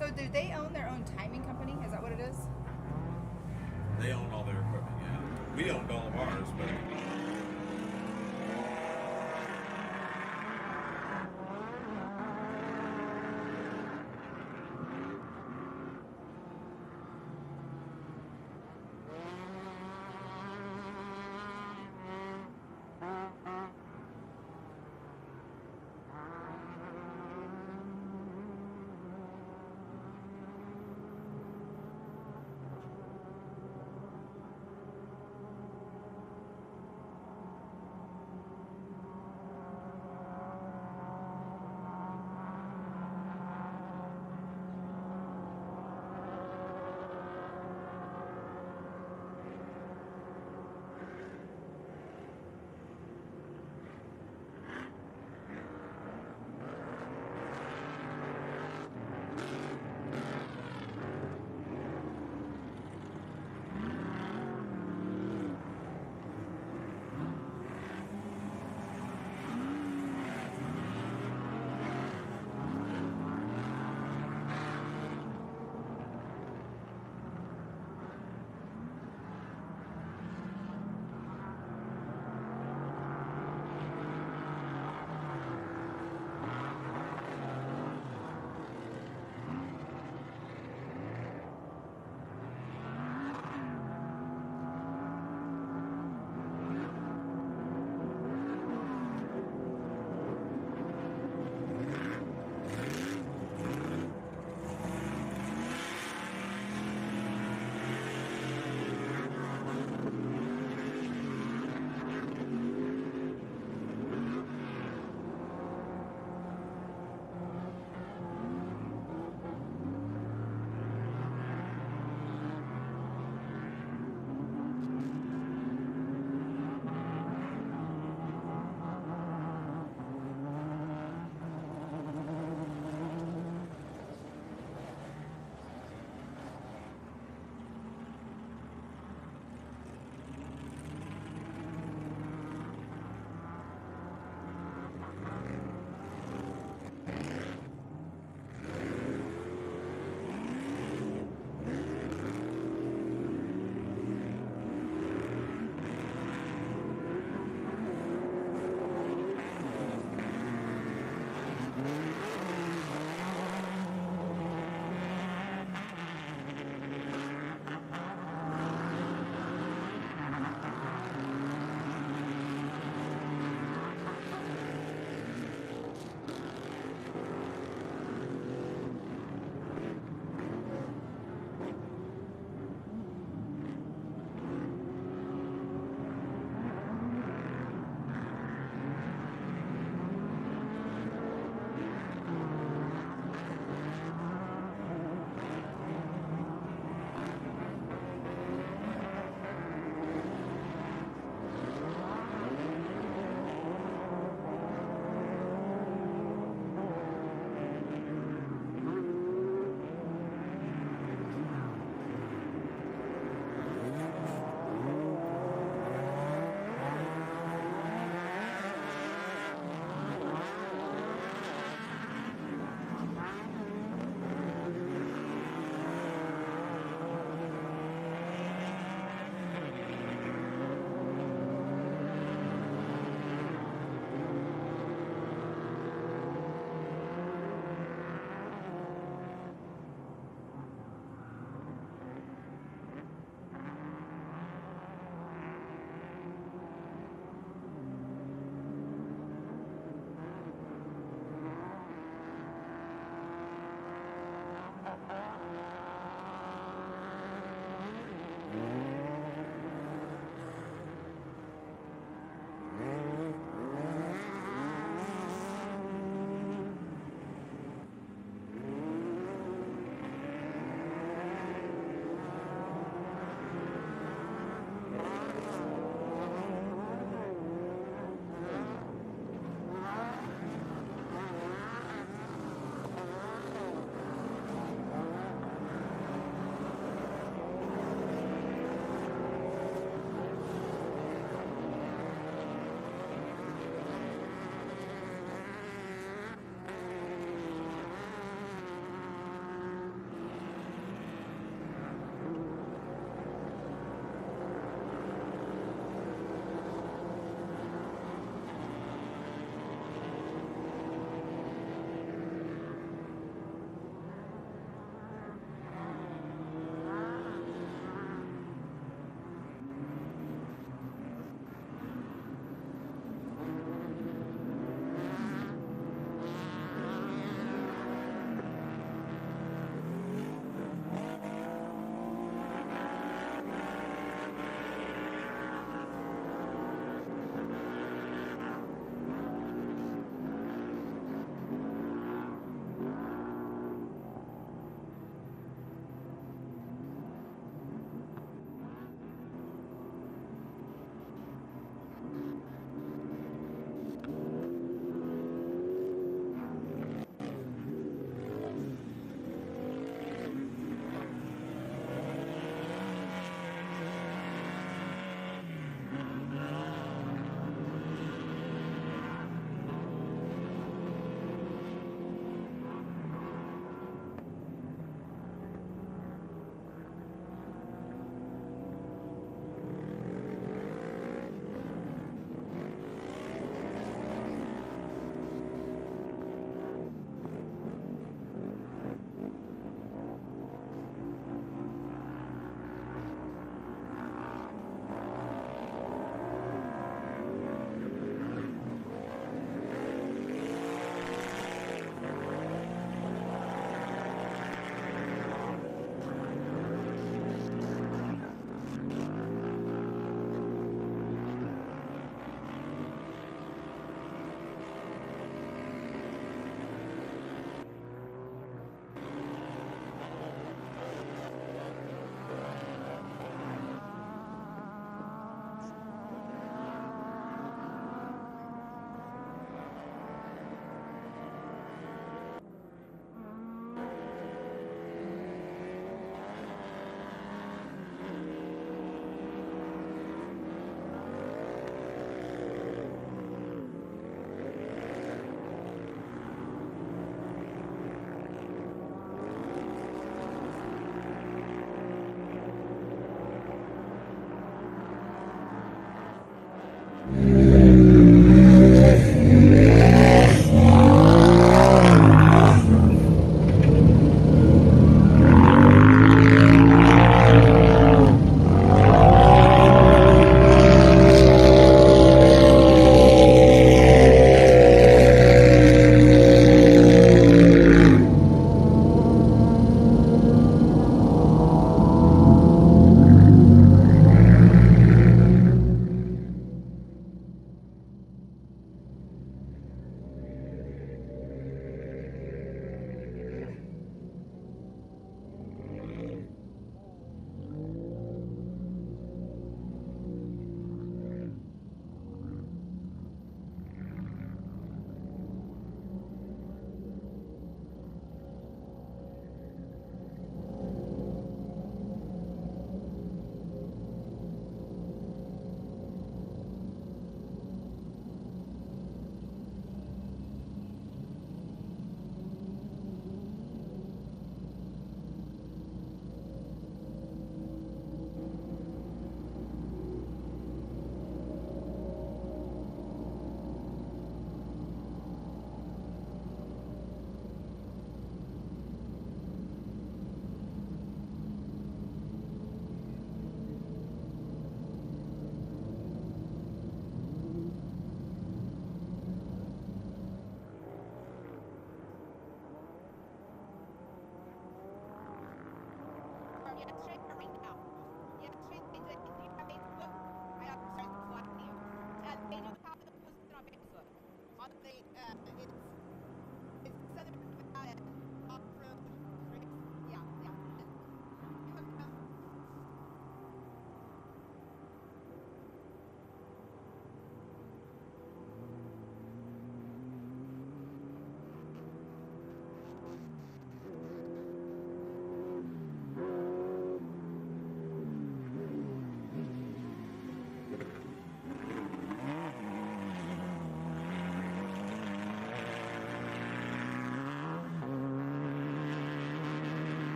So do they own their own timing company? Is that what it is? They own all their equipment, yeah. We owned all of ours, but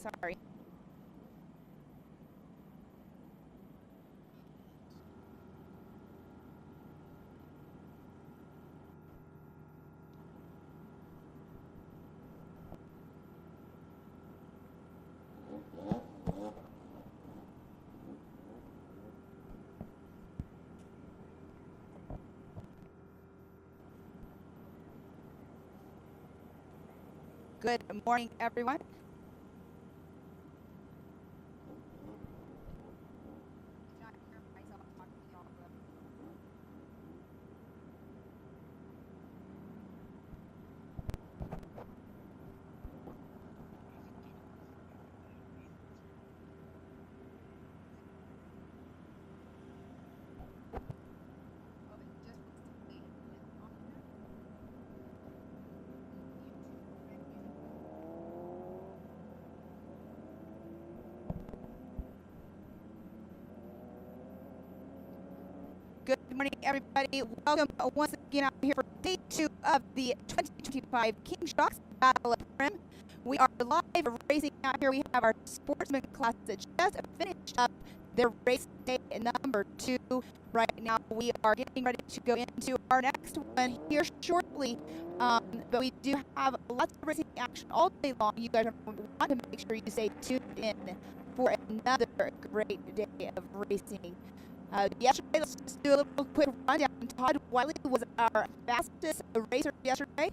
Sorry. Good morning, everyone. Good morning, everybody. Welcome once again out here for day 2 of the 2025 King Shocks Battle of Primm. We are live racing out here. We have our sportsman class that just finished up their race day number 2. Right now, we are getting ready to go into our next one here shortly. But we do have lots of racing action all day long. You guys want to make sure you stay tuned in for another great day of racing. Yesterday, let's just do a little quick rundown. Todd Wiley was our fastest racer yesterday.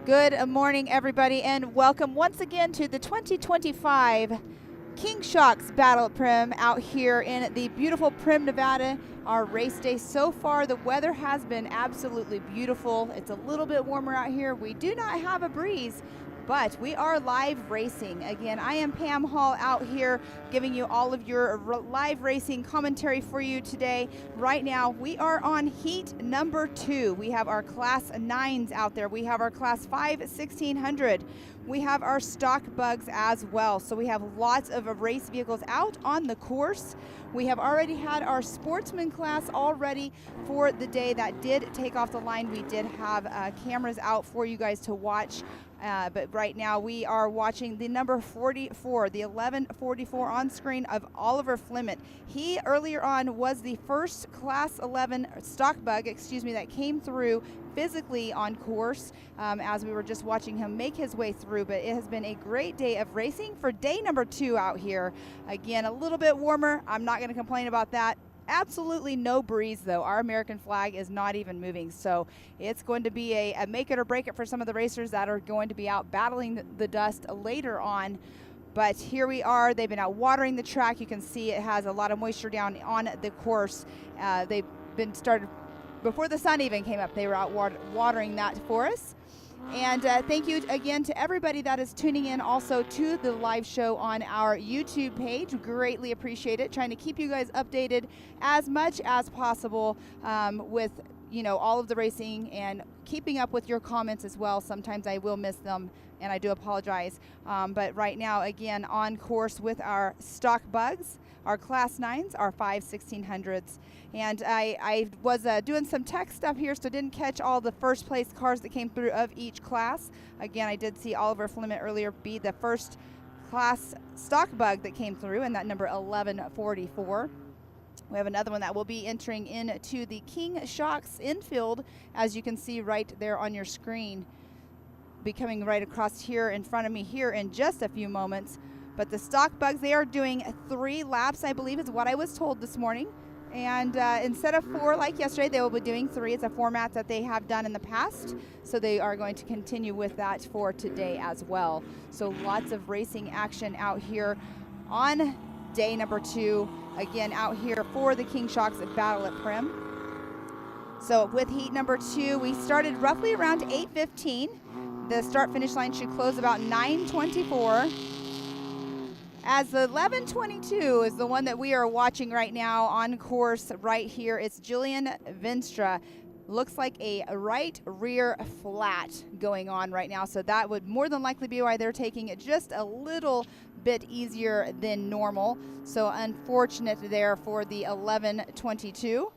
Good morning, everybody, and welcome once again to the 2025 King Shocks Battle at Primm out here in the beautiful Primm, Nevada. Our race day so far, the weather has been absolutely beautiful. It's a little bit warmer out here. We do not have a breeze, but we are live racing. Again, I am Pam Hall out here giving you all of your live racing commentary for you today. Right now, we are on heat number 2. We have our class 9s out there. We have our class 5 1600. We have our stock bugs as well. So we have lots of race vehicles out on the course. We have already had our sportsman class all ready for the day. That did take off the line. We did have cameras out for you guys to watch. But right now we are watching the number 44, the 1144 on screen of Oliver Flemett. He earlier on was the first class 11 stock bug, that came through physically on course as we were just watching him make his way through. But it has been a great day of racing for day number 2 out here. Again, a little bit warmer. I'm not going to complain about that. Absolutely no breeze, though. Our American flag is not even moving, so it's going to be a make it or break it for some of the racers that are going to be out battling the dust later on. But here we are. They've been out watering the track. You can see it has a lot of moisture down on the course. They've been started before the sun even came up. They were out watering that for us. And thank you again to everybody that is tuning in also to the live show on our YouTube page. Greatly appreciate it. Trying to keep you guys updated as much as possible with all of the racing and keeping up with your comments as well. Sometimes I will miss them and I do apologize. But right now, again, on course with our stock bugs, our class 9s, our 5 1600s. And I was doing some tech stuff here, so didn't catch all the first place cars that came through of each class. Again, I did see Oliver Flemett earlier be the first class stock bug that came through, and that number 1144. We have another one that will be entering into the King Shocks infield, as you can see right there on your screen. Be coming right across here in front of me here in just a few moments. But the stock bugs, they are doing 3 laps, I believe is what I was told this morning. And instead of 4 like yesterday, they will be doing 3. It's a format that they have done in the past. So they are going to continue with that for today as well. So lots of racing action out here on day number 2. Again, out here for the King Shocks Battle at Primm. So with heat number 2, we started roughly around 8:15. The start-finish line should close about 9:24. As the 1122 is the one that we are watching right now on course right here. It's Jillian Vinstra. Looks like a right rear flat going on right now. So that would more than likely be why they're taking it just a little bit easier than normal. So unfortunate there for the 1122.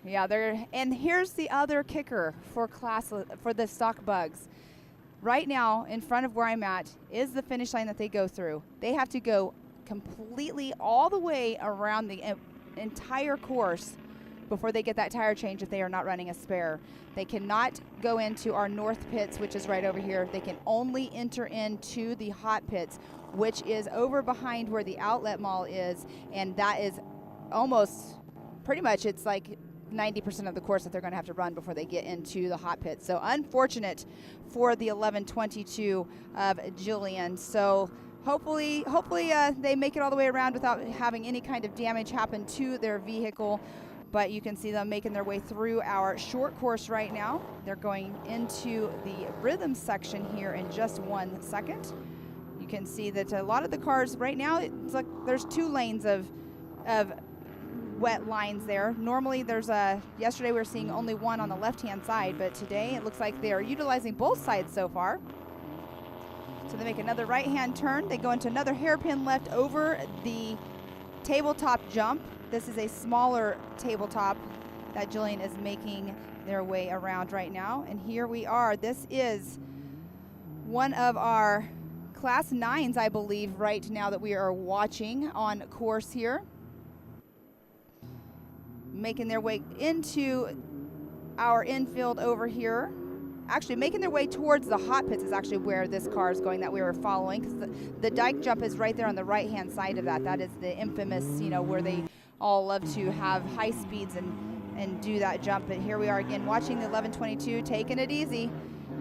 Yeah, and here's the other kicker for the stock bugs. Right now, in front of where I'm at, is the finish line that they go through. They have to go completely all the way around the entire course before they get that tire change if they are not running a spare. They cannot go into our north pits, which is right over here. They can only enter into the hot pits, which is over behind where the outlet mall is, and that is almost pretty much, it's like 90% of the course that they're going to have to run before they get into the hot pits. So unfortunate for the 1122 of Jillian. So hopefully they make it all the way around without having any kind of damage happen to their vehicle. But you can see them making their way through our short course right now. They're going into the rhythm section here in just 1 second. You can see that a lot of the cars right now, it's like there's 2 lanes of wet lines there. Normally yesterday we were seeing only 1 on the left-hand side, but today it looks like they are utilizing both sides so far. So they make another right-hand turn. They go into another hairpin left over the tabletop jump. This is a smaller tabletop that Jillian is making their way around right now. And here we are. This is one of our class 9s, I believe, right now that we are watching on course here. Making their way into our infield over here. Actually, making their way towards the hot pits is actually where this car is going that we were following, because the dike jump is right there on the right-hand side of that. That is the infamous, where they all love to have high speeds and and do that jump. But here we are again watching the 1122, taking it easy.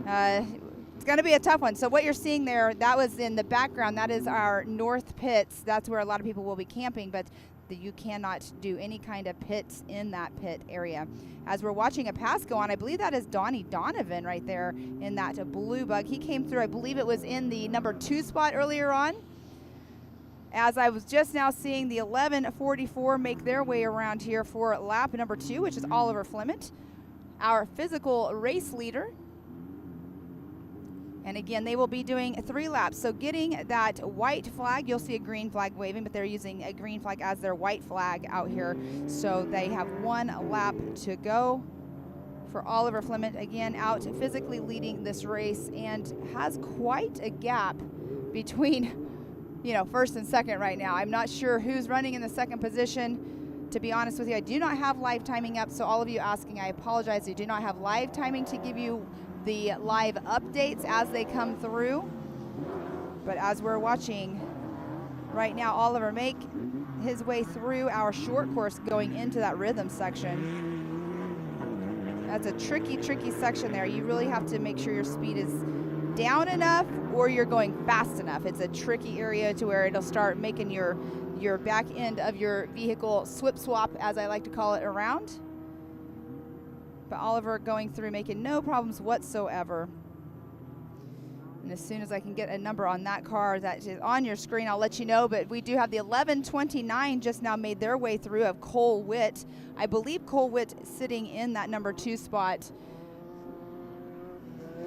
It's going to be a tough one. So what you're seeing there, that was in the background. That is our north pits. That's where a lot of people will be camping, but you cannot do any kind of pits in that pit area. As we're watching a pass go on, I believe that is Donnie Donovan right there in that blue bug. He came through, I believe it was in the number 2 spot earlier on. As I was just now seeing the 1144 make their way around here for lap number 2, which is Oliver Flement, our physical race leader. And again, they will be doing 3 laps. So getting that white flag, you'll see a green flag waving, but they're using a green flag as their white flag out here. So they have 1 lap to go for Oliver Flement, again, out physically leading this race and has quite a gap between, you know, first and second right now. I'm not sure who's running in the second position. To be honest with you, I do not have live timing up. So all of you asking, I apologize. I do not have live timing to give you the live updates as they come through. But as we're watching right now, Oliver make his way through our short course going into that rhythm section. That's a tricky section there. You really have to make sure your speed is down enough or you're going fast enough. It's a tricky area to where it'll start making your back end of your vehicle swap, as I like to call it, around. But Oliver going through, making no problems whatsoever. And as soon as I can get a number on that car that is on your screen, I'll let you know. But we do have the 1129 just now made their way through of Cole Witt. I believe Cole Witt sitting in that number 2 spot.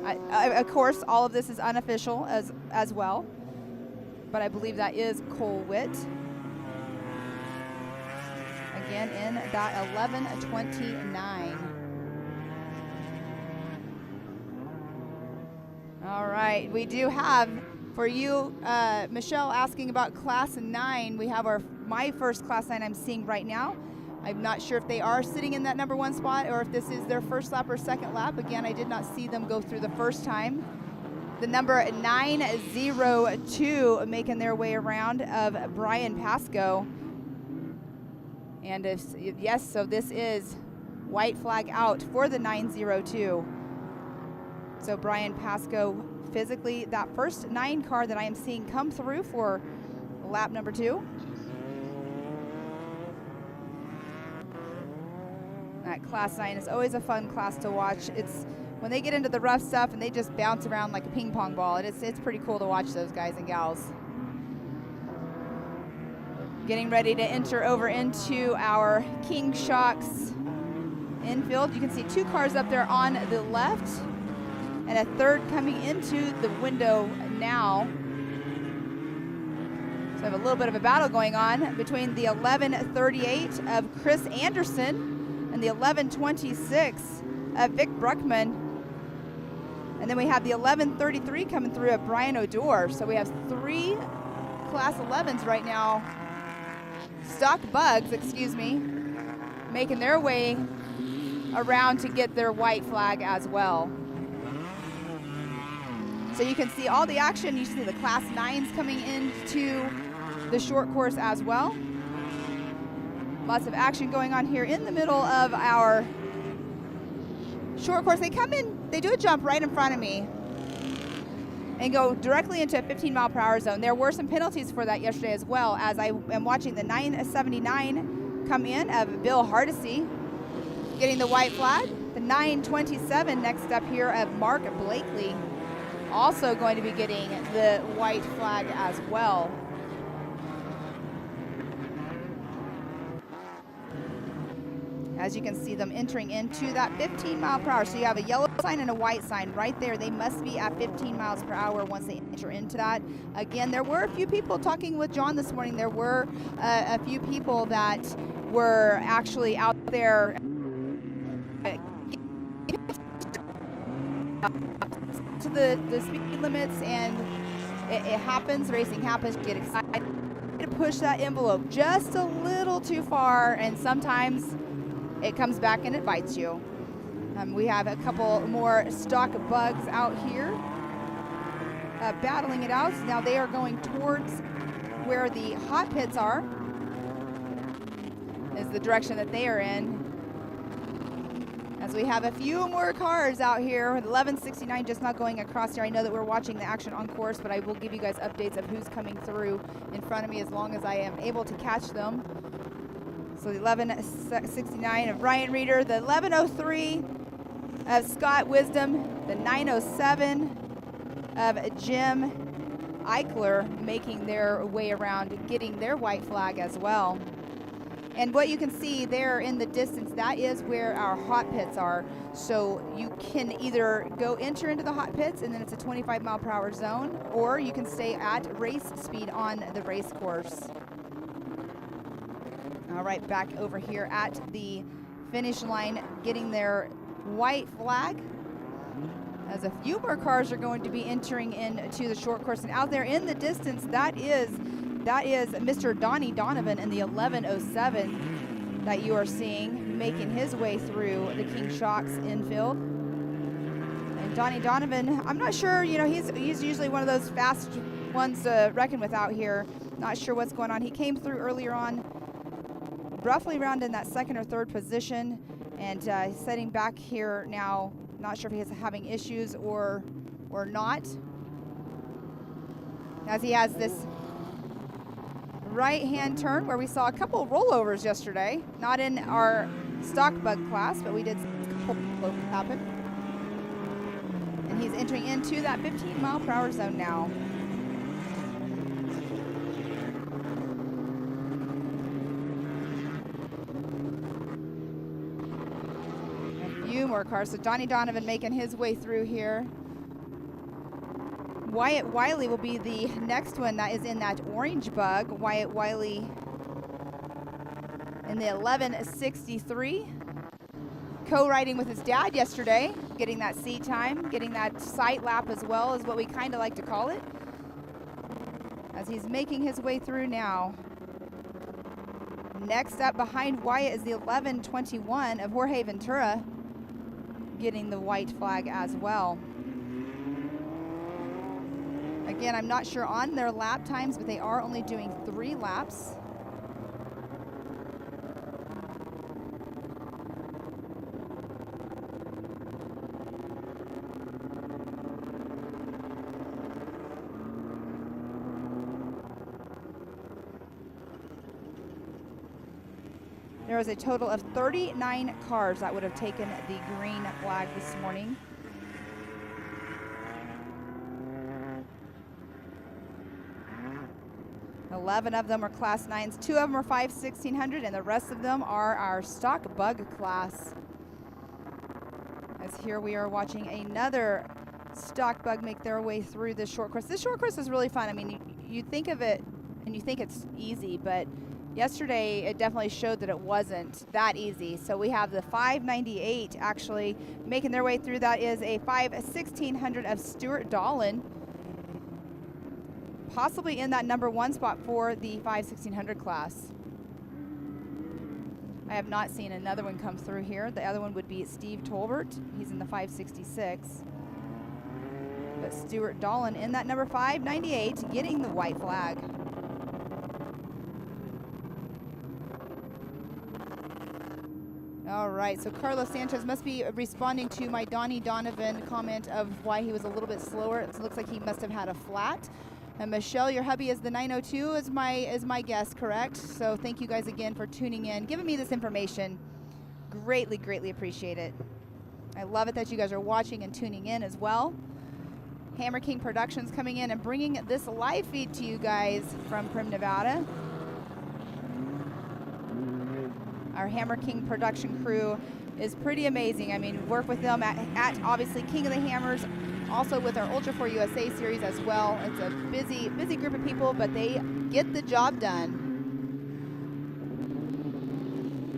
Of course, all of this is unofficial as well. But I believe that is Cole Witt. Again, in that 1129. All right, we do have, for you, Michelle asking about Class 9, we have my first Class 9 I'm seeing right now. I'm not sure if they are sitting in that number 1 spot or if this is their first lap or second lap. Again, I did not see them go through the first time. The number 902 making their way around of Brian Pasco. And yes, so this is white flag out for the 902. So Brian Pasco physically, that first 9 car that I am seeing come through for lap number 2. That Class 9 is always a fun class to watch. It's when they get into the rough stuff and they just bounce around like a ping pong ball. It's pretty cool to watch those guys and gals. Getting ready to enter over into our King Shocks infield. You can see 2 cars up there on the left, and a third coming into the window now. So I have a little bit of a battle going on between the 1138 of Chris Anderson and the 1126 of Vic Bruckman. And then we have the 1133 coming through of Brian O'Dore. So we have 3 Class 11s right now, stock bugs, excuse me, making their way around to get their white flag as well. So you can see all the action. You see the Class 9s coming into the short course as well. Lots of action going on here in the middle of our short course. They come in, they do a jump right in front of me and go directly into a 15-mile-per-hour zone. There were some penalties for that yesterday as well, as I am watching the 979 come in of Bill Hardesty getting the white flag. The 927 next up here of Mark Blakely, also going to be getting the white flag as well. As you can see them entering into that 15 mile per hour. So you have a yellow sign and a white sign right there. They must be at 15 miles per hour once they enter into that. Again, there were a few people talking with John this morning. There were a few people that were actually out there to the speed limits, and it happens. Racing happens. Get excited to push that envelope just a little too far, and sometimes it comes back and it bites you. We have a couple more stock bugs out here battling it out. Now they are going towards where the hot pits are, is the direction that they are in. As we have a few more cars out here, 1169 just not going across here. I know that we're watching the action on course, but I will give you guys updates of who's coming through in front of me as long as I am able to catch them. So the 1169 of Ryan Reeder, the 1103 of Scott Wisdom, the 907 of Jim Eichler making their way around, getting their white flag as well. And what you can see there in the distance, that is where our hot pits are. So you can either go enter into the hot pits and then it's a 25 mile per hour zone, or you can stay at race speed on the race course. All right, back over here at the finish line, getting their white flag. As a few more cars are going to be entering into the short course. And out there in the distance, that is Mr. Donnie Donovan in the 1107 that you are seeing making his way through the King Shocks infield. And Donnie Donovan, I'm not sure, you know, he's usually one of those fast ones to reckon with out here. Not sure what's going on. He came through earlier on, roughly around in that second or third position, and he's sitting back here now. Not sure if he's having issues or not, as he has this right-hand turn where we saw a couple of rollovers yesterday. Not in our stock bug class, but we did see a couple rollovers happen. And he's entering into that 15 mile per hour zone now. A few more cars. So Donnie Donovan making his way through here. Wyatt Wiley will be the next one that is in that orange bug. Wyatt Wiley in the 1163. Co-riding with his dad yesterday, getting that seat time, getting that sight lap as well, is what we kind of like to call it. As he's making his way through now. Next up behind Wyatt is the 1121 of Jorge Ventura, getting the white flag as well. Again, I'm not sure on their lap times, but they are only doing 3 laps. There was a total of 39 cars that would have taken the green flag this morning. Eleven of them are Class 9s, 2 of them are 5/1600, and the rest of them are our stock bug class. As here we are watching another stock bug make their way through this short course. This short course is really fun. I mean, you think of it and you think it's easy, but yesterday it definitely showed that it wasn't that easy. So we have the 598 actually making their way through. That is a 5/1600 of Stuart Dolan, possibly in that number 1 spot for the 5/1600 class. I have not seen another one come through here. The other one would be Steve Tolbert. He's in the 566. But Stuart Dolan in that number 598 getting the white flag. All right, so Carlos Sanchez must be responding to my Donnie Donovan comment of why he was a little bit slower. It looks like he must have had a flat. And Michelle, your hubby is the 902 is my guess, correct? So thank you guys again for tuning in, giving me this information. Greatly, greatly appreciate it. I love it that you guys are watching and tuning in as well. Hammer King Productions coming in and bringing this live feed to you guys from Primm, Nevada. Our Hammer King production crew is pretty amazing. I mean, work with them at obviously King of the Hammers, also with our Ultra 4 USA series as well. It's a busy group of people, but they get the job done.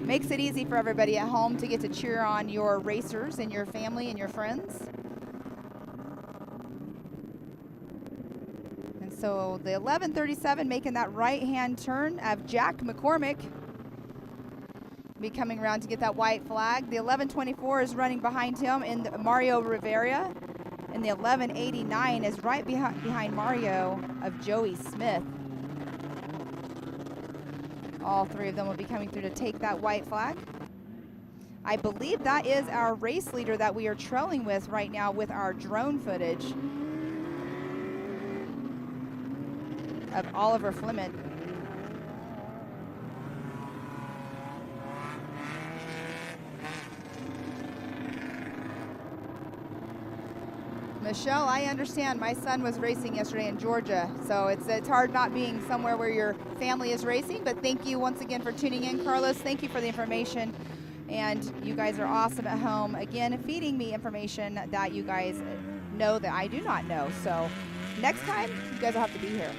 Makes it easy for everybody at home to get to cheer on your racers and your family and your friends. And so the 1137 making that right-hand turn of Jack McCormick be coming around to get that white flag. The 1124 is running behind him in Mario Rivera, and the 1189 is right behind Mario of Joey Smith. All 3 of them will be coming through to take that white flag. I believe that is our race leader that we are trailing with right now with our drone footage of Oliver Fleming. Michelle, I understand. My son was racing yesterday in Georgia, so it's hard not being somewhere where your family is racing, but thank you once again for tuning in. Carlos, thank you for the information, and you guys are awesome at home. Again, feeding me information that you guys know that I do not know, so next time, you guys will have to be here.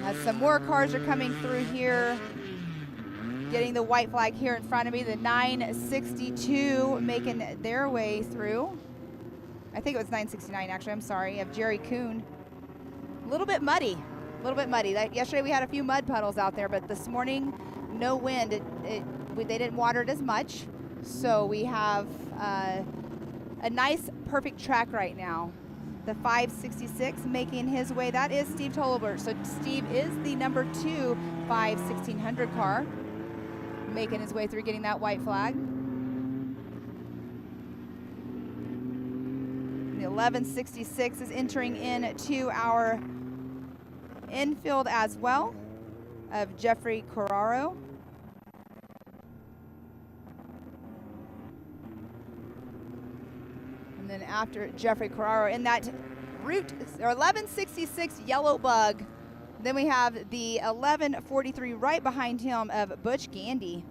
As some more cars are coming through here, getting the white flag here in front of me, the 962 making their way through. I think it was 969 actually, I'm sorry, of Jerry Kuhn. A little bit muddy. Yesterday we had a few mud puddles out there, but this morning, no wind. They didn't water it as much, so we have a nice, perfect track right now. The 566 making his way. That is Steve Tolbert. So Steve is the number 2 1600 car, making his way through, getting that white flag. The 1166 is entering into our infield as well of Jeffrey Carraro. And then after Jeffrey Carraro in that route, or 1166 yellow bug. Then we have the 1143 right behind him of Butch Gandy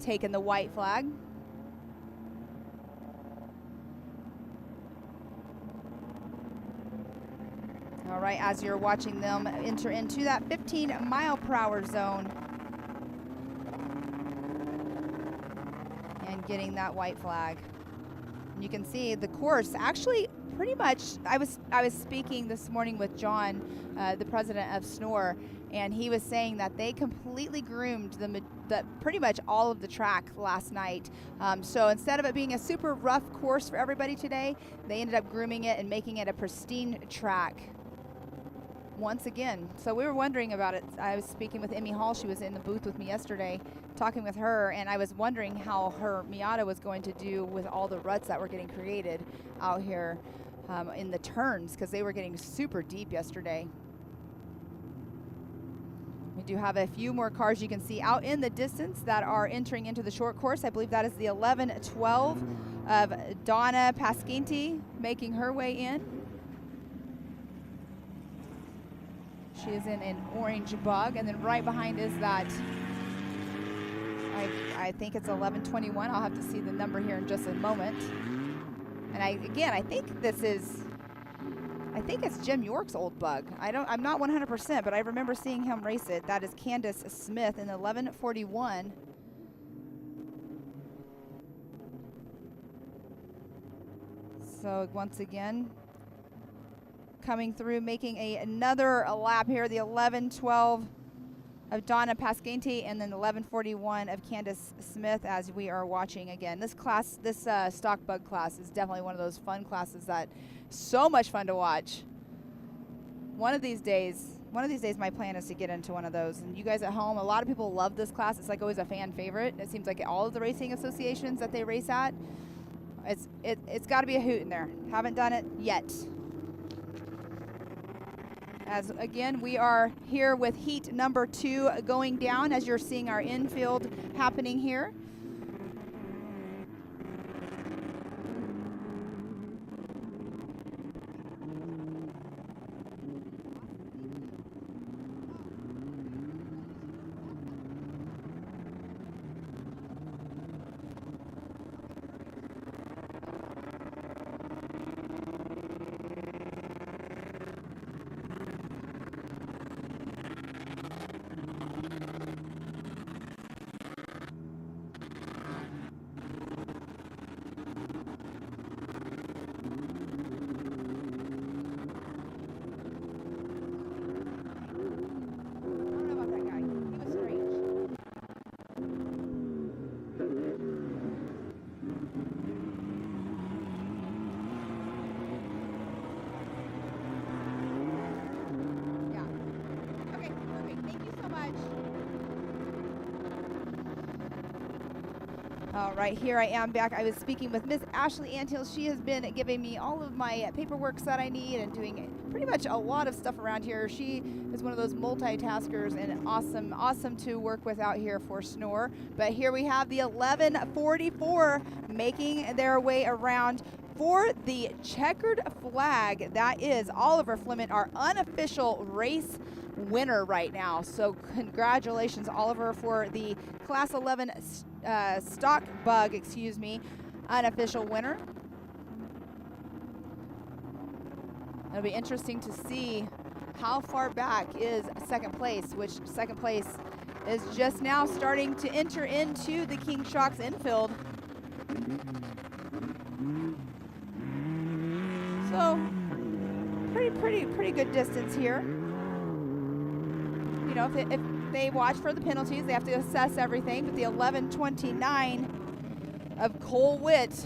taking the white flag. All right, as you're watching them enter into that 15-mile-per-hour zone and getting that white flag. And you can see the course actually pretty much, I was speaking this morning with John, the president of Snore, and he was saying that they completely groomed pretty much all of the track last night. So instead of it being a super rough course for everybody today, they ended up grooming it and making it a pristine track once again. So we were wondering about it. I was speaking with Emmy Hall. She was in the booth with me yesterday talking with her, and I was wondering how her Miata was going to do with all the ruts that were getting created out here in the turns, because they were getting super deep yesterday. We do have a few more cars you can see out in the distance that are entering into the short course. I believe that is the 1112 of Donna Pasquinti making her way in. She is in an orange bug, and then right behind is that, I think it's 1121. I'll have to see the number here in just a moment. And I think it's Jim York's old bug. I'm not 100%, but I remember seeing him race it. That is Candace Smith in the 1141. So once again, coming through, making another lap here, the 1112 of Donna Pasquinti, and then the 1141 of Candace Smith as we are watching again. This class, this stock bug class is definitely one of those fun classes that so much fun to watch. One of these days my plan is to get into one of those. And you guys at home, a lot of people love this class. It's like always a fan favorite. It seems like all of the racing associations that they race at, it's got to be a hoot in there. Haven't done it yet. As again, we are here with heat number 2 going down as you're seeing our infield happening here. All right, here I am back. I was speaking with Miss Ashley Anthill. She has been giving me all of my paperwork that I need and doing pretty much a lot of stuff around here. She is one of those multitaskers and awesome to work with out here for Snore. But here we have the 1144 making their way around for the checkered flag. That is Oliver Flement, our unofficial race winner right now. So congratulations, Oliver, for the Class 11 stock bug, unofficial winner. It'll be interesting to see how far back is second place, which second place is just now starting to enter into the King Shocks infield. So pretty good distance here. You know, if they watch for the penalties, they have to assess everything. But the 11:29 of Cole Witt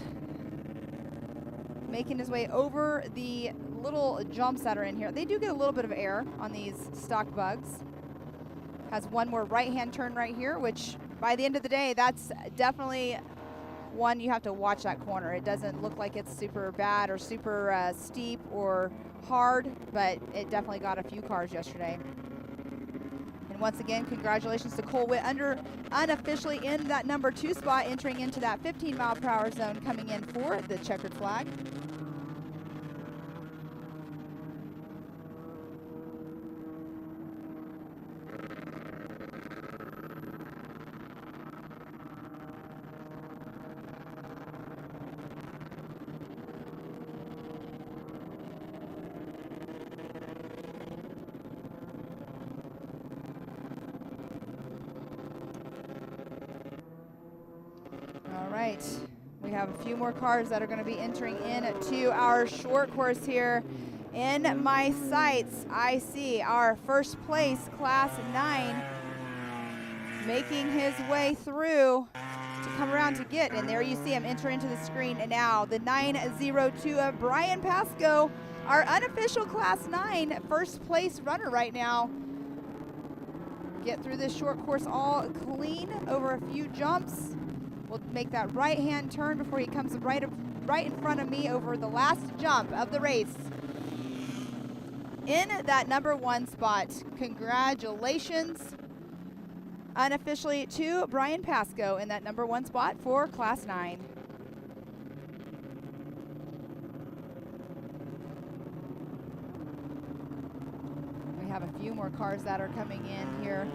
making his way over the little jumps that are in here. They do get a little bit of air on these stock bugs. Has one more right-hand turn right here, which by the end of the day, that's definitely one you have to watch that corner. It doesn't look like it's super bad or super steep or hard, but it definitely got a few cars yesterday. And once again, congratulations to Cole Witt, unofficially in that number 2 spot, entering into that 15-mile-per-hour zone, coming in for the checkered flag. We have a few more cars that are going to be entering into our short course here. In my sights, I see our first place Class 9 making his way through to come around to get. And there you see him enter into the screen. And now the 902 of Brian Pasco, our unofficial Class 9 first place runner right now. Get through this short course all clean over a few jumps. We'll make that right-hand turn before he comes right in front of me over the last jump of the race. In that number 1 spot. Congratulations, unofficially, to Brian Pasco in that number 1 spot for Class 9. We have a few more cars that are coming in here.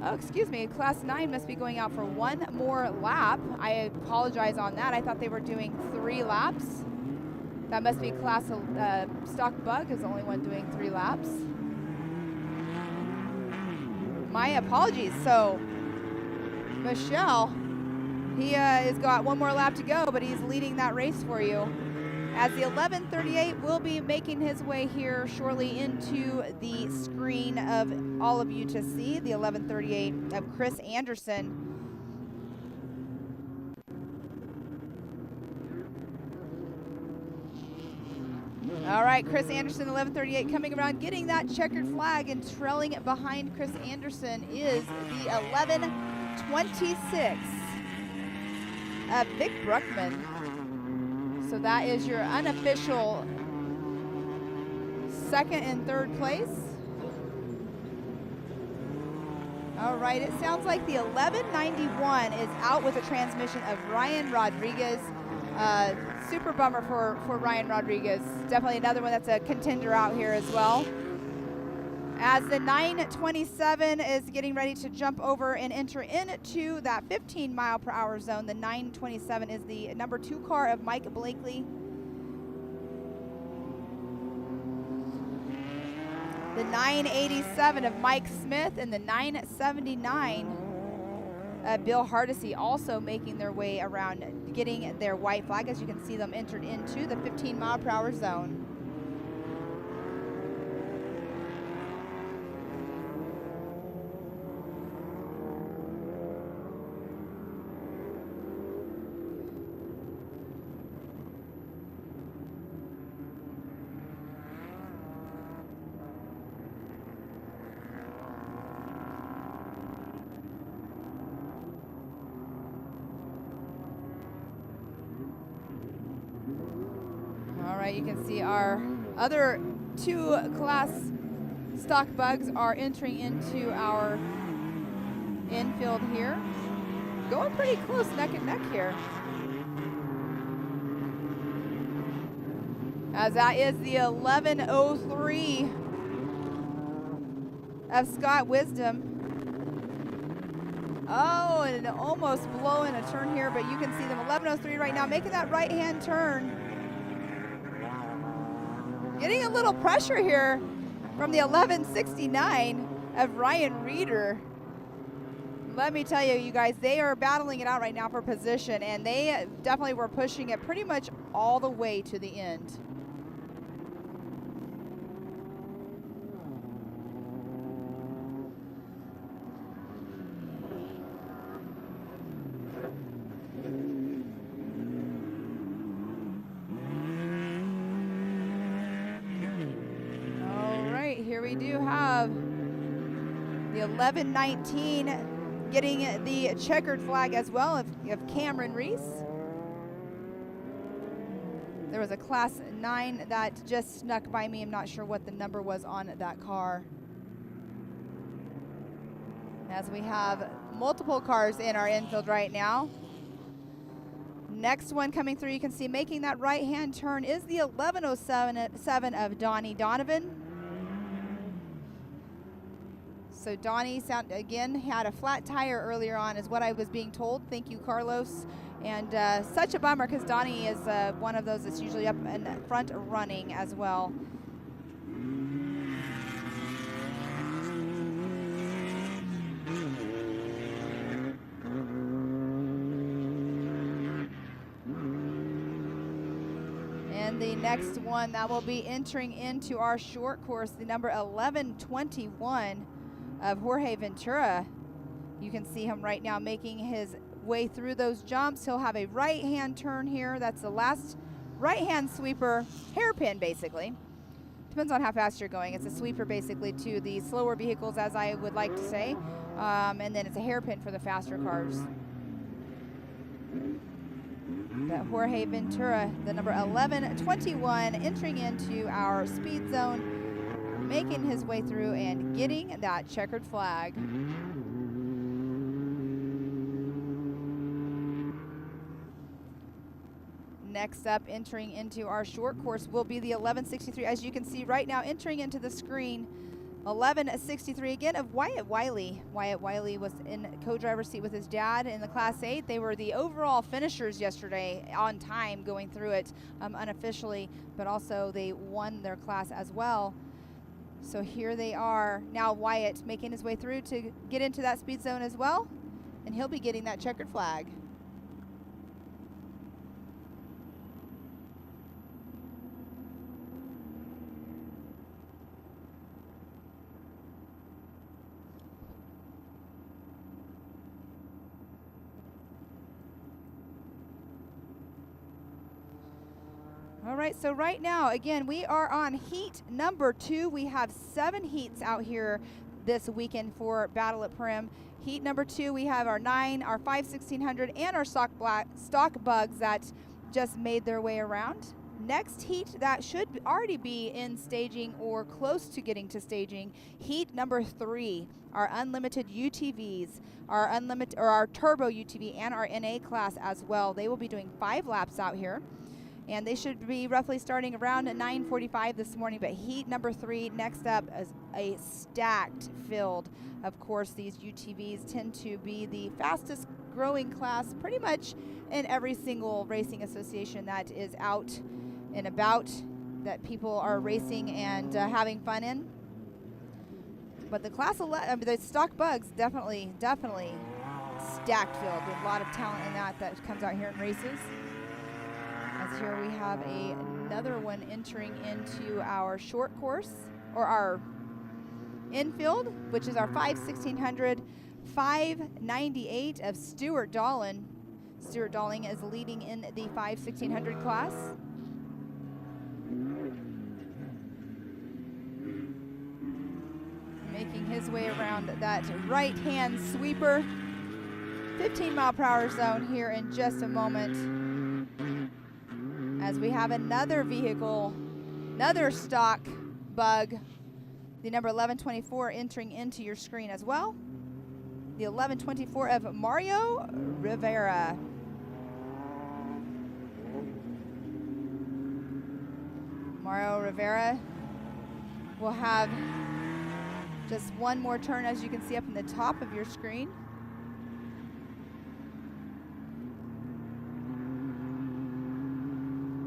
Oh, excuse me, Class 9 must be going out for one more lap. I apologize on that. I thought they were doing 3 laps. That must be Class Stock Bug is the only one doing 3 laps. My apologies. So, Michelle, he has got one more lap to go, but he's leading that race for you. As the 1138 will be making his way here shortly into the screen of all of you to see, the 1138 of Chris Anderson. All right, Chris Anderson, 1138, coming around, getting that checkered flag, and trailing behind Chris Anderson is the 1126 of Vic Bruckman. So that is your unofficial second and third place. All right, it sounds like the 1191 is out with a transmission of Ryan Rodriguez. Super bummer for Ryan Rodriguez. Definitely another one that's a contender out here as well. As the 927 is getting ready to jump over and enter into that 15-mile-per-hour zone, the 927 is the number 2 car of Mike Blakely. The 987 of Mike Smith and the 979 Bill Hardesty also making their way around, getting their white flag, as you can see them entered into the 15-mile-per-hour zone. right, you can see our other 2 class stock bugs are entering into our infield here. Going pretty close, neck and neck here. As that is the 11:03 of Scott Wisdom. Oh, and almost blowing a turn here, but you can see them 11:03 right now, making that right-hand turn. Getting a little pressure here from the 11:69 of Ryan Reeder. Let me tell you, you guys, they are battling it out right now for position, and they definitely were pushing it pretty much all the way to the end. Here we do have the 11:19 getting the checkered flag as well of Cameron Reese. There was a class 9 that just snuck by me. I'm not sure what the number was on that car. As we have multiple cars in our infield right now. Next one coming through, you can see making that right-hand turn is the 11:07 of Donnie Donovan. So Donnie, again, had a flat tire earlier on is what I was being told. Thank you, Carlos. And such a bummer because Donnie is one of those that's usually up in front running as well. And the next one that will be entering into our short course, the number 11:21 of Jorge Ventura. You can see him right now making his way through those jumps. He'll have a right-hand turn here. That's the last right-hand sweeper, hairpin basically. Depends on how fast you're going. It's a sweeper basically to the slower vehicles, as I would like to say. And then it's a hairpin for the faster cars. But Jorge Ventura, the number 11:21, entering into our speed zone, making his way through and getting that checkered flag. Next up, entering into our short course will be the 11:63. As you can see right now, entering into the screen, 11:63 again of Wyatt Wiley. Wyatt Wiley was in co-driver's seat with his dad in the Class 8. They were the overall finishers yesterday on time going through it unofficially, but also they won their class as well. So here they are. Now Wyatt making his way through to get into that speed zone as well, and he'll be getting that checkered flag. All right, so right now, again, we are on heat number 2. We have 7 heats out here this weekend for Battle at Primm. Heat number 2, we have our 9, our 5/1600, and our stock bugs that just made their way around. Next heat that should already be in staging or close to getting to staging, heat number 3, our unlimited UTVs, our turbo UTV, and our NA class as well. They will be doing 5 laps out here. And they should be roughly starting around at 9:45 this morning. But heat number 3, next up, is a stacked field. Of course, these UTVs tend to be the fastest growing class pretty much in every single racing association that is out and about, that people are racing and having fun in. But the class 11, the stock bugs, definitely stacked field with a lot of talent in that comes out here and races. As here we have another one entering into our short course, or our infield, which is our 5/1600, 598 of Stuart Dallin. Stuart Dalling is leading in the 5/1600 class. Making his way around that right-hand sweeper. 15 mile per hour zone here in just a moment. as we have another vehicle, another stock bug, the number 1124 entering into your screen as well. The 1124 of Mario Rivera. Mario Rivera will have just one more turn, as you can see up in the top of your screen.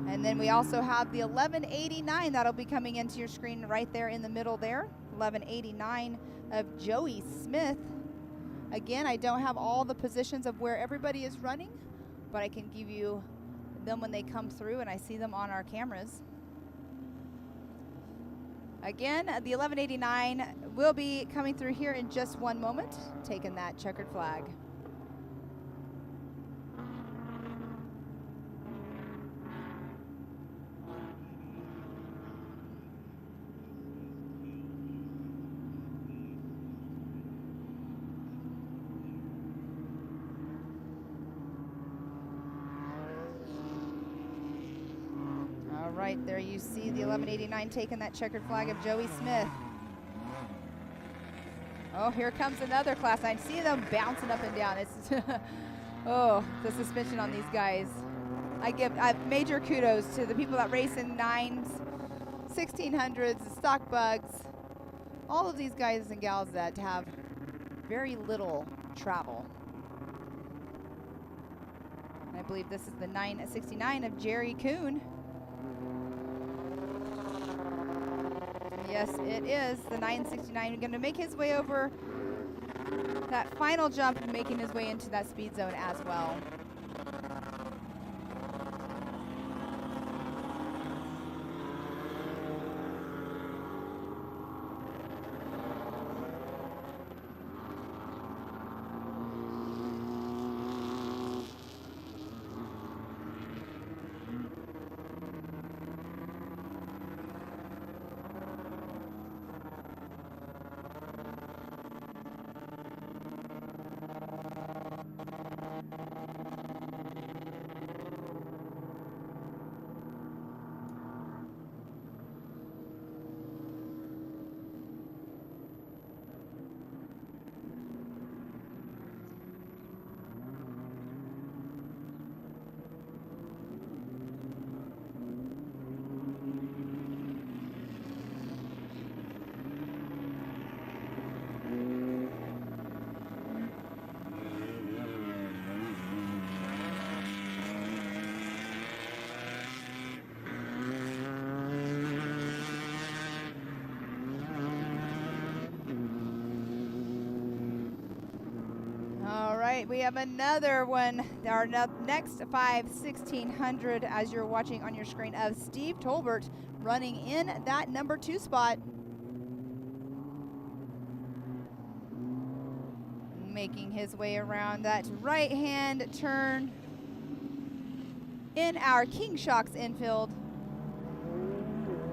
And then we also have the 1189 that'll be coming into your screen right there in the middle there. 1189 of Joey Smith. Again, I don't have all the positions of where everybody is running, but I can give you them when they come through and I see them on our cameras. Again, the 1189 will be coming through here in just one moment, taking that checkered flag. Right there you see the 1189 taking that checkered flag of Joey Smith. Oh, here comes another class. I see them bouncing up and down. It's oh, the suspension on these guys. I give major kudos to the people that race in 9s, 1600s, stock bugs. All of these guys and gals that have very little travel. And I believe this is the 969 of Jerry Kuhn. Yes, it is the 969. Going to make his way over that final jump and making his way into that speed zone as well. We have another one, our next 1600, as you're watching on your screen, of Steve Tolbert running in that number 2 spot. Making his way around that right-hand turn in our King Shocks infield.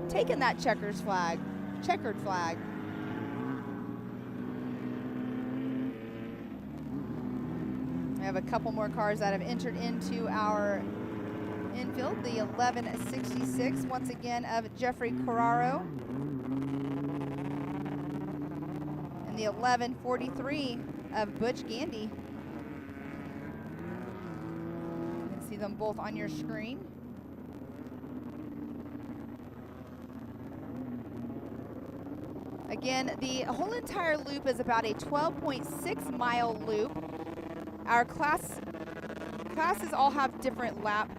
Taking that checkered flag. We have a couple more cars that have entered into our infield. The 1166, once again, of Jeffrey Corraro. And the 1143 of Butch Gandy. You can see them both on your screen. Again, the whole entire loop is about a 12.6 mile loop. Our classes all have different lap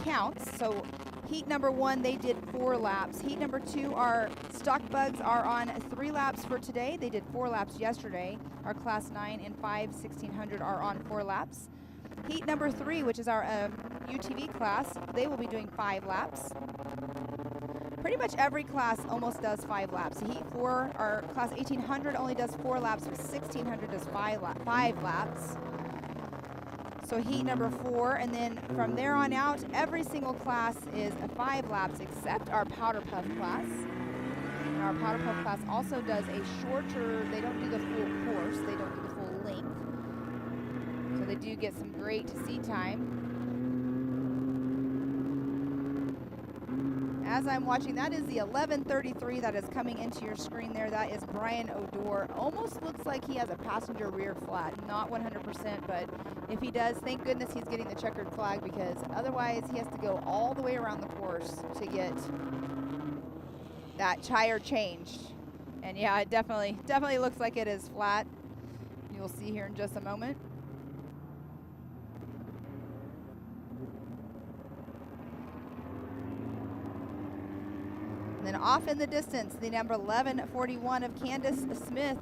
counts. So heat number 1, they did 4 laps. Heat number 2, our stock bugs are on 3 laps for today. They did 4 laps yesterday. Our class 9 and 5 1600 are on 4 laps. Heat number 3, which is our UTV class, they will be doing 5 laps. Pretty much every class almost does 5 laps. Heat 4, our class 1800 only does 4 laps, but 1600 does 5 laps. So heat number 4, and then from there on out, every single class is 5 laps except our Powderpuff class. And our Powderpuff class also does a shorter, they don't do the full course, they don't do the full length. So they do get some great seat time. as I'm watching, that is the 1133 that is coming into your screen there. That is Brian O'Dore. Almost looks like he has a passenger rear flat. Not 100%, but if he does, thank goodness he's getting the checkered flag, because otherwise he has to go all the way around the course to get that tire changed. And yeah, it definitely looks like it is flat. You'll see here in just a moment. And then off in the distance, the number 1141 of Candace Smith.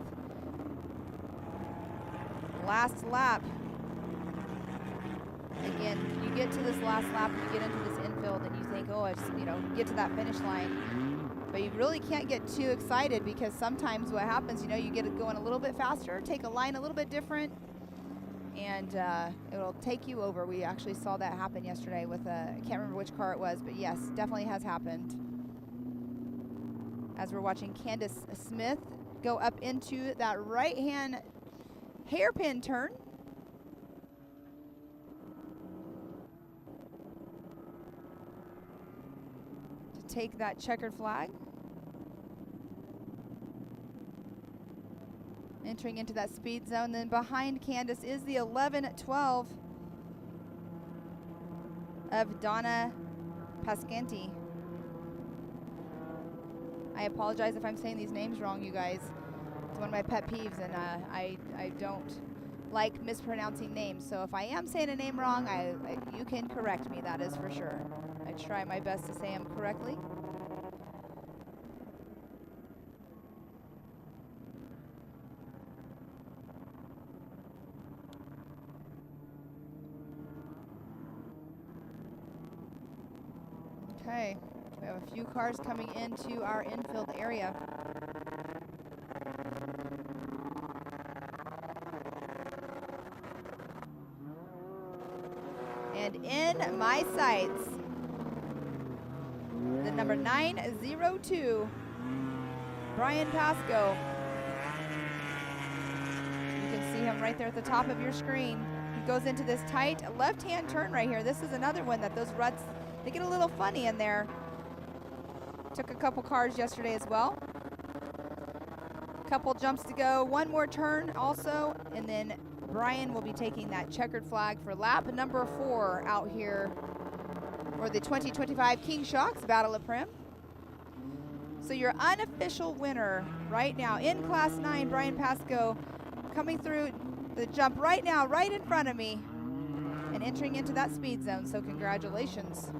Last lap. Again, you get to this last lap and you get into this infield and you think, oh, I just, get to that finish line. But you really can't get too excited, because sometimes what happens, you get it going a little bit faster, take a line a little bit different, and it'll take you over. We actually saw that happen yesterday with I can't remember which car it was, but yes, definitely has happened. As we're watching Candace Smith go up into that right-hand hairpin turn. To take that checkered flag. Entering into that speed zone. Then behind Candace is the 1112 of Donna Pascanti. I apologize if I'm saying these names wrong, you guys. It's one of my pet peeves, and I don't like mispronouncing names. So if I am saying a name wrong, you can correct me, that is for sure. I try my best to say them correctly. Okay. We have a few cars coming into our infield area. And in my sights, the number 902, Brian Pasco. You can see him right there at the top of your screen. He goes into this tight left-hand turn right here. This is another one that those ruts, they get a little funny in there. Took a couple cars yesterday as well. Couple jumps to go, one more turn also, and then Brian will be taking that checkered flag for lap number 4 out here for the 2025 King Shocks Battle of Primm. So your unofficial winner right now in Class 9, Brian Pasco, coming through the jump right now, right in front of me, and entering into that speed zone, so congratulations.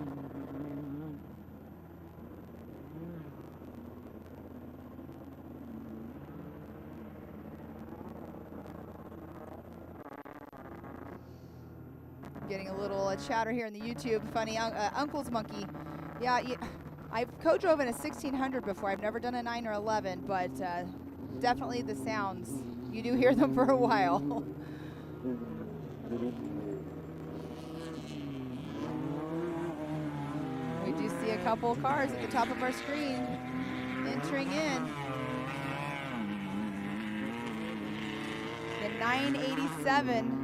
Getting a little chatter here in the YouTube. Funny, Uncle's Monkey. Yeah, I've co-drove in a 1600 before. I've never done a 9 or 11, but definitely the sounds. You do hear them for a while. We do see a couple cars at the top of our screen entering in. The 987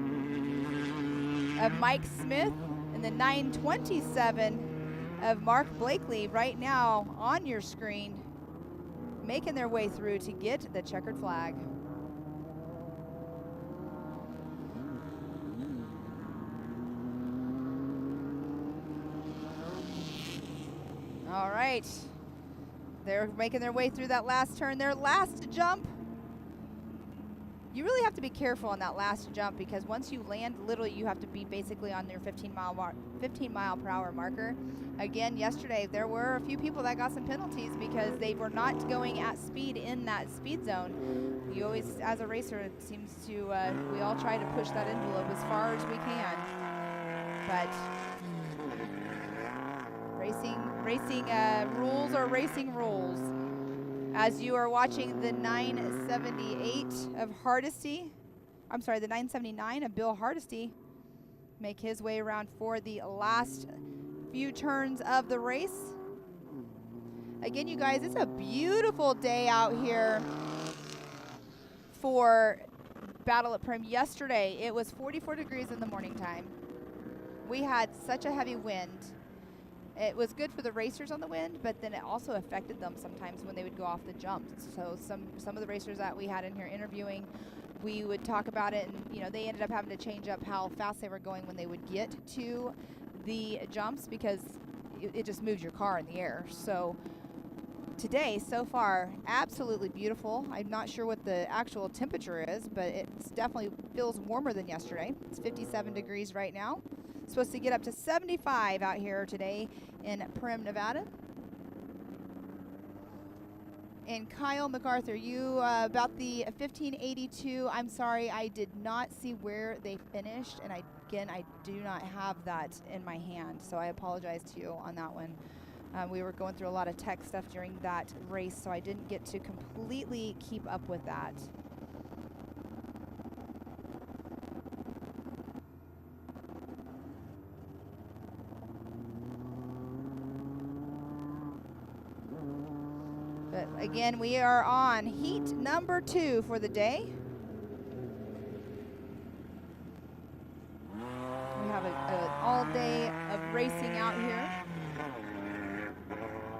of Mike Smith and the 927 of Mark Blakely right now on your screen, making their way through to get the checkered flag. All right, they're making their way through that last turn, their last jump. You really have to be careful on that last jump, because once you land, literally you have to be basically on your 15 mile per hour marker. Again, yesterday there were a few people that got some penalties because they were not going at speed in that speed zone. You always, as a racer, it seems to, we all try to push that envelope as far as we can. But racing rules are racing rules. As you are watching the 978 of Hardesty, I'm sorry, the 979 of Bill Hardesty make his way around for the last few turns of the race. Again, you guys, it's a beautiful day out here for Battle at Primm. Yesterday, it was 44 degrees in the morning time. We had such a heavy wind. it was good for the racers on the wind, but then it also affected them sometimes when they would go off the jumps. So some of the racers that we had in here interviewing, we would talk about it, and you know, they ended up having to change up how fast they were going when they would get to the jumps, because it just moves your car in the air. So today, so far, absolutely beautiful. I'm not sure what the actual temperature is, but it definitely feels warmer than yesterday. It's 57 degrees right now. Supposed to get up to 75 out here today in Primm, Nevada. And Kyle MacArthur, you about the 1582. I'm sorry, I did not see where they finished, and I do not have that in my hand, so I apologize to you on that one. We were going through a lot of tech stuff during that race, so I didn't get to completely keep up with that. But again, we are on heat number 2 for the day. We have an all day of racing out here.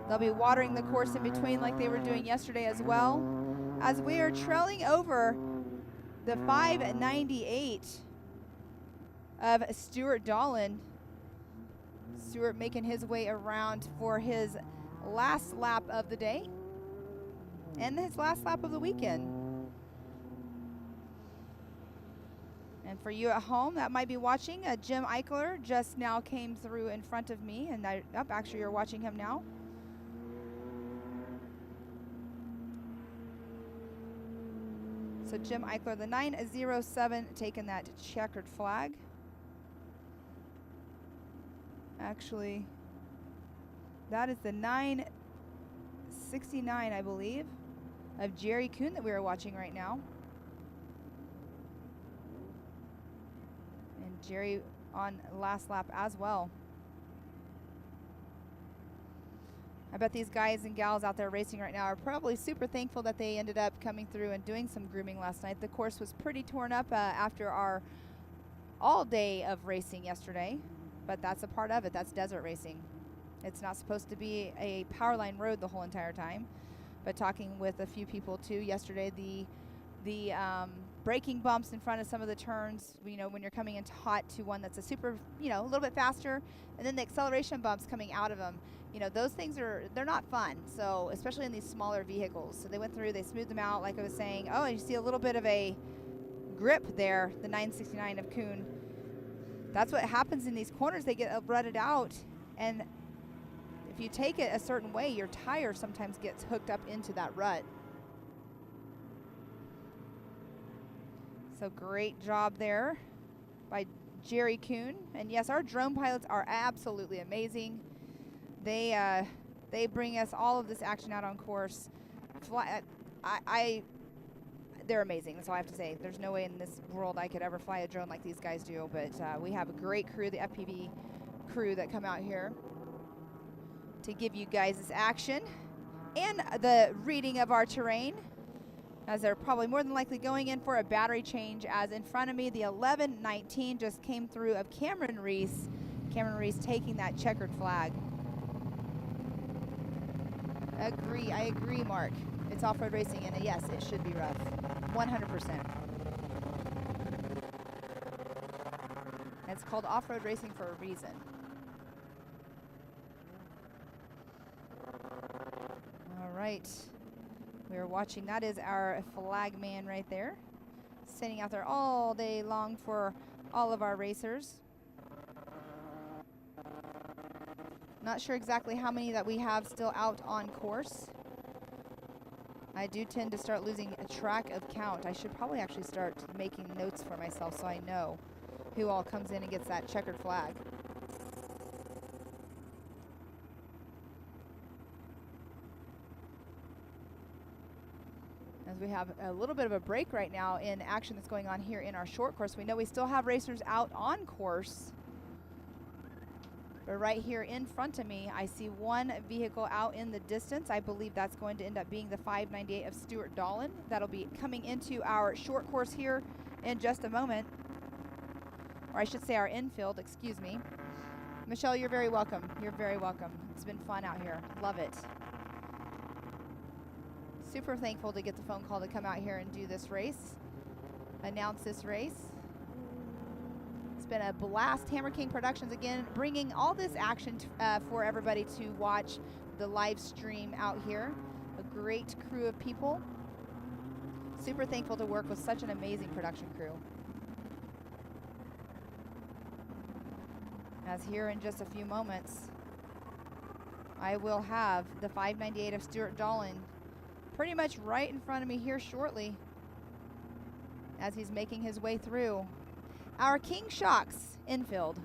They'll be watering the course in between like they were doing yesterday as well. As we are trailing over the 598 of Stuart Dolan. Stuart making his way around for his last lap of the day and his last lap of the weekend. And for you at home that might be watching, Jim Eichler just now came through in front of me, and actually you're watching him now. So Jim Eichler, the 907, taking that checkered flag. Actually, that is the 969, I believe, of Jerry Kuhn that we are watching right now. And Jerry on last lap as well. I bet these guys and gals out there racing right now are probably super thankful that they ended up coming through and doing some grooming last night. The course was pretty torn up after our all day of racing yesterday, but that's a part of it. That's desert racing. It's not supposed to be a powerline road the whole entire time. But talking with a few people too yesterday, the braking bumps in front of some of the turns, you know, when you're coming in hot to one that's a super, you know, a little bit faster, and then the acceleration bumps coming out of them, you know, those things they're not fun. So especially in these smaller vehicles. So they went through, they smoothed them out, like I was saying. Oh, and you see a little bit of a grip there, the 969 of Kuhn. That's what happens in these corners. They get rutted out, and if you take it a certain way, your tire sometimes gets hooked up into that rut. So great job there by Jerry Kuhn. And yes, our drone pilots are absolutely amazing. They bring us all of this action out on course. They're amazing. That's all I have to say. There's no way in this world I could ever fly a drone like these guys do. But we have a great crew, the FPV crew, that come out here to give you guys this action and the reading of our terrain, as they're probably more than likely going in for a battery change. As in front of me, the 1119 just came through of Cameron Reese. Cameron Reese taking that checkered flag. I agree, Mark. It's off-road racing, and yes, it should be rough. 100%. It's called off-road racing for a reason. All right. We're watching. That is our flag man right there, sitting out there all day long for all of our racers. Not sure exactly how many that we have still out on course. I do tend to start losing a track of count. I should probably actually start making notes for myself so I know who all comes in and gets that checkered flag. As we have a little bit of a break right now in action that's going on here in our short course. We know we still have racers out on course. But right here in front of me, I see one vehicle out in the distance. I believe that's going to end up being the 598 of Stuart Dolan. That'll be coming into our short course here in just a moment. Or I should say our infield, excuse me. Michelle, you're very welcome. You're very welcome. It's been fun out here. Love it. Super thankful to get the phone call to come out here and do this race, announce this race. It's been a blast. Hammer King Productions, again, bringing all this action for everybody to watch the live stream out here. A great crew of people. Super thankful to work with such an amazing production crew. As here in just a few moments, I will have the 598 of Stuart Dolan pretty much right in front of me here shortly as he's making his way through our King Shocks infield.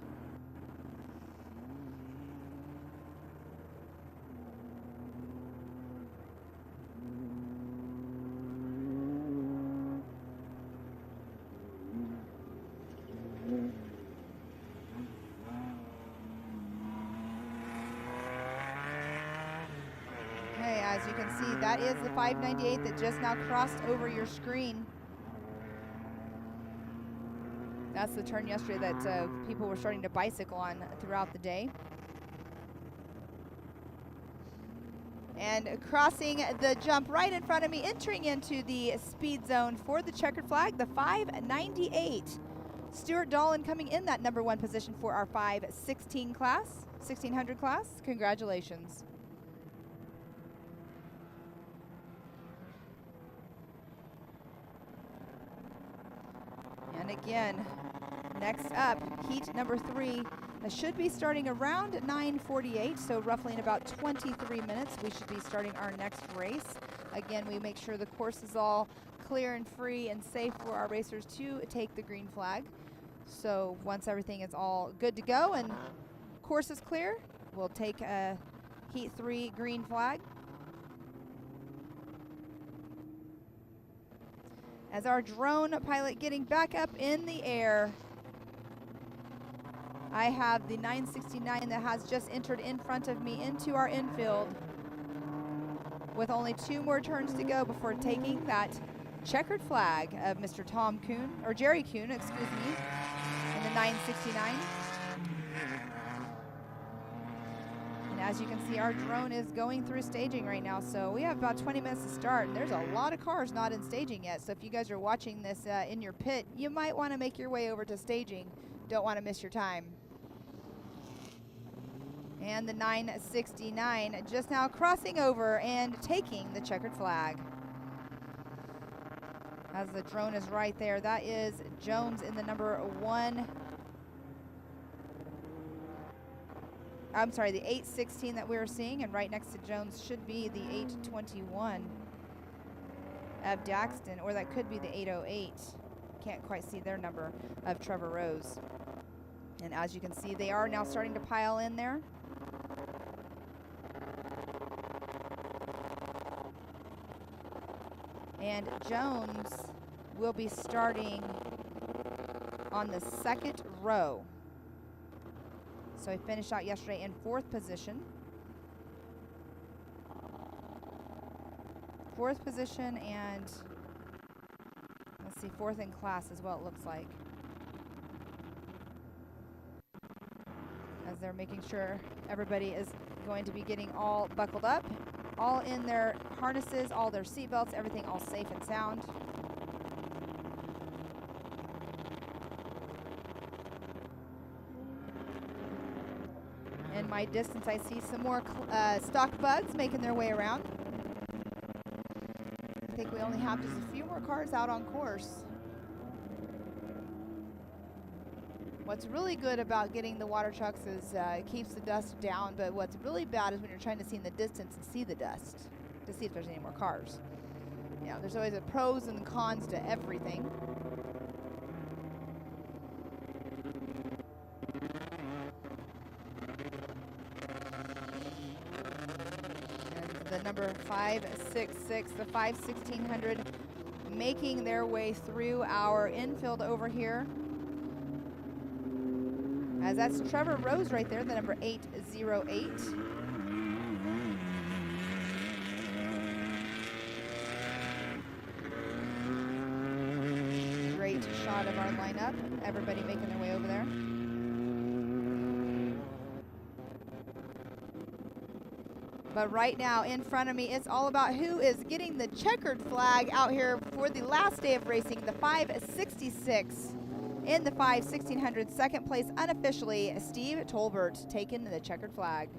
As you can see, that is the 598 that just now crossed over your screen. That's the turn yesterday that people were starting to bicycle on throughout the day. And crossing the jump right in front of me, entering into the speed zone for the checkered flag, the 598. Stuart Dolan coming in that #1 position for our 516 class, 1600 class. Congratulations. And again, next up, heat number 3. That should be starting around 9:48, so roughly in about 23 minutes, we should be starting our next race. Again, we make sure the course is all clear and free and safe for our racers to take the green flag. So once everything is all good to go and course is clear, we'll take a heat 3 green flag. As our drone pilot getting back up in the air, I have the 969 that has just entered in front of me into our infield with only 2 more turns to go before taking that checkered flag of Mr. Tom Kuhn, or Jerry Kuhn, excuse me, in the 969. And as you can see, our drone is going through staging right now, so we have about 20 minutes to start, and there's a lot of cars not in staging yet, so if you guys are watching this in your pit, you might want to make your way over to staging. Don't want to miss your time. And the 969 just now crossing over and taking the checkered flag. As the drone is right there, that is Jones in the #1. I'm sorry, the 816 that we were seeing, and right next to Jones should be the 821 of Daxton, or that could be the 808. Can't quite see their number, of Trevor Rose. And as you can see, they are now starting to pile in there. And Jones will be starting on the 2nd row. So he finished out yesterday in 4th position. 4th position, and let's see, 4th in class is what it looks like. As they're making sure everybody is going to be getting all buckled up, all in their harnesses, all their seat belts, everything all safe and sound. In my distance, I see some more stock bugs making their way around. I think we only have just a few more cars out on course. What's really good about getting the water trucks is it keeps the dust down, but what's really bad is when you're trying to see in the distance and see the dust to see if there's any more cars. Yeah, there's always a pros and cons to everything. And the number 566, the 51600, making their way through our infield over here. As that's Trevor Rose right there, the number 808. Great shot of our lineup. Everybody making their way over there. But right now in front of me, it's all about who is getting the checkered flag out here for the last day of racing, the 566 in the 1600. Second place unofficially, Steve Tolbert taking the checkered flag.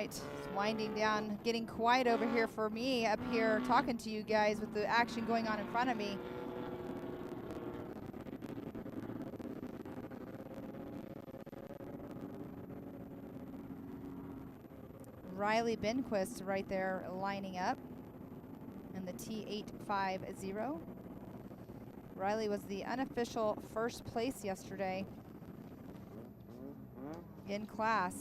It's winding down, getting quiet over here for me up here talking to you guys with the action going on in front of me. Riley Benquist right there lining up in the T850. Riley was the unofficial first place yesterday in class.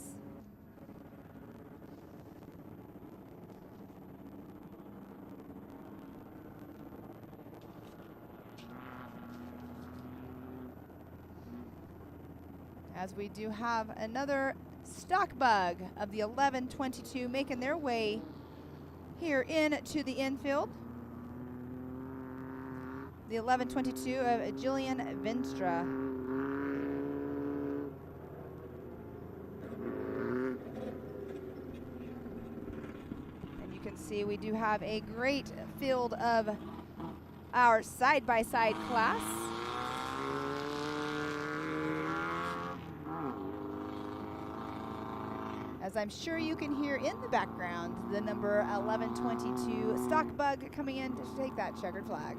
As we do have another stock bug of the 1122 making their way here into the infield. The 1122 of Jillian Vinstra. And you can see we do have a great field of our side-by-side class. As I'm sure you can hear in the background, the number 1122 stock bug coming in to take that checkered flag.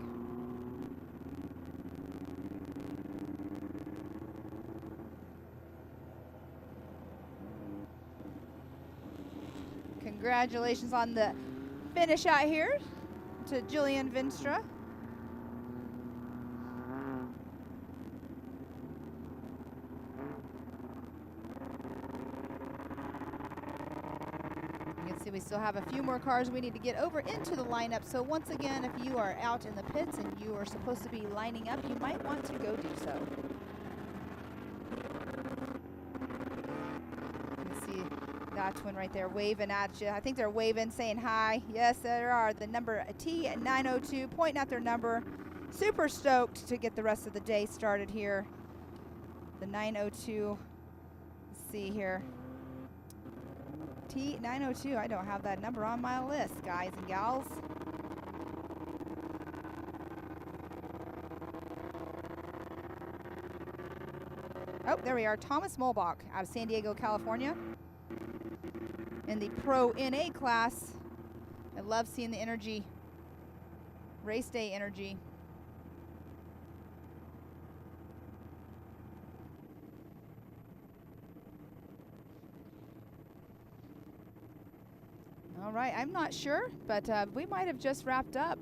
Congratulations on the finish out here to Jillian Vinstra. We still have a few more cars we need to get over into the lineup. So once again, if you are out in the pits and you are supposed to be lining up, you might want to go do so. You can see that one right there waving at you. I think they're waving, saying hi. Yes, there are. The number T902 pointing at their number. Super stoked to get the rest of the day started here. The 902. Let's see here. T902, I don't have that number on my list, guys and gals. Oh, there we are, Thomas Molbach out of San Diego, California. In the Pro NA class. I love seeing the energy, race day energy. All right, I'm not sure, but we might have just wrapped up.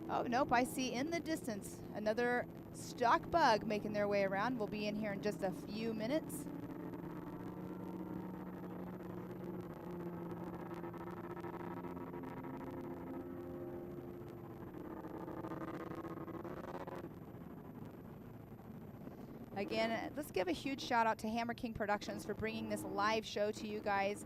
Oh, nope, I see in the distance another stock bug making their way around. We'll be in here in just a few minutes. Again, let's give a huge shout out to Hammer King Productions for bringing this live show to you guys,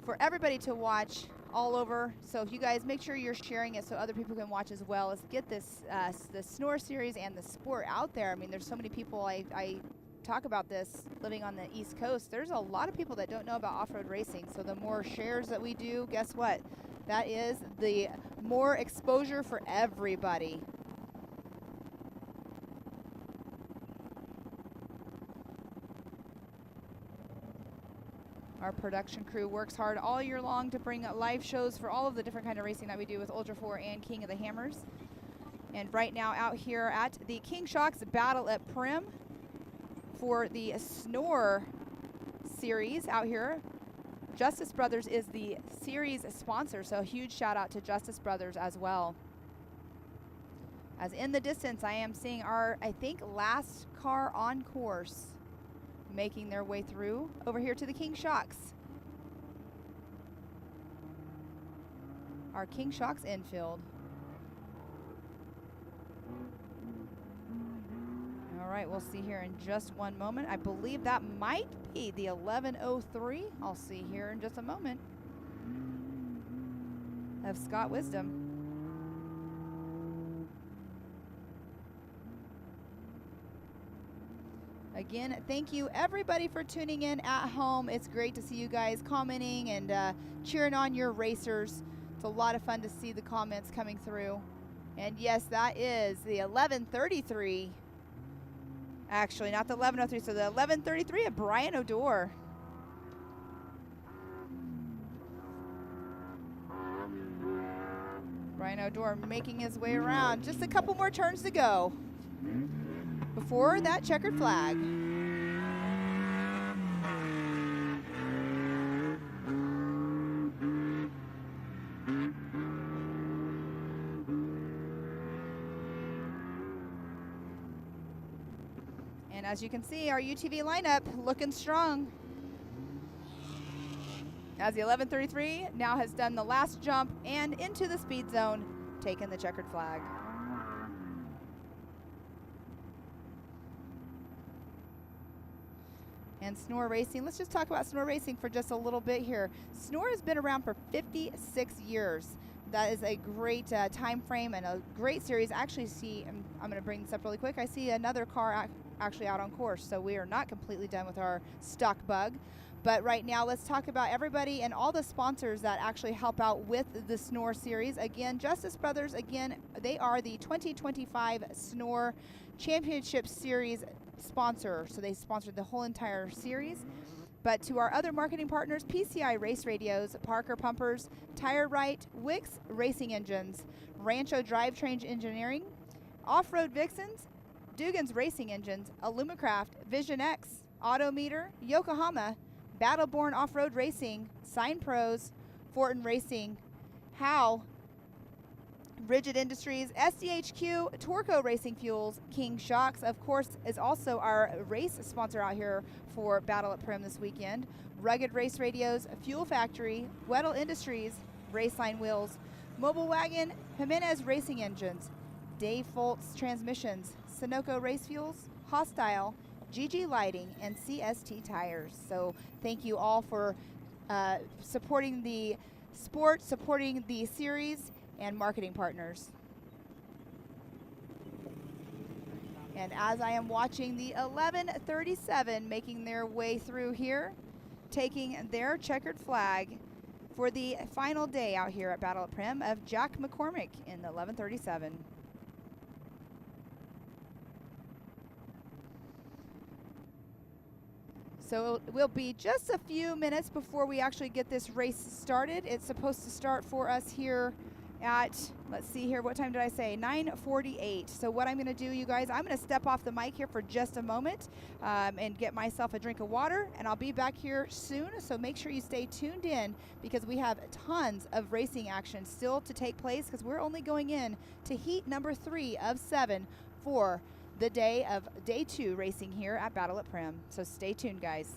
for everybody to watch all over. So if you guys make sure you're sharing it so other people can watch as well. Let's get this the Snore series and the sport out there. I mean, there's so many people I talk about this living on the East Coast. There's a lot of people that don't know about off-road racing. So the more shares that we do, guess what? That is the more exposure for everybody. Our production crew works hard all year long to bring live shows for all of the different kind of racing that we do with Ultra 4 and King of the Hammers. And right now out here at the King Shocks Battle at Primm for the Snore series out here. Justice Brothers is the series sponsor, so a huge shout out to Justice Brothers as well. As in the distance, I am seeing our, I think, last car on course making their way through over here to the King Shocks. our King Shocks infield. All right, we'll see here in just one moment. I believe that might be the 1103. I'll see here in just a moment. Of Scott Wisdom. Again, thank you everybody for tuning in at home. It's great to see you guys commenting and cheering on your racers. It's a lot of fun to see the comments coming through. And yes, that is the 1133. Actually, not the 1103, so the 1133 of Brian O'Dore. Brian O'Dore making his way around. Just a couple more turns to go before that checkered flag. And as you can see, our UTV lineup looking strong. As the 1133 now has done the last jump and into the speed zone, taking the checkered flag. And Snore Racing, let's just talk about Snore Racing for just a little bit here. Snore has been around for 56 years. That is a great time frame and a great series. I actually see, I'm going to bring this up really quick, I see another car actually out on course, so we are not completely done with our stock bug. But right now, let's talk about everybody and all the sponsors that actually help out with the Snore series. Again, Justice Brothers, again, they are the 2025 Snore Championship Series sponsor. So they sponsored the whole entire series. But to our other marketing partners, PCI Race Radios, Parker Pumpers, Tire Right, Wix Racing Engines, Rancho Drivetrain Engineering, Off-Road Vixens, Dugan's Racing Engines, Illumicraft, Vision X, Autometer, Yokohama, Battleborn Off-Road Racing, Sign Pros, Fortin Racing, Howe, Rigid Industries, SDHQ, Torco Racing Fuels, King Shocks, of course, is also our race sponsor out here for Battle at Primm this weekend. Rugged Race Radios, Fuel Factory, Weddell Industries, Raceline Wheels, Mobile Wagon, Jimenez Racing Engines, Dave Foltz Transmissions, Sunoco Race Fuels, Hostile, GG Lighting, and CST Tires. So thank you all for supporting the sport, supporting the series, and marketing partners. And as I am watching the 1137 making their way through here, taking their checkered flag for the final day out here at Battle at Primm of Jack McCormick in the 1137. So it will be just a few minutes before we actually get this race started. It's supposed to start for us here at, let's see here, what time did I say? 9:48. So what I'm going to do, you guys, I'm going to step off the mic here for just a moment and get myself a drink of water, and I'll be back here soon. So make sure you stay tuned in because we have tons of racing action still to take place because we're only going in to heat number 3 of 7 for the day of day 2 racing here at Battle at Primm. So stay tuned, guys.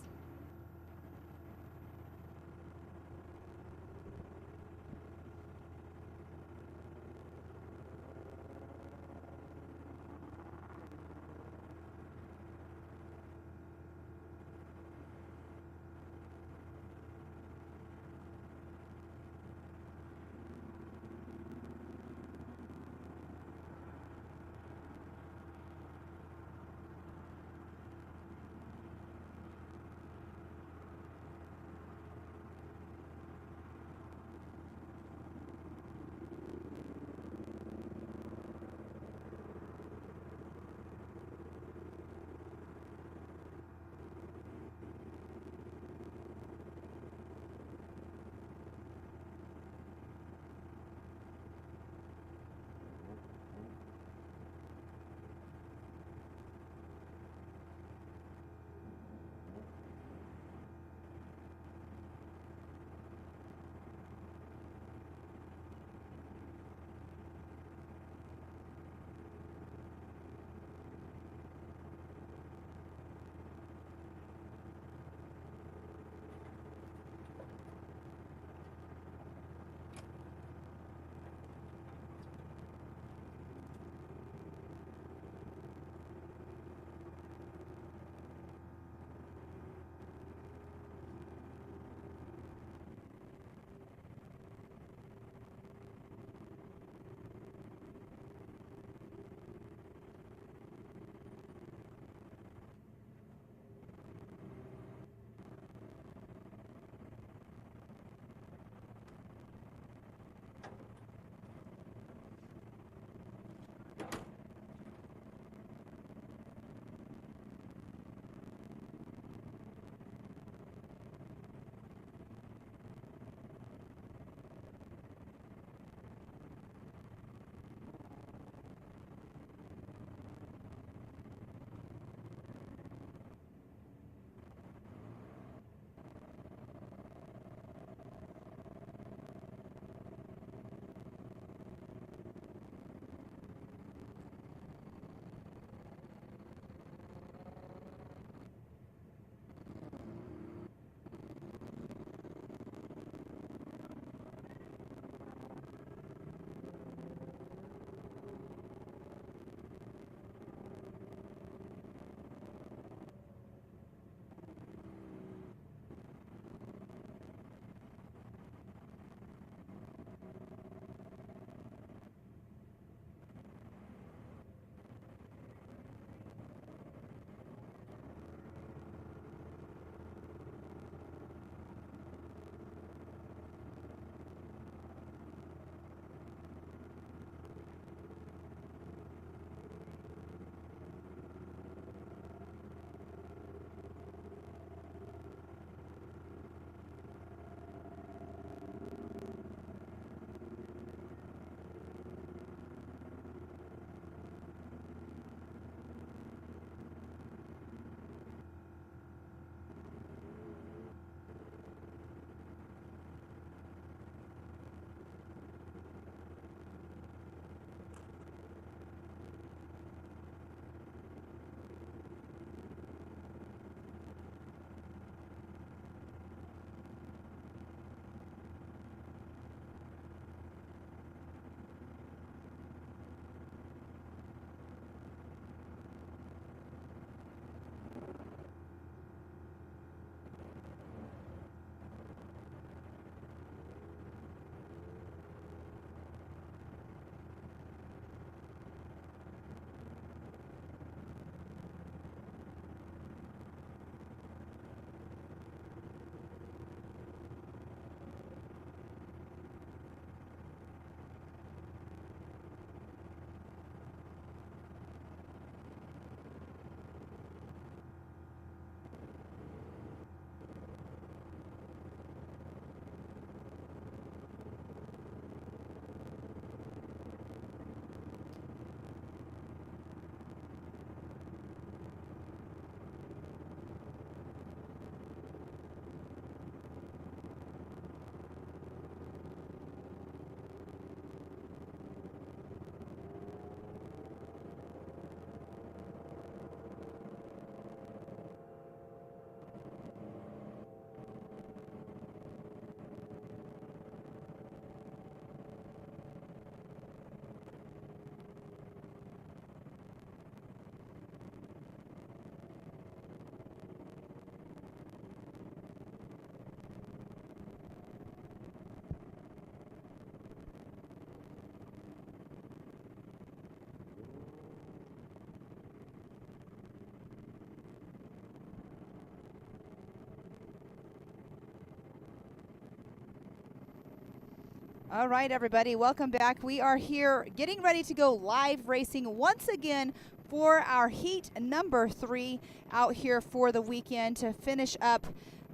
All right, everybody, welcome back. We are here getting ready to go live racing once again for our heat number 3 out here for the weekend to finish up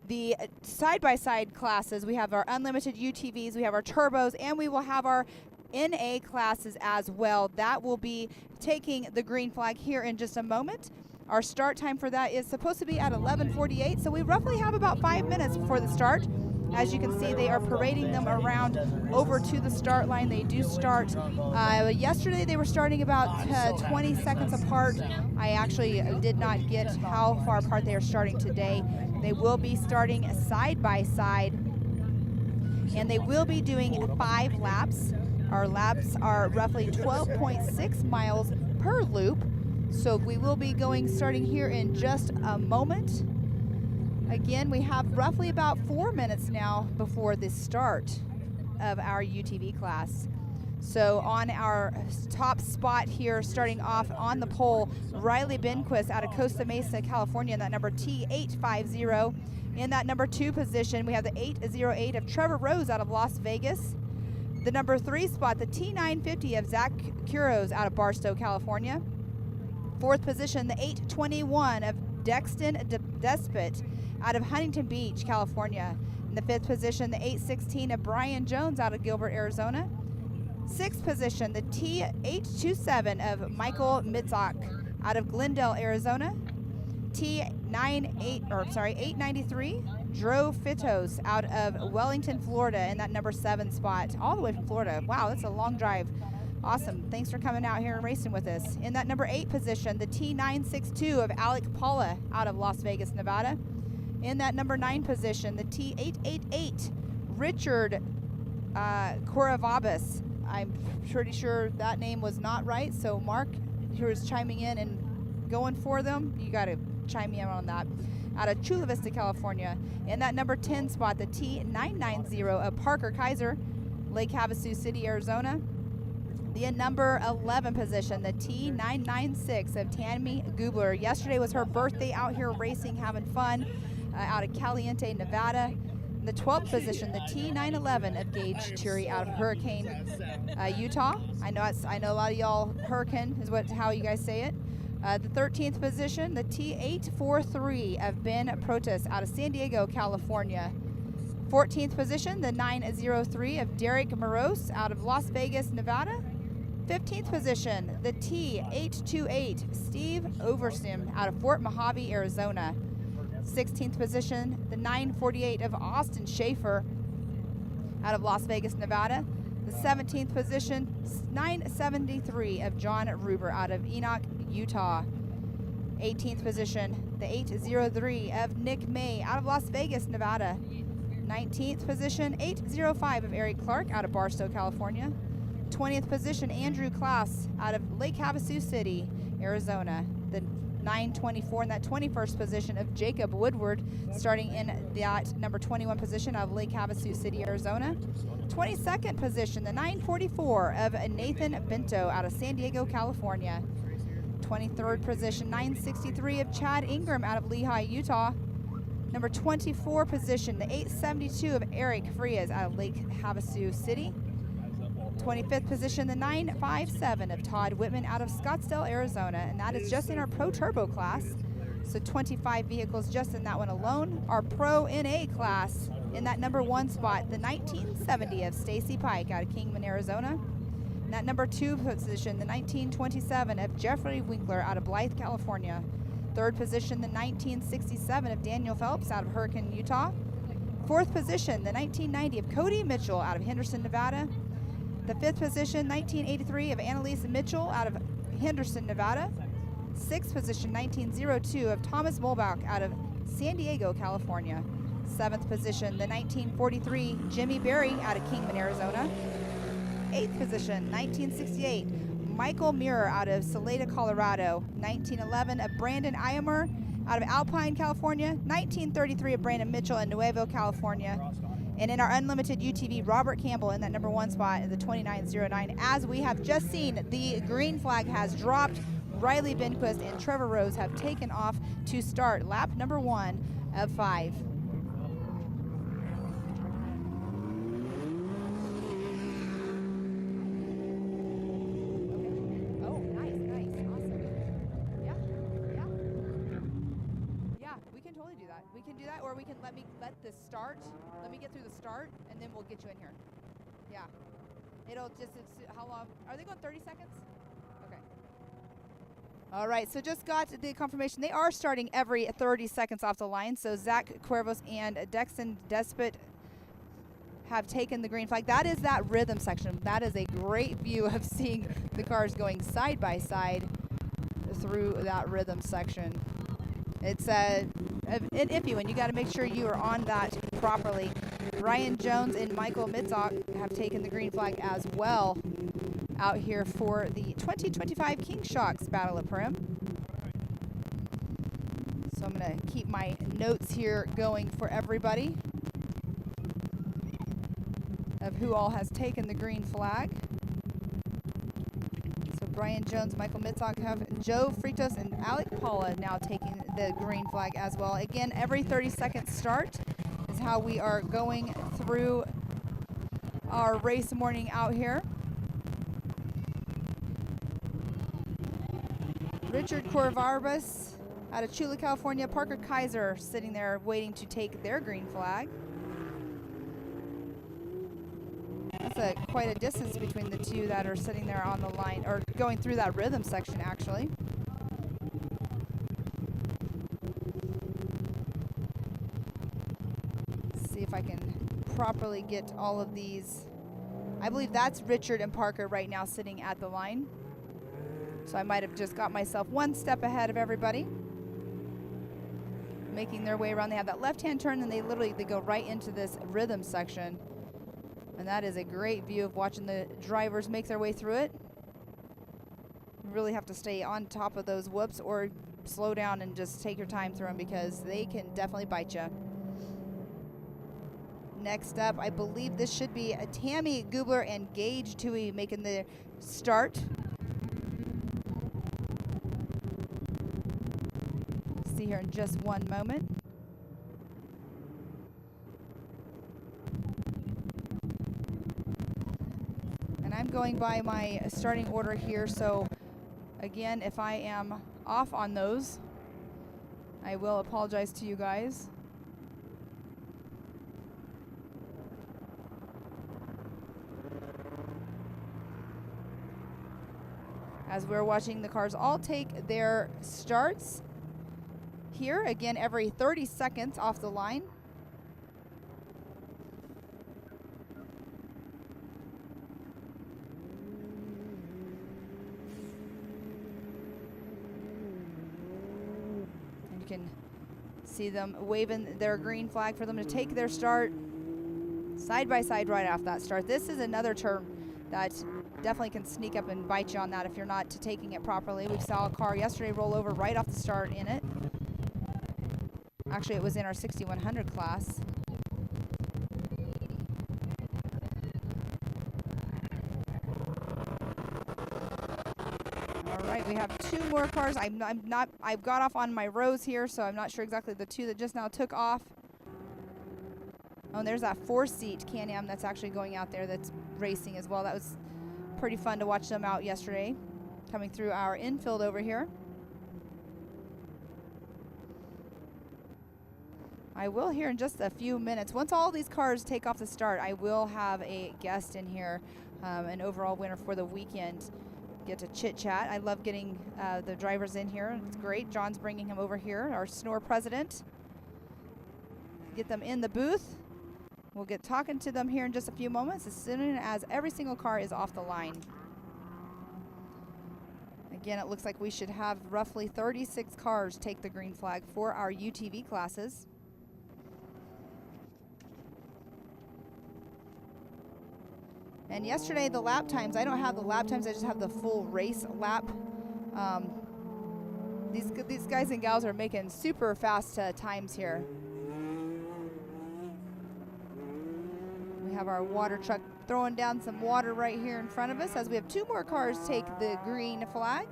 the side-by-side classes. We have our unlimited UTVs, we have our turbos, and we will have our NA classes as well. That will be taking the green flag here in just a moment. Our start time for that is supposed to be at 11:48, so we roughly have about 5 minutes before the start. As you can see, they are parading them around over to the start line. They do start. Yesterday, they were starting about 20 seconds apart. I actually did not get how far apart they are starting today. They will be starting side by side, and they will be doing 5 laps. Our laps are roughly 12.6 miles per loop. So we will be starting here in just a moment. Again, we have roughly about 4 minutes now before the start of our UTV class. So on our top spot here, starting off on the pole, Riley Benquist out of Costa Mesa, California, in that number T850. In that number 2 position, we have the 808 of Trevor Rose out of Las Vegas. The number 3 spot, the T950 of Zach Kuros out of Barstow, California. 4th position, the 821 of Dexton Despot out of Huntington Beach, California. In the 5th position, the 816 of Brian Jones out of Gilbert, Arizona. 6th position, the T827 of Michael Mitzak out of Glendale, Arizona. T893, Dro Fitos out of Wellington, Florida, in that number 7 spot, all the way from Florida. Wow, that's a long drive. Awesome. Thanks for coming out here and racing with us. In that number 8 position, the T962 of Alec Paula out of Las Vegas, Nevada. In that number 9 position, the T888, Richard Koravabas. I'm pretty sure that name was not right, so Mark, who's chiming in and going for them, you got to chime in on that. Out of Chula Vista, California. In that number 10 spot, the T990 of Parker Kaiser, Lake Havasu City, Arizona. The number 11 position, the T996 of Tammy Gubler. Yesterday was her birthday, out here racing, having fun, out of Caliente, Nevada. In the 12th position, the T911 of Gage Cheery out of Hurricane, Utah. I know a lot of y'all, Hurricane is how you guys say it. The 13th position, the T843 of Ben Protas out of San Diego, California. 14th position, the 903 of Derek Moros out of Las Vegas, Nevada. 15th position, the T828 Steve Overstim out of Fort Mojave, Arizona. 16th position, the 948 of Austin Schaefer out of Las Vegas, Nevada. The 17th position, 973 of John Ruber out of Enoch, Utah. 18th position, the 803 of Nick May out of Las Vegas, Nevada. 19th position, 805 of Eric Clark out of Barstow, California. 20th position, Andrew Klaus out of Lake Havasu City, Arizona. The 924 in that 21st position of Jacob Woodward, starting in that number 21 position of Lake Havasu City, Arizona. 22nd position, the 944 of Nathan Bento out of San Diego, California. 23rd position, 963 of Chad Ingram out of Lehigh, Utah. Number 24 position, the 872 of Eric Frias out of Lake Havasu City. 25th position, the 957 of Todd Whitman out of Scottsdale, Arizona, and that is just in our Pro Turbo class. So 25 vehicles just in that one alone. Our Pro NA class in that number 1 spot, the 1970 of Stacy Pike out of Kingman, Arizona. In that number 2 position, the 1927 of Jeffrey Winkler out of Blythe, California. 3rd position, the 1967 of Daniel Phelps out of Hurricane, Utah. 4th position, the 1990 of Cody Mitchell out of Henderson, Nevada. The 5th position, 1983 of Annalise Mitchell out of Henderson, Nevada. 6th position, 1902 of Thomas Molbach out of San Diego, California. 7th position, the 1943 Jimmy Berry out of Kingman, Arizona. 8th position, 1968 Michael Muir out of Salida, Colorado. 1911 of Brandon Imer out of Alpine, California. 1933 of Brandon Mitchell in Nuevo, California. And in our unlimited UTV, Robert Campbell in that number 1 spot in the 2909. As we have just seen, the green flag has dropped. Riley Benquist and Trevor Rose have taken off to start lap number 1 of 5. that. We can do that, or we can let me get through the start, and then we'll get you in here. Yeah. It'll just, how long? Are they going 30 seconds? Okay. All right, so just got the confirmation. They are starting every 30 seconds off the line. So Zach Cuervos and Dexon Despot have taken the green flag. That is that rhythm section. That is a great view of seeing the cars going side by side through that rhythm section. It's an iffy one. You got to make sure you are on that properly. Ryan Jones and Michael Mitzok have taken the green flag as well out here for the 2025 King Shocks Battle at Primm. So I'm going to keep my notes here going for everybody of who all has taken the green flag. So Brian Jones, Michael Mitzok have Joe Fritos and Alec Paula now taking the green flag as well. Again, every 30-second start is how we are going through our race morning out here. Richard Corvarbas out of Chula, California. Parker Kaiser sitting there waiting to take their green flag. That's quite a distance between the two that are sitting there on the line, or going through that rhythm section, actually. Let's see if I can properly get all of these. I believe that's Richard and Parker right now sitting at the line. So I might have just got myself one step ahead of everybody. Making their way around. They have that left-hand turn, and they go right into this rhythm section. And that is a great view of watching the drivers make their way through it. You really have to stay on top of those whoops, or slow down and just take your time through them, because they can definitely bite you. Next up, I believe this should be Tammy Gubler and Gage Tui making the start. See here in just one moment. And I'm going by my starting order here, so again, if I am off on those, I will apologize to you guys. As we're watching the cars all take their starts here, again, every 30 seconds off the line. And you can see them waving their green flag for them to take their start side by side right off that start. This is another term that definitely can sneak up and bite you on that if you're not taking it properly. We saw a car yesterday roll over right off the start in it. Actually, it was in our 6100 class. All right, we have two more cars. I've got off on my rows here, so I'm not sure exactly the two that just now took off. Oh, and there's that 4-seat Can-Am that's actually going out there that's racing as well. That was pretty fun to watch them out yesterday, coming through our infield over here. I will here in just a few minutes. Once all these cars take off the start, I will have a guest in here, an overall winner for the weekend. Get to chit chat. I love getting the drivers in here. It's great. John's bringing him over here, our SNOR president. Get them in the booth. We'll get talking to them here in just a few moments, as soon as every single car is off the line. Again, it looks like we should have roughly 36 cars take the green flag for our UTV classes. And yesterday, the lap times, I don't have the lap times, I just have the full race lap. These guys and gals are making super fast times here. We have our water truck throwing down some water right here in front of us as we have two more cars take the green flag.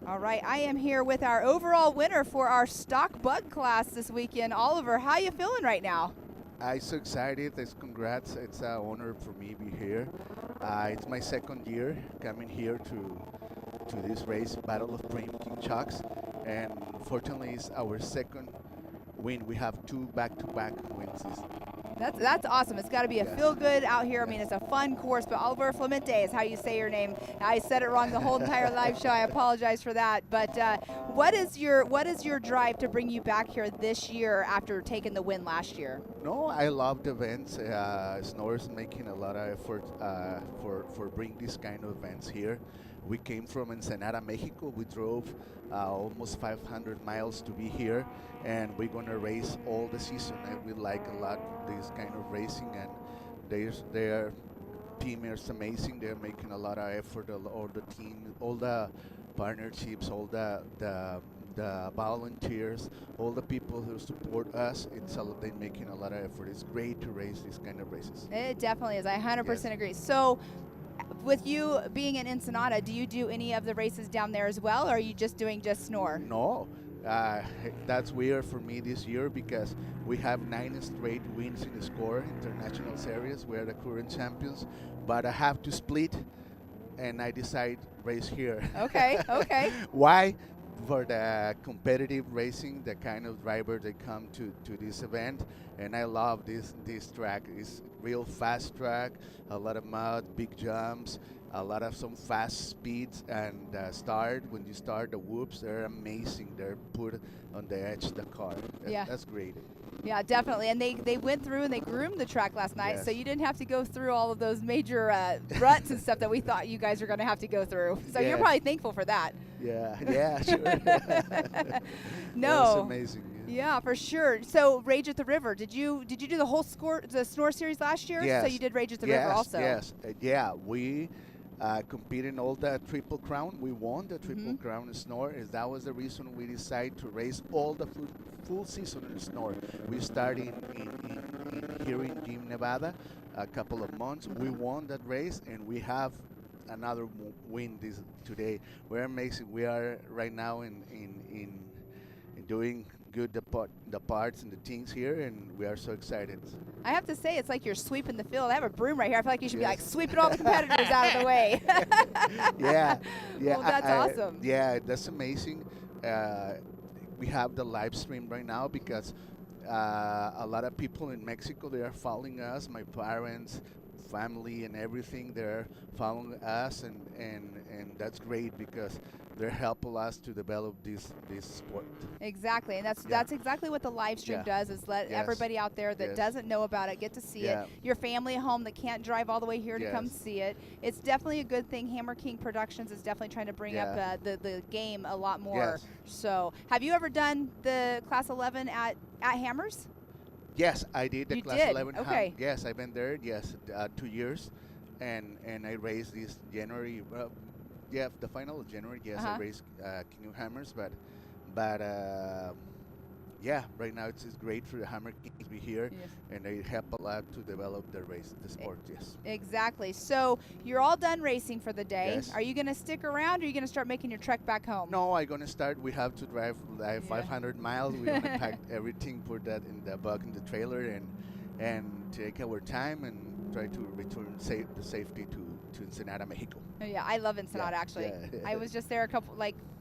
All right, I am here with our overall winner for our stock bug class this weekend. Oliver, how you feeling right now? I'm so excited. It's congrats. It's an honor for me to be here. It's my second year coming here to this race, Battle of Primm King Chucks, and fortunately it's our second win. We have two back-to-back wins. That's awesome. It's got to be a feel-good out here. I mean, it's a fun course, but Oliver Clemente is how you say your name. I said it wrong the whole entire live show. I apologize for that. But what is your drive to bring you back here this year after taking the win last year? No, I love the events. Snor's making a lot of effort for bring these kind of events here. We came from Ensenada, Mexico. We drove almost 500 miles to be here, and we're gonna race all the season. And we like a lot this kind of racing, and their team is amazing. They're making a lot of effort. All the team, all the partnerships, all the volunteers, all the people who support us. They're making a lot of effort. It's great to race these kind of races. It definitely is. I 100% agree. So, with you being in Ensenada, do you do any of the races down there as well, or are you just doing Snore? No, that's weird for me this year because we have 9 straight wins in the score international series. We're the current champions, but I have to split, and I decide race here. Okay, okay. Why? For the competitive racing, the kind of driver they come to this event, and I love this track. It's real fast track, a lot of mud, big jumps, a lot of some fast speeds, and when you start the whoops, they're amazing. They're put on the edge of the car. That's great. Yeah, definitely. And they went through and they groomed the track last night, so you didn't have to go through all of those major ruts and stuff that we thought you guys were going to have to go through. So you're probably thankful for that. Yeah, sure. No. That's amazing. Yeah, for sure. So Rage at the River, did you do the whole the Snore series last year? Yes. So you did Rage at the River also. Yes. We competed in all the Triple Crown. We won the Triple Crown in Snore. That was the reason we decided to race all the full season in Snore. We started here in Jim, Nevada, a couple of months. We won that race, and we have another win today. We're amazing. We are right now in doing good the parts and the things here, and we are so excited. I have to say, it's like you're sweeping the field. I have a broom right here. I feel like you should be like sweeping all the competitors out of the way. Yeah. Well, that's awesome. Yeah, that's amazing. We have the live stream right now because a lot of people in Mexico, they are following us. My parents, family, and everything, they're following us, and that's great because they're helping us to develop this sport. Exactly, and that's exactly what the live stream does, is let everybody out there that doesn't know about it get to see it. Your family at home that can't drive all the way here to come see it. It's definitely a good thing. Hammer King Productions is definitely trying to bring up the game a lot more. So have you ever done the Class 11 at Hammers? Yes, I did the Class 11. Okay. Yes, I've been there. Yes, 2 years, and I raced this January. The final of January. Yes, I raced King of Hammers, but right now it's great for the Hammer Kings to be here, and they help a lot to develop the sport. Yes. Exactly. So you're all done racing for the day. Yes. Are you going to stick around, or are you going to start making your trek back home? No, I'm gonna start. We have to drive 500 miles. We're gonna pack everything, put that in the bug in the trailer, and take our time and try to return the safety to Ensenada, Mexico. Yeah, I love Ensenada actually. I was just there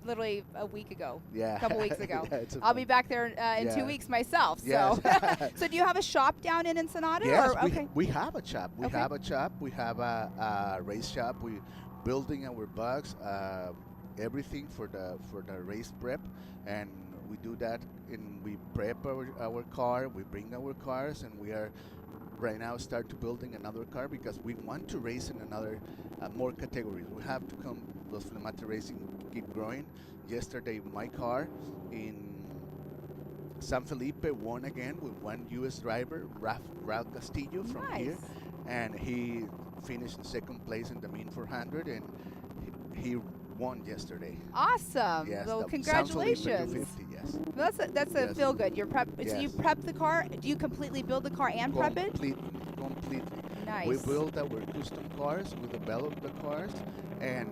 literally a week ago. Yeah. A couple weeks ago. I'll be back there in 2 weeks myself. Yes. So, so do you have a shop down in Ensenada? Yes, or? we have a shop. We have a shop. We have a race shop. We building our bugs, everything for the race prep, and we do that. And we prep our car. We bring our cars, and we are right now start to building another car because we want to race in another more categories. We have to come. Los Flamate Racing keep growing. Yesterday, my car in San Felipe won again with one U.S. driver, Ralph Castillo from here, and he finished in second place in the Mean 400, and he won yesterday. Awesome. Yes, well, congratulations. San Felipe 250, yes. That's a feel good. You're prep. So you prep the car. Do you completely build the car and prep it? Completely. Nice. We build our custom cars. We develop the cars, and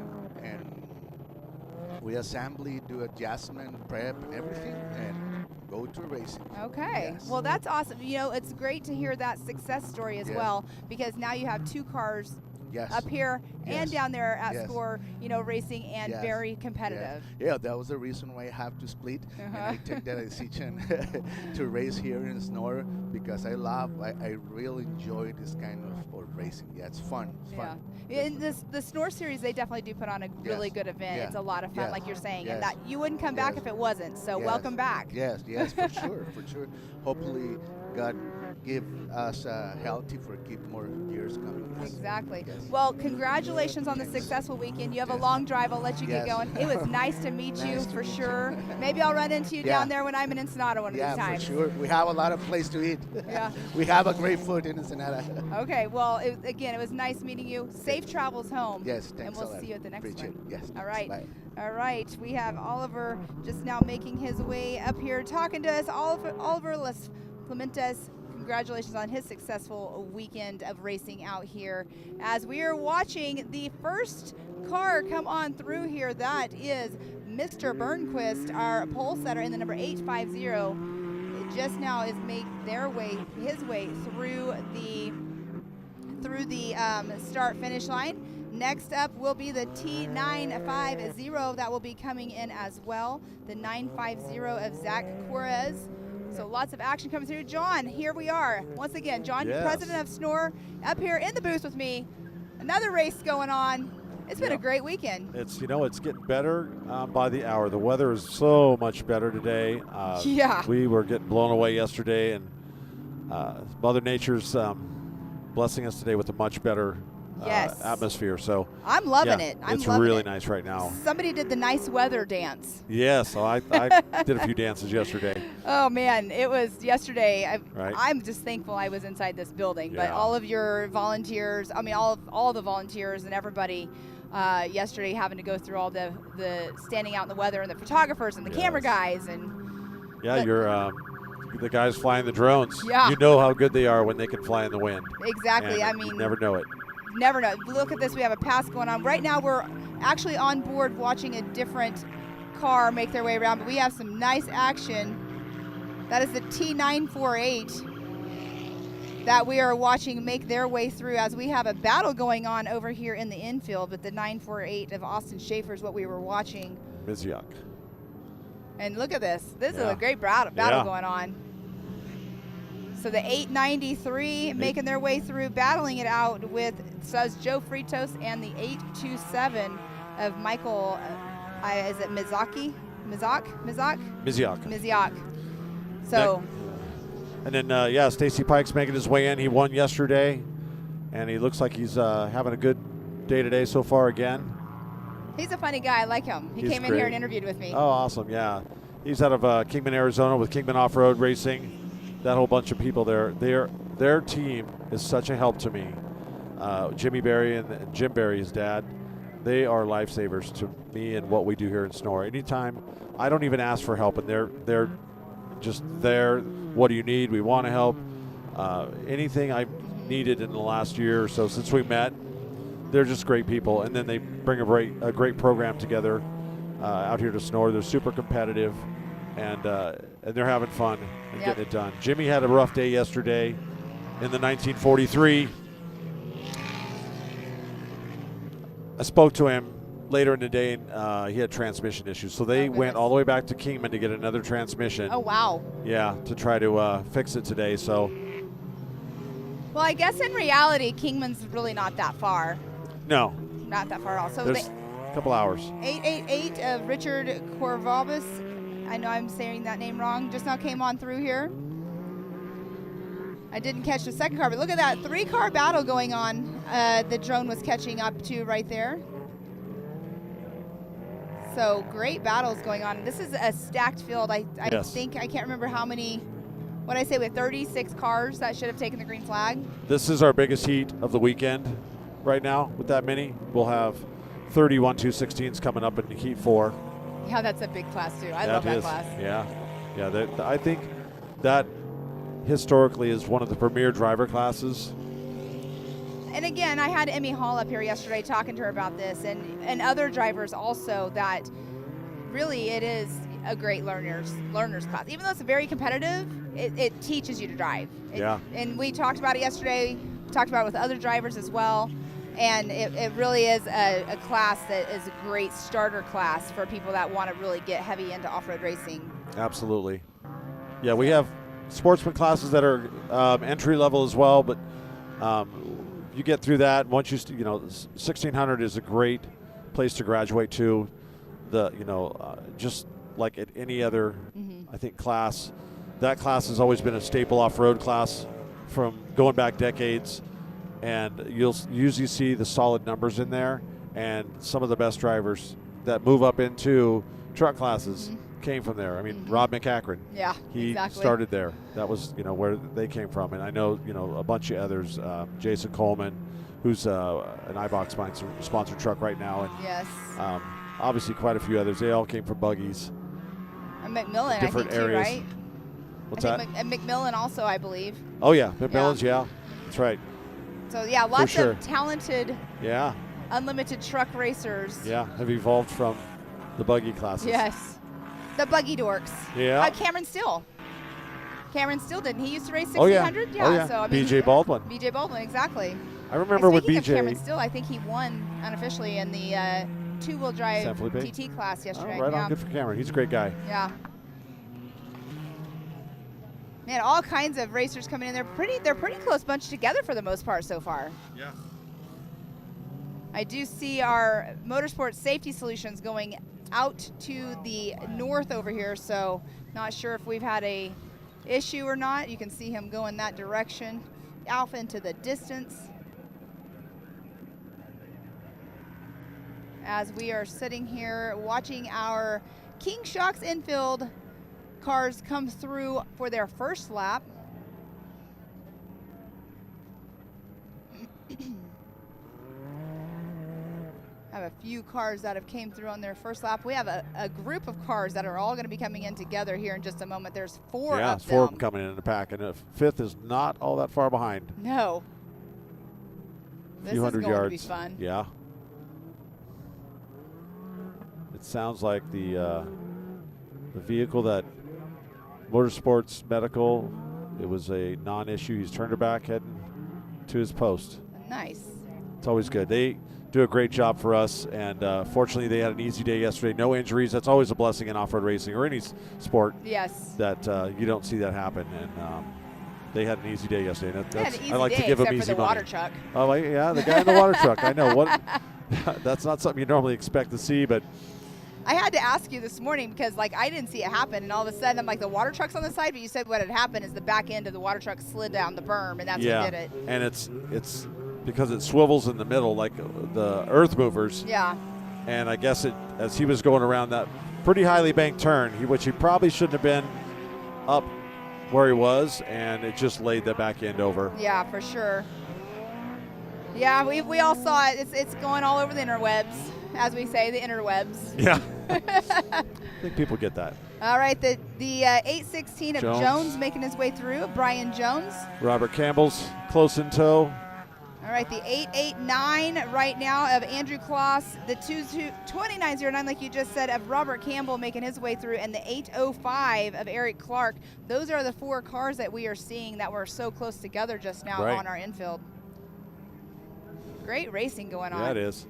We assembly, do adjustment, prep, and everything, and go to racing. Okay. Yes. Well, that's awesome. You know, it's great to hear that success story as Yes. well, because now you have 2 cars Yes. up here and Yes. down there at Yes. Score, you know, racing and Yes. very competitive. Yeah, that was the reason why I have to split, and I take that decision to race here in Snore because I really enjoy this kind of racing. Yeah, it's fun. It's fun. In the Snore series, they definitely do put on a really good event. Yeah. It's a lot of fun, Yes. like you're saying, Yes. and that you wouldn't come back Yes. if it wasn't. So Yes. welcome back. Yes, for sure, for sure. Hopefully, God give us healthy for keep more years coming. Yes. Exactly. Yes. Well, congratulations on the Thanks. successful weekend. You have a Yes. long drive. I'll let you get Yes. going. It was nice to meet you Nice to for meet you. sure. Maybe I'll run into you Yeah. down there when I'm in Ensenada one of Yeah, these for times. sure. We have a lot of place to eat. Yeah. We have a great food in Ensenada. Okay. Well, again, it was nice meeting you. Safe travels home. Yes, thanks And we'll a lot. see you at the next Appreciate one. it. Yes. All right. Bye. All right. We have Oliver just now making his way up here, talking to us. Oliver Las Clementes, congratulations on his successful weekend of racing out here. As we are watching the first car come on through here, that is Mr. Burnquist, our pole setter in the number 850. It just now is make his way through the start finish line. Next up will be the T950 that will be coming in as well. The 950 of Zach Quarez. So lots of action coming through. John, here we are. Once again, John, Yes. president of Snore, up here in the booth with me. Another race going on. It's been a great weekend. It's getting better by the hour. The weather is so much better today. Yeah. We were getting blown away yesterday, and Mother Nature's blessing us today with a much better Yes. atmosphere. So I'm loving yeah, it. I'm it's loving really it. nice right now. Somebody did the nice weather dance. Yes, so I did a few dances yesterday. Oh man, it was yesterday. Right. I'm just thankful I was inside this building. But Yeah. all of your volunteers, I mean all the volunteers and everybody yesterday having to go through all the standing out in the weather and the photographers and the camera Yes. guys and Yeah, you're the guys flying the drones. Yeah. You know how good they are when they can fly in the wind. exactly. And I you mean, never know it. never know. Look at this. We have a pass going on. Right now we're actually on board watching a different car make their way around, but we have some nice action. That is the T948 that we are watching make their way through as we have a battle going on over here in the infield, but the 948 of Austin Schaefer is what we were watching. Mizyuk. And look at this. This is Yeah. a great battle Yeah. going on. So the 893 making their way through, battling it out with says Joe Fritos and the 827 of Michael, is it Mizaki? Mizyuk. So, And then, Stacy Pike's making his way in. He won yesterday, and he looks like he's having a good day today so far again. he's a funny guy. I like him. He He's came in here great. and interviewed with me. Oh, awesome, yeah. He's out of Kingman, Arizona with Kingman Off-Road Racing. That whole bunch of people there. Their team is such a help to me. Jimmy Berry and Jim Berry, his dad, they are lifesavers to me and what we do here in Snore. Anytime, I don't even ask for help, and they're just there. What do you need? We want to help. Anything I've needed in the last year or so since we met, they're just great people. And then they bring a great program together out here to Snore. They're super competitive, and they're having fun and Yep. getting it done. Jimmy had a rough day yesterday in the 1943. I spoke to him later in the day, and he had transmission issues. So they went goodness. all the way back to Kingman to get another transmission. Oh, wow. Yeah, to try to fix it today. So, Well, I guess in reality, Kingman's really not that far. no, Not that far at all. So there's a couple hours. 888 of Richard Corvalbus. I know I'm saying that name wrong. Just now came on through here. I didn't catch the second car, but look at that 3-car battle going on. The drone was catching up to right there. So great battles going on. This is a stacked field. I Yes. think, I can't remember how many, what I say, with 36 cars that should have taken the green flag. This is our biggest heat of the weekend right now with that many. We'll have 31 216s coming up in heat 4. Yeah, that's a big class too. I love that class. Yeah. I think that historically is one of the premier driver classes. And again, I had Emmy Hall up here yesterday talking to her about this, and other drivers also, that really it is a great learners class. Even though it's very competitive, it teaches you to drive. Yeah. And we talked about it yesterday, talked about it with other drivers as well. And it really is a class that is a great starter class for people that want to really get heavy into off-road racing. Absolutely. Yeah, we have sportsman classes that are entry level as well, but you get through that. Once 1600 is a great place to graduate to. Just like at any other, I think, class, that class has always been a staple off-road class from going back decades, and you'll usually see the solid numbers in there, and some of the best drivers that move up into truck classes came from there. I mean, Rob McAkron. Yeah, he exactly. started there. That was, where they came from. And I know, a bunch of others, Jason Coleman, who's an iBox sponsored truck right now. And yes. Obviously quite a few others. They all came from buggies. And McMillan, Different I think, areas. too, right? What's I that? think McMillan also, I believe. Oh, yeah. McMillan's, yeah. That's right. So, yeah, lots sure. of talented, unlimited truck racers. Yeah, have evolved from the buggy classes. Yes. The buggy dorks. Yeah. Cameron Steele. Didn't he used to race 1600? Oh, yeah. Yeah. Oh, yeah. So, I mean, BJ Baldwin. BJ Baldwin, exactly. I remember when Speaking of BJ. Cameron Steele, I think he won unofficially in the two-wheel drive San Felipe? TT class yesterday. Oh, right yeah. on. Good for Cameron. He's a great guy. Yeah. Man, all kinds of racers coming in. They're pretty close bunch together for the most part so far. Yeah. I do see our Motorsport Safety Solutions going out to the north over here, so not sure if we've had a issue or not. You can see him going that direction, off into the distance. As we are sitting here watching our King Shocks infield cars come through for their first lap. Have a few cars that have came through on their first lap. We have a group of cars that are all going to be coming in together here in just a moment. There's four of them. Four of them coming in the pack, and the fifth is not all that far behind. No. This is hundred going yards. to be fun. Yeah. It sounds like the vehicle that Motorsports Medical, it was a non-issue. He's turned her back, heading to his post. Nice. It's always good. They do a great job for us, and fortunately they had an easy day yesterday. No injuries. That's always a blessing in off-road racing or any sport. Yes. That you don't see that happen, and they had an easy day yesterday. And They had an easy I like day, to give them except easy for the money. water truck. Oh, yeah, the guy in the water truck. I know. That's not something you normally expect to see, but I had to ask you this morning because, I didn't see it happen, and all of a sudden, I'm like, the water truck's on the side, but you said what had happened is the back end of the water truck slid down the berm, and that's what did it. And it's because it swivels in the middle like the earth movers. Yeah. And I guess as he was going around that pretty highly banked turn, which he probably shouldn't have been up where he was, and it just laid the back end over. Yeah, for sure. Yeah, we all saw it. It's going all over the interwebs, as we say, the interwebs. Yeah. I think people get that. All right, the 816 of Jones making his way through. Brian Jones. Robert Campbell's close in tow. All right, the 889 right now of Andrew Kloss, the 2909, like you just said, of Robert Campbell making his way through, and the 805 of Eric Clark. Those are the four cars that we are seeing that were so close together just now on our infield. Great racing going on. Yeah, it is.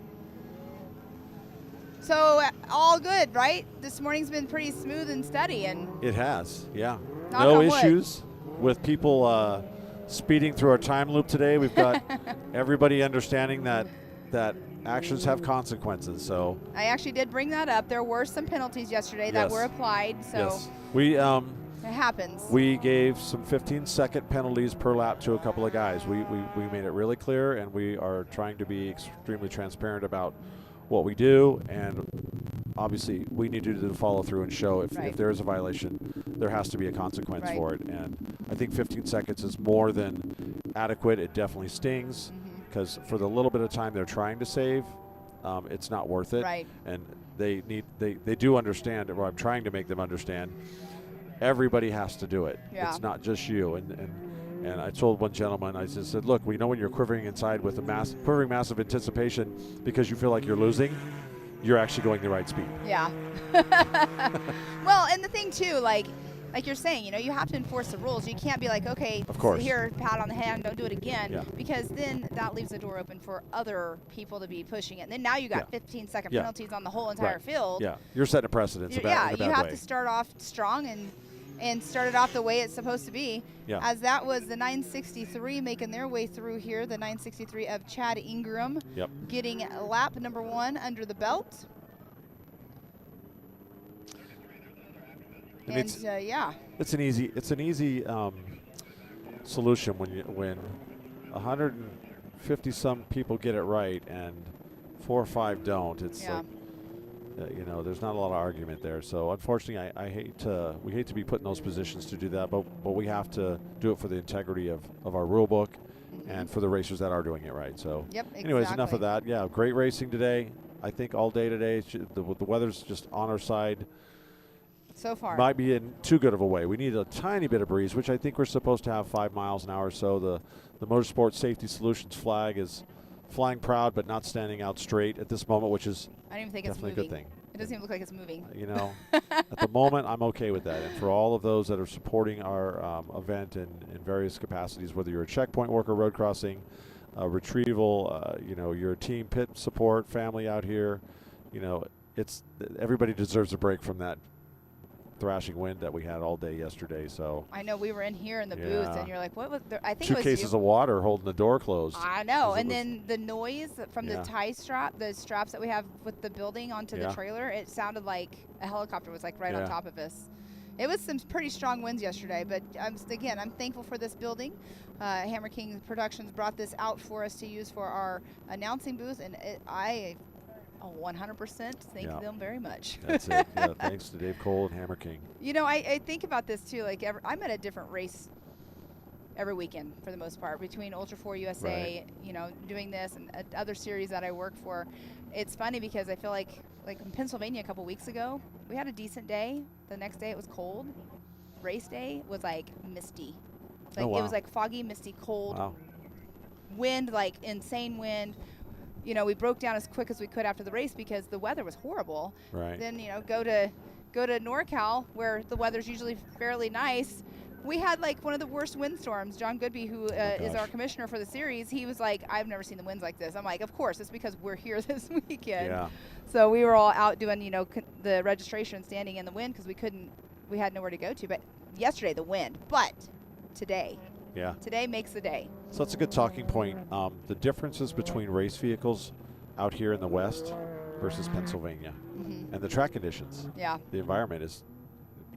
So all good, right? This morning's been pretty smooth and steady, and it has. Yeah, no issues with people speeding through our time loop today. We've got everybody understanding that actions have consequences. So I actually did bring that up. There were some penalties yesterday that were applied. So we it happens. We gave some 15-second penalties per lap to a couple of guys. We made it really clear, and we are trying to be extremely transparent about what we do, and obviously we need to follow through and show if there is a violation, there has to be a consequence for it. And I think 15 seconds is more than adequate. It definitely stings because for the little bit of time they're trying to save, it's not worth it. Right. And they do understand, or I'm trying to make them understand, everybody has to do it. Yeah. It's not just you. And I told one gentleman, I just said, look, we know when you're quivering inside with quivering massive anticipation because you feel like you're losing, you're actually going the right speed. Yeah. Well, and the thing too, like you're saying, you have to enforce the rules. You can't be like, okay, Of course. here, pat on the hand, don't do it again, Yeah. because then that leaves the door open for other people to be pushing it. And then now you got 15-second Yeah. penalties on the whole entire Right. field. Yeah, you're setting a precedent. Yeah, in a bad you have way. to start off strong and start it off the way it's supposed to be. Yeah. As that was the 963 making their way through here, the 963 of Chad Ingram, Yep. getting lap number 1 under the belt. And And yeah, it's an easy solution when 150 some people get it right and 4 or 5 don't. It's Yeah. like there's not a lot of argument there. So unfortunately, we hate to be put in those positions to do that, but we have to do it for the integrity of our rule book and for the racers that are doing it right. So Yep, anyways, enough exactly. of that. Yeah, great racing today. I think all day today. The weather's just on our side. So far. Might be in too good of a way. We need a tiny bit of breeze, which I think we're supposed to have 5 miles an hour or so. The Motorsport Safety Solutions flag is flying proud, but not standing out straight at this moment, which is I don't even think it's definitely moving. a good thing. It doesn't even look like it's moving. At the moment, I'm okay with that. And for all of those that are supporting our event in various capacities, whether you're a checkpoint worker, road crossing, retrieval, you're a team pit support, family out here, it's everybody deserves a break from that thrashing wind that we had all day yesterday. So I know we were in here in the booth, Yeah. and you're like, what was there? I think 2 it was cases you. of water holding the door closed. I know. 'cause it And was- then the noise from Yeah. the tie strap, the straps that we have with the building onto Yeah. the trailer, it sounded like a helicopter was like right on Yeah. top of us. It was some pretty strong winds yesterday, but I'm thankful for this building. Hammer King Productions brought this out for us to use for our announcing booth, and I 100% thank Yeah. them very much. That's it. Yeah, thanks to Dave Cole and Hammer King. I think about this too. Like I'm at a different race every weekend for the most part, between Ultra 4 USA, doing this and other series that I work for. It's funny because I feel like in Pennsylvania a couple weeks ago, we had a decent day. The next day it was cold. Race day was like misty. Like Oh, wow. it was like foggy, misty, cold. Wow. Wind, like insane wind. We broke down as quick as we could after the race because the weather was horrible. Right. Then go to NorCal where the weather's usually fairly nice. We had like one of the worst windstorms. John Goodby, who is our commissioner for the series, he was like, "I've never seen the winds like this." I'm like, "Of course, it's because we're here this weekend." Yeah. So we were all out doing the registration, standing in the wind because we had nowhere to go to. But yesterday the wind, but today makes the day. So that's a good talking point. The differences between race vehicles out here in the West versus Pennsylvania and the track conditions. Yeah. The environment is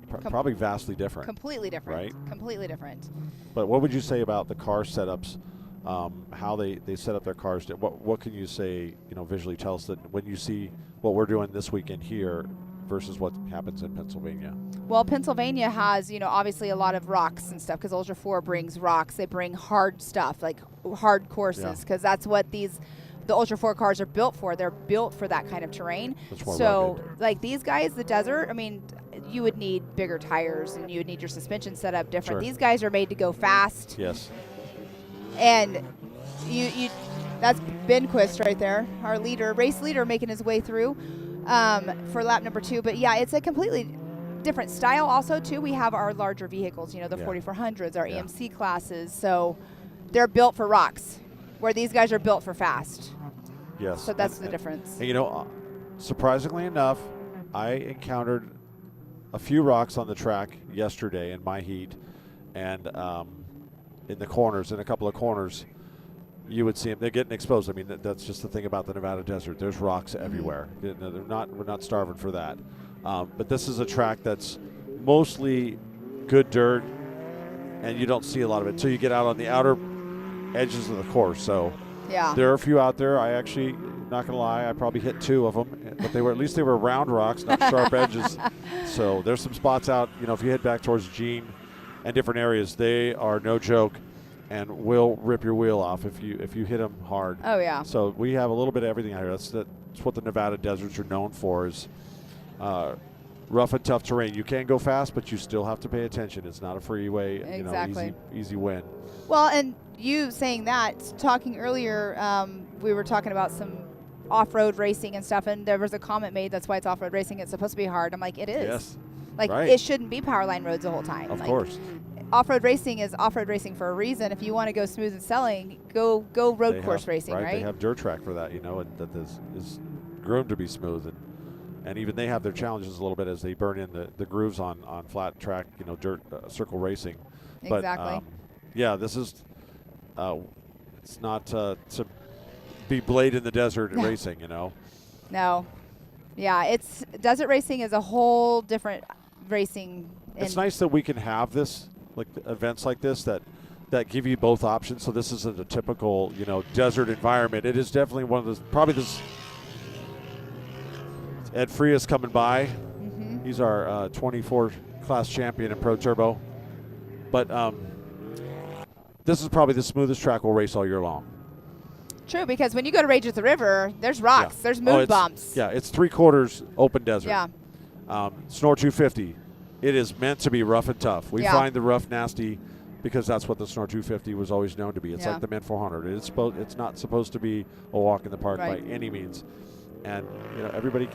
probably vastly different. Completely different. Right? Completely different. But what would you say about the car setups, how they set up their cars? What can you say, visually tell us that when you see what we're doing this weekend here versus what happens in Pennsylvania? Well, Pennsylvania has, obviously a lot of rocks and stuff because Ultra 4 brings rocks. They bring hard stuff, like hard courses, because that's what the Ultra 4 cars are built for. They're built for that kind of terrain. That's more So, rugged. like these guys, the desert, you would need bigger tires and you would need your suspension set up different. Sure. These guys are made to go fast. Yes. And you that's Benquist right there, our race leader making his way through for lap number 2. But yeah, it's a completely different style also too. We have our larger vehicles, the 4400s, our EMC classes. So they're built for rocks where these guys are built for fast. Yes. So that's the difference. And, surprisingly enough, I encountered a few rocks on the track yesterday in my heat, and in the corners, in a couple of corners, you would see them. They're getting exposed. That's just the thing about the Nevada desert. There's rocks everywhere. We're not starving for that. But this is a track that's mostly good dirt, and you don't see a lot of it until you get out on the outer edges of the course. So Yeah. there are a few out there. I actually, not gonna lie, I probably hit 2 of them, but at least they were round rocks, not sharp edges. So there's some spots out. If you head back towards Gene and different areas, they are no joke, and will rip your wheel off if you hit them hard. Oh yeah. So we have a little bit of everything out here. That's what the Nevada deserts are known for, is rough and tough terrain. You can go fast, but you still have to pay attention. It's not a freeway. Exactly. Easy win. Well, and you saying that, talking earlier, we were talking about some off-road racing and stuff, and there was a comment made, that's why it's off-road racing, it's supposed to be hard. I'm like, it is. Yes. Like, Right. it shouldn't be power line roads the whole time. Of Like, course. off-road racing is off-road racing for a reason. If you want to go smooth and selling, go road They course have- racing, right? They have dirt track for that, you know, and that is groomed to be smooth. And even they have their challenges a little bit as they burn in the grooves on flat track, you know, dirt circle racing. But, Exactly. yeah, this is, it's not to be blade in the desert racing, you know. No. Yeah, desert racing is a whole different racing. It's nice that we can have this, like events like this that give you both options. So this isn't a typical, you know, desert environment. It is definitely one of those, probably this, Ed Frias coming by. Mm-hmm. He's our 24 class champion in Pro Turbo. But this is probably the smoothest track we'll race all year long. True, because when you go to Rage at the River, there's rocks, Yeah. there's moon it's, bumps. Yeah, it's 3/4 open desert. Yeah. Snore 250, it is meant to be rough and tough. We Yeah. find the rough nasty because that's what the Snore 250 was always known to be. It's Yeah. like the Mint 400. It's not supposed to be a walk in the park Right. by any means. And you know, everybody.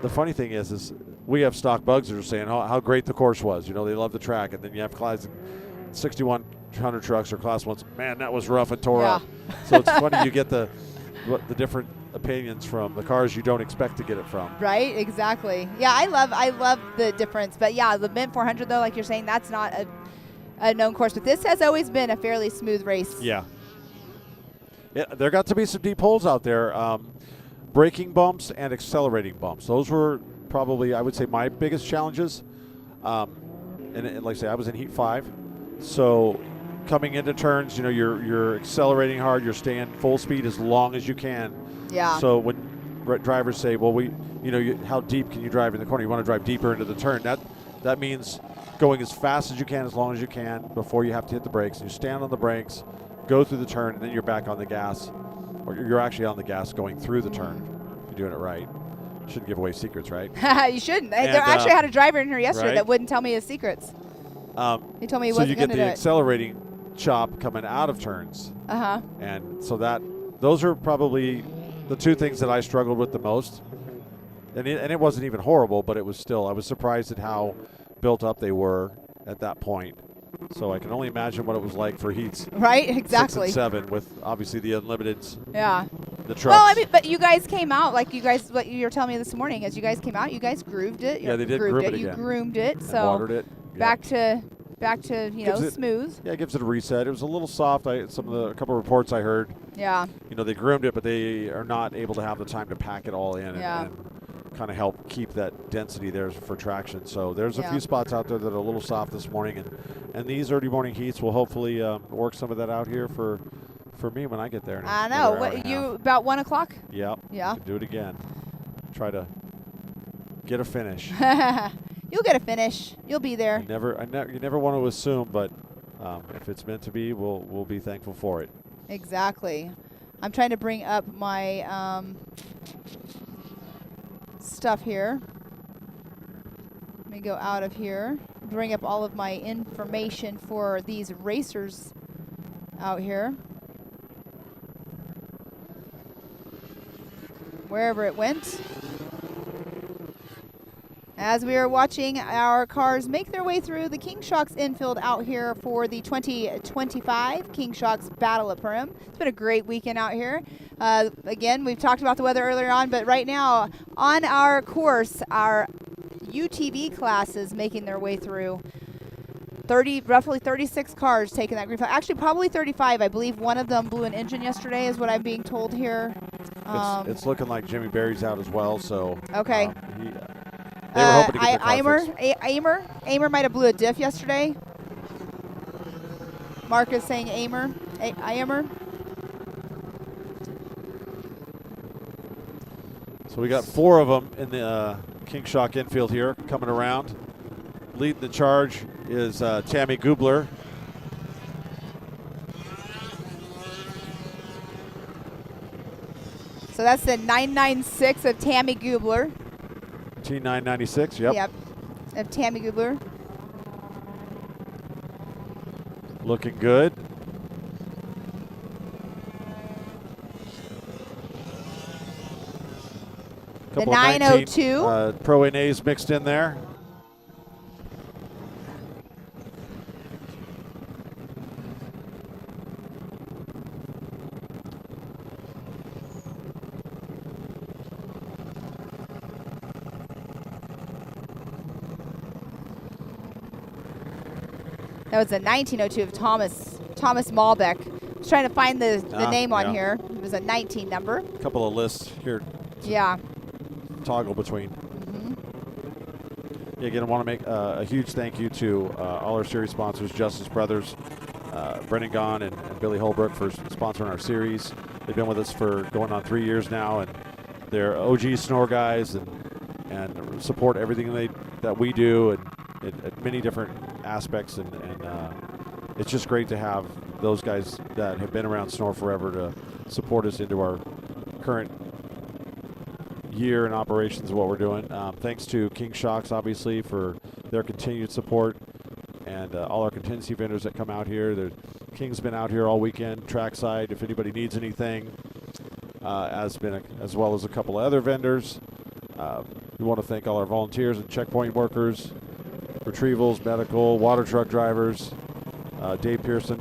The funny thing is we have stock bugs that are saying how great the course was. You know, they love the track, and then you have class 6100 trucks or class ones. Man, that was rough and tore Yeah. up. So it's funny you get the different opinions from the cars you don't expect to get it from. Right, exactly. Yeah, I love the difference. But yeah, the Mint 400 though, like you're saying, that's not a known course. But this has always been a fairly smooth race. Yeah. There got to be some deep holes out there. Braking bumps and accelerating bumps. Those were probably, I would say, my biggest challenges. And like I say, I was in Heat 5. So coming into turns, you know, you're accelerating hard. You're staying full speed as long as you can. Yeah. So when drivers say, well, how deep can you drive in the corner? You want to drive deeper into the turn. That means going as fast as you can, as long as you can, before you have to hit the brakes. And you stand on the brakes, go through the turn, and then you're back on the gas. Or you're actually on the gas going through the turn. You're doing it right. Shouldn't give away secrets, right? You shouldn't. And, There actually had a driver in here yesterday right? that wouldn't tell me his secrets. He told me he so wasn't you going get to the do it. accelerating chop coming out of turns. Uh-huh. And so those are probably the two things that I struggled with the most. And it wasn't even horrible, but it was still, I was surprised at how built up they were at that point. So I can only imagine what it was like for heats Right, 6 exactly. and 7 with obviously the unlimiteds, Yeah. the trucks. Well, I mean, but you guys came out, like what you were telling me this morning, as you guys came out, you guys grooved it. Yeah, they did grooved groove it. it You again. groomed it, And so watered it. back to Gives it- smooth. Yeah, it gives it a reset. It was a little soft. A couple of reports I heard, Yeah. you know, they groomed it, but they are not able to have the time to pack it all in Yeah. and kind of help keep that density there for traction. So there's a Yeah. few spots out there that are a little soft this morning, and these early morning heats will hopefully work some of that out here for me when I get there. in I another know. hour What and a you half. about 1 o'clock? Yeah. Yeah. Do it again. Try to get a finish. You'll get a finish. You'll be there. You never want to assume, but if it's meant to be, we'll be thankful for it. Exactly. I'm trying to bring up my stuff here. Let me go out of here. Bring up all of my information for these racers out here. Wherever it went. As we are watching our cars make their way through the King Shocks infield out here for the 2025 King Shocks Battle of Primm. It's been a great weekend out here. Again, we've talked about the weather earlier on, but right now on our course, our UTV classes making their way through. Roughly 36 cars taking that green flag. Actually, probably 35. I believe one of them blew an engine yesterday, is what I'm being told here. It's looking like Jimmy Berry's out as well, so Okay. They were hoping to get their car fixed. Aimer might have blew a diff yesterday. Mark is saying Aimer. So we got 4 of them in the King Shock infield here coming around. Leading the charge is Tammy Gubler. So that's the 996 of Tammy Gubler. T996, yep. Yep. Of Tammy Gubler. Looking good. Couple of 902. Pro NAs mixed in there. That was a 1902 of Thomas Malbeck. I was trying to find the name on here. It was a 19 number. A couple of lists here. Yeah. Toggle between. Yeah, again, I want to make a huge thank you to all our series sponsors, Justice Brothers, Brendan Gaughan and Billy Holbrook for sponsoring our series. They've been with us for going on 3 years now, and they're OG snore guys and support everything that we do and at many different aspects. And it's just great to have those guys that have been around snore forever to support us into our current year in operations of what we're doing. Thanks to King Shocks, obviously, for their continued support, and all our contingency vendors that come out here. King's been out here all weekend, trackside, if anybody needs anything, as well as a couple of other vendors. We want to thank all our volunteers and checkpoint workers, retrievals, medical, water truck drivers, Dave Pearson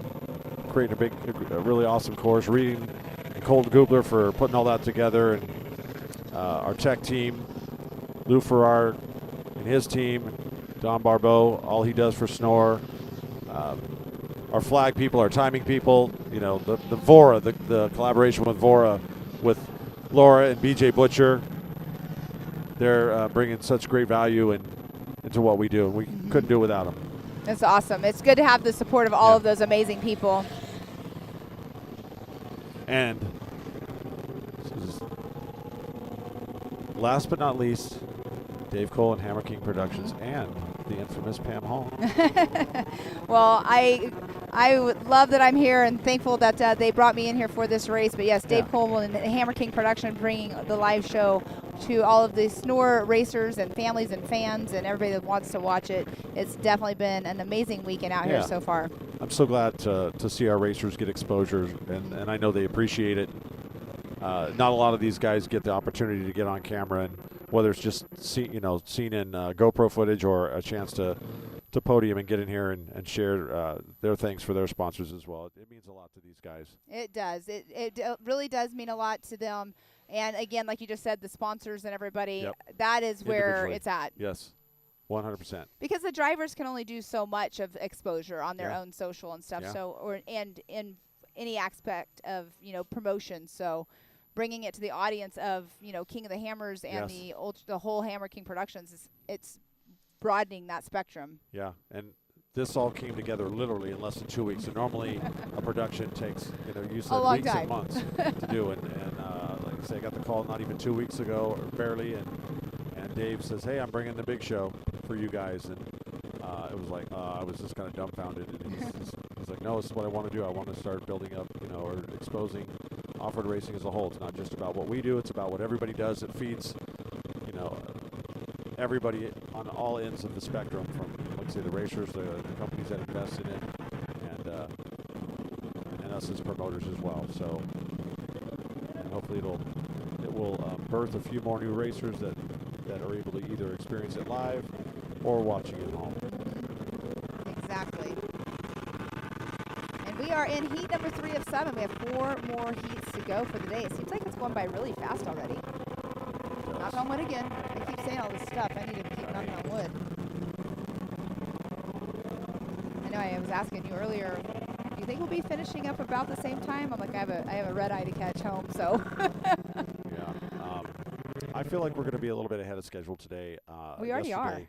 creating a really awesome course, Reading and Colton Gubler for putting all that together, and our tech team, Lou Farrar and his team, Don Barbeau, all he does for Snore, our flag people, our timing people, you know, the Vora, the collaboration with Vora, with Laura and BJ Butcher. They're bringing such great value into what we do, and we couldn't do it without them. That's awesome. It's good to have the support of all of those amazing people. And last but not least, Dave Cole and Hammer King Productions and the infamous Pam Hall. Well, I would love that I'm here and thankful that they brought me in here for this race. But yes, Dave Cole and Hammer King Production bringing the live show to all of the snore racers and families and fans and everybody that wants to watch it. It's definitely been an amazing weekend out here so far. I'm so glad to see our racers get exposure, and I know they appreciate it. Not a lot of these guys get the opportunity to get on camera, and whether it's just seen in GoPro footage or a chance to podium and get in here and share their thanks for their sponsors as well. It means a lot to these guys. It does. It really does mean a lot to them. And again, like you just said, the sponsors and everybody, that is where it's at. Yes, 100%. Because the drivers can only do so much of exposure on their own social and stuff. And in any aspect of promotion. So bringing it to the audience of King of the Hammers and the whole Hammer King Productions, it's broadening that spectrum. Yeah, and this all came together literally in less than 2 weeks. So normally a production takes you said weeks and months to do it. And like I say, I got the call not even 2 weeks ago, or barely, and Dave says, "Hey, I'm bringing the big show for you guys." And it was like I was just kind of dumbfounded. And he's like, "No, this is what I want to do. I want to start building up, or exposing off-road racing as a whole. It's not just about what we do; it's about what everybody does. It feeds, everybody on all ends of the spectrum, from, like I say, the racers, the companies that invest in it, and us as promoters as well. So, and hopefully it will birth a few more new racers that are able to either experience it live or watching it at home." Exactly. And we are in heat number 3 of 7. We have 4 more heats to go for the day. It seems like it's going by really fast already. Knock on wood again. I keep saying all this stuff. I need to keep knocking on wood. I know I was asking you earlier, do you think we'll be finishing up about the same time? I'm like, I have a red eye to catch home, so. I feel like we're going to be a little bit ahead of schedule today. We already are.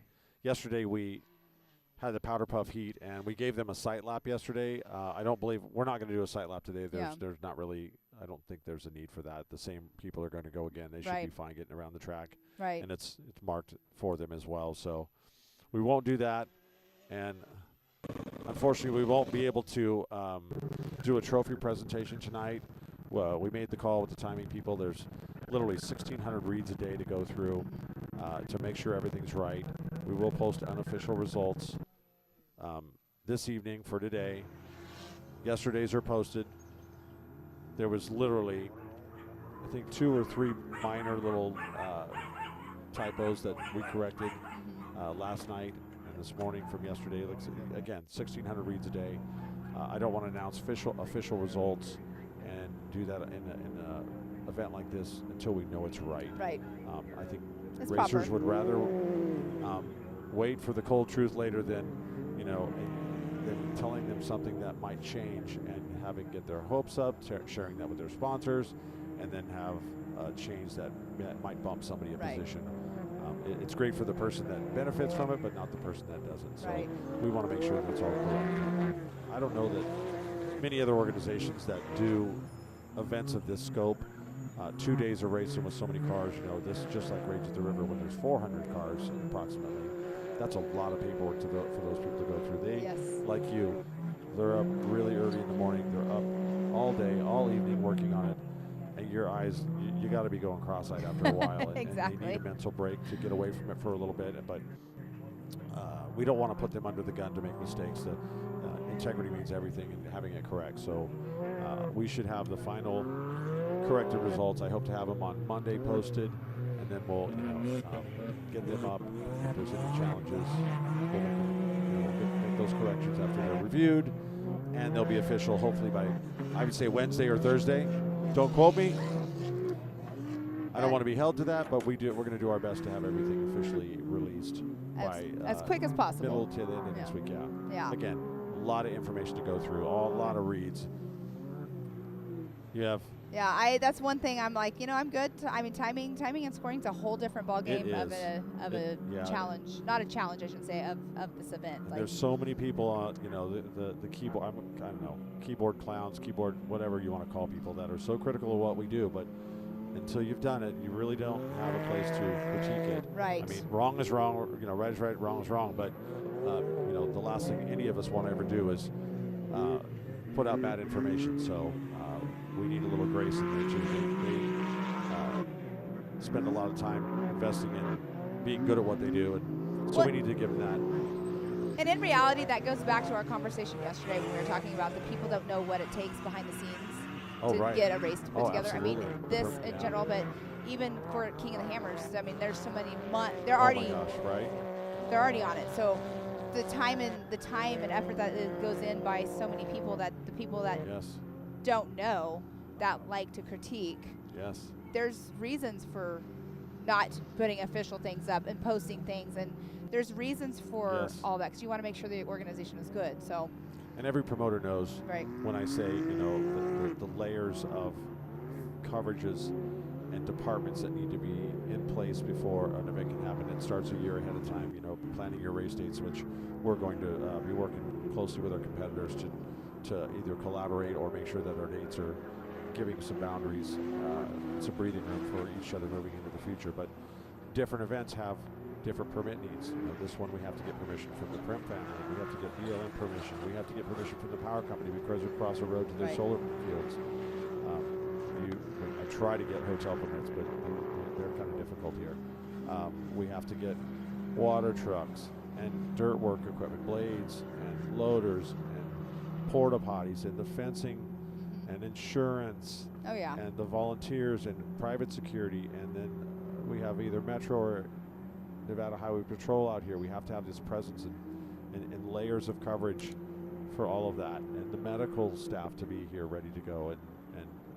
Yesterday we had the Powderpuff heat, and we gave them a sight lap yesterday. I don't believe we're not going to do a sight lap today. There's not really. I don't think there's a need for that. The same people are going to go again. They should be fine getting around the track. Right. And it's marked for them as well. So we won't do that. And unfortunately, we won't be able to do a trophy presentation tonight. Well, we made the call with the timing people. There's literally 1,600 reads a day to go through to make sure everything's right. We will post unofficial results this evening for today. Yesterday's are posted. There was literally, I think, 2 or 3 minor little typos that we corrected last night and this morning from yesterday. Looks again 1,600 reads a day. I don't want to announce official results and do that in an event like this until we know it's right. Right. I think It's racers proper. would rather wait for the cold truth later than than telling them something that might change and having get their hopes up, sharing that with their sponsors, and then have a change that might bump somebody a Right. position. It's great for the person that benefits from it, but not the person that doesn't. So Right. we want to make sure that it's all correct. I don't know that many other organizations that do events of this scope, 2 days of racing with so many cars, this is just like Rage at the River when there's 400 cars approximately. That's a lot of paperwork for those people to go through. They, Yes. like you, they're up really early in the morning. They're up all day, all evening working on it. And your eyes, you got to be going cross-eyed after a while. And, Exactly. and they need a mental break to get away from it for a little bit. But we don't want to put them under the gun to make mistakes. Integrity means everything and having it correct. So we should have the final corrected results. I hope to have them on Monday posted. And then we'll, get them up. If there's any challenges, we'll make those corrections after they're reviewed, and they'll be official hopefully by, I would say, Wednesday or Thursday. Don't quote me. I don't want to be held to that, but we're going to do our best to have everything officially released by as quick as possible. middle to the end of this week. Yeah. Yeah. Again, a lot of information to go through, a lot of reads. You have. Yeah, that's one thing I'm like, I'm good. I mean, timing and scoring is a whole different ballgame of a yeah. challenge. Not a challenge, I should say, of this event. And there's so many people on, the keyboard, I don't know, keyboard clowns, keyboard, whatever you want to call people that are so critical of what we do, but until you've done it, you really don't have a place to critique it. Right. I mean, wrong is wrong, right is right, wrong is wrong, but, the last thing any of us want to ever do is put out bad information. So we need a little grace in there too. They spend a lot of time investing in being good at what they do, and so we need to give them that. And in reality, that goes back to our conversation yesterday when we were talking about the people don't know what it takes behind the scenes to get a race to put together. Absolutely. I mean, this in Yeah. general, but even for King of the Hammers, I mean, there's so many months. They're already Right? they're already on it. So the time and effort that it goes in by so many people, that the people that Yes. don't know, that like to critique, Yes. there's reasons for not putting official things up and posting things, and there's reasons for Yes. all that, because you want to make sure the organization is good. So And every promoter knows right. when I say, the layers of coverages and departments that need to be in place before an event can happen. It starts a year ahead of time, planning your race dates, which we're going to be working closely with our competitors to either collaborate or make sure that our dates are giving some boundaries, some breathing room for each other moving into the future. But different events have different permit needs. This one we have to get permission from the Primm family. We have to get BLM permission. We have to get permission from the power company because we cross a road to their Right. solar fields. I try to get hotel permits, but they're kind of difficult here. We have to get water trucks and dirt work equipment, blades and loaders and porta potties and the fencing and insurance Oh yeah. and the volunteers and private security, and then we have either Metro or Nevada Highway Patrol out here. We have to have this presence and layers of coverage for all of that, and the medical staff to be here ready to go, and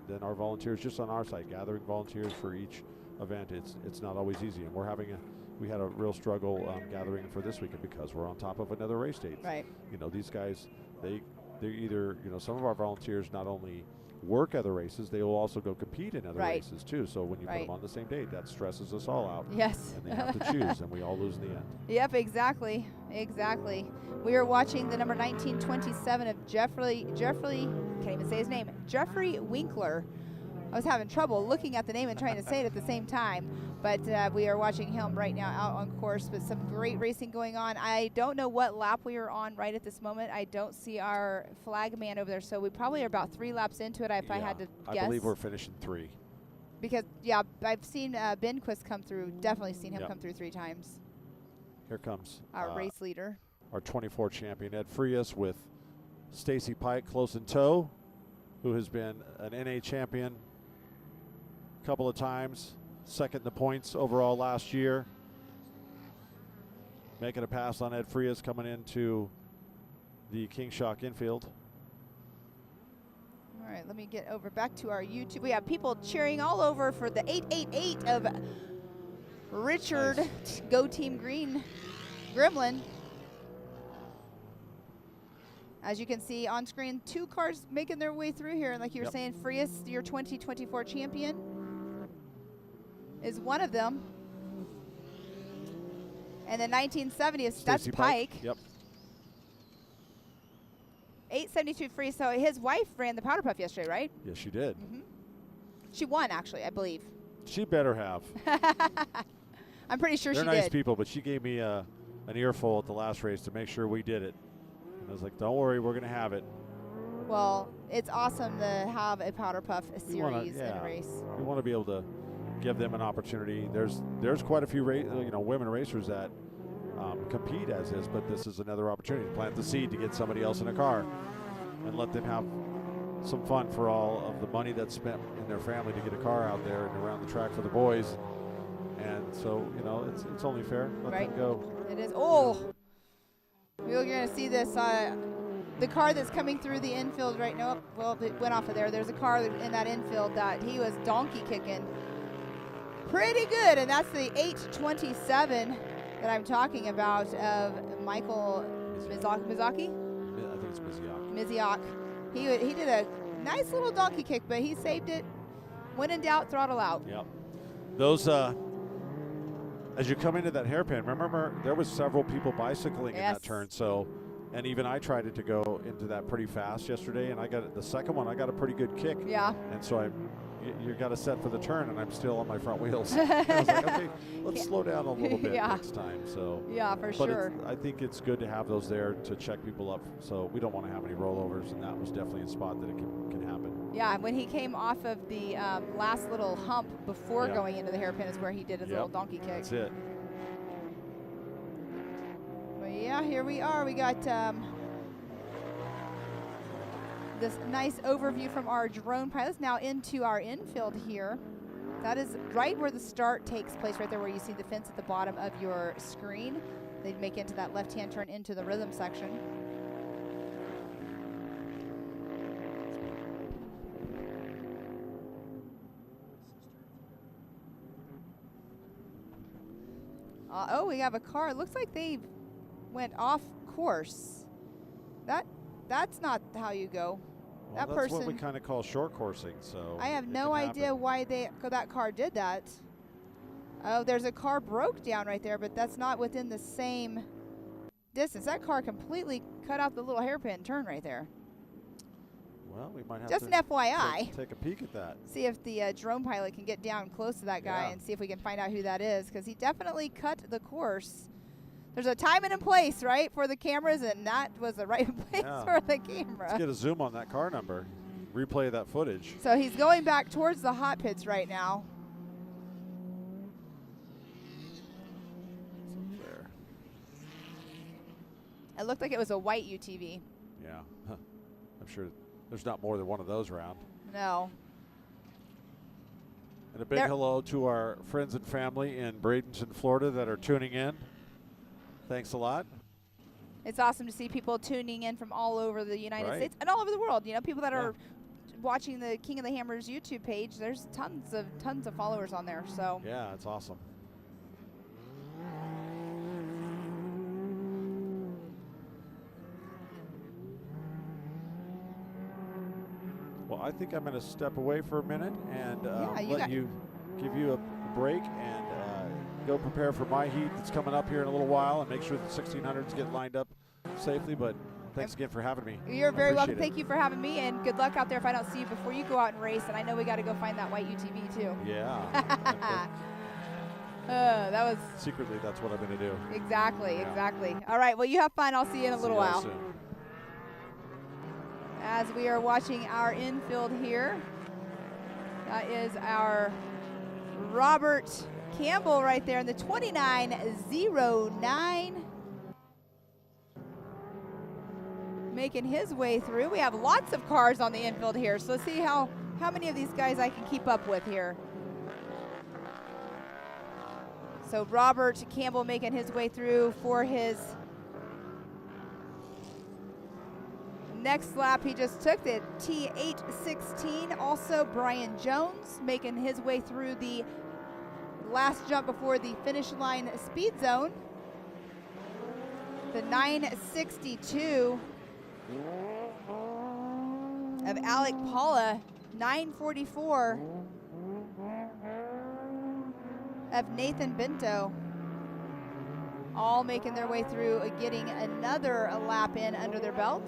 then our volunteers just on our site, gathering volunteers for each event. It's not always easy, and we had a real struggle gathering for this weekend because we're on top of another race date. Right. These guys, they're either, some of our volunteers not only work other races, they will also go compete in other Right. races too. So when you put Right. them on the same date, that stresses us all out. Yes. And they have to choose, and we all lose in the end. Yep, exactly. We are watching the number 1927 of Jeffrey, can't even say his name, Jeffrey Winkler. I was having trouble looking at the name and trying to say it at the same time, but we are watching him right now out on course with some great racing going on. I don't know what lap we are on right at this moment. I don't see our flag man over there, so we probably are about 3 laps into it if I had to guess. I believe we're finishing 3. Because, I've seen Benquist come through, definitely seen him come through 3 times. Here comes Our race leader. our 24 champion, Ed Frias, with Stacy Pike close in tow, who has been an NA champion a couple of times, second in the points overall last year. making a pass on Ed Frias coming into the King Shock infield. All right, let me get over back to our YouTube. We have people cheering all over for the 888 of Richard. Nice. Go Team Green Gremlin. As you can see on screen, 2 cars making their way through here. And like you were saying, Frias, your 2024 champion, is one of them. And the 1970 is that's Stacy Pike. Yep. 872 free. So his wife ran the Powderpuff yesterday, right? Yes, she did. She won, actually, I believe. She better have. I'm pretty sure They're she nice did. people, but she gave me an earful at the last race to make sure we did it. And I was like, don't worry, we're going to have it. Well, it's awesome to have a Powderpuff series in a race. We want to be able to give them an opportunity. There's quite a few women racers that compete as is, but this is another opportunity to plant the seed to get somebody else in a car and let them have some fun for all of the money that's spent in their family to get a car out there and around the track for the boys. And so, it's only fair. Let them go. It is. Oh, we're going to see this. The car that's coming through the infield right now, well, it went off of there. There's a car in that infield that he was donkey kicking pretty good, and that's the 827 that I'm talking about of Michael Mizaki? I think it's Miziak. Miziak. He did a nice little donkey kick, but he saved it. When in doubt, throttle out. Yep. Those, as you come into that hairpin, remember there was several people bicycling in that turn, so, and even I tried it to go into that pretty fast yesterday, and I got the second one, I got a pretty good kick. Yeah. And so you got to set for the turn, and I'm still on my front wheels. I was like, okay, let's slow down a little bit next time. So yeah, for sure. I think it's good to have those there to check people up. So we don't want to have any rollovers, and that was definitely a spot that it can happen. Yeah, when he came off of the last little hump before going into the hairpin is where he did his little donkey kick. That's it. But yeah, here we are. We got this nice overview from our drone pilots. Now into our infield here. That is right where the start takes place, right there where you see the fence at the bottom of your screen. They'd make into that left-hand turn into the rhythm section. Oh, we have a car. It looks like they went off course. That's not how you go. Well, that's what we kind of call short coursing. So I have no idea why that car did that. Oh, there's a car broke down right there, but that's not within the same distance. That car completely cut out the little hairpin turn right there. Well, we might have just to an FYI. Take a peek at that. See if the drone pilot can get down close to that guy and see if we can find out who that is, because he definitely cut the course. There's a time and a place, right, for the cameras, and that was the right place for the camera. Let's get a zoom on that car number. Replay that footage. So he's going back towards the hot pits right now. There. It looked like it was a white UTV. Yeah. I'm sure there's not more than one of those around. No. And a big hello to our friends and family in Bradenton, Florida that are tuning in. Thanks a lot. It's awesome to see people tuning in from all over the United States and all over the world. You know, people that are watching the King of the Hammers YouTube page. There's tons of followers on there. So yeah, it's awesome. Well, I think I'm going to step away for a minute and give you a break and go prepare for my heat that's coming up here in a little while and make sure the 1600s get lined up safely. But thanks again for having me. You're very welcome. Thank you for having me, and good luck out there if I don't see you before you go out and race. And I know we got to go find that white UTV too. Yeah. That was secretly that's what I'm going to do. Exactly. All right. Well, you have fun. I'll see you in a little while. Soon. As we are watching our infield here, that is our Robert Campbell right there in the 2909. Making his way through. We have lots of cars on the infield here, so let's see how many of these guys I can keep up with here. So Robert Campbell making his way through for his next lap. He just took the T816. Also Brian Jones making his way through the last jump before the finish line speed zone. The 962 of Alec Paula, 944 of Nathan Binto. All making their way through, getting another lap in under their belt.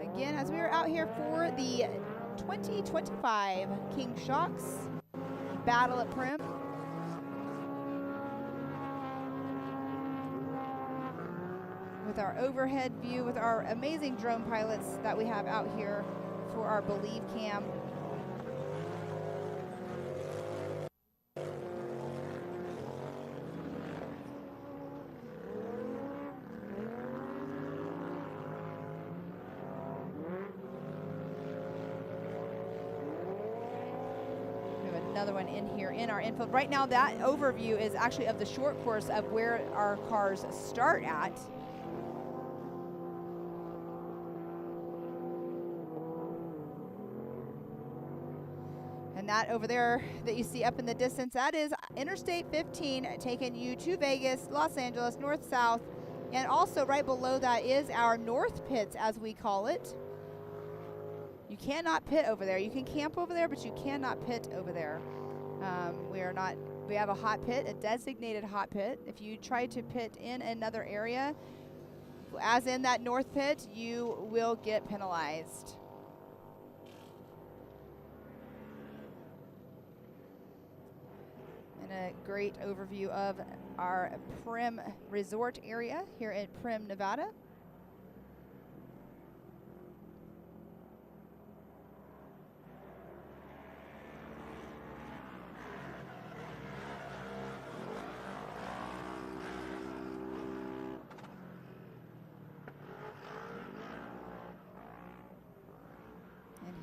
Again, as we are out here for the 2025 King Shocks Battle at Primm. With our overhead view, with our amazing drone pilots that we have out here for our Believe Cam. Another one in here in our infield. Right now that overview is actually of the short course of where our cars start at. And that over there that you see up in the distance, that is Interstate 15 taking you to Vegas, Los Angeles, north-south. And also right below that is our North Pits, as we call it. You cannot pit over there. You can camp over there, but you cannot pit over there. We have a hot pit, a designated hot pit. If you try to pit in another area, as in that North Pit, you will get penalized. And a great overview of our Primm Resort area here at Primm, Nevada.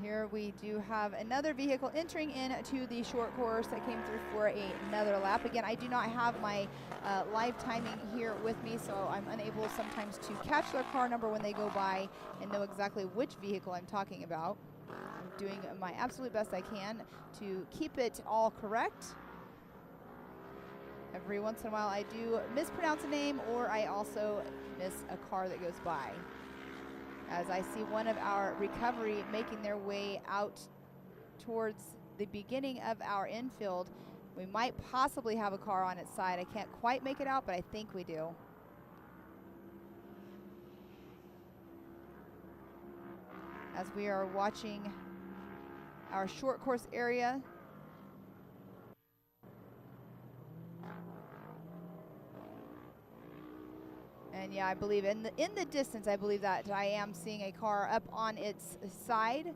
Here we do have another vehicle entering into the short course that came through for another lap. Again, I do not have my live timing here with me, so I'm unable sometimes to catch their car number when they go by and know exactly which vehicle I'm talking about. I'm doing my absolute best I can to keep it all correct. Every once in a while I do mispronounce a name, or I also miss a car that goes by. As I see one of our recovery making their way out towards the beginning of our infield. We might possibly have a car on its side. I can't quite make it out, but I think we do. As we are watching our short course area. And yeah, I believe in the distance, I believe that I am seeing a car up on its side.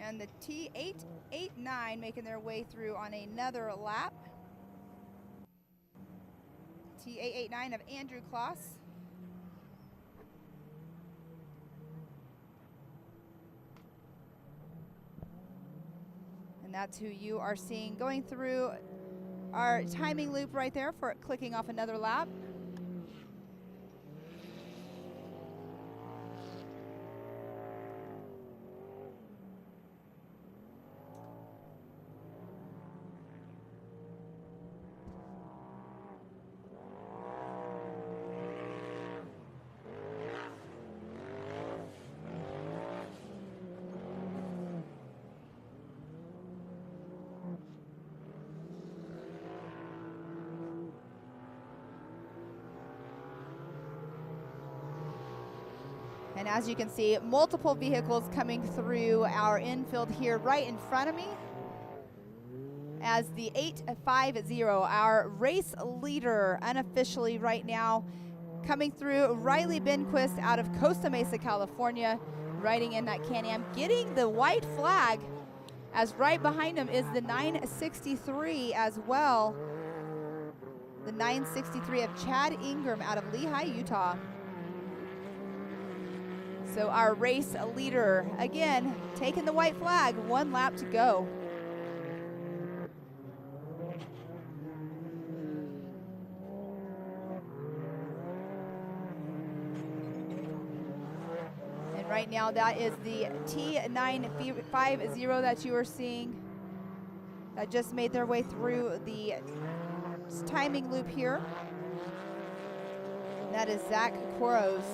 And the T889 making their way through on another lap. T889 of Andrew Kloss. And that's who you are seeing going through our timing loop right there for clicking off another lap. And as you can see, multiple vehicles coming through our infield here right in front of me. As the 850, our race leader unofficially right now, coming through, Riley Benquist out of Costa Mesa, California, riding in that Can-Am, getting the white flag as right behind him is the 963 as well. The 963 of Chad Ingram out of Lehigh, Utah. So our race leader, again, taking the white flag, 1 lap to go. And right now that is the T950 that you are seeing that just made their way through the timing loop here. That is Zach Koros.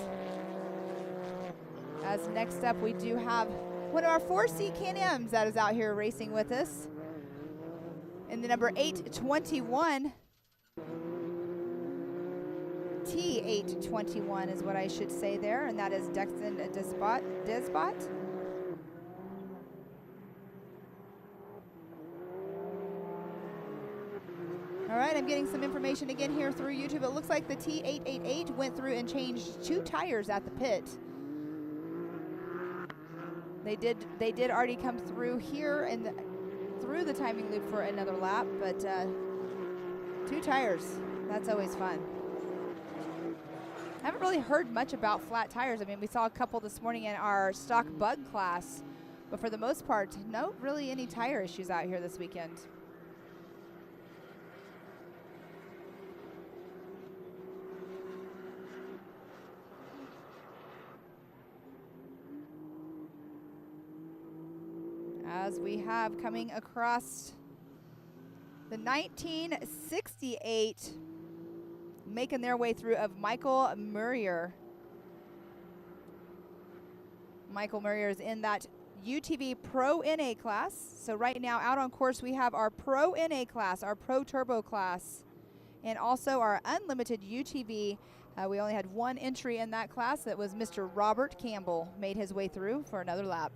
As next up, we do have one of our 4C Can-Ams that is out here racing with us. In the number 821. T821 is what I should say there, and that is Dexton Desbot. All right, I'm getting some information again here through YouTube. It looks like the T888 went through and changed 2 tires at the pit. They did already come through here and through the timing loop for another lap, but 2 tires, that's always fun. I haven't really heard much about flat tires. I mean, we saw a couple this morning in our stock bug class, but for the most part, no really any tire issues out here this weekend. As we have coming across the 1968, making their way through of Michael Murrier. Michael Murrier is in that UTV Pro NA class. So right now out on course we have our Pro NA class, our Pro Turbo class, and also our Unlimited UTV. We only had 1 entry in that class. That was Mr. Robert Campbell, made his way through for another lap.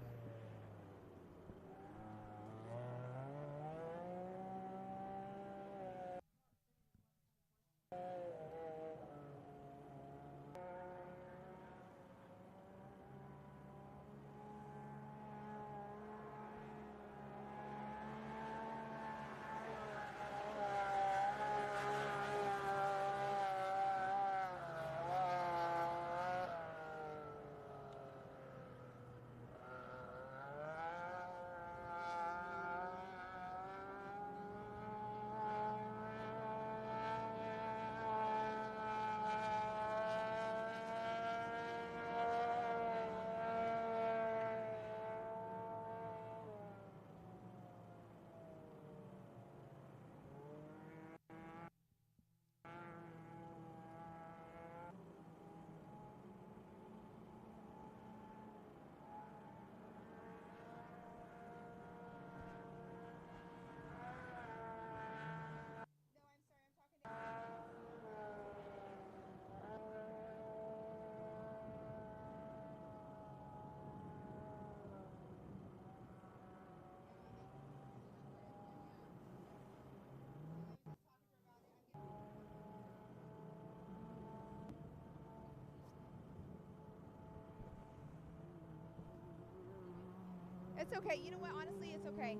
It's okay. You know what? Honestly, it's okay.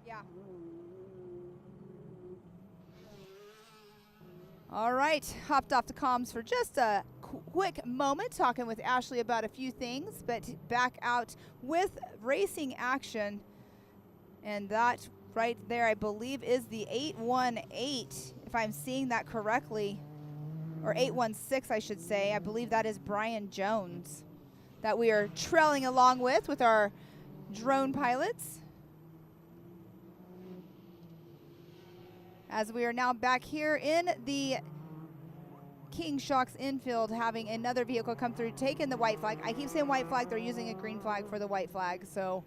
Yeah. All right. Hopped off the comms for just a quick moment, talking with Ashley about a few things, but back out with racing action. And that right there, I believe, is the 818, if I'm seeing that correctly. Or 816, I should say. I believe that is Brian Jones that we are trailing along with our drone pilots. As we are now back here in the King Shocks infield, having another vehicle come through, taking the white flag. I keep saying white flag, they're using a green flag for the white flag, so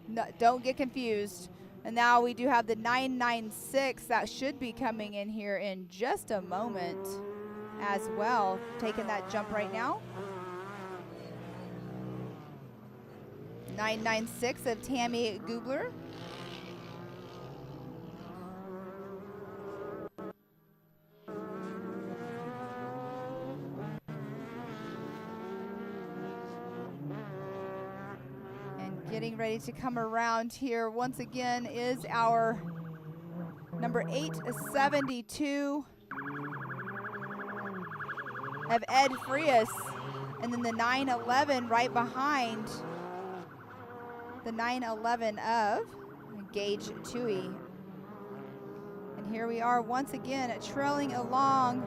no, don't get confused. And now we do have the 996 that should be coming in here in just a moment as well, taking that jump right now. 996 of Tammy Gubler. Getting ready to come around here once again is our number 872 of Ed Frias, and then the 911 right behind the 911 of Gage Tui. And here we are once again trailing along.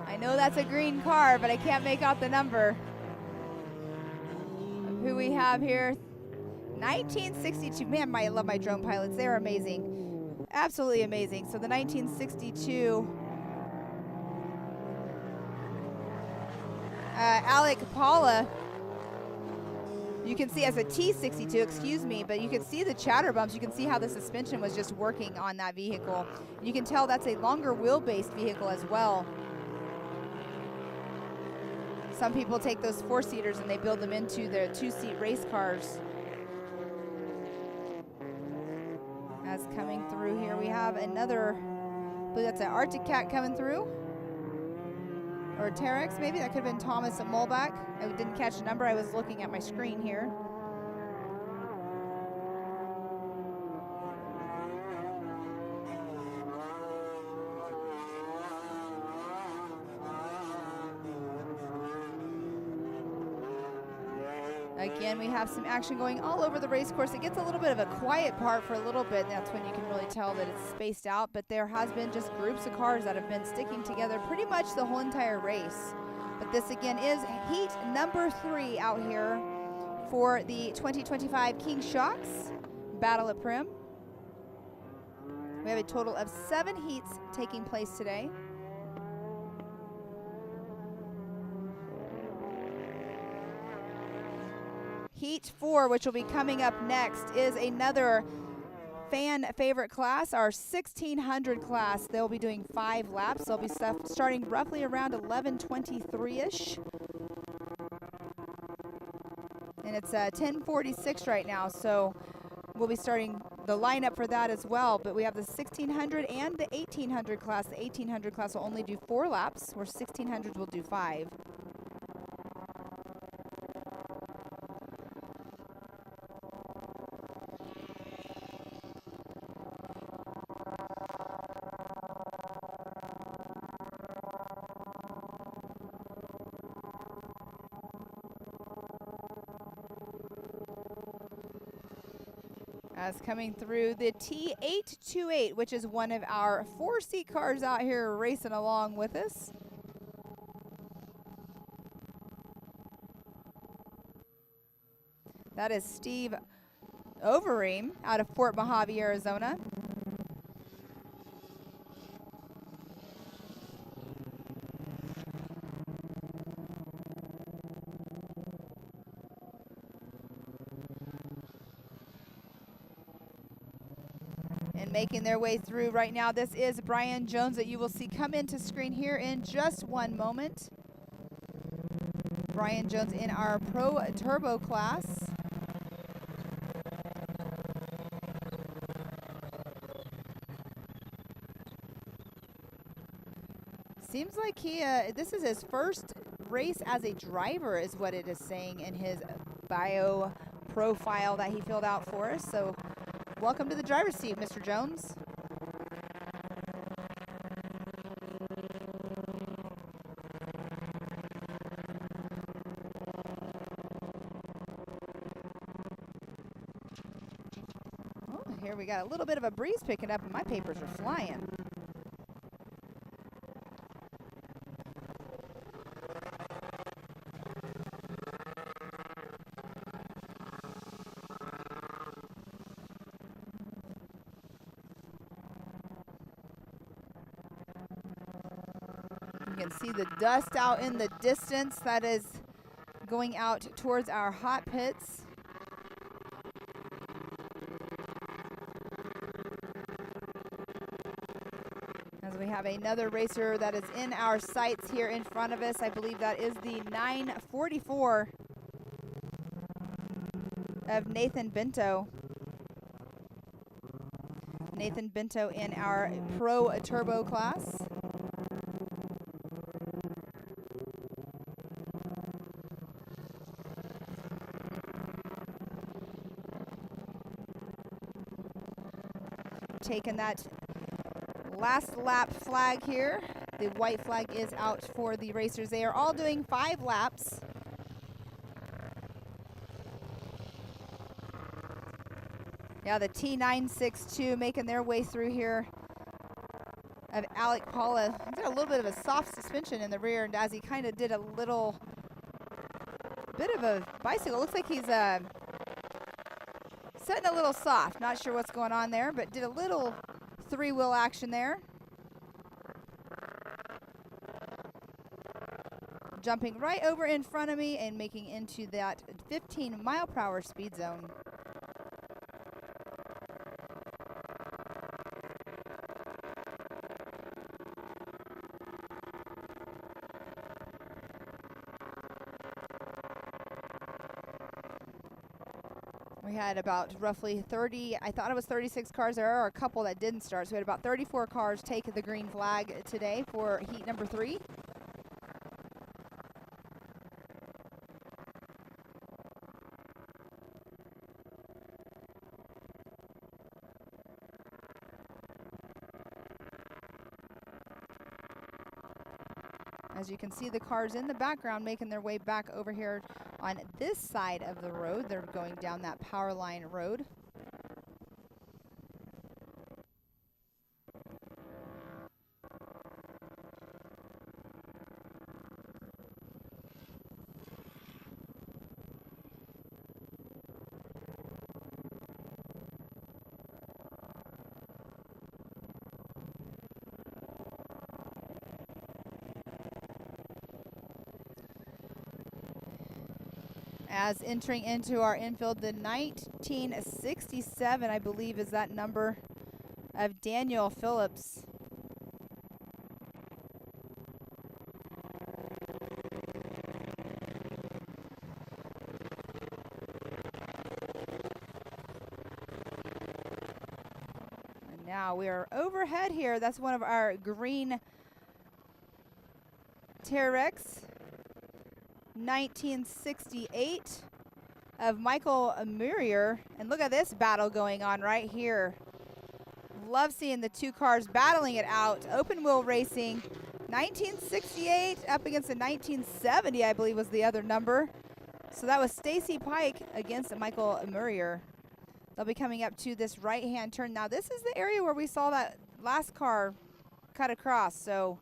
I know that's a green car, but I can't make out the number of who we have here. 1962. Man, I love my drone pilots. They're amazing. Absolutely amazing. So the 1962 Alec Paula, you can see as a T62, excuse me, but you can see the chatter bumps. You can see how the suspension was just working on that vehicle. You can tell that's a longer wheelbase vehicle as well. Some people take those 4-seaters and they build them into their 2-seat race cars. As coming through here, we have another, I believe that's an Arctic Cat coming through. Or a Terex, maybe. That could have been Thomas at Molbach. I didn't catch the number. I was looking at my screen here. Again, we have some action going all over the race course. It gets a little bit of a quiet part for a little bit. That's when you can really tell that it's spaced out. But there has been just groups of cars that have been sticking together pretty much the whole entire race. But this again is heat number 3 out here for the 2025 King Shocks Battle at Primm. We have a total of 7 heats taking place today. Heat 4, which will be coming up next, is another fan favorite class, our 1600 class. They'll be doing 5 laps. They'll be starting roughly around 11:23-ish. And it's 10:46 right now, so we'll be starting the lineup for that as well. But we have the 1600 and the 1800 class. The 1800 class will only do 4 laps, where 1600s will do 5. As coming through the T828, which is one of our 4-seat cars out here racing along with us. That is Steve Overeem out of Fort Mojave, Arizona. Making their way through right now, this is Brian Jones that you will see come into screen here in just one moment. Brian Jones in our Pro Turbo class. Seems like he, this is his first race as a driver is what it is saying in his bio profile that he filled out for us. So welcome to the driver's seat, Mr. Jones. Oh, here we got a little bit of a breeze picking up and my papers are flying. You can see the dust out in the distance. That is going out towards our hot pits. As we have another racer that is in our sights here in front of us. I believe that is the 944 of Nathan Bento. Nathan Bento in our Pro Turbo class. taken that last lap flag here. The white flag is out for the racers. They are all doing 5 laps. Yeah, the T962 making their way through here of Alec Paula. He did a little bit of a soft suspension in the rear, and as he kind of did a little bit of a bicycle, looks like he's setting a little soft. Not sure what's going on there, but did a little 3-wheel action there. Jumping right over in front of me and making into that 15-mile-per-hour speed zone. We had about roughly 30, I thought it was 36 cars. There are a couple that didn't start, so we had about 34 cars take the green flag today for heat number 3. As you can see, the cars in the background making their way back over here on this side of the road. They're going down that power line road. As entering into our infield, the 1967, I believe, is that number of Daniel Phillips. And now we are overhead here. That's one of our green T-Rex. 1968 of Michael Murier. And look at this battle going on right here. Love seeing the 2 cars battling it out. Open wheel racing. 1968 up against the 1970, I believe was the other number. So that was Stacy Pike against Michael Murier. They'll be coming up to this right-hand turn. Now this is the area where we saw that last car cut across. So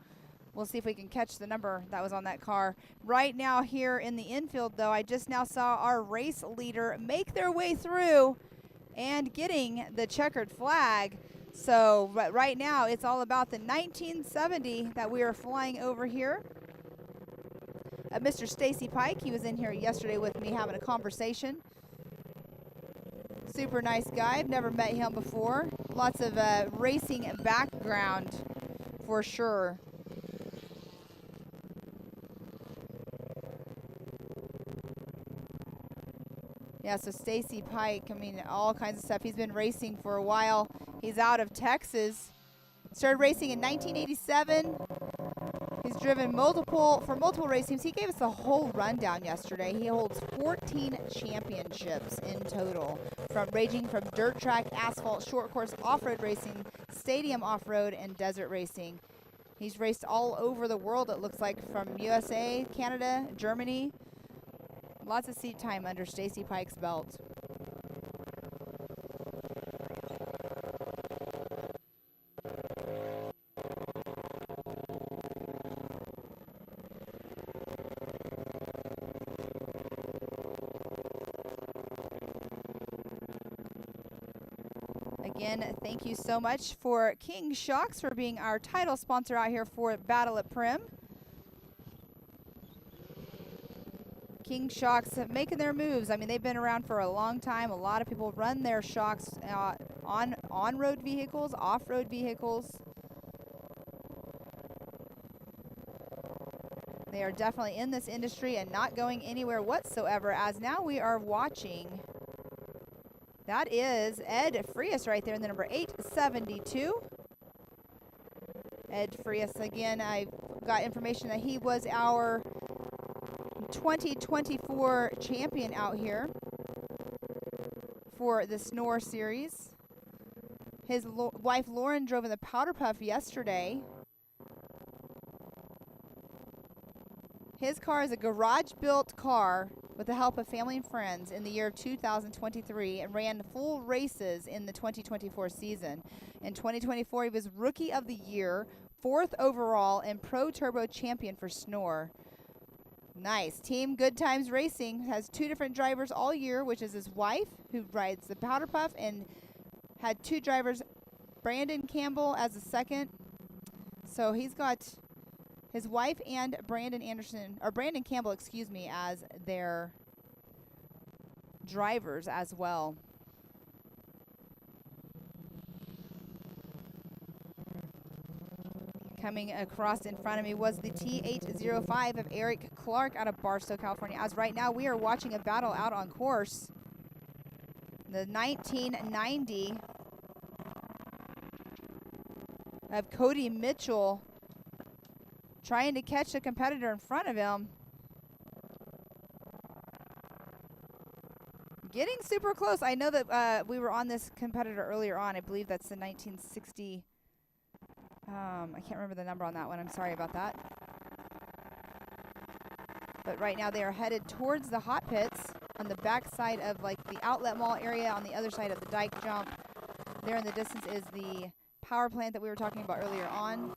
we'll see if we can catch the number that was on that car. Right now here in the infield, though, I just now saw our race leader make their way through and getting the checkered flag. So right now it's all about the 1970 that we are flying over here. Mr. Stacy Pike, he was in here yesterday with me having a conversation. Super nice guy. I've never met him before. Lots of racing background for sure. Yeah, so Stacy Pike, I mean, all kinds of stuff. He's been racing for a while. He's out of Texas. Started racing in 1987. He's driven multiple race teams. He gave us a whole rundown yesterday. He holds 14 championships in total, ranging from dirt track, asphalt, short course, off-road racing, stadium off-road, and desert racing. He's raced all over the world, it looks like, from USA, Canada, Germany. Lots of seat time under Stacy Pike's belt. Again, thank you so much for King Shocks for being our title sponsor out here for Battle at Primm. King Shocks making their moves. I mean, they've been around for a long time. A lot of people run their shocks on-road vehicles, off-road vehicles. They are definitely in this industry and not going anywhere whatsoever, as now we are watching. That is Ed Frias right there in the number 872. Ed Frias, again, I got information that he was our 2024 champion out here for the Snore series. His wife Lauren drove in the Powderpuff yesterday. His car is a garage-built car with the help of family and friends in the year of 2023 and ran full races in the 2024 season. In 2024, he was Rookie of the Year, 4th overall, and Pro Turbo Champion for Snore. Nice. Team Good Times Racing has 2 different drivers all year, which is his wife, who rides the Powderpuff, and had 2 drivers, Brandon Campbell as a second. So he's got his wife and Brandon Campbell, excuse me, as their drivers as well. Coming across in front of me was the T805 of Eric Clark out of Barstow, California. As right now we are watching a battle out on course. The 1990 of Cody Mitchell trying to catch the competitor in front of him. Getting super close. I know that we were on this competitor earlier on. I believe that's the 1960. I can't remember the number on that one. I'm sorry about that. But right now they are headed towards the hot pits on the back side of like the outlet mall area on the other side of the dike jump. There in the distance is the power plant that we were talking about earlier on.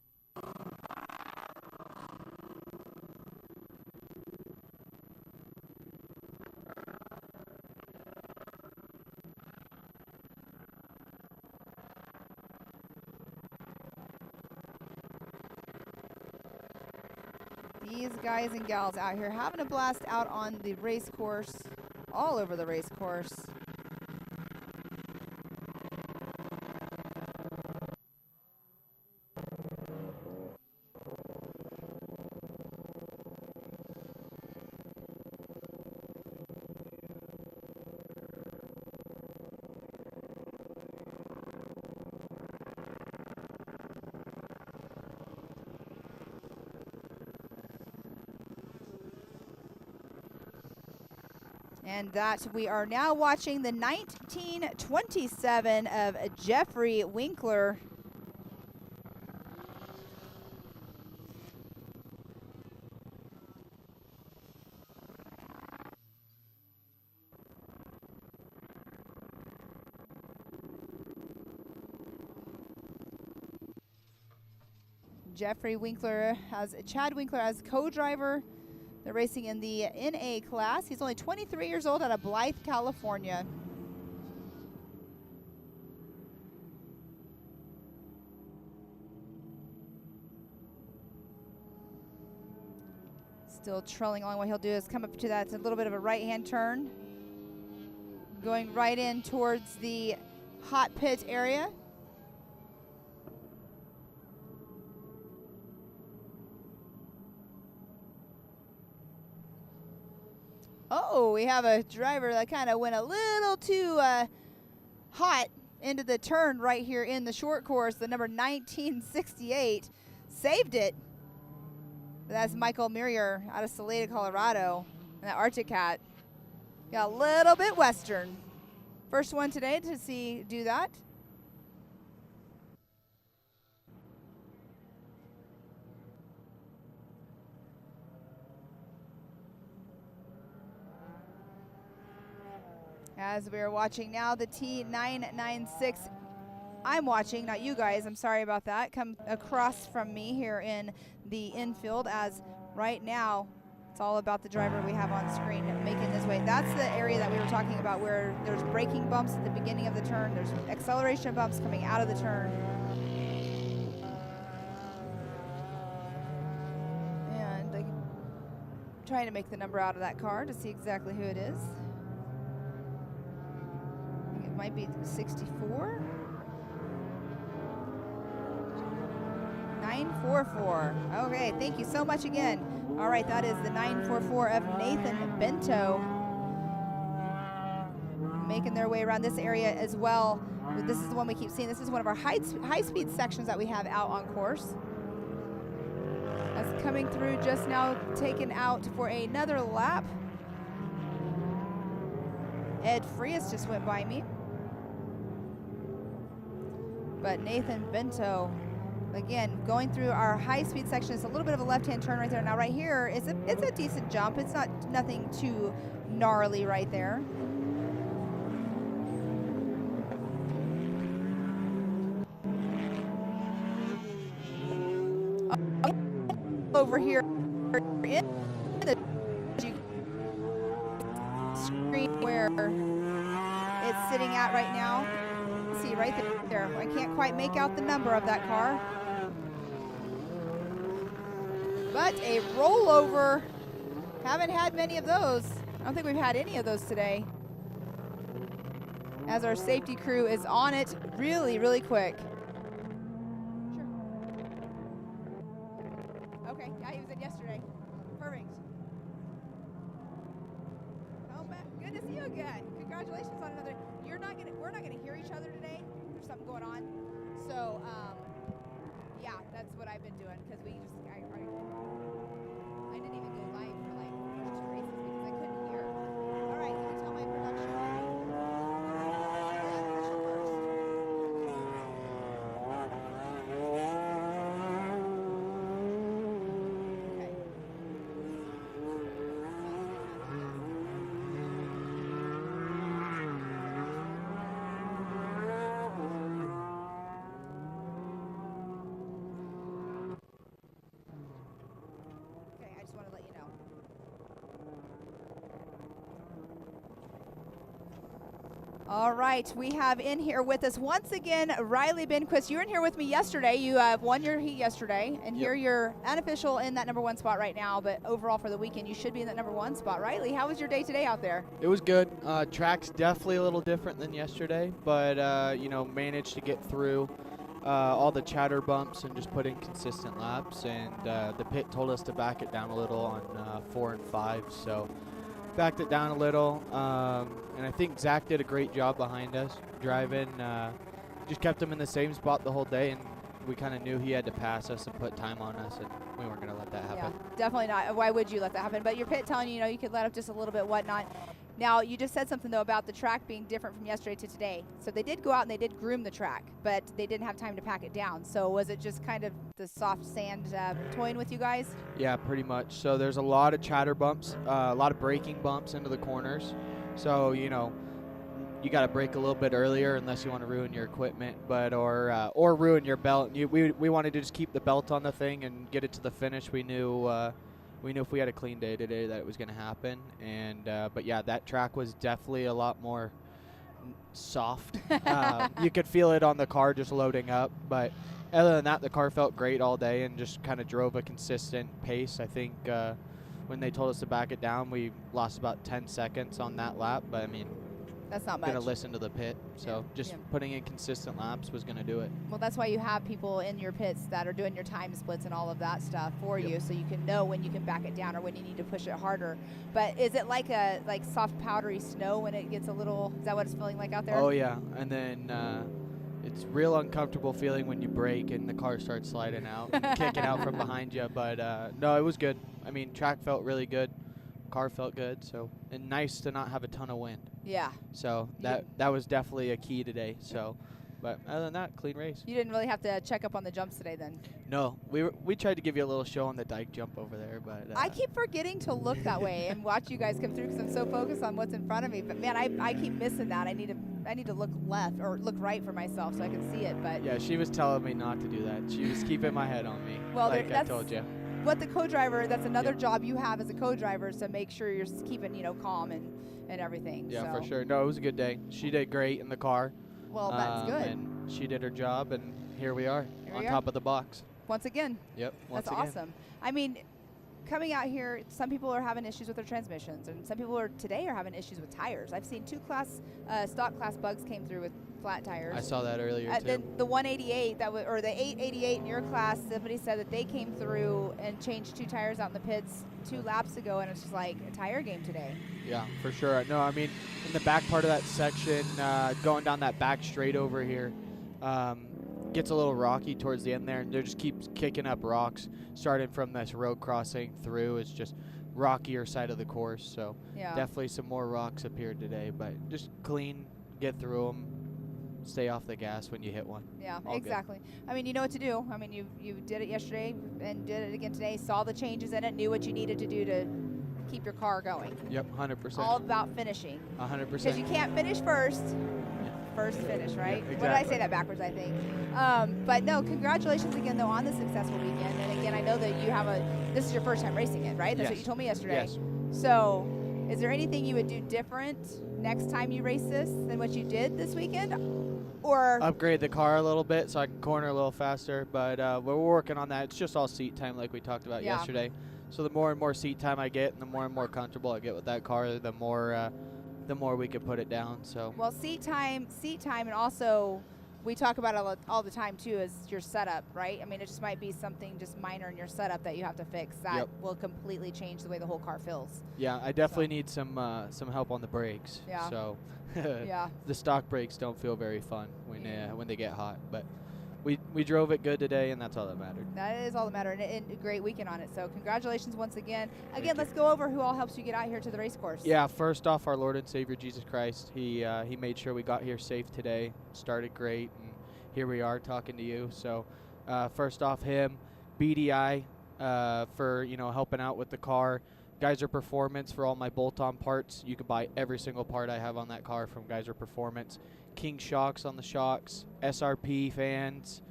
These guys and gals out here having a blast out on the race course, all over the race course. And that we are now watching the 1927 of Jeffrey Winkler. Jeffrey Winkler has Chad Winkler as co-driver. They're racing in the NA class. He's only 23 years old out of Blythe, California. Still trolling along. What he'll do is come up to that. It's a little bit of a right-hand turn. Going right in towards the hot pit area. Oh, we have a driver that kind of went a little too hot into the turn right here in the short course. The number 1968 saved it. That's Michael Murier out of Salida, Colorado. And that Arctic Cat got a little bit western. First one today to see do that. As we are watching now, the T996, I'm watching, not you guys, I'm sorry about that, come across from me here in the infield, as right now it's all about the driver we have on screen making his way. That's the area that we were talking about where there's braking bumps at the beginning of the turn, there's acceleration bumps coming out of the turn. And I'm trying to make the number out of that car to see exactly who it is. Might be 64. 944. Okay, thank you so much again. All right, that is the 944 of Nathan Bento. Making their way around this area as well. This is the one we keep seeing. This is one of our high-speed sections that we have out on course. That's coming through just now, taken out for another lap. Ed Frias just went by me. But Nathan Bento, again, going through our high-speed section. It's a little bit of a left-hand turn right there. Now right here, it's a decent jump. It's not nothing too gnarly right there. Over here in the screen where it's sitting at right now. See right there. I can't quite make out the number of that car. But a rollover. Haven't had many of those. I don't think we've had any of those today. As our safety crew is on it really, really quick. Sure. Okay, yeah, he was in yesterday. Perfect. Oh, man, good to see you again. Congratulations on another. We're not gonna hear each other today. There's something going on. So, yeah, that's what I've been doing because I didn't even go live for like the first 2 races because I couldn't hear. All right, let me tell my production. Okay, I just want to let you know. All right, we have in here with us once again Riley Benquist. You were in here with me yesterday. You won your heat yesterday, and here you're unofficial in that #1 spot right now. But overall for the weekend, you should be in that #1 spot. Riley, how was your day today out there? It was good. Track's definitely a little different than yesterday, but managed to get through all the chatter bumps and just put in consistent laps. And the pit told us to back it down a little on 4 and 5, so backed it down a little. And I think Zach did a great job behind us driving. Just kept him in the same spot the whole day, and we kind of knew he had to pass us and put time on us, and we weren't going to let that happen. Yeah, definitely not. Why would you let that happen? But your pit telling you, you could let up just a little bit, whatnot. Now, you just said something, though, about the track being different from yesterday to today. So they did go out and they did groom the track, but they didn't have time to pack it down. So was it just kind of the soft sand toying with you guys? Yeah, pretty much. So there's a lot of chatter bumps, a lot of braking bumps into the corners. So, you got to brake a little bit earlier unless you want to ruin your equipment, but or ruin your belt. We wanted to just keep the belt on the thing and get it to the finish. We knew if we had a clean day today that it was going to happen. And but yeah, that track was definitely a lot more soft. You could feel it on the car just loading up, but other than that, the car felt great all day and just kind of drove a consistent pace. I think when they told us to back it down, we lost about 10 seconds on that lap, but I mean, that's not much. Going to listen to the pit, so just putting in consistent laps was going to do it. Well, that's why you have people in your pits that are doing your time splits and all of that stuff for you, so you can know when you can back it down or when you need to push it harder. But is it like soft powdery snow when it gets a little? Is that what it's feeling like out there? Oh yeah, and then it's real uncomfortable feeling when you brake and the car starts sliding out, kicking out from behind you. But no, it was good. I mean, track felt really good. Car felt good, so and nice to not have a ton of wind. Yeah. So that was definitely a key today. So, but other than that, clean race. You didn't really have to check up on the jumps today, then. No, we tried to give you a little show on the dike jump over there, but I keep forgetting to look that way and watch you guys come through because I'm so focused on what's in front of me. But man, I keep missing that. I need to look left or look right for myself so I can see it. But yeah, she was telling me not to do that. She was keeping my head on me. Well, like I told you. What the co-driver, that's another job you have as a co-driver, is to make sure you're keeping, calm and everything. Yeah, so. for sure. No, it was a good day. She did great in the car. Well, that's good. And she did her job, and here we are on top of the box. Once again. Yep, That's awesome. I mean, coming out here, some people are having issues with their transmissions, and some people today are having issues with tires. I've seen 2 stock class bugs came through with flat tires. I saw that earlier too. Then the 188 or the 888 in your class, somebody said that they came through and changed 2 tires out in the pits 2 laps ago, and it's just like a tire game today. Yeah, for sure. No, I mean, in the back part of that section, going down that back straight over here, gets a little rocky towards the end there, and there just keeps kicking up rocks, starting from this road crossing through. It's just rockier side of the course, so definitely some more rocks appeared today, but just clean, get through them. stay off the gas when you hit one. Yeah, All good. exactly. I mean, you know what to do. I mean, you did it yesterday and did it again today. Saw the changes in it, knew what you needed to do to keep your car going. Yep, 100%. All about finishing. 100%. Because you can't finish first. First finish, right? Yeah, What did I exactly. say that backwards, I think. But no, congratulations again, though, on the successful weekend. And again, I know that you have this is your first time racing it, right? That's what Yes. you told me yesterday. Yes. So is there anything you would do different next time you race this than what you did this weekend? Or Upgrade the car a little bit so I can corner a little faster, but we're working on that. It's just all seat time like we talked about Yeah. yesterday. So the more and more seat time I get and the more comfortable I get with that car, the more we could put it down. So well, seat time, and also we talk about it all the time too is your setup, right? I mean, it just might be something just minor in your setup that you have to fix that Yep. will completely change the way the whole car feels. yeah, I definitely need some help on the brakes. Yeah. So Yeah. the stock brakes don't feel very fun when they get hot, but we drove it good today, and that's all that mattered. That is all that matters, and a great weekend on it. So congratulations once again. Thank Again, you. let's go over who all helps you get out here to the race course. Yeah, first off, our Lord and Savior Jesus Christ. He made sure we got here safe today. Started great, and here we are talking to you. So first off, him, BDI for helping out with the car. Geyser Performance for all my bolt-on parts. You can buy every single part I have on that car from Geyser Performance. King Shocks on the shocks, SRP fans,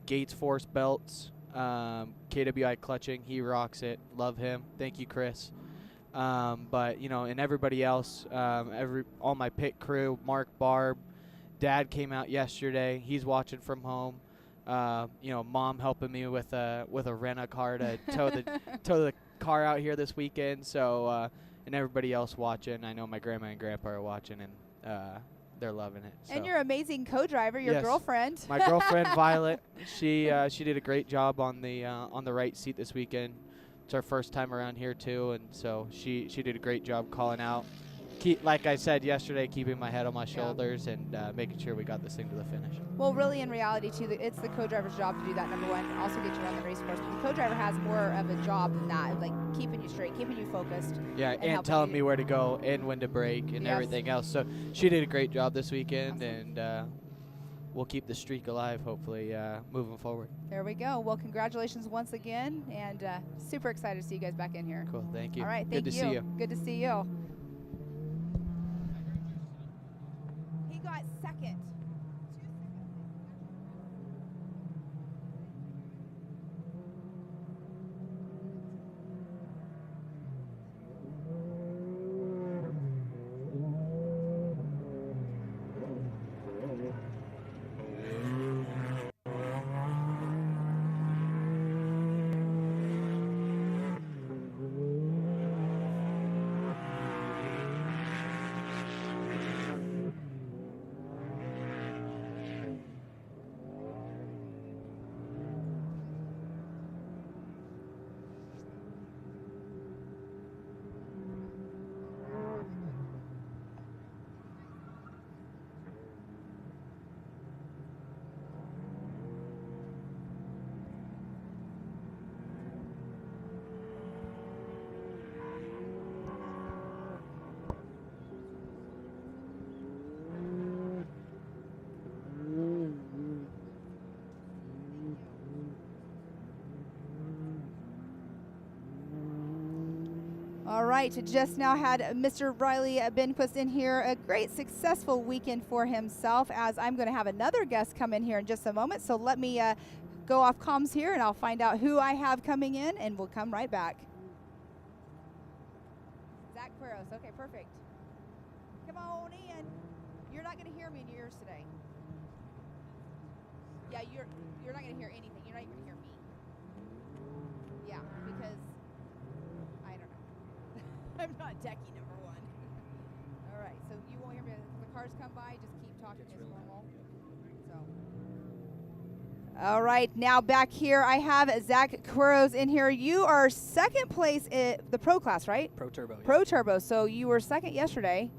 Gates Force belts, KWI clutching. He rocks it. Love him. Thank you, Chris. But and everybody else, all my pit crew, Mark, Barb, Dad came out yesterday. He's watching from home. Mom helping me with a rent-a-car to tow the car out here this weekend. So and everybody else watching. I know my grandma and grandpa are watching, and they're loving it. And so. your amazing co-driver, your Yes. girlfriend. My girlfriend Violet, she did a great job on the right seat this weekend. It's our first time around here too, and so she did a great job calling out. Like I said yesterday, keeping my head on my shoulders and making sure we got this thing to the finish. Well, really, in reality, too, it's the co-driver's job to do that, number one. Also get you around the race course. But the co-driver has more of a job than that, like keeping you straight, keeping you focused. Yeah, And and helping telling you- me where to go and when to brake and Yes. everything else. So she did a great job this weekend, Awesome. and we'll keep the streak alive, hopefully, moving forward. There we go. Well, congratulations once again, and super excited to see you guys back in here. Cool, thank you. All right, Good thank to you. see you. Good to see you. He got second. All right, just now had Mr. Riley Benquist in here. A great successful weekend for himself, as I'm going to have another guest come in here in just a moment. So let me go off comms here, and I'll find out who I have coming in, and we'll come right back. Zach Quiros. Okay, perfect. Come on in. You're not going to hear me in your ears today. Yeah, you're not going to hear anything. You're not even going to hear me. Yeah, because I don't know. I'm not techie, number one. All right, so you won't hear me. If the cars come by, just keep talking as normal. So. All right, now back here, I have Zach Quiros in here. You are second place in the Pro class, right? Pro Turbo. Yeah. Pro Turbo. So you were second yesterday,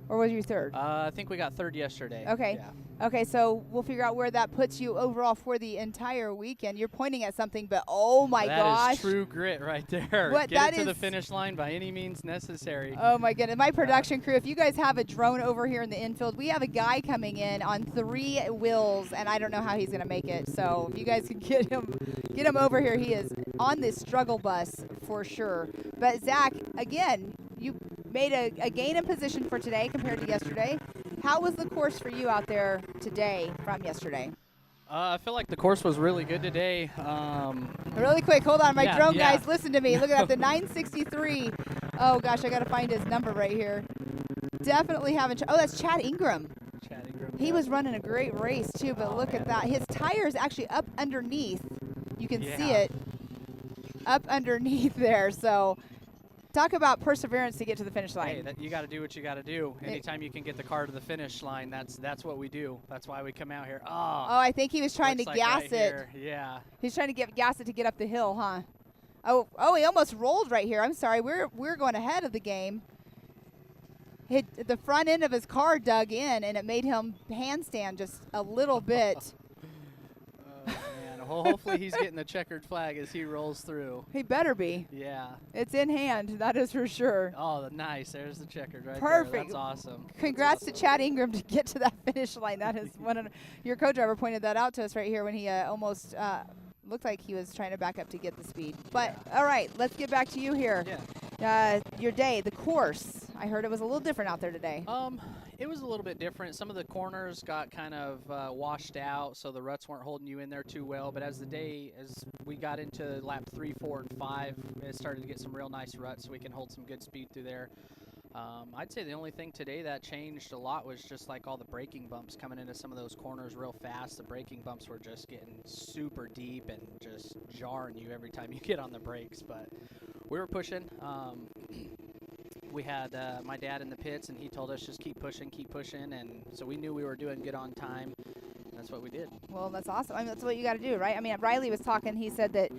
or was you third? I think we got third yesterday. Okay. Yeah. Okay, so we'll figure out where that puts you overall for the entire weekend. You're pointing at something, but oh my gosh. That is true grit right there. What, Get that it to the is- finish line by any means necessary. Oh my goodness. My production crew, if you guys have a drone over here in the infield, we have a guy coming in on 3 wheels, and I don't know how he's going to make it. So if you guys can get him over here, he is on this struggle bus for sure. But Zach, again, you made a gain in position for today compared to yesterday. How was the course for you out there today from yesterday? I feel like the course was really good today. Really quick, hold on. My Yeah, drone yeah. guys, listen to me. Look at that, the 963. Oh, gosh, I got to find his number right here. Definitely haven't. Oh, that's Chad Ingram. Chad Ingram, He yeah. was running a great race, too, but Oh, look at man. that. His tire is actually up underneath. You can see Yeah. it up underneath there. So talk about perseverance to get to the finish line. Hey, you got to do what you got to do. Anytime you can get the car to the finish line, that's what we do. That's why we come out here. Oh, I think he was trying to looks like gas right it. here. Yeah. He's trying to gas it to get up the hill, huh? Oh, he almost rolled right here. I'm sorry. We're going ahead of the game. The front end of his car dug in, and it made him handstand just a little bit. Oh, man. Well, hopefully he's getting the checkered flag as he rolls through. He better be. Yeah. It's in hand, that is for sure. Oh, nice. There's the checkered right Perfect. there. That's awesome. Congrats That's to Chad Ingram to get to that finish line. That is one of your co-driver pointed that out to us right here when he almost looked like he was trying to back up to get the speed. But all right, let's get back to you here. Yeah. Your day, the course. I heard it was a little different out there today. It was a little bit different. Some of the corners got kind of washed out, so the ruts weren't holding you in there too well. But as we got into lap 3, 4, and 5, it started to get some real nice ruts, so we can hold some good speed through there. I'd say the only thing today that changed a lot was just like all the braking bumps coming into some of those corners real fast. The braking bumps were just getting super deep and just jarring you every time you get on the brakes. But we were pushing. We had my dad in the pits, and he told us just keep pushing, and so we knew we were doing good on time. And that's what we did. Well, that's awesome. I mean, that's what you got to do, right? I mean, Riley was talking. He said that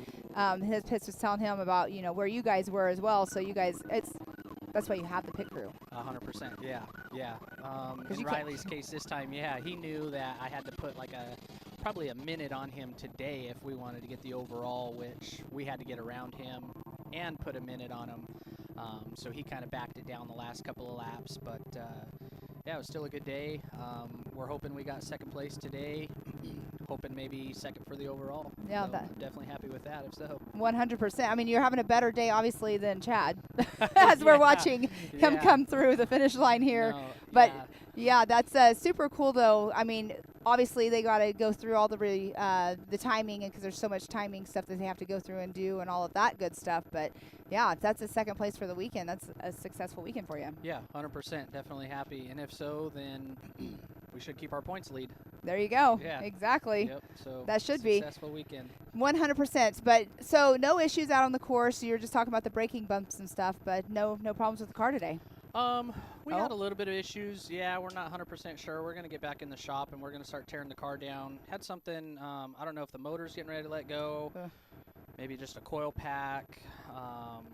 his pits was telling him about where you guys were as well. So you guys, that's why you have the pit crew. 100%. Yeah. In you can't- Riley's case this time, yeah, he knew that I had to put like probably a minute on him today if we wanted to get the overall, which we had to get around him and put a minute on him. So he kind of backed it down the last couple of laps, but yeah, it was still a good day. We're hoping we got second place today, hoping maybe second for the overall. Yeah, so I'm definitely happy with that, if so. 100%. I mean, you're having a better day, obviously, than Chad, as we're watching him come through the finish line here. No, But yeah, that's super cool, though. I mean, obviously they got to go through all the timing, and because there's so much timing stuff that they have to go through and do, and all of that good stuff. But yeah, if that's a second place for the weekend, that's a successful weekend for you. Yeah, 100%. Definitely happy. And if so, then we should keep our points lead. There you go. Yeah. Exactly. Yep. So That should be. successful weekend. 100%. But so no issues out on the course. You're just talking about the braking bumps and stuff, but no problems with the car today. We had a little bit of issues. Yeah, we're not 100% sure. We're going to get back in the shop, and we're going to start tearing the car down. Had something, I don't know if the motor's getting ready to let go. Maybe just a coil pack.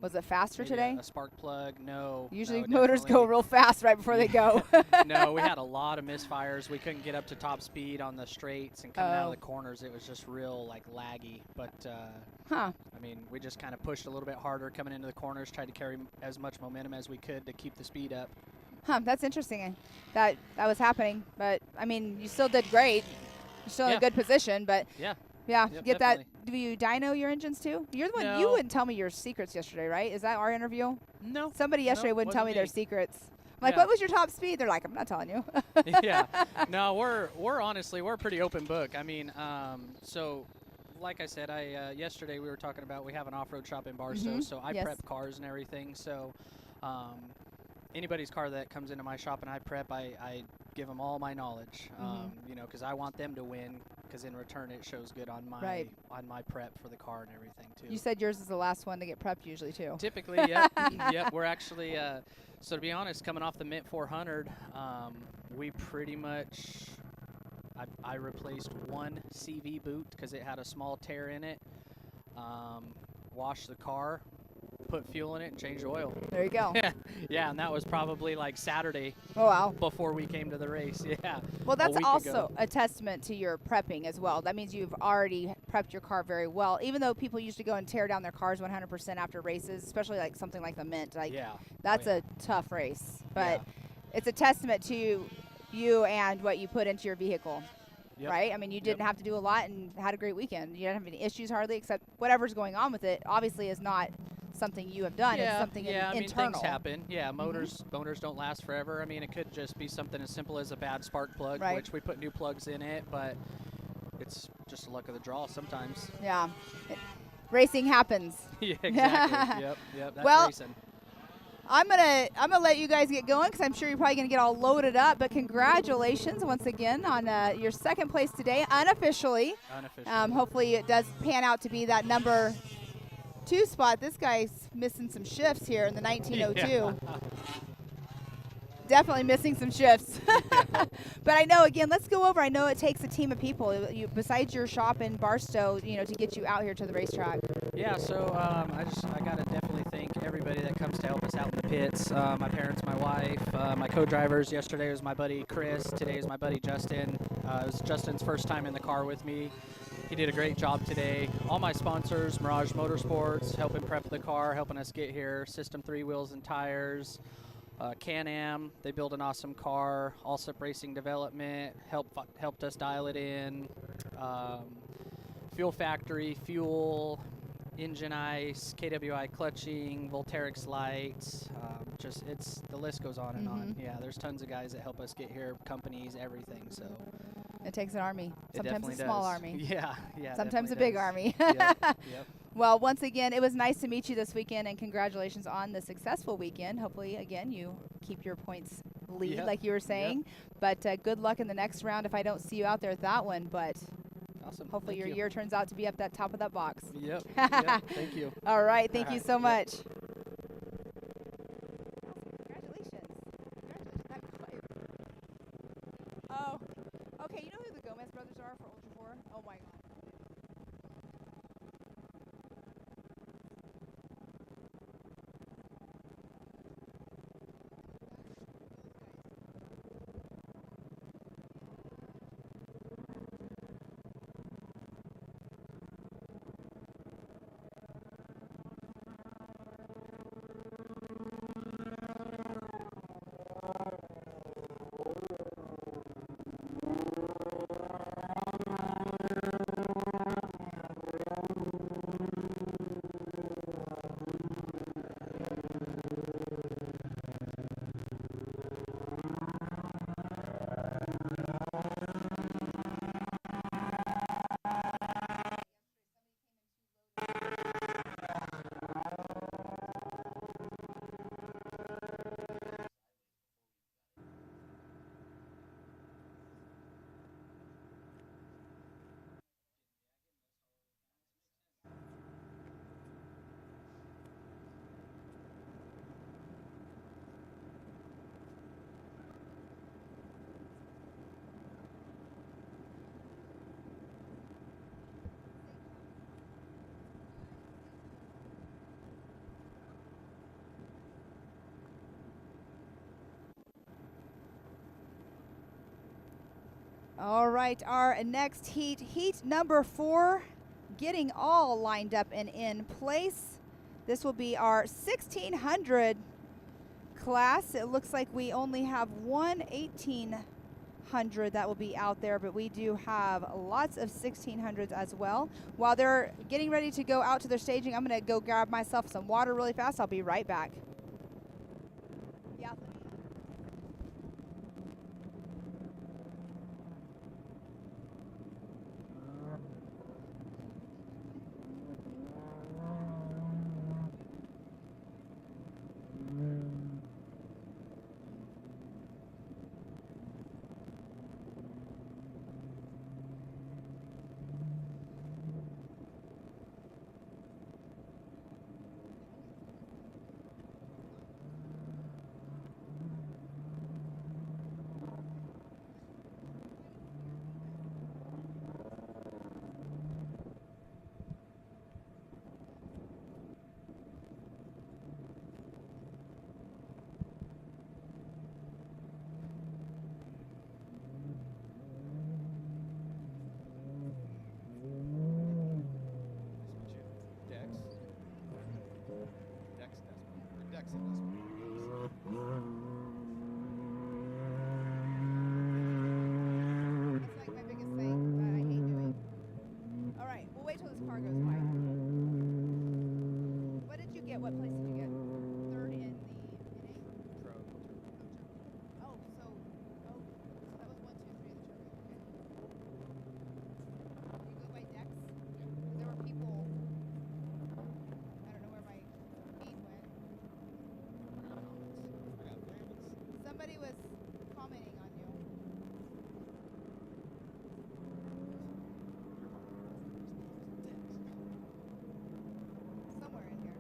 Was it faster maybe today? A spark plug. No. Usually no, motors go definitely. real fast right before they go. No, we had a lot of misfires. We couldn't get up to top speed on the straights, and coming out of the corners, it was just real laggy. But I mean, we just kind of pushed a little bit harder coming into the corners, tried to carry as much momentum as we could to keep the speed up. That's interesting. That was happening, but I mean, you still did great. You're still in a good position, but Yeah. get definitely. that. Do you dyno your engines too? You're the one. You No. wouldn't tell me your secrets yesterday, right? Is that our interview? No. Somebody yesterday Nope, wouldn't tell me wasn't their me. secrets. I'm like, Yeah. what was your top speed? They're like, I'm not telling you. Yeah. No, we're honestly, we're a pretty open book. I mean, so like I said, yesterday we were talking about we have an off-road shop in Barstow, so I Yes. prep cars and everything. So anybody's car that comes into my shop and I prep, I give them all my knowledge, because I want them to win, because in return it shows good on my prep for the car and everything too. You said yours is the last one to get prepped usually too. Typically, yep. Yep, we're actually, so to be honest, coming off the Mint 400, we pretty much, I replaced one CV boot because it had a small tear in it, washed the car, put fuel in it and change the oil. There you go. Yeah, and that was probably like Saturday Oh, wow. before we came to the race. Yeah. Well, that's week also ago. a testament to your prepping as well. That means you've already prepped your car very well. Even though people used to go and tear down their cars 100% after races, especially like something like the Mint. Like, Yeah. that's Oh, yeah. a tough race. But Yeah. it's a testament to you and what you put into your vehicle. Yep. Right? I mean, you didn't have to do a lot and had a great weekend. You didn't have any issues hardly, except whatever's going on with it obviously is not something you have done. It's something I mean, internal. things happen. Yeah, motors don't last forever. I mean, it could just be something as simple as a bad spark plug, Right. which we put new plugs in it, but it's just the luck of the draw sometimes. Yeah. Racing happens. Yeah, exactly. Yep. That's Well, racing. I'm gonna let you guys get going because I'm sure you're probably gonna get all loaded up. But congratulations once again on your second place today, unofficially. Hopefully it does pan out to be that number 2 spot. This guy's missing some shifts here in the 1902. Yeah. Definitely missing some shifts. But I know, again, let's go over. I know it takes a team of people, besides your shop in Barstow, to get you out here to the racetrack. Yeah, so I gotta definitely thank everybody that comes to help us out in the pits. My parents, my wife, my co-drivers. Yesterday was my buddy Chris. Today is my buddy Justin. It was Justin's first time in the car with me. He did a great job today. All my sponsors, Mirage Motorsports, helping prep the car, helping us get here. System 3 wheels and tires. Can-Am, they build an awesome car. Allsup Racing Development helped us dial it in. Fuel Factory, fuel, engine ice, KWI clutching, Voltairix lights. The list goes on and on. Yeah, there's tons of guys that help us get here, companies, everything. So it takes an army. It Sometimes a definitely small does. army. Yeah. Sometimes a definitely big does. army. Yep. Well, once again, it was nice to meet you this weekend, and congratulations on the successful weekend. Hopefully, again, you keep your points lead, Yep. like you were saying. But good luck in the next round if I don't see you out there at that one. But Awesome. hopefully Thank your you. year turns out to be up that top of that box. Yep. Thank you. All right. Thank you Alright, so yep. much. Oh, okay. You know who the Gomez brothers are for Ultra 4? Oh, my God. All right, our next heat number 4, getting all lined up and in place. This will be our 1600 class. It looks like we only have one 1800 that will be out there, but we do have lots of 1600s as well. While they're getting ready to go out to their staging, I'm going to go grab myself some water really fast. I'll be right back. Yeah. somebody was commenting on you. Somewhere in here.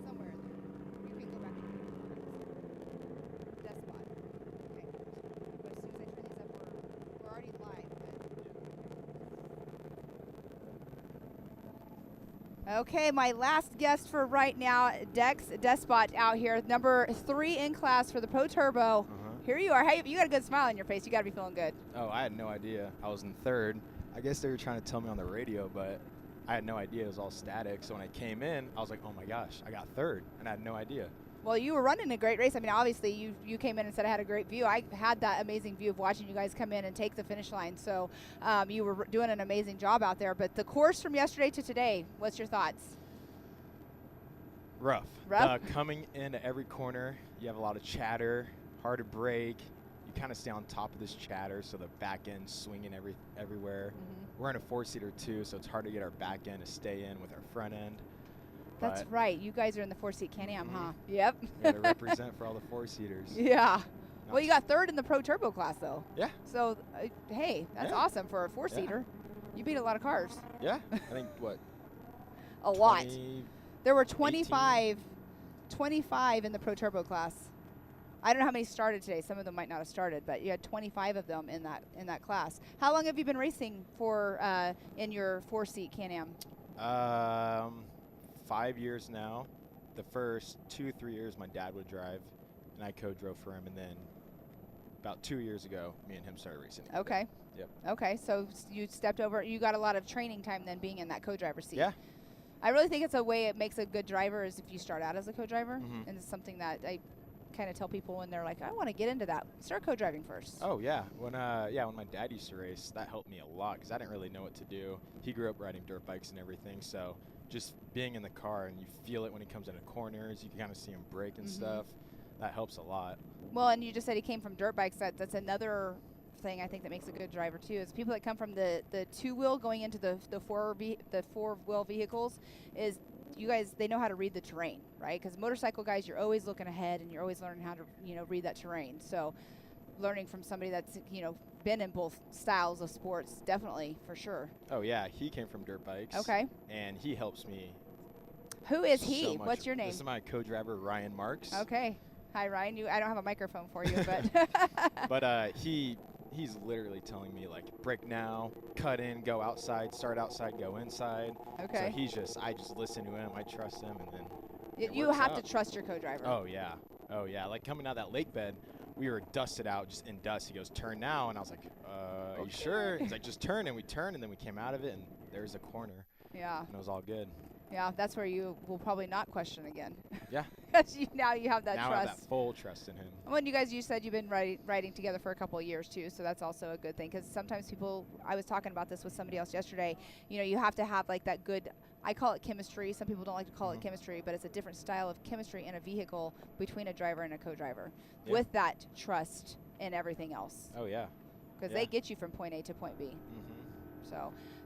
Somewhere in there. You can go back and Despot. Okay. But as soon as I turn these up, we're already live. But okay, my last guest for right now, Despot out here, number 3 in class for the Pro Turbo. Here you are. Hey, you got a good smile on your face. You got to be feeling good. Oh, I had no idea. I was in 3rd. I guess they were trying to tell me on the radio, but I had no idea. It was all static. So when I came in, I was like, oh my gosh, I got 3rd, and I had no idea. Well, you were running a great race. I mean, obviously, you came in and said I had a great view. I had that amazing view of watching you guys come in and take the finish line. So you were doing an amazing job out there. But the course from yesterday to today, what's your thoughts? Rough. Rough? Coming into every corner, you have a lot of chatter, hard to brake. You kind of stay on top of this chatter, so the back end swinging everywhere. We're in a 4-seater too, so it's hard to get our back end to stay in with our front end. That's right. You guys are in the 4-seat Can-Am, huh? Yep. Got to represent for all the 4-seaters. Yeah. Well, you got 3rd in the Pro Turbo class, though. Yeah. So, hey, that's awesome for a 4-seater. Yeah. You beat a lot of cars. Yeah. I think, what? A lot. There were 25 in the Pro Turbo class. I don't know how many started today. Some of them might not have started, but you had 25 of them in that class. How long have you been racing for in your 4-seat Can-Am? 5 years now. The first 2-3 years my dad would drive, and I co-drove for him, and then about 2 years ago, me and him started racing together. Okay. Yep. Okay, so you stepped over. You got a lot of training time then being in that co-driver seat. Yeah. I really think it's a way it makes a good driver is if you start out as a co-driver, and it's something that I kind of tell people when they're like, I want to get into that. Start co-driving first. Oh yeah, when my dad used to race, that helped me a lot because I didn't really know what to do. He grew up riding dirt bikes and everything, so just being in the car and you feel it when he comes into corners, you can kind of see him brake and stuff. That helps a lot. Well, and you just said he came from dirt bikes. That's another thing I think that makes a good driver too. Is people that come from the 2-wheel going into the 4-wheel vehicles is you guys, they know how to read the terrain, right? Because motorcycle guys, you're always looking ahead and you're always learning how to read that terrain. So learning from somebody that's been in both styles of sports, definitely for sure. Oh yeah, he came from dirt bikes. Okay. And he helps me. Who is he? So much. What's your name? This is my co-driver Ryan Marks. Okay. Hi Ryan. I don't have a microphone for you, but but he's literally telling me like brake now, cut in, go outside, start outside, go inside. Okay. So I just listen to him, I trust him, and then you have to trust your co-driver. Oh yeah. Like coming out that lake bed, we were dusted out, just in dust. He goes, turn now, and I was like, are you sure? He's like, just turn, and we turned, and then we came out of it, and there's a corner. Yeah. And it was all good. Yeah, that's where you will probably not question again. Yeah. Because now you have that now trust. I have that full trust in him. When you said you've been riding together for a couple of years too, so that's also a good thing. Because sometimes people, I was talking about this with somebody else yesterday. You have to have like that good. I call it chemistry. Some people don't like to call it chemistry, but it's a different style of chemistry in a vehicle between a driver and a co-driver, with that trust and everything else. Oh yeah. Because they get you from point A to point B.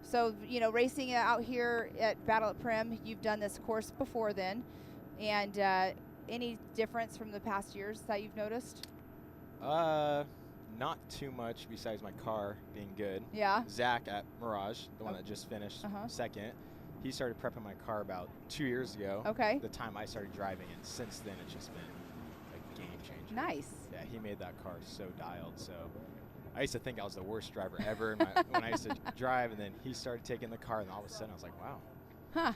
So racing out here at Battle at Primm, you've done this course before then, and any difference from the past years that you've noticed? Not too much besides my car being good. Yeah. Zach at Mirage, the one that just finished second, he started prepping my car about 2 years ago. Okay. The time I started driving, and since then it's just been a game changer. Nice. Yeah, he made that car so dialed. So I used to think I was the worst driver ever when I used to drive, and then he started taking the car, and all of a sudden I was like, wow. Huh.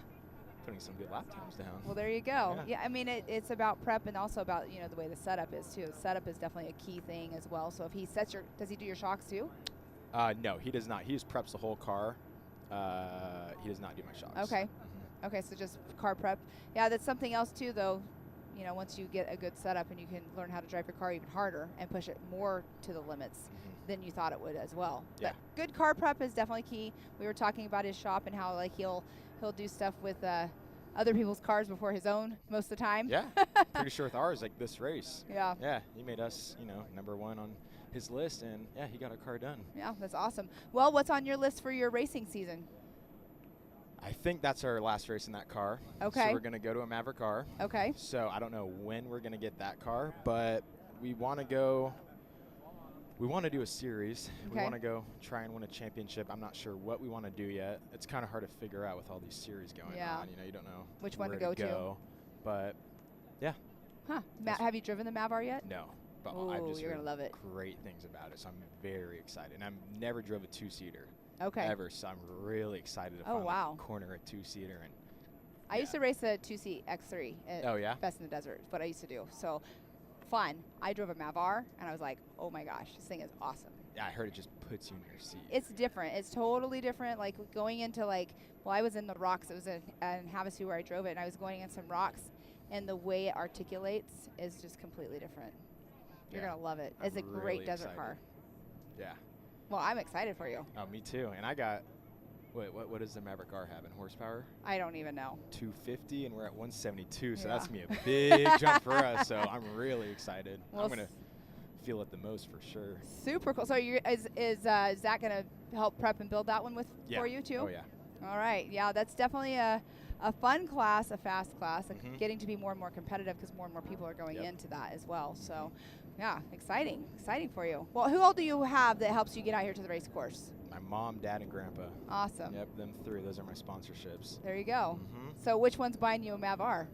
Putting some good lap times down. Well, there you go. Yeah, I mean, it's about prep and also about, the way the setup is, too. Setup is definitely a key thing as well. So if he sets does he do your shocks, too? No, he does not. He just preps the whole car. He does not do my shocks. Okay. Okay, so just car prep. Yeah, that's something else, too, though. Once you get a good setup and you can learn how to drive your car even harder and push it more to the limits than you thought it would as well. Yeah. But good car prep is definitely key. We were talking about his shop and how he'll do stuff with other people's cars before his own most of the time. Yeah, pretty sure with ours, like this race. Yeah. Yeah, he made us, number one on his list, and yeah, he got our car done. Yeah, that's awesome. Well, what's on your list for your racing season? I think that's our last race in that car. Okay. So we're going to go to a Maverick car. Okay. So I don't know when we're going to get that car, but we want to go. We want to do a series. Okay. We want to go try and win a championship. I'm not sure what we want to do yet. It's kind of hard to figure out with all these series going on. You know, you don't know which one to where go. But yeah. Huh. Have you driven the Mavar yet? No. But Ooh, I've just you're heard gonna love it. great things about it, so I'm very excited. And I've never drove a 2-seater Okay. ever, so I'm really excited to Oh, finally wow. corner a 2-seater. And I used to race a 2-seat X3 at oh yeah, Best in the Desert. Is what I used to do. So fun. I drove a Mavar, and I was like, oh my gosh, this thing is awesome. yeah. I heard it just puts you in your seat. It's different. It's totally different. Like going into well, I was in the rocks. It was in Havasu where I drove it, and I was going in some rocks, and the way it articulates is just completely different. You're Yeah. gonna love it. I'm It's a really great desert excited. car. Yeah. Well, I'm excited for you. Oh, me too. And I got. Wait, what does the Maverick R have in horsepower? I don't even know. 250, and we're at 172. So Yeah. that's gonna be a big jump for us. So I'm really excited. Well, I'm gonna feel it the most for sure. Super cool. So is Zach gonna help prep and build that one for you too? Oh yeah. All right. Yeah, that's definitely a fun class, a fast class, Mhm. getting to be more and more competitive because more and more people are going Yep. into that as well. So, yeah, exciting for you. Well, who all do you have that helps you get out here to the race course? My mom, dad, and grandpa. Awesome. Yep, them three. Those are my sponsorships. There you go. Mhm. So which one's buying you a Mavar?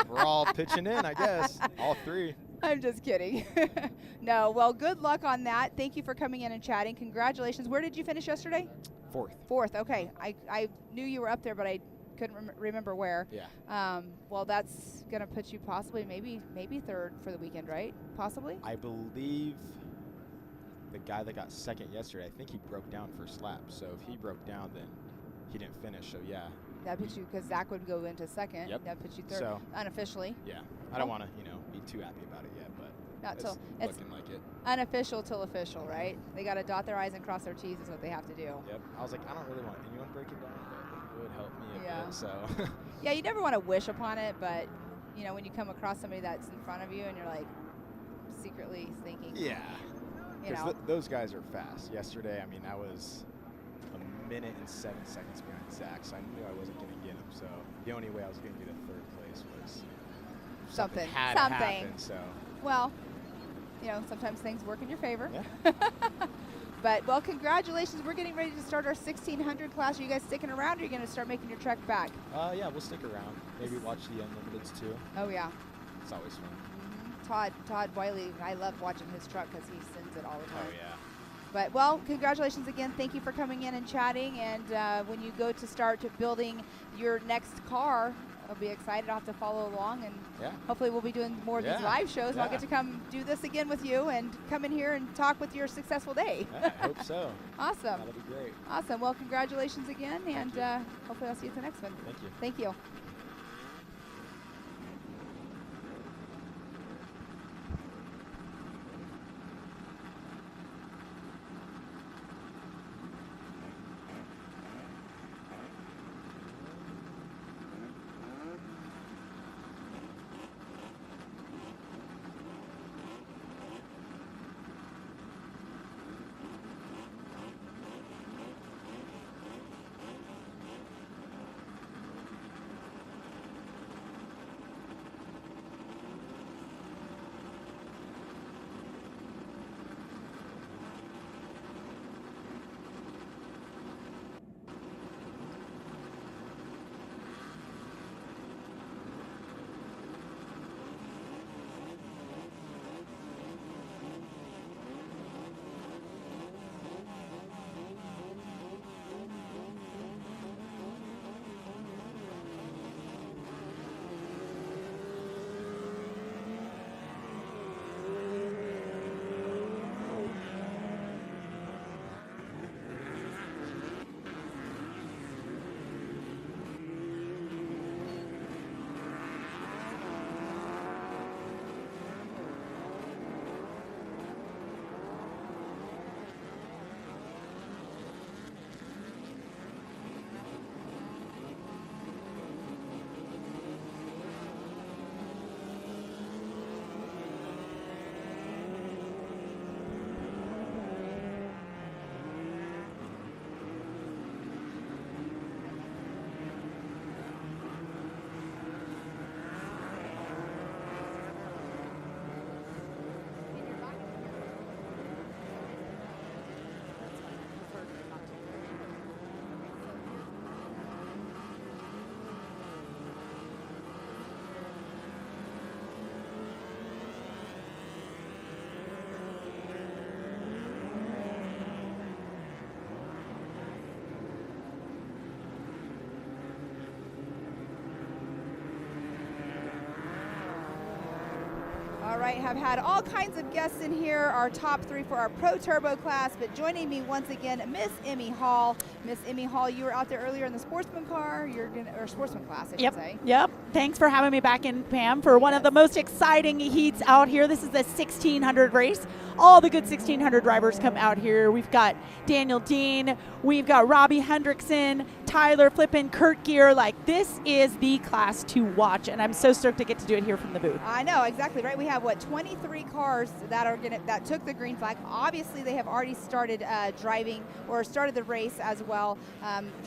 We're all pitching in, I guess. All three. I'm just kidding. No, well, good luck on that. Thank you for coming in and chatting. Congratulations. Where did you finish yesterday? Fourth. Okay. I knew you were up there, but I couldn't remember where. Yeah. Well, that's going to put you possibly maybe third for the weekend, right? Possibly? I believe the guy that got second yesterday, I think he broke down first lap. So if he broke down, then he didn't finish. So yeah. That puts you, because Zach would go into second. Yep. That puts you third. So unofficially. yeah. I don't want to, be too happy about it yet, but Not it's till it's looking like it. unofficial till official, right? They got to dot their I's and cross their T's is what they have to do. Yep. I was like, I don't really want anyone breaking down, but it would help me a Yeah. bit. So Yeah, you never want to wish upon it, but when you come across somebody that's in front of you and you're like secretly thinking, yeah. you know, Because those guys are fast. Yesterday, I was a minute and 7 seconds behind Zach, so I knew I wasn't going to get him. So the only way I was going to get a third place was something. had to happen. So Well, sometimes things work in your favor. yeah. But, well, congratulations. We're getting ready to start our 1600 class. Are you guys sticking around, or are you going to start making your trek back? Yeah, we'll stick around. Maybe watch the Unlimiteds too. Oh, yeah. It's always fun. Todd Wiley, I love watching his truck because he sends it all the time. Oh yeah. But, well, congratulations again. Thank you for coming in and chatting. And when you go to start building your next car, I'll be excited. I'll have to follow along. And Yeah. hopefully we'll be doing more of these Yeah. live shows. And I'll Yeah. get to come do this again with you and come in here and talk with your successful day. Yeah, I hope so. Awesome. That'll be great. Awesome. Well, congratulations again. And you. hopefully I'll see you at the next one. Thank you. Thank you. right, have had all kinds of guests in here, our top 3 for our Pro Turbo class, but joining me once again, Miss Emmy Hall. Miss Emmy Hall, you were out there earlier in the sportsman car, or sportsman class, I should say. Yep. Thanks for having me back in, Pam, for one of the most exciting heats out here. This is the 1600 race. All the good 1600 drivers come out here. We've got Daniel Dean, we've got Robbie Hendrickson, Tyler Flippin, Kurt Gear. Like, this is the class to watch, and I'm so stoked to get to do it here from the booth. I know, exactly right. We have 23 cars that took the green flag. Obviously, they have already started driving or started the race as well,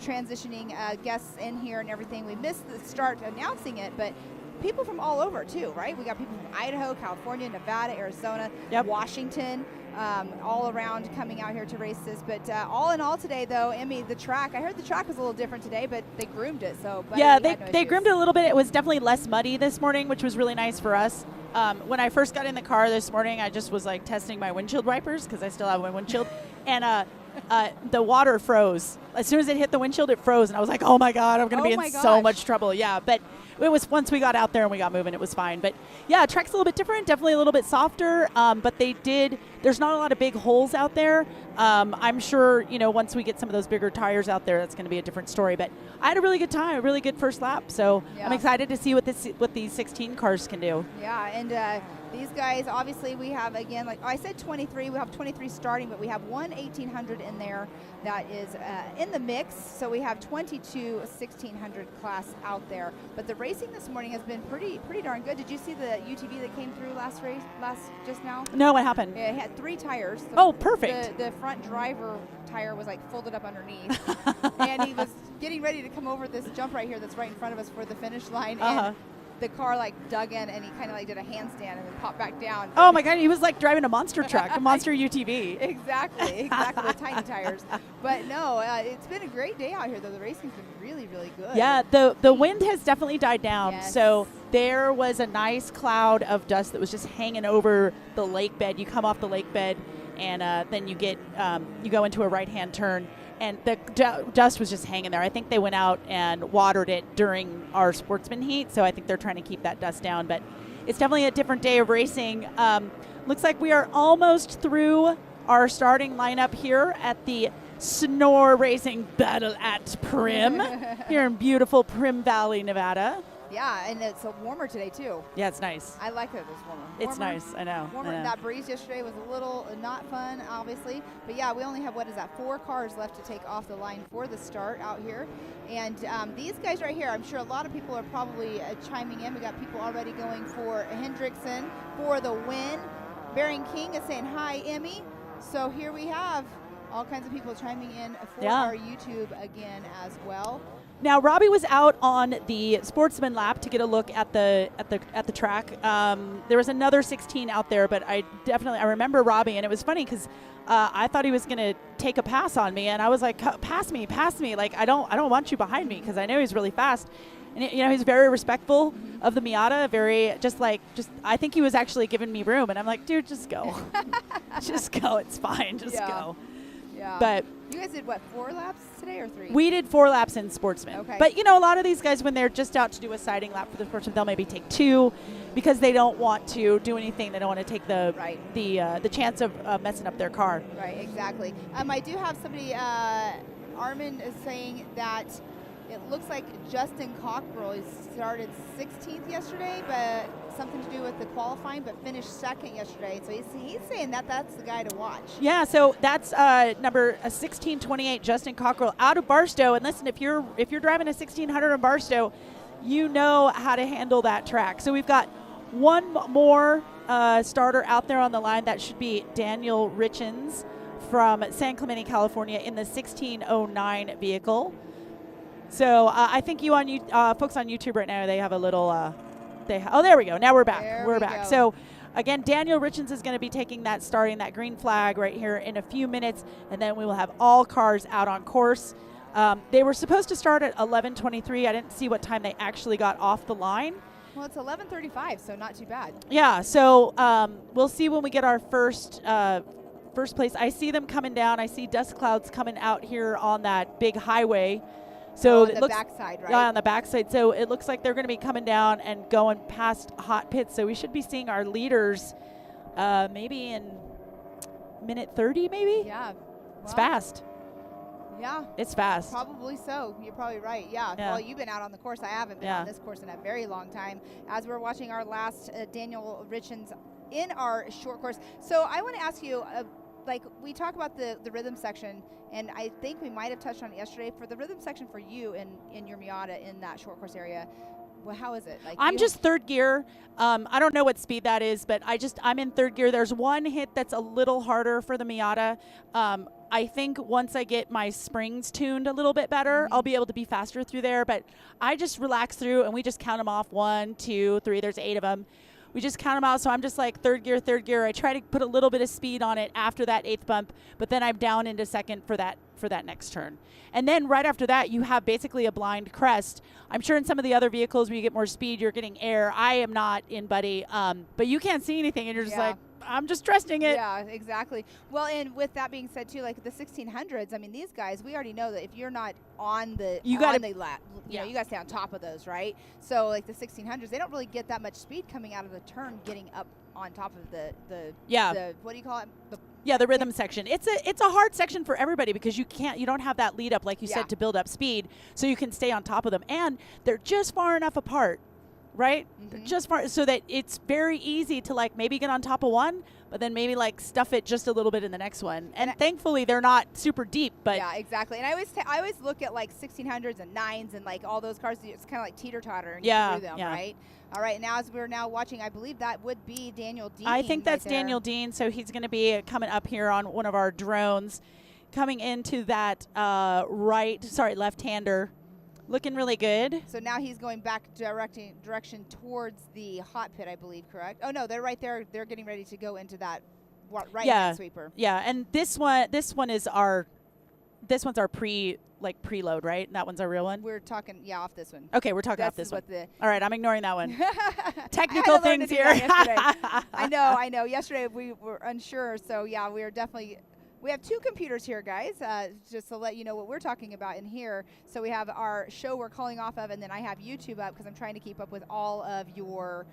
transitioning guests in here and everything. We missed the start announcing it, but people from all over too, right? We got people from Idaho, California, Nevada, Arizona, Washington, all around coming out here to race this. But all in all today, though, Emmy, the track, I heard the track was a little different today, but they groomed it. So yeah, they groomed it a little bit. It was definitely less muddy this morning, which was really nice for us. When I first got in the car this morning, I just was like testing my windshield wipers because I still have my windshield, and the water froze. As soon as it hit the windshield, it froze, and I was like, oh my God, I'm going to be in so much trouble. Yeah, but it was once we got out there and we got moving, it was fine. But yeah, track's a little bit different, definitely a little bit softer, but there's not a lot of big holes out there. I'm sure, once we get some of those bigger tires out there, that's going to be a different story. But I had a really good time, a really good first lap. So I'm excited to see what these 16 cars can do. Yeah, and these guys, obviously, we have, again, like I said, 23. We have 23 starting, but we have one 1800 in there that is in the mix. So we have 22 1600 class out there. But the racing this morning has been pretty darn good. Did you see the UTV that came through just now? No, what happened? Yeah, it had 3 tires. Perfect. The front driver tire was like folded up underneath, and he was getting ready to come over this jump right here that's right in front of us for the finish line. And the car like dug in, and he kind of like did a handstand and then popped back down. Oh my God, he was like driving a monster truck, a monster UTV. Exactly, with tiny tires. But no, it's been a great day out here though. The racing's been really, really good. Yeah, the wind has definitely died down. Yes. So there was a nice cloud of dust that was just hanging over the lake bed. You come off the lake bed, and then you go into a right-hand turn, and the dust was just hanging there. I think they went out and watered it during our sportsman heat, so I think they're trying to keep that dust down. But it's definitely a different day of racing. Looks like we are almost through our starting lineup here at the Snore Racing Battle at Primm here in beautiful Primm Valley, Nevada. Yeah, and it's warmer today too. Yeah, it's nice. I like that it's warmer. It's nice, I know. Warmer. That breeze yesterday was a little not fun, obviously. But yeah, we only have, 4 cars left to take off the line for the start out here. And these guys right here, I'm sure a lot of people are probably chiming in. We got people already going for Hendrickson for the win. Bearing King is saying, hi, Emmy. So here we have all kinds of people chiming in for our YouTube again as well. Now, Robbie was out on the sportsman lap to get a look at the track. There was another 16 out there, but I remember Robbie, and it was funny because I thought he was going to take a pass on me, and I was like, pass me. Like, I don't want you behind me because I know he's really fast. And he's very respectful of the Miata, I think he was actually giving me room, and I'm like, dude, just go. Just go. It's fine. Just go. Yeah. But you guys did 4 laps today or 3? We did 4 laps in sportsman. Okay. But a lot of these guys, when they're just out to do a siding lap for the sportsman, they'll maybe take 2 because they don't want to do anything. They don't want to take the chance of messing up their car. Right. Exactly. I do have somebody. Armin is saying that it looks like Justin Cockrell started 16th yesterday, but something to do with the qualifying, but finished 2nd yesterday. So he's saying that's the guy to watch. Yeah, so that's number 1628, Justin Cockrell, out of Barstow. And listen, if you're driving a 1600 in Barstow, you know how to handle that track. So we've got one more starter out there on the line. That should be Daniel Richens from San Clemente, California, in the 1609 vehicle. So I think folks on YouTube right now, they have a little. There we go. Now we're back. We're back. So again, Daniel Richens is going to be taking that green flag right here in a few minutes, and then we will have all cars out on course. They were supposed to start at 11:23. I didn't see what time they actually got off the line. Well, it's 11:35, so not too bad. Yeah. So we'll see when we get our first place. I see them coming down. I see dust clouds coming out here on that big highway So on it the looks backside, right? yeah, on the backside. So it looks like they're going to be coming down and going past hot pits. So we should be seeing our leaders maybe in minute 30, maybe. Yeah. It's Well, fast. Yeah. It's fast. Probably so. You're probably right. Yeah. Yeah. Well, you've been out on the course. I haven't been on this course in a very long time. As we're watching our last Daniel Richens in our short course. So I want to ask you, like we talk about the rhythm section, and I think we might have touched on it yesterday. For the rhythm section for you in your Miata in that short course area, well, how is it? Like I'm just third gear. I don't know what speed that is, but I'm in third gear. There's one hit that's a little harder for the Miata. I think once I get my springs tuned a little bit better, I'll be able to be faster through there. But I just relax through, and we just count them off. 1, 2, 3. There's 8 of them. We just count them out. So I'm just like third gear, third gear. I try to put a little bit of speed on it after that 8th bump, but then I'm down into second for that next turn. And then right after that, you have basically a blind crest. I'm sure in some of the other vehicles where you get more speed, you're getting air. I am not in Buddy, but you can't see anything, and you're just like, I'm just trusting it. Yeah, exactly. Well, and with that being said, too, like the 1600s, I mean, these guys, we already know that if you're not on the lap, you know, you got to stay on top of those, right? So, like the 1600s, they don't really get that much speed coming out of the turn, getting up on top of the what do you call it? The rhythm section. It's a hard section for everybody because you don't have that lead up, like you said, to build up speed, so you can stay on top of them, and they're just far enough apart. Right? They're just far so that it's very easy to like maybe get on top of one, but then maybe like stuff it just a little bit in the next one. And thankfully they're not super deep, but yeah, exactly. And I always look at like 1600s and 9s and like all those cars. It's kind of like teeter-totter and get through them, right? All right, now as we're now watching, I believe that would be Daniel Dean. I think that's right there. Daniel Dean, so he's going to be coming up here on one of our drones, coming into that left-hander. Looking really good. So now he's going back direction towards the hot pit, I believe, correct? Oh no, they're right there. They're getting ready to go into that right-hand sweeper. Yeah, and this one's our preload, right? That one's our real one. We're talking off this one. Okay, we're talking off this one. All right, I'm ignoring that one. Technical things here. I know. Yesterday we were unsure, so yeah, we are definitely. We have 2 computers here, guys, just to let you know what we're talking about in here. So we have our show we're calling off of, and then I have YouTube up because I'm trying to keep up with all of your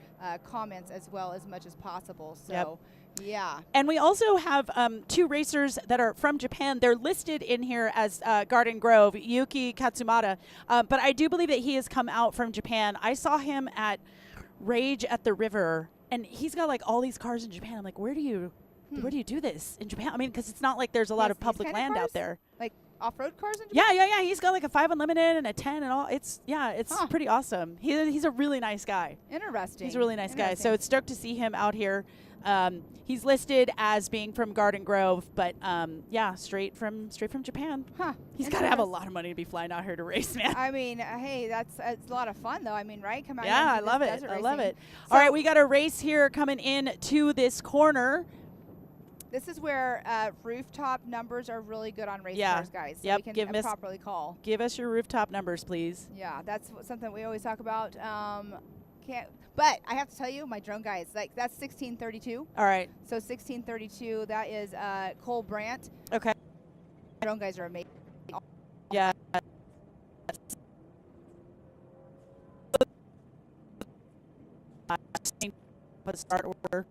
comments as well as much as possible. So, yeah. And we also have 2 racers that are from Japan. They're listed in here as Garden Grove, Yuki Katsumata. But I do believe that he has come out from Japan. I saw him at Rage at the River, and he's got like all these cars in Japan. I'm like, where do you do this in Japan? I mean, because it's not like there's a lot of public land out there. Like off-road cars in Japan? Yeah. He's got like a 5 Unlimited and a 10 and all. It's pretty awesome. He's a really nice guy. Interesting. He's a really nice guy. So it's stoked to see him out here. He's listed as being from Garden Grove, but straight from Japan. Huh. He's got to have a lot of money to be flying out here to race, man. I mean, hey, it's a lot of fun though. I mean, right? Come out. Yeah, I love it. I love it. All right, we got a race here coming in to this corner. This is where rooftop numbers are really good on race cars, guys. So we can properly call. Give us your rooftop numbers, please. Yeah, that's something we always talk about. But I have to tell you, my drone guys, like that's 1632. All right. So 1632, that is Cole Brandt. Okay. Drone guys are amazing. Yeah. Put start order.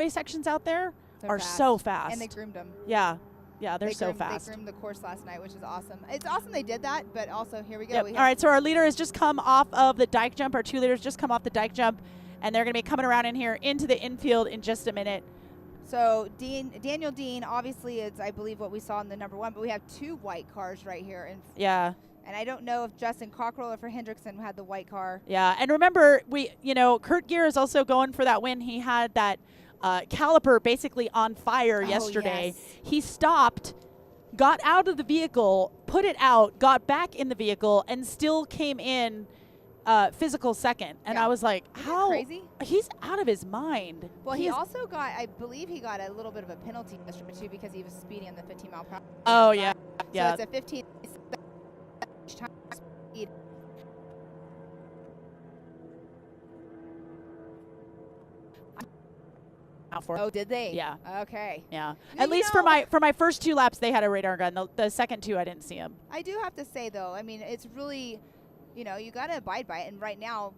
Sections out there are so fast. And they groomed them. Yeah, they're so fast. They groomed the course last night, which is awesome. It's awesome they did that, but also here we go. Yep. All right, so our leader has just come off of the dike jump. Our 2 leaders just come off the dike jump, and they're going to be coming around in here into the infield in just a minute. So Daniel Dean, obviously, it's I believe what we saw in the number 1, but we have 2 white cars right here, and I don't know if Justin Cockrell or for Hendrickson had the white car. Yeah, and remember, Kurt Gear is also going for that win. He had that caliper basically on fire yesterday. Yes. He stopped, got out of the vehicle, put it out, got back in the vehicle, and still came in physical second. And I was like, Isn't that how crazy? He's out of his mind. Well, he also got, I believe he got a little bit of a penalty yesterday too because he was speeding on the 15 mile per hour. Oh yeah, So yeah. it's a 15 time speed. Oh, did they? Yeah. Okay. Yeah. Now, At least for my first 2 laps, they had a radar gun. The second 2, I didn't see him. I do have to say though, I mean, it's really, you got to abide by it. And right now,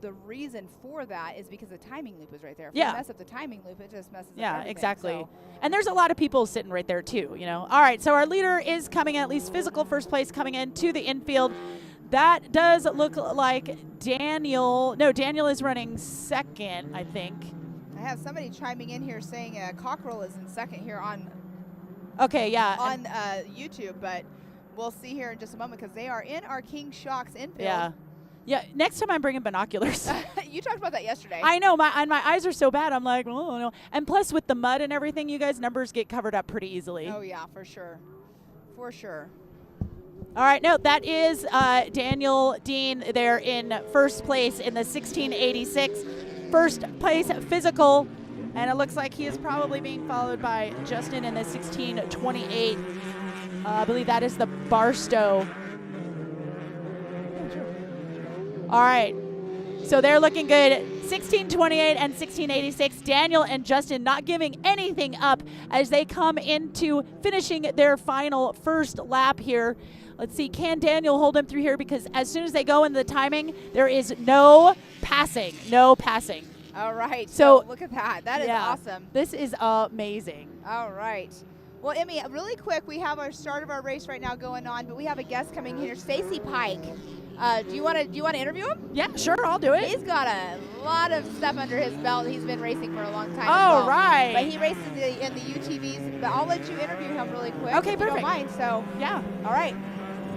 the reason for that is because the timing loop is right there. If you mess up the timing loop, it just messes up everything. Exactly. So. And there's a lot of people sitting right there too, All right, so our leader is coming in, at least physical first place, coming into the infield. That does look like Daniel. No, Daniel is running second, I think. I have somebody chiming in here saying Cockrell is in second here on YouTube, but we'll see here in just a moment because they are in our King Shocks infield. Yeah. Next time I'm bringing binoculars. You talked about that yesterday. I know my eyes are so bad. I'm like, oh no. And plus with the mud and everything, you guys numbers get covered up pretty easily. Oh yeah, for sure. All right, no, that is Daniel Dean there in first place in the 1686. First place physical, and it looks like he is probably being followed by Justin in the 1628. I believe that is the Barstow. All right, so they're looking good. 1628 and 1686. Daniel and Justin not giving anything up as they come into finishing their final first lap here. Let's see, can Daniel hold him through here? Because as soon as they go into the timing, there is no passing. All right, so look at that. That is awesome. This is amazing. All right. Well, Emmy, really quick, we have our start of our race right now going on, but we have a guest coming here, Stacy Pike. Do you want to interview him? Yeah, sure, I'll do it. He's got a lot of stuff under his belt. He's been racing for a long time. All right. But he races in the UTVs. But I'll let you interview him really quick. Okay, if you perfect. don't mind. So yeah. All right.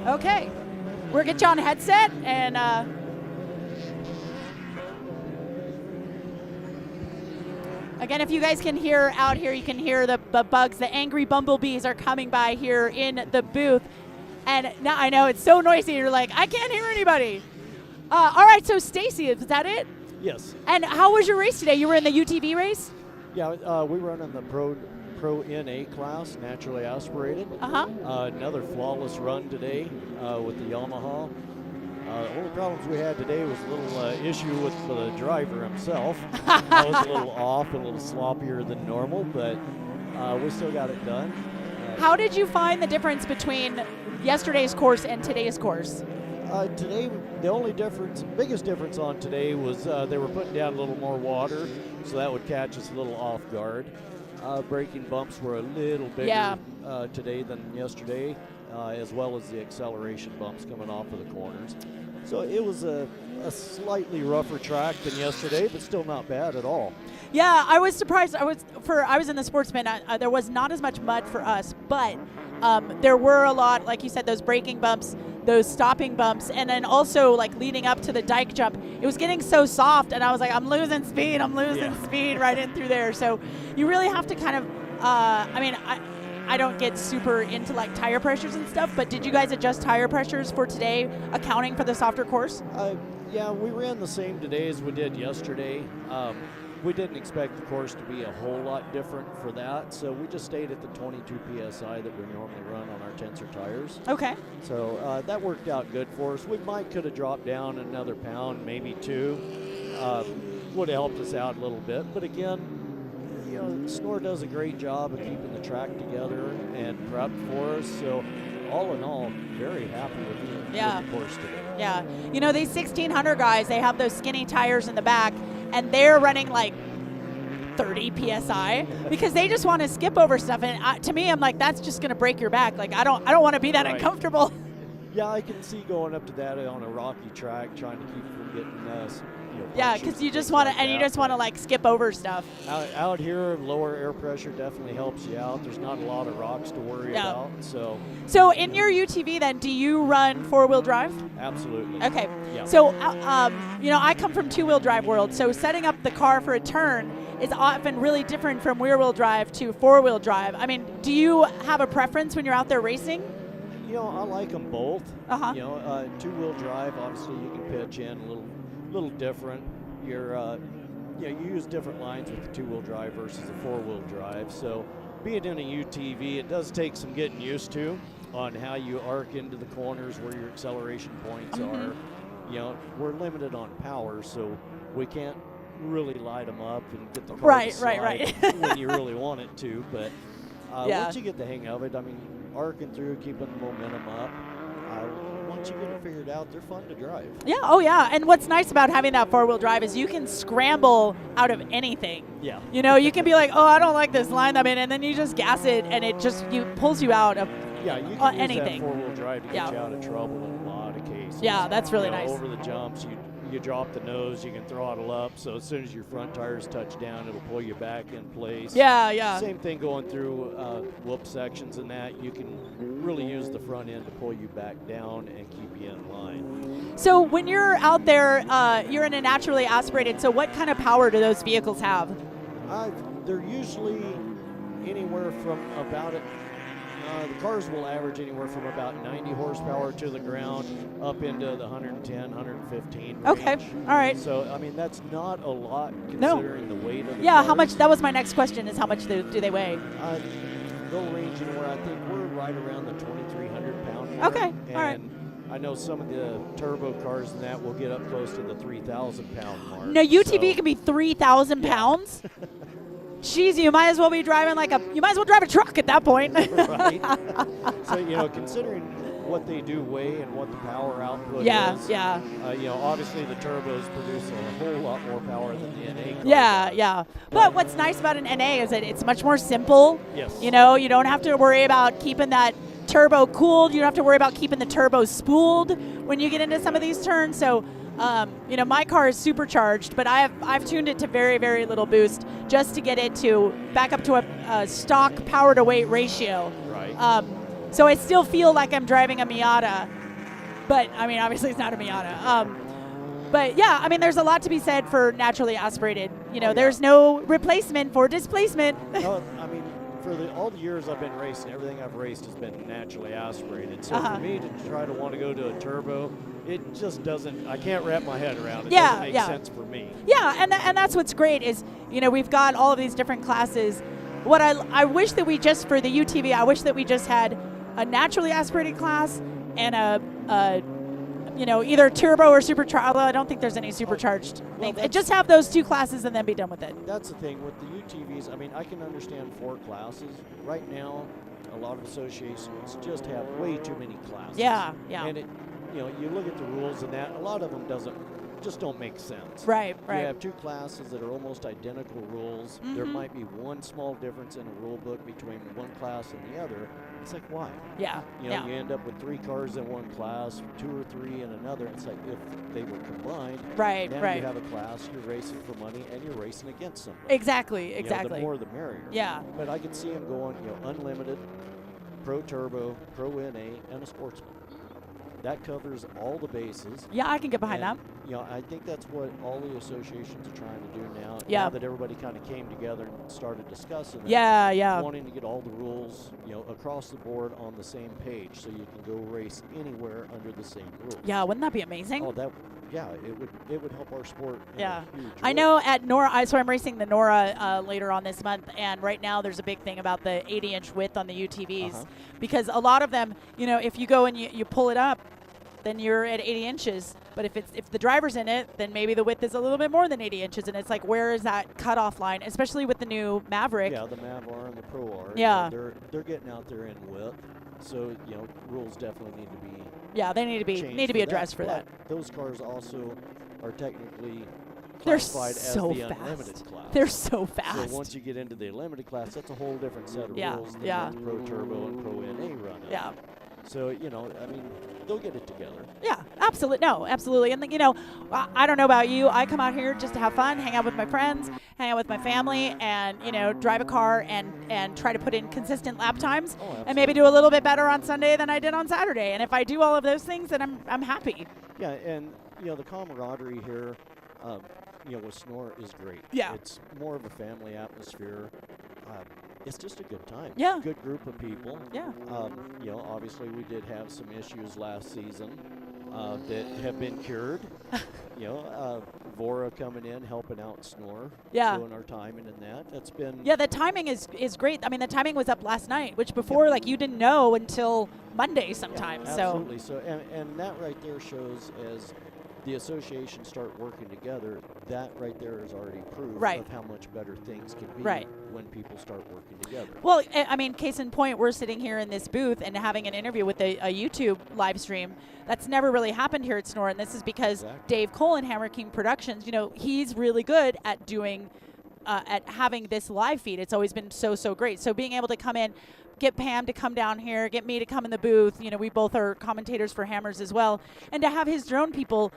Okay. We'll get you on a headset and. Again, if you guys can hear out here, you can hear the bugs. The angry bumblebees are coming by here in the booth. And now I know it's so noisy. You're like, I can't hear anybody. All right, so Stacy, is that it? Yes. And how was your race today? You were in the UTV race? Yeah, we run in the Pro NA class, naturally aspirated. Another flawless run today with the Yamaha. Only problems we had today was a little issue with the driver himself. I was a little off, a little sloppier than normal, but we still got it done. How did you find the difference between yesterday's course and today's course? Today, the biggest difference on today was they were putting down a little more water, so that would catch us a little off guard. Braking bumps were a little bigger today than yesterday, as well as the acceleration bumps coming off of the corners. So it was a slightly rougher track than yesterday, but still not bad at all. Yeah, I was surprised. I was in the Sportsman. There was not as much mud for us, but there were a lot, like you said, those braking bumps, those stopping bumps, and then also like leading up to the dike jump, it was getting so soft, and I was like, I'm losing speed right in through there. So you really have to kind of, I don't get super into like tire pressures and stuff, but did you guys adjust tire pressures for today, accounting for the softer course? Yeah, we ran the same today as we did yesterday. We didn't expect the course to be a whole lot different for that, so we just stayed at the 22 PSI that we normally run on our Tensor tires. Okay. So that worked out good for us. We could have dropped down another pound, maybe 2. Would have helped us out a little bit, but again, Snore does a great job of keeping the track together and prepped for us. So all in all, very happy with the course today. Yeah. These 1600 guys, they have those skinny tires in the back, and they're running like 30 PSI because they just want to skip over stuff. And to me, I'm like, that's just going to break your back. Like, I don't want to be that uncomfortable. Yeah, I can see going up to that on a rocky track, trying to keep from getting Yeah, punctures because you and just things want to, like and you that, just want to but like skip over stuff. out here, lower air pressure definitely helps you out. There's not a lot of rocks to worry Yeah. about, so So in your UTV, then, do you run 4-wheel drive? absolutely. Okay. Yeah. So, I come from 2-wheel drive world, so setting up the car for a turn is often really different from rear-wheel drive to 4-wheel drive. I mean, do you have a preference when you're out there racing? I like them both. Uh-huh. 2-wheel drive, obviously you can pitch in a little different. You use different lines with the 2-wheel drive versus the 4-wheel drive. So being in a UTV, it does take some getting used to on how you arc into the corners, where your acceleration points are. We're limited on power, so we can't really light them up and get the car to slide Right. when you really want it to. But Yeah. once you get the hang of it, I mean, arcing through, keeping the momentum up, once you get it figured out, they're fun to drive. Yeah, oh yeah. And what's nice about having that 4-wheel drive is you can scramble out of anything. Yeah. You can be like, oh, I don't like this line I'm in, and then you just gas it, and it just pulls you out of Yeah, you can use anything. that 4-wheel drive to get Yeah. you out of trouble in a lot of cases. Yeah, that's really nice. Over the jumps, you drop the nose, you can throttle up, so as soon as your front tires touch down, it'll pull you back in place. Yeah. Same thing going through whoop sections and that. You can really use the front end to pull you back down and keep you in line. So when you're out there, you're in a naturally aspirated, so what kind of power do those vehicles have? They're usually anywhere from about the cars will average anywhere from about 90 horsepower to the ground up into the 110, 115 range. Okay, all right. So, I mean, that's not a lot considering the weight of the Yeah, cars. how much, that was my next question, is how much do they weigh? They'll range anywhere, I think we're right around the 2,300 pound mark. Okay, all right. And I know some of the turbo cars and that will get up close to the 3,000 pound mark. No, UTV so, can be 3,000 pounds? Jeez, you might as well be driving you might as well drive a truck at that point. Right. So, considering what they do weigh and what the power output is. Yeah. Obviously the turbos produce a whole lot more power than the NA cars. Yeah. But what's nice about an NA is that it's much more simple. Yes. You don't have to worry about keeping that turbo cooled. You don't have to worry about keeping the turbo spooled when you get into some of these turns. So, my car is supercharged, but I've tuned it to very, very little boost just to get it to back up to a stock power to weight ratio. Right. So I still feel like I'm driving a Miata, but I mean, obviously it's not a Miata. But yeah, I mean, there's a lot to be said for naturally aspirated. There's no replacement for displacement. No, I mean, for all the years I've been racing, everything I've raced has been naturally aspirated. So for me to try to want to go to a turbo, it just doesn't. I can't wrap my head around it. It doesn't make sense for me. Yeah, and that's what's great is we've got all of these different classes. What I wish that we just, for the UTV, I wish that we just had a naturally aspirated class and either turbo or supercharged. Although I don't think there's any supercharged things. Just have those two classes and then be done with it. That's the thing with the UTVs. I mean, I can understand 4 classes. Right now, a lot of associations just have way too many classes. Yeah. And you look at the rules and that, a lot of them just don't make sense. Right. You have 2 classes that are almost identical rules. Mm-hmm. There might be one small difference in a rule book between one class and the other. It's like, why? Yeah. You end up with 3 cars in one class, 2 or 3 in another. It's like if they were combined, now you have a class, you're racing for money, and you're racing against somebody. Exactly. The more the merrier. Yeah. But I could see them going, unlimited, pro turbo, pro NA, and a sportsman. That covers all the bases. Yeah, I can get behind that. I think that's what all the associations are trying to do now. Yeah. Now that everybody kind of came together and started discussing it. Yeah. Wanting to get all the rules, across the board on the same page, so you can go race anywhere under the same rules. Yeah, wouldn't that be amazing? Oh, it would help our sport. In a huge way. I know at Nora. So I'm racing the Nora later on this month, and right now there's a big thing about the 80-inch width on the UTVs because a lot of them, if you go and you pull it up, then you're at 80 inches. But if the driver's in it, then maybe the width is a little bit more than 80 inches, and it's like, where is that cutoff line? Especially with the new Maverick. Yeah, the Mav R and the Pro R. Yeah. They're getting out there in width, so rules definitely need to be. Yeah, they need to be addressed for that. Those cars also are technically They're classified so as the fast. unlimited class. They're so fast. So once you get into the unlimited class, that's a whole different set of rules than Yeah. what the Pro Turbo and Pro NA run. Yeah. So, you know, I mean, they'll get it together. Yeah, absolutely. No, absolutely. And, you know, I don't know about you. I come out here just to have fun, hang out with my friends, hang out with my family, and, you know, drive a car and try to put in consistent lap times and maybe do a little bit better on Sunday than I did on Saturday. And if I do all of those things, then I'm happy. Yeah, and, you know, the camaraderie here, you know, with Snore is great. Yeah. It's more of a family atmosphere. It's just a good time. Yeah. Good group of people. Yeah. You know, obviously we did have some issues last season that have been cured. You know, Vora coming in, helping out Snore. Yeah. Doing our timing and that. That's been. Yeah, the timing is great. I mean, the timing was up last night, which before, like, you didn't know until Monday sometimes. Absolutely. So, and that right there shows as the association start working together, that right there is already proof of how much better things can be when people start working together. Well, I mean, case in point, we're sitting here in this booth and having an interview with a YouTube live stream. That's never really happened here at Snore, and this is because Dave Cole and Hammer King Productions, you know, he's really good at doing, at having this live feed. It's always been so great. So being able to come in, get Pam to come down here, get me to come in the booth. You know, we both are commentators for Hammers as well. And to have his drone people,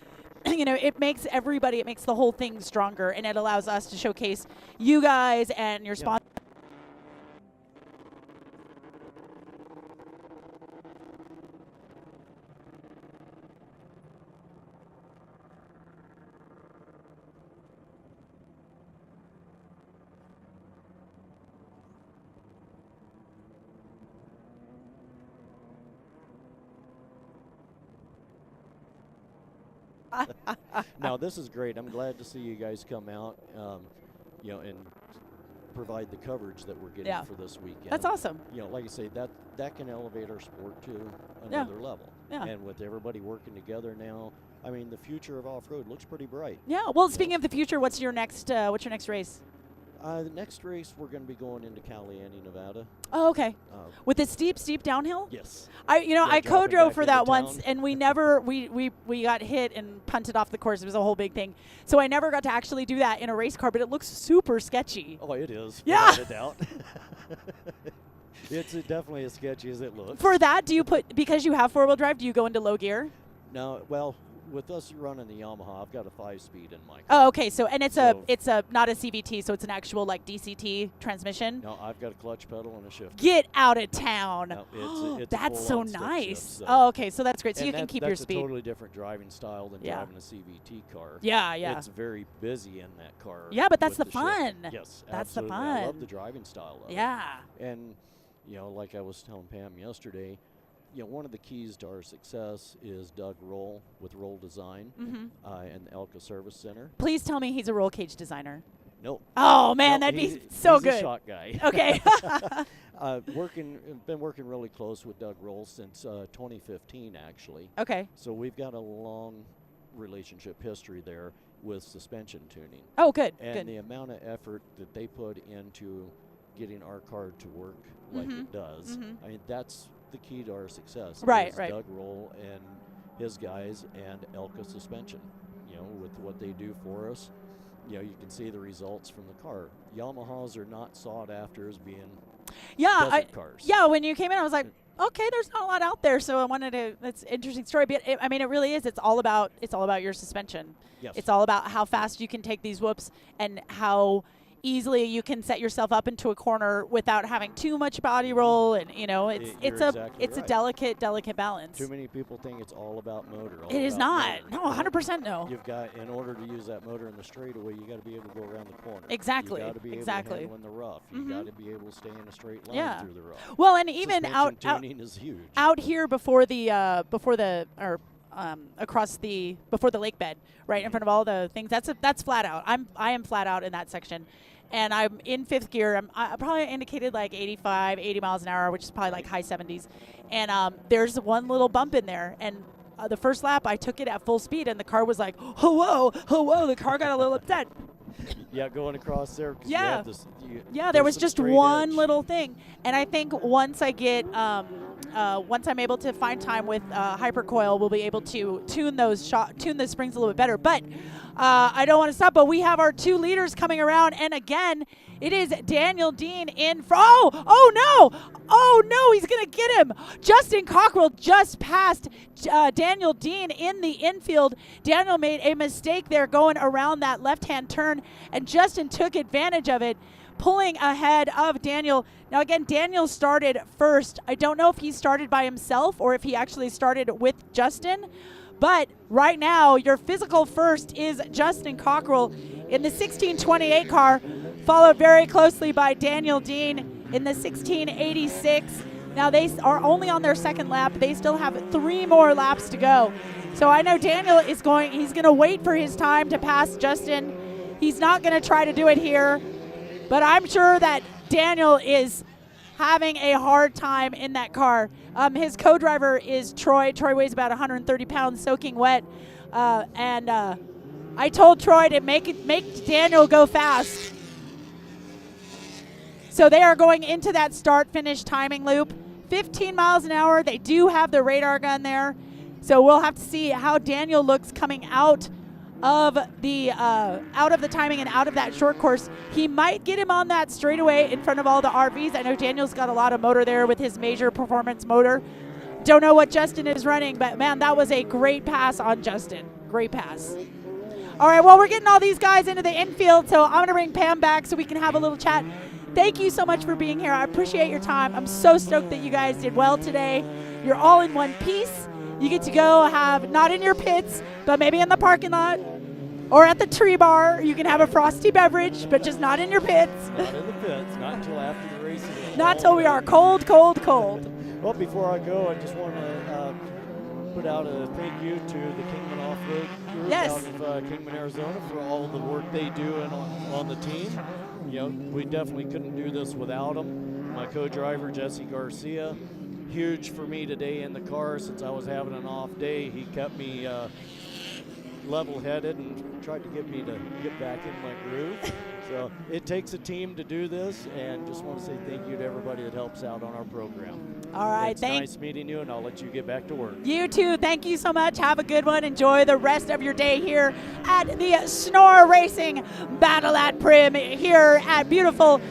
you know, it makes the whole thing stronger, and it allows us to showcase you guys and your sponsors. No, this is great. I'm glad to see you guys come out, you know, and provide the coverage that we're getting for this weekend. That's awesome. You know, like I say, that can elevate our sport to another level. Yeah. And with everybody working together now, I mean, the future of off-road looks pretty bright. Yeah. Well, speaking of the future, what's your next race? The next race, we're going to be going into Caliente, Nevada. Oh, okay. With the steep downhill? Yes. I co-drove for that once, and we never we got hit and punted off the course. It was a whole big thing. So I never got to actually do that in a race car, but it looks super sketchy. Oh, it is. Yeah. Without a doubt. It's definitely as sketchy as it looks. For that, because you have four-wheel drive, do you go into low gear? No, well, with us running the Yamaha, I've got a 5-speed in my car. Oh, okay. So, and it's a not a CVT, so it's an actual like DCT transmission. No, I've got a clutch pedal and a shifter. Get out of town. No, it's that's so nice. Shift, so. Oh, okay. So that's great. So you can keep your speed. That's a totally different driving style than driving a CVT car. Yeah, yeah. It's very busy in that car. Yeah, but that's the fun. Yes, that's absolutely. the fun. I love the driving style of it. Yeah. And, you know, like I was telling Pam yesterday, you know, one of the keys to our success is Doug Roll with Roll Design and the Elka Service Center. Please tell me he's a roll cage designer. Nope. Oh man, that'd be so he's good. A shot guy. Okay. Been working really close with Doug Roll since 2015, actually. Okay. So we've got a long relationship history there with suspension tuning. Oh, good. And the amount of effort that they put into getting our car to work like it does, I mean, that's the key to our success. Right. Doug Roll and his guys and Elka Suspension. You know, with what they do for us, you know, you can see the results from the car. Yamahas are not sought after as being desert cars. Yeah, when you came in, I was like, okay, there's not a lot out there, so I wanted to. That's an interesting story. But I mean, it really is. It's all about your suspension. Yes. It's all about how fast you can take these whoops and how easily you can set yourself up into a corner without having too much body roll, and you know, it's a delicate balance. Too many people think it's all about motor. It is not. No, 100% no. You've got, in order to use that motor in the straightaway, you got to be able to go around the corner. Exactly. You got to be able to handle in the rough. You got to be able to stay in a straight line through the rough. Well, and even tuning is huge. Out here before the across before the lake bed, right in front of all the things. That's flat out. I am flat out in that section. And I'm in fifth gear. I probably indicated like 85, 80 miles an hour, which is probably like high 70s. And there's one little bump in there. And the first lap, I took it at full speed, and the car was like, oh, whoa. The car got a little upset. Yeah, going across there. Yeah. There was just one little thing. And I think once I get, once I'm able to find time with Hypercoil, we'll be able to tune the springs a little bit better. But I don't want to stop, but we have our 2 leaders coming around, and again, it is Daniel Dean in front. Oh no, he's going to get him. Justin Cockrell just passed Daniel Dean in the infield. Daniel made a mistake there going around that left-hand turn, and Justin took advantage of it, pulling ahead of Daniel. Now again, Daniel started first. I don't know if he started by himself or if he actually started with Justin, but right now your physical first is Justin Cockrell in the 1628 car, followed very closely by Daniel Dean in the 1686. Now they are only on their second lap. They still have 3 more laps to go. So I know Daniel he's going to wait for his time to pass Justin. He's not going to try to do it here, but I'm sure that Daniel is having a hard time in that car. His co-driver is Troy. Troy weighs about 130 pounds, soaking wet. I told Troy to make Daniel go fast. So they are going into that start-finish timing loop. 15 miles an hour. They do have the radar gun there. So we'll have to see how Daniel looks coming out of the timing and out of that short course. He might get him on that straightaway in front of all the RVs. I know Daniel's got a lot of motor there with his major performance motor. Don't know what Justin is running, but man, that was a great pass on Justin. Great pass. All right, well, we're getting all these guys into the infield, so I'm going to bring Pam back so we can have a little chat. Thank you so much for being here. I appreciate your time. I'm so stoked that you guys did well today. You're all in one piece. You get to go have, not in your pits, but maybe in the parking lot or at the tree bar. You can have a frosty beverage, but just not in your pits. Not in the pits, not until after the race. Not till we are cold, cold, cold. Well, before I go, I just want to put out a thank you to the Kingman Off-Road group out of Kingman, Arizona for all the work they do on the team. You know, we definitely couldn't do this without them. My co-driver, Jesse Garcia, huge for me today in the car since I was having an off day. He kept me level-headed and tried to get me to get back in my groove. So it takes a team to do this, and just want to say thank you to everybody that helps out on our program. All right, it's nice meeting you, and I'll let you get back to work. You too. Thank you so much. Have a good one. Enjoy the rest of your day here at the Snore Racing Battle at Primm here at beautiful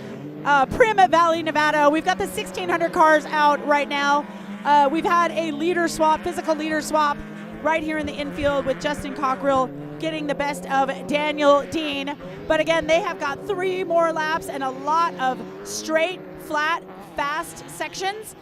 Primm Valley, Nevada. We've got the 1,600 cars out right now. We've had a leader swap, physical leader swap, right here in the infield with Justin Cockrell getting the best of Daniel Dean. But again, they have got 3 more laps and a lot of straight, flat, fast sections.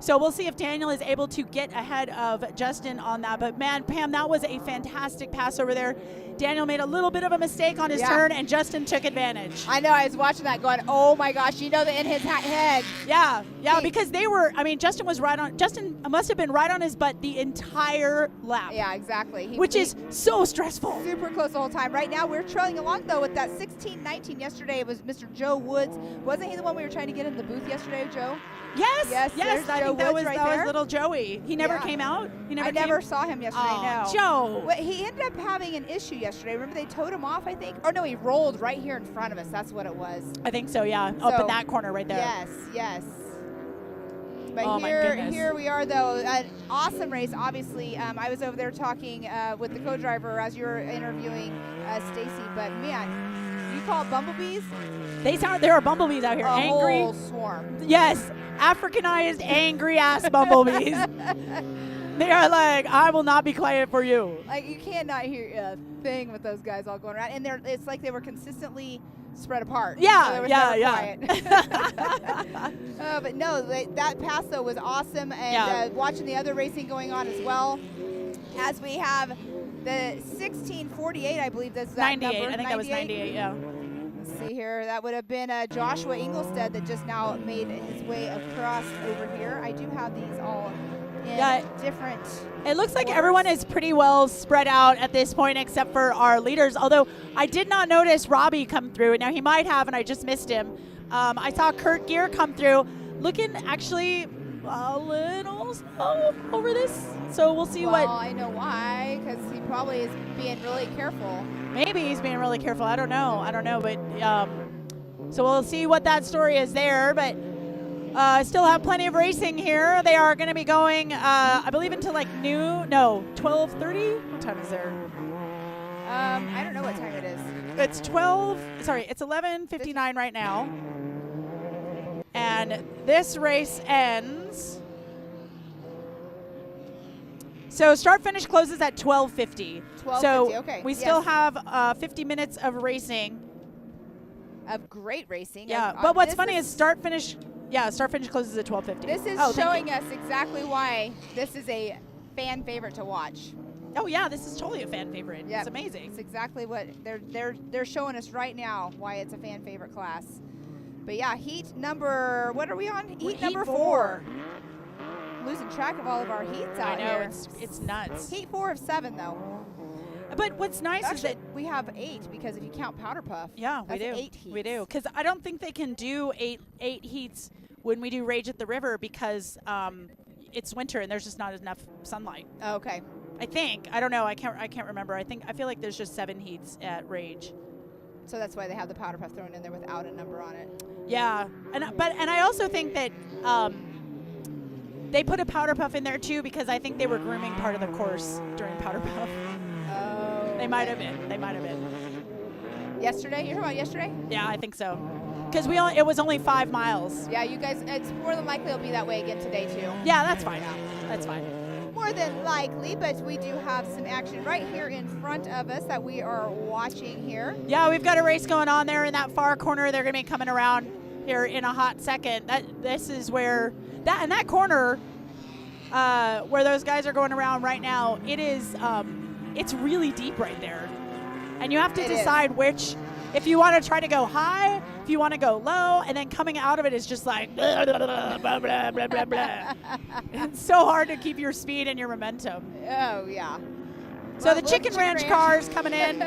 So we'll see if Daniel is able to get ahead of Justin on that. But man, Pam, that was a fantastic pass over there. Daniel made a little bit of a mistake on his turn, and Justin took advantage. I know. I was watching that going, oh my gosh, you know that in his head. Yeah, because they were, Justin must have been right on his butt the entire lap. Yeah, exactly. Which is so stressful. Super close the whole time. Right now, we're trailing along, though, with that 16-19 yesterday. It was Mr. Joe Woods. Wasn't he the one we were trying to get in the booth yesterday, Joe? Yes. I think that was there. little Joey. He never came out? I never saw him yesterday, no. Joe. Well, he ended up having an issue yesterday. Remember they towed him off, I think? Or no, he rolled right here in front of us. That's what it was. I think so, yeah. Up in that corner right there. Yes. But here we are, though. An awesome race, obviously. I was over there talking with the co-driver as you were interviewing Stacy. But, man, you call it bumblebees? There are bumblebees out here. Angry. A whole swarm. Yes. Africanized, angry-ass bumblebees. They are like, I will not be quiet for you. Like, you cannot hear a thing with those guys all going around. And it's like they were consistently spread apart. Yeah, so yeah. But no, that pass, though, was awesome. And watching the other racing going on as well. As we have the 1648, I believe that's that 98. number. I think that was 98, yeah. Let's see here. That would have been Joshua Ingolstead that just now made his way across over here. I do have these all in different It looks like everyone is pretty well spread out at this point except for our leaders, although I did not notice Robbie come through. Now, he might have, and I just missed him. I saw Kurt Gear come through, looking actually a little slow over this. So we'll see what. Well, I know why, because he probably is being really careful. Maybe he's being really careful. I don't know. But so we'll see what that story is there. But still have plenty of racing here. They are going to be going, I believe, until like noon. No, 12:30. What time is there? I don't know what time it is. It's 11:59 right now. And this race ends. So start finish closes at 12:50. 12:50, so okay. we still have 50 minutes of racing. Of great racing. Yeah, And, but what's this funny is start finish closes at 12:50. This is showing us exactly why this is a fan favorite to watch. Oh yeah, this is totally a fan favorite. Yep. It's amazing. It's exactly what they're showing us right now why it's a fan favorite class. But yeah, heat number, what are we on? Heat number 4. Losing track of all of our heats out here. I know, it's nuts. Heat 4 of 7 though. But what's nice is that we have 8 because if you count Powderpuff, yeah, we that's do. 8 heats. We do, because I don't think they can do eight heats when we do Rage at the River because it's winter and there's just not enough sunlight. Okay. I think. I don't know. I can't remember. I feel like there's just 7 heats at Rage. So that's why they have the Powderpuff thrown in there without a number on it. Yeah, and I also think that they put a Powderpuff in there too because I think they were grooming part of the course during Powderpuff. Oh. They might have been. They might have been. Yesterday? You're talking about yesterday? Yeah, I think so. Because it was only 5 miles. Yeah, you guys. It's more than likely it'll be that way again today too. Yeah, that's fine. That's fine. More than likely, but we do have some action right here in front of us that we are watching here. Yeah, we've got a race going on there in that far corner. They're going to be coming around here in a hot second. This is where that corner where those guys are going around right now. It is it's really deep right there, and you have to decide which. If you want to try to go high, if you want to go low, and then coming out of it is just like blah, blah, blah, blah, blah, blah, blah, blah. It's so hard to keep your speed and your momentum. Oh, yeah. So the Chicken Ranch car is coming in,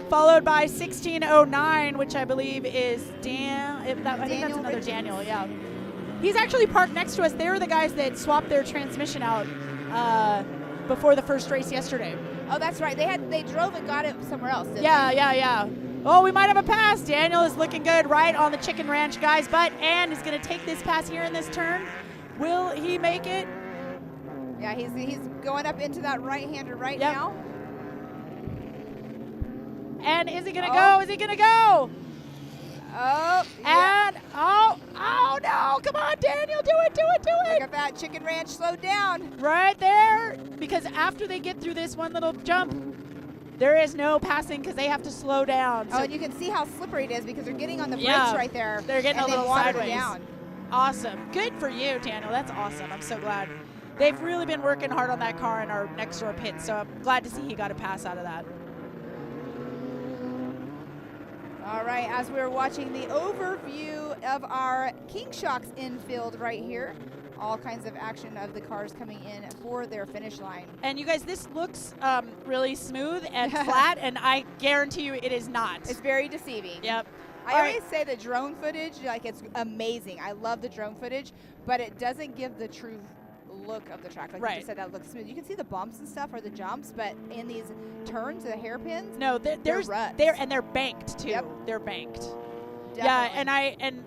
followed by 1609, which I believe is I think that's another Daniel, yeah. He's actually parked next to us. They were the guys that swapped their transmission out before the first race yesterday. Oh, that's right. They drove and got it somewhere else, didn't they? Yeah. Oh, we might have a pass. Daniel is looking good right on the Chicken Ranch guy's butt, and is going to take this pass here in this turn. Will he make it? Yeah, he's going up into that right-hander now. And is he going to go? Is he going to go? Oh, yeah. And, oh no, come on, Daniel, do it. Look at that, Chicken Ranch slowed down. Right there, because after they get through this one little jump, there is no passing because they have to slow down. Oh, and you can see how slippery it is because they're getting on the brakes right there. They're getting a little watered sideways. down. Awesome. Good for you, Daniel. That's awesome. I'm so glad. They've really been working hard on that car in our next door pit, so I'm glad to see he got a pass out of that. All right, as we're watching the overview of our King Shocks infield right here, all kinds of action of the cars coming in for their finish line. And you guys, this looks really smooth and flat, and I guarantee you it is not. It's very deceiving. Yep. I always say the drone footage, like, it's amazing. I love the drone footage, but it doesn't give the true look of the track. Like you just said, that looks smooth. You can see the bumps and stuff or the jumps, but in these turns, the hairpins, no, they're banked too. Yep. They're banked. Definitely. Yeah, and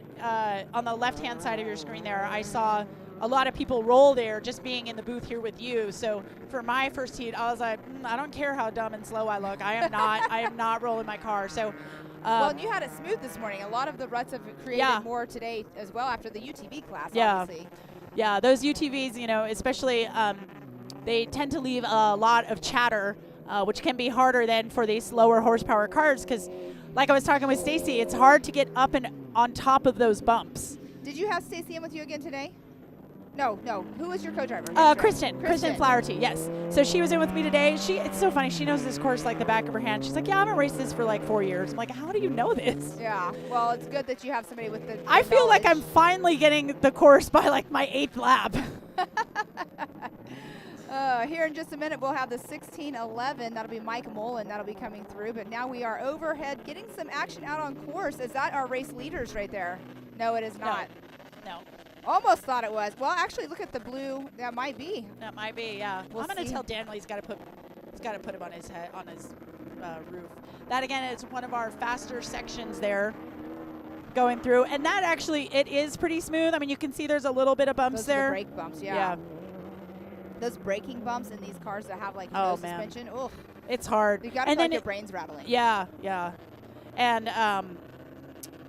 on the left-hand side of your screen there, I saw a lot of people roll there just being in the booth here with you. So for my first heat, I was like, I don't care how dumb and slow I look. I am not rolling my car. So. Well, and you had it smooth this morning. A lot of the ruts have created more today as well after the UTV class, obviously. Yeah, those UTVs, especially they tend to leave a lot of chatter, which can be harder than for these lower horsepower cars because, like I was talking with Stacy, it's hard to get up and on top of those bumps. Did you have Stacy in with you again today? No. Who was your co-driver? Kristen Flaherty, yes. So she was in with me today. It's so funny. She knows this course like the back of her hand. She's like, yeah, I haven't raced this for like 4 years. I'm like, how do you know this? Yeah. Well, it's good that you have somebody with the I feel like I'm finally getting the course by like my 8th lap. Here in just a minute, we'll have the 1611. That'll be Mike Mullen. That'll be coming through. But now we are overhead getting some action out on course. Is that our race leaders right there? No, it is not. No. Almost thought it was. Well, actually, look at the blue. That might be. That might be, yeah. We'll I'm going to tell Daniel he's got to put him on his head, on his roof. That, again, is one of our faster sections there going through. And that actually, it is pretty smooth. I mean, you can see there's a little bit of bumps there. Those are the brake bumps, yeah. Those braking bumps in these cars that have, like, no suspension. Oof. It's hard. You got to And feel then like your brain's rattling. Yeah, yeah. And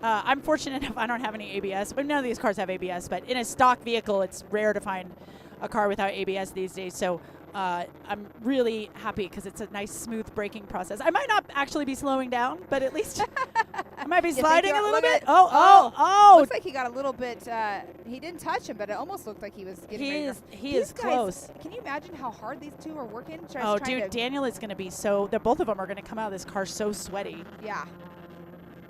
I'm fortunate enough I don't have any ABS. But none of these cars have ABS. But in a stock vehicle, it's rare to find a car without ABS these days. So I'm really happy because it's a nice, smooth braking process. I might not actually be slowing down, but at least I might be sliding a little bit. Oh! Looks like he got a little bit. He didn't touch him, but it almost looked like he was getting ready. He is close. Can you imagine how hard these two are working? Oh, dude, Daniel is going to be so. Both of them are going to come out of this car so sweaty. Yeah.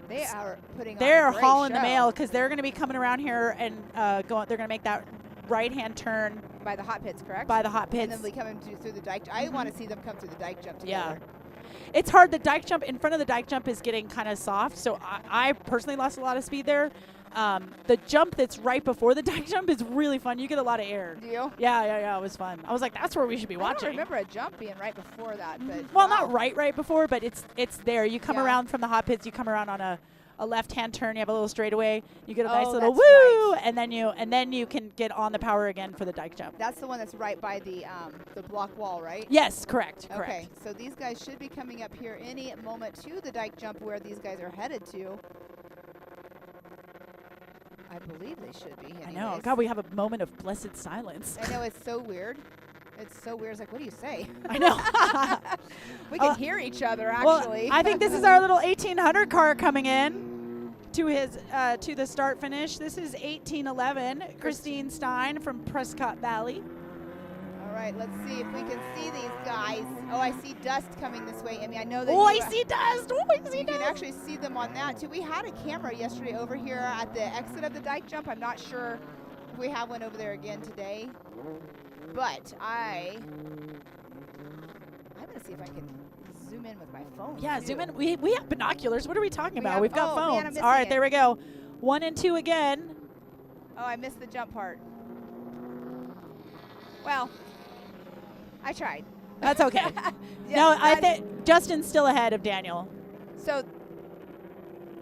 They are putting They're on a great hauling the show. mail because they're going to be coming around here and they're going to make that right-hand turn by the hot pits, correct? By the hot pits. And then we come through the dike. I want to see them come through the dike jump together. Yeah. It's hard. The dike jump in front of the dike jump is getting kind of soft, so I personally lost a lot of speed there. The jump that's right before the dike jump is really fun. You get a lot of air. Do you? Yeah. It was fun. I was like, that's where we should be watching. I don't remember a jump being right before that, but well, not right before, but it's there. You come Yeah. around from the hot pits. You come around on a left-hand turn. You have a little straightaway. You get a nice little that's woo, right. and then you can get on the power again for the dike jump. That's the one that's right by the block wall, right? Yes, correct. Okay, so these guys should be coming up here any moment to the dike jump where these guys are headed to. I believe they should be. Anyways. I know. God, we have a moment of blessed silence. I know, it's so weird. It's so weird. It's like, what do you say? I know. We can hear each other, actually. Well, I think this is our little 1800 car coming in to the start finish. This is 1811, Christine Stein from Prescott Valley. All right, let's see if we can see these guys. Oh, I see dust coming this way. I mean, I know that. Oh, I see dust. Oh, I see you dust. can actually see them on that too. We had a camera yesterday over here at the exit of the dike jump. I'm not sure if we have one over there again today, but I'm gonna see if I can zoom in with my phone. Yeah, too. zoom in. We have binoculars. What are we talking about? We've got man, I'm phones. missing All right, it. there we go. 1 and 2 again. Oh, I missed the jump part. Well, I tried. That's okay. Yeah, No, I think Justin's still ahead of Daniel. So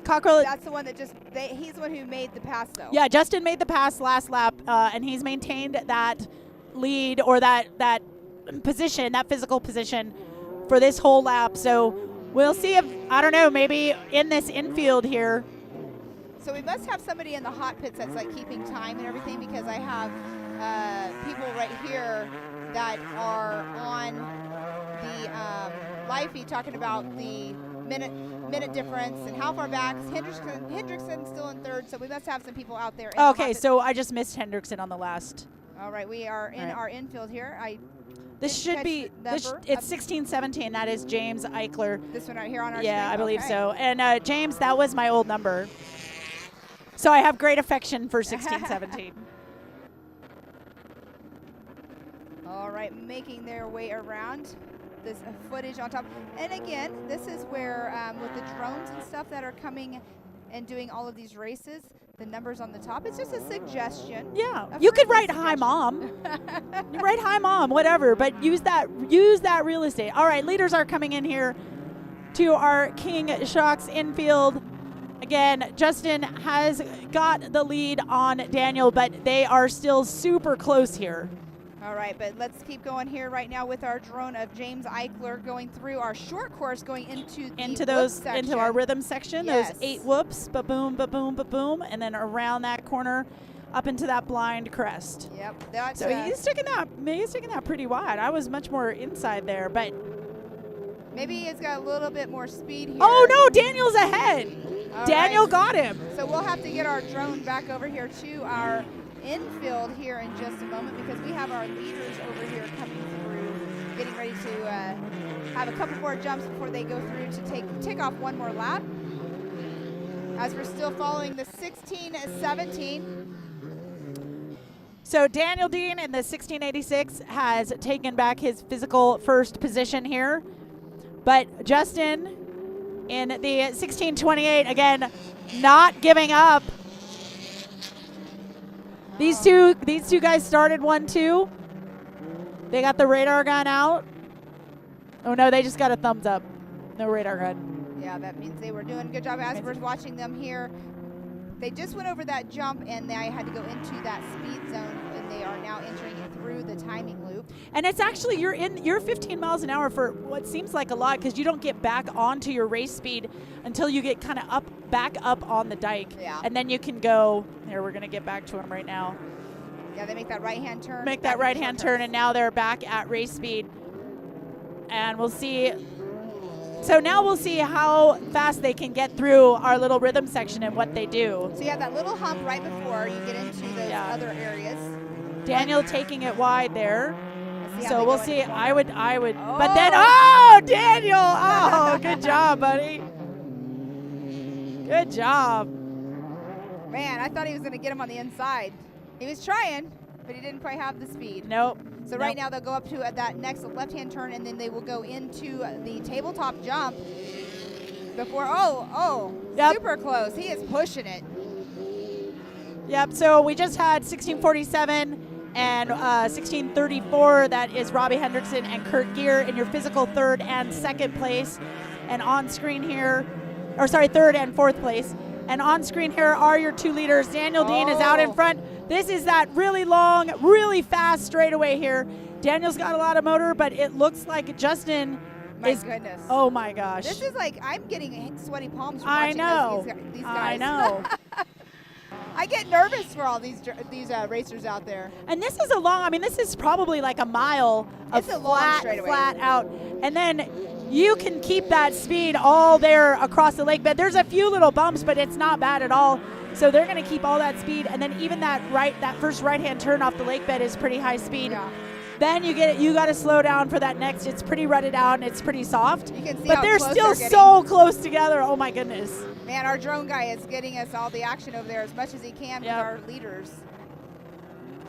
Cockrell. that's the one that he's the one who made the pass, though. Yeah, Justin made the pass last lap, and he's maintained that lead or that position, that physical position for this whole lap. So we'll see if, I don't know, maybe in this infield here. So we must have somebody in the hot pits that's like keeping time and everything, because I have people right here that are on the live feed talking about the minute difference and how far back. Hendrickson's still in third, so we must have some people out there. Okay, so I just missed Hendrickson on the last. All right, we are in our infield here. This should be, it's 16-17. That is James Eichler. This one right here on our Yeah, screen? I believe Okay. so. And James, that was my old number. So I have great affection for 16-17. All right, making their way around this footage on top. And again, this is where with the drones and stuff that are coming and doing all of these races, the numbers on the top, it's just a suggestion. Yeah, you could write "Hi Mom." You write "Hi Mom," whatever, but use that real estate. All right, leaders are coming in here to our King Shocks infield. Again, Justin has got the lead on Daniel, but they are still super close here. All right, but let's keep going here right now with our drone of James Eichler going through our short course, going into our rhythm section. Yes. Those 8 whoops, ba-boom, ba-boom, ba-boom, and then around that corner up into that blind crest. Yep. That's, so he's taking that pretty wide. I was much more inside there, but maybe he's got a little bit more speed here. Oh no, Daniel's ahead. All Daniel right. got him. So we'll have to get our drone back over here to our infield here in just a moment, because we have our leaders over here coming through, getting ready to have a couple more jumps before they go through to tick off one more lap. As we're still following the 16-17. So Daniel Dean in the 1686 has taken back his physical first position here. But Justin in the 1628, again, not giving up. These two guys started 1-2. They got the radar gun out. Oh no, they just got a thumbs up. No radar gun. Yeah, that means they were doing a good job as we're watching them here. They just went over that jump, and I had to go into that speed zone, and they are now entering it through the timing loop. And it's actually, you're 15 miles an hour for what seems like a lot, because you don't get back onto your race speed until you get kind of back up on the dike. Yeah. And then you can go, here, we're going to get back to them right now. Yeah, they make that right-hand turn. Make that right-hand turn, and now they're back at race speed. And we'll see. So now we'll see how fast they can get through our little rhythm section and what they do. So you have that little hump right before you get into those other areas. Daniel taking it wide there. So we'll see. I would. Oh. But then, oh, Daniel! Oh, good job, buddy. Good job. Man, I thought he was going to get him on the inside. He was trying, but he didn't quite have the speed. Nope. So right now they'll go up to that next left-hand turn, and then they will go into the tabletop jump before, super close. He is pushing it. Yep, so we just had 1647 and 1634. That is Robbie Hendrickson and Kurt Gear in your physical third and second place. And on screen here, third and fourth place. And on screen here are your two leaders. Daniel Dean is out in front. This is that really long, really fast straightaway here. Daniel's got a lot of motor, but it looks like Justin is. My goodness. Oh my gosh. This is like, I'm getting sweaty palms from I watching know. These guys. I know. I get nervous for all these racers out there. And this is a long, this is probably like a mile of flat out. And then you can keep that speed all there across the lake bed. There's a few little bumps, but it's not bad at all. So they're going to keep all that speed. And then even that first right-hand turn off the lake bed is pretty high speed. Yeah. Then you got to slow down for that next. It's pretty rutted out and it's pretty soft. You can see but they're still so close together. Oh my goodness. Man, our drone guy is getting us all the action over there as much as he can with our leaders.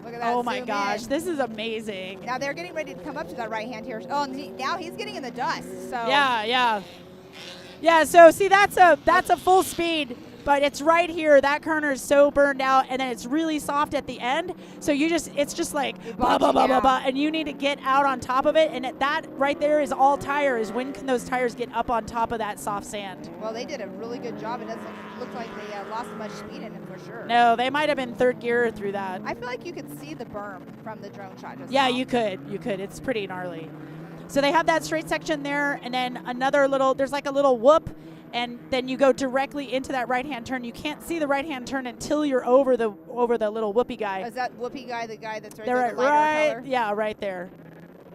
Look at that. Oh my gosh, this is amazing. Now they're getting ready to come up to that right hand here. Oh, now he's getting in the dust. So yeah. So see, that's a full speed. But it's right here. That corner is so burned out, and then it's really soft at the end. So it's just like blah, blah, blah, blah, blah, and you need to get out on top of it. And that right there is all tires. When can those tires get up on top of that soft sand? Well, they did a really good job. It doesn't look like they lost much speed in it for sure. No, they might have been third gear through that. I feel like you could see the berm from the drone shot just now. You could. It's pretty gnarly. So they have that straight section there, and then there's like a little whoop. And then you go directly into that right-hand turn. You can't see the right-hand turn until you're over the little whoopie guy. Is that whoopie guy the guy that's right there? The lighter color? Yeah, right there.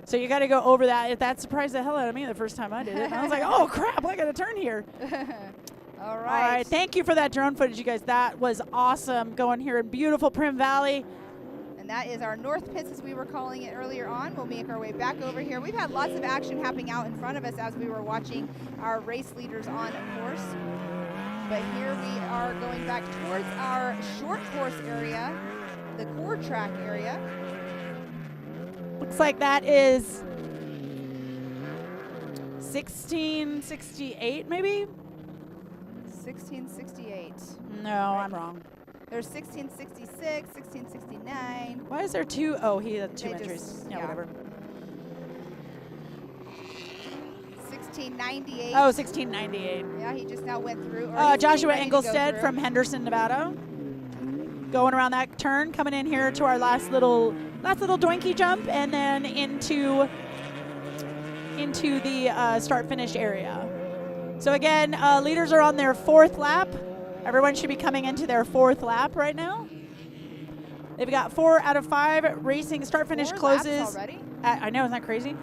So you got to go over that. That surprised the hell out of me the first time I did it. I was like, oh, crap, I got to turn here. All right. All right. Thank you for that drone footage, you guys. That was awesome going here in beautiful Primm Valley. And that is our north pits, as we were calling it earlier on. We'll make our way back over here. We've had lots of action happening out in front of us as we were watching our race leaders on course. But here we are going back towards our short course area, the core track area. Looks like that is 1668, maybe? 1668. No, I'm wrong. There's 1666, 1669. Why is there two? Oh, he had two entries. Yeah, whatever. 1698. Oh, 1698. Yeah, he just now went through. Joshua Engelstead from Henderson, Nevada. Going around that turn, coming in here to our last little doinky jump, and then into the start-finish area. So again, leaders are on their fourth lap. Everyone should be coming into their fourth lap right now. They've got 4 out of 5 racing. Start-finish closes. Already? I know, isn't that crazy?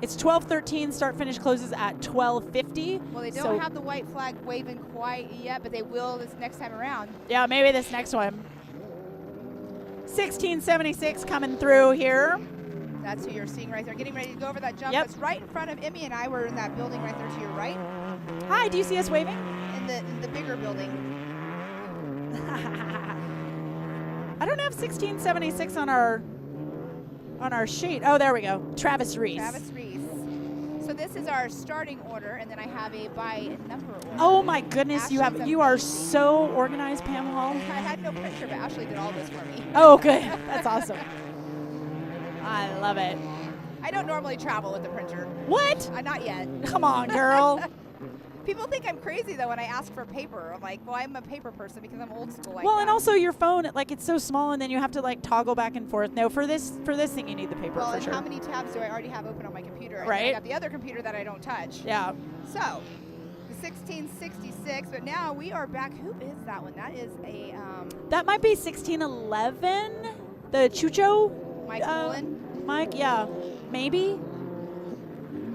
It's 12:13. Start-finish closes at 12:50. Well, they don't have the white flag waving quite yet, but they will this next time around. Yeah, maybe this next one. 1676 coming through here. That's who you're seeing right there. Getting ready to go over that jump. Yep. That's right in front of Emmy and I. We're in that building right there to your right. Hi, do you see us waving? In the bigger building. I don't have 1676 on our sheet. Oh, there we go. Travis Reese. Travis Reese. So this is our starting order, and then I have a by number order. Oh my goodness, you are so organized, Pam Hall. I had no printer, but Ashley did all this for me. Oh, good. That's awesome. I love it. I don't normally travel with the printer. What? Not yet. Come on, girl. People think I'm crazy though when I ask for paper. I'm like, well, I'm a paper person because I'm old school like Well, that. and also your phone, like it's so small, and then you have to like toggle back and forth. No, for this thing, you need the paper well, for and sure. how many tabs do I already have open on my computer? And then Right. I got the other computer that I don't touch. Yeah. So, the 1666, but now we are back. Who is that one? That is a That might be 1611. The Chucho. Mike Mullen. Mike, yeah, maybe.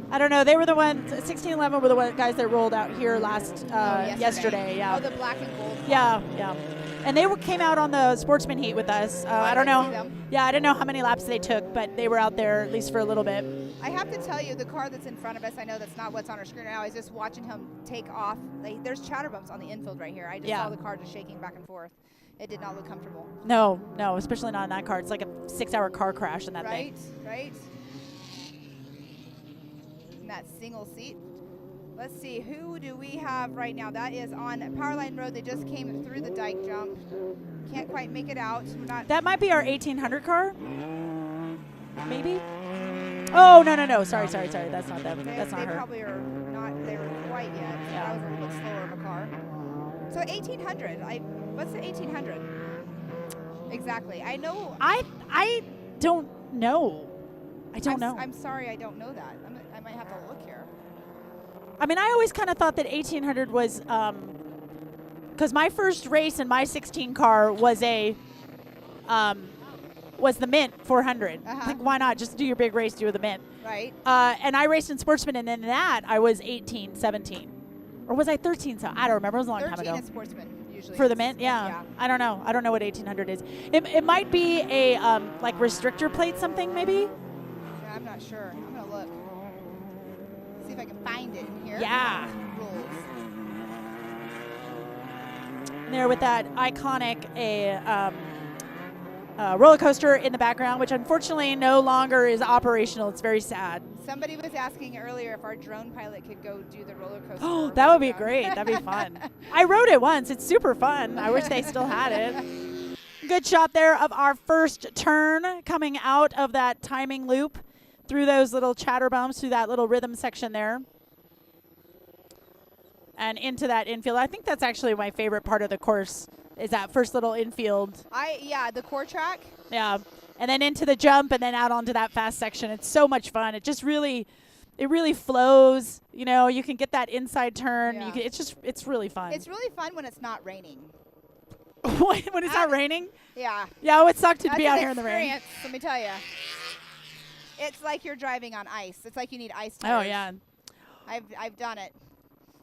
I don't know. They were the ones. 1611 were the guys that rolled out here last yesterday. Yeah. Oh, the black and gold. Yeah, yeah. And they came out on the Sportsman Heat with us. I don't know. Yeah, I don't know how many laps they took, but they were out there at least for a little bit. I have to tell you, the car that's in front of us, I know that's not what's on our screen right now. I was just watching him take off. Like, there's chatter bumps on the infield right here. I just saw the car just shaking back and forth. It did not look comfortable. No, especially not in that car. It's like a 6-hour car crash in that thing. Right. In that single seat. Let's see, who do we have right now? That is on Powerline Road. They just came through the dike jump. Can't quite make it out. We're not. That might be our 1800 car. Maybe. Oh no! Sorry. That's not them. That's not her. They probably are not there quite yet. Yeah. That was a little bit slower of a car. So 1800. What's the 1800? Exactly. I know. I don't know. I don't know. I'm sorry, I don't know that. I might have to look here. I mean, I always kind of thought that 1800 was, because my first race in my 16 car was was the Mint 400. Like, why not just do your big race, do the Mint? Right. And I raced in Sportsman, and in that I was 18, 17. Or was I 13? So I don't remember. It was a long time ago. 13 is Sportsman usually. For the Mint, yeah. I don't know. I don't know what 1800 is. It might be a like restrictor plate something maybe. Yeah, I'm not sure. I'm gonna look. See if I can find it in here. Yeah. Rules. And there with that iconic roller coaster in the background, which unfortunately no longer is operational. It's very sad. Somebody was asking earlier if our drone pilot could go do the roller coaster. Oh, that would be great. That'd be fun. I rode it once. It's super fun. I wish they still had it. Good shot there of our first turn coming out of that timing loop through those little chatter bumps, through that little rhythm section there. And into that infield. I think that's actually my favorite part of the course is that first little infield. The core track. Yeah. And then into the jump and then out onto that fast section. It's so much fun. It just really flows. You know, you can get that inside turn. Yeah. It's really fun. It's really fun when it's not raining. when it's not raining? Yeah. Yeah, it would suck to That's be out an here in the rain. experience, let me tell you. It's like you're driving on ice. It's like you need ice Oh, tires. yeah. I've done it.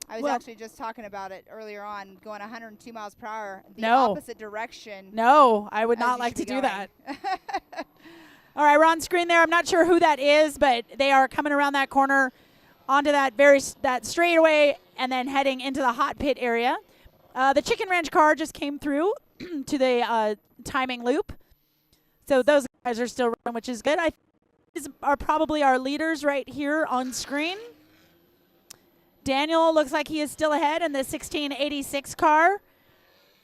I was actually just talking about it earlier on, going 102 miles per hour, the opposite direction. No, I would not like to do that. All right, we're on screen there. I'm not sure who that is, but they are coming around that corner onto that that straightaway and then heading into the hot pit area. The Chicken Ranch car just came through to the timing loop. So those guys are still running, which is good. These are probably our leaders right here on screen. Daniel looks like he is still ahead in the 1686 car.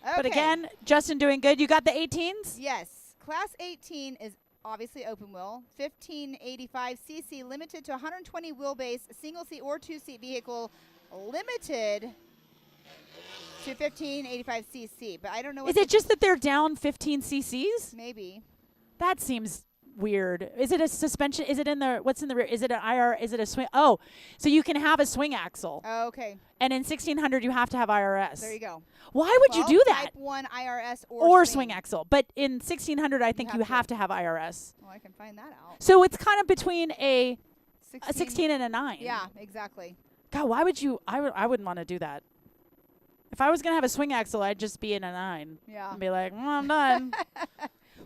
Okay. But again, Justin doing good. You got the 18s? Yes. Class 18 is obviously open wheel. 1585 cc, limited to 120 wheelbase, single seat or two seat vehicle, limited to 1585 cc. But I don't know. Is it just that they're down 15 cc's? Maybe. That seems weird. Is it a suspension? Is it in the, what's in the rear? Is it an IR? Is it a swing? Oh, so you can have a swing axle. Oh, okay. And in 1600, you have to have IRS. There you go. Why would you do that? Type 1 IRS or swing axle. But in 1600, I think you have to have IRS. Well, I can find that out. So it's kind of between a 16 and a 9. Yeah, exactly. God, why would you? I wouldn't want to do that. If I was going to have a swing axle, I'd just be in a 9. Yeah. And be like, I'm done.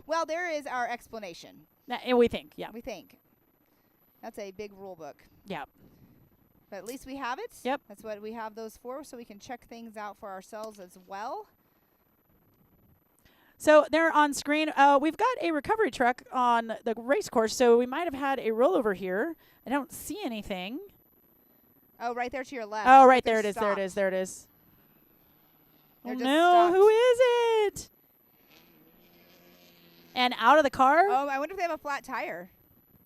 Well, there is our explanation. We think, yeah. We think. That's a big rule book. Yeah. But at least we have it. Yep. That's what we have those for, so we can check things out for ourselves as well. So they're on screen. We've got a recovery truck on the race course, so we might have had a rollover here. I don't see anything. Oh, right there to your left. Oh, right there it is. There it is. There it is. Oh, no. Who is it? And out of the car? Oh, I wonder if they have a flat tire.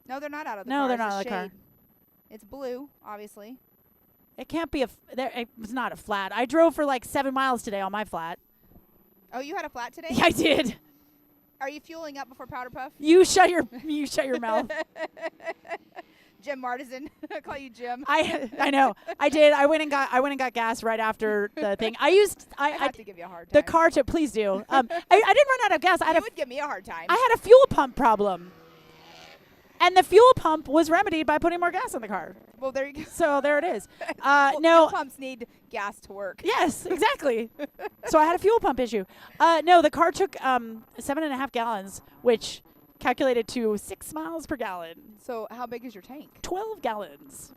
No, they're not out of the car. No, they're It's not a out of the car. shade. It's blue, obviously. It can't be it's not a flat. I drove for like 7 miles today on my flat. Oh, you had a flat today? Yeah, I did. Are you fueling up before Powderpuff? You shut your mouth. Jim Martisan. I call you Jim. I know. I did. I went and got gas right after the thing. I have to give you a hard time. The car to please do. I didn't run out of gas. You would give me a hard time. I had a fuel pump problem. And the fuel pump was remedied by putting more gas in the car. Well, there you go. So there it is. Well, no. fuel pumps need gas to work. Yes, exactly. So I had a fuel pump issue. No, the car took 7.5 gallons, which calculated to 6 miles per gallon. So how big is your tank? 12 gallons.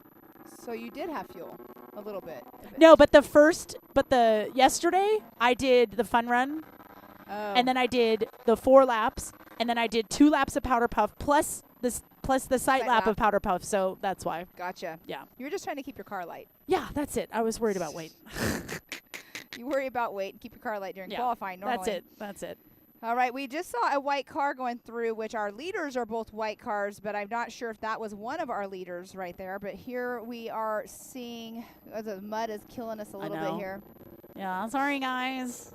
So you did have fuel a little bit. No, but yesterday I did the fun run. Oh. And then I did the 4 laps, and then I did 2 laps of Powderpuff plus the sight lap of Powderpuff. So that's why. Gotcha. Yeah. You were just trying to keep your car light. Yeah, that's it. I was worried about weight. You worry about weight and keep your car light during qualifying normally. That's it. All right, we just saw a white car going through, which our leaders are both white cars, but I'm not sure if that was one of our leaders right there. But here we are seeing the mud is killing us a little bit here. Yeah, sorry, guys.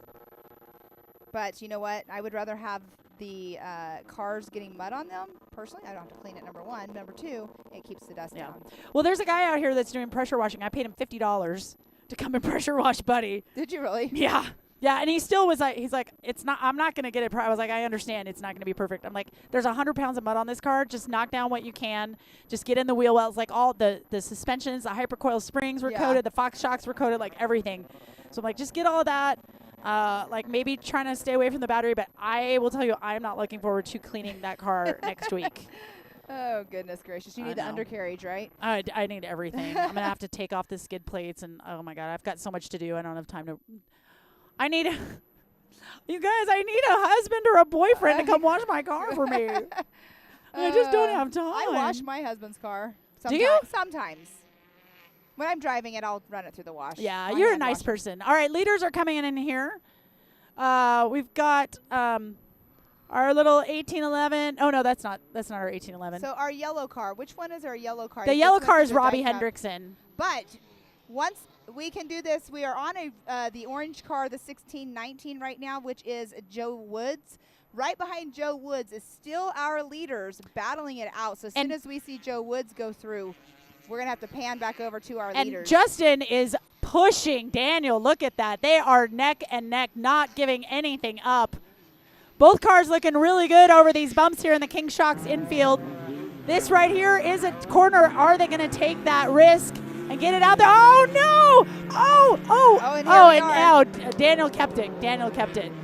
But you know what? I would rather have the cars getting mud on them. Personally, I don't have to clean it, number one. Number two, it keeps the dust down. Well, there's a guy out here that's doing pressure washing. I paid him $50 to come and pressure wash Buddy. Did you really? Yeah. Yeah, and he still was like, he's like, I'm not going to get it. I was like, I understand it's not going to be perfect. I'm like, there's 100 pounds of mud on this car. Just knock down what you can. Just get in the wheel wells. Like all the suspensions, the hypercoil springs were coated. The Fox shocks were coated, like everything. So I'm like, just get all of that. Like maybe trying to stay away from the battery. But I will tell you, I'm not looking forward to cleaning that car next week. Oh, goodness gracious. You need the undercarriage, right? I need everything. I'm going to have to take off the skid plates. And, oh, my God, I've got so much to do. I don't have time to... I need a husband or a boyfriend to come wash my car for me. I just don't have time. I wash my husband's car. Do you? Sometimes. When I'm driving it, I'll run it through the wash. Yeah, you're a nice person. All right, leaders are coming in here. We've got our little 1811. Oh, no, that's not our 1811. So our yellow car. Which one is our yellow car? The yellow car is Robbie Hendrickson. But once we can do this, we are on the orange car, the 1619 right now, which is Joe Woods. Right behind Joe Woods is still our leaders battling it out. So as soon as we see Joe Woods go through, we're going to have to pan back over to our leaders. And Justin is pushing Daniel. Look at that. They are neck and neck, not giving anything up. Both cars looking really good over these bumps here in the King Shocks infield. This right here is a corner. Are they going to take that risk and get it out there? Oh, no! And now Daniel kept it.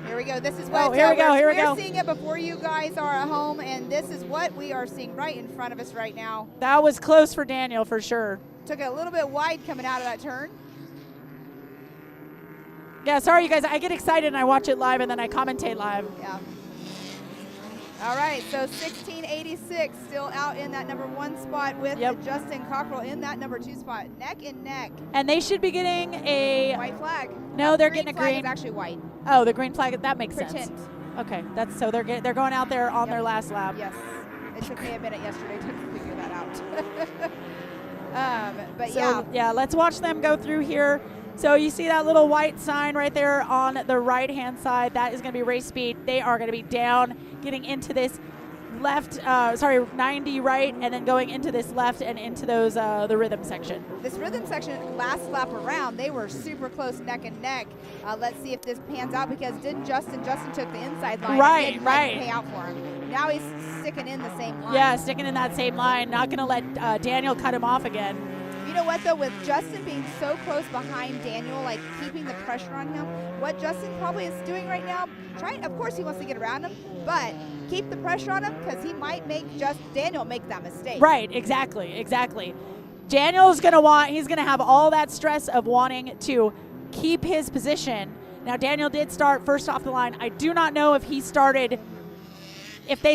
Here we go. This is what we're seeing it before you guys are at home, and this is what we are seeing right in front of us right now. That was close for Daniel for sure. Took it a little bit wide coming out of that turn. Yeah, sorry, you guys. I get excited and I watch it live and then I commentate live. Yeah. All right, so 1686 still out in that number 1 spot with Justin Cockrell in that number 2 spot, neck and neck. And they should be getting a white flag. No, they're getting a green. Flag is actually white. Oh, the green flag. That makes sense. Pretend. Okay, that's so they're going out there on their last lap. Yes, it took me a minute yesterday to figure that out. But let's watch them go through here. So you see that little white sign right there on the right-hand side. That is going to be race speed. They are going to be down, getting into this left, 90 right, and then going into this left and into those the rhythm section. This rhythm section, last lap around, they were super close neck and neck. Let's see if this pans out because Justin took the inside line. Right. Pay out for him. Now he's sticking in the same line. Yeah, sticking in that same line. Not going to let Daniel cut him off again. You know what, though, with Justin being so close behind Daniel, like keeping the pressure on him, what Justin probably is doing right now, of course he wants to get around him, but keep the pressure on him because he might make Daniel make that mistake. Right, exactly. Daniel's he's going to have all that stress of wanting to keep his position. Now, Daniel did start first off the line. I do not know if they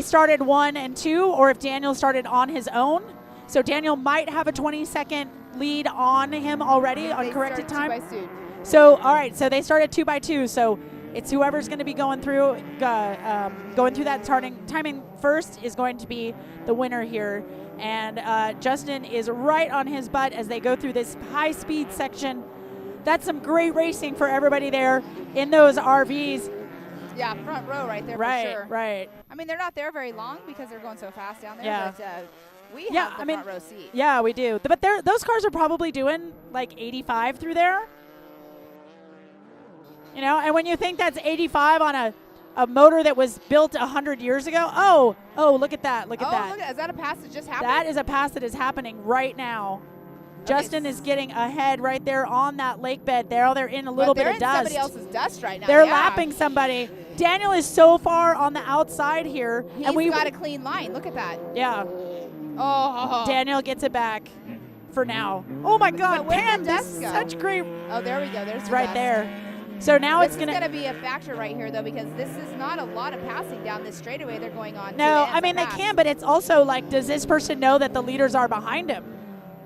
started 1 and 2 or if Daniel started on his own. So Daniel might have a 20-second lead on him already on corrected time. 2 by 2. So, all right, so they started 2 by 2. So It's whoever's going to be going through that timing first is going to be the winner here. And Justin is right on his butt as they go through this high-speed section. That's some great racing for everybody there in those RVs. Yeah, front row right there Right, for sure. right. I mean, they're not there very long because they're going so fast down there. Yeah. But we have the front row seat. Yeah, we do. But those cars are probably doing like 85 through there. You know, and when you think that's 85 on a motor that was built 100 years ago, oh, look at that, look at that. Look at, is that a pass that just happened? That is a pass that is happening right now. Okay. Justin is getting ahead right there on that lake bed there. They're in a little bit of dust. They're in somebody else's dust right now. They're lapping somebody. Daniel is so far on the outside here. He's got a clean line. Look at that. Yeah. Oh. Daniel gets it back for now. Oh, my God. Pam, this is such great. Oh, there we go. There's the right dust. there. So now this it's going to be a factor right here, though, because this is not a lot of passing down this straightaway they're going on. No, I mean, they can, but it's also like, does this person know that the leaders are behind him?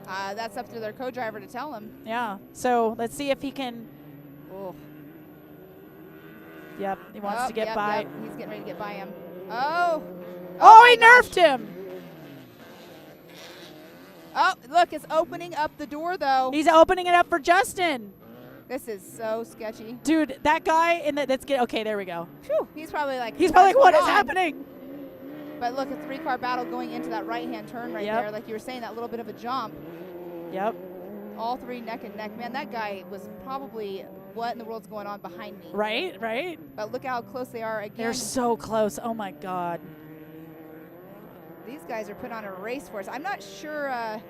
That's up to their co-driver to tell him. Yeah. So let's see if he can. Oh. Yep. He wants to get by. Yep. He's getting ready to get by him. Oh. Oh, he nerfed him. Oh, look, it's opening up the door, though. He's opening it up for Justin. This is so sketchy. Dude, that guy okay, there we go. Whew, he's probably like, what is happening? But look, a 3-car battle going into that right-hand turn right Yep. there. Like you were saying, that little bit of a jump. Yep. All three neck and neck. Man, that guy was probably, what in the world's going on behind me? Right, right. But look how close they are again. They're so close. Oh, my God. These guys are putting on a race for us. I'm not sure. I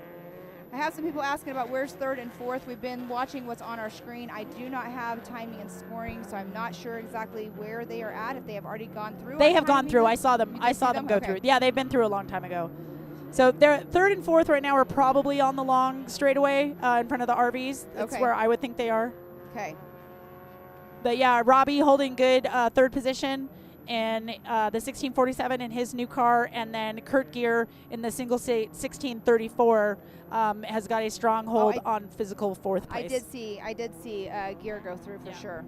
have some people asking about where's third and fourth. We've been watching what's on our screen. I do not have timing and scoring, so I'm not sure exactly where they are at, if they have already gone through. They have gone through. I saw them. I saw them go through. Yeah, they've been through a long time ago. So they're third and fourth right now are probably on the long straightaway in front of the RVs. That's where I would think they are. Okay. But yeah, Robbie holding good third position in the 1647 in his new car, and then Kurt Gear in the single state 1634 has got a strong hold on physical fourth place. I did see Gear go through for sure.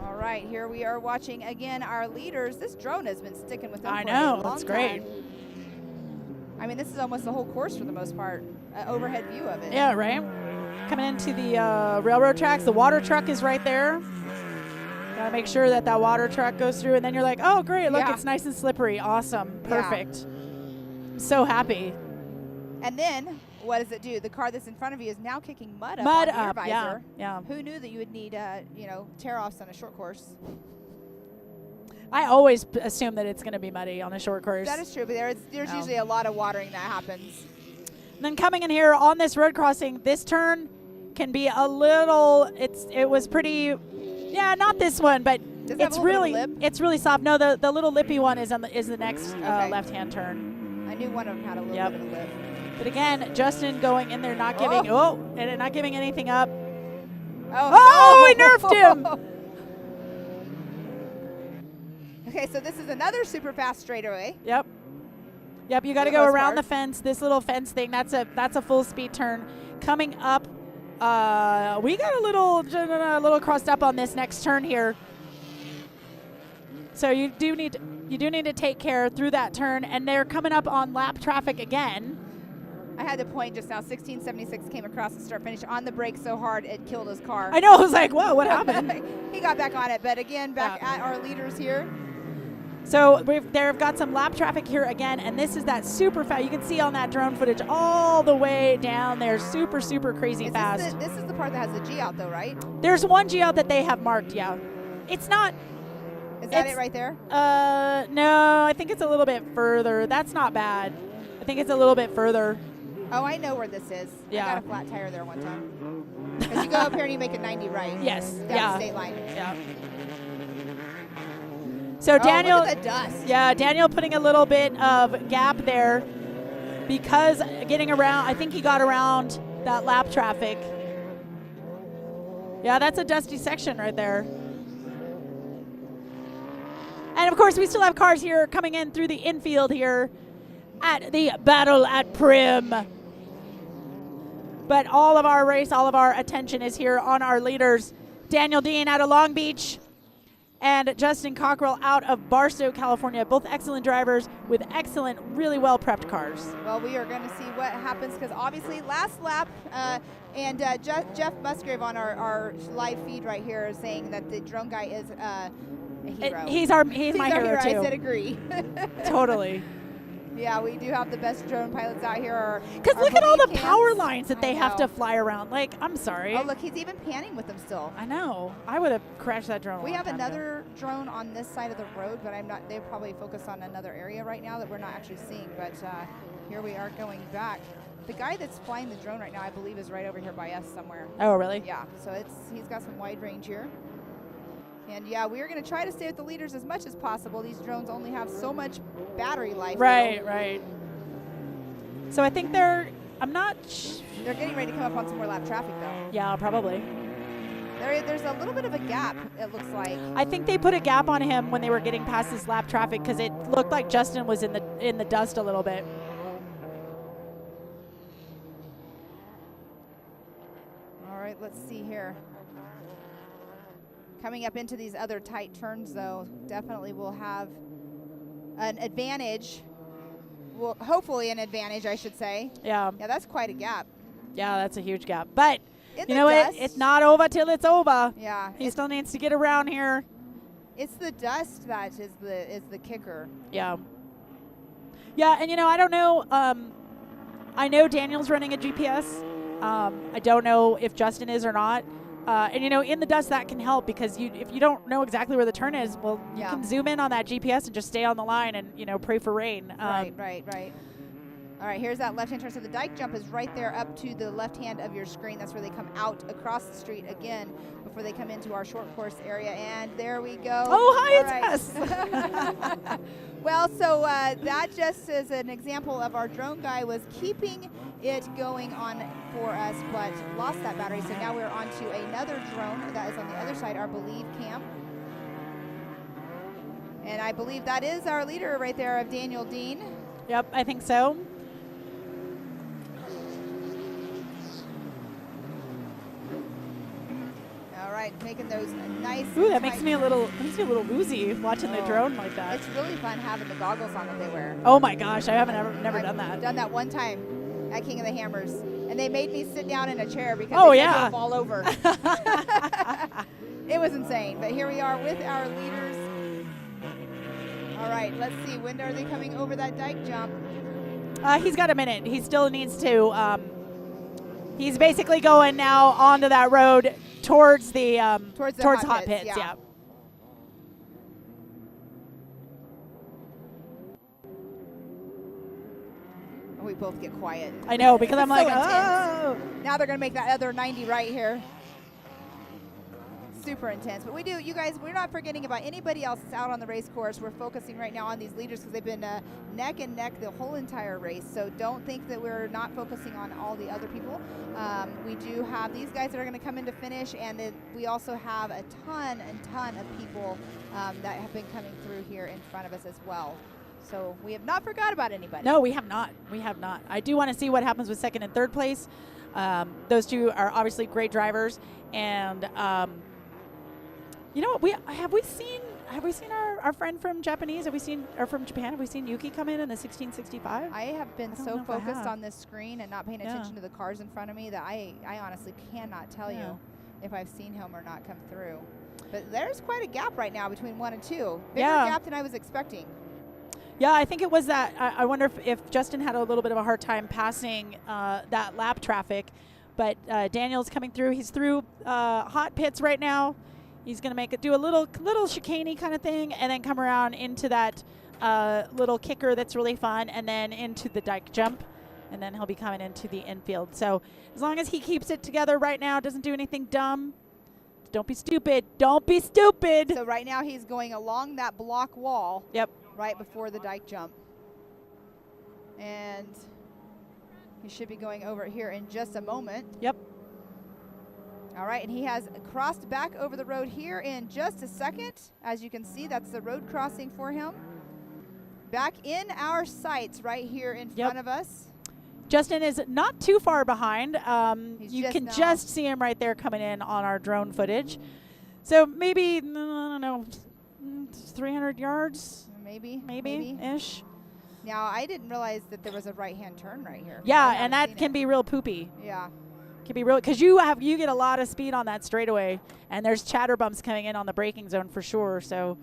All right, here we are watching again our leaders. This drone has been sticking with them. I for a know, long that's great. time. I mean, this is almost the whole course for the most part. Overhead view of it. Yeah, right. Coming into the railroad tracks, the water truck is right there. Gotta make sure that water truck goes through, and then you're like, oh, great, look, it's nice and slippery. Awesome, perfect. I'm so happy. And then, what does it do? The car that's in front of you is now kicking mud up Mud on your up, visor. yeah. Who knew that you would need, tear-offs on a short course? I always assume that it's going to be muddy on a short course. That is true, but there's usually a lot of watering that happens. And then coming in here on this road crossing, this turn can be a little. It was pretty. Yeah, not this one, but it's really soft. No, the little lippy one is the next left-hand turn. I knew one of them had a little bit of a lip. But again, Justin going in there, not giving not giving anything up. Oh, he nerfed him. Okay, so this is another super fast straightaway. Yep, you got to go around the fence. This little fence thing, that's a full speed turn. Coming up, we got a little crossed up on this next turn here. So you do need to take care through that turn, and they're coming up on lap traffic again. I had the point just now. 1676 came across the start finish on the brake so hard it killed his car. I know. I was like, whoa, what happened? He got back on it, but again, back at our leaders here. So they've got some lap traffic here again, and this is that super fast. You can see on that drone footage all the way down there, super, super crazy fast. This is the part that has the G out, though, right? There's one G out that they have marked, yeah. It's not. Is that it right there? No, I think it's a little bit further. That's not bad. I think it's a little bit further. Oh, I know where this is. Yeah. I got a flat tire there one time. Because you go up here and you make a 90 right. Yes. Down yeah. the state line. Yeah. So Daniel, look at the dust. Yeah, Daniel putting a little bit of gap there because getting around. I think he got around that lap traffic. Yeah, that's a dusty section right there. And of course, we still have cars here coming in through the infield here at the battle at Primm. But all of our attention is here on our leaders Daniel Dean out of Long Beach and Justin Cockrell out of Barstow, California. Both excellent drivers with excellent, really well-prepped cars. Well, we are going to see what happens because obviously last lap, and Jeff Musgrave on our live feed right here is saying that the drone guy is a hero. He's my hero too. I said agree. Totally. Yeah, we do have the best drone pilots out here. Because look at all the power lines that they have to fly around. Like, I'm sorry. Oh, look, he's even panning with them still. I know. I would have crashed that drone. We have another drone on this side of the road, but I'm not. They probably focus on another area right now that we're not actually seeing. But here we are going back. The guy that's flying the drone right now, I believe, is right over here by us somewhere. Oh, really? Yeah. So he's got some wide range here. And yeah, we're going to try to stay with the leaders as much as possible. These drones only have so much battery life. Right, right. So I think they're getting ready to come up on some more lap traffic, though. Yeah, probably. There's a little bit of a gap, it looks like. I think they put a gap on him when they were getting past this lap traffic because it looked like Justin was in the dust a little bit. All right, let's see here. Coming up into these other tight turns, though, definitely will have an advantage. Well, hopefully an advantage, I should say. Yeah. Yeah, that's quite a gap. Yeah, that's a huge gap. But you know what? It's not over till it's over. Yeah. He still needs to get around here. It's the dust that is the kicker. Yeah. Yeah, and I don't know. I know Daniel's running a GPS. I don't know if Justin is or not. And in the dust that can help because if you don't know exactly where the turn is, well, you can zoom in on that GPS and just stay on the line and pray for rain. Right. All right, here's that left-hand turn. So the dike jump is right there up to the left hand of your screen. That's where they come out across the street again before they come into our short course area. And there we go. Oh, hi, it's us. Well, so that just is an example of our drone guy was keeping it going on for us, but lost that battery. So now we're on to another drone that is on the other side, our Believe cam. And I believe that is our leader right there of Daniel Dean. Yep, I think so. All right, making those nice. Ooh, that makes me a little woozy watching the drone like that. It's really fun having the goggles on that they wear. Oh my gosh, I haven't never done that. I've done that one time at King of the Hammers, and they made me sit down in a chair because they said I'd fall over. It was insane, but here we are with our leaders. All right, let's see. When are they coming over that dike jump? He's got a minute. He still needs to. He's basically going now onto that road towards the towards hot pits. Yeah. We both get quiet. I know because I'm like, oh. Now they're gonna make that other 90 right here. Super intense, but you guys, we're not forgetting about anybody else that's out on the race course. We're focusing right now on these leaders because they've been neck and neck the whole entire race. So don't think that we're not focusing on all the other people. We do have these guys that are going to come in to finish, and then we also have a ton of people that have been coming through here in front of us as well. So we have not forgot about anybody. No, we have not. We have not. I do want to see what happens with second and third place. Those two are obviously great drivers, and you know what? Have we seen our friend from Japan? Have we seen Yuki come in the 1665? I have been so focused on this screen and not paying attention to the cars in front of me that I honestly cannot tell you if I've seen him or not come through. But there's quite a gap right now between 1 and 2. Bigger gap than I was expecting. Yeah, I think it was that. I wonder if Justin had a little bit of a hard time passing that lap traffic. But Daniel's coming through. He's through hot pits right now. He's going to do a little chicane kind of thing and then come around into that little kicker that's really fun and then into the dike jump. And then he'll be coming into the infield. So as long as he keeps it together right now, doesn't do anything dumb, don't be stupid. Don't be stupid. So right now he's going along that block wall. Yep. Right before the dike jump. And he should be going over here in just a moment. Yep. All right, and he has crossed back over the road here in just a second. As you can see, that's the road crossing for him. Back in our sights right here in front of us. Justin is not too far behind. You can just just see him right there coming in on our drone footage. So maybe, I don't know, 300 yards, Maybe. ish. Now, I didn't realize that there was a right-hand turn right here. Yeah, I've and never that seen can it. be real poopy. Yeah. Can be real, because you get a lot of speed on that straightaway, and there's chatter bumps coming in on the braking zone for sure. So,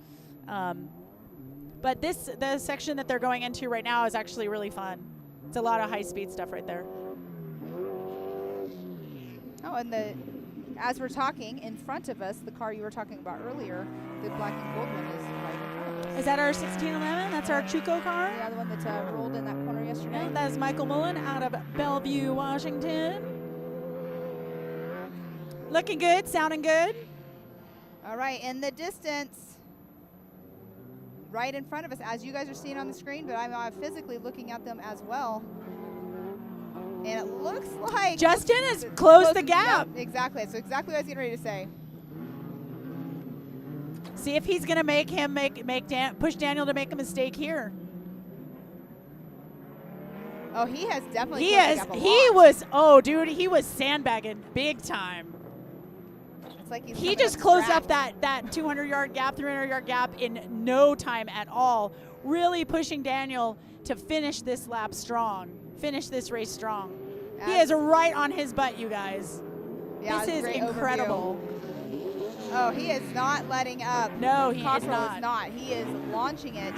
but the section that they're going into right now is actually really fun. It's a lot of high-speed stuff right there. Oh, and as we're talking, in front of us, the car you were talking about earlier, the black and gold one is right in front of us. Is that our 1611? That's our Chuco car? Yeah, the one that rolled in that corner yesterday. Yeah, that is Michael Mullen out of Bellevue, Washington. Looking good, sounding good. All right, in the distance, right in front of us, as you guys are seeing on the screen, but I'm physically looking at them as well. And it looks like Justin has closed the gap. Yep, exactly. That's exactly what I was getting ready to say. See if he's gonna make him push Daniel to make a mistake here. Oh, he has definitely. He closed is. the gap a He lot. he was sandbagging big time. It's like He just closed up that 200-yard gap, 300-yard gap in no time at all, really pushing Daniel to finish this lap strong, finish this race strong. He is right on his butt, you guys. Yeah, this is great incredible. Overview. Oh, he is not letting up. No, he is Cockrell not. is not. He is launching it.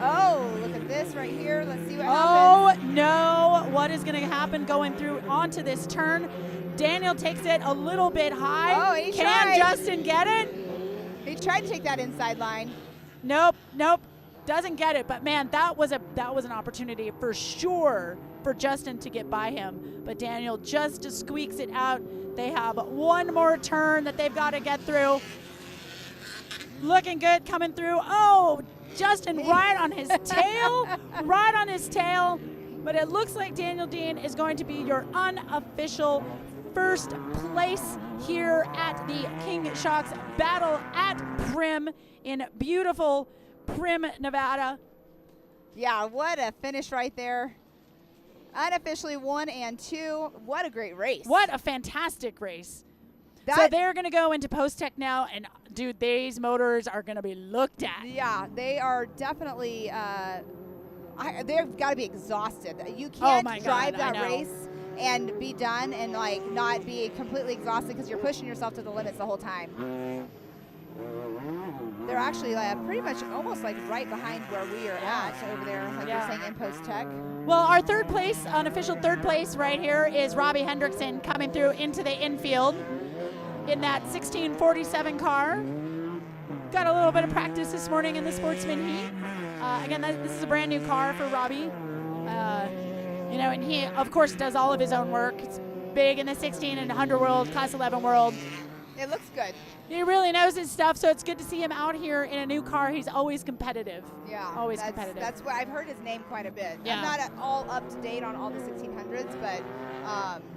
Oh, look at this right here. Let's see what Oh, happens. no. What is going to happen going through onto this turn? Daniel takes it a little bit high. Oh, he Can tried. Justin get it? He tried to take that inside line. Nope. Doesn't get it. But man, that was an opportunity for sure for Justin to get by him. But Daniel just squeaks it out. They have one more turn that they've got to get through. Looking good coming through. Oh, Justin right on his tail. Right on his tail. But it looks like Daniel Dean is going to be your unofficial first place here at the King Shocks Battle at Primm in beautiful Primm, Nevada. Yeah, what a finish right there. Unofficially 1 and 2. What a great race. What a fantastic race. So they're going to go into post-tech now, and, dude, these motors are going to be looked at. Yeah, they are definitely they've got to be exhausted. You can't drive that race and be done and, like, not be completely exhausted because you're pushing yourself to the limits the whole time. They're actually pretty much almost like right behind where we are at over there, like you're saying, in post-tech. Well, our third place, unofficial third place right here is Robbie Hendrickson coming through into the infield in that 1647 car. Got a little bit of practice this morning in the Sportsman Heat. Again, this is a brand new car for Robbie. And he, of course, does all of his own work. It's big in the 16 and 100 world, class 11 world. It looks good. He really knows his stuff, so it's good to see him out here in a new car. He's always competitive. Yeah, always competitive. That's what I've heard his name quite a bit. Yeah. I'm not at all up to date on all the 1600s, but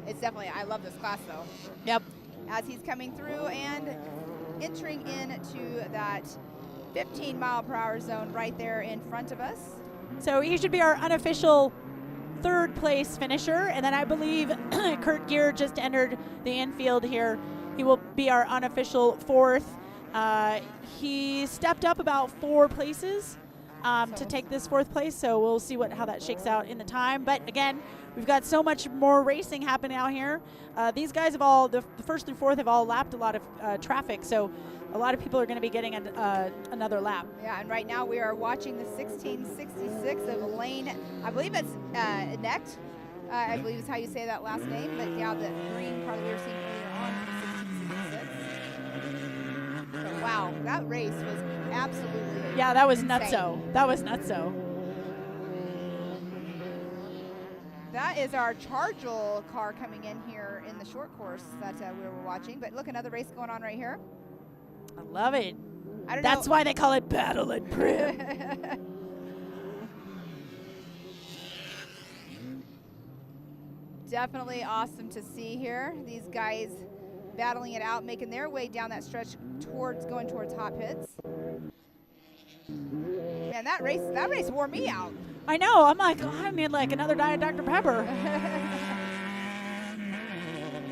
it's definitely, I love this class though. Yep. As he's coming through and entering into that 15-mile-per-hour zone right there in front of us. So he should be our unofficial third place finisher, and then I believe Kurt Gear just entered the infield here. He will be our unofficial fourth. He stepped up about 4 places to take this fourth place, so we'll see how that shakes out in the time. But again, we've got so much more racing happening out here. These guys have all, the first through fourth have all lapped a lot of traffic, so a lot of people are going to be getting another lap. Yeah, and right now we are watching the 1666 of Lane, I believe it's Necht, I believe is how you say that last name, but yeah, the green car that we were seeing earlier on for 1666. So wow, that race was absolutely Yeah, that was insane. nutso. That was nutso. That is our Chargel car coming in here in the short course that we were watching. But look, another race going on right here. I love it. I don't That's know. why they call it Battle at Primm. Definitely awesome to see here. These guys battling it out, making their way down that stretch going towards hot pits. Man, that race wore me out. I know. I'm like, oh, I need like another Diet Dr. Pepper.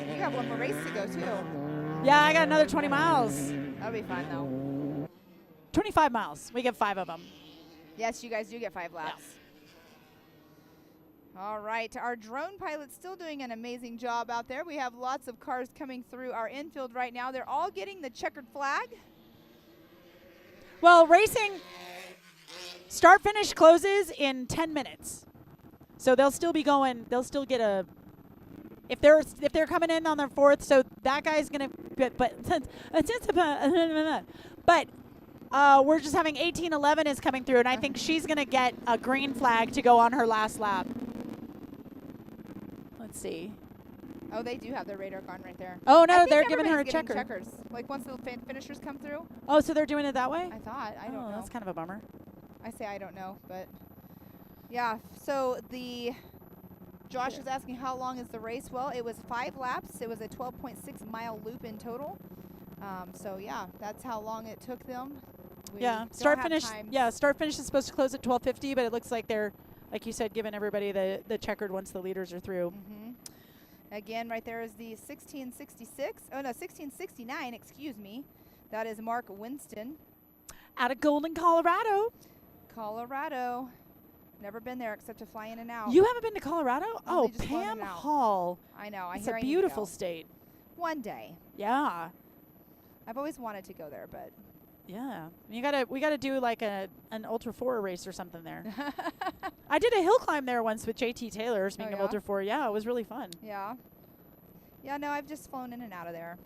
You have one more race to go too. Yeah, I got another 20 miles. That'll be fun, though. 25 miles. We get 5 of them. Yes, you guys do get 5 laps. All right, our drone pilot's still doing an amazing job out there. We have lots of cars coming through our infield right now. They're all getting the checkered flag. Well, racing start-finish closes in 10 minutes. So they'll still be going. They'll still get a. If they're coming in on their 4th, so that guy's gonna. But we're just having 1811 is coming through, and I think she's gonna get a green flag to go on her last lap. Let's see. Oh, they do have their radar gun right there. Oh no, I think they're giving her a everybody's getting checker. checkers. Like once the finishers come through. Oh, so they're doing it that way? I thought. I don't know. That's kind of a bummer. I say I don't know, but yeah. So Josh is asking how long is the race? Well, it was 5 laps. It was a 12.6 mile loop in total. So yeah, that's how long it took them. We start finish. Yeah, start finish is supposed to close at 12:50, but it looks like they're, like you said, giving everybody the checkered once the leaders are through. Again, right there is the 1666. Oh no, 1669. Excuse me. That is Mark Winston. Out of Golden, Colorado. Colorado. Never been there except to fly in and out. You haven't been to Colorado? Oh, just flown in Pam and out. Hall. I know. It's a beautiful state. One day. Yeah. I've always wanted to go there, but yeah. We gotta do like an Ultra 4 race or something there. I did a hill climb there once with JT Taylor, speaking of Ultra 4. Yeah, it was really fun. Yeah. Yeah, no, I've just flown in and out of there.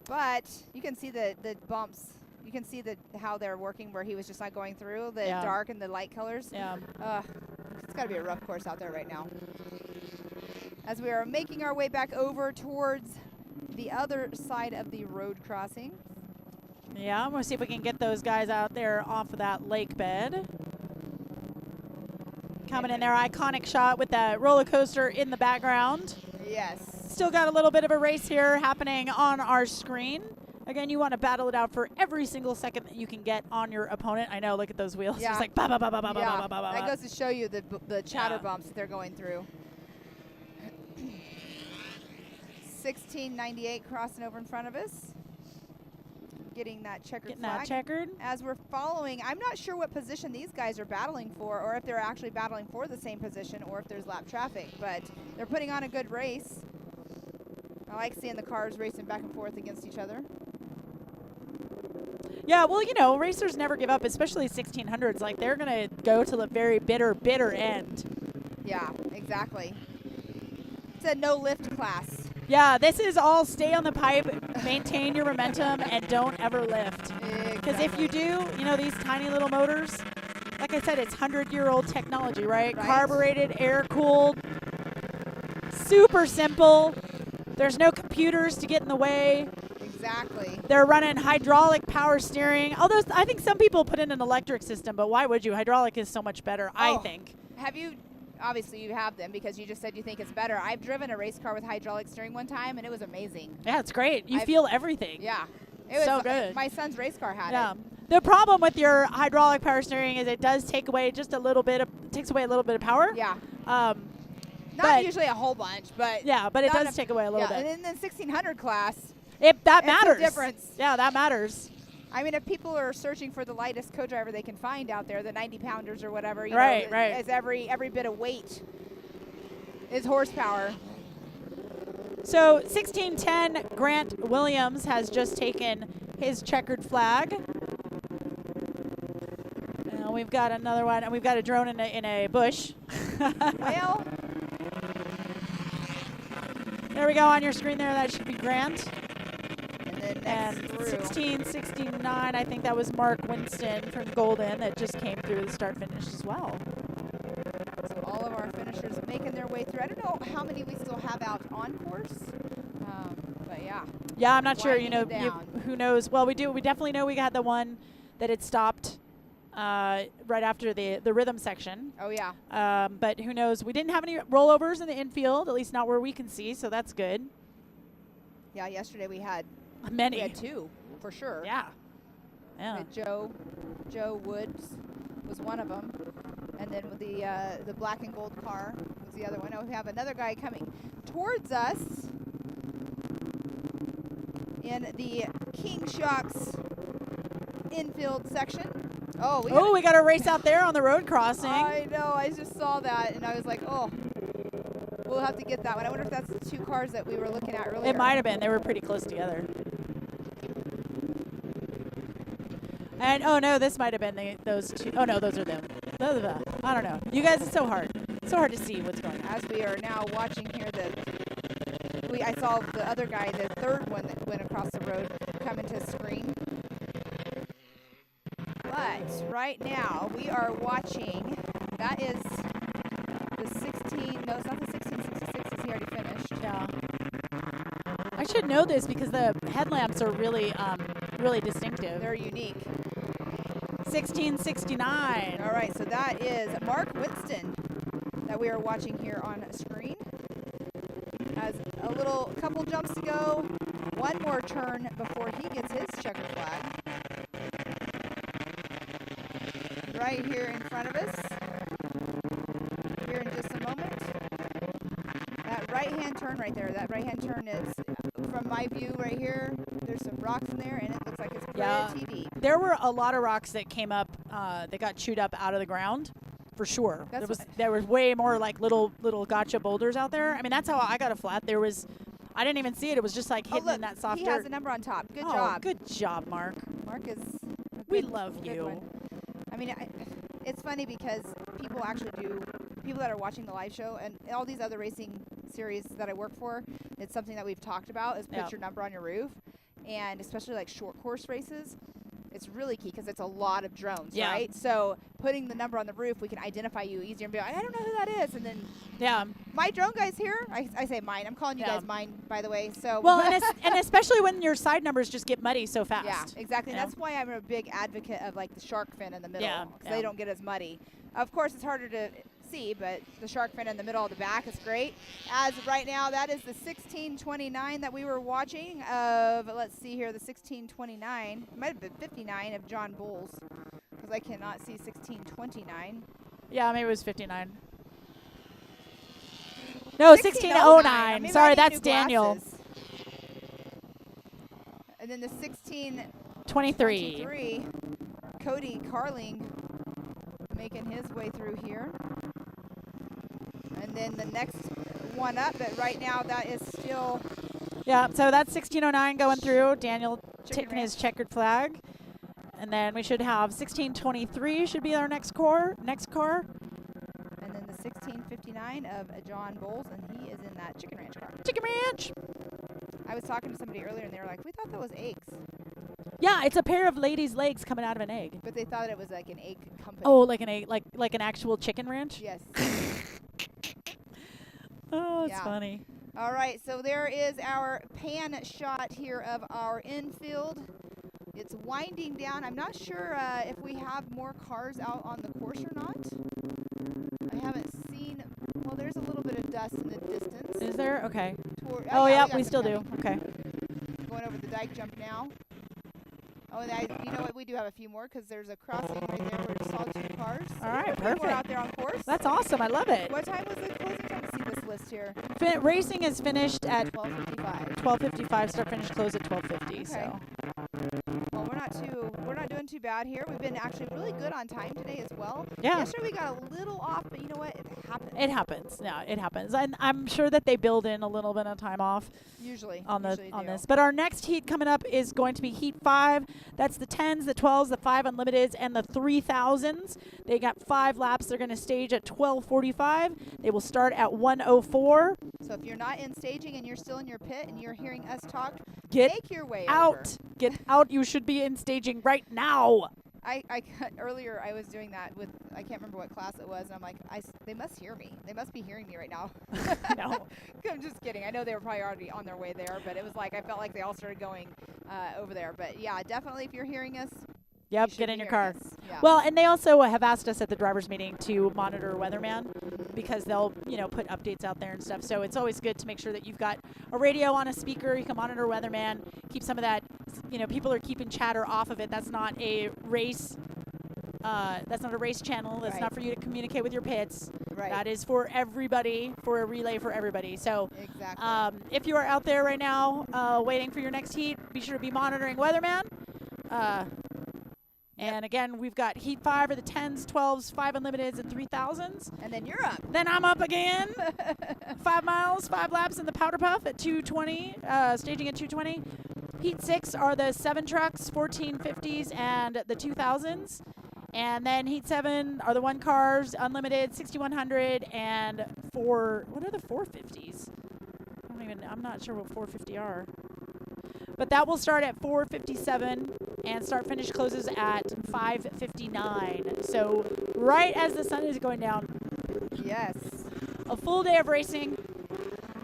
But you can see the bumps. You can see how they're working where he was just not going through the dark and the light colors. Yeah. It's got to be a rough course out there right now. As we are making our way back over towards the other side of the road crossing. Yeah, I'm going to see if we can get those guys out there off of that lake bed. Coming in their iconic shot with that roller coaster in the background. Yes. Still got a little bit of a race here happening on our screen. Again, you want to battle it out for every single second that you can get on your opponent. I know, look at those wheels. Yeah. Just like ba ba ba ba ba ba ba ba ba. That goes to show you the chatter bumps that they're going through. 1698 crossing over in front of us. Getting that checkered flag. That checkered. As we're following, I'm not sure what position these guys are battling for, or if they're actually battling for the same position, or if there's lap traffic, but they're putting on a good race. I like seeing the cars racing back and forth against each other. Yeah, well, you know, racers never give up, especially 1600s. Like, they're going to go to the very bitter end. Yeah, exactly. It's a no-lift class. Yeah, this is all stay on the pipe, maintain your momentum, and don't ever lift. Because if you do, you know, these tiny little motors, like I said, it's 100-year-old technology, right? Carbureted, air-cooled, super simple. There's no computers to get in the way. Exactly. They're running hydraulic power steering. Although I think some people put in an electric system, but why would you? Hydraulic is so much better, I think. Have you, obviously you have them because you just said you think it's better. I've driven a race car with hydraulic steering one time, and it was amazing. Yeah, it's great. You feel everything. Yeah. It was so good. My son's race car had it. The problem with your hydraulic power steering is it does take away just a little bit of, takes away a little bit of power. Yeah. Not usually a whole bunch, but yeah, but it does take away a little bit. And in the 1600 class, that matters. A difference. Yeah, that matters. I mean, if people are searching for the lightest co-driver they can find out there, the 90-pounders or whatever, you right. know, as every bit of weight is horsepower. So 1610, Grant Williams has just taken his checkered flag. And we've got another one, and we've got a drone in a bush. Well, there we go on your screen there. That should be Grant. And 1669, I think that was Mark Winston from Golden that just came through the start finish as well. So all of our finishers making their way through. I don't know how many we still have out on course, but yeah. Yeah, I'm not sure. You know, down. Who knows? Well, we do. We definitely know we got the one that had stopped right after the rhythm section. Oh yeah. But who knows? We didn't have any rollovers in the infield, at least not where we can see. So that's good. Yeah. Yesterday we had. Many. We had 2, for sure. Yeah. Yeah. Joe Woods was one of them, and then with the black and gold car was the other one. Oh, we have another guy coming towards us in the King Shock's infield section. Oh, we got a race out there on the road crossing. I know. I just saw that, and I was like, oh, we'll have to get that one. I wonder if that's the 2 cars that we were looking at earlier. It might have been. They were pretty close together. And, oh, no, this might have been those 2. Oh, no, those are them. I don't know. You guys, it's so hard. It's so hard to see what's going on. As we are now watching here, I saw the other guy, the 3rd one that went across the road, come into screen. But right now, we are watching. That is the 16. No, it's not the 1666. Is he already finished? Yeah. I should know this because the headlamps are really, really distinctive. They're unique. 1669. All right, so that is Mark Winston that we are watching here on screen. Has a couple jumps to go. One more turn before he gets his checkered flag. Right here in front of us. Here in just a moment. That right-hand turn right there. That right-hand turn is, from my view right here, there's some rocks in there, and it looks like it's pretty deep. There were a lot of rocks that came up, that got chewed up out of the ground, for sure. There was way more like little gotcha boulders out there. I mean, that's how I got a flat. I didn't even see it. It was just like hidden in that soft dirt. He has a number on top. Good job. Good job, Mark. Mark is. We love you. One. I mean, it's funny because people that are watching the live show and all these other racing series that I work for, it's something that we've talked about is put your number on your roof, and especially like short course races. It's really key because it's a lot of drones, right? So putting the number on the roof, we can identify you easier and be like, I don't know who that is. And then, my drone guy's here. I say mine. I'm calling you guys mine, by the way. So well, and especially when your side numbers just get muddy so fast. Yeah, exactly. That's why I'm a big advocate of like the shark fin in the middle because they don't get as muddy. Of course, it's harder to see, but the shark fin in the middle of the back is great. As of right now, that is the 1629 that we were watching of, let's see here, the 1629. It might have been 59 of John Bulls because I cannot see 1629. Yeah, maybe it was 59. No, 1609. Sorry, that's Daniel. And then the 1623, Cody Carling making his way through here. And then the next one up, but right now that is still... Yeah, so that's 1609 going through. Daniel taking his checkered flag. And then we should have 1623 should be our next car. And then the 1659 of John Bowles, and he is in that Chicken Ranch car. Chicken Ranch! I was talking to somebody earlier, and they were like, we thought that was eggs. Yeah, it's a pair of ladies' legs coming out of an egg. But they thought it was like an egg company. Oh, like an egg, like an actual chicken ranch? Yes. Oh, it's funny. All right, so there is our pan shot here of our infield. It's winding down. I'm not sure if we have more cars out on the course or not. I haven't seen. Well, there's a little bit of dust in the distance. Is there? Okay. Oh, yeah, we still do. Okay. Going over the dike jump now. Oh, and you know what? We do have a few more because there's a crossing right there where we saw 2 cars. All right, perfect. More out there on course. That's awesome. I love it. What time was the closing time to see this list here? Racing is finished at 12:55. 12:55. Start finish close at 12:50. Okay. So. Well, we're not doing too bad here. We've been actually really good on time today as well. Yeah. Yesterday we got a little off, but you know what? It happens. It happens. Yeah, it happens. And I'm sure that they build in a little bit of time off. Usually. On this. But our next heat coming up is going to be Heat 5. That's the 10s, the 12s, the 5 Unlimiteds, and the 3000s. They got 5 laps. They're going to stage at 12:45. They will start at 1:04. So if you're not in staging and you're still in your pit and you're hearing us talk, make your way out. over. Get out. You should be in staging right now. Earlier I was doing that with, I can't remember what class it was, and I'm like, they must hear me. They must be hearing me right now. No. I'm just kidding. I know they were probably already on their way there, but it was like, I felt like they all started going over there. But yeah, definitely if you're hearing us, yep, get in your car. Yeah. Well, and they also have asked us at the drivers' meeting to monitor Weatherman because they'll, put updates out there and stuff. So it's always good to make sure that you've got a radio on a speaker. You can monitor Weatherman, keep some of that. People are keeping chatter off of it. That's not a race. That's not a race channel. That's not for you to communicate with your pits. Right. That is for everybody, for a relay for everybody. So Exactly. if you are out there right now waiting for your next heat, be sure to be monitoring Weatherman. And again, we've got heat 5 are the 10s, 12s, 5 unlimiteds, and 3000s. And then you're up. Then I'm up again. 5 miles, 5 laps in the Powderpuff at 220, staging at 220. Heat 6 are the 7 trucks, 1450s, and the 2000s. And then Heat 7 are the 1 cars, unlimited, 6100, and what are the 450s? I'm not sure what 450 are. But that will start at 4:57 and start finish closes at 5:59. So right as the sun is going down. Yes. A full day of racing.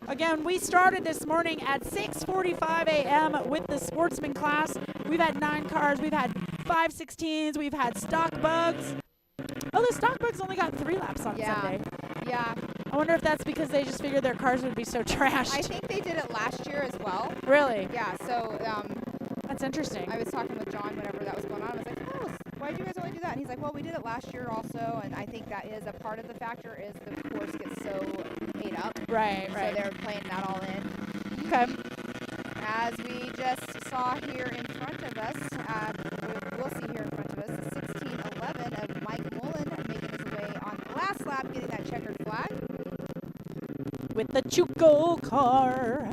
Again, we started this morning at 6:45 a.m. with the sportsman class. We've had 9 cars. We've had 516s. We've had stock bugs. Oh, the stock bugs only got 3 laps on Sunday. Yeah. I wonder if that's because they just figured their cars would be so trashed. I think they did it last year as well. Really? Yeah, so that's interesting. I was talking with John whenever that was going on. I was like, oh, why did you guys only do that? And he's like, well, we did it last year also, and I think that is a part of the factor is the course gets so ate up. Right. So they're playing that all in. Okay. As we just saw here in front of us, we'll see here in front of us, the 1611 of Mike Mullen making his way on the last lap, getting that checkered flag. With the Chuco car.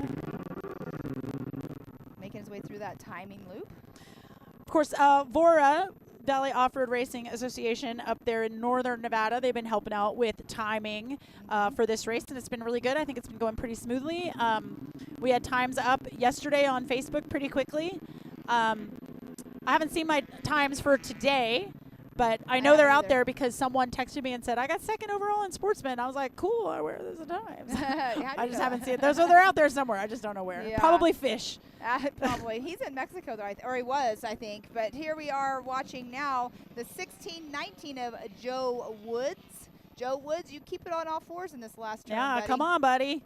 Making his way through that timing loop. Of course, Vora, Valley Off-Road Racing Association up there in northern Nevada, they've been helping out with timing for this race, and it's been really good. I think it's been going pretty smoothly. We had times up yesterday on Facebook pretty quickly. I haven't seen my times for today, but I know they're out there because someone texted me and said, I got second overall in Sportsman. I was like, cool, I wear those times. I just haven't seen it. They're out there somewhere. I just don't know where. Yeah. Probably Fish. Probably. He's in Mexico, though, or he was, I think. But here we are watching now the 1619 of Joe Woods. Joe Woods, you keep it on all fours in this last turn, Yeah, buddy. come on, buddy.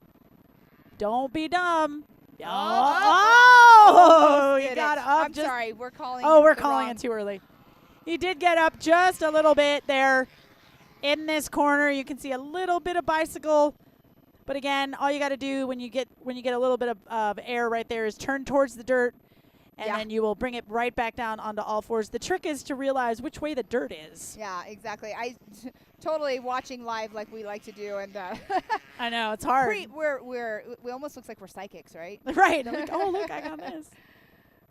Don't be dumb. Oh, you got up. I'm sorry, we're calling. Oh, we're the calling wrong. it too early. He did get up just a little bit there in this corner. You can see a little bit of bicycle. But again, all you got to do when you get a little bit of air right there is turn towards the dirt, and then you will bring it right back down onto all fours. The trick is to realize which way the dirt is. Yeah, exactly. I totally watching live like we like to do, and I know it's hard. We almost looks like we're psychics, right? Right. I'm like, oh look, I got this.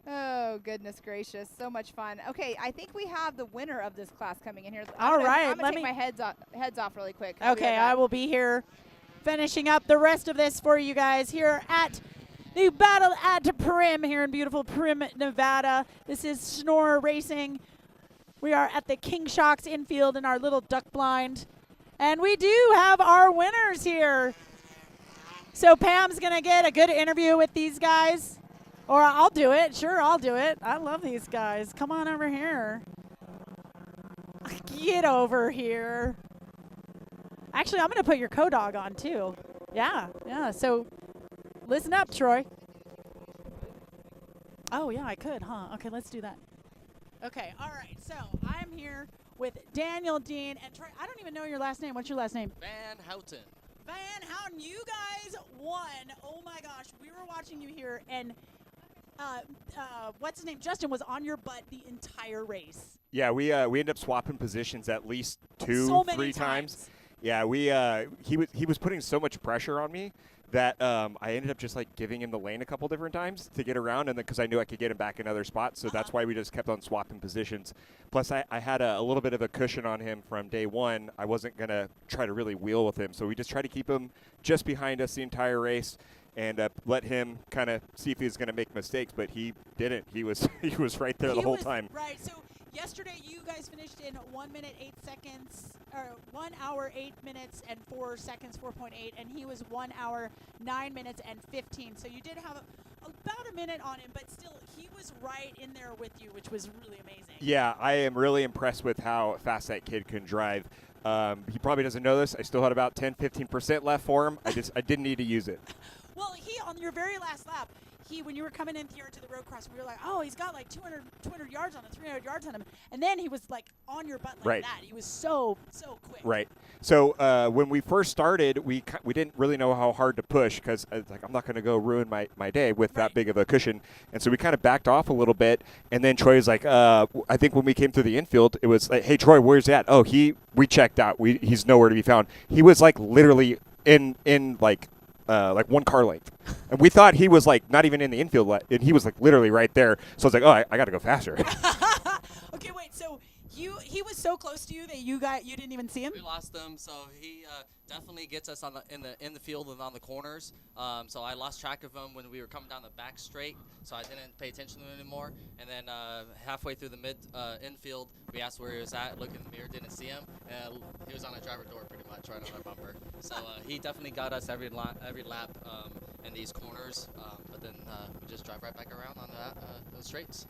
Oh, goodness gracious. So much fun. Okay, I think we have the winner of this class coming in here. All right. I'm going to take my heads off really quick. Okay, I will be here finishing up the rest of this for you guys here at the Battle at Primm here in beautiful Primm, Nevada. This is Snore Racing. We are at the King Shocks infield in our little duck blind. And we do have our winners here. So Pam's going to get a good interview with these guys. Or I'll do it. Sure, I'll do it. I love these guys. Come on over here. Get over here. Actually, I'm going to put your co-dog on, too. Yeah. So listen up, Troy. Oh, yeah, I could, huh? Okay, let's do that. Okay, all right. So I'm here with Daniel, Dean, and Troy. I don't even know your last name. What's your last name? Van Houten. Van Houten, you guys won. Oh, my gosh. We were watching you here, and what's his name? Justin was on your butt the entire race. Yeah, we ended up swapping positions at least three times. Yeah, he was putting so much pressure on me that I ended up just like giving him the lane a couple different times to get around, and then because I knew I could get him back in other spots, so that's why we just kept on swapping positions. Plus, I had a little bit of a cushion on him from day one. I wasn't gonna try to really wheel with him, so we just tried to keep him just behind us the entire race and let him kind of see if he was gonna make mistakes, but he didn't. He was right there the whole time. Right. So yesterday you guys finished in 1 minute 8 seconds, or 1 hour 8 minutes and 4 seconds, 4.8, and he was 1 hour 9 minutes and 15. So you did have about a minute on him, but still he was right in there with you, which was really amazing. Yeah, I am really impressed with how fast that kid can drive. He probably doesn't know this. I still had about 10-15% left for him. I didn't need to use it. Well, on your very last lap, when you were coming in here to the road cross, we were like, oh, he's got like 200 yards on him, 300 yards on him. And then he was like on your butt like Right. that. He was so quick. Right. So when we first started, we didn't really know how hard to push because like I'm not going to go ruin my day with that big of a cushion, and so we kind of backed off a little bit. And then Troy was like, I think when we came through the infield, it was like, hey Troy, where's that? Oh, we checked out. He's nowhere to be found. He was like literally in like one car length, and we thought he was like not even in the infield, and he was like literally right there. So I was like, oh, I got to go faster. Okay, wait. So he was so close to you that you didn't even see him? We lost him, so he definitely gets us in the field and on the corners. So I lost track of him when we were coming down the back straight, so I didn't pay attention to him anymore. And then halfway through the infield, we asked where he was at, looked in the mirror, didn't see him, and he was on a driver door pretty much, right on our bumper. So he definitely got us every lap in these corners, but then we just drive right back around on those straights.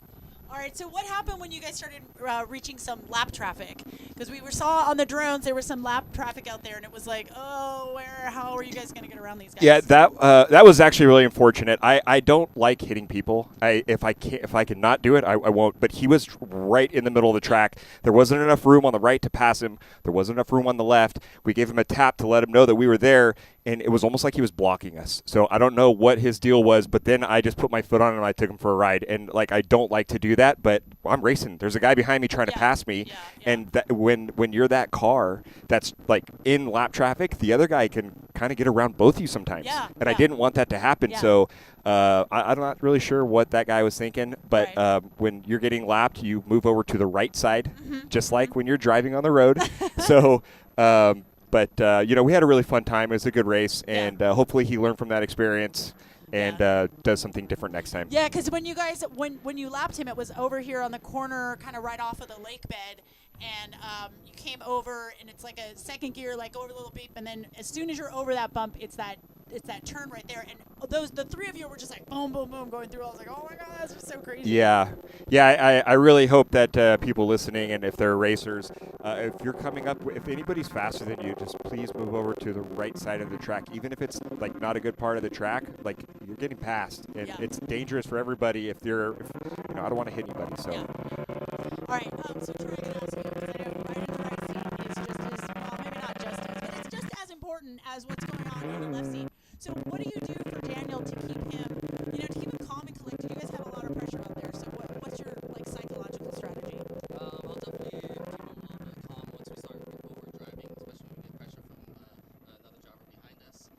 All right, so what happened when you guys started reaching some lap traffic? Because we saw on the drones there was some lap traffic out there, and it was like, oh, how are you guys going to get around these guys? Yeah, that was actually really unfortunate. I don't like hitting people. If I cannot do it, I won't. But he was right in the middle of the track. There wasn't enough room on the right to pass him. There wasn't enough room on the left. We gave him a tap to let him know that we were there, and it was almost like he was blocking us. So I don't know what his deal was, but then I just put my foot on him and I took him for a ride. And like I don't like to do that, but I'm racing. There's a guy behind me trying to pass me, and when you're that car that's like in lap traffic, the other guy can kind of get around both of you sometimes. And I didn't want that to happen. So I'm not really sure what that guy was thinking, but when you're getting lapped, you move over to the right side, just like when you're driving on the road. So. But we had a really fun time. It was a good race, and hopefully he learned from that experience and does something different next time. Yeah, because when you guys when you lapped him, it was over here on the corner, kind of right off of the lake bed, and you came over, and it's like a second gear, like over the little beep, and then as soon as you're over that bump, it's that turn right there, and the three of you were just like boom, boom, boom, going through. I was like, oh my god, that's just so crazy. Yeah. I really hope that people listening, and if they're racers, if you're coming up, if anybody's faster than you, just please move over to the right side of the track, even if it's like not a good part of the track. Like you're getting passed, and it's dangerous for everybody. If I don't want to hit anybody. So. Yeah. All right. So Troy, I can ask you, because I know right in the right seat is just as well, maybe not just as, but it's just as important as what's going on in the left seat. So what do you do for Daniel to keep him calm and collected? You guys have a lot of pressure out there. So what's your psychological strategy? I'll definitely keep him a little bit calm once we start over driving, especially when we get pressure from another driver behind us.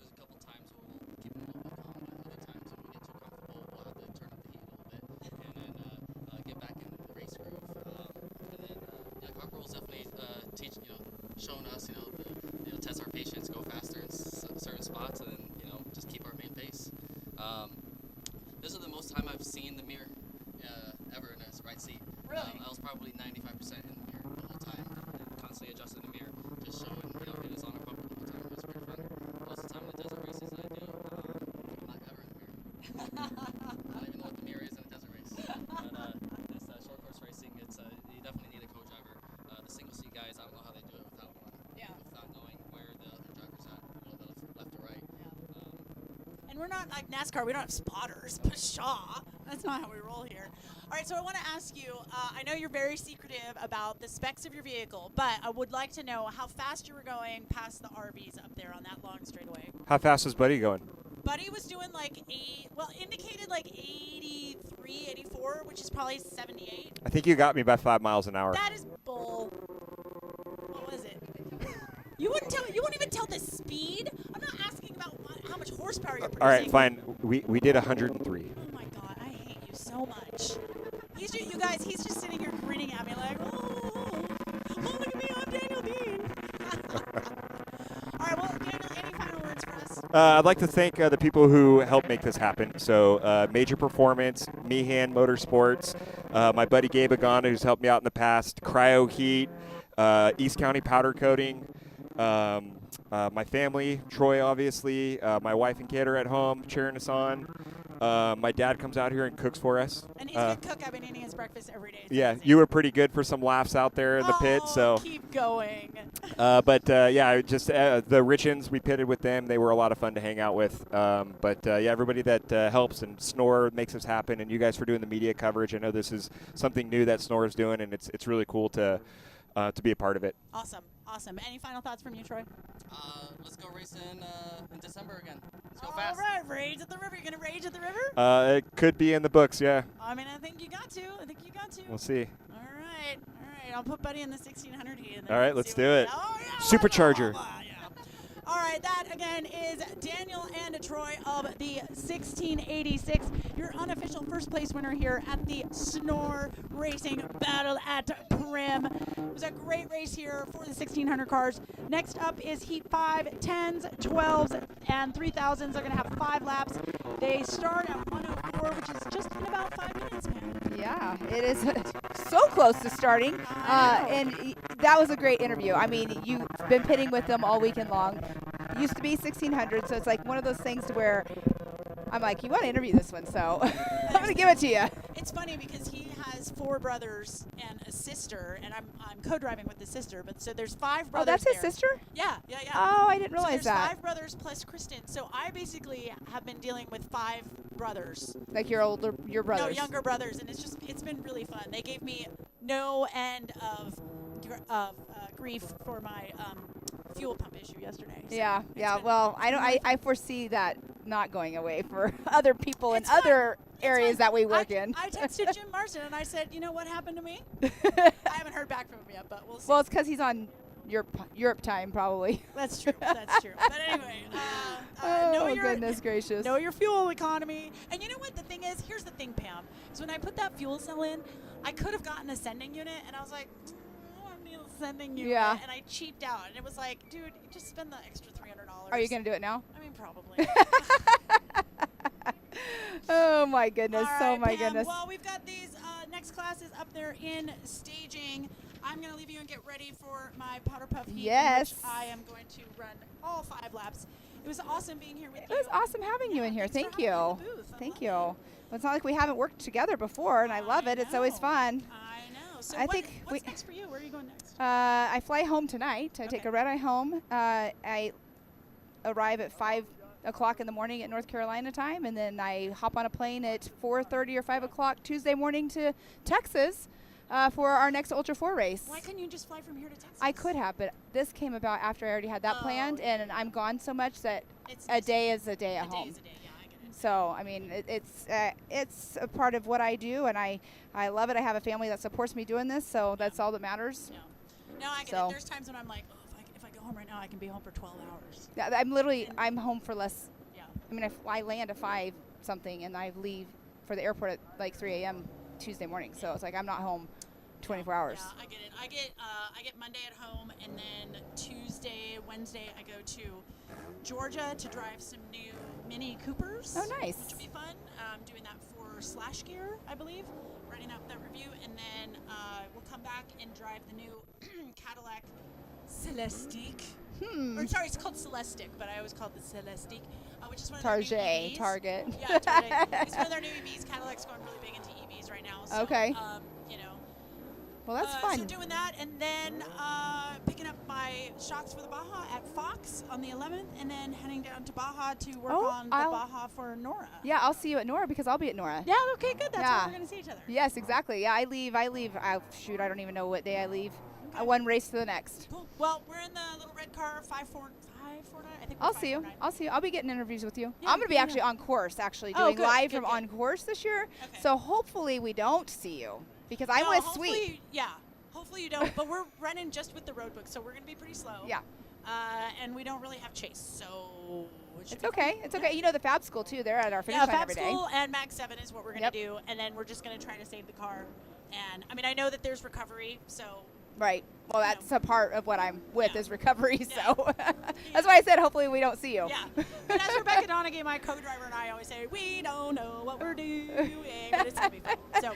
There's a couple times where we'll keep him a little bit calm, but other times when we get too comfortable, we'll have to turn up the heat a little bit and then get back into the race groove. And then Cockrell's definitely showing us, test our patience, go faster in certain spots, and then just keep our main pace. This is the most time I've seen the mirror ever in a right seat. Really? I was probably 95% in the mirror the whole time, constantly adjusting the mirror, just showing, it was on our bumper the whole time. It was pretty fun. Most of the time in the desert races that I do, I'm not ever in the mirror. I don't even know what the mirror is in a desert race. But this short course racing, you definitely need a co-driver. The single seat guys, I don't know how they do it without one. Without knowing where the other driver's at, left or right. And we're not like NASCAR. We don't have spotters. Pshaw. That's not how we roll here. All right, so I want to ask you, I know you're very secretive about the specs of your vehicle, but I would like to know how fast you were going past the RVs up there on that long straightaway. How fast was Buddy going? Buddy was doing like indicated like 83, 84, which is probably 78. I think you got me by 5 miles an hour. That is bull. What was it? You wouldn't even tell the speed? I'm not asking about how much horsepower you're producing. All right, fine. We did 103. Oh my god, I hate you so much. He's just sitting here grinning at me like, oh look at me, I'm Daniel Dean. All right, well, Daniel, any final words for us? I'd like to thank the people who helped make this happen. So Major Performance, Meehan Motorsports, my buddy Gabe Agana, who's helped me out in the past, Cryo Heat, East County Powder Coating, my family, Troy, obviously, my wife and kid are at home cheering us on, My dad comes out here and cooks for us. And he's a good cook. I've been eating his breakfast every day. It's Yeah, amazing. you were pretty good for some laughs out there in the pit. So keep going. Yeah, just the Richens, we pitted with them. They were a lot of fun to hang out with. Yeah, everybody that helps, and Snore makes this happen, and you guys for doing the media coverage. I know this is something new that Snore is doing, and it's really cool to be a part of it. Awesome. Any final thoughts from you, Troy? Let's go race in December again. Let's go fast. All right, rage at the river. You gonna rage at the river? It could be in the books, yeah. I mean, I think you got to. We'll see. All right. I'll put Buddy in the 1600 heat. All right, let's do it. Oh, yeah, Supercharger. All right, that again is Daniel and Troy of the 1686, your unofficial first place winner here at the Snore Racing Battle at Primm. It was a great race here for the 1600 cars. Next up is Heat 5, 10s, 12s, and 3000s. They're going to have 5 laps. They start at 104, which is just in about 5 minutes, man. Yeah, it is so close to starting. And that was a great interview. I mean, you've been pitting with them all weekend long. It used to be 1600, so it's like one of those things to where I'm like, you want to interview this one, so I'm going to give it to you. It's funny because he has 4 brothers and a sister, and I'm co-driving with the sister, but so there's 5 brothers. Oh, that's his there. sister? Yeah. Oh, I didn't realize so there's that. 5 brothers plus Kristen. So I basically have been dealing with 5 brothers. Like your brothers? No, younger brothers, and it's been really fun. They gave me no end of grief for my fuel pump issue yesterday. So yeah. Well, I foresee that not going away for other people in other areas that we work in. I texted Jim Marston and I said, you know what happened to me? I haven't heard back from him yet, but we'll see. Well, it's because he's on Europe time, probably. That's true. But anyway, goodness gracious. Know your fuel economy. And you know what the thing is? Here's the thing, Pam. Is when I put that fuel cell in, I could have gotten a sending unit, and I was like, I don't need a sending unit. Yeah. And I cheaped out, and it was like, dude, just spend the extra $300. Are you going to do it now? I mean, probably. Oh, my goodness. All right, my Pam, goodness. Well, we've got these next classes up there in staging. I'm going to leave you and get ready for my Powderpuff heat. Yes. In which I am going to run all 5 laps. It was awesome being here with you. It was awesome having you in here. Thank you. Thank you. Well, it's not like we haven't worked together before, and I love it. It's always fun. I know. So what's next for you? Where are you going next? I fly home tonight. I take a red-eye home. I arrive at 5 o'clock in the morning at North Carolina time, and then I hop on a plane at 4:30 or 5 o'clock Tuesday morning to Texas for our next Ultra 4 race. Why couldn't you just fly from here to Texas? I could have, but this came about after I already had that planned, and I'm gone so much that a day is a day at home. A day is a day, yeah, I get it. So, I mean, it's a part of what I do, and I love it. I have a family that supports me doing this, so that's all that matters. No, I get it. There's times when I'm like, oh, if I go home right now, I can be home for 12 hours. Yeah, I'm home for less. Yeah. I mean, I land at 5 something, and I leave for the airport at like 3 a.m. Tuesday morning. So it's like I'm not home 24 hours. Yeah, I get it. I get Monday at home, and then Tuesday, Wednesday, I go to Georgia to drive some new Mini Coopers. Oh, nice. Which will be fun. I'm doing that for Slash Gear, I believe. Writing up that review, and then we'll come back and drive the new Cadillac Celestique. Or sorry, it's called Celestic, but I always call it the Celestique, which is one of their new EVs. Target. Yeah, Target. It's one of their new EVs. Cadillac's going really big into EVs right now. So, okay. You know. Well, that's fun. So doing that, and then picking up my shots for the Baja at Fox on the 11th, and then heading down to Baja to work on the Baja for Nora. Yeah, I'll see you at Nora because I'll be at Nora. Yeah, okay, good. That's where we're going to see each other. Yes, exactly. Yeah, I leave. Shoot, I don't even know what day I leave. Okay. One race to the next. Cool. Well, we're in the little red car, 549. I think I'll see you. I'll be getting interviews with you. Yeah, I'm going to be actually on course, doing live from on course this year. Okay. So hopefully we don't see you because I'm with Sweet. Yeah. Hopefully you don't, but we're running just with the road book, so we're going to be pretty slow. Yeah. And we don't really have chase, so it's okay. It's okay. You know the Fab School too. They're at our finish line every day. Fab School and Mag 7 is what we're going to do, and then we're just going to try to save the car. And I mean, I know that there's recovery, so. Right. Well, that's a part of what I'm with is recovery. So that's why I said hopefully we don't see you. Yeah. And as Rebecca Donaghy, my co-driver, and I always say, we don't know what we're doing, but it's going to be fun. So.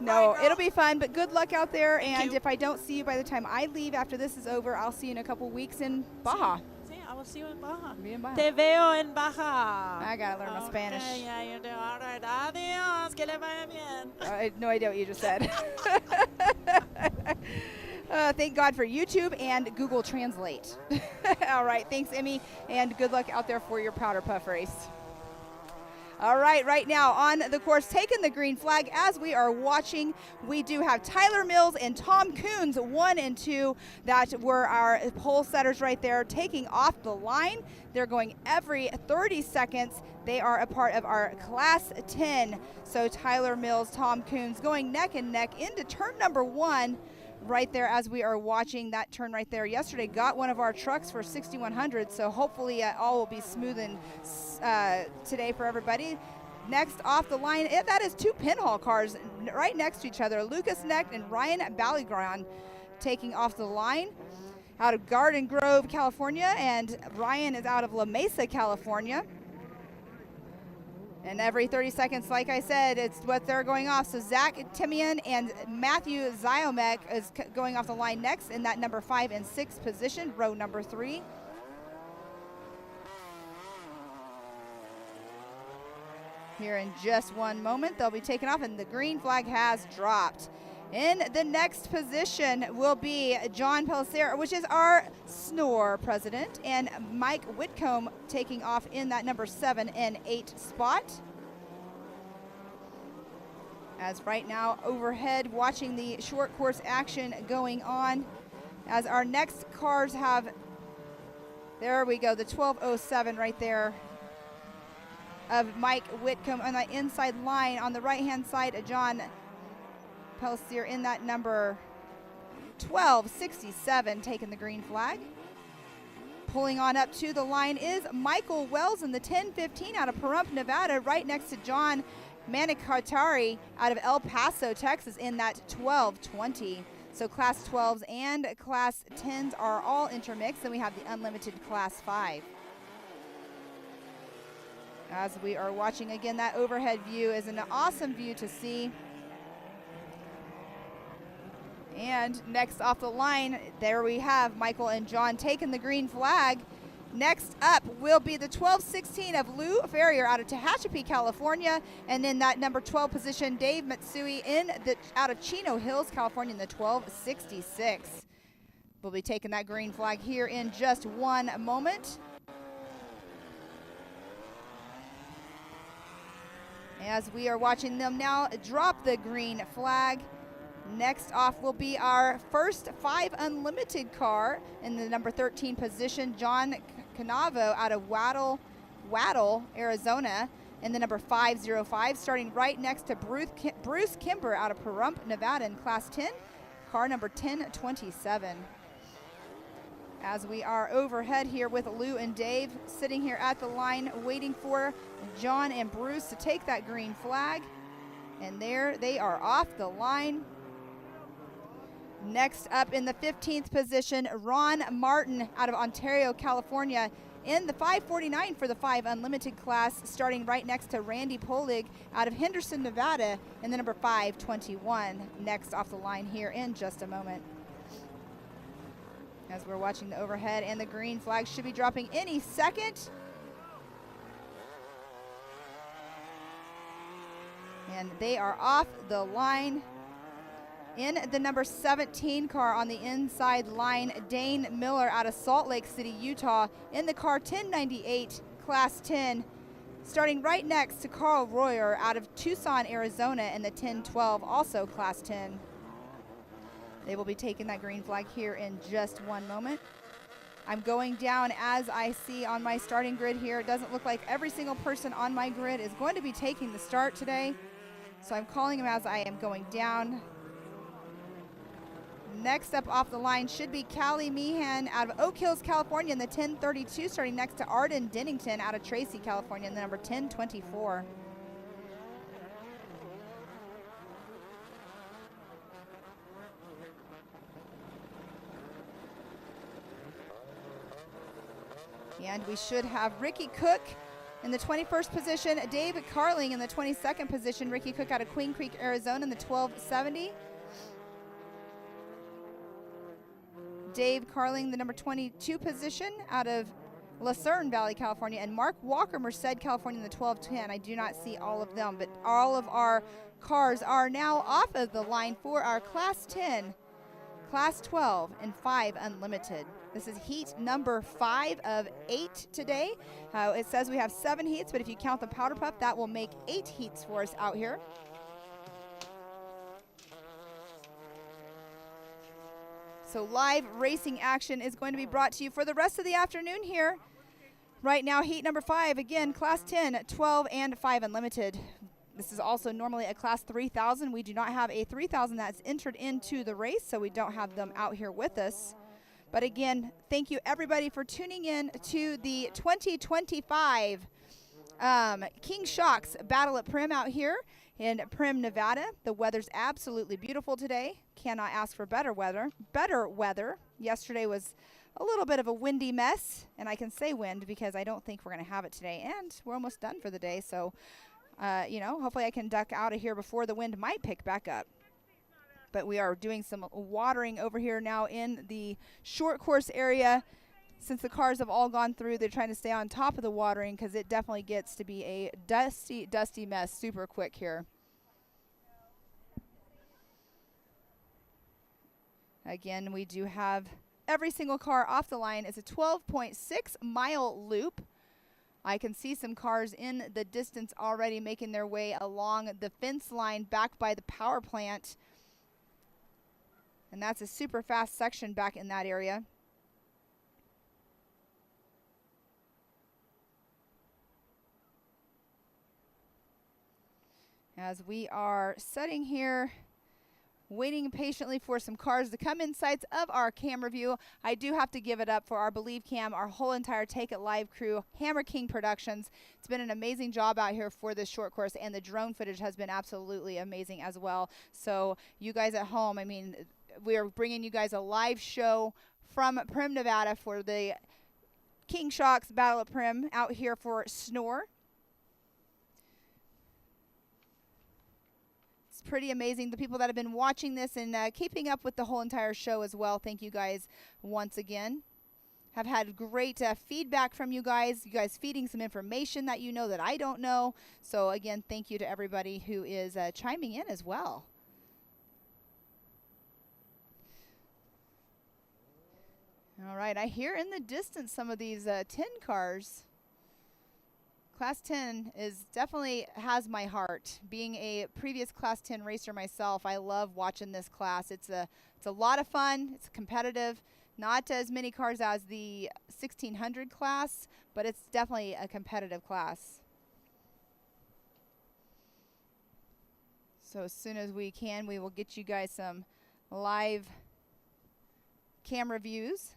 No, right, it'll be fun, but good luck out there. Thank and you. if I don't see you by the time I leave after this is over, I'll see you in a couple weeks in Baja. So yeah, will see you in Baja. Bien Baja. Te veo en Baja. I gotta learn my Spanish. Yeah, you do. All right. Adios. Que le vaya bien. I had no idea what you just said. Thank God for YouTube and Google Translate. All right. Thanks, Emmy, and good luck out there for your Powderpuff race. All right now on the course, taking the green flag as we are watching, we do have Tyler Mills and Tom Coons, 1 and 2. That were our pole setters right there, taking off the line. They're going every 30 seconds. They are a part of our Class 10. So Tyler Mills, Tom Coons going neck and neck into turn number 1. Right there as we are watching that turn right there. Yesterday got one of our trucks for 6,100, so hopefully all will be smooth and today for everybody. Next off the line, that is 2 pinhole cars right next to each other. Lucas Neck and Ryan Balligron taking off the line out of Garden Grove, California, and Ryan is out of La Mesa, California. And every 30 seconds, like I said, it's what they're going off. So Zach Timian and Matthew Ziomek is going off the line next in that number 5 and 6 position, row number 3. Here in just one moment, they'll be taken off, and the green flag has dropped. In the next position will be John Pellicer, which is our Snore president, and Mike Whitcomb taking off in that number 7 and 8 spot. As right now overhead watching the short course action going on, as our next cars have, there we go, the 1207 right there of Mike Whitcomb on the inside line. On the right hand side, John Pellicer in that number 1267 taking the green flag. Pulling on up to the line is Michael Wells in the 1015 out of Pahrump, Nevada, right next to John Manicatari out of El Paso, Texas in that 1220. So Class 12s and Class 10s are all intermixed, and we have the unlimited Class 5. As we are watching again, that overhead view is an awesome view to see. And next off the line, there we have Michael and John taking the green flag. Next up will be the 1216 of Lou Ferrier out of Tehachapi, California. And in that number 12 position, Dave Matsui out of Chino Hills, California in the 1266. We'll be taking that green flag here in just one moment. As we are watching them now drop the green flag. Next off will be our first 5 unlimited car in the number 13 position, John Canavo out of Waddle, Arizona, in the number 505, starting right next to Bruce Kimber out of Pahrump, Nevada in Class 10, car number 1027. As we are overhead here with Lou and Dave sitting here at the line waiting for John and Bruce to take that green flag. And there they are off the line. Next up in the 15th position, Ron Martin out of Ontario, California in the 549 for the 5 unlimited class, starting right next to Randy Polig out of Henderson, Nevada in the number 521. Next off the line here in just a moment. As we're watching the overhead, and the green flag should be dropping any second. And they are off the line. In the number 17 car on the inside line, Dane Miller out of Salt Lake City, Utah, in the car 1098, Class 10, starting right next to Carl Royer out of Tucson, Arizona, in the 1012, also Class 10. They will be taking that green flag here in just one moment. I'm going down as I see on my starting grid here. It doesn't look like every single person on my grid is going to be taking the start today, so I'm calling them as I am going down. Next up off the line should be Callie Meehan out of Oak Hills, California in the 1032, starting next to Arden Dennington out of Tracy, California in the number 1024. And we should have Ricky Cook in the 21st position, David Carling in the 22nd position, Ricky Cook out of Queen Creek, Arizona in the 1270. Dave Carling, the number 22 position out of Lucerne Valley, California, and Mark Walker, Merced, California in the 1210. I do not see all of them, but all of our cars are now off of the line for our Class 10, Class 12, and 5 Unlimited. This is heat number 5 of 8 today. It says we have 7 heats, but if you count the Powderpuff, that will make 8 heats for us out here. So live racing action is going to be brought to you for the rest of the afternoon here. Right now, heat number 5, again, Class 10, 12, and 5 Unlimited. This is also normally a Class 3000. We do not have a 3000 that's entered into the race, so we don't have them out here with us. But again, thank you everybody for tuning in to the 2025 King Shocks Battle at Primm out here in Primm, Nevada. The weather's absolutely beautiful today. Cannot ask for better weather. Yesterday was a little bit of a windy mess, and I can say wind because I don't think we're going to have it today. And we're almost done for the day, so you know, hopefully I can duck out of here before the wind might pick back up. But we are doing some watering over here now in the short course area. Since the cars have all gone through, they're trying to stay on top of the watering because it definitely gets to be a dusty, dusty mess super quick here. Again, we do have every single car off the line. It's a 12.6-mile loop. I can see some cars in the distance already making their way along the fence line back by the power plant. And that's a super fast section back in that area. As we are sitting here waiting patiently for some cars to come in sights of our camera view, I do have to give it up for our Believe Cam, our whole entire Take It Live crew, Hammer King Productions. It's been an amazing job out here for this short course, and the drone footage has been absolutely amazing as well. So you guys at home, I mean, we are bringing you guys a live show from Primm, Nevada for the King Shocks Battle at Primm out here for Snore. Pretty amazing. The people that have been watching this and keeping up with the whole entire show as well. Thank you guys once again. Have had great feedback from you guys. You guys feeding some information that you know that I don't know. So again, thank you to everybody who is chiming in as well. All right, I hear in the distance some of these 10 cars. Class 10 is definitely has my heart. Being a previous Class 10 racer myself, I love watching this class. It's a lot of fun. It's competitive. Not as many cars as the 1600 class, but it's definitely a competitive class. So as soon as we can, we will get you guys some live camera views.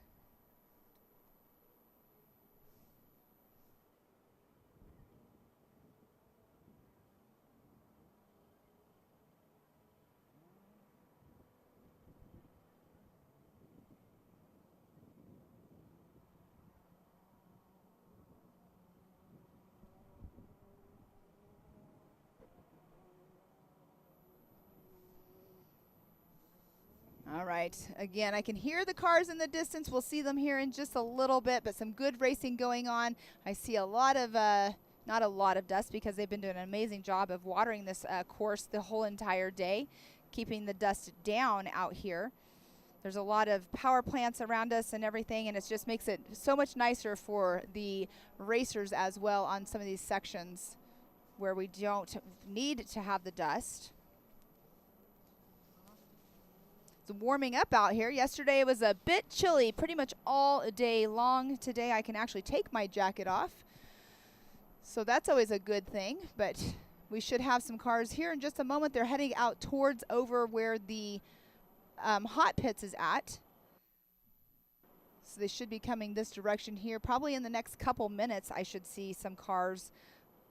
All right, again, I can hear the cars in the distance. We'll see them here in just a little bit, but some good racing going on. I see a lot of, not a lot of dust because they've been doing an amazing job of watering this course the whole entire day, keeping the dust down out here. There's a lot of power plants around us and everything, and it just makes it so much nicer for the racers as well on some of these sections where we don't need to have the dust. Warming up out here. Yesterday it was a bit chilly pretty much all day long. Today I can actually take my jacket off, so that's always a good thing. But we should have some cars here in just a moment. They're heading out towards over where the hot pits is at, so they should be coming this direction here. Probably in the next couple minutes I should see some cars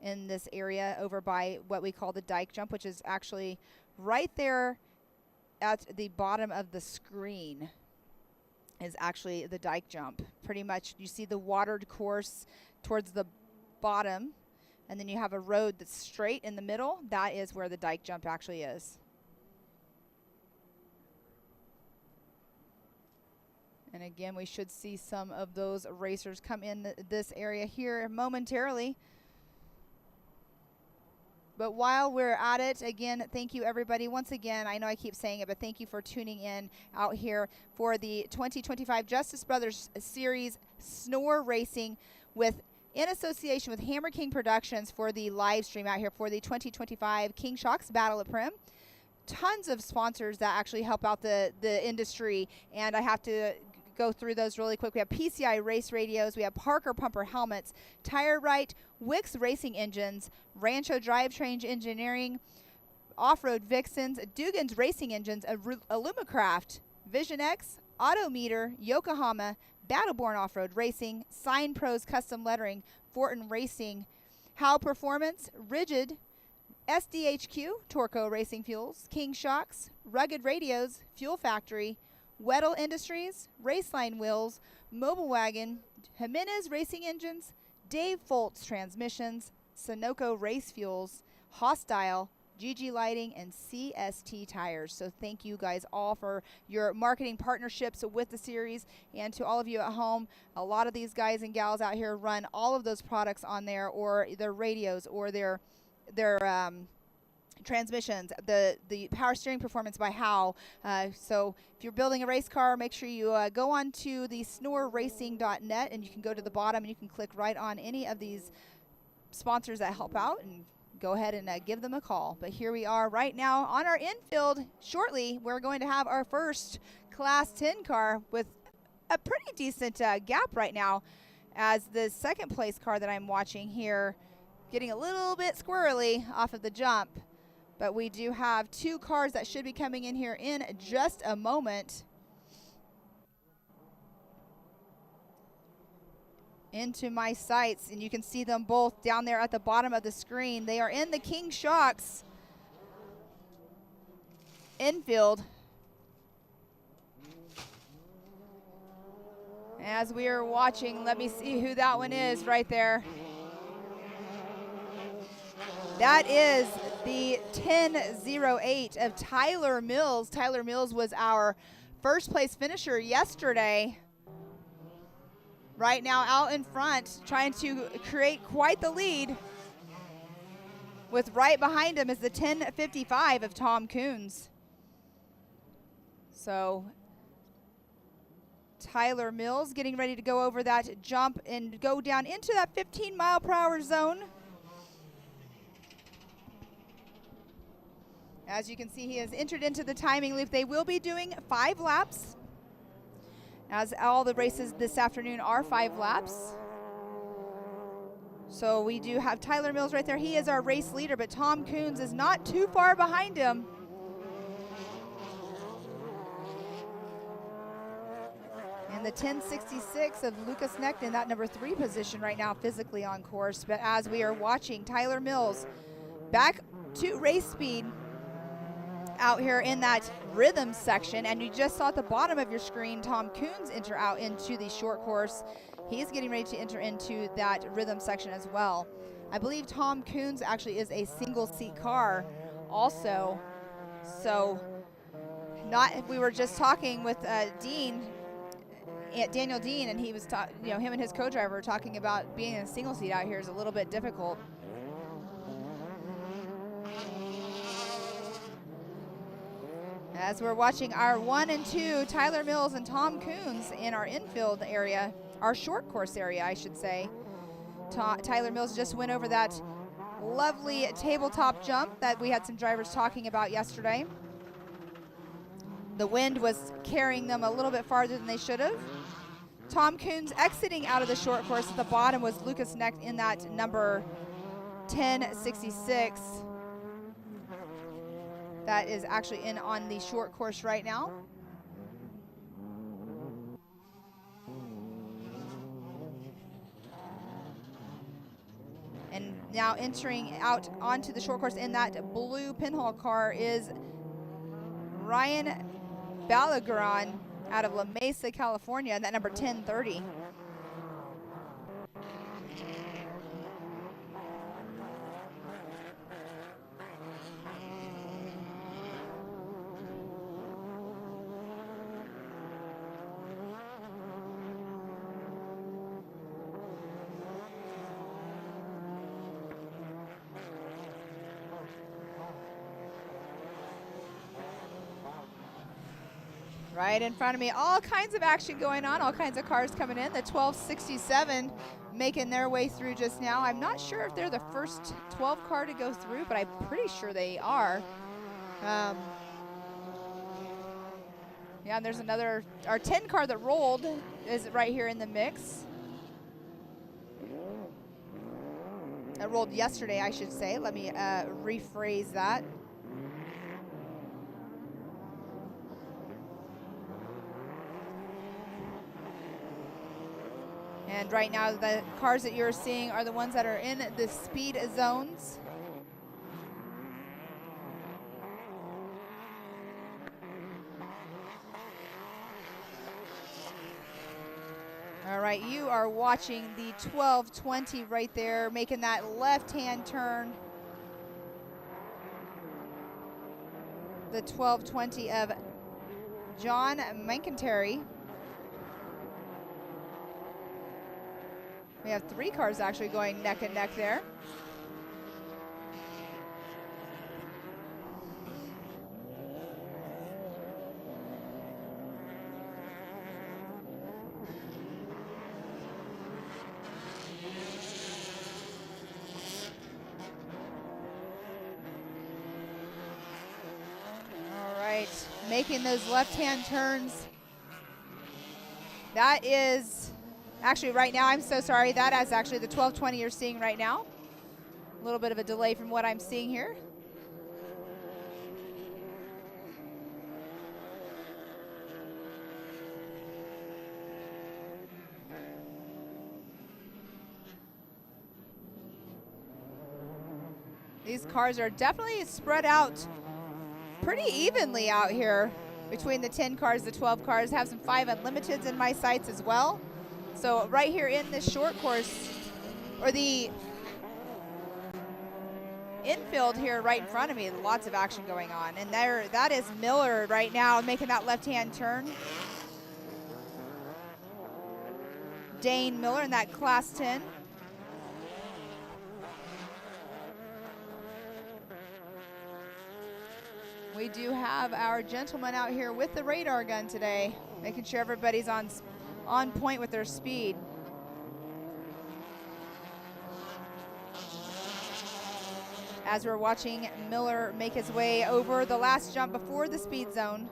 in this area over by what we call the dike jump, which is actually right there at the bottom of the screen is actually the dike jump. Pretty much you see the watered course towards the bottom, and then you have a road that's straight in the middle. That is where the dike jump actually is. And again, we should see some of those racers come in this area here momentarily. But while we're at it, again, thank you, everybody. Once again, I know I keep saying it, but thank you for tuning in out here for the 2025 Justice Brothers Series Snore Racing in association with Hammer King Productions for the live stream out here for the 2025 King Shocks Battle of Primm. Tons of sponsors that actually help out the industry, and I have to go through those really quick. We have PCI Race Radios, we have Parker Pumper Helmets, Tire Right, Wix Racing Engines, Rancho Drivetrain Engineering, Off-Road Vixens, Dugan's Racing Engines, Illumicraft, Vision X, Autometer, Yokohama, Battleborn Off-Road Racing, Sign Pros Custom Lettering, Fortin Racing, Howe Performance, Rigid, SDHQ, Torco Racing Fuels, King Shocks, Rugged Radios, Fuel Factory, Weddle Industries, Raceline Wheels, Mobile Wagon, Jimenez Racing Engines, Dave Foltz Transmissions, Sunoco Race Fuels, Hostile, GG Lighting, and CST Tires. So thank you guys all for your marketing partnerships with the series, and to all of you at home. A lot of these guys and gals out here run all of those products on there, or their radios, or their transmissions, the power steering performance by Howe. So if you're building a race car, make sure you go on to the snoreracing.net, and you can go to the bottom and you can click right on any of these sponsors that help out, and go ahead and give them a call. But here we are right now on our infield. Shortly, we're going to have our first Class 10 car with a pretty decent gap right now, as the second place car that I'm watching here getting a little bit squirrely off of the jump. But we do have two cars that should be coming in here in just a moment. Into my sights, and you can see them both down there at the bottom of the screen. They are in the King Shocks infield. As we are watching, let me see who that one is right there. That is the 1008 of Tyler Mills. Tyler Mills was our first place finisher yesterday. Right now out in front, trying to create quite the lead. With right behind him is the 1055 of Tom Coons. So Tyler Mills getting ready to go over that jump and go down into that 15-mile-per-hour zone. As you can see, he has entered into the timing loop. They will be doing 5 laps, as all the races this afternoon are 5 laps. So we do have Tyler Mills right there. He is our race leader, but Tom Coons is not too far behind him. And the 1066 of Lucas Necht in that number 3 position right now physically on course. But as we are watching Tyler Mills back to race speed out here in that rhythm section, and you just saw at the bottom of your screen Tom Coons enter out into the short course. He's getting ready to enter into that rhythm section as well. I believe Tom Coons actually is a single seat car also. So we were just talking with Daniel Dean, and he was him and his co-driver were talking about being in a single seat out here is a little bit difficult. As we're watching our 1 and 2, Tyler Mills and Tom Coons in our infield area, our short course area, I should say. Tyler Mills just went over that lovely tabletop jump that we had some drivers talking about yesterday. The wind was carrying them a little bit farther than they should have. Tom Coons exiting out of the short course. At the bottom was Lucas Necht in that number 1066. That is actually in on the short course right now. And now entering out onto the short course in that blue pinhole car is Ryan Balagueron out of La Mesa, California, and that number 1030. Right in front of me, all kinds of action going on, all kinds of cars coming in. The 1267 making their way through just now. I'm not sure if they're the first 12 car to go through, but I'm pretty sure they are. Yeah, and there's another, our 10 car that rolled is right here in the mix. That rolled yesterday, I should say. Let me rephrase that. And right now, the cars that you're seeing are the ones that are in the speed zones. All right, you are watching the 1220 right there, making that left-hand turn. The 1220 of John McIntyre. We have 3 cars actually going neck and neck there. All right, making those left-hand turns. That is actually right now, I'm so sorry, that is actually the 1220 you're seeing right now. A little bit of a delay from what I'm seeing here. These cars are definitely spread out pretty evenly out here between the 10 cars, the 12 cars. Have some 5 Unlimiteds in my sights as well. So right here in this short course, or the infield here right in front of me, lots of action going on. And there, that is Miller right now making that left-hand turn. Dane Miller in that Class 10. We do have our gentleman out here with the radar gun today, making sure everybody's on point with their speed. As we're watching Miller make his way over the last jump before the speed zone.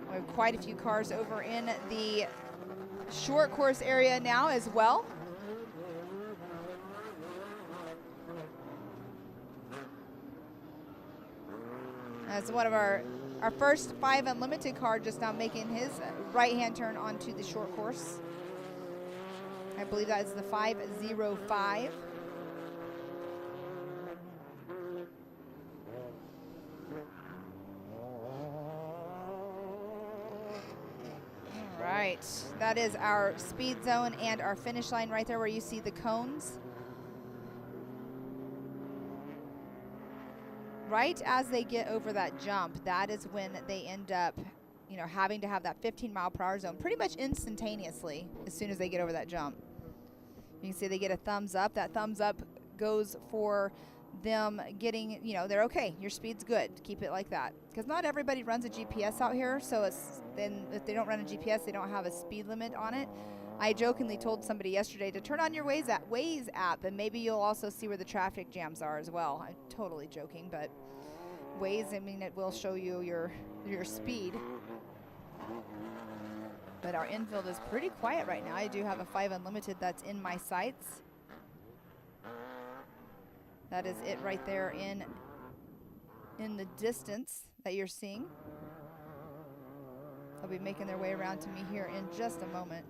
We have quite a few cars over in the short course area now as well. As one of our first 5 Unlimited car just now making his right-hand turn onto the short course. I believe that is the 505. All right, that is our speed zone and our finish line right there where you see the cones. Right as they get over that jump, that is when they end up, you know, having to have that 15-mile-per-hour zone pretty much instantaneously as soon as they get over that jump. You can see they get a thumbs up. That thumbs up goes for them getting, you know, they're okay. Your speed's good. Keep it like that. Because not everybody runs a GPS out here, so it's, then if they don't run a GPS, they don't have a speed limit on it. I jokingly told somebody yesterday to turn on your Waze app, and maybe you'll also see where the traffic jams are as well. I'm totally joking, but Waze, I mean, it will show you your speed. But our infield is pretty quiet right now. I do have a 5 Unlimited that's in my sights. That is it right there in the distance that you're seeing. They'll be making their way around to me here in just a moment.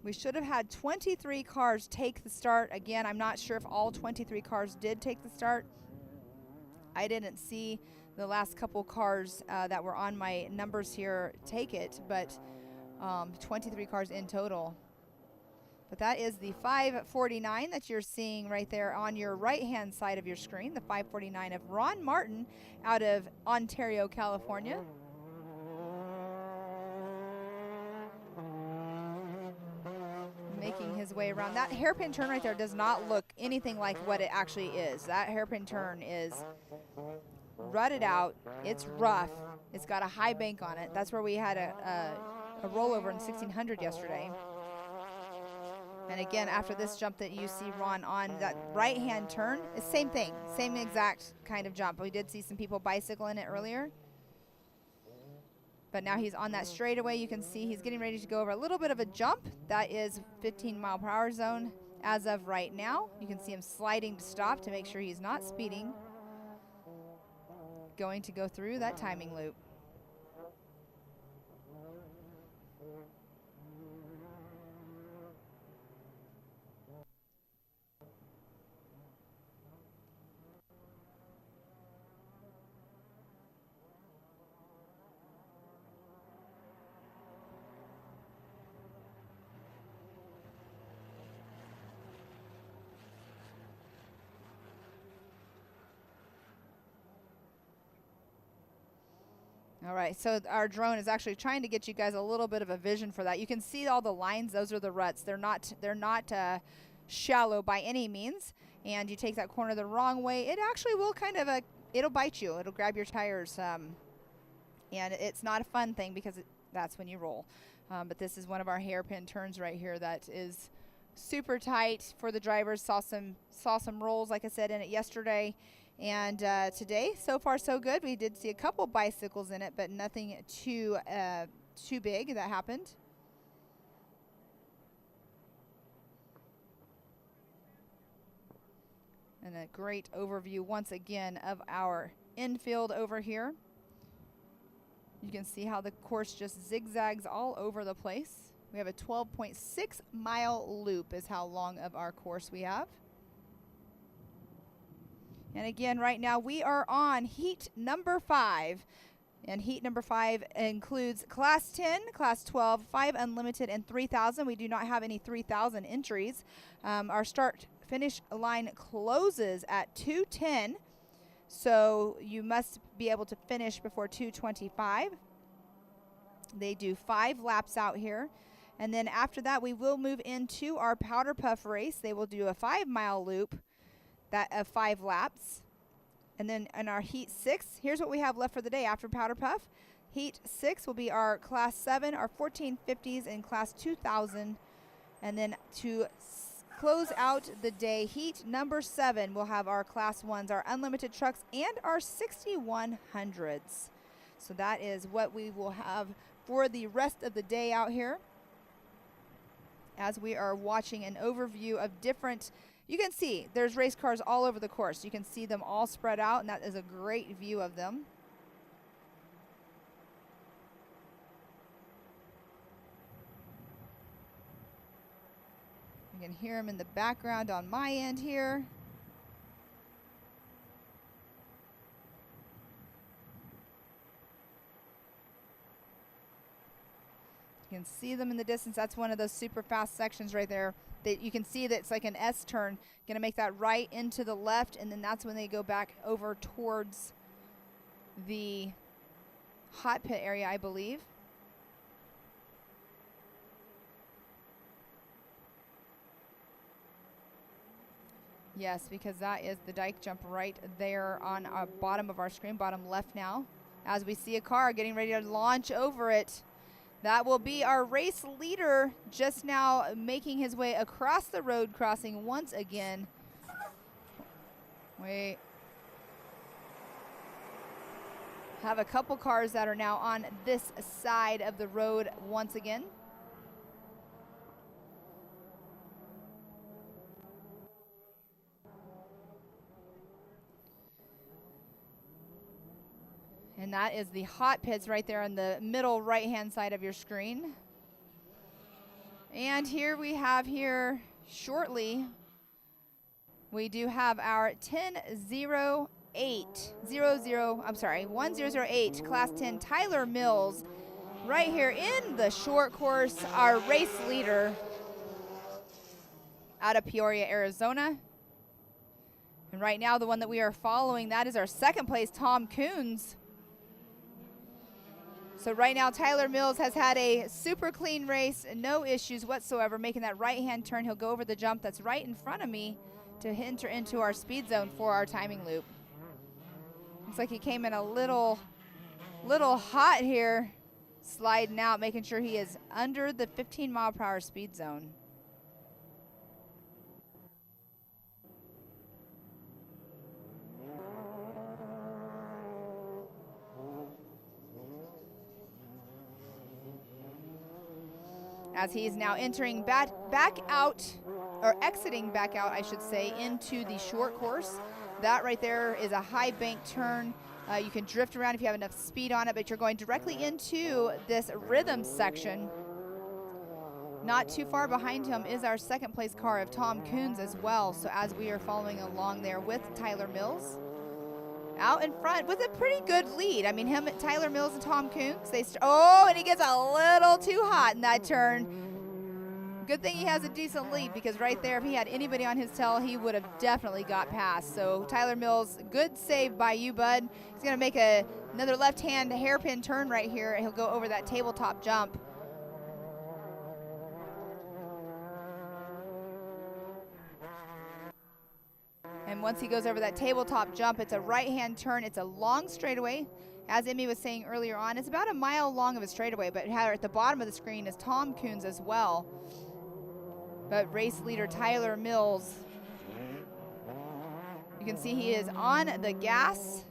We should have had 23 cars take the start. Again, I'm not sure if all 23 cars did take the start. I didn't see the last couple cars that were on my numbers here take it, but 23 cars in total. But that is the 549 that you're seeing right there on your right-hand side of your screen, the 549 of Ron Martin out of Ontario, California. his way around. That hairpin turn right there does not look anything like what it actually is. That hairpin turn is rutted out. It's rough. It's got a high bank on it. That's where we had a rollover in 1600 yesterday. And again, after this jump that you see Ron on, that right-hand turn, it's same thing, same exact kind of jump. We did see some people bicycling it earlier. But now he's on that straightaway. You can see he's getting ready to go over a little bit of a jump. That is 15-mile-per-hour zone as of right now. You can see him sliding to stop to make sure he's not speeding. Going to go through that timing loop. All right, so our drone is actually trying to get you guys a little bit of a vision for that. You can see all the lines; those are the ruts. They're not shallow by any means. And you take that corner the wrong way, it actually will kind of it'll bite you. It'll grab your tires, and it's not a fun thing because that's when you roll. But this is one of our hairpin turns right here that is super tight for the drivers. Saw some rolls, like I said, in it yesterday. And today, so far so good. We did see a couple bicycles in it, but nothing too big that happened. And a great overview once again of our infield over here. You can see how the course just zigzags all over the place. We have a 12.6 mile loop is how long of our course we have. And again, right now we are on heat number 5. And heat number 5 includes Class 10, Class 12, 5 Unlimited, and 3,000. We do not have any 3,000 entries. Our start-finish line closes at 2:10. So you must be able to finish before 2:25. They do 5 laps out here. And then after that, we will move into our Powderpuff race. They will do a 5-mile loop. That of 5 laps. And then in our heat 6, here's what we have left for the day after Powderpuff. Heat 6 will be our Class 7, our 1450s, and Class 2000. And then to close out the day, heat number 7 will have our Class 1s, our unlimited trucks, and our 6100s. So that is what we will have for the rest of the day out here. As we are watching an overview of different, you can see there's race cars all over the course. You can see them all spread out, and that is a great view of them. You can hear them in the background on my end here. You can see them in the distance. That's one of those super fast sections right there. That you can see that it's like an S turn. Going to make that right into the left, and then that's when they go back over towards the hot pit area, I believe. Yes, because that is the dike jump right there on our bottom of our screen, bottom left now. As we see a car getting ready to launch over it. That will be our race leader just now making his way across the road crossing once again. We have a couple cars that are now on this side of the road once again. And that is the hot pits right there on the middle right-hand side of your screen. And here we have here shortly, we do have our 1008 Class 10 Tyler Mills right here in the short course, our race leader out of Peoria, Arizona. And right now the one that we are following, that is our second place, Tom Coons. So right now, Tyler Mills has had a super clean race, no issues whatsoever, making that right-hand turn. He'll go over the jump that's right in front of me to enter into our speed zone for our timing loop. Looks like he came in a little hot here, sliding out, making sure he is under the 15-mile-per-hour speed zone. As he's now entering back out, or exiting back out, I should say, into the short course. That right there is a high bank turn. You can drift around if you have enough speed on it, but you're going directly into this rhythm section. Not too far behind him is our second place car of Tom Coons as well. So as we are following along there with Tyler Mills, out in front with a pretty good lead. I mean, him, Tyler Mills, and Tom Coons. And he gets a little too hot in that turn. Good thing he has a decent lead, because right there, if he had anybody on his tail, he would have definitely got past. So Tyler Mills, good save by you, bud. He's going to make another left-hand hairpin turn right here, and he'll go over that tabletop jump. And once he goes over that tabletop jump, it's a right-hand turn. It's a long straightaway. As Emmy was saying earlier on, it's about a mile long of a straightaway, but at the bottom of the screen is Tom Coons as well. But race leader Tyler Mills, you can see he is on the gas.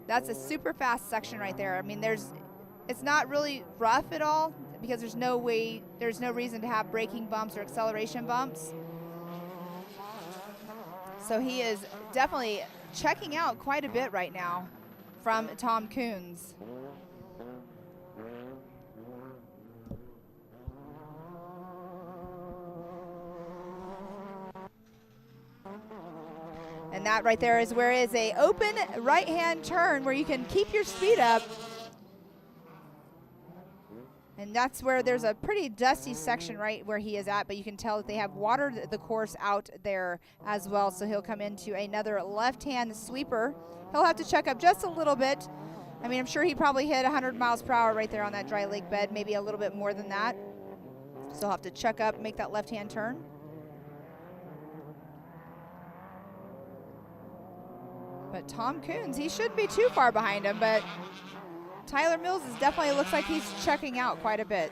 That's a super fast section right there. I mean, it's not really rough at all, because there's no reason to have braking bumps or acceleration bumps. So he is definitely checking out quite a bit right now from Tom Coons. And that right there is where is a open right-hand turn where you can keep your speed up. And that's where there's a pretty dusty section right where he is at, but you can tell that they have watered the course out there as well. So he'll come into another left-hand sweeper. He'll have to check up just a little bit. I mean, I'm sure he probably hit 100 miles per hour right there on that dry lake bed, maybe a little bit more than that. So he'll have to check up, make that left-hand turn. But Tom Coons, he shouldn't be too far behind him, but Tyler Mills definitely looks like he's checking out quite a bit.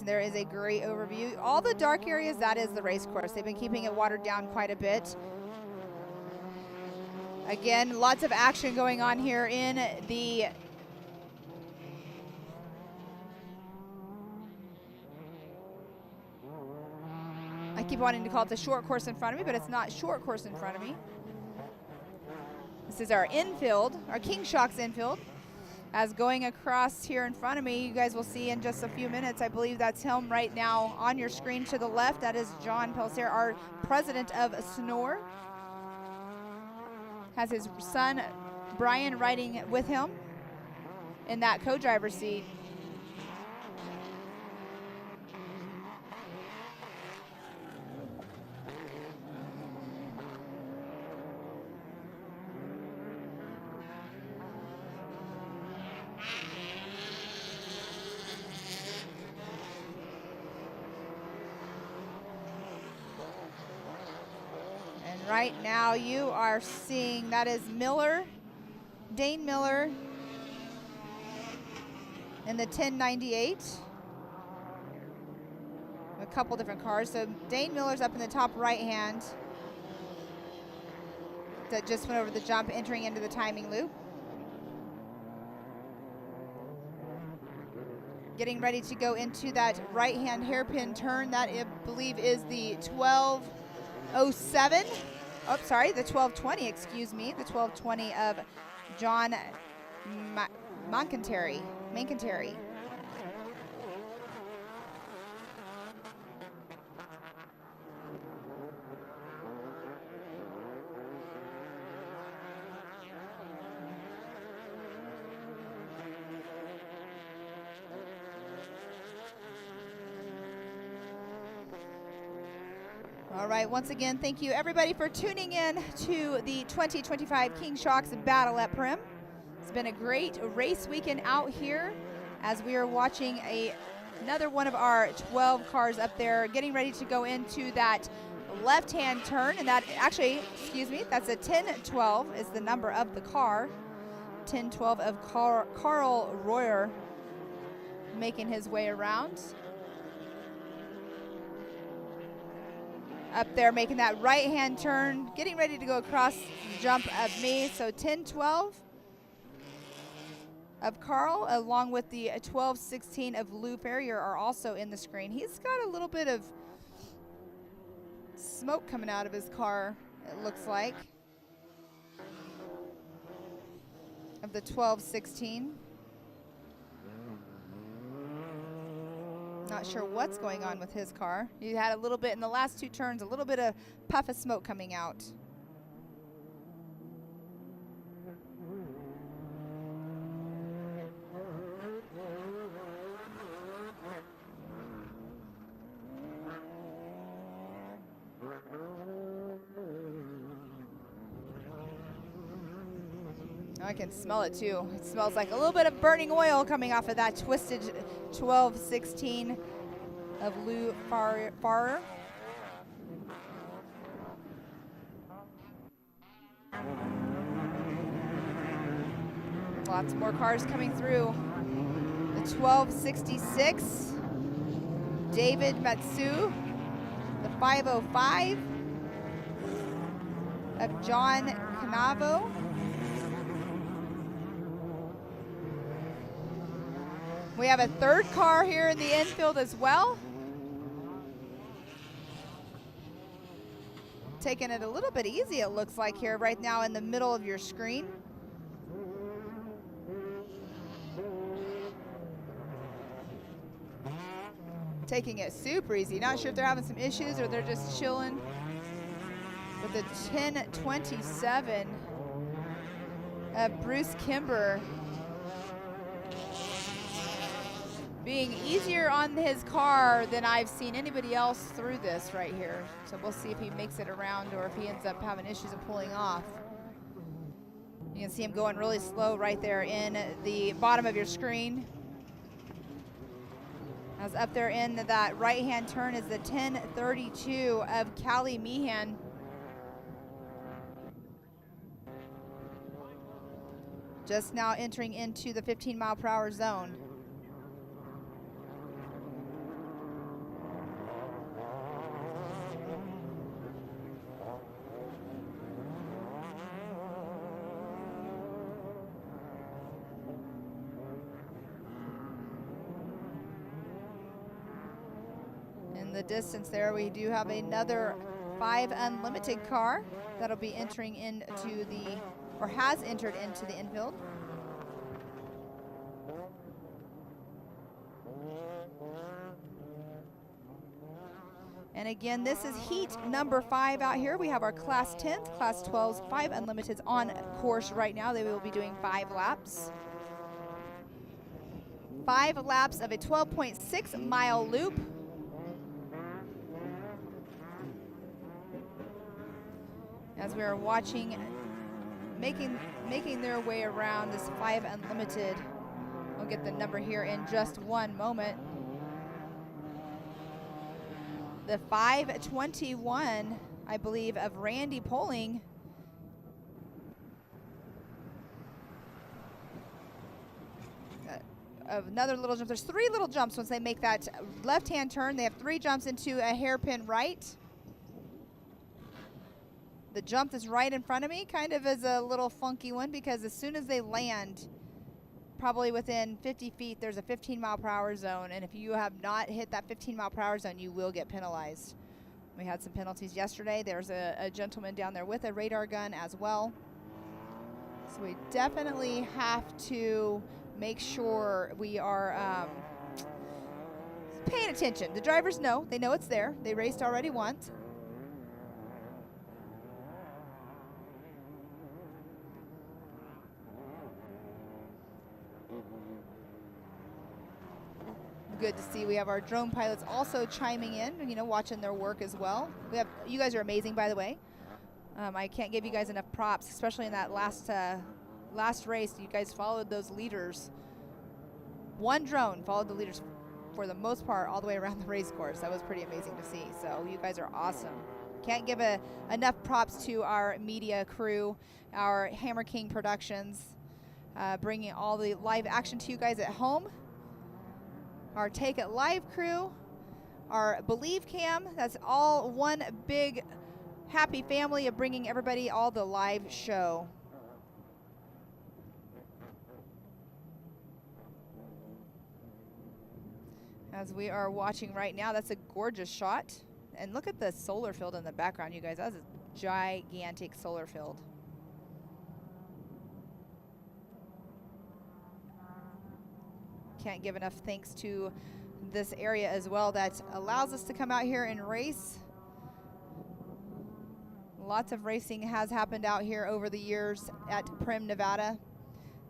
There is a great overview. All the dark areas, that is the race course. They've been keeping it watered down quite a bit. Again, lots of action going on here in the I keep wanting to call it the short course in front of me, but it's not short course in front of me. This is our infield, our King Shocks infield. As going across here in front of me, you guys will see in just a few minutes, I believe that's him right now on your screen to the left. That is John Pellicer, our president of SNOR. Has his son, Brian, riding with him in that co-driver seat. Right now you are seeing, that is Miller, Dane Miller in the 1098. A couple different cars. So Dane Miller's up in the top right hand. That just went over the jump, entering into the timing loop. Getting ready to go into that right hand hairpin turn. That I believe is the 1207. Oh, sorry, the 1220, excuse me. The 1220 of John Mancanteri. All right, once again, thank you everybody for tuning in to the 2025 King Shocks Battle at Primm. It's been a great race weekend out here as we are watching another one of our 12 cars up there getting ready to go into that left-hand turn, and that actually, excuse me, that's a 1012 is the number of the car. 1012 of Carl Royer making his way around. Up there making that right-hand turn, getting ready to go across the jump of me. So 1012 of Carl, along with the 1216 of Lou Ferrier are also in the screen. He's got a little bit of smoke coming out of his car, it looks like, of the 1216. Not sure what's going on with his car. He had a little bit in the last two turns, a little bit of puff of smoke coming out. I can smell it too. It smells like a little bit of burning oil coming off of that twisted 1216 of Lou Farrer. Lots more cars coming through. The 1266, David Matsu. The 505 of John Canavo. We have a third car here in the infield as well. Taking it a little bit easy, it looks like here right now in the middle of your screen. Taking it super easy. Not sure if they're having some issues or they're just chilling. With the 1027 of Bruce Kimber. Being easier on his car than I've seen anybody else through this right here. So we'll see if he makes it around or if he ends up having issues of pulling off. You can see him going really slow right there in the bottom of your screen. As up there in that right-hand turn is the 1032 of Callie Meehan. Just now entering into the 15-mile-per-hour zone. The distance there, we do have another 5 Unlimited car that'll be entering into the, or has entered into the infield. And again, this is heat number 5 out here. We have our Class 10s, Class 12s, 5 Unlimiteds on course right now. They will be doing 5 laps. 5 laps of a 12.6 mile loop. As we are watching, making their way around this 5 Unlimited. We'll get the number here in just one moment. The 521, I believe, of Randy Poling. Another little jump. There's 3 little jumps once they make that left-hand turn. They have 3 jumps into a hairpin right. The jump that's right in front of me kind of is a little funky one because as soon as they land, probably within 50 feet, there's a 15-mile-per-hour zone. And if you have not hit that 15-mile-per-hour zone, you will get penalized. We had some penalties yesterday. There's a gentleman down there with a radar gun as well. So we definitely have to make sure we are paying attention. The drivers know. They know it's there. They raced already once. good to see. We have our drone pilots also chiming in, you know, watching their work as well. You guys are amazing, by the way. I can't give you guys enough props, especially in that last race. You guys followed those leaders. One drone followed the leaders for the most part all the way around the race course. That was pretty amazing to see. So you guys are awesome. Can't give enough props to our media crew, our Hammer King Productions, bringing all the live action to you guys at home. Our Take It Live crew, our Believe Cam, that's all one big happy family of bringing everybody all the live show. As we are watching right now, that's a gorgeous shot. And look at the solar field in the background, you guys. That's a gigantic solar field. Can't give enough thanks to this area as well that allows us to come out here and race. Lots of racing has happened out here over the years at Primm, Nevada.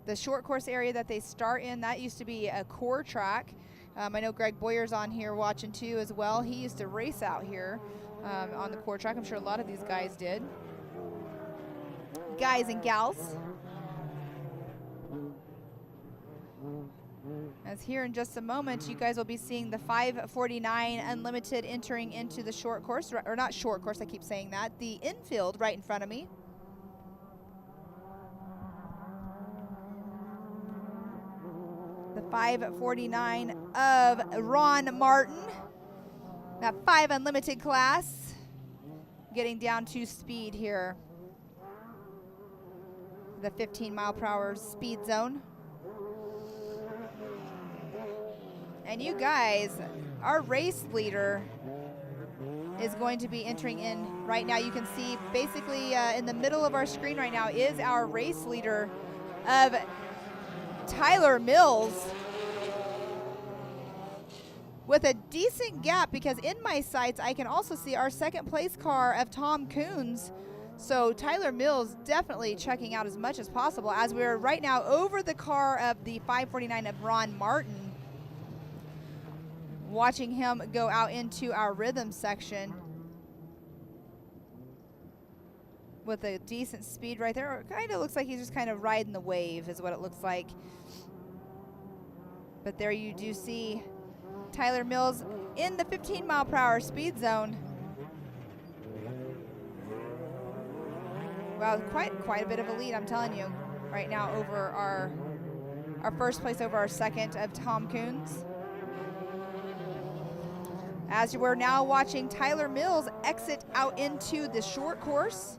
The short course area that they start in, that used to be a core track. I know Greg Boyer's on here watching too as well. He used to race out here on the core track. I'm sure a lot of these guys did. Guys and gals. As here in just a moment, you guys will be seeing the 549 Unlimited entering into the short course, or not short course, I keep saying that, the infield right in front of me. The 549 of Ron Martin, that 5 Unlimited class, getting down to speed here. The 15-mile-per-hour speed zone. And you guys, our race leader is going to be entering in right now. You can see basically in the middle of our screen right now is our race leader of Tyler Mills, with a decent gap, because in my sights I can also see our second place car of Tom Coons. So Tyler Mills definitely checking out as much as possible, as we're right now over the car of the 549 of Ron Martin, watching him go out into our rhythm section with a decent speed right there. It kind of looks like he's just kind of riding the wave is what it looks like. But there you do see Tyler Mills in the 15-mile-per-hour speed zone. Wow, quite a bit of a lead, I'm telling you, right now over our first place over our second of Tom Coons. As we're now watching Tyler Mills exit out into the short course.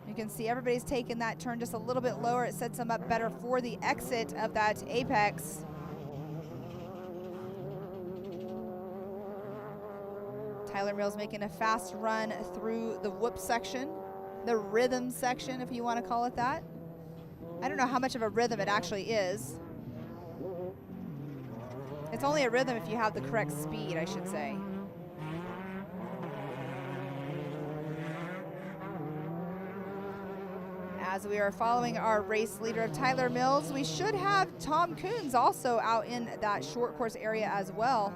You can see everybody's taking that turn just a little bit lower. It sets them up better for the exit of that apex. Tyler Mills making a fast run through the whoop section, the rhythm section, if you want to call it that. I don't know how much of a rhythm it actually is. It's only a rhythm if you have the correct speed, I should say. As we are following our race leader of Tyler Mills, we should have Tom Coons also out in that short course area as well.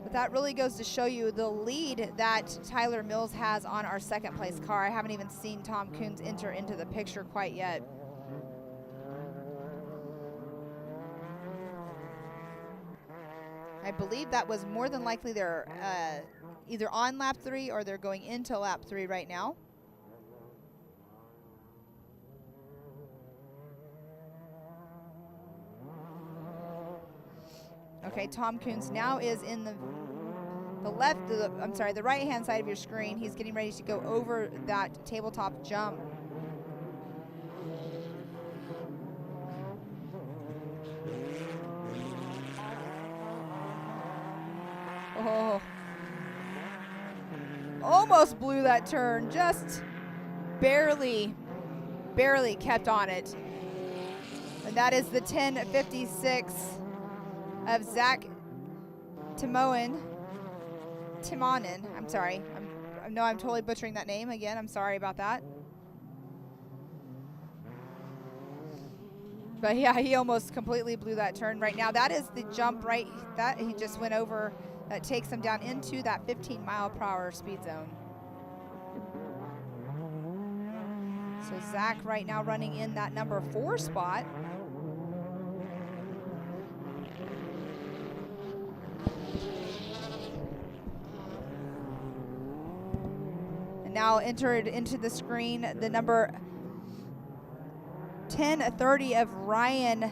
But that really goes to show you the lead that Tyler Mills has on our second place car. I haven't even seen Tom Coons enter into the picture quite yet. I believe that was more than likely they're either on lap 3 or they're going into lap 3 right now. Okay, Tom Coons now is in the right-hand side of your screen. He's getting ready to go over that tabletop jump. Oh, almost blew that turn, just barely kept on it. And that is the 10:56 of Zach Timonen. I'm sorry. I know I'm totally butchering that name again. I'm sorry about that. But yeah, he almost completely blew that turn right now. That is the jump right that he just went over that takes him down into that 15-mile-per-hour speed zone. So Zach right now running in that number 4 spot. And now entered into the screen the number 1030 of Ryan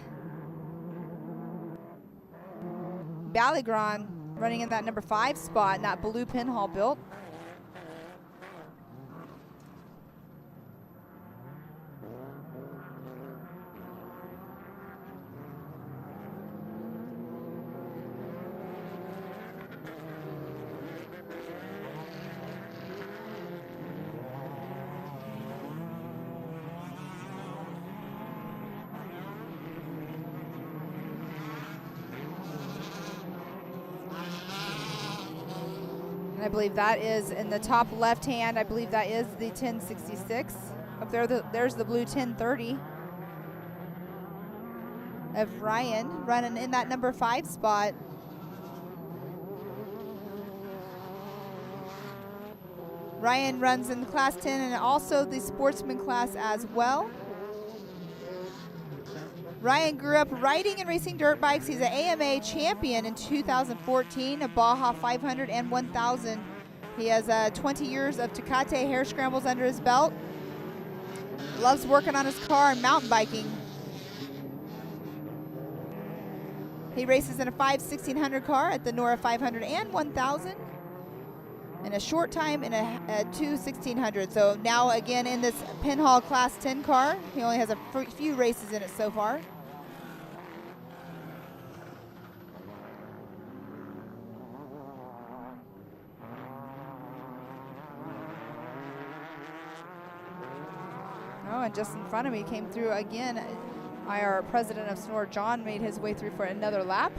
Balligron running in that number 5 spot in that blue pinhole built. I believe that is in the top left hand. I believe that is the 1066. Up there, there's the blue 1030 of Ryan running in that number 5 spot. Ryan runs in the class 10 and also the sportsman class as well. Ryan grew up riding and racing dirt bikes. He's an AMA champion in 2014, a Baja 500 and 1000. He has 20 years of Tecate hair scrambles under his belt. Loves working on his car and mountain biking. He races in a 1600 car at the Nora 500 and 1000. In a short time in a 2 1600. So now again in this pinhole class 10 car. He only has a few races in it so far. Oh, and just in front of me came through again. Our president of Snore, John, made his way through for another lap.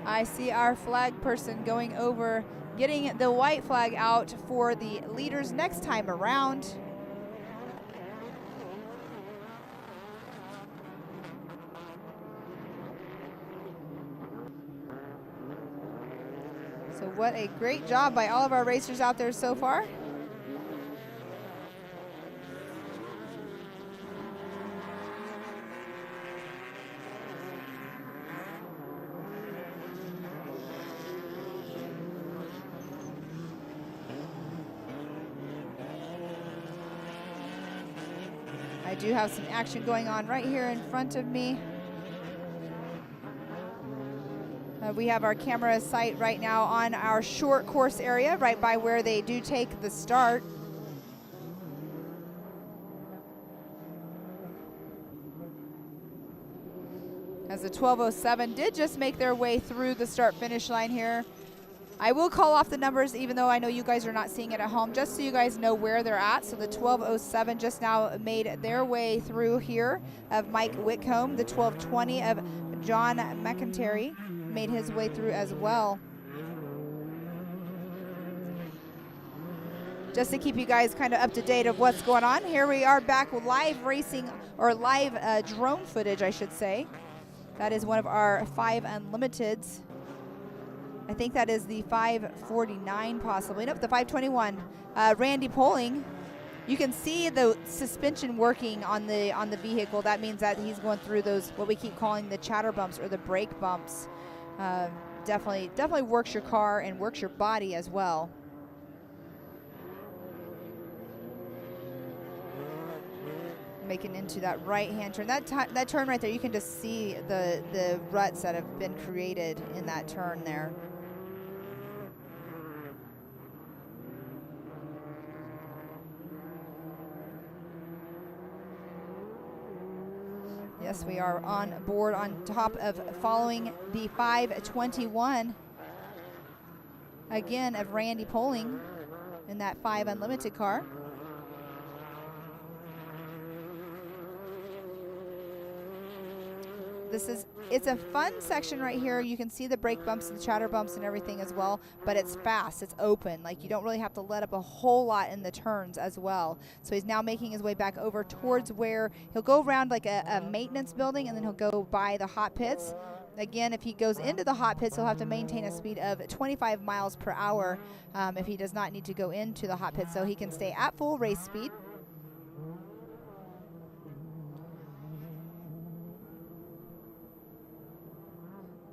I see our flag person going over, getting the white flag out for the leaders next time around. So what a great job by all of our racers out there so far. I do have some action going on right here in front of me. We have our camera sight right now on our short course area, right by where they do take the start. As the 1207 did just make their way through the start-finish line here. I will call off the numbers, even though I know you guys are not seeing it at home, just so you guys know where they're at. So the 1207 just now made their way through here of Mike Whitcomb. The 1220 of John McIntyre made his way through as well. Just to keep you guys kind of up to date of what's going on, here we are back with live racing, or live drone footage, I should say. That is one of our 5 Unlimiteds. I think that is the 549 possibly. Nope, the 521. Randy Poling. You can see the suspension working on the vehicle. That means that he's going through those, what we keep calling the chatter bumps or the brake bumps. Definitely works your car and works your body as well. Making into that right-hand turn. That turn right there, you can just see the ruts that have been created in that turn there. Yes, we are on board on top of following the 521. Again, of Randy Poling in that 5 Unlimited car. It's a fun section right here. You can see the brake bumps and the chatter bumps and everything as well, but it's fast. It's open. Like, you don't really have to let up a whole lot in the turns as well. So he's now making his way back over towards where he'll go around like a maintenance building, and then he'll go by the hot pits. Again, if he goes into the hot pits, he'll have to maintain a speed of 25 miles per hour if he does not need to go into the hot pits, so he can stay at full race speed.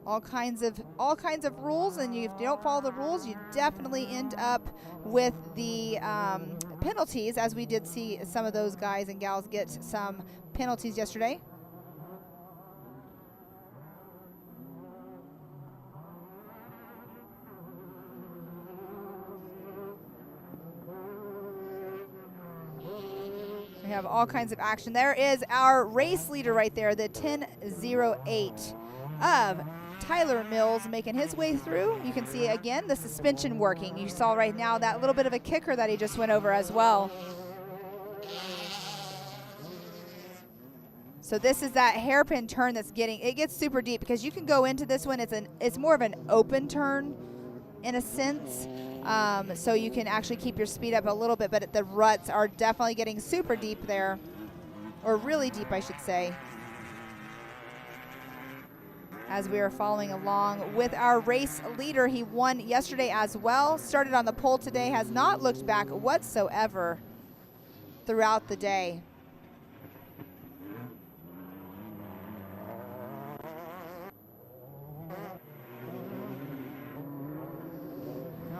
All kinds of rules, and if you don't follow the rules, you definitely end up with the penalties, as we did see some of those guys and gals get some penalties yesterday. We have all kinds of action. There is our race leader right there, the 10:08 of Tyler Mills, making his way through. You can see again the suspension working. You saw right now that little bit of a kicker that he just went over as well. So this is that hairpin turn that's it gets super deep, because you can go into this one. It's more of an open turn in a sense. So you can actually keep your speed up a little bit, but the ruts are definitely getting super deep there, or really deep, I should say, as we are following along with our race leader. He won yesterday as well, started on the pole today, has not looked back whatsoever throughout the day.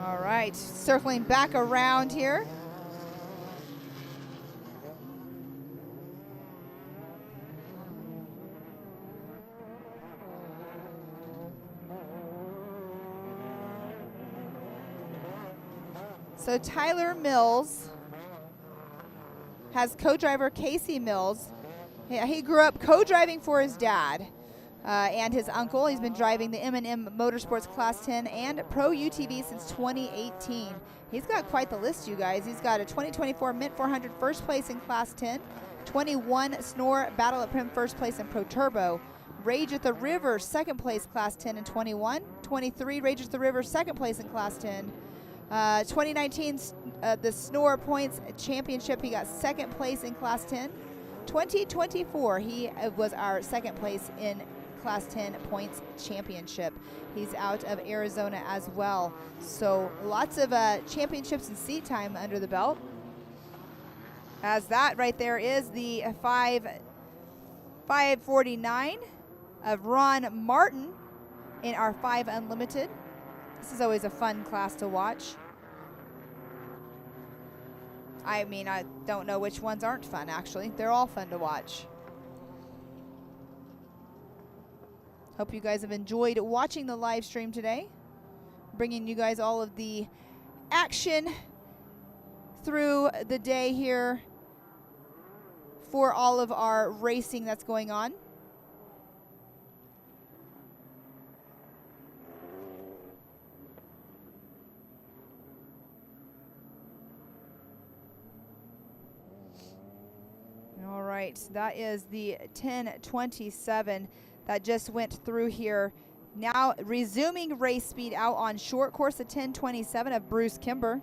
All right, circling back around here. So Tyler Mills has co-driver Casey Mills. He grew up co-driving for his dad and his uncle. He's been driving the M&M Motorsports Class 10 and Pro UTV since 2018. He's got quite the list, you guys. He's got a 2024 Mint 400 first place in Class 10, 21 Snore Battle at Primm first place in Pro Turbo, Rage at the River second place Class 10 and 21, 23 Rage at the River second place in Class 10, 2019 the Snore Points Championship, he got second place in Class 10. 2024 he was our second place in Class 10 Points Championship. He's out of Arizona as well. So lots of championships and seat time under the belt. As that right there is the 549 of Ron Martin in our 5 Unlimited. This is always a fun class to watch. I mean, I don't know which ones aren't fun, actually. They're all fun to watch. Hope you guys have enjoyed watching the live stream today, bringing you guys all of the action through the day here for all of our racing that's going on. All right, that is the 1027 that just went through here. Now resuming race speed out on short course, the 1027 of Bruce Kimber.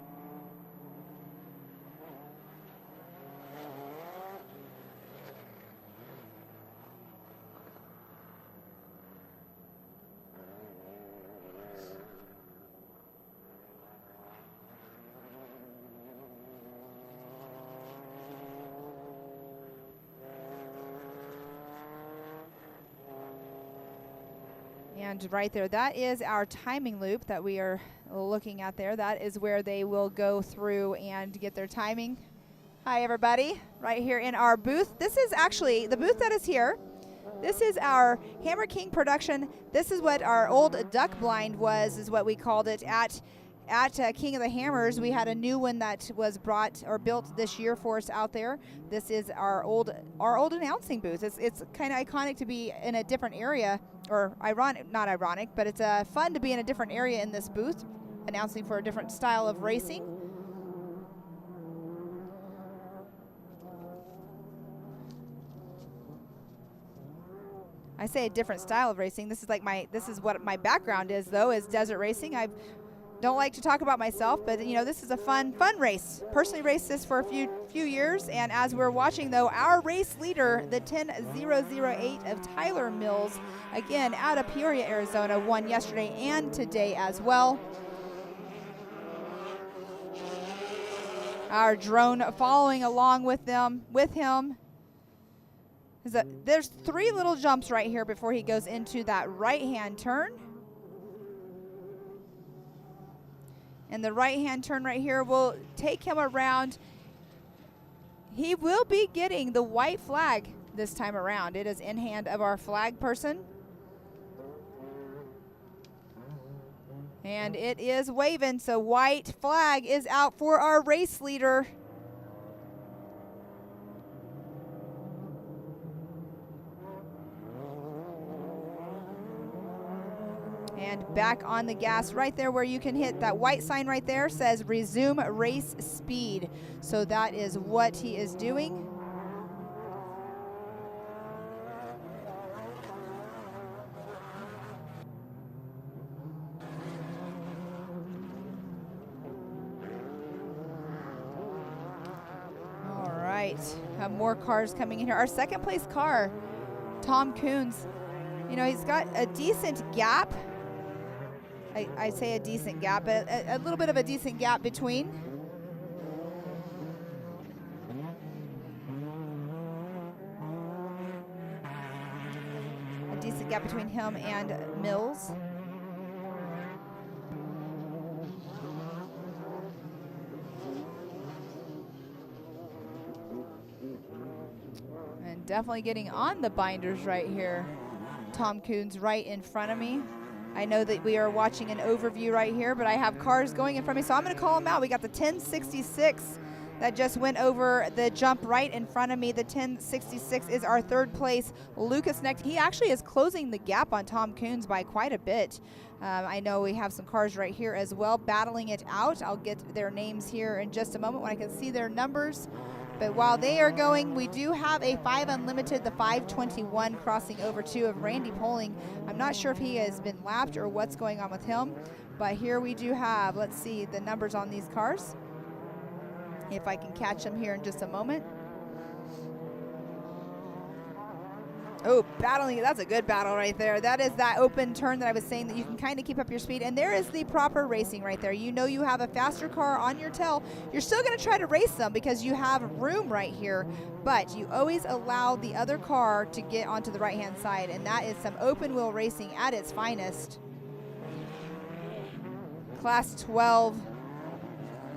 And right there, that is our timing loop that we are looking at there. That is where they will go through and get their timing. Hi, everybody. Right here in our booth. This is actually the booth that is here. This is our Hammer King production. This is what our old duck blind was, is what we called it at King of the Hammers. We had a new one that was brought or built this year for us out there. This is our old announcing booth. It's kind of iconic to be in a different area, or not ironic, but it's fun to be in a different area in this booth, announcing for a different style of racing. I say a different style of racing. This is what my background is, though, is desert racing. I don't like to talk about myself, but you know, this is a fun race. Personally raced this for a few years, and as we're watching, though, our race leader, the 10008 of Tyler Mills, again out of Peoria, Arizona, won yesterday and today as well. Our drone following along with him. There's 3 little jumps right here before he goes into that right-hand turn. And the right-hand turn right here will take him around. He will be getting the white flag this time around. It is in hand of our flag person. And it is waving, so white flag is out for our race leader. And back on the gas right there where you can hit that white sign right there says resume race speed. So that is what he is doing. All right, have more cars coming in here. Our second place car, Tom Coons, you know, he's got a decent gap. I say a decent gap, but a little bit of a decent gap between. A decent gap between him and Mills. And definitely getting on the binders right here. Tom Coons right in front of me. I know that we are watching an overview right here, but I have cars going in front of me, so I'm going to call them out. We got the 1066 that just went over the jump right in front of me. The 1066 is our third place, Lucas Necht. He actually is closing the gap on Tom Coons by quite a bit. I know we have some cars right here as well battling it out. I'll get their names here in just a moment when I can see their numbers. But while they are going, we do have a 5 Unlimited, the 521 crossing over to of Randy Poling. I'm not sure if he has been lapped or what's going on with him, but here we do have, let's see, the numbers on these cars. If I can catch them here in just a moment. Oh, battling, that's a good battle right there. That is that open turn that I was saying that you can kind of keep up your speed. And there is the proper racing right there. You know you have a faster car on your tail. You're still going to try to race them because you have room right here. But you always allow the other car to get onto the right-hand side. And that is some open wheel racing at its finest. Class 12.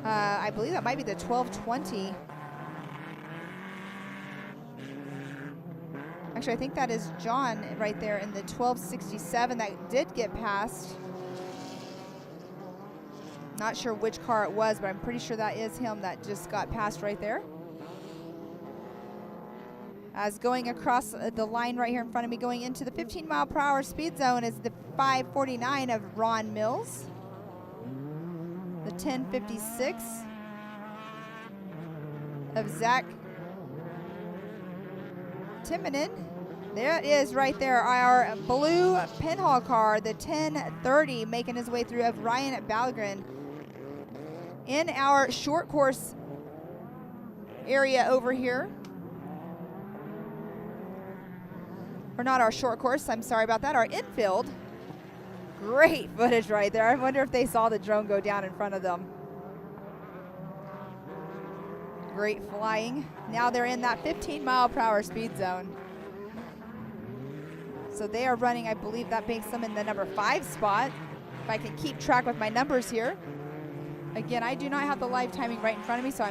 I believe that might be the 1220. Actually, I think that is John right there in the 1267 that did get passed. Not sure which car it was, but I'm pretty sure that is him that just got passed right there. As going across the line right here in front of me, going into the 15-mile-per-hour speed zone is the 549 of Ron Mills. The 1056 of Zach Timonen. There it is right there, our blue pinhole car, the 1030, making his way through of Ryan Balgren. In our short course area over here. Or not our short course, I'm sorry about that, our infield. Great footage right there. I wonder if they saw the drone go down in front of them. Great flying. Now they're in that 15-mile-per-hour speed zone. So they are running, I believe that makes them in the number 5 spot. If I can keep track with my numbers here. Again, I do not have the live timing right in front of me, so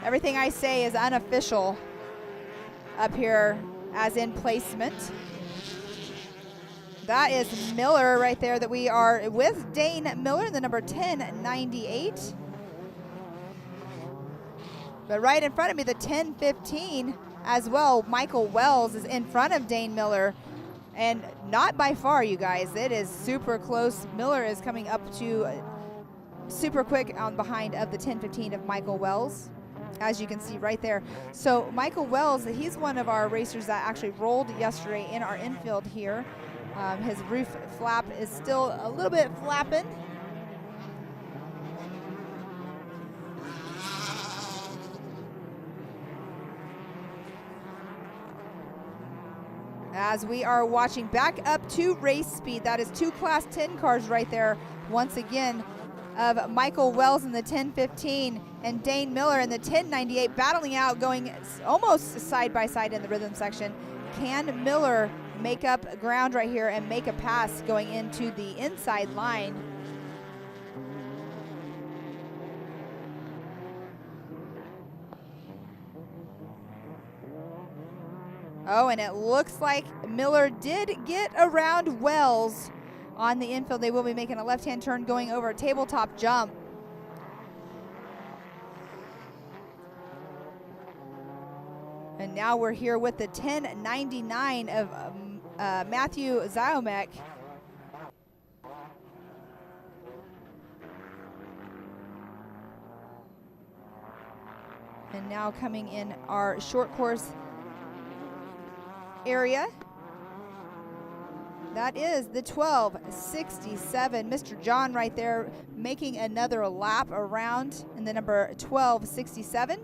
everything I say is unofficial up here as in placement. That is Miller right there that we are with Dane Miller, the number 1098. But right in front of me, the 1015 as well, Michael Wells is in front of Dane Miller. And not by far, you guys. It is super close. Miller is coming up to super quick on behind of the 1015 of Michael Wells. as you can see right there. So Michael Wells, he's one of our racers that actually rolled yesterday in our infield here. His roof flap is still a little bit flapping. As we are watching back up to race speed, that is 2 Class 10 cars right there. Once again, of Michael Wells in the 1015 and Dane Miller in the 1098 battling out, going almost side by side in the rhythm section. Can Miller make up ground right here and make a pass going into the inside line? Oh, and it looks like Miller did get around Wells on the infield. They will be making a left-hand turn going over a tabletop jump. And now we're here with the 1099 of Matthew Ziomek. And now coming in our short course area. That is the 1267. Mr. John right there making another lap around in the number 1267.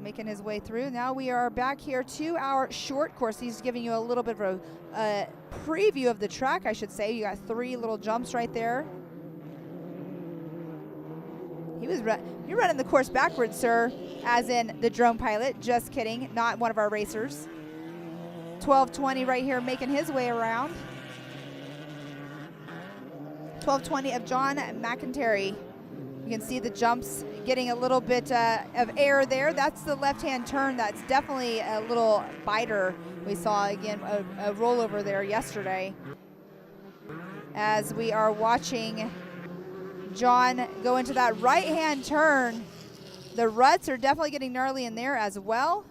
Making his way through. Now we are back here to our short course. He's giving you a little bit of a preview of the track, I should say. You got 3 little jumps right there. You're running the course backwards, sir, as in the drone pilot. Just kidding, not one of our racers. 1220 right here making his way around. 1220 of John McIntyre. You can see the jumps getting a little bit of air there. That's the left-hand turn. That's definitely a little biter. We saw, again, a rollover there yesterday. As we are watching John go into that right-hand turn, the ruts are definitely getting gnarly in there as well.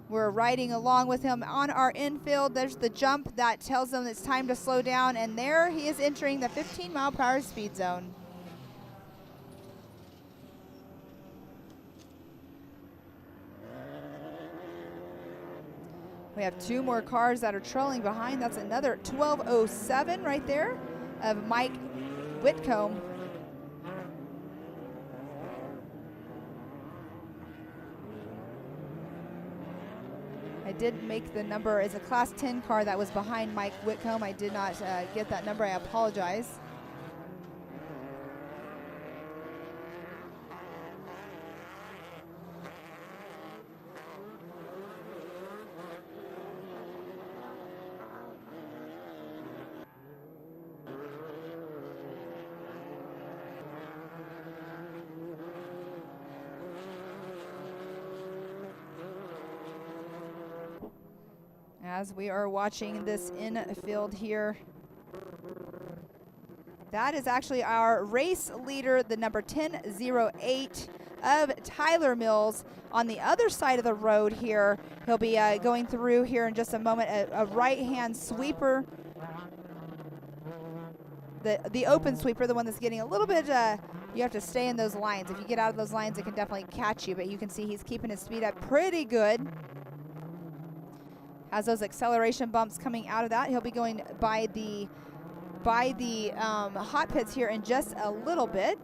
We're riding along with him on our infield. There's the jump that tells him it's time to slow down, and there he is entering the 15-mile-per-hour speed zone. We have 2 more cars that are trailing behind. That's another 1207 right there of Mike Whitcomb. I did make the number as a Class 10 car that was behind Mike Whitcomb. I did not get that number. I apologize. As we are watching this infield here, that is actually our race leader, the number 1008 of Tyler Mills. On the other side of the road here, he'll be going through here in just a moment, a right-hand sweeper. The open sweeper, the one that's getting a little bit, you have to stay in those lines. If you get out of those lines, it can definitely catch you, but you can see he's keeping his speed up pretty good. Has those acceleration bumps coming out of that. He'll be going by the hot pits here in just a little bit.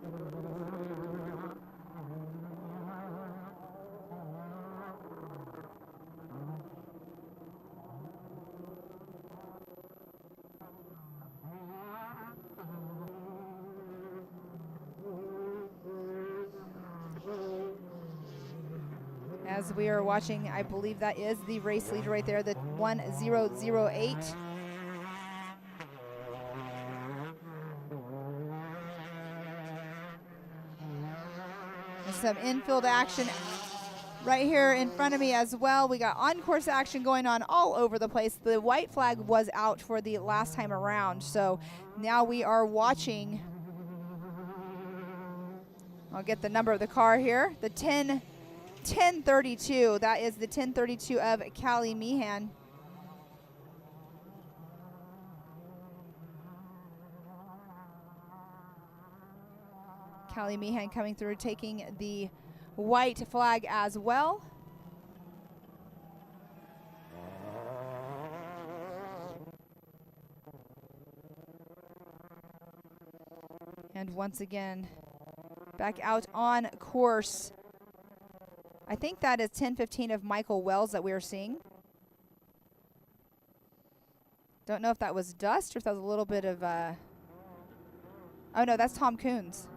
As we are watching, I believe that is the race leader right there, the 1008. And some infield action right here in front of me as well. We got on-course action going on all over the place. The white flag was out for the last time around, so now we are watching. I'll get the number of the car here, the 10 1032. That is the 1032 of Callie Meehan. Callie Meehan coming through, taking the white flag as well. And once again, back out on course. I think that is 1015 of Michael Wells that we are seeing. Don't know if that was dust or if that was a little bit of, oh no, that's Tom Coons.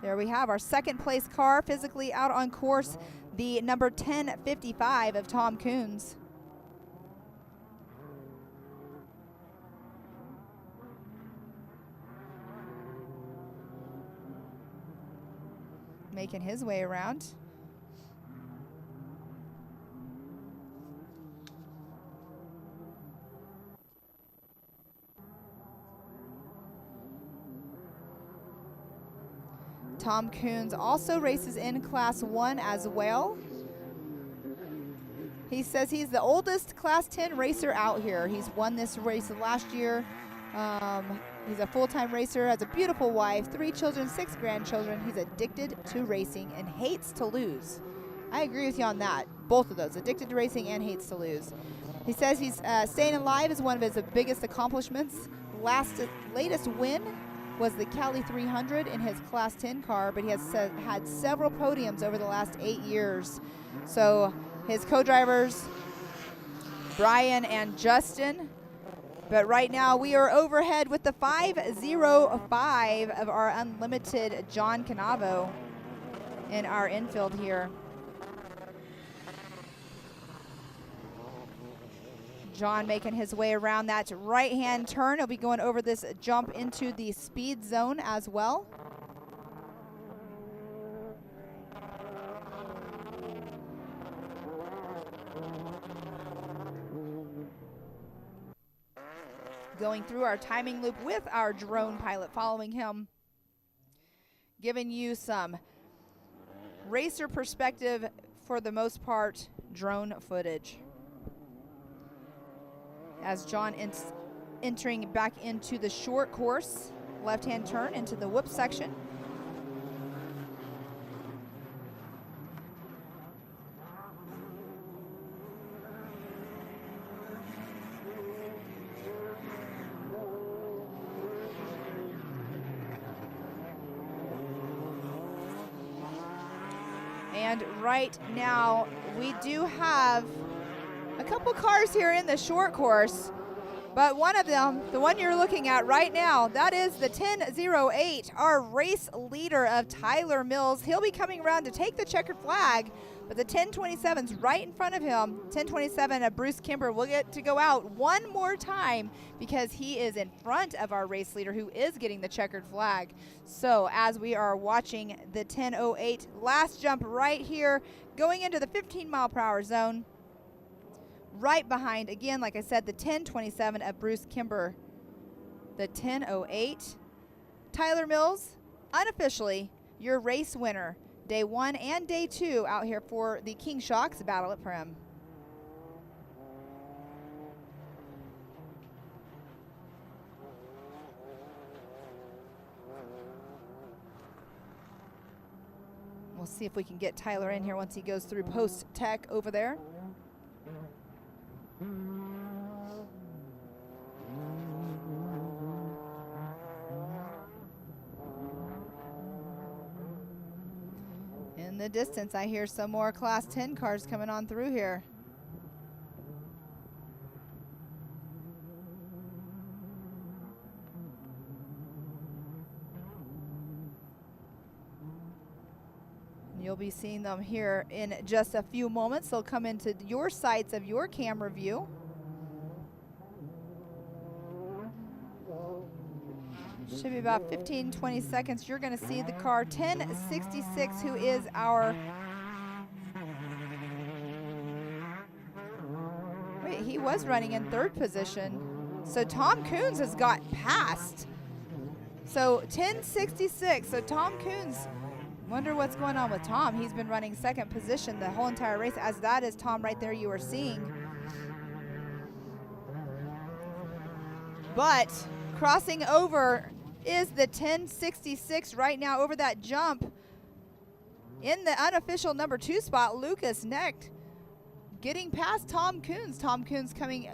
There we have our second place car physically out on course, the number 1055 of Tom Coons. Making his way around. Tom Coons also races in Class 1 as well. He says he's the oldest Class 10 racer out here. He's won this race last year. He's a full-time racer, has a beautiful wife, 3 children, 6 grandchildren. He's addicted to racing and hates to lose. I agree with you on that. Both of those, addicted to racing and hates to lose. He says he's staying alive is one of his biggest accomplishments. Latest win was the Cali 300 in his Class 10 car, but he has had several podiums over the last 8 years. So his co-drivers, Brian and Justin. But right now we are overhead with the 505 of our unlimited John Canavo in our infield here. John making his way around that right-hand turn. He'll be going over this jump into the speed zone as well. Going through our timing loop with our drone pilot following him, giving you some racer perspective, for the most part, drone footage. As John entering back into the short course, left-hand turn into the whoop section. And right now, we do have a couple cars here in the short course, but one of them, the one you're looking at right now, that is the 1008, our race leader of Tyler Mills. He'll be coming around to take the checkered flag, but the 1027's right in front of him. 1027 of Bruce Kimber will get to go out one more time because he is in front of our race leader, who is getting the checkered flag. So as we are watching the 1008 last jump right here, going into the 15-mile-per-hour zone, right behind, again, like I said, the 1027 of Bruce Kimber. The 1008. Tyler Mills, unofficially, your race winner. Day 1 and day 2 out here for the King Shocks Battle at Primm. We'll see if we can get Tyler in here once he goes through post-tech over there. In the distance, I hear some more Class 10 cars coming on through here. You'll be seeing them here in just a few moments. They'll come into your sights of your camera view. Should be about 15, 20 seconds. You're going to see the car 1066, who is our... Wait, he was running in 3rd position. So Tom Coons has got past. So 1066. So Tom Coons Wonder what's going on with Tom. He's been running second position the whole entire race, as that is Tom right there you are seeing. But crossing over is the 1066 right now over that jump. In the unofficial number 2 spot, Lucas Necht getting past Tom Coons. Tom Coons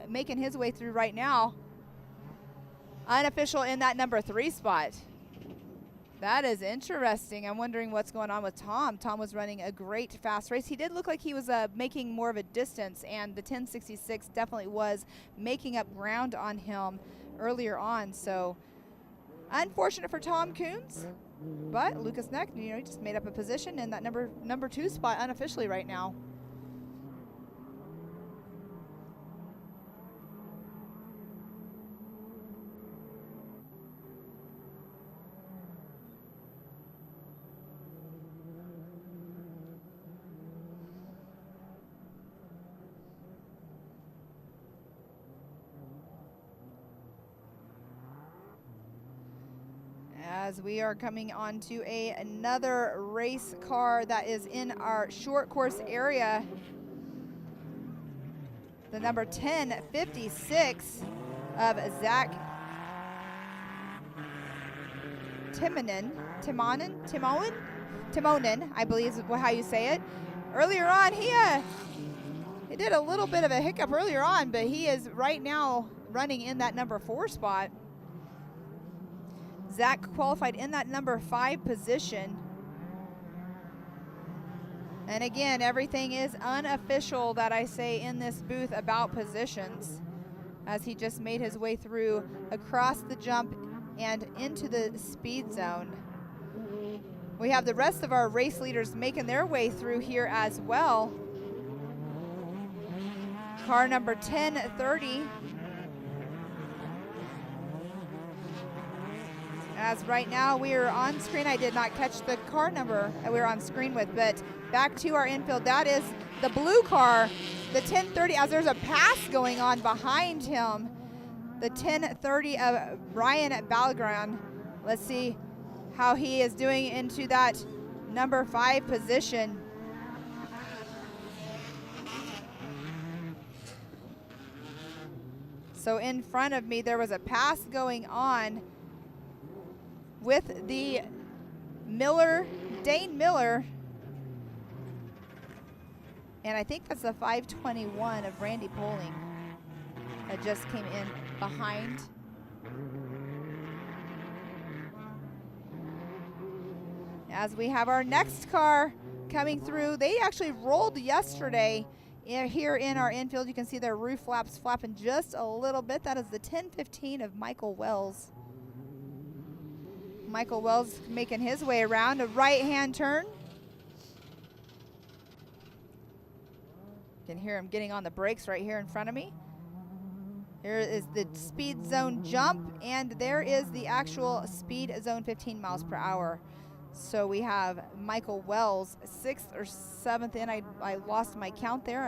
making his way through right now. Unofficial in that number 3 spot. That is interesting. I'm wondering what's going on with Tom. Tom was running a great fast race. He did look like he was making more of a distance, and the 1066 definitely was making up ground on him earlier on. So unfortunate for Tom Coons, but Lucas Necht, he just made up a position in that number 2 spot unofficially right now. As we are coming on to another race car that is in our short course area. The number 1056 of Zach Timonen, I believe is how you say it. Earlier on, he did a little bit of a hiccup earlier on, but he is right now running in that number 4 spot. Zach qualified in that number 5 position. And again, everything is unofficial that I say in this booth about positions, as he just made his way through across the jump and into the speed zone. We have the rest of our race leaders making their way through here as well. Car number 1030. As right now we are on screen, I did not catch the car number that we were on screen with, but back to our infield. That is the blue car, the 1030, as there's a pass going on behind him. The 1030 of Brian Balgran. Let's see how he is doing into that number 5 position. So in front of me, there was a pass going on with the Dane Miller. And I think that's the 521 of Randy Poling that just came in behind. As we have our next car coming through. They actually rolled yesterday here in our infield. You can see their roof flaps flapping just a little bit. That is the 1015 of Michael Wells. Michael Wells making his way around a right-hand turn. You can hear him getting on the brakes right here in front of me. Here is the speed zone jump, and there is the actual speed zone, 15 miles per hour. So we have Michael Wells 6th or 7th in. I lost my count there.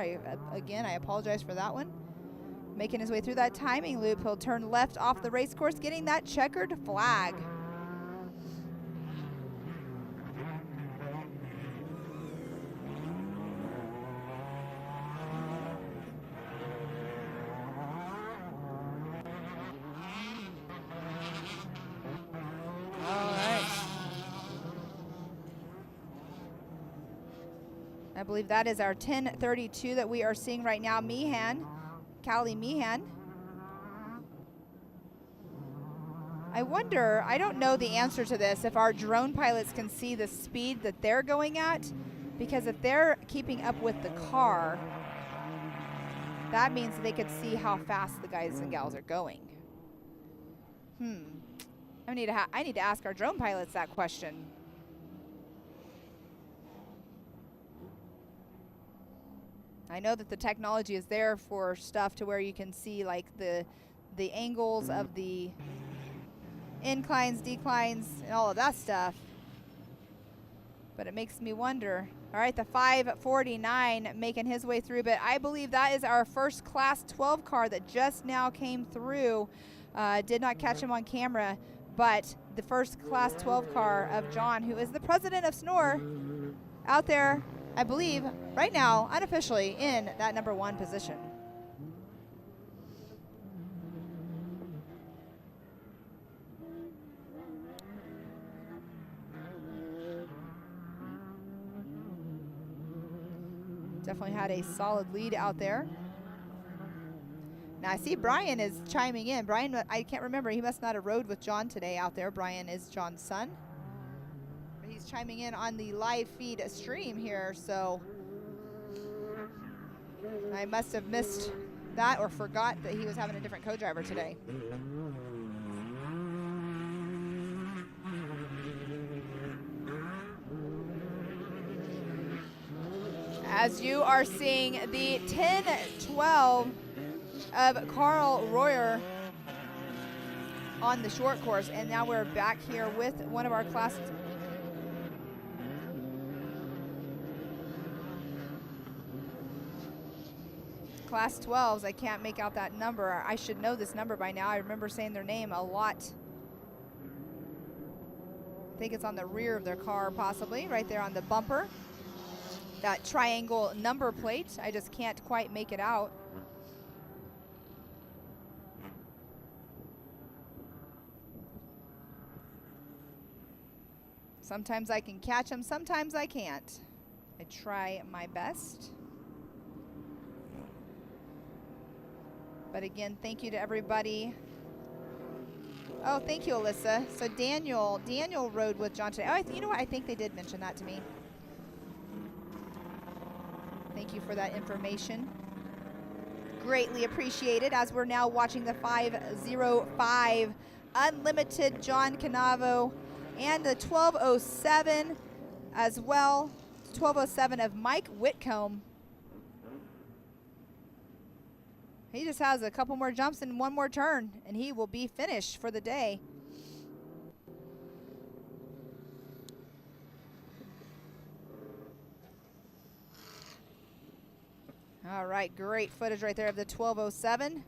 Again, I apologize for that one. Making his way through that timing loop. He'll turn left off the race course, getting that checkered flag. I believe that is our 1032 that we are seeing right now. Callie Meehan. I wonder, I don't know the answer to this, if our drone pilots can see the speed that they're going at, because if they're keeping up with the car, that means they could see how fast the guys and gals are going. I need to ask our drone pilots that question. I know that the technology is there for stuff to where you can see like the angles of the inclines, declines, and all of that stuff. But it makes me wonder. All right, the 549 making his way through, but I believe that is our first Class 12 car that just now came through. Did not catch him on camera, But the first Class 12 car of John, who is the president of Snore, out there, I believe, right now, unofficially, in that number 1 position. Definitely had a solid lead out there. Now I see Brian is chiming in. Brian, I can't remember. He must not have rode with John today out there. Brian is John's son. But he's chiming in on the live feed stream here, so I must have missed that or forgot that he was having a different co-driver today. As you are seeing the 10-12 of Carl Royer on the short course, and now we're back here with one of our Class 12s. I can't make out that number. I should know this number by now. I remember saying their name a lot. I think it's on the rear of their car, possibly, right there on the bumper. That triangle number plate. I just can't quite make it out. Sometimes I can catch them, sometimes I can't. I try my best. But again, thank you to everybody. Oh, thank you, Alyssa. So Daniel rode with John today. Oh, you know what? I think they did mention that to me. Thank you for that information. Greatly appreciated, as we're now watching the 505 Unlimited John Canavo and the 1207 as well. 1207 of Mike Whitcomb. He just has a couple more jumps and one more turn, and he will be finished for the day. All right, great footage right there of the 1207.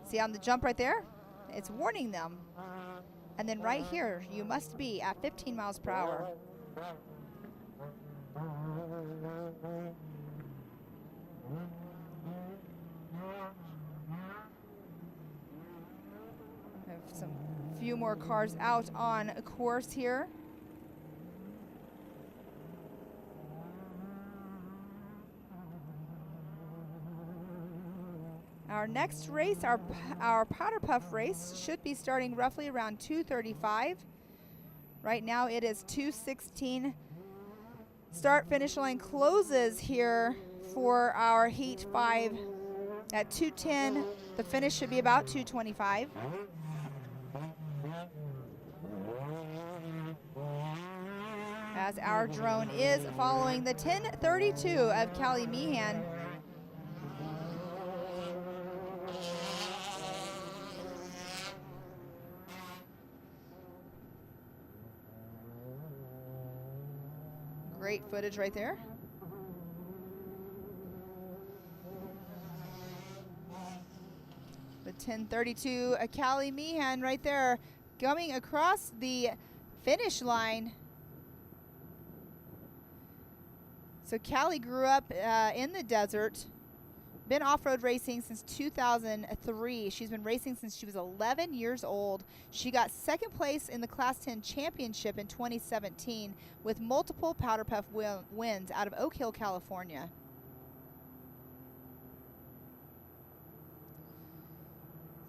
See on the jump right there? It's warning them. And then right here, you must be at 15 miles per hour. Have some few more cars out on course here. Our next race, our Powderpuff race, should be starting roughly around 2:35. Right now it is 2:16. Start finish line closes here for our Heat 5 at 2:10. The finish should be about 2:25. As our drone is following the 10:32 of Callie Meehan. Great footage right there. The 10:32 Callie Meehan right there coming across the finish line. So Callie grew up in the desert, been off-road racing since 2003. She's been racing since she was 11 years old. She got second place in the Class 10 championship in 2017 with multiple Powderpuff wins out of Oak Hill, California.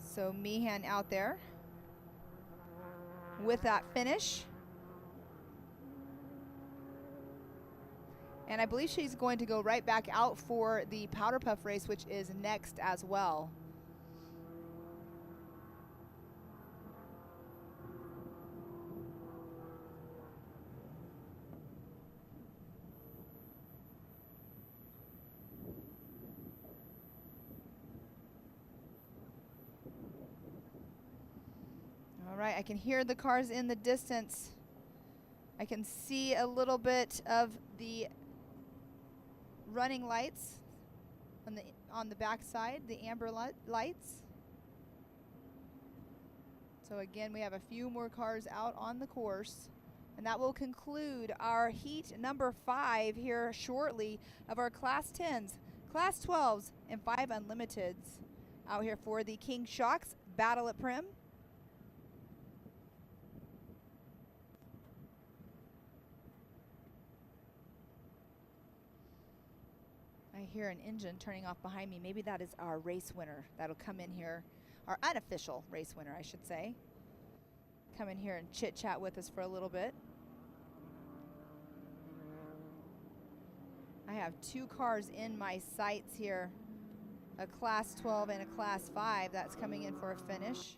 So Meehan out there with that finish. And I believe she's going to go right back out for the Powderpuff race, which is next as well. All right, I can hear the cars in the distance. I can see a little bit of the running lights on the back side, the amber lights. So again, we have a few more cars out on the course, and that will conclude our heat number 5 here shortly of our Class 10s, Class 12s, and 5 Unlimiteds out here for the King Shocks Battle at Primm. I hear an engine turning off behind me. Maybe that is our race winner that'll come in here, our unofficial race winner, I should say. Come in here and chit chat with us for a little bit. I have 2 cars in my sights here, a Class 12 and a Class 5 that's coming in for a finish.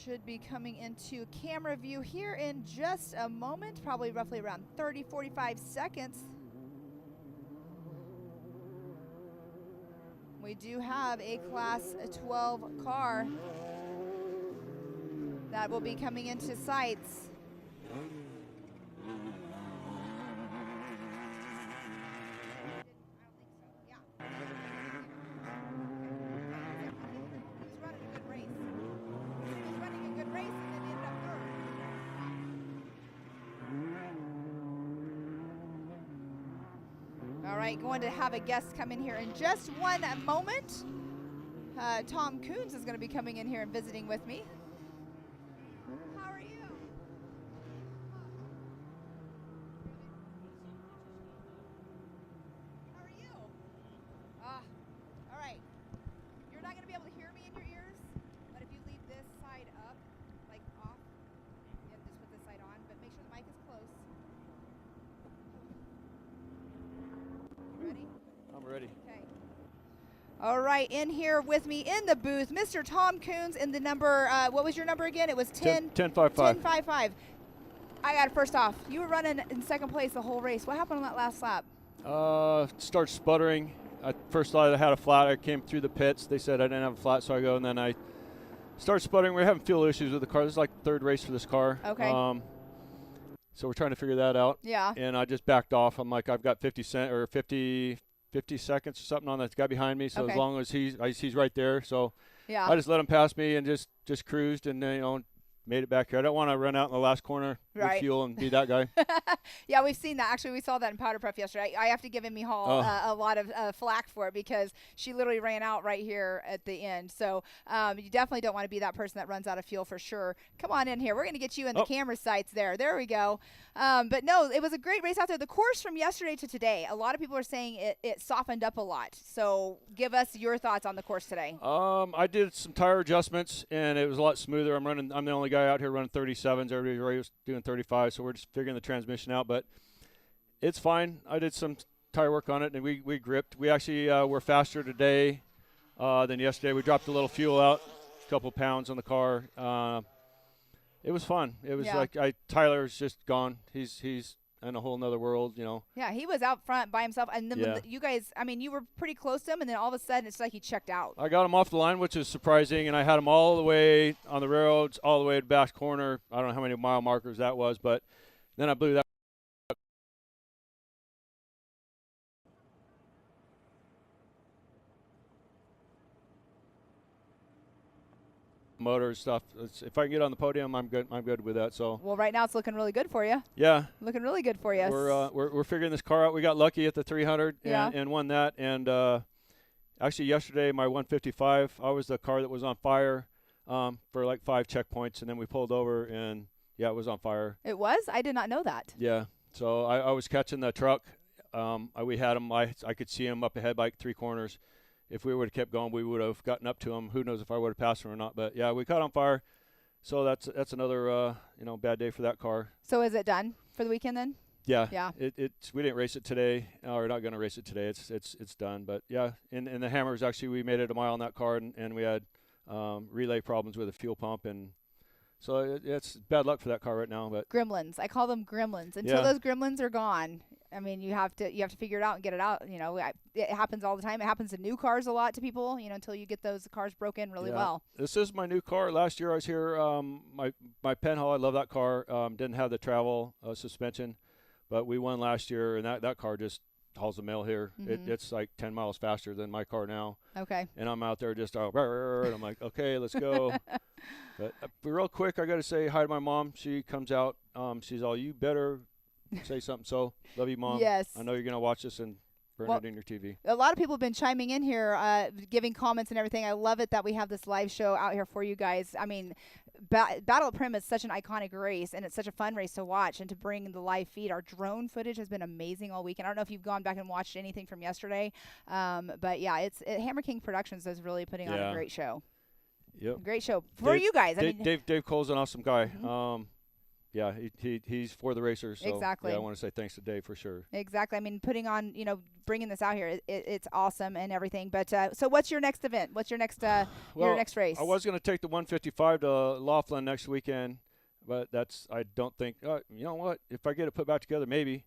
Should be coming into camera view here in just a moment, probably roughly around 30-45 seconds. We do have a Class 12 car that will be coming into sights. All right, going to have a guest come in here in just one moment. Tom Coons is going to be coming in here and visiting with me. How are you? How are you? All right. You're not going to be able to hear me in your ears, but if you leave this side up, like off, and just put this side on, but make sure the mic is close. Ready? I'm ready. Okay. All right, in here with me in the booth, Mr. Tom Coons in the number, what was your number again? It was 10-5-5. 10-5-5. I got it first off. You were running in second place the whole race. What happened on that last lap? Start sputtering. I first thought I had a flat. I came through the pits. They said I didn't have a flat, so I go, and then I start sputtering. We're having fuel issues with the car. This is like the 3rd race for this car. Okay. So we're trying to figure that out. Yeah. And I just backed off. I'm like, I've got 50 seconds or something on that guy behind me. So Okay. as long as he's right there. So Yeah. I just let him pass me and just cruised and made it back here. I don't want to run out in the last corner with fuel and be that guy. Yeah, we've seen that. Actually, we saw that in Powderpuff yesterday. I have to give Emmy Hall a lot of flack for it because she literally ran out right here at the end. So you definitely don't want to be that person that runs out of fuel for sure. Come on in here. We're going to get you in the camera sights there. There we go. But no, it was a great race out there. The course from yesterday to today, a lot of people are saying it softened up a lot. So give us your thoughts on the course today. I did some tire adjustments, and it was a lot smoother. I'm the only guy out here running 37s. Everybody was doing 35, so we're just figuring the transmission out. But it's fine. I did some tire work on it, and we gripped. We actually were faster today than yesterday. We dropped a little fuel out, a couple pounds on the car. It was fun. It was Tyler's just gone. He's in a whole nother world, Yeah, he was out front by himself, and then when you guys, I mean, you were pretty close to him, and then all of a sudden it's like he checked out. I got him off the line, which is surprising, and I had him all the way on the railroads, all the way to back corner. I don't know how many mile markers that was, but then I blew that. Motor stuff. If I can get on the podium, I'm good. I'm good with that. So. Well, right now it's looking really good for you. Yeah. Looking really good for you. We're figuring this car out. We got lucky at the 300 and won that. And actually yesterday my 155, I was the car that was on fire for like 5 checkpoints, and then we pulled over and it was on fire. It was? I did not know that. Yeah. So I was catching the truck. We had him. I could see him up ahead by like 3 corners. If we would have kept going, we would have gotten up to him. Who knows if I would have passed him or not? But yeah, we caught on fire. So that's another bad day for that car. So is it done for the weekend then? Yeah. Yeah. We didn't race it today. We're not going to race it today. It's done. But yeah, in the Hammers actually we made it a mile on that car, and we had relay problems with the fuel pump, and so it's bad luck for that car right now. But gremlins. I call them gremlins. Until those gremlins are gone, I mean, you have to figure it out and get it out. You know, it happens all the time. It happens to new cars a lot to people. You know, until you get those cars broken really well. This is my new car. Last year I was here. My Penhall, I love that car. Didn't have the travel suspension, but we won last year, and that car just hauls the mail here. It's like 10 miles faster than my car now. Okay. And I'm out there just, and I'm like, okay, let's go. But real quick, I got to say hi to my mom. She comes out. She's all, you better say something. So, love you, Mom. Yes. I know you're going to watch this and burn it in your TV. A lot of people have been chiming in here, giving comments and everything. I love it that we have this live show out here for you guys. I mean, Battle at Primm is such an iconic race, and it's such a fun race to watch and to bring the live feed. Our drone footage has been amazing all weekend. I don't know if you've gone back and watched anything from yesterday, but yeah, Hammer King Productions is really putting on a great show. Yep. Great show for you guys. Dave Cole's an awesome guy. Yeah, he's for the racers. So exactly. Yeah, I want to say thanks to Dave for sure. Exactly. I mean, putting on, bringing this out here, it's awesome and everything. But so, what's your next event? What's your next your next race? I was going to take the 155 to Laughlin next weekend, but I don't think. You know what? If I get it put back together, maybe.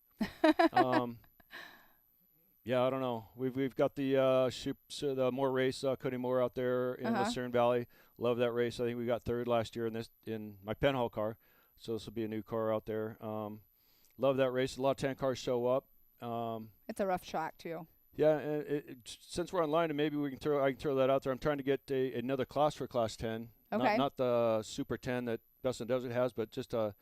Yeah, I don't know. We've got the Moore race, Cody Moore out there in Lucerne Valley. Love that race. I think we got third last year in my Penhall car. So this will be a new car out there. Love that race. A lot of 10 cars show up. It's a rough track too. Yeah, and since we're online, and maybe I can throw that out there. I'm trying to get another class for Class 10. Okay. Not the Super 10 that Best in Desert has, but just a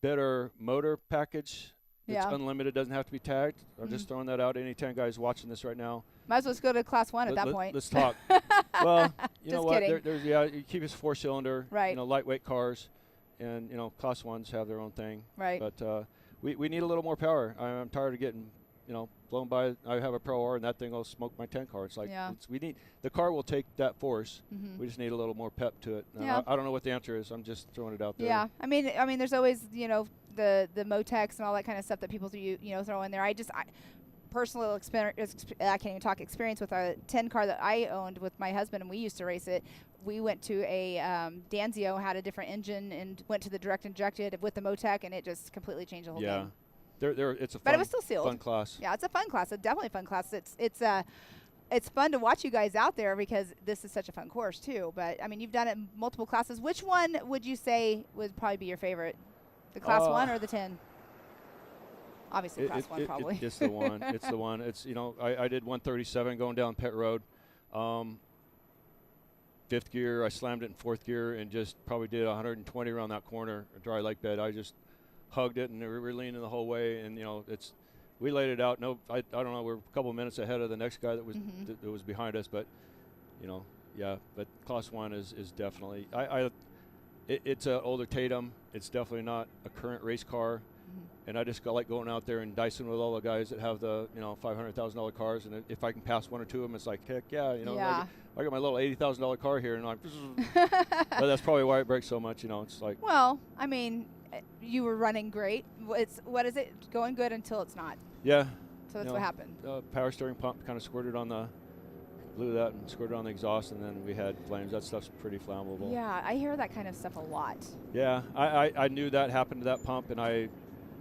better motor package. It's unlimited, doesn't have to be tagged. I'm just throwing that out. Any 10 guys watching this right now. Might as well just go to Class 1 at that point. Let's talk. Well, you know what? Kidding. There's you keep it 4-cylinder. Right. Lightweight cars. And, Class 1s have their own thing. Right. But we need a little more power. I'm tired of getting, blown by. I have a Pro R, and that thing will smoke my 10 car. It's like the car will take that force. We just need a little more pep to it. I don't know what the answer is. I'm just throwing it out there. Yeah. I mean, there's always, the Motex and all that kind of stuff that people throw in there. I personal experience, I can't even talk experience with a 10 car that I owned with my husband, and we used to race it. We went to a Danzio, had a different engine, and went to the direct injected with the Motec, and it just completely changed the whole game. It's a but it was still sealed. Fun class. Yeah, it's a fun class. It's definitely a fun class. It's fun to watch you guys out there because this is such a fun course too. But I mean, you've done it in multiple classes. Which one would you say would probably be your favorite? The Class 1 or the 10? Obviously, Class 1 probably. It's the one. It's the one. It's I did 137 going down pit road. Fifth gear, I slammed it in fourth gear and just probably did 120 around that corner, a dry lake bed. I just hugged it, and we were leaning the whole way. And we laid it out. No, I don't know. We're a couple of minutes ahead of the next guy that was behind us, but But Class 1 is definitely. It's an older Tatum. It's definitely not a current race car. And I just like going out there and dicing with all the guys that have the $500,000 cars, and if I can pass one or two of them, it's like heck yeah, I got my little $80,000 car here, and I'm. But that's probably why it breaks so much, It's like. Well, I mean, you were running great. What is it? Going good until it's not. Yeah. So that's what happened. Power steering pump kind of squirted on the. Blew that and squirted on the exhaust, and then we had flames. That stuff's pretty flammable. Yeah, I hear that kind of stuff a lot. Yeah, I knew that happened to that pump, and I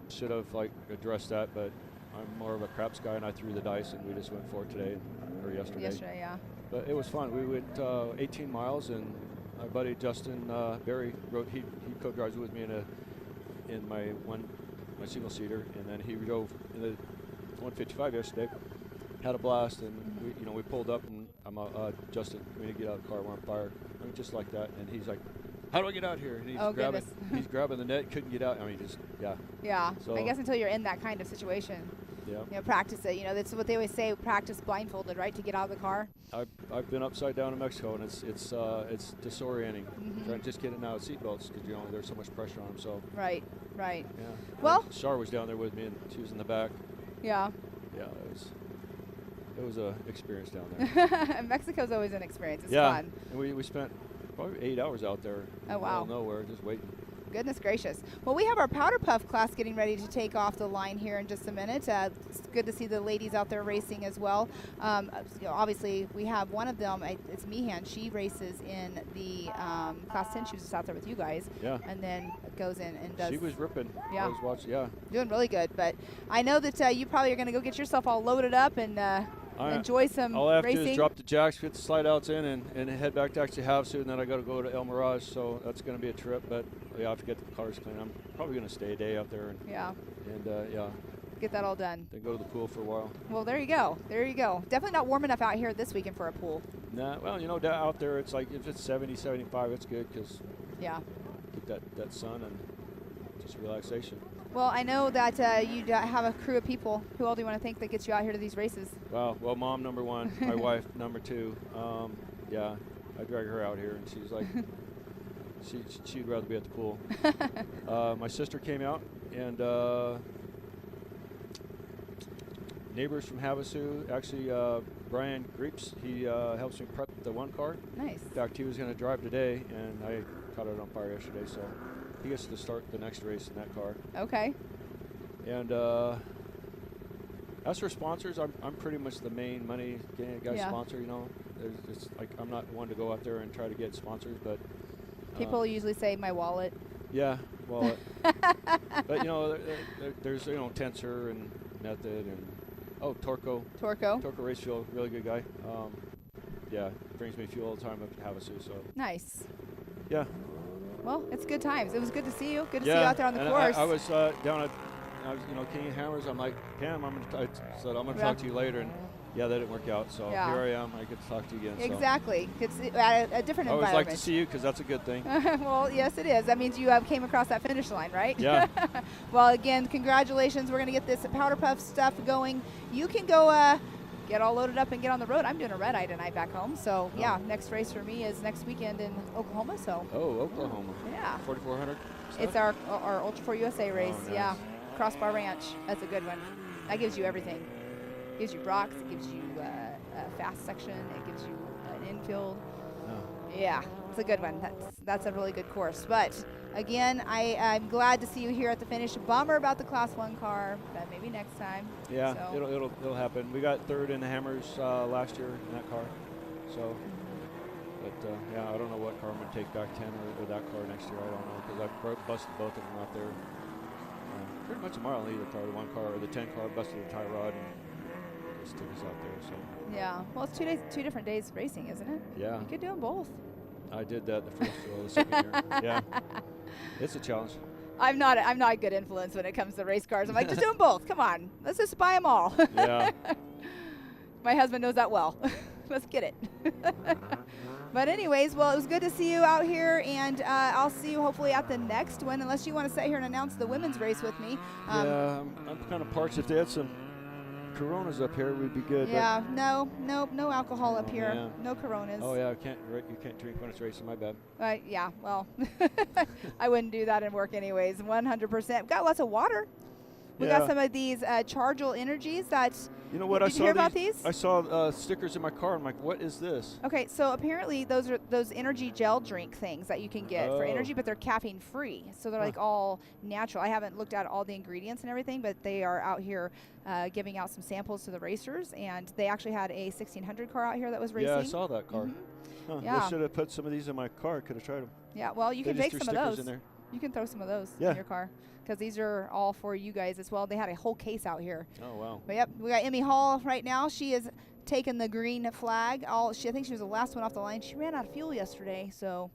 should have addressed that, but I'm more of a craps guy, and I threw the dice, and we just went for it today or yesterday. Yesterday, yeah. But it was fun. We went 18 miles, and my buddy Justin Berry he co-drives with me in my single seater, and then he drove in the 155 yesterday. Had a blast, and we pulled up, and I'm Justin, we need to get out of the car, we're on fire. I mean, just like that, and he's like, how do I get out here? And he's grabbing the net, couldn't get out. I mean, Yeah. So I guess until you're in that kind of situation. Yeah. Practice it. That's what they always say, practice blindfolded, right, to get out of the car. I've been upside down in Mexico, and it's disorienting. Trying to just get in and out of seatbelts because there's so much pressure on them. So. Right. Yeah. Well. Char was down there with me, and she was in the back. Yeah. Yeah, it was an experience down there. Mexico's always an experience. It's fun. And we spent probably 8 hours out there. Oh, wow. Nowhere, just waiting. Goodness gracious. Well, we have our Powderpuff class getting ready to take off the line here in just a minute. It's good to see the ladies out there racing as well. Obviously, we have one of them. It's Meehan. She races in the class 10. She was just out there with you guys. Yeah. And then goes in and does. She was ripping. Yeah. I was watching. Yeah. Doing really good. But I know that you probably are going to go get yourself all loaded up and enjoy some all I have racing. to do is drop the jacks, get the slide outs in, and head back to actually Havasu, and then I got to go to El Mirage, so that's going to be a trip. But yeah, I have to get the cars clean. I'm probably going to stay a day out there. And yeah. Yeah. Get that all done. Then go to the pool for a while. Well, there you go. There you go. Definitely not warm enough out here this weekend for a pool. Nah, well, out there it's like if it's 70, 75, it's good because keep that sun and just relaxation. Well, I know that you have a crew of people. Who all do you want to thank that gets you out here to these races? Well, Mom, number one. My wife, number two. Yeah, I drag her out here, and she's like, she'd rather be at the pool. My sister came out, and neighbors from Havasu. Actually, Brian Greeps, he helps me prep the one car. Nice. In fact, he was going to drive today, and I caught it on fire yesterday, so he gets to start the next race in that car. Okay. And as for sponsors, I'm pretty much the main money getting a guy sponsor. It's like I'm not one to go out there and try to get sponsors, but people usually say my wallet. Yeah, wallet. But there's Tensor and Method and Torco Race Fuel, really good guy. Yeah, brings me fuel all the time up to Havasu. So nice. Yeah. Well, it's good times. It was good to see you. Good to see you out there on the course. I was down at, King of Hammers. I'm like, Pam, I said I'm gonna talk to you later, and that didn't work out. So here I am. I get to talk to you again. Exactly. It's a different environment. I always like to see you because that's a good thing. Well, yes, it is. That means you came across that finish line, right? Yeah. Well, again, congratulations. We're gonna get this Powderpuff stuff going. You can go. Get all loaded up and get on the road. I'm doing a red eye tonight back home. So, next race for me is next weekend in Oklahoma. So. Oh, Oklahoma. Yeah. 4,400. It's our Ultra 4 USA race. Oh, nice. Yeah. Crossbar Ranch. That's a good one. That gives you everything. It gives you rocks. It gives you a fast section. It gives you an infield. Oh. Yeah. It's a good one. That's a really good course. But again, I'm glad to see you here at the finish. Bummer about the Class 1 car, but maybe next time. Yeah, so. it'll happen. We got third in the Hammers last year in that car. So, but I don't know what car I'm gonna take back 10 or that car next year. I don't know because I busted both of them out there. Pretty much tomorrow I'll either car the 1 car or the 10 car. Busted the tie rod and just took us out there. So. Yeah. Well, it's 2 days, 2 different days racing, isn't it? Yeah. You could do them both. I did that the second year. Yeah, it's a challenge. I'm not a good influence when it comes to race cars. I'm like, just do them both. Come on, let's just buy them all. Yeah. My husband knows that well. Let's get it. But anyways, well, it was good to see you out here, and I'll see you hopefully at the next one, unless you want to sit here and announce the women's race with me. Yeah, I'm kind of parched. If they had some Coronas up here, we'd be good. Yeah, no alcohol up here. Yeah. No Coronas. Oh yeah, you can't drink when it's racing. My bad. Yeah, well, I wouldn't do that in work anyways. 100%. Got lots of water. We got some of these Chargel Energies that. You know what? Did you hear about these? I saw stickers in my car. I'm like, what is this? Okay, so apparently those are those energy gel drink things that you can get for energy, but they're caffeine free. So they're like all natural. I haven't looked at all the ingredients and everything, but they are out here giving out some samples to the racers. And they actually had a 1600 car out here that was racing. Yeah, I saw that car. Mm-hmm. Huh, yeah. I should have put some of these in my car. Could have tried them. Yeah, well, you can just take threw some of those. in there. You can throw some of those in your car. Because these are all for you guys as well. They had a whole case out here. Oh, wow. But yep, we got Emmy Hall right now. She is taking the green flag. I think she was the last one off the line. She ran out of fuel yesterday, so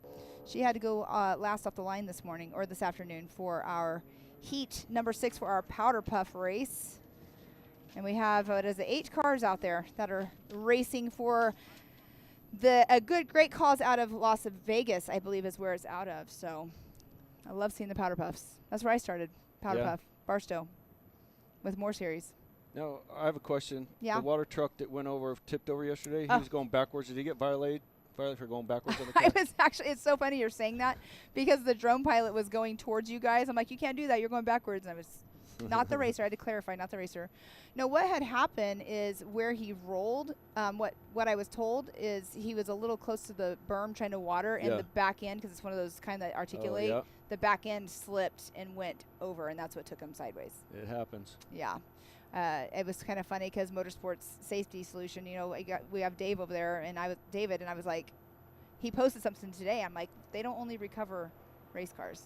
she had to go last off the line this morning or this afternoon for our heat number 6 for our Powderpuff race. And we have 8 cars out there that are racing for a great cause out of Las Vegas, I believe is where it's out of. So I love seeing the Powderpuffs. That's where I started, Powderpuff, Barstow, with more series. Now, I have a question. Yeah. The water truck that tipped over yesterday, he was going backwards. Did he get violated for going backwards on the track? It's so funny you're saying that because the drone pilot was going towards you guys. I'm like, you can't do that. You're going backwards. And I was Not the racer. I had to clarify, not the racer. No, what had happened is where he rolled, what I was told is he was a little close to the berm trying to water, and the back end, because it's one of those kind that articulate, the back end slipped and went over, and that's what took him sideways. It happens. Yeah. It was kind of funny because Motorsports Safety Solution, you know, we have Dave over there, and David, and I was like, he posted something today. I'm like, they don't only recover race cars.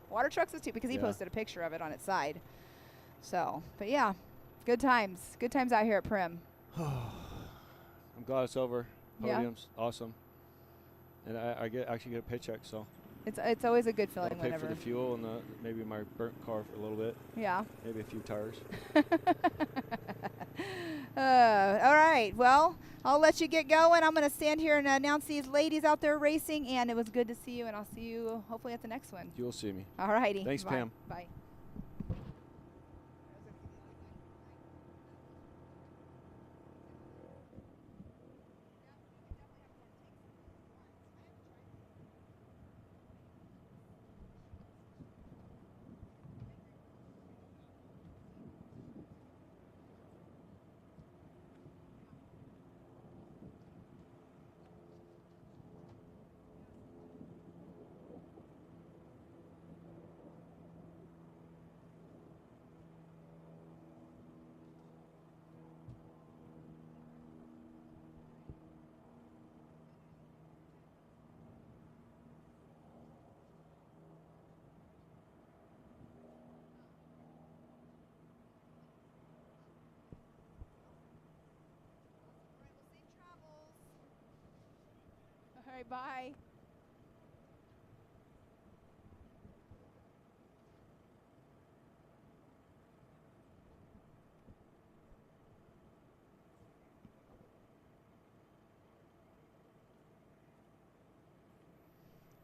Water trucks is too, because he posted a picture of it on its side. So, but yeah, good times. Good times out here at Primm. I'm glad it's over. Podium's awesome. And I actually get a paycheck, so. It's always a good feeling I'll pay for the fuel and maybe my burnt car for a little bit. Yeah. Maybe a few tires. All right. Well, I'll let you get going. I'm going to stand here and announce these ladies out there racing, and it was good to see you, and I'll see you hopefully at the next one. You'll see me. All righty. Thanks, Bye. Pam. Bye. All right, bye.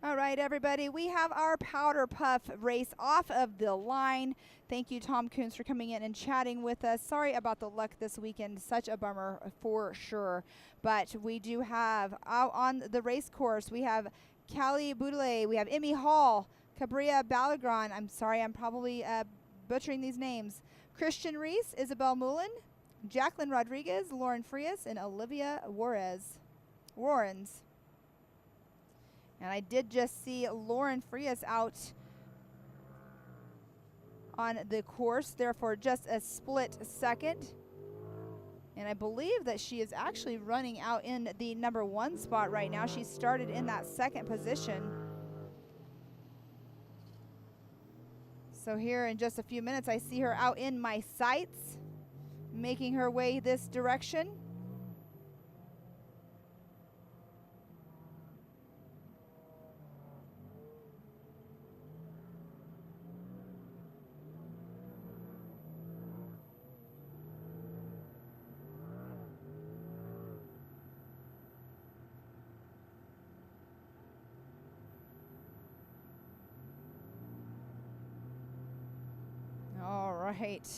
All right, everybody, we have our Powderpuff race off of the line. Thank you, Tom Coons, for coming in and chatting with us. Sorry about the luck this weekend. Such a bummer for sure. But we do have out on the race course, we have Callie Boudele, we have Emmy Hall, Cabria Balagron. I'm sorry, I'm probably butchering these names. Christian Reese, Isabel Mullen, Jacqueline Rodriguez, Lauren Frias, and Olivia Warrens. And I did just see Lauren Frias out on the course there for just a split second. And I believe that she is actually running out in the number 1 spot right now. She started in that second position. So here in just a few minutes, I see her out in my sights, making her way this direction. All right.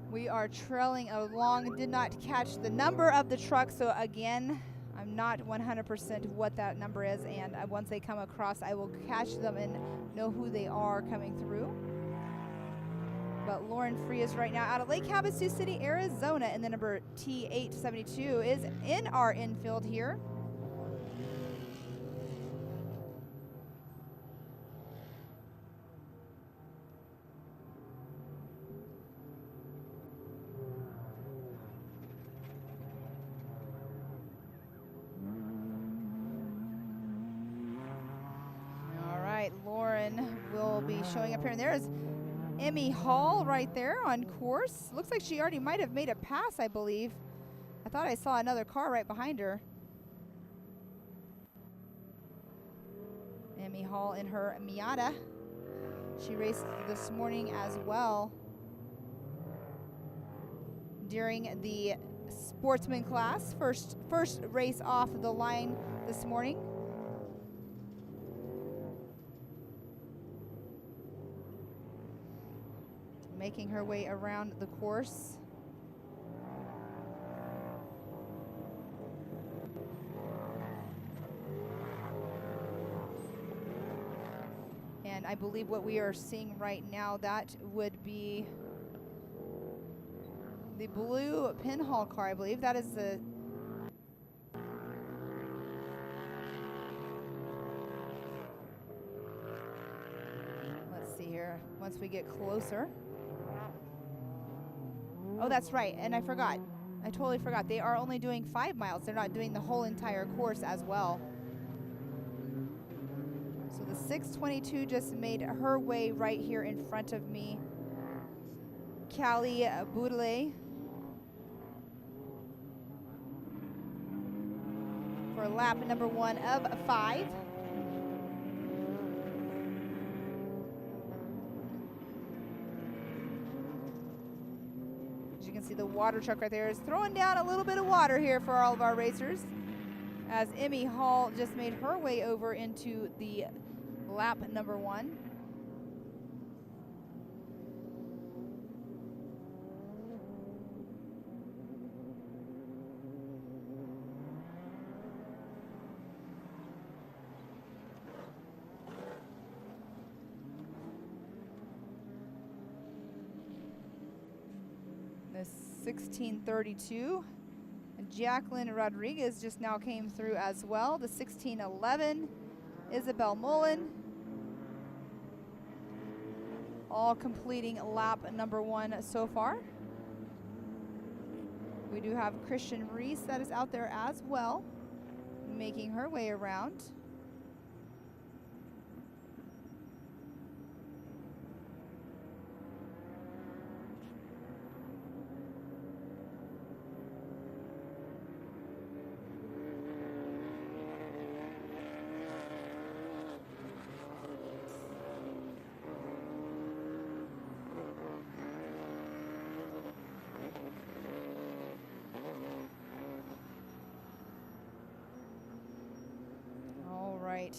We are trailing along. Did not catch the number of the truck, so again, I'm not 100% what that number is, and once they come across, I will catch them and know who they are coming through. But Lauren Frias right now out of Lake Havasu City, Arizona, and the number T872 is in our infield here. Lauren will be showing up here, and there's Emmy Hall right there on course. Looks like she already might have made a pass, I believe. I thought I saw another car right behind her. Emmy Hall in her Miata. She raced this morning as well during the sportsman class. First race off the line this morning. Making her way around the course. And I believe what we are seeing right now, that would be the blue pinhole car, I believe. That is the... Let's see here, once we get closer. Oh, that's right, and I forgot. I totally forgot. They are only doing 5 miles. They're not doing the whole entire course as well. So the 622 just made her way right here in front of me. Callie Boudele for lap number 1 of 5. As you can see, the water truck right there is throwing down a little bit of water here for all of our racers, as Emmy Hall just made her way over into the lap number 1. The 1632, Jacqueline Rodriguez just now came through as well. The 1611, Isabel Mullen, all completing lap number 1 so far. We do have Christian Reese that is out there as well, making her way around.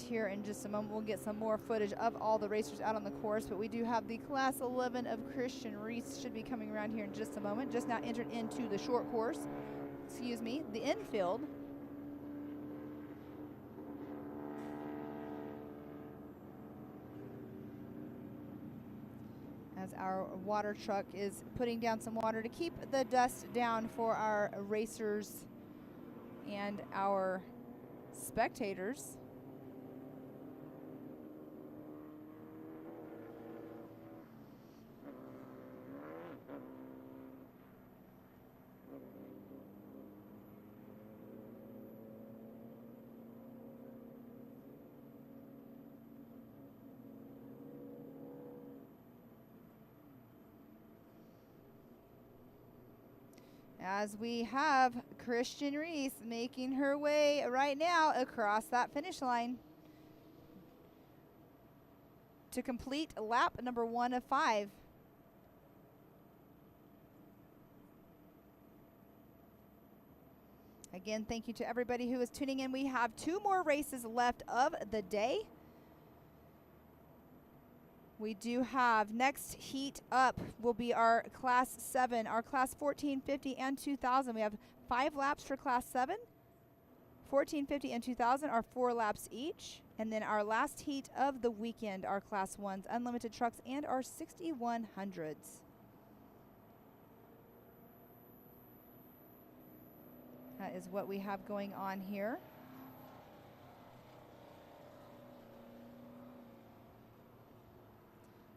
Here in just a moment, we'll get some more footage of all the racers out on the course, but we do have the Class 11 of Christian Reese should be coming around here in just a moment. Just now entered into the short course, excuse me, the infield. As our water truck is putting down some water to keep the dust down for our racers and our spectators. As we have Christian Reese making her way right now across that finish line to complete lap number 1 of 5. Again, thank you to everybody who is tuning in. We have 2 more races left of the day. We do have next heat up will be our Class 7, our Class 1450 and 2000. We have 5 laps for Class 7. 1450 and 2000 are 4 laps each. And then our last heat of the weekend, our Class 1s, unlimited trucks, and our 6100s. That is what we have going on here.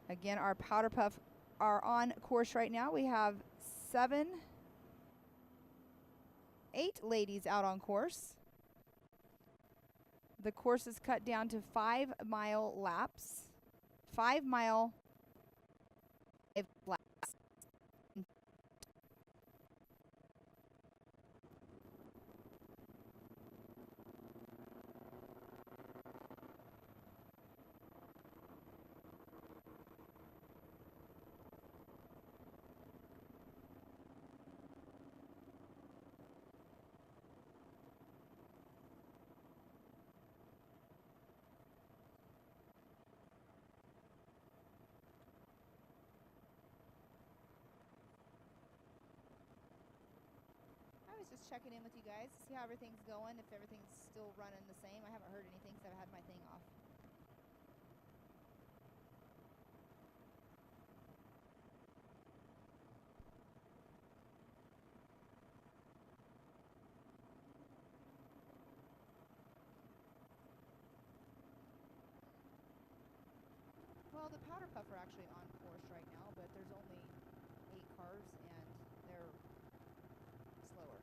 Again, our Powderpuff are on course right now. We have 8 ladies out on course. The course is cut down to 5-mile laps. 5-mile laps. Just checking in with you guys to see how everything's going, if everything's still running the same. I haven't heard anything because I've had my thing off. Well, the Powderpuff are actually on course right now, but there's only 8 cars, and they're slower.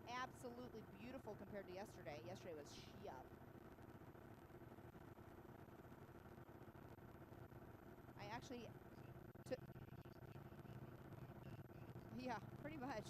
Absolutely beautiful compared to yesterday. Yesterday was yup. I actually took... Yeah, pretty much.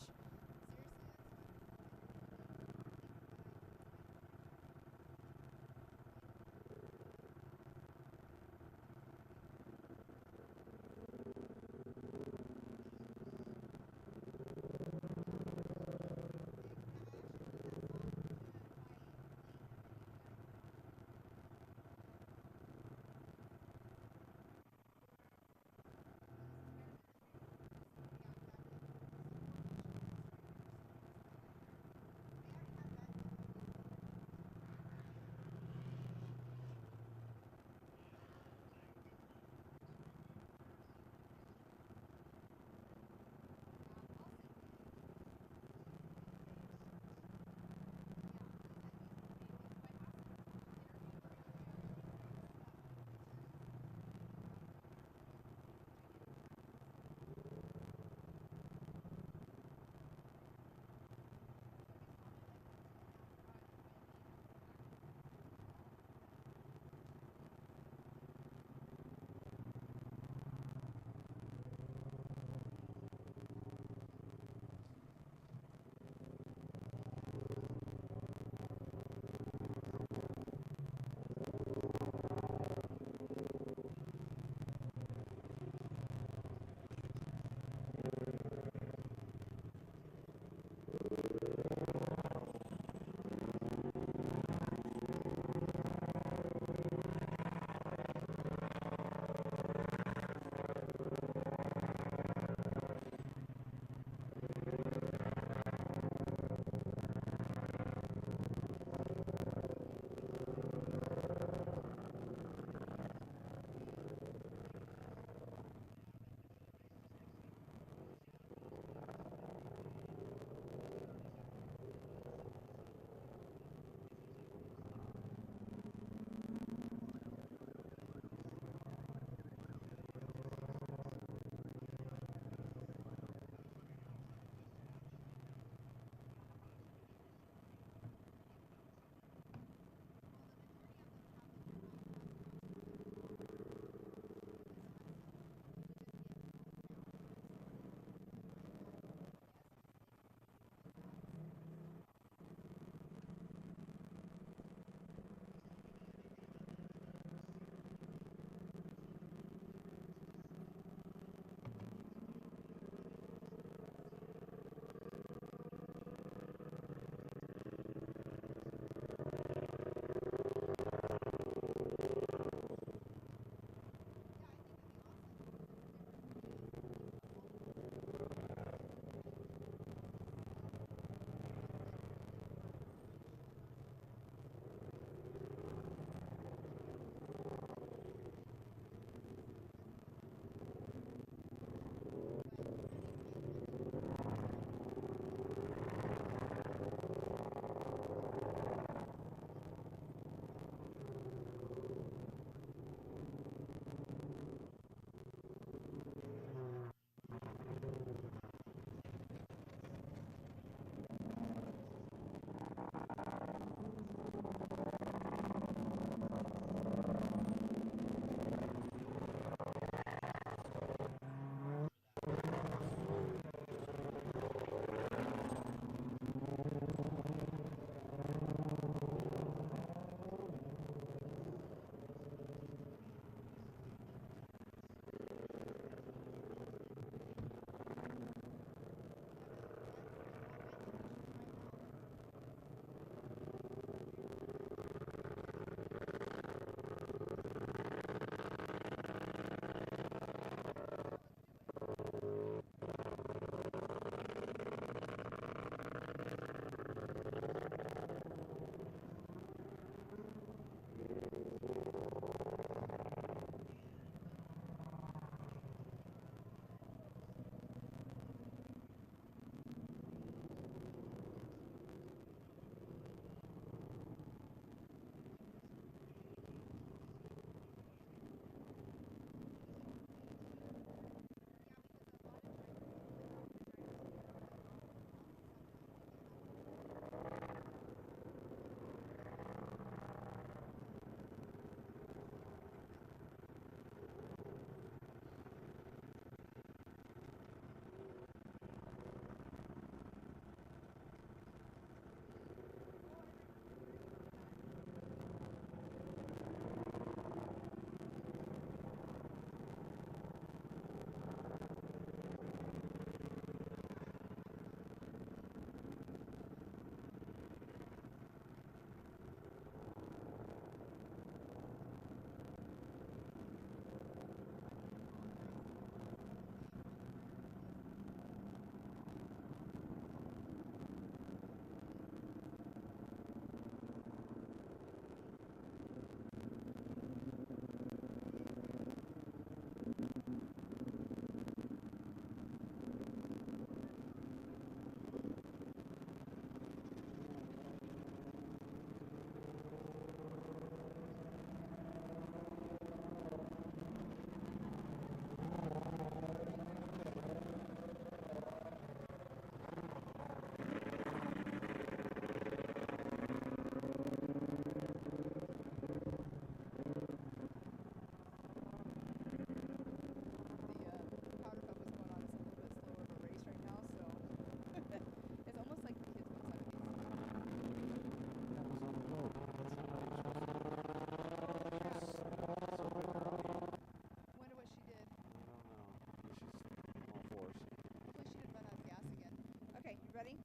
Ready?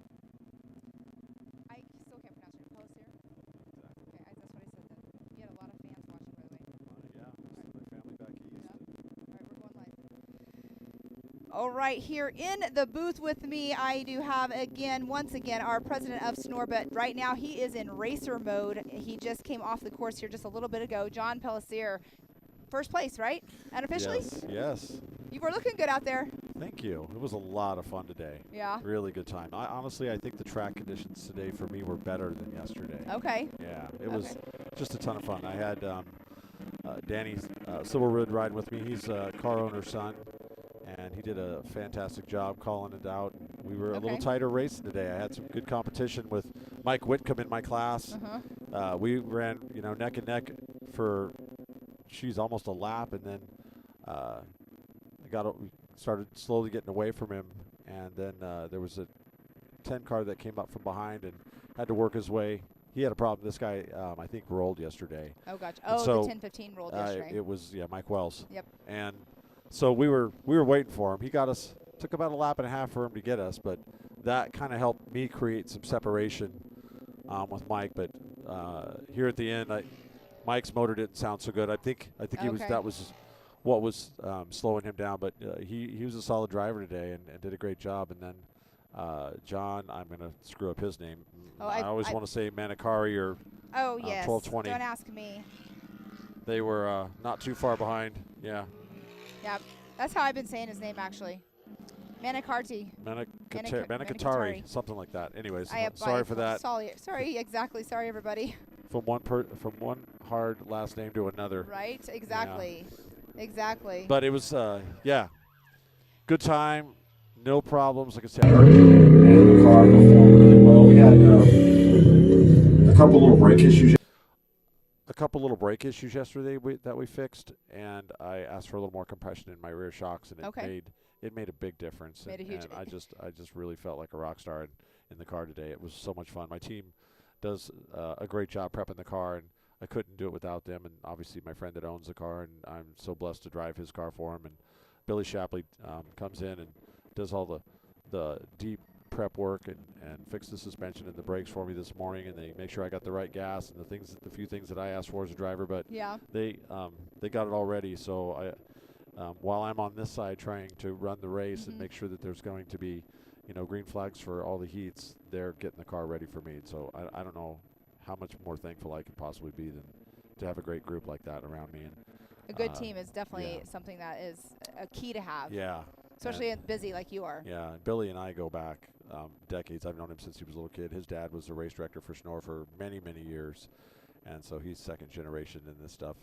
I still can't pronounce your name. Palacier? Okay, that's what I said then. You had a lot of fans watching, by the way. Yeah, my family back east. Yeah. All right, we're going live. All right, here in the booth with me, I do have once again, our president of Snore, but right now he is in racer mode. He just came off the course here just a little bit ago. John Pelletier, first place, right? Unofficially? Yes. You were looking good out there. Thank you. It was a lot of fun today. Yeah. Really good time. Honestly, I think the track conditions today for me were better than yesterday. Okay. Yeah, it was just a ton of fun. I had Danny Silverwood riding with me. He's a car owner's son, and he did a fantastic job calling it out. We were a little tighter racing today. I had some good competition with Mike Whitcomb in my class. We ran, neck and neck for, almost a lap, and then we started slowly getting away from him, and then there was a 10 car that came up from behind and had to work his way. He had a problem. This guy, I think, rolled yesterday. Oh, gotcha. So, the 10-15 rolled yesterday. It was, Mike Wells. Yep. And so we were waiting for him. He got us, took about a lap and a half for him to get us, but that kind of helped me create some separation with Mike. But here at the end, Mike's motor didn't sound so good. I think that was what was slowing him down. But he was a solid driver today and did a great job. And then John, I'm going to screw up his name. I always want to say Manikari or 1220. Don't ask me. They were not too far behind. Yeah. Yeah, that's how I've been saying his name actually. Manikarti. Manikatari, something like that. Anyways, sorry for that. Sorry, exactly. Sorry, everybody. From one hard last name to another. Right. Exactly. Yeah. Exactly. But it was good time, no problems. Like I said. And the car performed really well. We had a couple little brake issues. Yesterday that we fixed, and I asked for a little more compression in my rear shocks, and it made a big difference. Made a huge. And I just really felt like a rock star in the car today. It was so much fun. My team does a great job prepping the car, and I couldn't do it without them. And obviously my friend that owns the car, and I'm so blessed to drive his car for him. And Billy Shapley comes in and does all the deep prep work and fix the suspension and the brakes for me this morning, and they make sure I got the right gas and the few things that I asked for as a driver. But they got it all ready. So while I'm on this side trying to run the race and make sure that there's going to be green flags for all the heats, they're getting the car ready for me. So I don't know how much more thankful I could possibly be than to have a great group like that around me. And a good team is definitely something that is a key to have. Yeah. Especially busy like you are. Yeah, and Billy and I go back decades. I've known him since he was a little kid. His dad was the race director for Snore for many, many years, and so he's second generation in this stuff,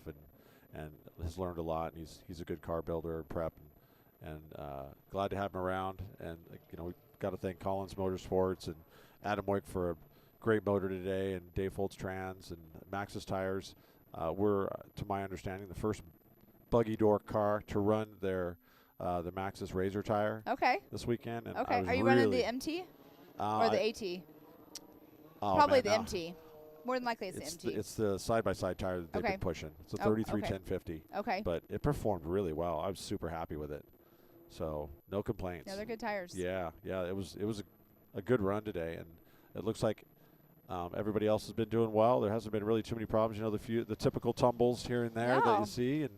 and has learned a lot. And he's a good car builder and prep, and glad to have him around. And we got to thank Collins Motorsports and Adam Wick for a great motor today, and Dave Holtz Trans and Maxxis Tires. We're, to my understanding, the first buggy door car to run the Maxxis Razor tire this weekend. And are you running the MT or the AT? Probably the MT. More than likely it's the MT. It's the side-by-side tire that they've been pushing. It's a 33-1050. Okay. But it performed really well. I was super happy with it. So no complaints. Yeah, they're good tires. Yeah. It was a good run today, and it looks like everybody else has been doing well. There hasn't been really too many problems. The typical tumbles here and there that you see, and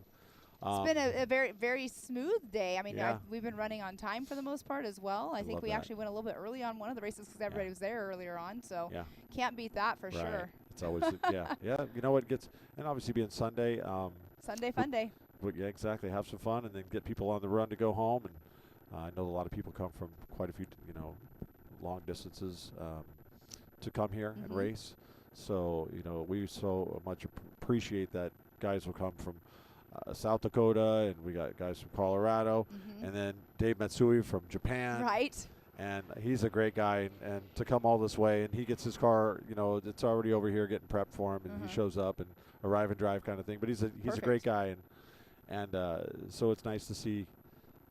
it's been a very, very smooth day. I mean, we've been running on time for the most part as well. I think we actually went a little bit early on one of the races because everybody was there earlier on. So can't beat that for sure. It's always yeah. You know what gets, and obviously being Sunday. Sunday fun day. Yeah, exactly. Have some fun and then get people on the run to go home. And I know a lot of people come from quite a few long distances to come here and race. So we so much appreciate that guys will come from South Dakota, and we got guys from Colorado, and then Dave Matsui from Japan. Right. And he's a great guy, and to come all this way, and he gets his car, it's already over here getting prepped for him, and he shows up and arrive and drive kind of thing. But he's a great guy, and so it's nice to see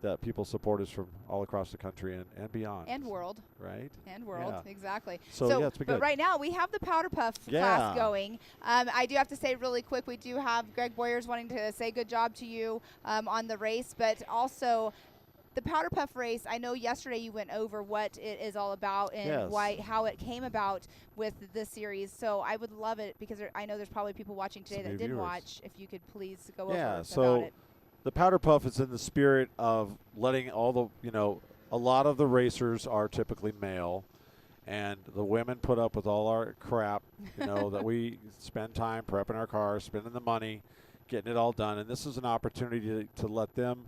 that people support us from all across the country and beyond. And world. Right? And world, exactly. So it's been good. But right now we have the Powderpuff class going. I do have to say really quick, we do have Greg Boyers wanting to say good job to you on the race, but also the Powderpuff race, I know yesterday you went over what it is all about and Yes. how it came about with this series. So I would love it because I know there's probably people watching today Some that new didn't viewers. watch. If you could please go Yeah, over so about it. the Powderpuff is in the spirit of letting all the, a lot of the racers are typically male, and the women put up with all our crap, that we spend time prepping our cars, spending the money, getting it all done. And this is an opportunity to let them,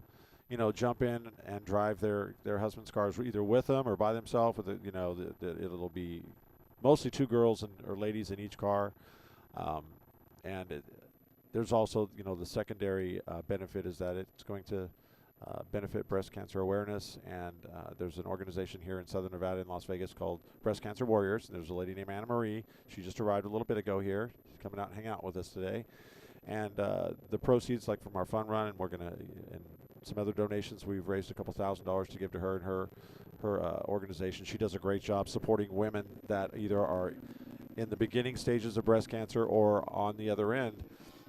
jump in and drive their husband's cars either with them or by themselves. It'll be mostly 2 girls or ladies in each car. There's also, the secondary benefit is that it's going to benefit breast cancer awareness. And there's an organization here in Southern Nevada in Las Vegas called Breast Cancer Warriors. There's a lady named Anna Marie. She just arrived a little bit ago here. She's coming out and hang out with us today. And the proceeds, like from our fun run, and we're going to, and some other donations, we've raised a couple $1,000s to give to her and her organization. She does a great job supporting women that either are in the beginning stages of breast cancer or on the other end.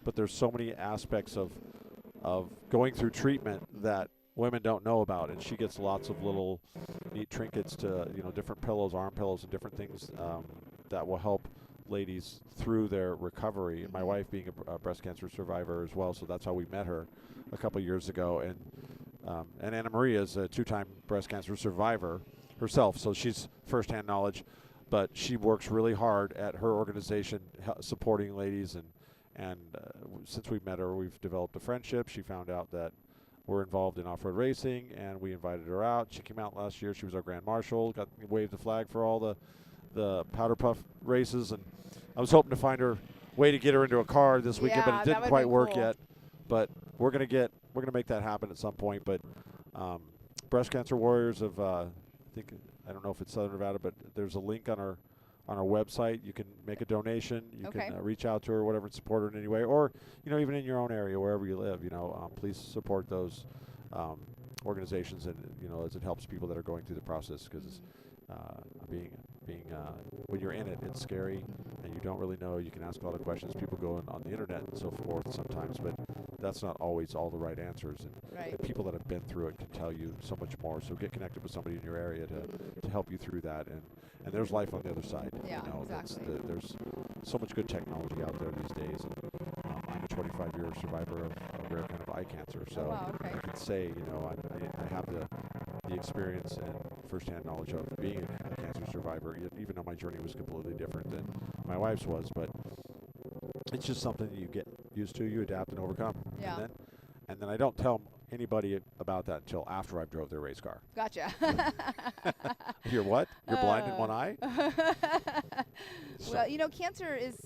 But there's so many aspects of going through treatment that women don't know about, and she gets lots of little neat trinkets to, different pillows, arm pillows, and different things that will help ladies through their recovery. And my wife being a breast cancer survivor as well, so that's how we met her a couple years ago. And Anna Maria is a 2-time breast cancer survivor herself, so she's firsthand knowledge. But she works really hard at her organization supporting ladies, and since we met her, we've developed a friendship. She found out that we're involved in off-road racing, and we invited her out. She came out last year. She was our grand marshal, waved the flag for all the Powderpuff races, and I was hoping to find her way to get her into a car this weekend, but it didn't quite work yet. But we're gonna make that happen at some point. But Breast Cancer Warriors of I don't know if it's Southern Nevada, but there's a link on our website. You can make a donation. You can reach out to her, whatever, and support her in any way, or even in your own area, wherever you live. Please support those organizations, and as it helps people that are going through the process, because being when you're in it, it's scary, and you don't really know. You can ask a lot of questions. People go on the internet and so forth sometimes, but that's not always all the right answers. And people that have been through it can tell you so much more. So get connected with somebody in your area to help you through that. And there's life on the other side. Yeah, exactly. There's so much good technology out there these days. And I'm a 25-year survivor of a rare kind of eye cancer, so I can say, I have the experience and firsthand knowledge of being a cancer survivor, even though my journey was completely different than my wife's was. But it's just something you get used to, you adapt and overcome. Yeah. And then I don't tell anybody about that until after I've drove their race car. Gotcha. You're what? You're blind in one eye? Well, cancer is,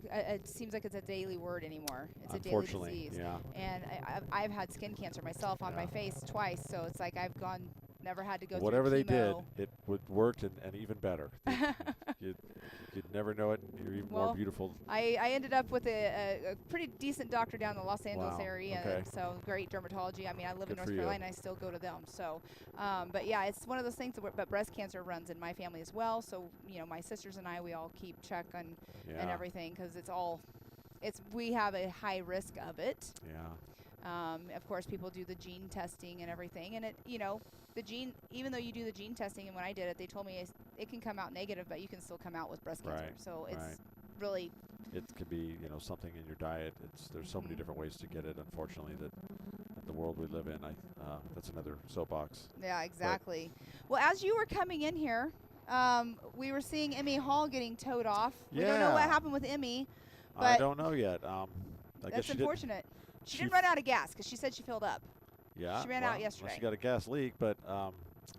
it seems like it's a daily word anymore. It's a daily disease. Yeah. And I've had skin cancer myself on my face twice, so it's like I've never had to go whatever through they did, chemo. it worked and even better. You'd never know it. You're even more beautiful. I ended up with a pretty decent doctor down in the Los Angeles area, okay. So great dermatology. I mean, I live in Good North for you. Carolina. I still go to them. So, but yeah, it's one of those things. But breast cancer runs in my family as well. So my sisters and I, we all keep check on and everything, because we have a high risk of it. Yeah. Of course, people do the gene testing and everything, and the gene, even though you do the gene testing, and when I did it, they told me it can come out negative, but you can still come out with breast cancer. So it's really. It could be, something in your diet. There's so many different ways to get it. Unfortunately, that the world we live in, that's another soapbox. Yeah, exactly. Well, as you were coming in here, we were seeing Emmy Hall getting towed off. We don't know what happened with Emmy. But I don't know yet. I guess that's unfortunate. She didn't run out of gas because she said she filled up. Yeah. She ran out yesterday. She got a gas leak, but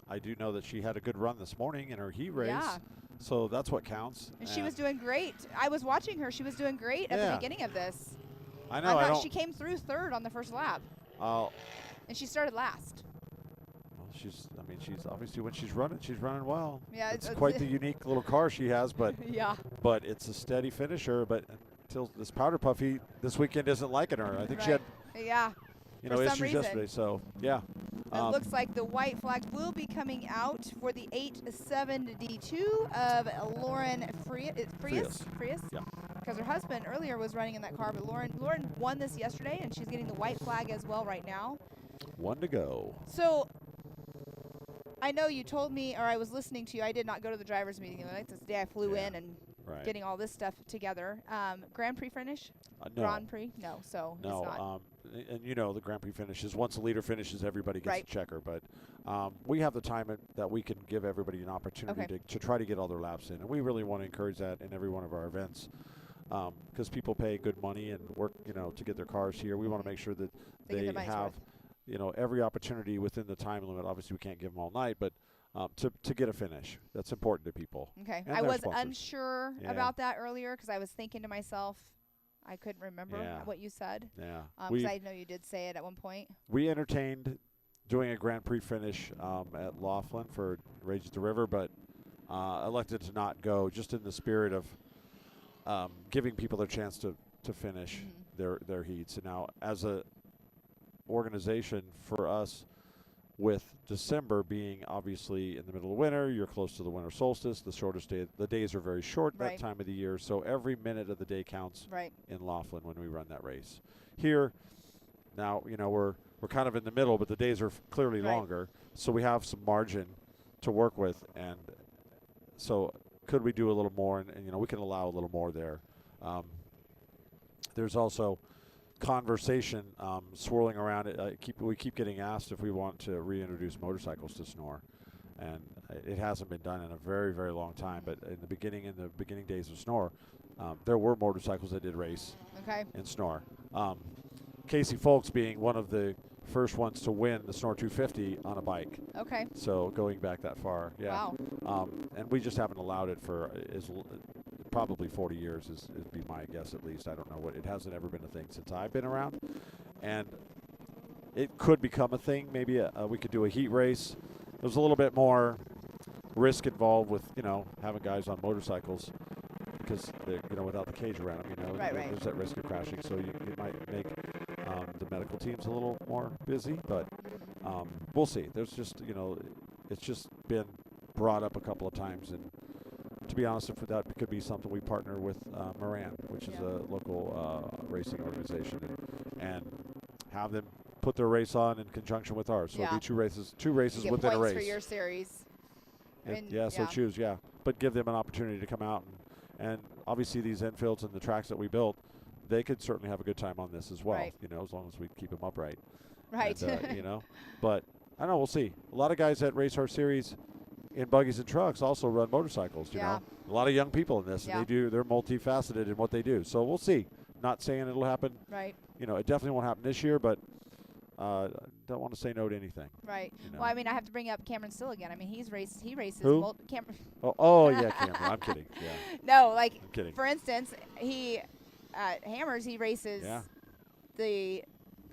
I do know that she had a good run this morning in her heat race. Yeah. So that's what counts. And she was doing great. I was watching her. She was doing great at the beginning of this. I know. She came through third on the first lap. And she started last. Well, she's obviously, when she's running well. Yeah, it's quite the unique little car she has, but but it's a steady finisher. But until this Powderpuff heat this weekend isn't liking her. I think she had issues yesterday. So yeah. It looks like the white flag will be coming out for the 872 of Lauren Frias. Yeah. Because her husband earlier was running in that car, but Lauren won this yesterday, and she's getting the white flag as well right now. One to go. So I know you told me, or I was listening to you. I did not go to the drivers' meeting. That's the day I flew in and getting all this stuff together. Grand Prix finish? No. Grand Prix? No. So no. It's not. And you know the Grand Prix finishes. Once the leader finishes, everybody gets a checker. But we have the time that we can give everybody an opportunity to try to get all their laps in, and we really want to encourage that in every one of our events. Because people pay good money and work, to get their cars here. We want to make sure that they have, every opportunity within the time limit. Obviously, we can't give them all night, but to get a finish. That's important to people. Okay. And I was sponsors. unsure about that earlier because I was thinking to myself, I couldn't remember what you said. Yeah. Because I know you did say it at one point. We entertained doing a Grand Prix finish at Laughlin for Rage at the River, but elected to not go just in the spirit of giving people their chance to finish their heats. And now, as a organization, for us, with December being obviously in the middle of winter, you're close to the winter solstice. The shortest day, the days are very short that time of the year, so every minute of the day counts in Laughlin when we run that race. Here, now we're kind of in the middle, but the days are clearly longer, so we have some margin to work with, and so could we do a little more? And we can allow a little more there. There's also conversation swirling around it. We keep getting asked if we want to reintroduce motorcycles to Snore, and it hasn't been done in a very, very long time. But in the beginning days of Snore, there were motorcycles that did race in Snore. Casey Folks being one of the first ones to win the Snore 250 on a bike. Okay. So going back that far, yeah. Wow. And we just haven't allowed it for probably 40 years is be my guess, at least. I don't know it hasn't ever been a thing since I've been around, and it could become a thing. Maybe we could do a heat race. There's a little bit more risk involved with having guys on motorcycles because they're without the cage around them. There's that risk of crashing. So it might make the medical teams a little more busy, but we'll see. There's just it's just been brought up a couple of times, and to be honest, if that could be something we partner with Moran, which is a local racing organization, and have them put their race on in conjunction with ours. So it'll be two races within a race. For your series. So choose, but give them an opportunity to come out and obviously these infields and the tracks that we built, they could certainly have a good time on this as well. As long as we keep them upright. Right. And, but I don't know. We'll see. A lot of guys that race our series in buggies and trucks also run motorcycles. You know, a lot of young people in this, and they're multifaceted in what they do. So we'll see. Not saying it'll happen. Right. It definitely won't happen this year, but don't want to say no to anything. Right. Well, I have to bring up Cameron Still again. He races. Who? Cameron. Yeah, Cameron. I'm kidding. Yeah. No, I'm kidding. For instance, he at Hammers he races the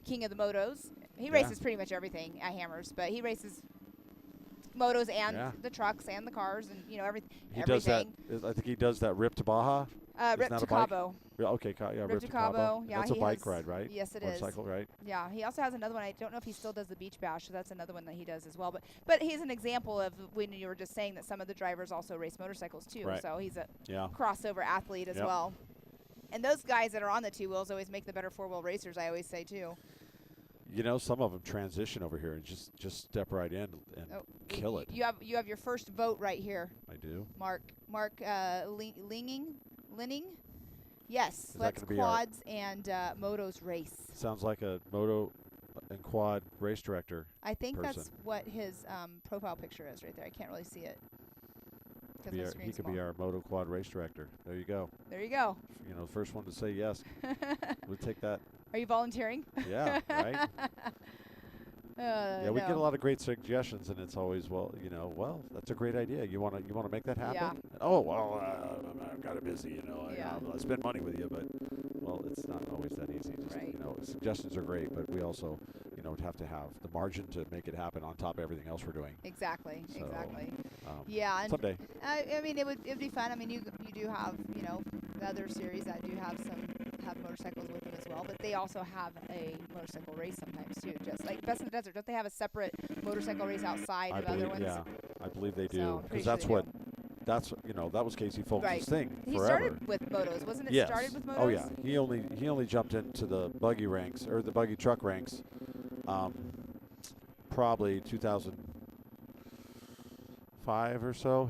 King of the Motos. He races pretty much everything at Hammers, but he races motos and the trucks and the cars and everything. He does that. I think he does that Rip to Baja. Rip to Cabo. Okay, Rip to Cabo. Yeah, that's a bike ride, right? Yes, it is. Motorcycle, right? Yeah, he also has another one. I don't know if he still does the Beach Bash, so that's another one that he does as well. But he's an example of when you were just saying that some of the drivers also race motorcycles too. Right. So he's a crossover athlete as well. And those guys that are on the two wheels always make the better four-wheel racers, I always say too. Some of them transition over here and just step right in and kill it. You have your first vote right here. I do. Mark Linning. Yes, let's quads and motos race. Sounds like a moto and quad race director. I think that's what his profile picture is right there. I can't really see it. He could be our moto quad race director. There you go. There you go. The first one to say yes. We'll take that. Are you volunteering? Yeah, right? We get a lot of great suggestions, and it's always, well, that's a great idea. You want to make that happen? Yeah. Oh, well, I'm kind of busy, I spend money with you, but, well, it's not always that easy. Just, suggestions are great, but we also, have to have the margin to make it happen on top of everything else we're doing. Exactly. And someday. It'd be fun. You do have, the other series that do have motorcycles with them as well, but they also have a motorcycle race sometimes too. Just like Best in the Desert, don't they have a separate motorcycle race outside of other ones? Yeah, I believe they do, So because that was Casey Folks' thing forever. He started with motos, wasn't it? Yes. Started with motos. Oh yeah, he only jumped into the buggy ranks or the buggy truck ranks probably 2005 or so.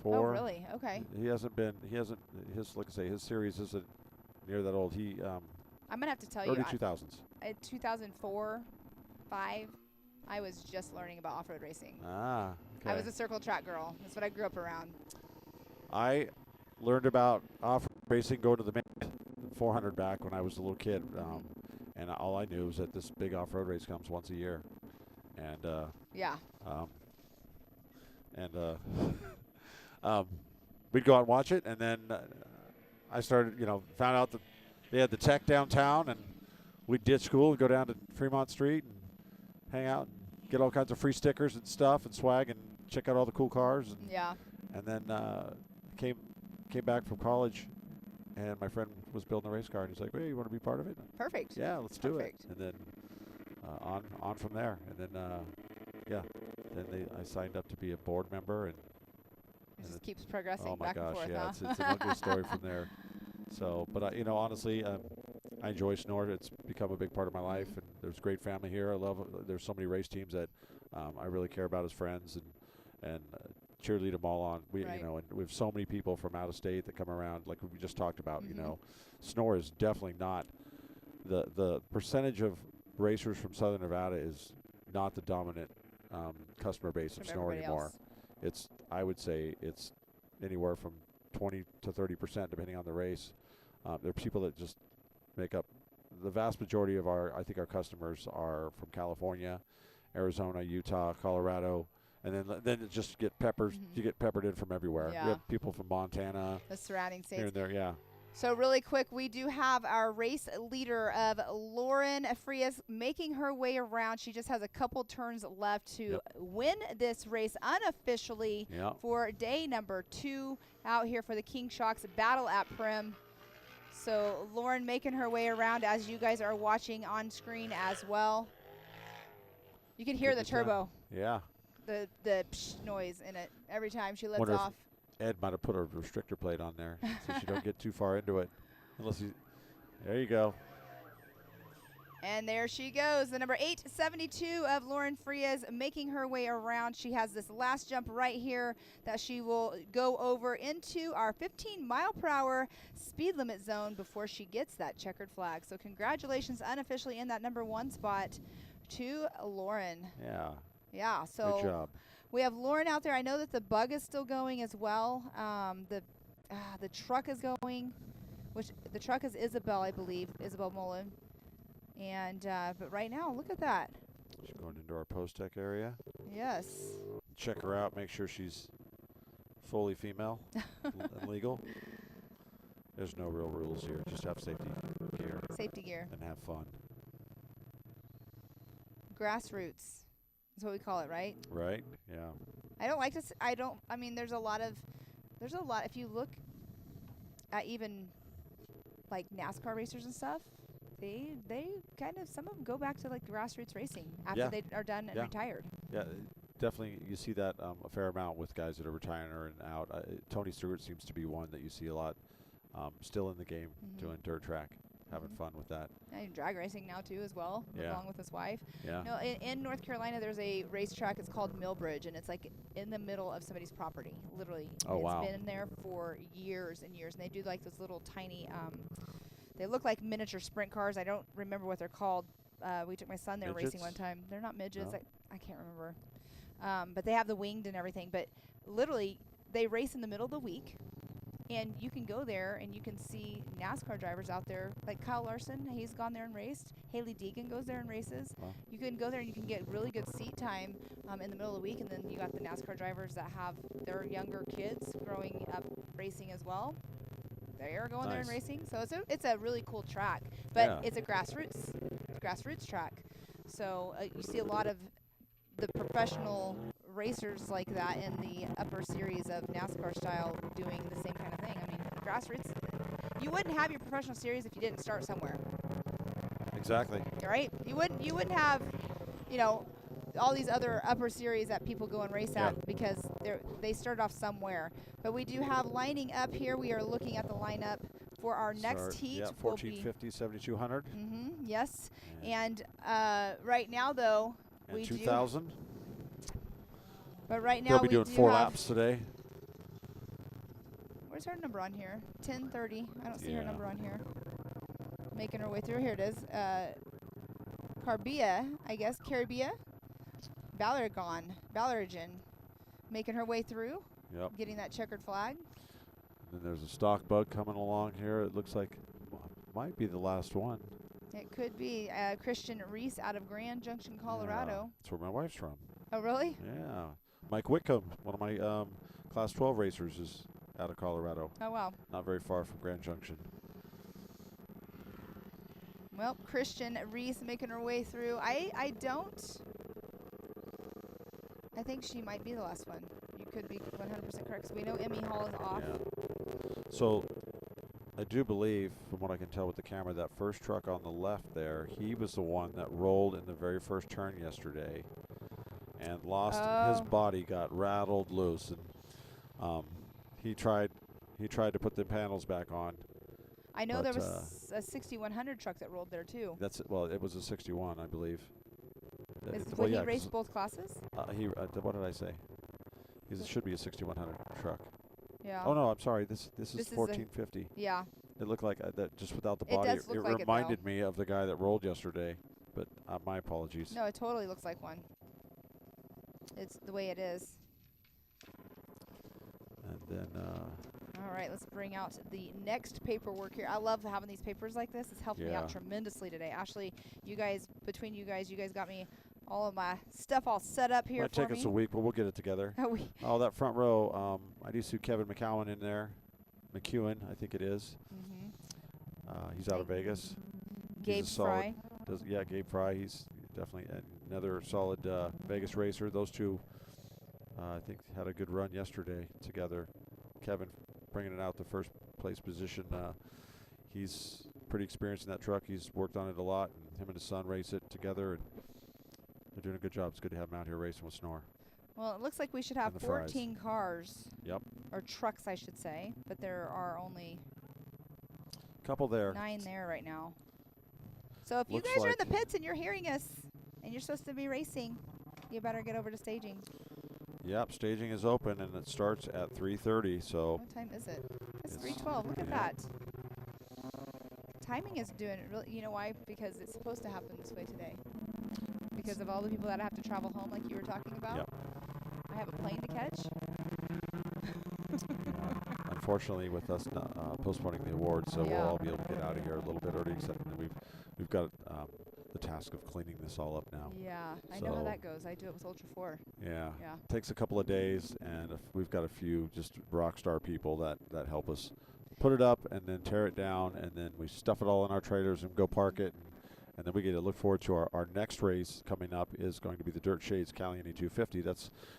Oh, 4. really? Okay. He hasn't, like I say, his series isn't near that old. I'm going to have to tell early you. 2000s. 2004, 5, I was just learning about off-road racing. Ah, okay. I was a circle track girl. That's what I grew up around. I learned about off-road racing going to the 400 back when I was a little kid. And all I knew was that this big off-road race comes once a year. And yeah. We'd go out and watch it, and then I started, found out that they had the tech downtown, and we'd ditch school and go down to Fremont Street and hang out and get all kinds of free stickers and stuff and swag and check out all the cool cars. And, yeah. And then came back from college, and my friend was building a race car, and he's like, "Hey, you want to be part of it?" Perfect. Yeah, let's do it. And then on from there, and then I signed up to be a board member, and it just keeps progressing back and forth. Yeah, huh? it's an ugly story from there. So, but honestly, I enjoy Snort. It's become a big part of my life, and there's a great family here. I love. There's so many race teams that I really care about as friends, and cheerlead them all on. Right. And we have so many people from out of state that come around, like we just talked about. Snore is definitely not the percentage of racers from Southern Nevada is not the dominant customer base of Snore anymore. I would say it's anywhere from 20 to 30% depending on the race. There are people that just make up the vast majority of our customers are from California, Arizona, Utah, Colorado, and then it just get you get peppered in from everywhere. Yeah. We have people from Montana, the surrounding states. here and there, yeah. So really quick, we do have our race leader of Lauren Frias making her way around. She just has a couple turns left to win this race unofficially for day number 2 out here for the King Shocks Battle at Primm. So Lauren making her way around as you guys are watching on screen as well. You can hear the turbo. Yeah. The psh noise in it every time she lets Wonder off. Ed might have put a restrictor plate on there so you don't get too far into it. There you go. And there she goes, the number 872 of Lauren Frias making her way around. She has this last jump right here that she will go over into our 15-mile-per-hour speed limit zone before she gets that checkered flag. So congratulations unofficially in that number 1 spot to Lauren. Yeah. Yeah, so good job. We have Lauren out there. I know that the bug is still going as well. The truck is going, which the truck is Isabel, I believe, Isabel Mullen. And but right now, look at that. She's going into our post-tech area. Yes. Check her out. Make sure she's fully female and legal. There's no real rules here. Just have safety gear. Safety gear. And have fun. Grassroots. That's what we call it, right? Right. Yeah. I don't like to. I mean, there's a lot. If you look at even like NASCAR racers and stuff, they kind of, some of them go back to like grassroots racing after they are done and retired. Yeah, definitely. You see that a fair amount with guys that are retiring or out. Tony Stewart seems to be one that you see a lot. Still in the game, doing dirt track. Having fun with that. And drag racing now too as well, along with his wife. Yeah. No, in North Carolina, there's a racetrack. It's called Millbridge, and it's like in the middle of somebody's property, literally. Oh, wow. It's been there for years and years, and they do like those little tiny. They look like miniature sprint cars. I don't remember what they're called. We took my son there racing one time. They're not midgets. No. I can't remember. But they have the winged and everything. But literally, they race in the middle of the week. And you can go there and you can see NASCAR drivers out there, like Kyle Larson. He's gone there and raced. Haley Deegan goes there and races. Wow. You can go there and you can get really good seat time in the middle of the week. And then you got the NASCAR drivers that have their younger kids growing up racing as well. They are going there and racing. So it's a really cool track. But it's a grassroots track. So you see a lot of the professional racers like that in the upper series of NASCAR style doing the same kind of thing. I mean, grassroots, you wouldn't have your professional series if you didn't start somewhere. Exactly. Right? You wouldn't have, all these other upper series that people go and race at because they started off somewhere. But we do have lining up here. We are looking at the lineup for our next heat. Yeah, 1450, 7200. Yes. And right now, though, And We do. 2,000. But right now They'll be we doing do 4 have, laps today. Where's her number on here? 10:30. I don't see her Yeah. number on here. Making her way through. Here it is. Carbia, I guess. Caribia. Ballerigan. Making her way through. Yep. Getting that checkered flag. And then there's a stock bug coming along here. It looks like might be the last one. It could be Christian Reese out of Grand Junction, Colorado. Yeah, that's where my wife's from. Oh, really? Yeah. Mike Whitcomb, one of my Class 12 racers, is out of Colorado. Oh, wow. Not very far from Grand Junction. Well, Christian Reese making her way through. I think she might be the last one. You could be 100% correct. So we know Emmy Hall is off. Yeah. So I do believe, from what I can tell with the camera, that first truck on the left there, he was the one that rolled in the very first turn yesterday and lost his body, got rattled loose, and he tried to put the panels back on. I know there was a 6100 truck that rolled there too. That's well, it was a 61, I believe. Would he race both classes? What did I say? It should be a 6100 truck. Yeah. Oh no, I'm sorry. This is 1450. Yeah. It looked like that just without the body. It does look like reminded me of the guy that rolled yesterday, but my apologies. No, it totally looks like one. It's the way it is. And then. All right, let's bring out the next paperwork here. I love having these papers like this. It's helped me out tremendously today. Ashley, between you guys got me all of my stuff all set up here Might for me. take us a week, but we'll get it together. Oh, that front row, I do see Kevin McCowan in there. McEwen, I think it is. He's out of Vegas. Gabe Fry. Gabe Fry. He's definitely another solid Vegas racer. Those two, I think, had a good run yesterday together. Kevin bringing it out the first place position. He's pretty experienced in that truck. He's worked on it a lot, and him and his son race it together, and they're doing a good job. It's good to have him out here racing with Snore. Well, it looks like we should have 14 cars. Yep. Or trucks, I should say, but there are only couple there. 9 there right now. So if you Looks guys are in like the pits and you're hearing us and you're supposed to be racing, you better get over to staging. Yep, staging is open and it starts at 3:30. So what time is it? It's 3:12. Look at that. Timing is doing really. You know why? Because it's supposed to happen this way today. Because of all the people that have to travel home, like you were talking about. Yep. I have a plane to catch. Unfortunately, with us postponing the awards, so we'll all be able to get out of here a little bit early. Except that we've got the task of cleaning this all up now. Yeah, I know how that goes. I do it with Ultra 4. Yeah. Yeah. Takes a couple of days, and we've got a few just rock star people that help us put it up and then tear it down, and then we stuff it all in our trailers and go park it. And then we get to look forward to our next race coming up is going to be the Dirt Shades Caliente 250.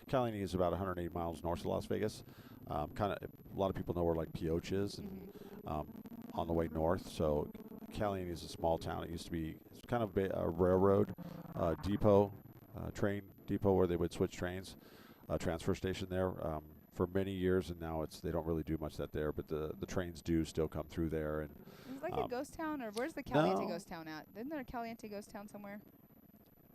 Caliente is about 180 miles north of Las Vegas. Kind of a lot of people know where like Pioche is, and on the way north. So Caliente is a small town. It used to be kind of a railroad depot, train depot where they would switch trains, transfer station there for many years, and now they don't really do much of that there, but the trains do still come through there. And is it like a ghost town, or where's the Caliente ghost town at? Isn't there a Caliente ghost town somewhere?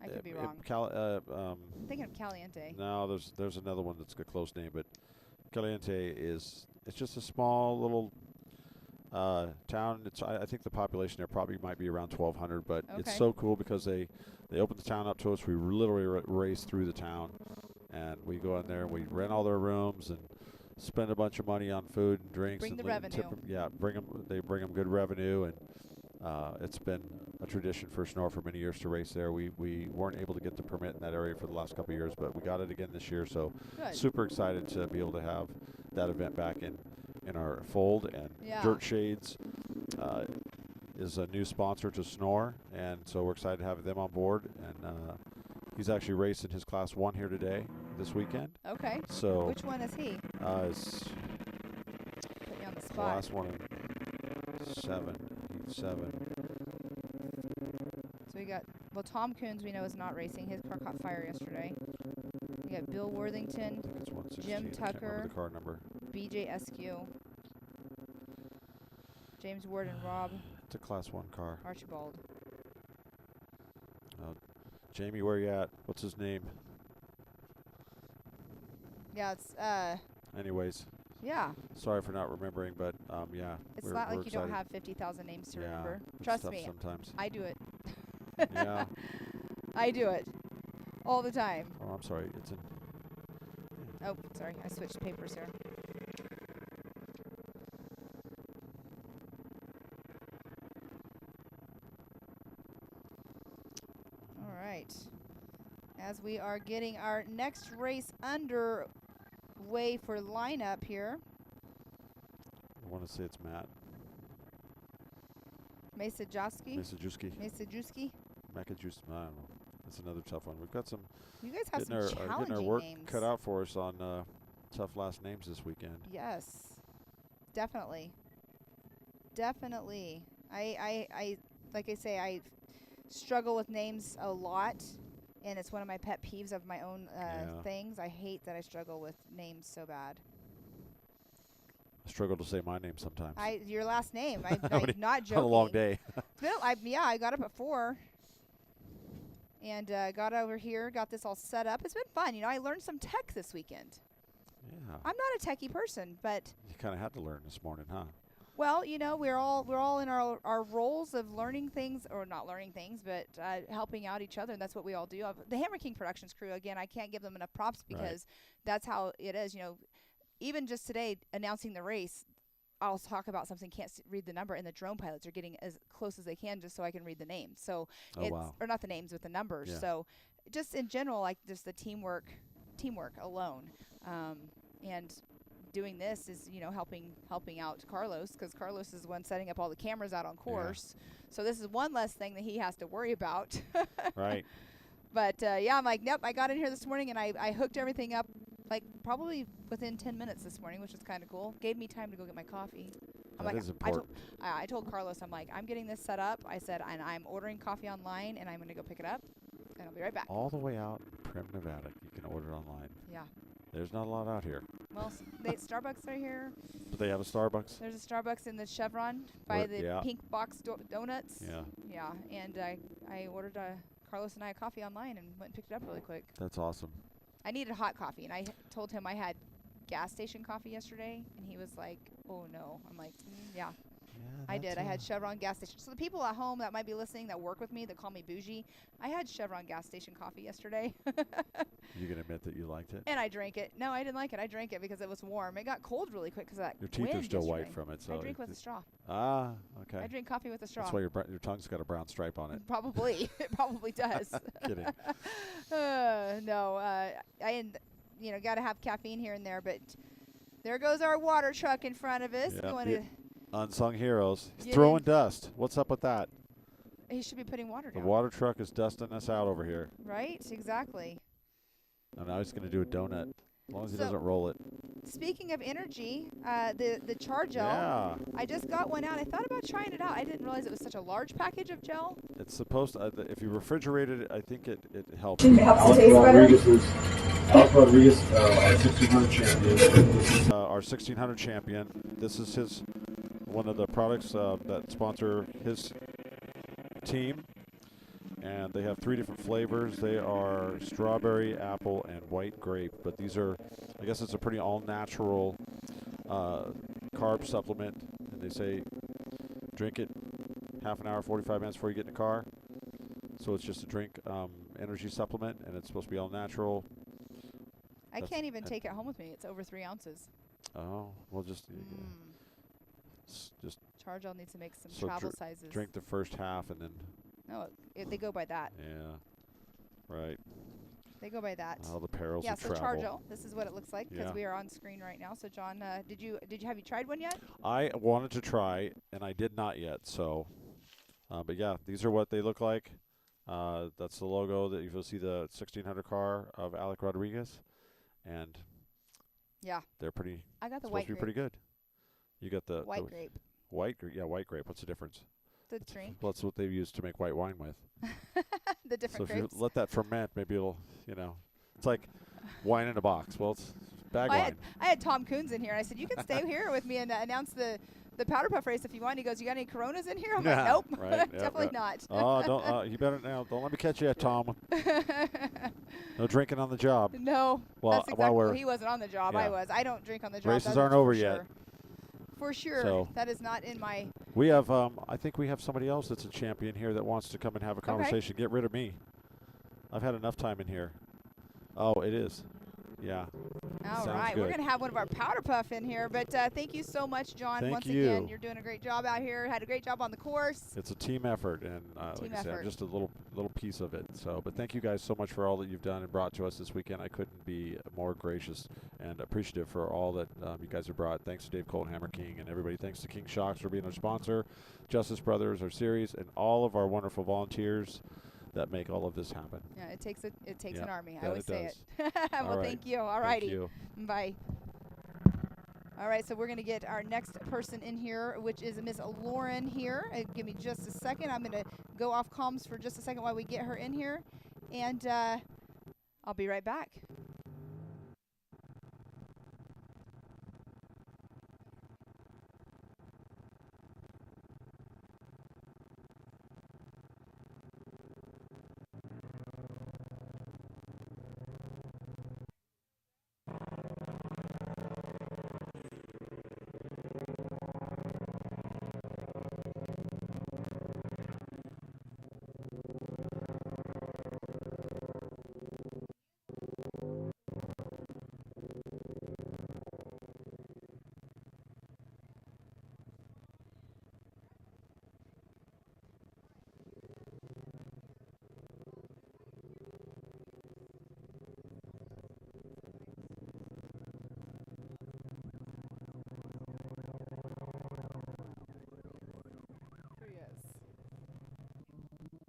I could be wrong. I'm thinking of Caliente. No, there's another one that's a close name, but Caliente it's just a small little town. I think the population there probably might be around 1,200, but it's so cool because they opened the town up to us. We literally race through the town, and we go in there and we rent all their rooms and spend a bunch of money on food and drinks. Bring and the revenue. They bring them good revenue, and it's been a tradition for Snore for many years to race there. We weren't able to get the permit in that area for the last couple of years, but we got it again this year. So super excited to be able to have that event back in our fold. And Dirt Shades is a new sponsor to Snore, and so we're excited to have them on board. And he's actually racing his Class 1 here today, this weekend. Okay. So which one is he? It's put you on the spot. Class 1 and 7. He's 7. So we got, Tom Coons we know is not racing. His car caught fire yesterday. We got Bill Worthington, Jim Tucker, the car number. BJ Eskew, James Ward and Rob. It's a Class 1 car. Archibald. Jamie, where you at? What's his name? Yeah, it's Anyways. Yeah. Sorry for not remembering, but yeah. It's we're not like you excited. don't have 50,000 names to Yeah, remember. it's Trust tough me. sometimes. I do it. Yeah. I do it all the time. Oh, I'm sorry. It's in. Oh, sorry. I switched papers here. All right. As we are getting our next race underway for lineup here. I want to say it's Matt. Masajewski. Masajewski. Masajewski. Makajewski. I don't know. That's another tough one. We've got some. You guys have some getting our challenging work names. cut out for us on tough last names this weekend. Yes, definitely. Definitely. I like I say, I struggle with names a lot, and it's one of my pet peeves of my own things. I hate that I struggle with names so bad. I struggle to say my name sometimes. Your last name. I'm not joking. On a long day. I got up at 4. And got over here, got this all set up. It's been fun. You know, I learned some tech this weekend. Yeah. I'm not a techie person, but You kind of had to learn this morning, huh? well, you know, we're all in our roles of learning things, or not learning things, but helping out each other, and that's what we all do. The Hammer King Productions crew, again, I can't give them enough props because that's how it is. You know, even just today announcing the race, I'll talk about something, can't read the number, and the drone pilots are getting as close as they can just so I can read the names. So or not the names, with the numbers. Yeah. So just in general, like just the teamwork alone, and doing this is, you know, helping out Carlos, because Carlos is the one setting up all the cameras out on course. Yeah. So this is one less thing that he has to worry about. Right. But yeah, I'm like, nope. I got in here this morning and I hooked everything up, like probably within 10 minutes this morning, which is kind of cool. Gave me time to go get my coffee. That is important. I told Carlos, I'm like, I'm getting this set up. I said, and I'm ordering coffee online, and I'm going to go pick it up, and I'll be right back. All the way out in Primm, Nevada. You can order online. Yeah. There's not a lot out here. Well, Starbucks are here. But they have a Starbucks? There's a Starbucks in the Chevron by the pink box donuts. Yeah. Yeah, and I ordered Carlos and I a coffee online and went and picked it up really quick. That's awesome. I needed hot coffee, and I told him I had gas station coffee yesterday, and he was like, oh no. I'm like, yeah. I did. I had Chevron gas station. So the people at home that might be listening that work with me, that call me bougie, I had Chevron gas station coffee yesterday. You can admit that you liked it? And I drank it. No, I didn't like it. I drank it because it was warm. It got cold really quick because that Your teeth wind are still yesterday. white from it. So I drink with a straw. Ah, okay. I drink coffee with a straw. That's why your tongue's got a brown stripe on it. Probably. It probably does. Kidding. No, you know, got to have caffeine here and there, but there goes our water truck in front of us. Yeah, unsung heroes. He's throwing dust. What's up with that? He should be putting water down. The water truck is dusting us out over here. Right? Exactly. And now he's going to do a donut, as long as he doesn't roll it. Speaking of energy, the char gel. Yeah. I just got one out. I thought about trying it out. I didn't realize it was such a large package of gel. It's supposed to, if you refrigerate it, I think it helps. Alex Rodriguez, our 1600 champion. This is our 1600 champion. This is one of the products that sponsor his team. And they have 3 different flavors. They are strawberry, apple, and white grape. But these are, I guess it's a pretty all-natural carb supplement. And they say drink it half an hour, 45 minutes before you get in the car. So it's just a drink energy supplement, and it's supposed to be all-natural. I can't even take it home with me. It's over 3 ounces. Oh, well, just char gel needs to make some travel sizes. Drink the first half, and then. No, they go by that. Yeah, right. They go by that. All the perils of travel. travel. Yeah, so char gel. This is what it looks like because we are on screen right now. So John, have you tried one yet? I wanted to try, and I did not yet. So, but yeah, these are what they look like. That's the logo that you'll see, the 1600 car of Alex Rodriguez, and yeah, they're pretty. I got the supposed white to be grape. pretty good. You got the white grape. White grape, yeah, white grape. What's the difference? The drink. Well, that's what they use to make white wine with. The different grapes. So if you let that ferment, maybe it'll, it's like wine in a box. Well, it's bag wine. I had Tom Coons in here, and I said, you can stay here with me and announce the the Powderpuff race if you want. He goes, you got any Coronas in here? I'm like, nope, Right, definitely not. Oh, don't you better now. Don't let me catch you, Tom. No drinking on the job. No, well, that's exactly. while Well, he wasn't on the job. Yeah. I was. I don't drink on the job. Races aren't over for yet. Sure. For sure, So that is not in my. We have, I think we have somebody else that's a champion here that wants to come and have a conversation. Get rid of me. I've had enough time in here. Oh, it is. Yeah. All Sounds right, good. we're going to have one of our Powderpuff in here, but thank you so much, John. Thank once you. again, you're doing a great job out here. Had a great job on the course. It's a team effort, and like I said, I'm just a little piece of it. So, but thank you guys so much for all that you've done and brought to us this weekend. I couldn't be more gracious and appreciative for all that you guys have brought. Thanks to Dave Cole and Hammer King and everybody. Thanks to King Shocks for being our sponsor, Justice Brothers, our series, and all of our wonderful volunteers that make all of this happen. Yeah, it takes Yeah, an army. I that always it say does. it. Well, All right. thank you. All righty. Thank you. Bye. All right, so we're going to get our next person in here, which is Miss Lauren here. Give me just a second. I'm going to go off comms for just a second while we get her in here, and I'll be right back.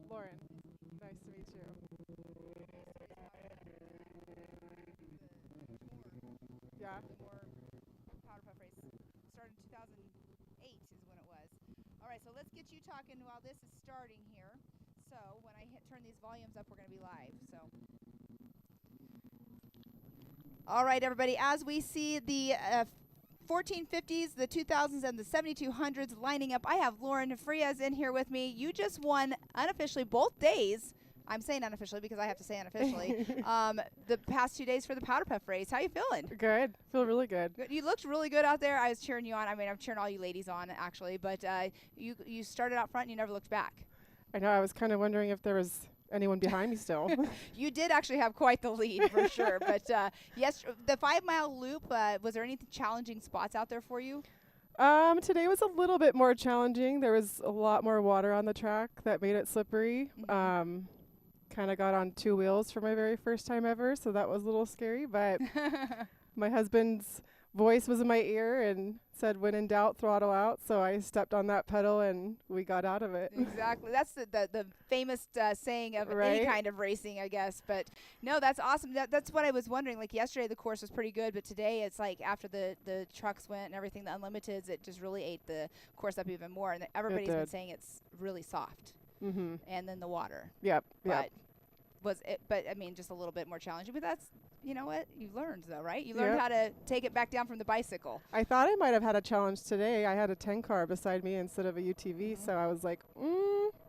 Lauren, nice to meet you. Yeah. Powderpuff race started in 2008 is when it was. All right, so let's get you talking while this is starting here. So when I turn these volumes up, we're going to be live. So. All right, everybody, as we see the 1450s, the 2000s, and the 7200s lining up, I have Lauren Frias in here with me. You just won unofficially both days. I'm saying unofficially because I have to say unofficially. The past 2 days for the Powderpuff race. How you feeling? Good. Feel really good. You looked really good out there. I was cheering you on. I mean, I'm cheering all you ladies on, actually. But you started out front and you never looked back. I know. I was kind of wondering if there was anyone behind me still. You did actually have quite the lead for sure. But yes, the 5 mile loop, was there any challenging spots out there for you? Today was a little bit more challenging. There was a lot more water on the track that made it slippery. Kind of got on 2 wheels for my very first time ever, so that was a little scary. But my husband's voice was in my ear and said, when in doubt, throttle out. So I stepped on that pedal and we got out of it. Exactly. That's the famous saying of any kind of racing, I guess. But no, that's awesome. That's what I was wondering. Like yesterday, the course was pretty good, but today it's like after the trucks went and everything, the Unlimiteds, it just really ate the course up even more. And everybody's been saying it's really soft. And then the water. Yep. But I mean, just a little bit more challenging. But that's, you know what? You learned, though, right? You learned how to take it back down from the bicycle. I thought I might have had a challenge today. I had a 10 car beside me instead of a UTV, so I was like,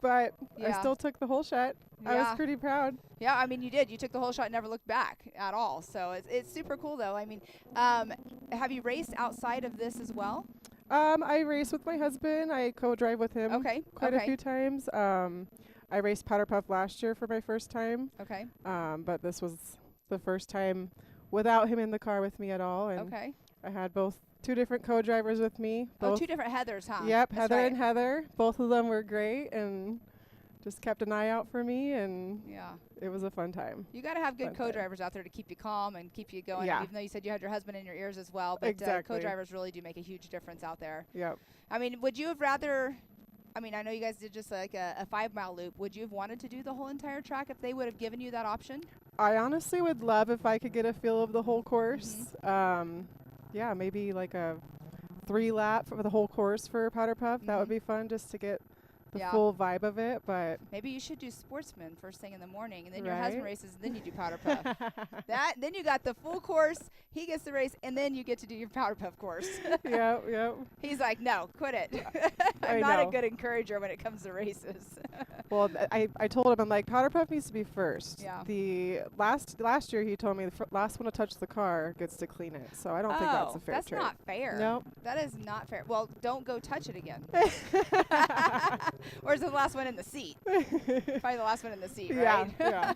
but I still took the whole shot. I was pretty proud. Yeah, I mean, you did. You took the whole shot and never looked back at all. So it's super cool, though. I mean, have you raced outside of this as well? I race with my husband. I co-drive with him quite a few times. I raced Powderpuff last year for my first time. Okay. But this was the first time without him in the car with me at all. And I had two different co-drivers with me. Two different Heathers, huh? Yep, Heather and Heather. Both of them were great and just kept an eye out for me, and it was a fun time. You got to have good co-drivers out there to keep you calm and keep you going, even though you said you had your husband in your ears as well. But co-drivers really do make a huge difference out there. Yep. I mean, would you have rather... I mean, I know you guys did just like a 5 mile loop. Would you have wanted to do the whole entire track if they would have given you that option? I honestly would love if I could get a feel of the whole course. Yeah, maybe like a 3 lap for the whole course for Powderpuff. That would be fun just to get the Yeah. full vibe of it, but Maybe you should do Sportsman first thing in the morning, and then your Right. husband races, and then you do Powderpuff. Then you got the full course. He gets to race, and then you get to do your Powderpuff course. yep. He's like, no, quit it. I I'm not know. a good encourager when it comes to races. Well, I told him, I'm like, Powderpuff needs to be first. Yeah. The last year he told me the last one to touch the car gets to clean it. So I don't think that's a fair that's trade. not fair. Nope. That is not fair. Well, don't go touch it again. Or is it the last one in the seat? Probably the last one in the seat, right? Yeah.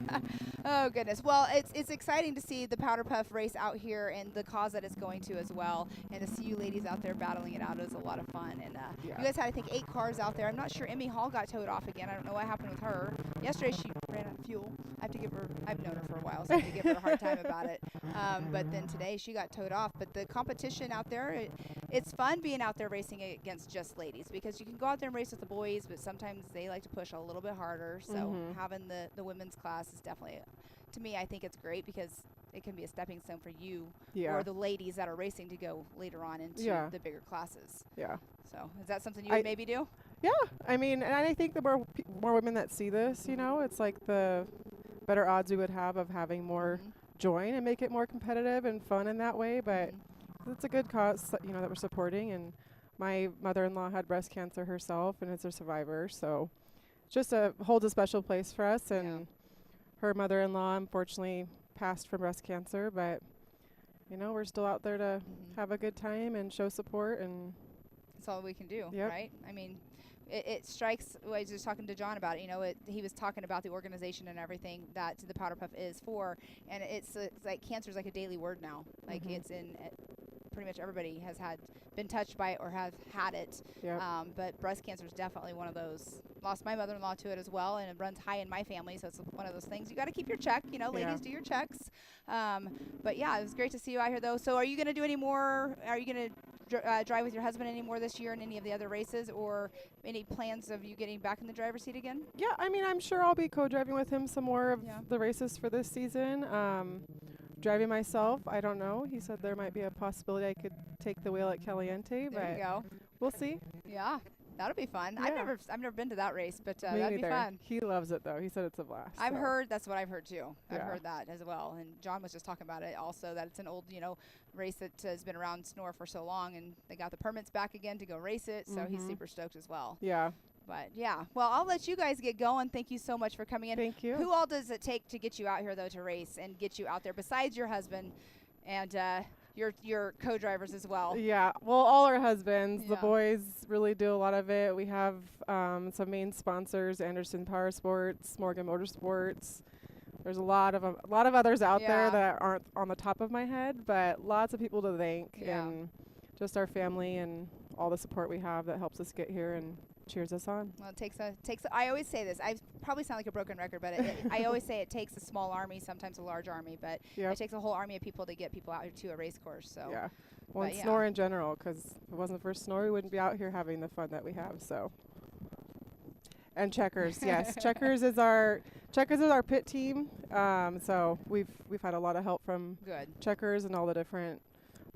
Oh goodness. Well, it's exciting to see the Powderpuff race out here and the cause that it's going to as well, and to see you ladies out there battling it out is a lot of fun. And you guys had, I think, 8 cars out there. I'm not sure Emmy Hall got towed off again. I don't know what happened with her. Yesterday she ran out of fuel. I've known her for a while, so I have to give her a hard time about it. But then today she got towed off. But the competition out there, it's fun being out there racing against just ladies, because you can go out there and race with the boys, but sometimes they like to push a little bit harder. So having the women's class is definitely, to me, I think it's great, because it can be a stepping stone for you or the ladies that are racing to go later on into the bigger classes. Yeah. So is that something you would maybe do? Yeah. I mean, and I think the more women that see this, you know, it's like the better odds we would have of having more join and make it more competitive and fun in that way. But it's a good cause, you know, that we're supporting. And my mother-in-law had breast cancer herself and is a survivor, so just holds a special place for us. And her mother-in-law unfortunately passed from breast cancer, but you know, we're still out there to have a good time and show support, and that's all we can do, Yep. right? I mean, it strikes. I was just talking to John about it. You know, he was talking about the organization and everything that the Powderpuff is for, and it's like cancer is like a daily word now. Like it's in pretty much everybody has been touched by it or have had it. Yep. But breast cancer is definitely one of those. Lost my mother-in-law to it as well, and it runs high in my family, so it's one of those things. You got to keep your check. You know, ladies, do your checks. But yeah, it was great to see you out here, though. So are you going to do any more? Are you going to drive with your husband anymore this year in any of the other races, or any plans of you getting back in the driver's seat again? Yeah, I mean, I'm sure I'll be co-driving with him some more of the races for this season. Driving myself, I don't know. He said there might be a possibility I could take the wheel at Caliente, There but you go. we'll see. Yeah, that'll be fun. Yeah. I've never been to that race, but Me that'd be neither. fun. He loves it though. He said it's a blast. I've so. heard, that's what I've heard too. I've Yeah. heard that as well. And John was just talking about it also, that it's an old, race that has been around Snore for so long, and they got the permits back again to go race it. So he's super stoked as well. Yeah. But yeah, well, I'll let you guys get going. Thank you so much for coming in. Thank you. Who all does it take to get you out here though to race and get you out there besides your husband and your co-drivers as well? Yeah, well, all our husbands. The Yeah. boys really do a lot of it. We have some main sponsors: Anderson Power Sports, Morgan Motorsports. There's a lot of others out there Yeah. that aren't on the top of my head, but lots of people to thank, Yeah. and just our family and all the support we have that helps us get here and cheers us on. Well, it takes I always say this. I probably sound like a broken record, but I always say it takes a small army, sometimes a large army, but Yep. it takes a whole army of people to get people out here to a race course. So Yeah. Well, and But Snore in general, because if it wasn't for Snore, we wouldn't be out here having the fun that we have. So. And Checkers, yes, Checkers is our pit team. So we've had a lot of help from Good. Checkers and all the different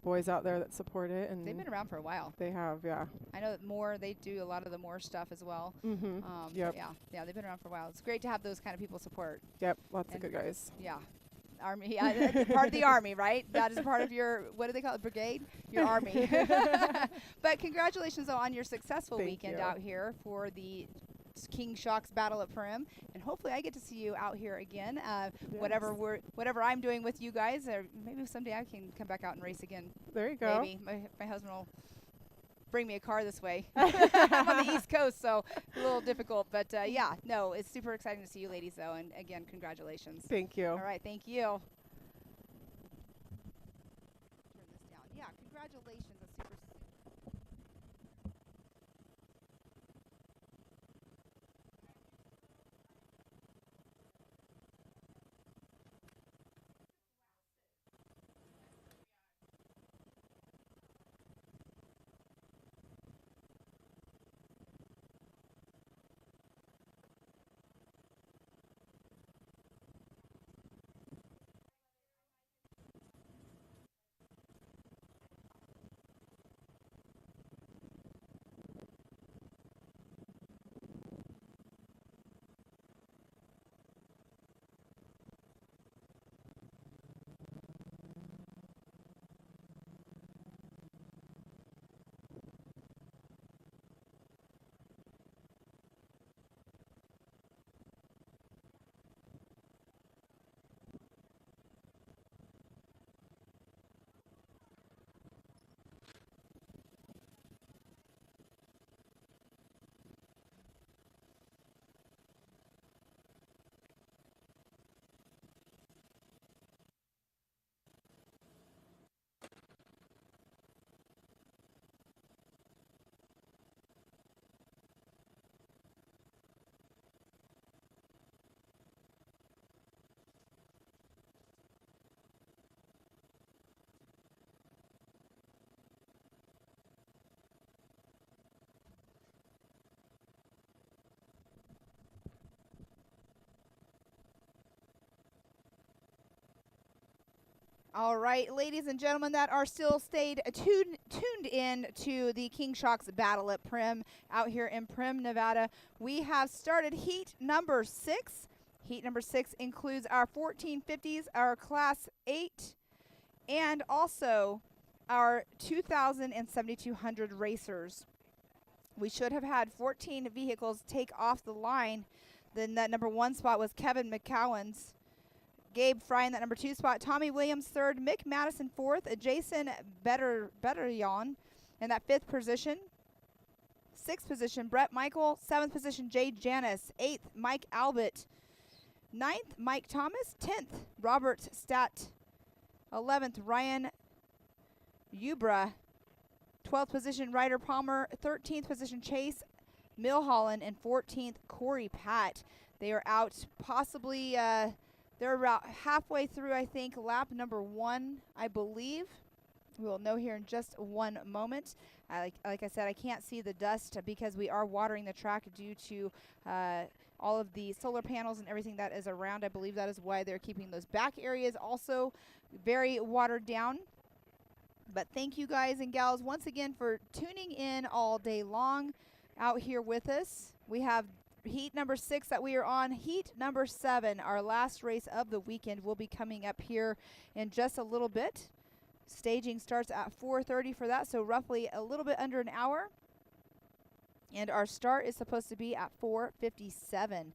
boys out there that support it, and They've been around for a while. They have, yeah. I know that they do a lot of the more stuff as well. Mhm. But Yep. yeah, they've been around for a while. It's great to have those kind of people support. Yep, lots And of good guys. Yeah. Army, yeah, part of the army, right? That is part of your, what do they call it, brigade? Your army. But congratulations on your successful Thank weekend you. out here for the King Shock's Battle at Primm, and hopefully I get to see you out here again. Whatever I'm doing with you guys, or maybe someday I can come back out and race again. There you go. Maybe my husband will bring me a car this way. I'm on the East Coast, so a little difficult. But yeah, no, it's super exciting to see you ladies, though. And again, congratulations. Thank you. All right, thank you. Turn this down. Yeah, congratulations. That's super. All right, ladies and gentlemen that are still stayed tuned in to the King Shocks Battle at Primm out here in Primm, Nevada. We have started heat number 6. Heat number 6 includes our 1450s, our Class 8, and also our 2000 and 7200 racers. We should have had 14 vehicles take off the line. Then that number 1 spot was Kevin McCowan's. Gabe Fry in that number 2 spot. Tommy Williams 3rd. Mick Madison 4th. Jason Betteryon in that 5th position. 6th position, Brett Michael. 7th position, Jay Janis. 8th, Mike Albert. 9th, Mike Thomas. 10th, Robert Stat. 11th, Ryan Ubra. 12th position, Ryder Palmer. 13th position, Chase Milholland. And 14th, Corey Pat. They are out possibly... they're about halfway through, I think, lap number 1, I believe. We will know here in just one moment. Like I said, I can't see the dust because we are watering the track due to all of the solar panels and everything that is around. I believe that is why they're keeping those back areas also very watered down. But thank you guys and gals once again for tuning in all day long out here with us. We have heat number 6 that we are on. Heat number 7, our last race of the weekend, will be coming up here in just a little bit. Staging starts at 4:30 for that, so roughly a little bit under an hour. And our start is supposed to be at 4:57.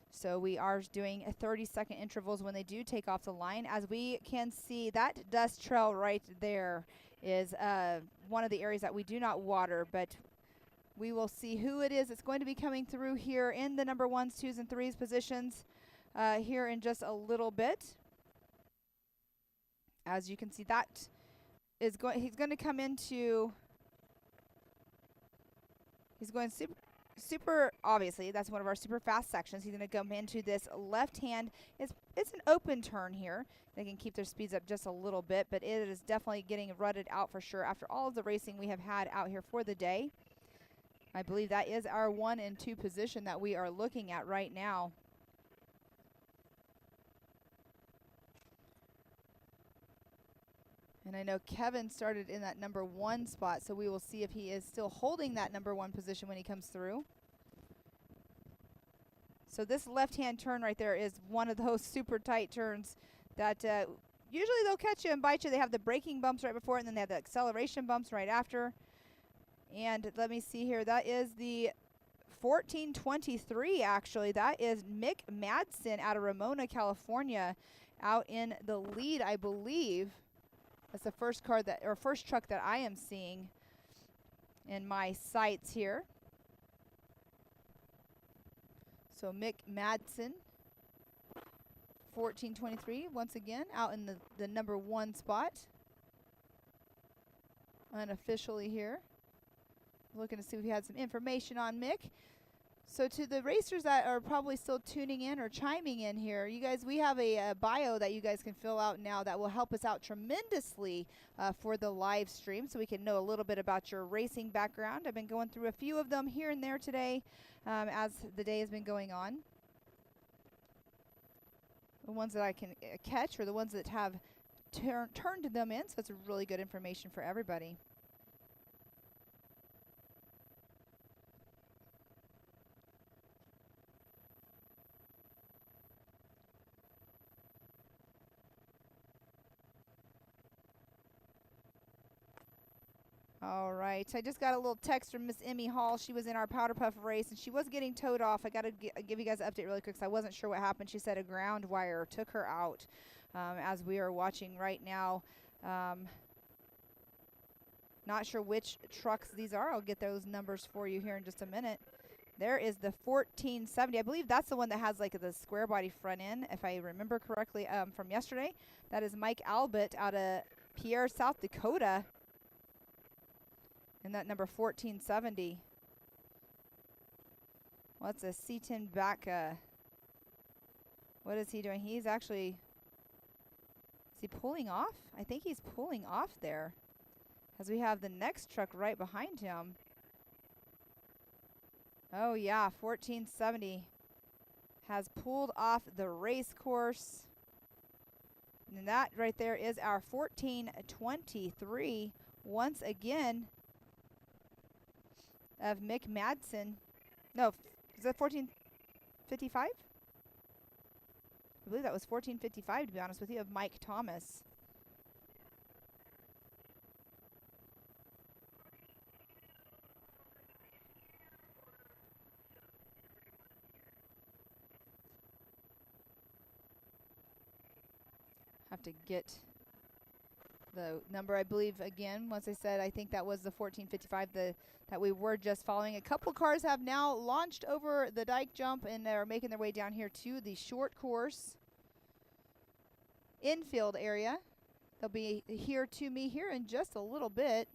So we are doing 30-second intervals when they do take off the line. As we can see, that dust trail right there is one of the areas that we do not water, but we will see who it is that's going to be coming through here in the number 1s, 2s, and 3s positions here in just a little bit. As you can see, that is he's going to come into, he's going super, obviously, that's one of our super fast sections. He's going to come into this left hand. It's an open turn here. They can keep their speeds up just a little bit, but it is definitely getting rutted out for sure after all of the racing we have had out here for the day. I believe that is our 1 and 2 position that we are looking at right now. And I know Kevin started in that number 1 spot, so we will see if he is still holding that number 1 position when he comes through. So this left-hand turn right there is one of those super tight turns that usually they'll catch you and bite you. They have the braking bumps right before it, and then they have the acceleration bumps right after. And let me see here. That is the 1423, actually. That is Mick Madsen out of Ramona, California, out in the lead, I believe. That's the first car that, or first truck that I am seeing in my sights here. So Mick Madsen, 1423, once again, out in the number 1 spot. Unofficially here. Looking to see if we had some information on Mick. So to the racers that are probably still tuning in or chiming in here, you guys, we have a bio that you guys can fill out now that will help us out tremendously for the live stream, so we can know a little bit about your racing background. I've been going through a few of them here and there today as the day has been going on. The ones that I can catch are the ones that have turned them in, so it's really good information for everybody. All right, so I just got a little text from Miss Emmy Hall. She was in our Powderpuff race, and she was getting towed off. I got to give you guys an update really quick because I wasn't sure what happened. She said a ground wire took her out as we are watching right now. Not sure which trucks these are. I'll get those numbers for you here in just a minute. There is the 1470. I believe that's the one that has like the square body front end, if I remember correctly from yesterday. That is Mike Albert out of Pierre, South Dakota. And that number 1470. Well, that's a C10 back. What is he doing? He's actually, is he pulling off? I think he's pulling off there, as we have the next truck right behind him. Oh yeah, 1470 has pulled off the race course. And that right there is our 1423 once again of Mick Madsen. No, is that 1455? I believe that was 1455, to be honest with you, of Mike Thomas. Have to get the number, I believe, again. Once I said, I think that was the 1455 that we were just following. A couple cars have now launched over the dike jump and they're making their way down here to the short course infield area. They'll be here to me here in just a little bit.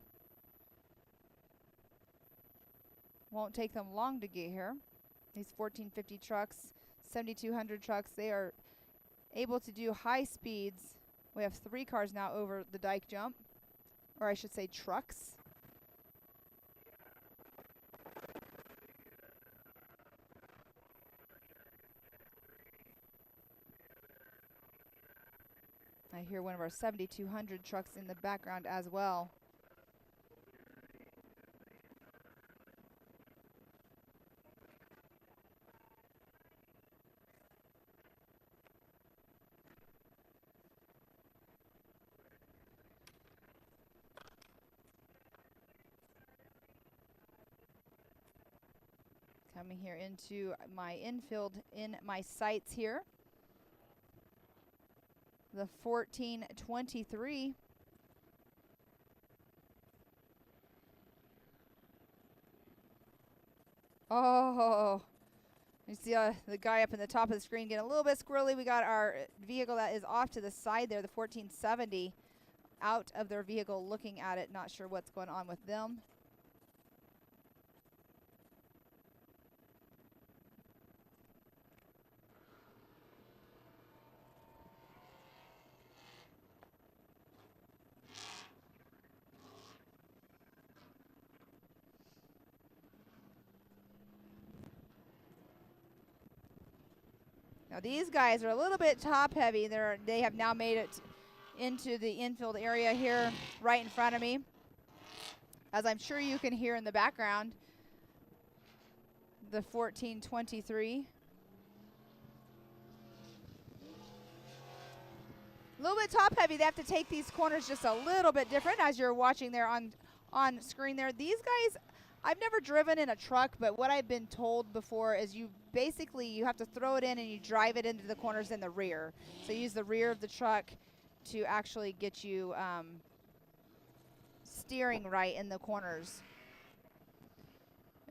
Won't take them long to get here. These 1450 trucks, 7200 trucks, they are able to do high speeds. We have 3 cars now over the dike jump, or I should say trucks. I hear one of our 7200 trucks in the background as well. Coming here into my infield in my sights here. The 1423. Oh, you see the guy up in the top of the screen getting a little bit squirrely. We got our vehicle that is off to the side there, the 1470, out of their vehicle looking at it. Not sure what's going on with them. Now these guys are a little bit top heavy. They have now made it into the infield area here right in front of me. As I'm sure you can hear in the background, the 1423. A little bit top heavy. They have to take these corners just a little bit different, as you're watching there on screen there. These guys, I've never driven in a truck, but what I've been told before is you have to throw it in and you drive it into the corners in the rear. So use the rear of the truck to actually get you steering right in the corners.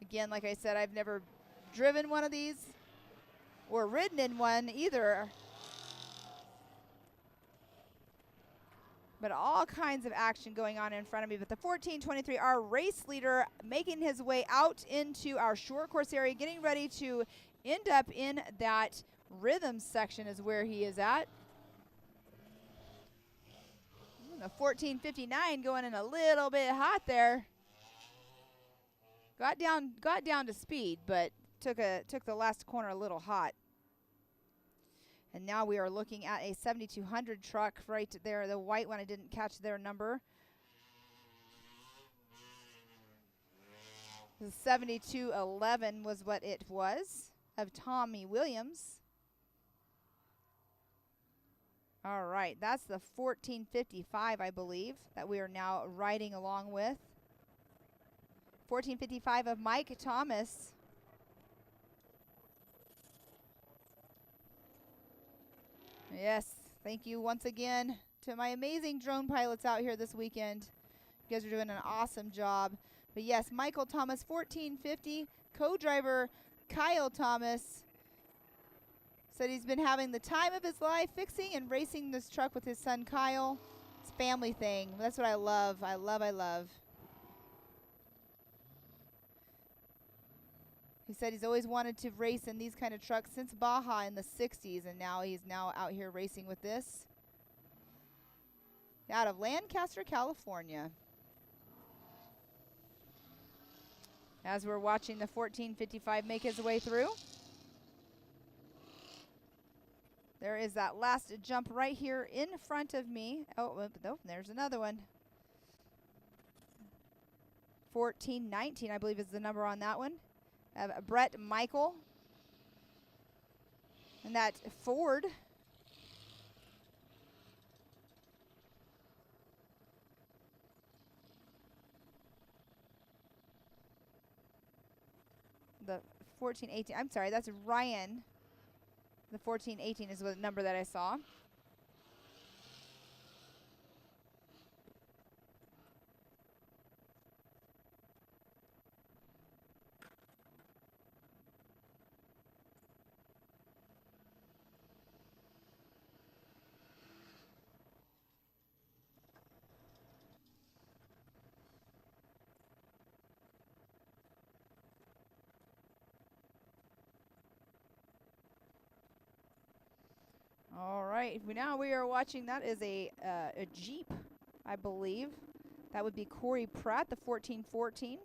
Again, like I said, I've never driven one of these or ridden in one either. But all kinds of action going on in front of me. But the 1423, our race leader, making his way out into our short course area, getting ready to end up in that rhythm section is where he is at. The 1459 going in a little bit hot there. Got down to speed, but took the last corner a little hot. And now we are looking at a 7200 truck right there. The white one, I didn't catch their number. The 7211 was what it was, of Tommy Williams. All right, that's the 1455, I believe, that we are now riding along with. 1455 of Mike Thomas. Yes, thank you once again to my amazing drone pilots out here this weekend. You guys are doing an awesome job. But yes, Michael Thomas, 1450. Co-driver Kyle Thomas said he's been having the time of his life fixing and racing this truck with his son Kyle. It's a family thing. That's what I love. I love. He said he's always wanted to race in these kind of trucks since Baja in the 60s, and now he's out here racing with this. Out of Lancaster, California. As we're watching the 1455 make his way through. There is that last jump right here in front of me. Oh, nope, there's another one. 1419, I believe, is the number on that one. Brett Michael. And that Ford. The 1418. I'm sorry, that's Ryan. The 1418 is the number that I saw. All right, now we are watching. That is a Jeep, I believe. That would be Corey Pratt, the 1414,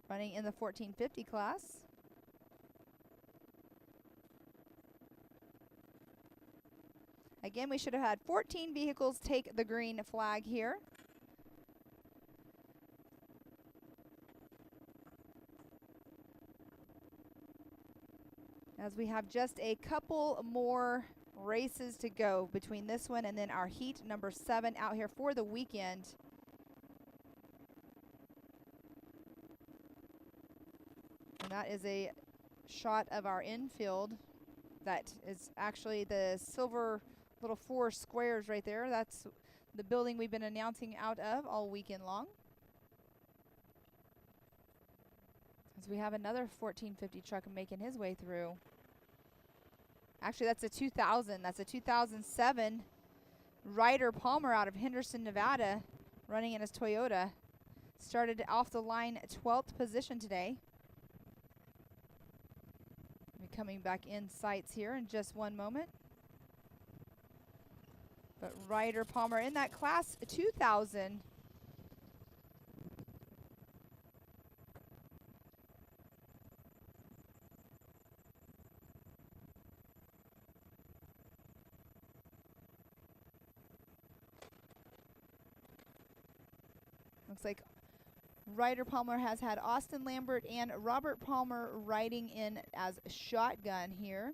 running in the 1450 class. Again, we should have had 14 vehicles take the green flag here. As we have just a couple more races to go between this one and then our heat number 7 out here for the weekend. And that is a shot of our infield. That is actually the silver little 4 squares right there. That's the building we've been announcing out of all weekend long. As we have another 1450 truck making his way through. Actually, that's a 2000. That's a 2007 Ryder Palmer out of Henderson, Nevada, running in his Toyota. Started off the line 12th position today. Be coming back in sights here in just one moment. But Ryder Palmer in that class 2000. Looks like Ryder Palmer has had Austin Lambert and Robert Palmer riding in as shotgun here.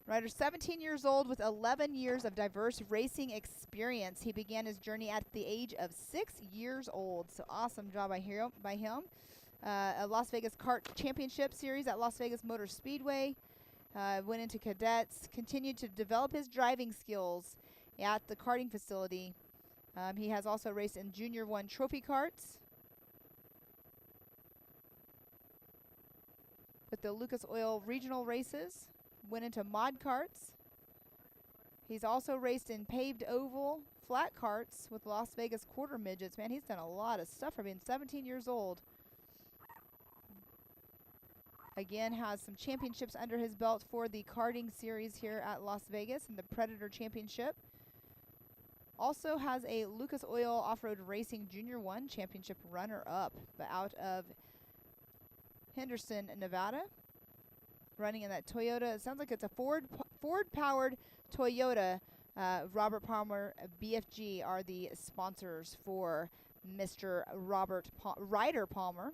Ryder's 17 years old with 11 years of diverse racing experience. He began his journey at the age of 6 years old. So awesome job by him. A Las Vegas Kart Championship Series at Las Vegas Motor Speedway. Went into cadets. Continued to develop his driving skills at the karting facility. He has also raced in Junior 1 trophy karts with the Lucas Oil regional races. Went into mod karts. He's also raced in paved oval flat karts with Las Vegas quarter midgets. Man, he's done a lot of stuff for being 17 years old. Again, has some championships under his belt for the karting series here at Las Vegas and the Predator Championship. Also has a Lucas Oil Off-Road Racing Junior 1 Championship runner-up, but out of Henderson, Nevada, running in that Toyota. It sounds like it's a Ford-powered Toyota. Robert Palmer, BFG are the sponsors for Mr. Ryder Palmer.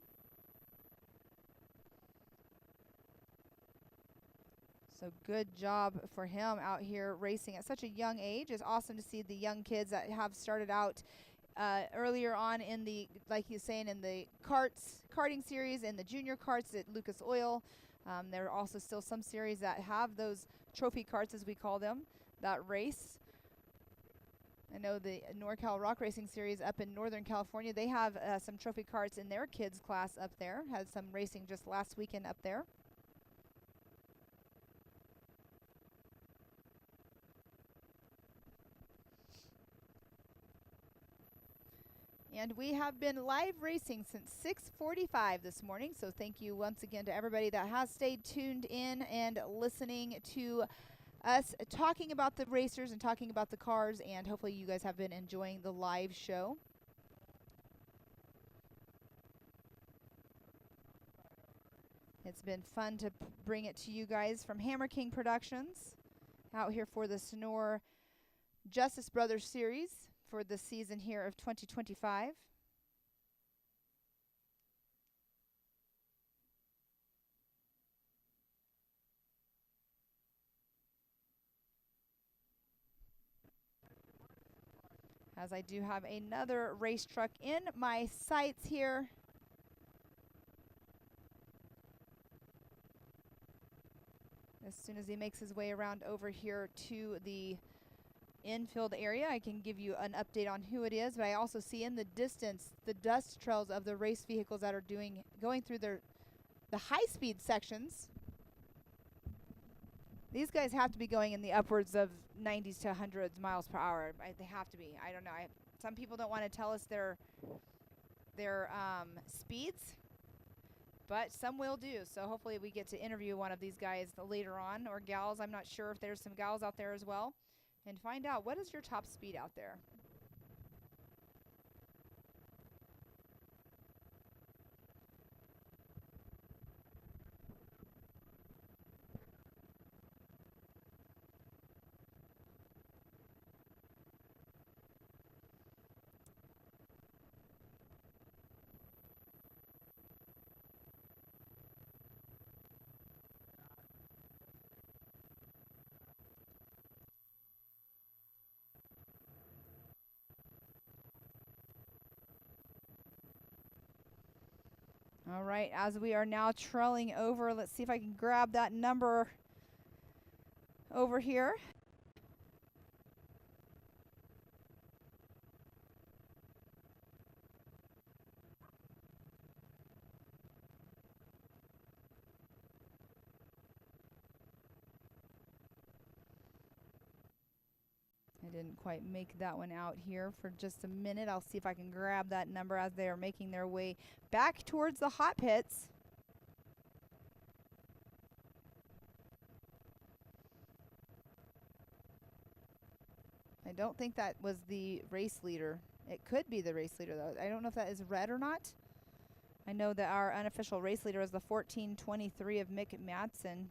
So good job for him out here racing at such a young age. It's awesome to see the young kids that have started out earlier on in the, like he's saying, in the karting series and the junior karts at Lucas Oil. There are also still some series that have those trophy karts, as we call them, that race. I know the NorCal Rock Racing Series up in Northern California, they have some trophy karts in their kids class up there. Had some racing just last weekend up there. And we have been live racing since 6:45 this morning, so thank you once again to everybody that has stayed tuned in and listening to us talking about the racers and talking about the cars, and hopefully you guys have been enjoying the live show. It's been fun to bring it to you guys from Hammer King Productions out here for the Sonora Justice Brothers series for the season here of 2025. As I do have another race truck in my sights here. As soon as he makes his way around over here to the infield area, I can give you an update on who it is, but I also see in the distance the dust trails of the race vehicles that are going through the high-speed sections. These guys have to be going in the upwards of 90s to 100s miles per hour. They have to be. I don't know. Some people don't want to tell us their speeds, but some will do. So hopefully we get to interview one of these guys later on, or gals. I'm not sure if there's some gals out there as well, and find out what is your top speed out there. All right, as we are now trailing over, let's see if I can grab that number over here. I didn't quite make that one out here for just a minute. I'll see if I can grab that number as they are making their way back towards the hot pits. I don't think that was the race leader. It could be the race leader, though. I don't know if that is red or not. I know that our unofficial race leader is the 1423 of Mick Madsen.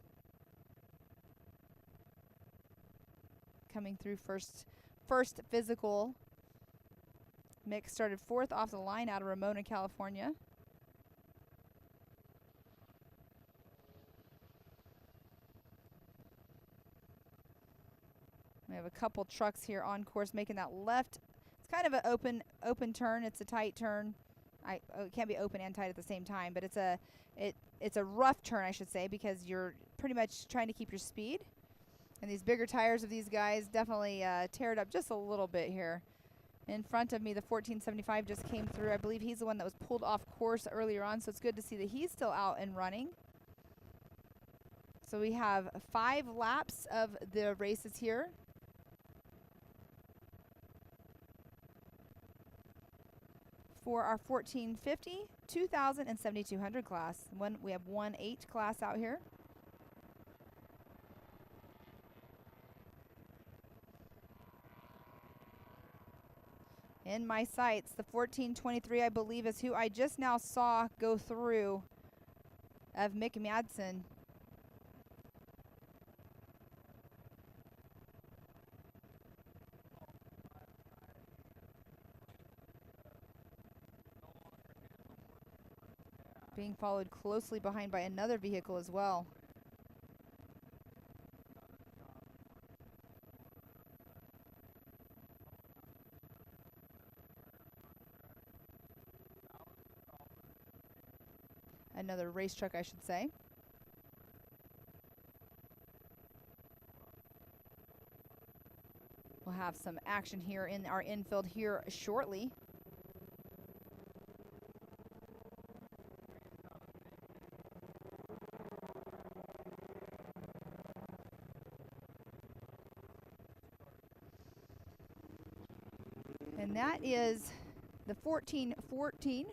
Coming through first physical. Mick started 4th off the line out of Ramona, California. We have a couple trucks here on course making that left. It's kind of an open turn. It's a tight turn. It can't be open and tight at the same time, but it's a rough turn, I should say, because you're pretty much trying to keep your speed. And these bigger tires of these guys definitely tear it up just a little bit here. In front of me, the 1475 just came through. I believe he's the one that was pulled off course earlier on, so it's good to see that he's still out and running. So we have 5 laps of the races here. For our 1450, 2000, and 7200 class. We have 1-8 class out here. In my sights, the 1423, I believe, is who I just now saw go through of Mick Madsen. Being followed closely behind by another vehicle as well. Another race truck, I should say. We'll have some action here in our infield here shortly. And that is the 1414.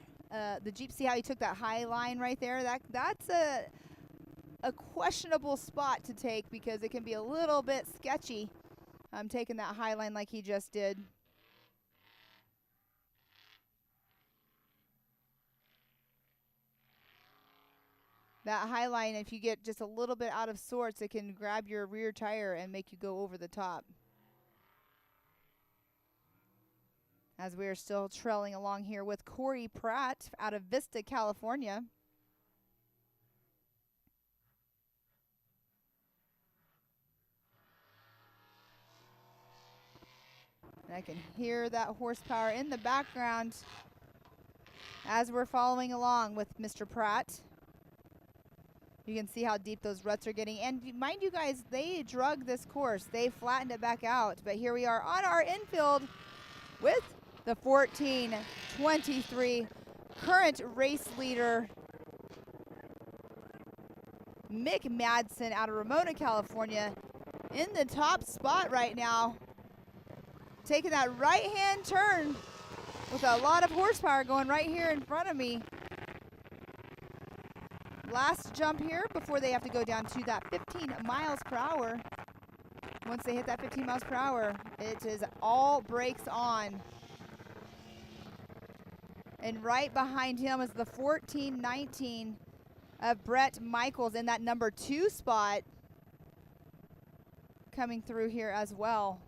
The Jeep, see how he took that high line right there? That's a questionable spot to take because it can be a little bit sketchy. Taking that high line like he just did. That high line, if you get just a little bit out of sorts, it can grab your rear tire and make you go over the top. As we are still trailing along here with Corey Pratt out of Vista, California. And I can hear that horsepower in the background as we're following along with Mr. Pratt. You can see how deep those ruts are getting. And mind you guys, they drug this course. They flattened it back out. But here we are on our infield with the 14-23 current race leader, Mick Madsen out of Ramona, California, in the top spot right now. Taking that right-hand turn with a lot of horsepower going right here in front of me. Last jump here before they have to go down to that 15 miles per hour. Once they hit that 15 miles per hour, it is all brakes on. And right behind him is the 14-19 of Brett Michaels in that number 2 spot coming through here as well.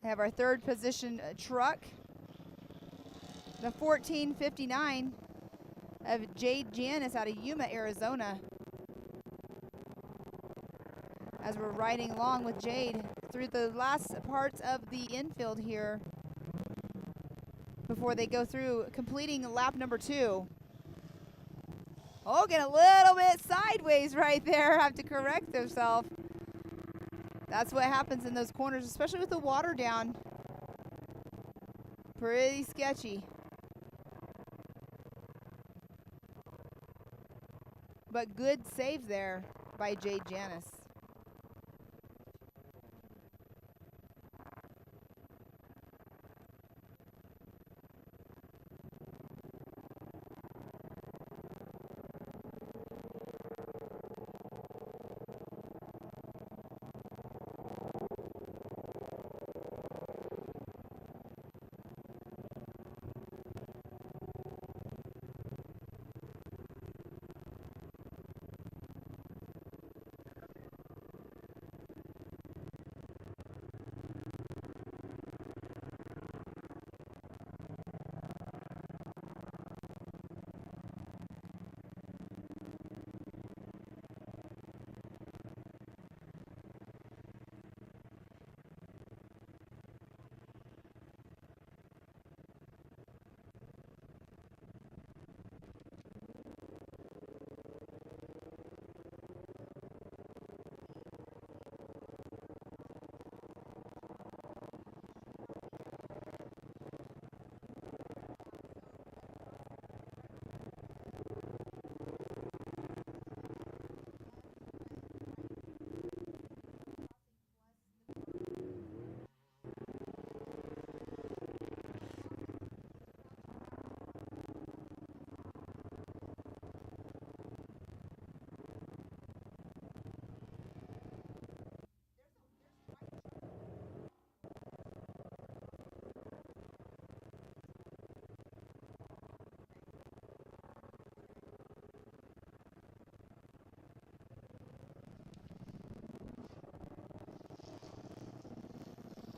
We have our third position truck, the 14-59 of Jade Janis out of Yuma, Arizona. As we're riding along with Jade through the last parts of the infield here before they go through completing lap number 2. Oh, get a little bit sideways right there. Have to correct themselves. That's what happens in those corners, especially with the water down. Pretty sketchy. But good save there by Jade Janis.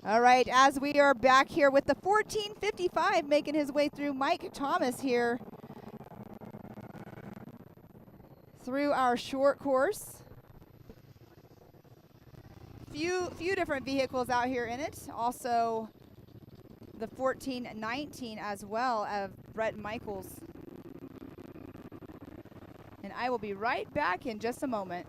All right, as we are back here with the 14-55 making his way through Mike Thomas here through our short course. Few different vehicles out here in it. Also the 14-19 as well of Brett Michaels. And I will be right back in just a moment.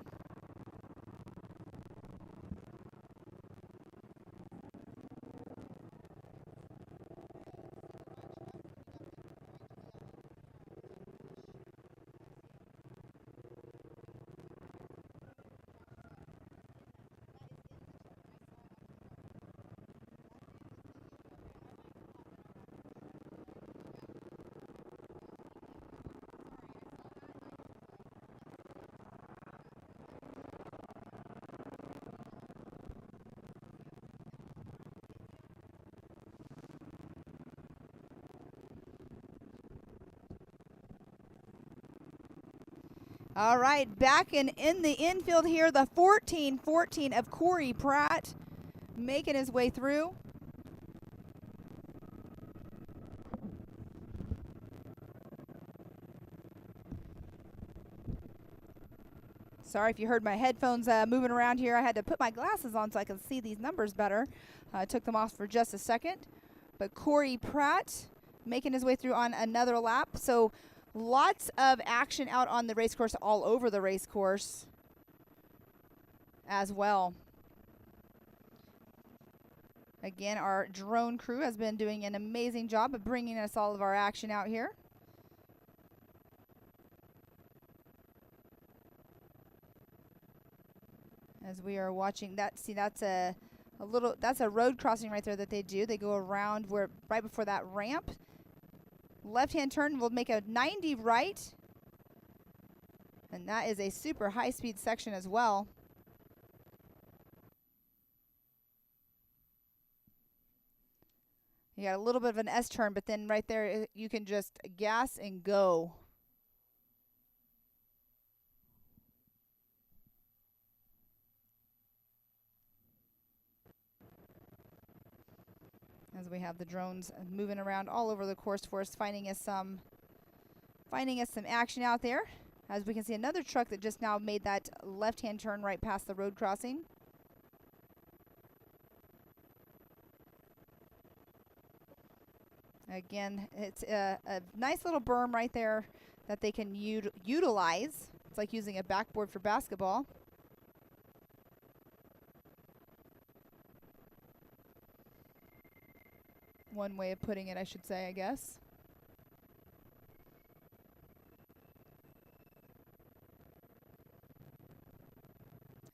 All right, back in the infield here, the 14-14 of Corey Pratt making his way through. Sorry if you heard my headphones moving around here. I had to put my glasses on so I could see these numbers better. I took them off for just a second. But Corey Pratt making his way through on another lap. So lots of action out on the race course, all over the race course as well. Again, our drone crew has been doing an amazing job of bringing us all of our action out here. As we are watching that, see, that's a road crossing right there that they do. They go around where right before that ramp. Left-hand turn will make a 90 right. And that is a super high-speed section as well. You got a little bit of an S-turn, but then right there you can just gas and go. As we have the drones moving around all over the course for us, finding us some action out there. As we can see, another truck that just now made that left-hand turn right past the road crossing. Again, it's a nice little berm right there that they can utilize. It's like using a backboard for basketball. One way of putting it, I should say, I guess.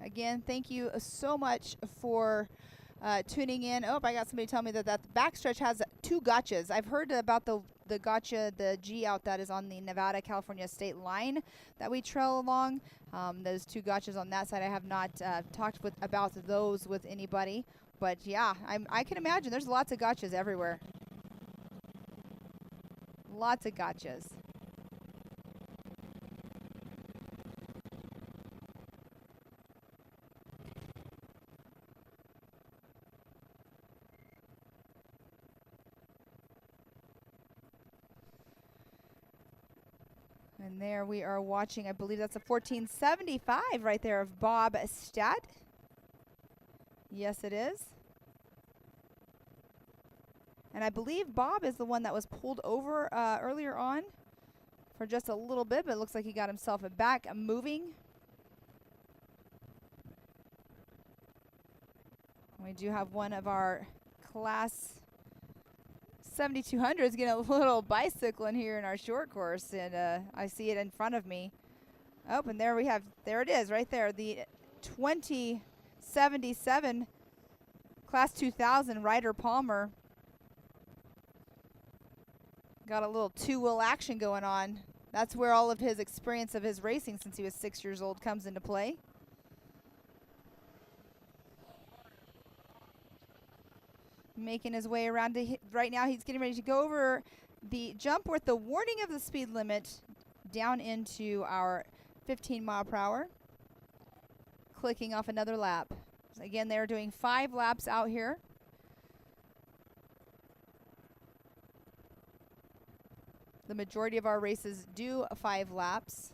Again, thank you so much for tuning in. Oh, I got somebody telling me that the backstretch has 2 gotchas. I've heard about the gotcha, the G out that is on the Nevada-California state line that we trail along. Those 2 gotchas on that side. I have not talked about those with anybody. But yeah, I can imagine there's lots of gotchas everywhere. Lots of gotchas. And there we are watching, I believe that's a 1475 right there of Bob Stat. Yes, it is. And I believe Bob is the one that was pulled over earlier on for just a little bit, but it looks like he got himself back moving. We do have one of our class 7200s getting a little bicycle in here in our short course, and I see it in front of me. Oh, and there it is right there, the 2077 Class 2000 Ryder Palmer. Got a little 2-wheel action going on. That's where all of his experience of his racing since he was 6 years old comes into play. Making his way around to right now. He's getting ready to go over the jump with the warning of the speed limit down into our 15 mile per hour. Clicking off another lap. Again, they're doing 5 laps out here. The majority of our races do 5 laps.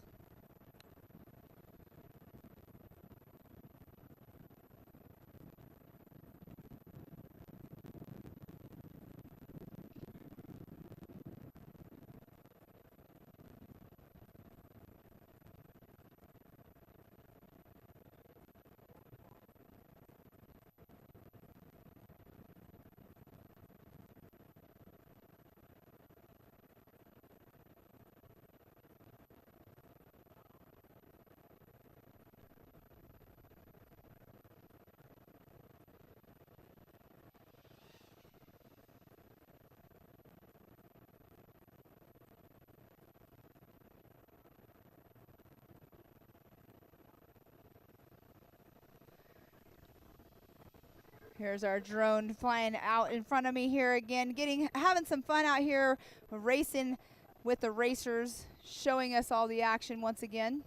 Here's our drone flying out in front of me here again, having some fun out here, racing with the racers, showing us all the action once again.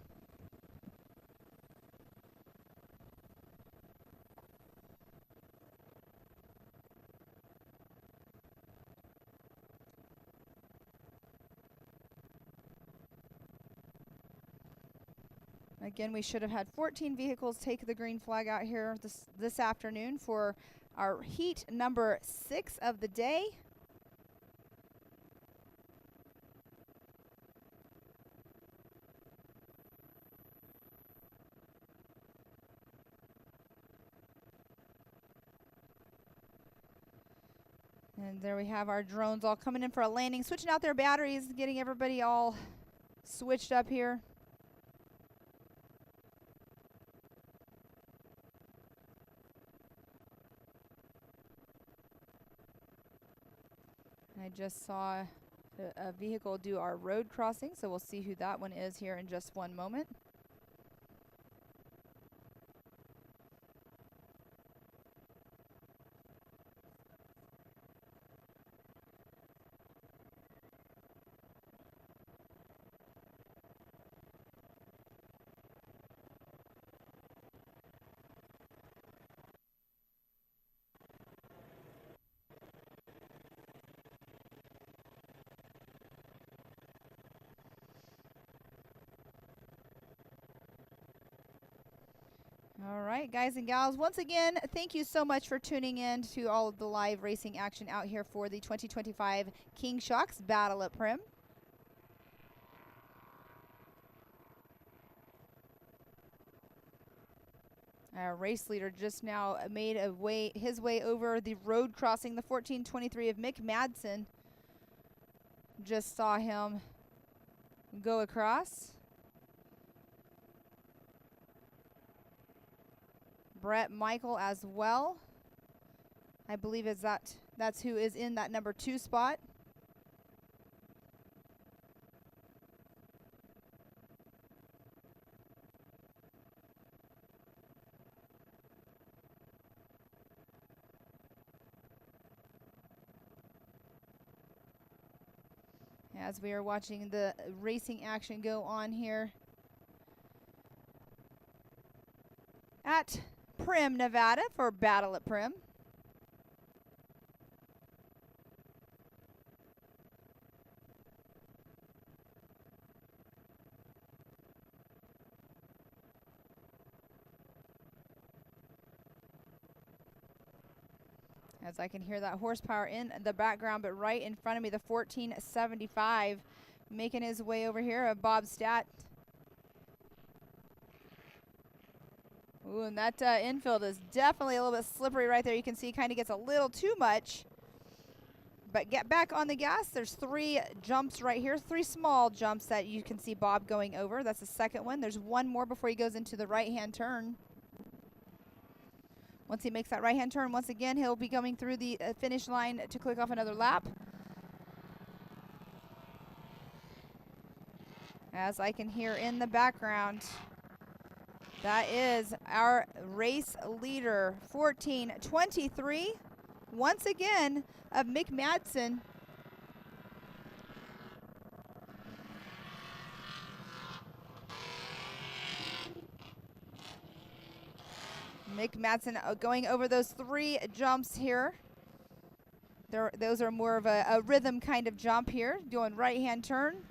Again, we should have had 14 vehicles take the green flag out here this afternoon for our heat number 6 of the day. And there we have our drones all coming in for a landing, switching out their batteries, getting everybody all switched up here. I just saw a vehicle do our road crossing, so we'll see who that one is here in just one moment. All right, guys and gals, once again, thank you so much for tuning in to all of the live racing action out here for the 2025 King Shocks Battle at Primm. Our race leader just now made his way over the road crossing, the 1423 of Mick Madsen. Just saw him go across. Brett Michael as well. I believe that's who is in that number 2 spot. As we are watching the racing action go on here at Primm, Nevada for Battle at Primm. As I can hear that horsepower in the background, but right in front of me, the 1475 making his way over here, Bob Stat. Ooh, and that infield is definitely a little bit slippery right there. You can see kind of gets a little too much. But get back on the gas. There's 3 jumps right here, 3 small jumps that you can see Bob going over. That's the second one. There's one more before he goes into the right-hand turn. Once he makes that right-hand turn, once again, he'll be coming through the finish line to click off another lap. As I can hear in the background, that is our race leader, 1423, once again, of Mick Madsen. Mick Madsen going over those 3 jumps here. Those are more of a rhythm kind of jump here, doing right-hand turn.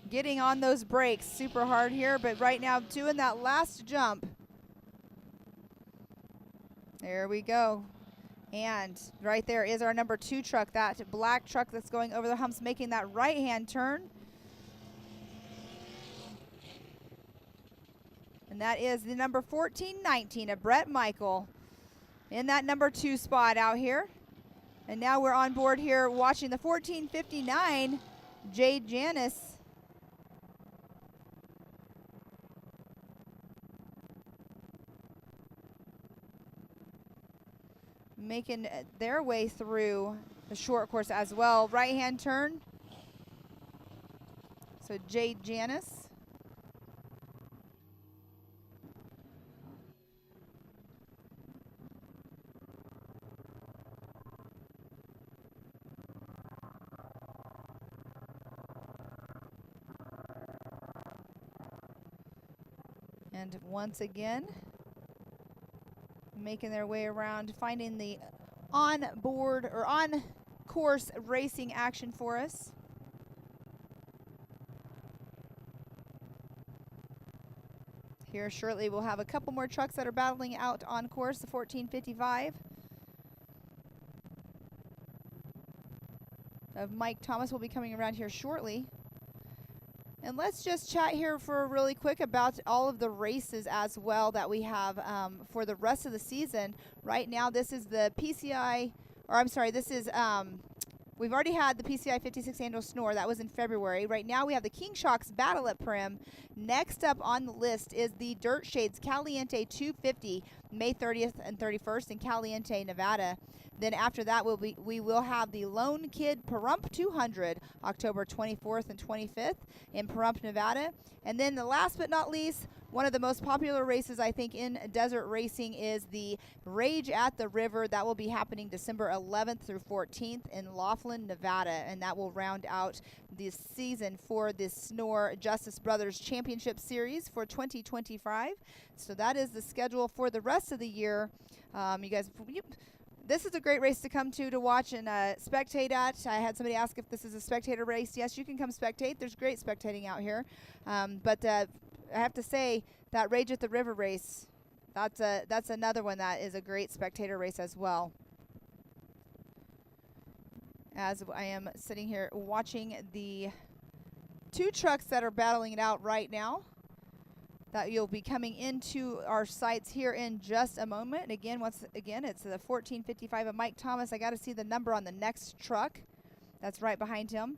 Getting on those brakes super hard here, but right now doing that last jump. There we go. And right there is our number 2 truck, that black truck that's going over the humps, making that right-hand turn. And that is the number 1419 of Brett Michael in that number 2 spot out here. And now we're on board here watching the 1459, Jade Janis. Making their way through the short course as well. Right-hand turn. So Jade Janis. And once again, making their way around, finding the on-board or on-course racing action for us. Here shortly we'll have a couple more trucks that are battling out on course, the 1455 of Mike Thomas will be coming around here shortly. And let's just chat here for really quick about all of the races as well that we have for the rest of the season. Right now, this is the PCI, or I'm sorry, this is, we've already had the PCI 56 Annual Snore. That was in February. Right now, we have the King Shocks Battle at Primm. Next up on the list is the Dirt Shades Caliente 250, May 30th and 31st in Caliente, Nevada. Then after that, we will have the Lone Kid Pahrump 200, October 24th and 25th in Pahrump, Nevada. And then the last but not least, one of the most popular races, I think, in desert racing is the Rage at the River. That will be happening December 11th through 14th in Laughlin, Nevada. And that will round out this season for the Snore Justice Brothers Championship Series for 2025. So that is the schedule for the rest of the year. This is a great race to come to watch and spectate at. I had somebody ask if this is a spectator race. Yes, you can come spectate. There's great spectating out here. But I have to say that Rage at the River race, that's another one that is a great spectator race as well. As I am sitting here watching the two trucks that are battling it out right now, that you'll be coming into our sites here in just a moment. Again, once again, it's the 1455 of Mike Thomas. I got to see the number on the next truck that's right behind him.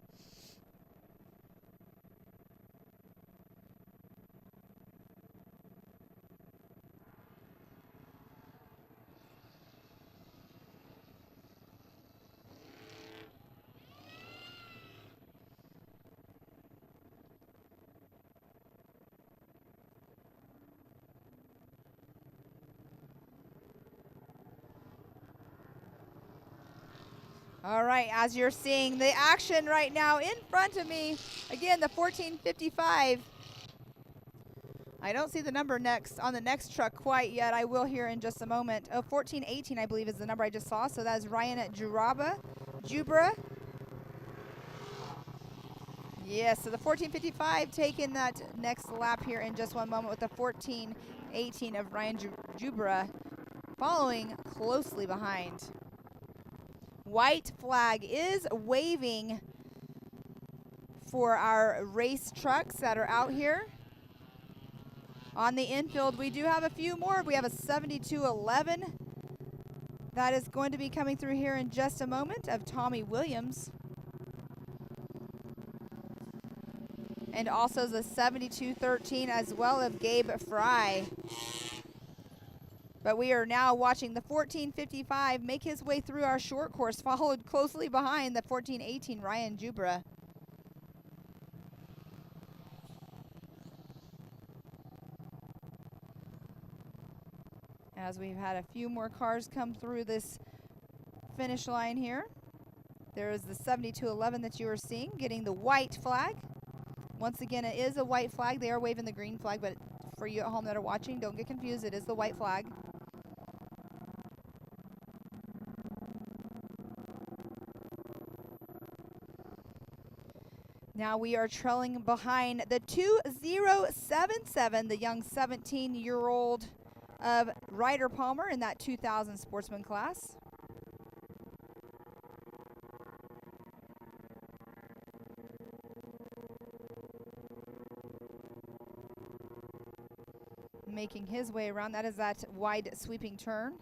All right, as you're seeing the action right now in front of me, again, the 1455. I don't see the number next on the next truck quite yet. I will here in just a moment. Oh, 1418, I believe, is the number I just saw. So that is Ryan at Jubra. Yes, so the 1455 taking that next lap here in just one moment with the 1418 of Ryan Jubra following closely behind. White flag is waving for our race trucks that are out here. On the infield, we do have a few more. We have a 7211 that is going to be coming through here in just a moment of Tommy Williams. And also the 7213 as well of Gabe Fry. But we are now watching the 1455 make his way through our short course, followed closely behind the 1418 Ryan Jubra. As we've had a few more cars come through this finish line here. There is the 7211 that you are seeing, getting the white flag. Once again, it is a white flag. They are waving the green flag, but for you at home that are watching, don't get confused. It is the white flag. Now we are trailing behind the 2077, the young 17-year-old of Ryder Palmer in that 2000 sportsman class. Making his way around. That is that wide sweeping turn.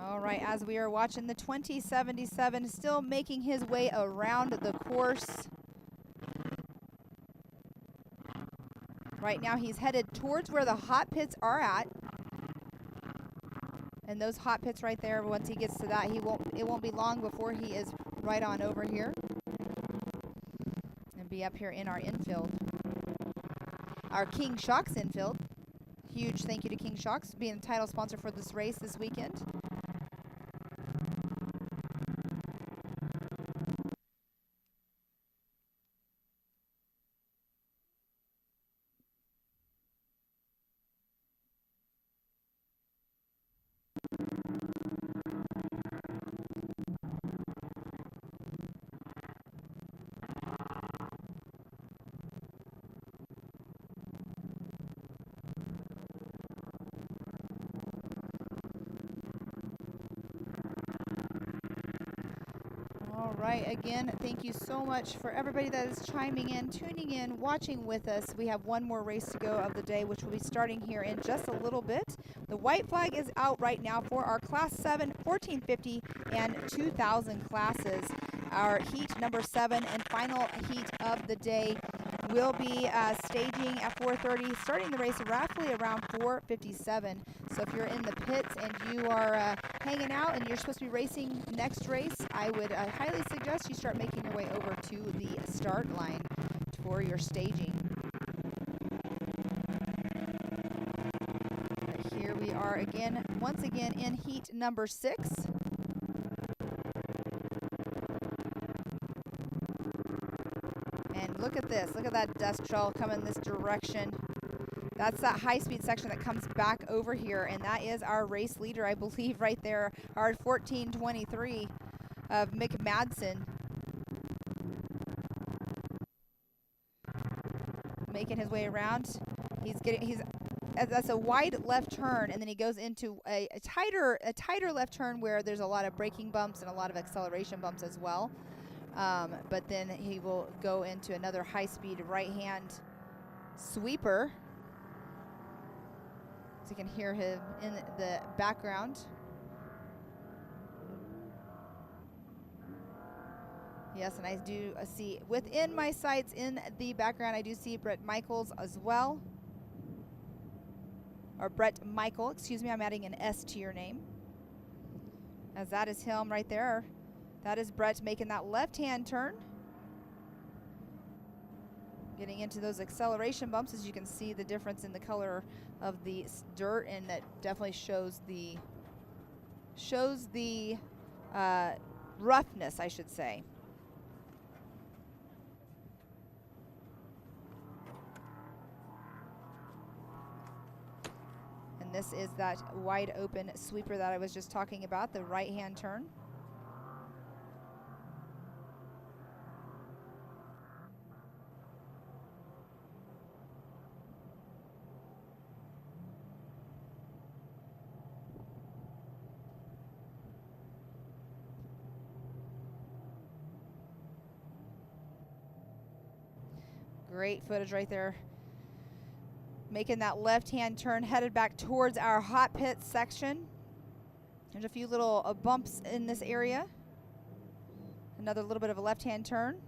All right, as we are watching the 2077 still making his way around the course. Right now he's headed towards where the hot pits are at. And those hot pits right there, once he gets to that, it won't be long before he is right on over here. And be up here in our infield. Our King Shocks infield. Huge thank you to King Shocks being the title sponsor for this race this weekend. All right, again, thank you so much for everybody that is chiming in, tuning in, watching with us. We have one more race to go of the day, which will be starting here in just a little bit. The white flag is out right now for our Class 7, 1450, and 2000 classes. Our heat number 7 and final heat of the day will be staging at 4:30, starting the race roughly around 4:57. So if you're in the pits and you are hanging out and you're supposed to be racing next race, I would highly suggest you start making your way over to the start line for your staging. But here we are again, once again in heat number 6. And look at this, look at that dust trail coming this direction. That's that high-speed section that comes back over here, and that is our race leader, I believe, right there, our 1423 of Mick Madsen. Making his way around. That's a wide left turn, and then he goes into a tighter left turn where there's a lot of braking bumps and a lot of acceleration bumps as well. But then he will go into another high-speed right-hand sweeper. So you can hear him in the background. Yes, and I do see within my sights in the background, I do see Brett Michaels as well. Or Brett Michael, excuse me, I'm adding an S to your name. As that is him right there. That is Brett making that left-hand turn. Getting into those acceleration bumps, as you can see the difference in the color of the dirt, and that definitely shows the roughness, I should say. And this is that wide open sweeper that I was just talking about, the right-hand turn. Great footage right there. Making that left-hand turn, headed back towards our hot pit section. There's a few little bumps in this area. Another little bit of a left-hand turn.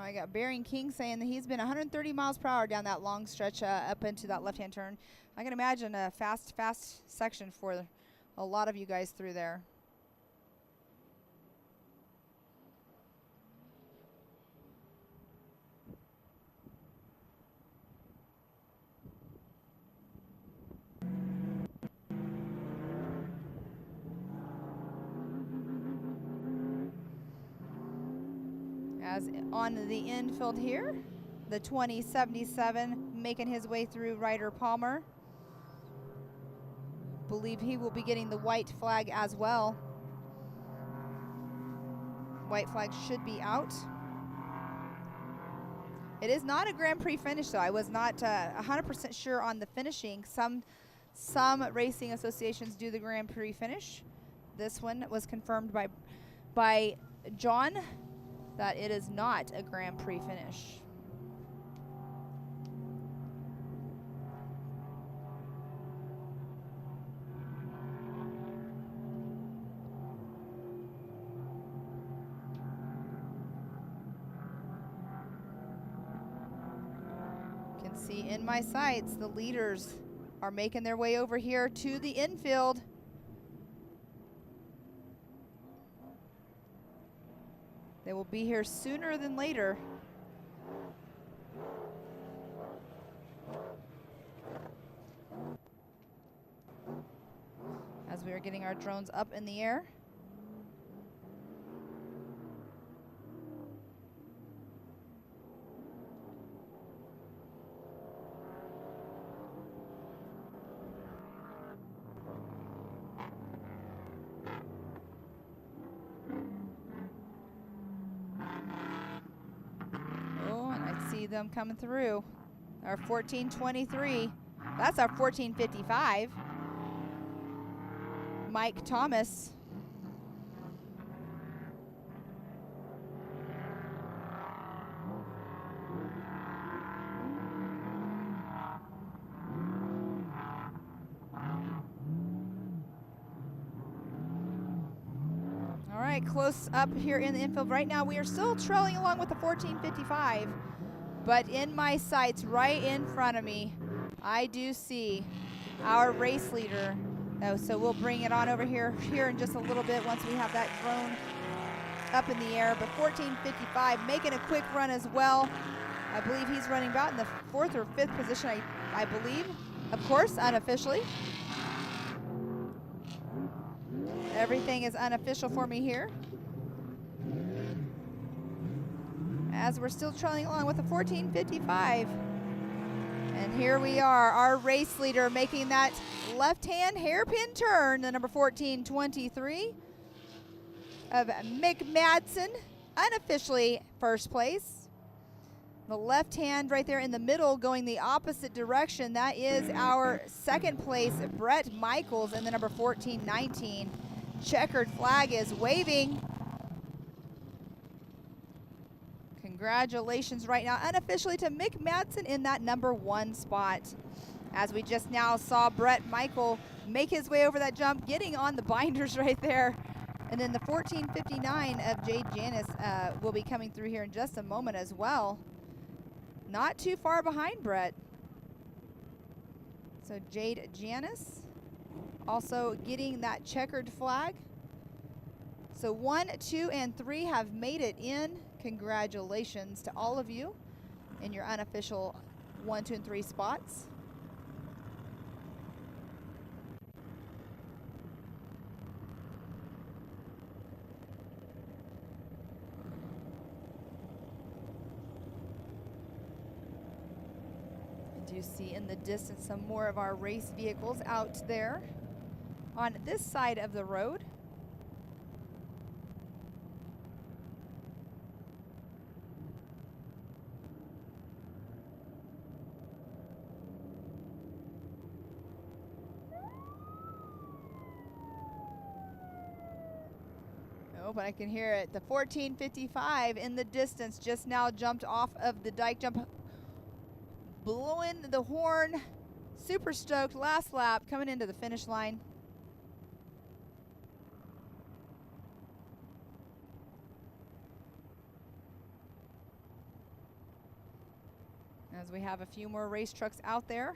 I got Bearing King saying that he's been 130 miles per hour down that long stretch up into that left-hand turn. I can imagine a fast section for a lot of you guys through there. As on the infield here, the 2077 making his way through Ryder Palmer. Believe he will be getting the white flag as well. White flag should be out. It is not a Grand Prix finish, though. I was not 100% sure on the finishing. Some racing associations do the Grand Prix finish. This one was confirmed by John that it is not a Grand Prix finish. You can see in my sights the leaders are making their way over here to the infield. They will be here sooner than later. As we are getting our drones up in the air. Them coming through. Our 1423. That's our 1455. Mike Thomas. All right, close up here in the infield. Right now, we are still trailing along with the 1455. But in my sights, right in front of me, I do see our race leader. Oh, so we'll bring it on over here in just a little bit once we have that drone up in the air. But 1455 making a quick run as well. I believe he's running about in the 4th or 5th position, I believe. Of course, unofficially. Everything is unofficial for me here. As we're still trailing along with the 1455. And here we are, our race leader making that left-hand hairpin turn, the number 1423 of Mick Madsen, unofficially first place. The left hand right there in the middle going the opposite direction. That is our second place, Brett Michaels, in the number 1419. Checkered flag is waving. Congratulations right now, unofficially, to Mick Madsen in that number 1 spot. As we just now saw Brett Michael make his way over that jump, getting on the binders right there. And then the 1459 of Jade Janis will be coming through here in just a moment as well. Not too far behind Brett. So Jade Janis also getting that checkered flag. So 1, 2, and 3 have made it in. Congratulations to all of you in your unofficial 1, 2, and 3 spots. I do see in the distance some more of our race vehicles out there on this side of the road. But I can hear it. The 1455 in the distance just now jumped off of the dike jump, blowing the horn. Super stoked. Last lap coming into the finish line. As we have a few more race trucks out there,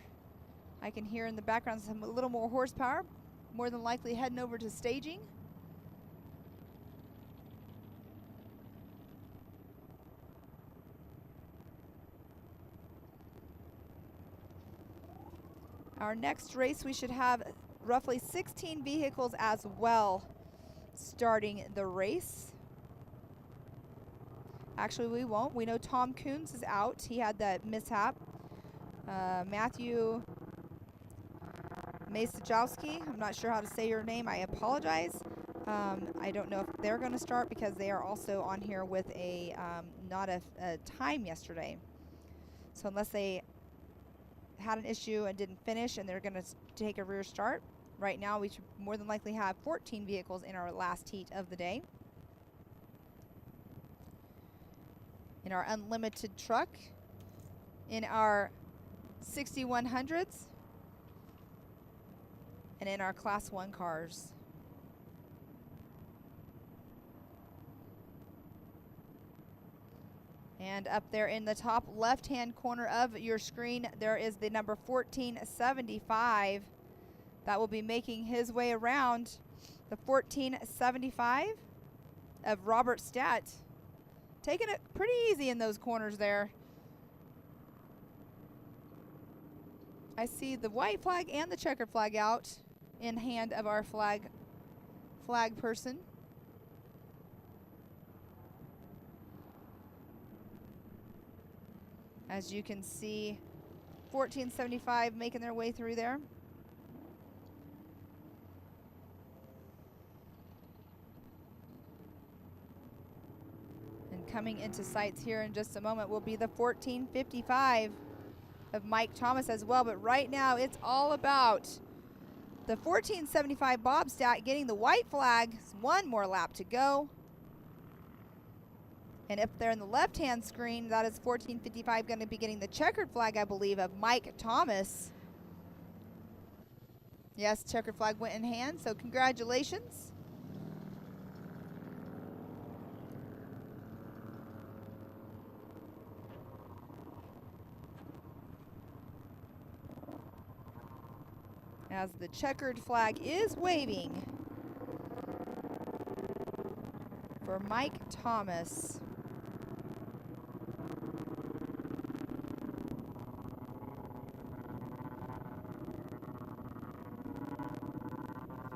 I can hear in the background some a little more horsepower, more than likely heading over to staging. Our next race, we should have roughly 16 vehicles as well starting the race. Actually, we won't. We know Tom Coons is out. He had that mishap. Matthew Masajowski, I'm not sure how to say your name. I apologize. I don't know if they're going to start because they are also on here with a not a time yesterday. So unless they had an issue and didn't finish and they're going to take a rear start. Right now we should more than likely have 14 vehicles in our last heat of the day. In our unlimited truck, in our 6100s, and in our Class 1 cars. And up there in the top left-hand corner of your screen, there is the number 1475 that will be making his way around. The 1475 of Robert Statt. taking it pretty easy in those corners there. I see the white flag and the checkered flag out in hand of our flag person. As you can see, 1475 making their way through there. And coming into sights here in just a moment will be the 1455 of Mike Thomas as well. But right now it's all about the 1475 Bobstat getting the white flag. One more lap to go. And up there in the left-hand screen, that is 1455 going to be getting the checkered flag, I believe, of Mike Thomas. Yes, checkered flag went in hand, so congratulations. As the checkered flag is waving for Mike Thomas.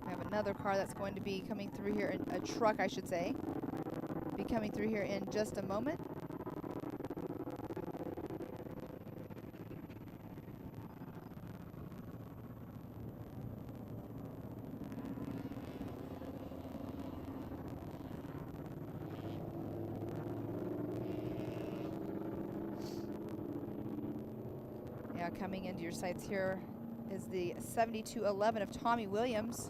We have another car that's going to be coming through here, a truck I should say, be coming through here in just a moment. Coming into your sights here is the 7211 of Tommy Williams.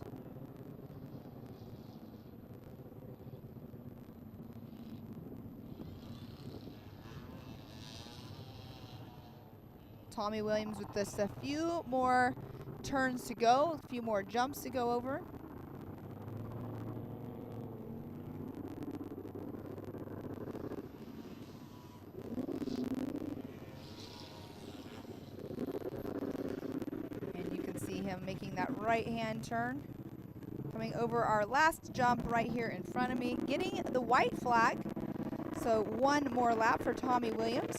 Tommy Williams with just a few more turns to go, a few more jumps to go over. Making that right-hand turn, coming over our last jump right here in front of me, getting the white flag. So one more lap for Tommy Williams.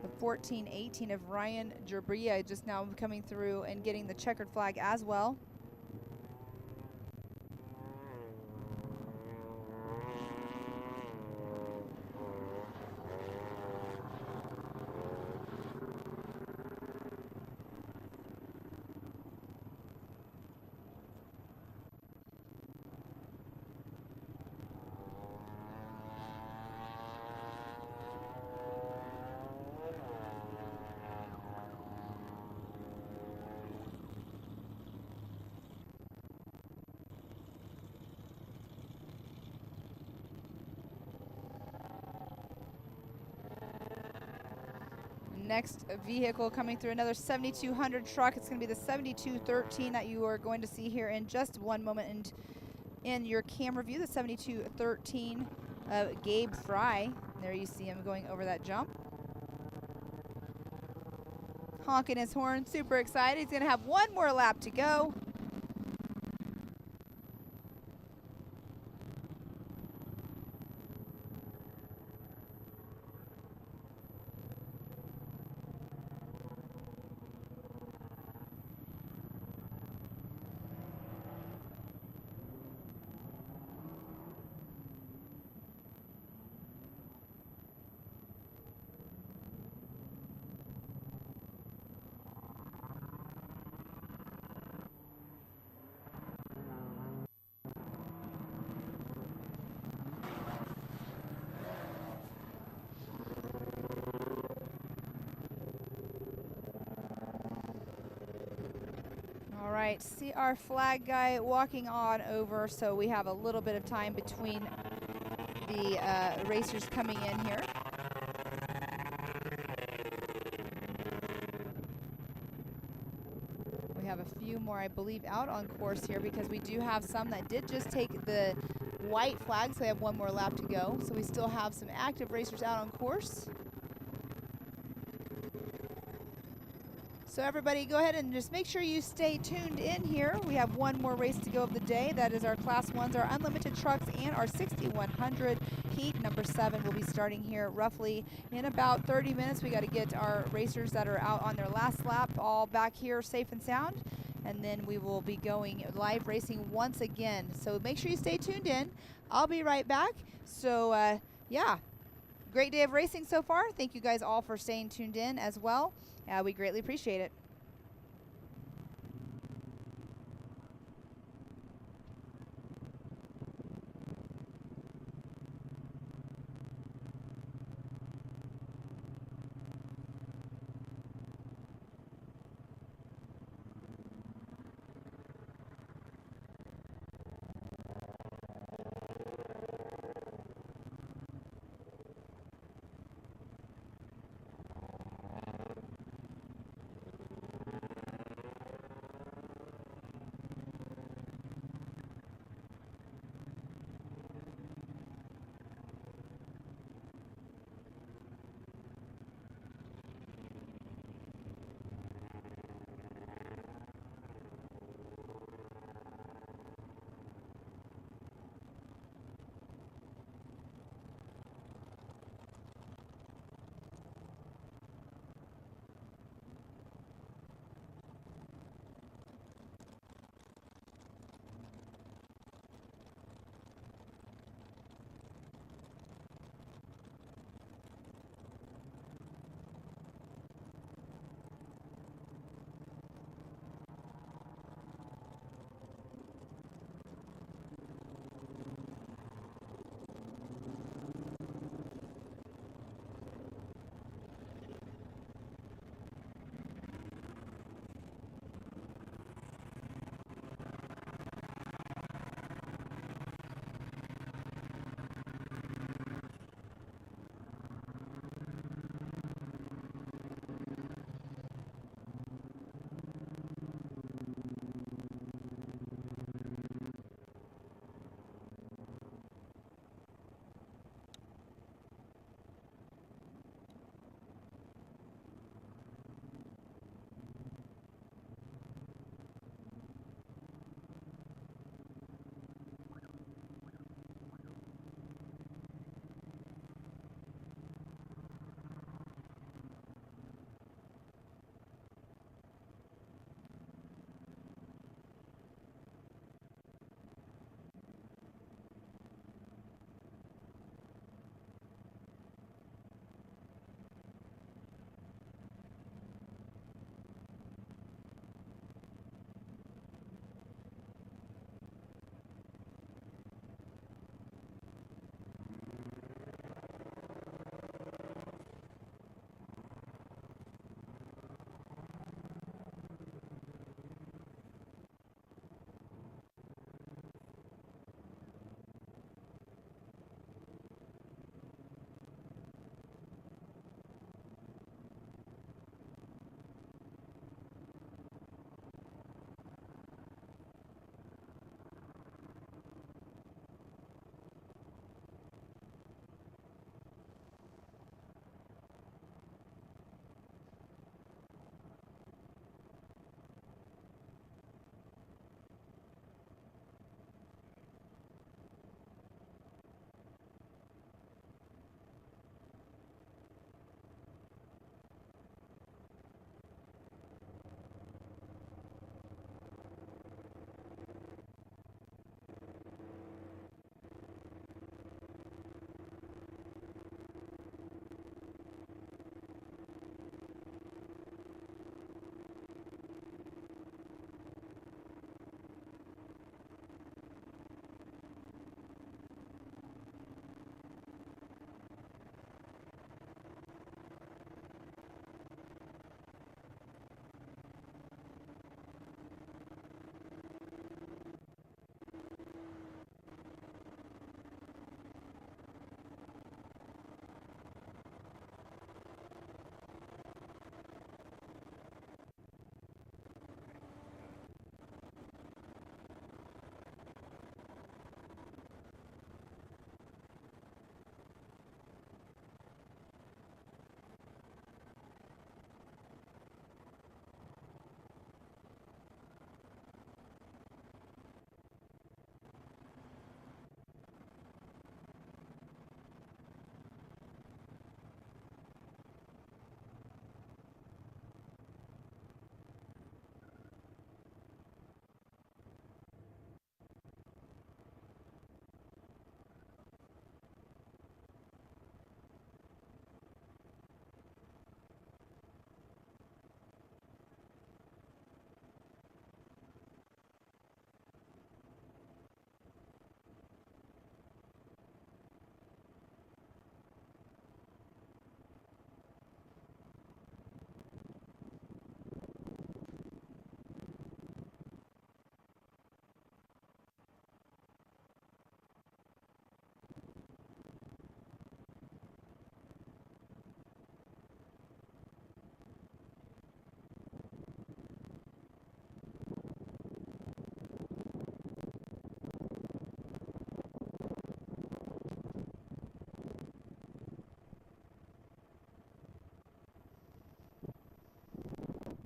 The 1418 of Ryan Gerbria just now coming through and getting the checkered flag as well. Next vehicle coming through, another 7200 truck. It's going to be the 7213 that you are going to see here in just one moment. And in your camera view, the 7213 of Gabe Fry. There you see him going over that jump. Honking his horn, super excited. He's going to have one more lap to go. All right, see our flag guy walking on over, so we have a little bit of time between the racers coming in here. We have a few more, I believe, out on course here because we do have some that did just take the white flag, so they have one more lap to go. So we still have some active racers out on course. So everybody go ahead and just make sure you stay tuned in here. We have one more race to go of the day. That is our Class 1s, our Unlimited Trucks, and our 6100 Heat. Number 7 will be starting here roughly in about 30 minutes. We got to get our racers that are out on their last lap all back here safe and sound. And then we will be going live racing once again. So make sure you stay tuned in. I'll be right back. So, yeah, great day of racing so far. Thank you guys all for staying tuned in as well. We greatly appreciate it.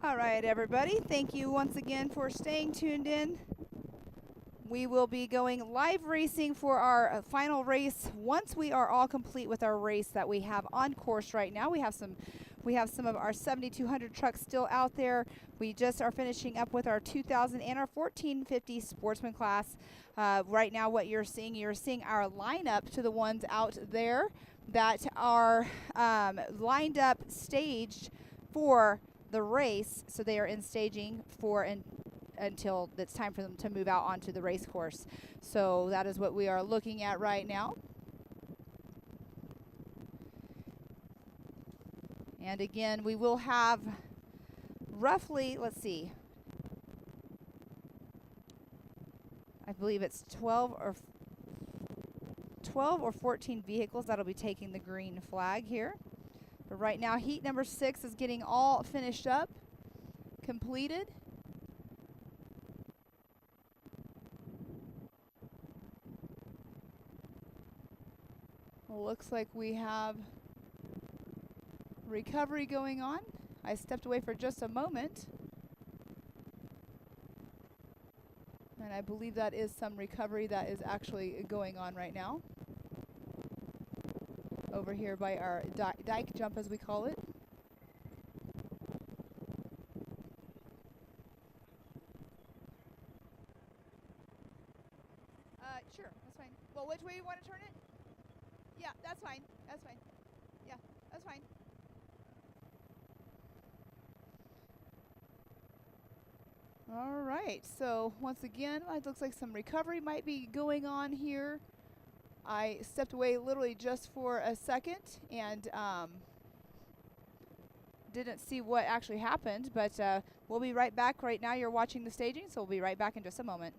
All right, everybody. Thank you once again for staying tuned in. We will be going live racing for our final race once we are all complete with our race that we have on course right now. We have some of our 7,200 trucks still out there. We just are finishing up with our 2,000 and our 1450 sportsman class. Right now what you're seeing our lineup to the ones out there that are lined up, staged for the race. So they are in staging until it's time for them to move out onto the race course. So that is what we are looking at right now. And again, we will have roughly, let's see, I believe it's 12 or 14 vehicles that'll be taking the green flag here. But right now, heat number 6 is getting all finished up, completed. Looks like we have recovery going on. I stepped away for just a moment. And I believe that is some recovery that is actually going on right now. Over here by our dike jump, as we call it. Sure, that's fine. Well, which way you want to turn it? Yeah, that's fine. That's fine. Yeah, that's fine. All right, so once again, it looks like some recovery might be going on here. I stepped away literally just for a second and didn't see what actually happened, but we'll be right back. Right now you're watching the staging, so we'll be right back in just a moment.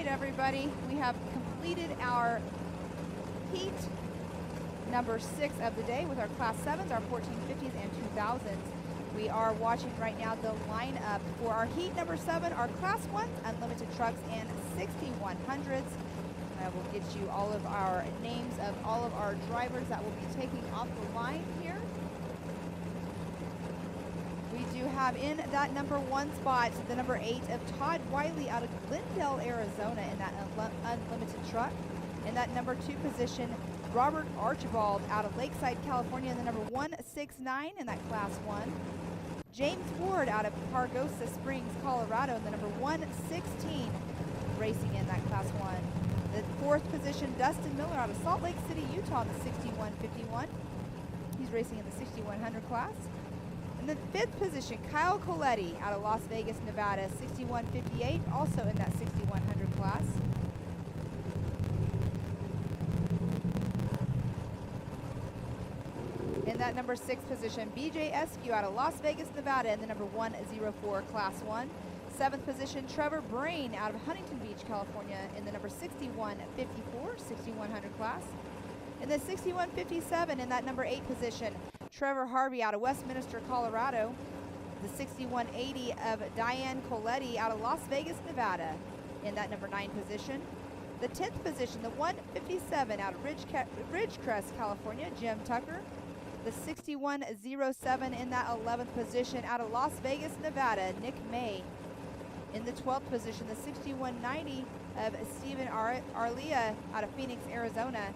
right, everybody. We have completed our heat number 6 of the day with our Class 7s, our 1450s, and 2000s. We are watching right now the lineup for our heat number 7, our Class 1s, unlimited trucks, and 6100s. I will get you all of our names of all of our drivers that will be taking off the line here. We do have in that number 1 spot the number 8 of Todd Wiley out of Glendale, Arizona in that unlimited truck. In that number 2 position, Robert Archibald out of Lakeside, California in the number 169 in that Class 1. James Ward out of Pargosa Springs, Colorado in the number 116 racing in that Class 1. The 4th position, Dustin Miller out of Salt Lake City, Utah in the 6151. He's racing in the 6100 class. In the 5th position, Kyle Coletti out of Las Vegas, Nevada, 6158, also in that 6100 class. In that number 6 position, BJ Eskew out of Las Vegas, Nevada in the number 104 Class 1. 7th position, Trevor Brain out of Huntington Beach, California in the number 6154, 6100 class. In the 6157, in that number 8 position, Trevor Harvey out of Westminster, Colorado. The 6180 of Diane Coletti out of Las Vegas, Nevada in that number 9 position. The 10th position, the 157 out of Ridgecrest, California, Jim Tucker. The 6107 in that 11th position out of Las Vegas, Nevada, Nick May. In the 12th position, the 6190 of Stephen Arlia out of Phoenix, Arizona.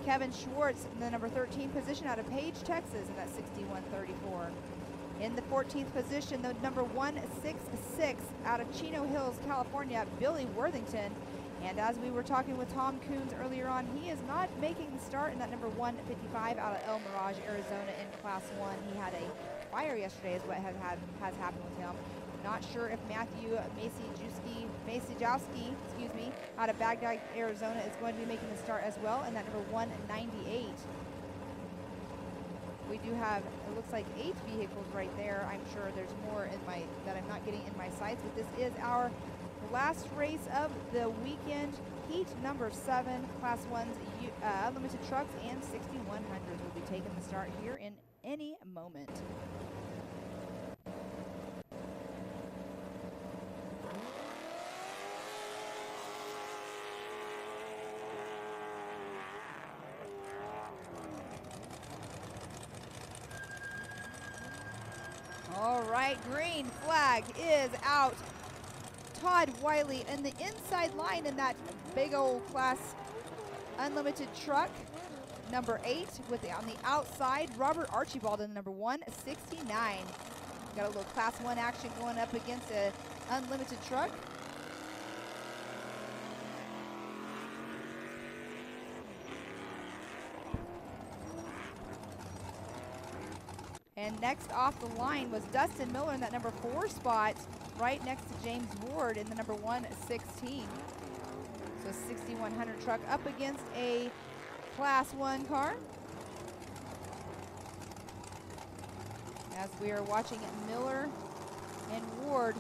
Kevin Schwartz in the number 13 position out of Page, Texas in that 6134. In the 14th position, the number 166 out of Chino Hills, California, Billy Worthington. And as we were talking with Tom Coons earlier on, he is not making the start in that number 155 out of El Mirage, Arizona in Class 1. He had a fire yesterday is what has happened with him. Not sure if Matthew Masijowski, out of Baghdad, Arizona is going to be making the start as well in that number 198. We do have, it looks like 8 vehicles right there. I'm sure there's more in my that I'm not getting in my sights, but this is our last race of the weekend, heat number 7, Class 1s, unlimited trucks, and 6100s will be taking the start here in any moment. All right, green flag is out. Todd Wiley in the inside line in that big old Class unlimited truck. Number 8 on the outside, Robert Archibald in the number 169. Got a little Class 1 action going up against an unlimited truck. And next off the line was Dustin Miller in that number 4 spot, right next to James Ward in the number 116. So 6100 truck up against a Class 1 car. As we are watching Miller and Ward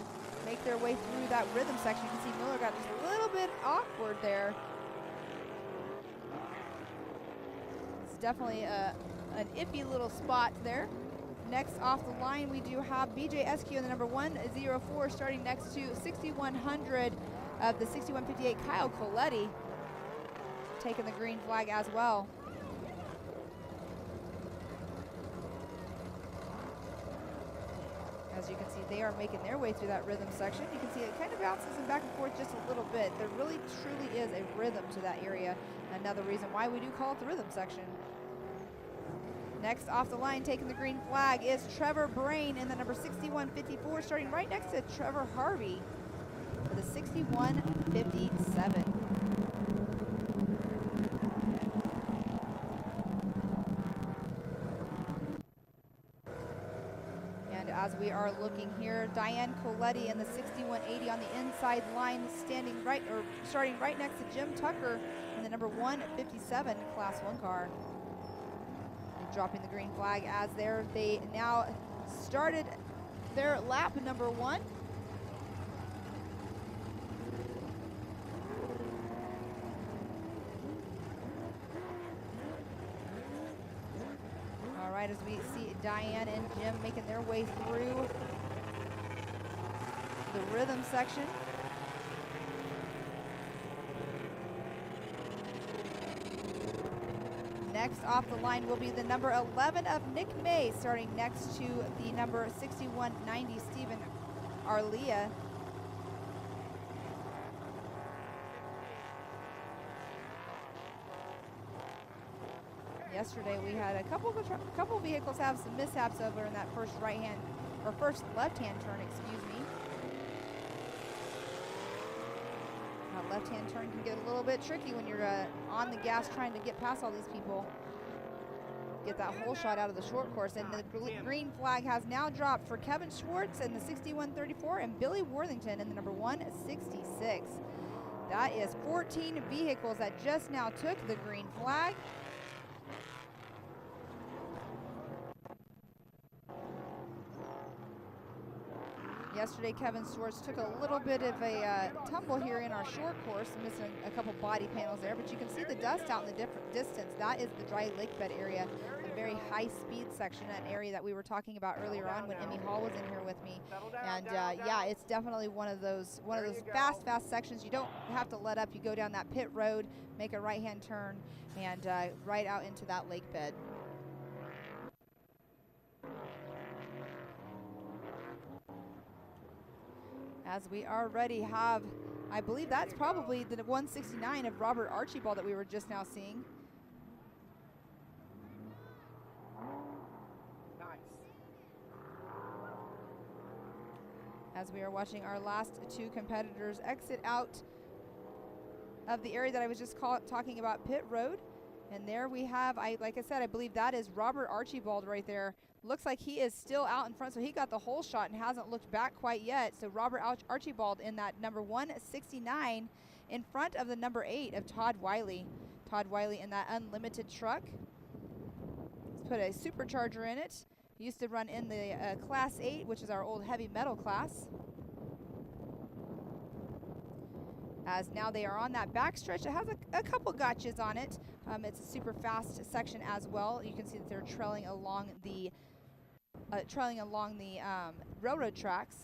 make their way through that rhythm section, you can see Miller got just a little bit awkward there. It's definitely an iffy little spot there. Next off the line, we do have BJ Eskew in the number 104, starting next to 6100 of the 6158, Kyle Coletti, taking the green flag as well. As you can see, they are making their way through that rhythm section. You can see it kind of bounces them back and forth just a little bit. There really, truly is a rhythm to that area. Another reason why we do call it the rhythm section. Next off the line, taking the green flag is Trevor Brain in the number 6154, starting right next to Trevor Harvey for the 6157. And as we are looking here, Diane Coletti in the 6180 on the inside line, starting right next to Jim Tucker in the number 157 Class 1 car. Dropping the green flag as they now started their lap number 1. right, as we see Diane and Jim making their way through the rhythm section. Next off the line will be the number 11 of Nick May, starting next to the number 6190 Stephen Arlia. Yesterday we had a couple vehicles have some mishaps over in that first first left-hand turn, excuse me. That left-hand turn can get a little bit tricky when you're on the gas trying to get past all these people. Get that whole shot out of the short course, and the green flag has now dropped for Kevin Schwartz in the 6134 and Billy Worthington in the number 166. That is 14 vehicles that just now took the green flag. Yesterday, Kevin Schwartz took a little bit of a tumble here in our short course, missing a couple body panels there, but you can see the dust out in the different distance. That is the dry lake bed area, a very high-speed section, an area that we were talking about earlier on when Emmy Hall was in here with me. And yeah, it's definitely one of those fast sections. You don't have to let up. You go down that pit road, make a right-hand turn, and right out into that lake bed. As we already have, I believe that's probably the 169 of Robert Archibald that we were just now seeing. Nice. As we are watching our last two competitors exit out of the area that I was just talking about, pit road. And there we have, like I said, I believe that is Robert Archibald right there. Looks like he is still out in front, so he got the whole shot and hasn't looked back quite yet. So Robert Archibald in that number 169 in front of the number 8 of Todd Wiley. Todd Wiley in that unlimited truck. Let's put a supercharger in it. He used to run in the Class 8, which is our old heavy metal class. As now they are on that backstretch. It has a couple gotchas on it. It's a super fast section as well. You can see that they're trailing along the railroad tracks.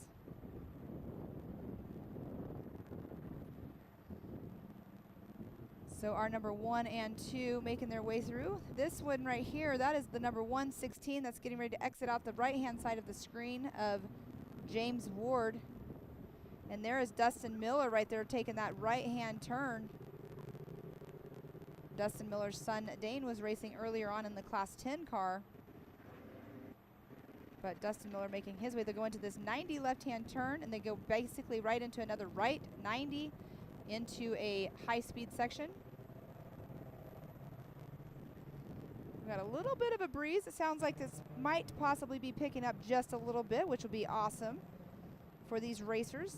So our number 1 and 2 making their way through. This one right here, that is the number 116 that's getting ready to exit out the right-hand side of the screen of James Ward. And there is Dustin Miller right there taking that right-hand turn. Dustin Miller's son, Dane, was racing earlier on in the Class 10 car. But Dustin Miller making his way. They go into this 90 left-hand turn, and they go basically right into another right 90 into a high-speed section. We've got a little bit of a breeze. It sounds like this might possibly be picking up just a little bit, which will be awesome for these racers.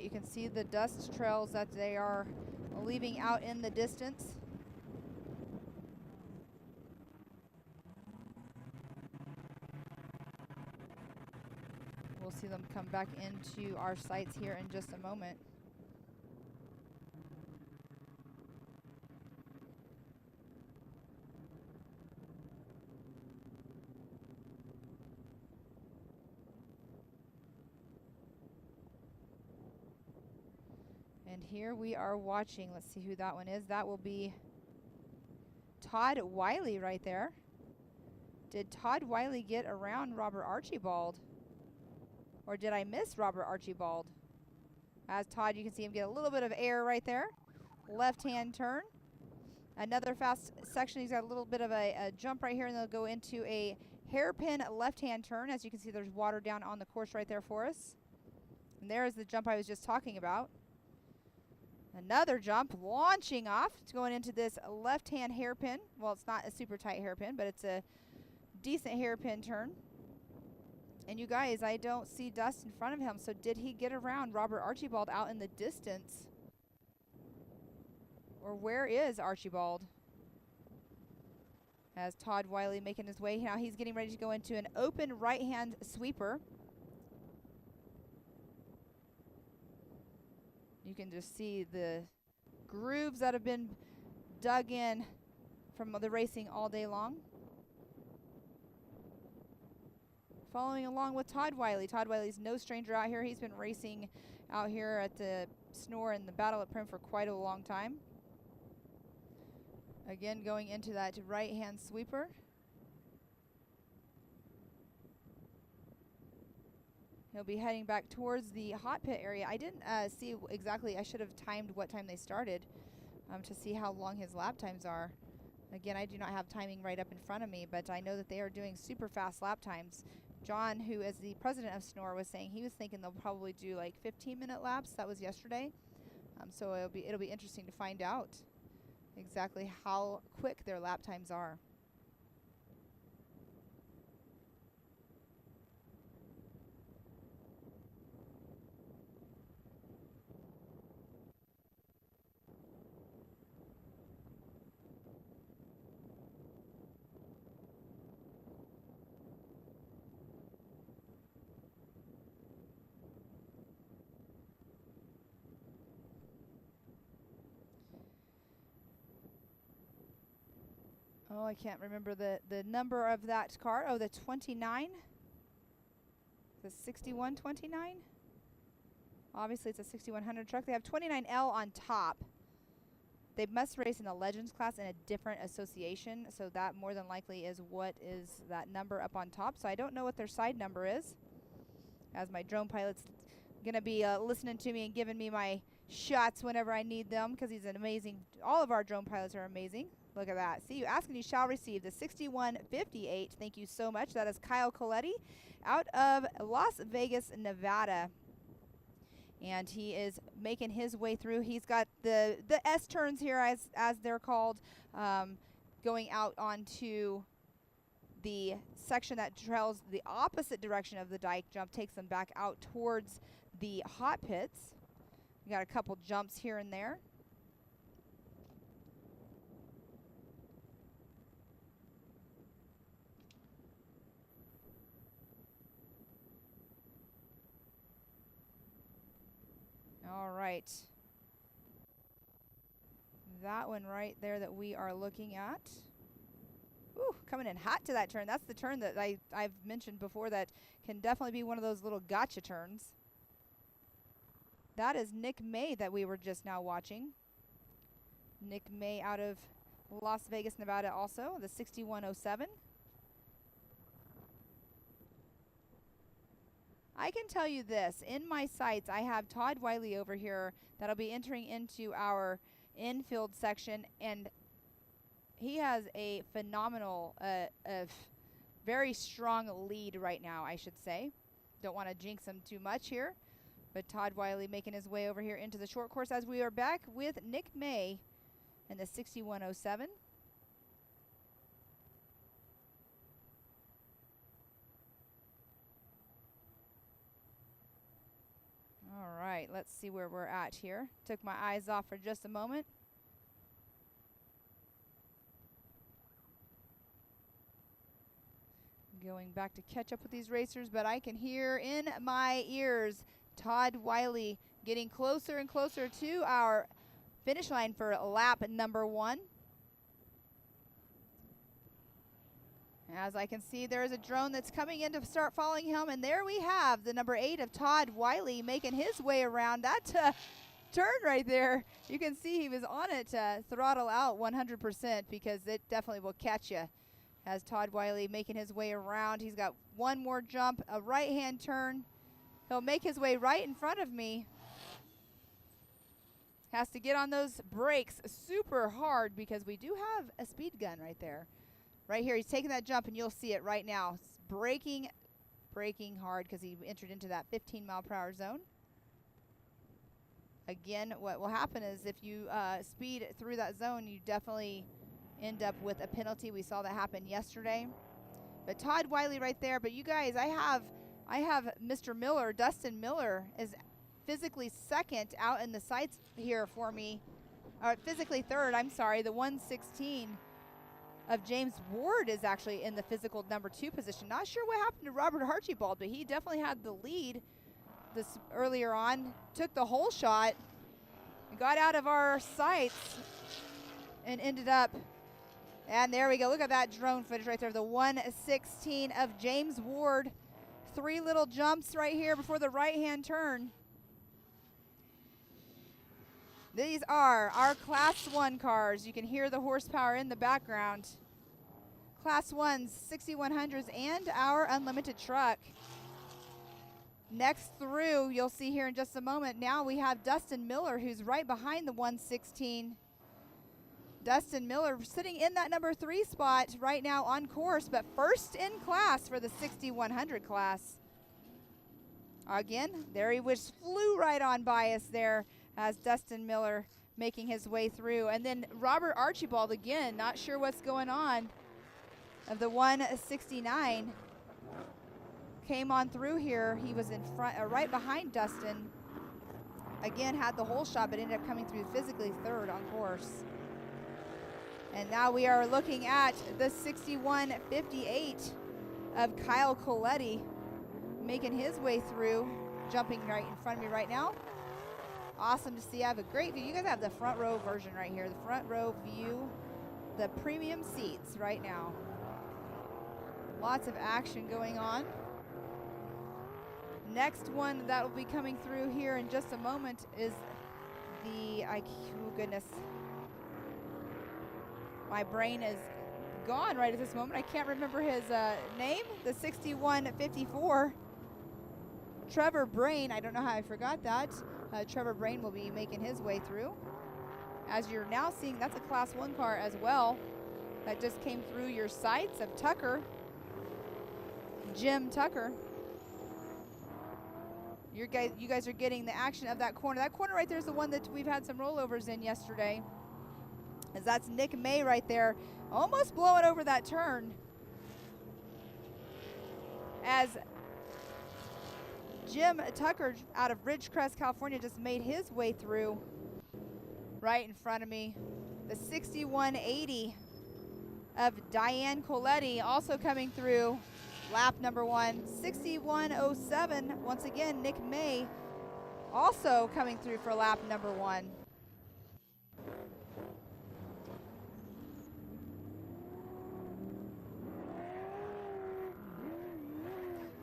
You can see the dust trails that they are leaving out in the distance. We'll see them come back into our sights here in just a moment. And here we are watching. Let's see who that one is. That will be Todd Wiley right there. Did Todd Wiley get around Robert Archibald? Or did I miss Robert Archibald? As Todd, you can see him get a little bit of air right there. Left-hand turn. Another fast section. He's got a little bit of a jump right here, and they'll go into a hairpin left-hand turn. As you can see, there's water down on the course right there for us. And there is the jump I was just talking about. Another jump, launching off. It's going into this left-hand hairpin. Well, it's not a super tight hairpin, but it's a decent hairpin turn. And you guys, I don't see dust in front of him, so did he get around Robert Archibald out in the distance? Or where is Archibald? As Todd Wiley making his way. Now he's getting ready to go into an open right-hand sweeper. You can just see the grooves that have been dug in from the racing all day long. Following along with Todd Wiley. Todd Wiley's no stranger out here. He's been racing out here at the Snore and the Battle at Primm for quite a long time. Again, going into that right-hand sweeper. He'll be heading back towards the hot pit area. I didn't see exactly, I should have timed what time they started to see how long his lap times are. Again, I do not have timing right up in front of me, but I know that they are doing super fast lap times. John, who is the president of Snore, was saying he was thinking they'll probably do like 15-minute laps. That was yesterday. So it'll be interesting to find out exactly how quick their lap times are. Oh, I can't remember the number of that car. Oh, the 29? The 6129? Obviously, it's a 6100 truck. They have 29L on top. They must race in the Legends class in a different association, so that more than likely is what is that number up on top. So I don't know what their side number is, as my drone pilot's going to be listening to me and giving me my shots whenever I need them, because he's an amazing, all of our drone pilots are amazing. Look at that. See, you ask and you shall receive. The 6158. Thank you so much. That is Kyle Coletti out of Las Vegas, Nevada. And he is making his way through. He's got the S turns here, as they're called, going out onto the section that trails the opposite direction of the dike jump, takes them back out towards the hot pits. We got a couple jumps here and there. All right. That one right there that we are looking at. Ooh, coming in hot to that turn. That's the turn that I've mentioned before that can definitely be one of those little gotcha turns. That is Nick May that we were just now watching. Nick May out of Las Vegas, Nevada also, the 6107. I can tell you this, in my sights I have Todd Wiley over here that'll be entering into our infield section, and he has a phenomenal, very strong lead right now, I should say. Don't want to jinx him too much here, but Todd Wiley making his way over here into the short course as we are back with Nick May in the 6107. All right, let's see where we're at here. Took my eyes off for just a moment. Going back to catch up with these racers, but I can hear in my ears Todd Wiley getting closer and closer to our finish line for lap number 1. As I can see, there is a drone that's coming in to start following him, and there we have the number 8 of Todd Wiley making his way around that turn right there. You can see he was on it to throttle out 100% because it definitely will catch you. As Todd Wiley making his way around, he's got one more jump, a right-hand turn. He'll make his way right in front of me. Has to get on those brakes super hard because we do have a speed gun right there. Right here, he's taking that jump, and you'll see it right now. It's braking hard because he entered into that 15-mile-per-hour zone. Again, what will happen is if you speed through that zone, you definitely end up with a penalty. We saw that happen yesterday. But Todd Wiley right there. But you guys, I have I have Mr. Miller, Dustin Miller, is physically second out in the sights here for me. Physically third, I'm sorry. The 116 of James Ward is actually in the physical number 2 position. Not sure what happened to Robert Archibald, but he definitely had the lead this earlier on. Took the whole shot, got out of our sights, and ended up. And there we go. Look at that drone footage right there. The 116 of James Ward. 3 little jumps right here before the right-hand turn. These are our Class 1 cars. You can hear the horsepower in the background. Class 1s, 6100s, and our unlimited truck. Next through, you'll see here in just a moment, now we have Dustin Miller, who's right behind the 116. Dustin Miller sitting in that number 3 spot right now on course, but first in class for the 6100 class. Again, there he flew right on by us there as Dustin Miller making his way through. And then Robert Archibald, again, not sure what's going on, of the 169, came on through here. He was in front, right behind Dustin. Again, had the whole shot, but ended up coming through physically third on course. And now we are looking at the 6158 of Kyle Coletti making his way through, jumping right in front of me right now. Awesome to see. I have a great view. You guys have the front row version right here, the front row view, the premium seats right now. Lots of action going on. Next one that will be coming through here in just a moment is the, oh goodness. My brain is gone right at this moment. I can't remember his name. The 6154. Trevor Brain. I don't know how I forgot that. Trevor Brain will be making his way through. As you're now seeing, that's a Class 1 car as well. That just came through your sights of Tucker. Jim Tucker. You guys are getting the action of that corner. That corner right there is the one that we've had some rollovers in yesterday. As that's Nick May right there, almost blowing over that turn. As Jim Tucker out of Ridgecrest, California, just made his way through right in front of me. The 6180 of Diane Coletti also coming through lap number 1. 6107, once again, Nick May also coming through for lap number 1.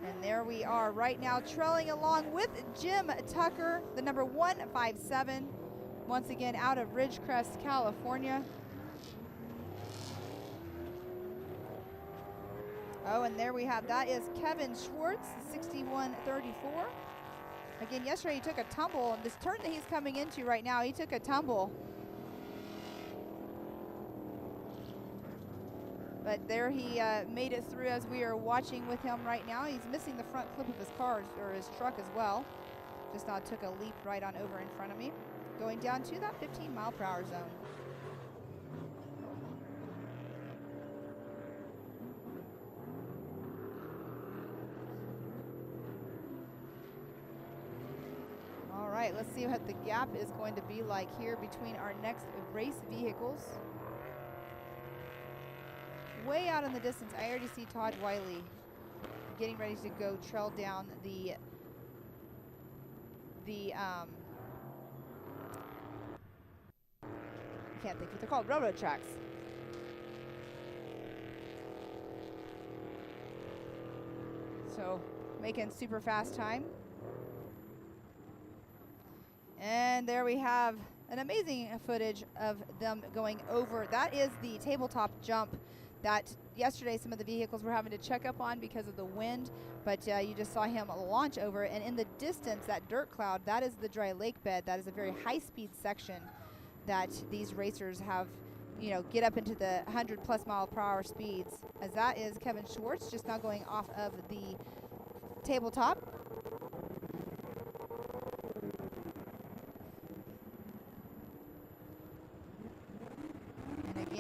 And there we are right now trailing along with Jim Tucker, the number 157, once again out of Ridgecrest, California. Oh, and there we have, that is Kevin Schwartz, 6134. Again, yesterday he took a tumble, and this turn that he's coming into right now, he took a tumble. But there he made it through as we are watching with him right now. He's missing the front clip of his car, or his truck as well. Just now took a leap right on over in front of me, going down to that 15-mile-per-hour zone. All right, let's see what the gap is going to be like here between our next race vehicles. Way out in the distance, I already see Todd Wiley getting ready to go trail down the I can't think what they're called, railroad tracks. So making super fast time. And there we have an amazing footage of them going over. That is the tabletop jump that yesterday some of the vehicles were having to check up on because of the wind, but you just saw him launch over. And in the distance, that dirt cloud, that is the dry lake bed. That is a very high-speed section that these racers have, get up into the 100+ mile-per-hour speeds. As that is Kevin Schwartz just now going off of the tabletop.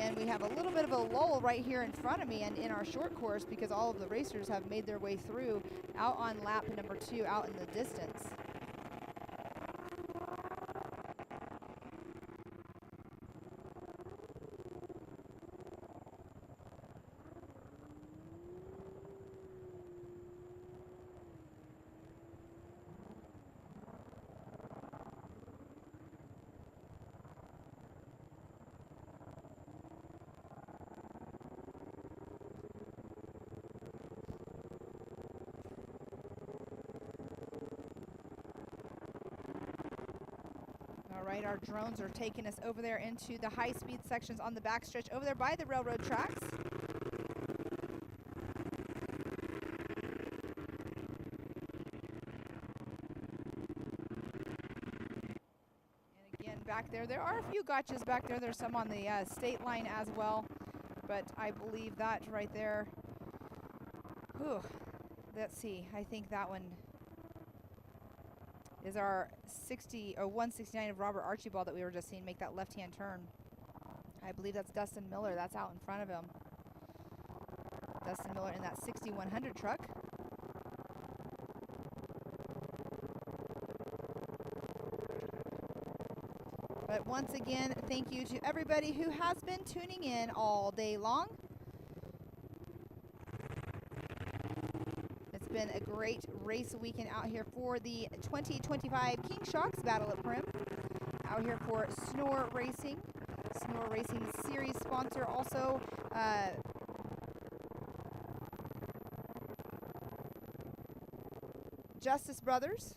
again, we have a little bit of a lull right here in front of me and in our short course because all of the racers have made their way through out on lap number 2 out in the distance. All right, our drones are taking us over there into the high-speed sections on the backstretch over there by the railroad tracks. And again, back there are a few gotchas back there. There's some on the state line as well, but I believe that right there, whew, let's see, I think that one is our 60 or 169 of Robert Archibald that we were just seeing make that left-hand turn. I believe that's Dustin Miller. That's out in front of him. Dustin Miller in that 6100 truck. But once again, thank you to everybody who has been tuning in all day long. It's been a great race weekend out here for the 2025 King Shocks Battle at Primm. Out here for Snore Racing. Snore Racing series sponsor also. Justice Brothers.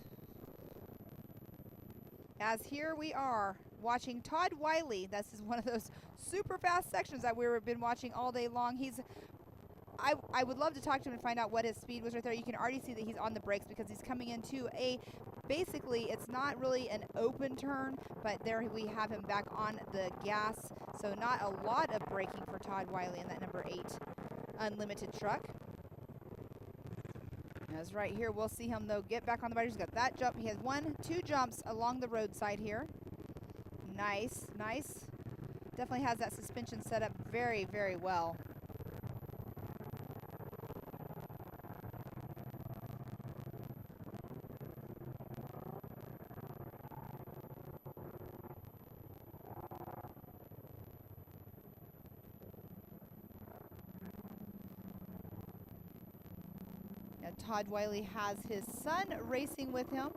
As here we are watching Todd Wiley. This is one of those super fast sections that we've been watching all day long. I would love to talk to him and find out what his speed was right there. You can already see that he's on the brakes because he's coming into basically it's not really an open turn, but there we have him back on the gas. So not a lot of braking for Todd Wiley in that number 8 unlimited truck. As right here, we'll see him though get back on the bike. He's got that jump. He has 2 jumps along the roadside here. Nice, nice. Definitely has that suspension set up very, very well. Todd Wiley has his son racing with him.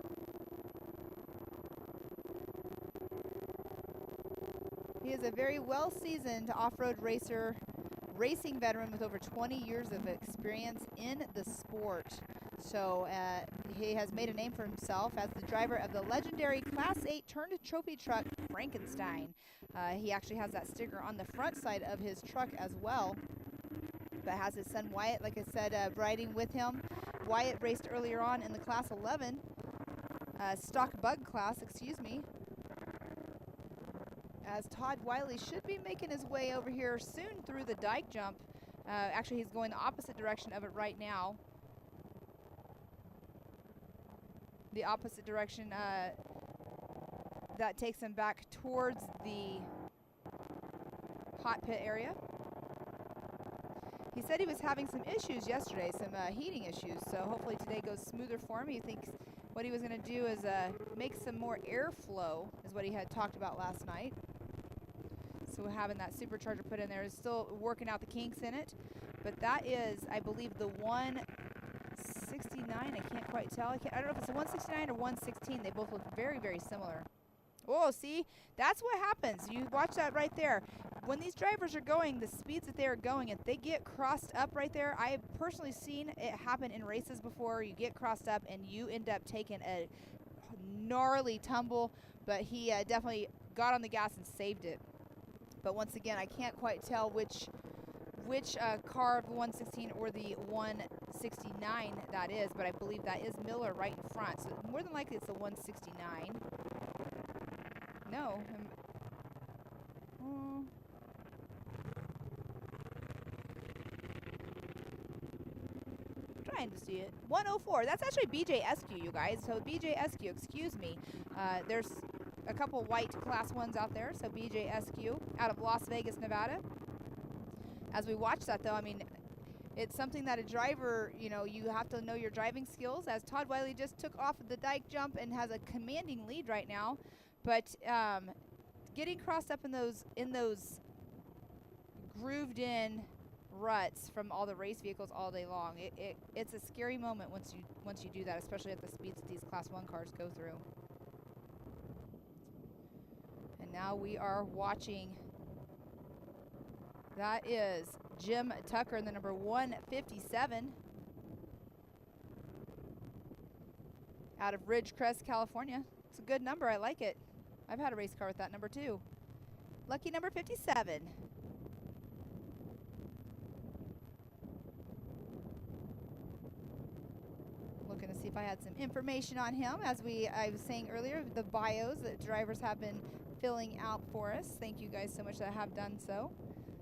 He is a very well-seasoned off-road racer, racing veteran with over 20 years of experience in the sport. So he has made a name for himself as the driver of the legendary Class 8 turned trophy truck Frankenstein. He actually has that sticker on the front side of his truck as well. But has his son Wyatt, like I said, riding with him. Wyatt raced earlier on in the Class 11, stock bug class, excuse me. As Todd Wiley should be making his way over here soon through the dike jump. Actually, he's going the opposite direction of it right now. The opposite direction that takes him back towards the hot pit area. He said he was having some issues yesterday, some heating issues, so hopefully today goes smoother for him. He thinks what he was going to do is make some more airflow, is what he had talked about last night. So having that supercharger put in there is still working out the kinks in it. But that is, I believe, the 169. I can't quite tell. I don't know if it's a 169 or 116. They both look very, very similar. Oh, see? That's what happens. You watch that right there. When these drivers are going, the speeds that they are going, if they get crossed up right there, I have personally seen it happen in races before. You get crossed up and you end up taking a gnarly tumble, but he definitely got on the gas and saved it. But once again, I can't quite tell which car, the 116 or the 169 that is, but I believe that is Miller right in front. So more than likely it's the 169. No. Trying to see it. 104. That's actually BJ Eskew, you guys. So BJ Eskew, excuse me. There's a couple white Class 1s out there, so BJSQ out of Las Vegas, Nevada. As we watch that, though, I mean, it's something that a driver, you know, you have to know your driving skills, as Todd Wiley just took off of the dike jump and has a commanding lead right now. But getting crossed up in those grooved in ruts from all the race vehicles all day long, it's a scary moment once you do that, especially at the speeds that these Class 1 cars go through. And now we are watching. That is Jim Tucker in the number 157 out of Ridgecrest, California. It's a good number. I like it. I've had a race car with that number too. Lucky number 57. Looking to see if I had some information on him. As I was saying earlier, the bios that drivers have been filling out for us. Thank you guys so much that have done so.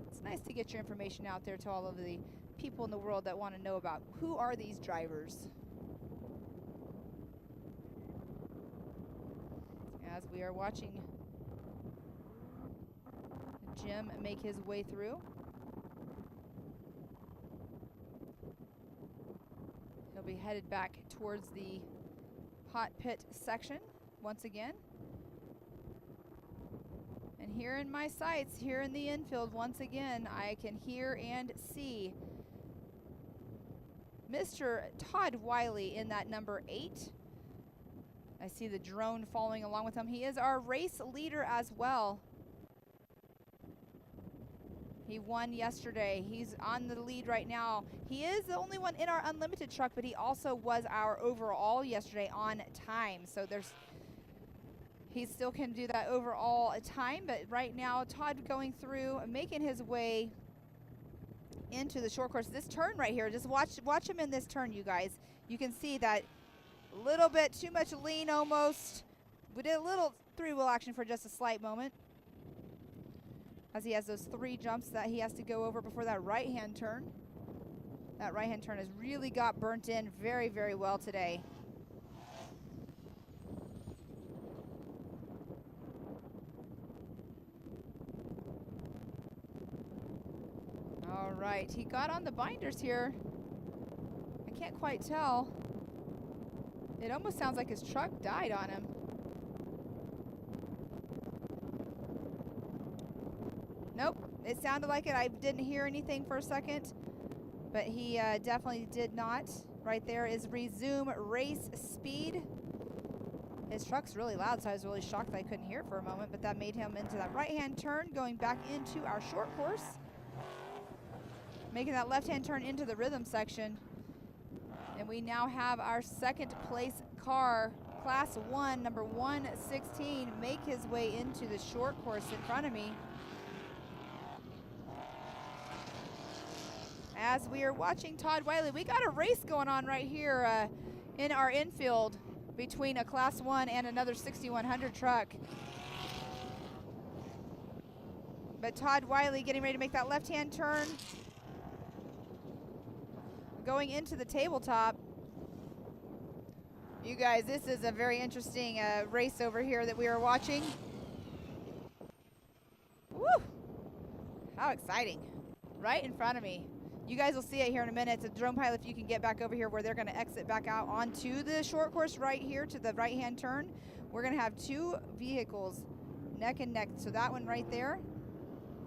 It's nice to get your information out there to all of the people in the world that want to know about who are these drivers. As we are watching Jim make his way through. He'll be headed back towards the hot pit section once again. And here in my sights, here in the infield, once again, I can hear and see Mr. Todd Wiley in that number 8. I see the drone following along with him. He is our race leader as well. He won yesterday. He's on the lead right now. He is the only one in our unlimited truck, but he also was our overall yesterday on time. So he still can do that overall time, but right now Todd going through, making his way into the short course. This turn right here, just watch him in this turn, you guys. You can see that little bit too much lean almost. We did a little three-wheel action for just a slight moment, as he has those 3 jumps that he has to go over before that right-hand turn. That right-hand turn has really got burnt in very, very well today. All right, he got on the binders here. I can't quite tell. It almost sounds like his truck died on him. Nope, it sounded like it. I didn't hear anything for a second, but he definitely did not. Right there is resume race speed. His truck's really loud, so I was really shocked that I couldn't hear it for a moment, but that made him into that right-hand turn, going back into our short course, making that left-hand turn into the rhythm section. And we now have our second place car, Class 1, number 116, make his way into the short course in front of me. As we are watching Todd Wiley, we got a race going on right here in our infield between a Class 1 and another 6100 truck. But Todd Wiley getting ready to make that left-hand turn, going into the tabletop. You guys, this is a very interesting race over here that we are watching. Woo! How exciting. Right in front of me. You guys will see it here in a minute. It's a drone pilot, if you can get back over here where they're going to exit back out onto the short course right here to the right-hand turn. We're going to have 2 vehicles neck and neck. So that one right there.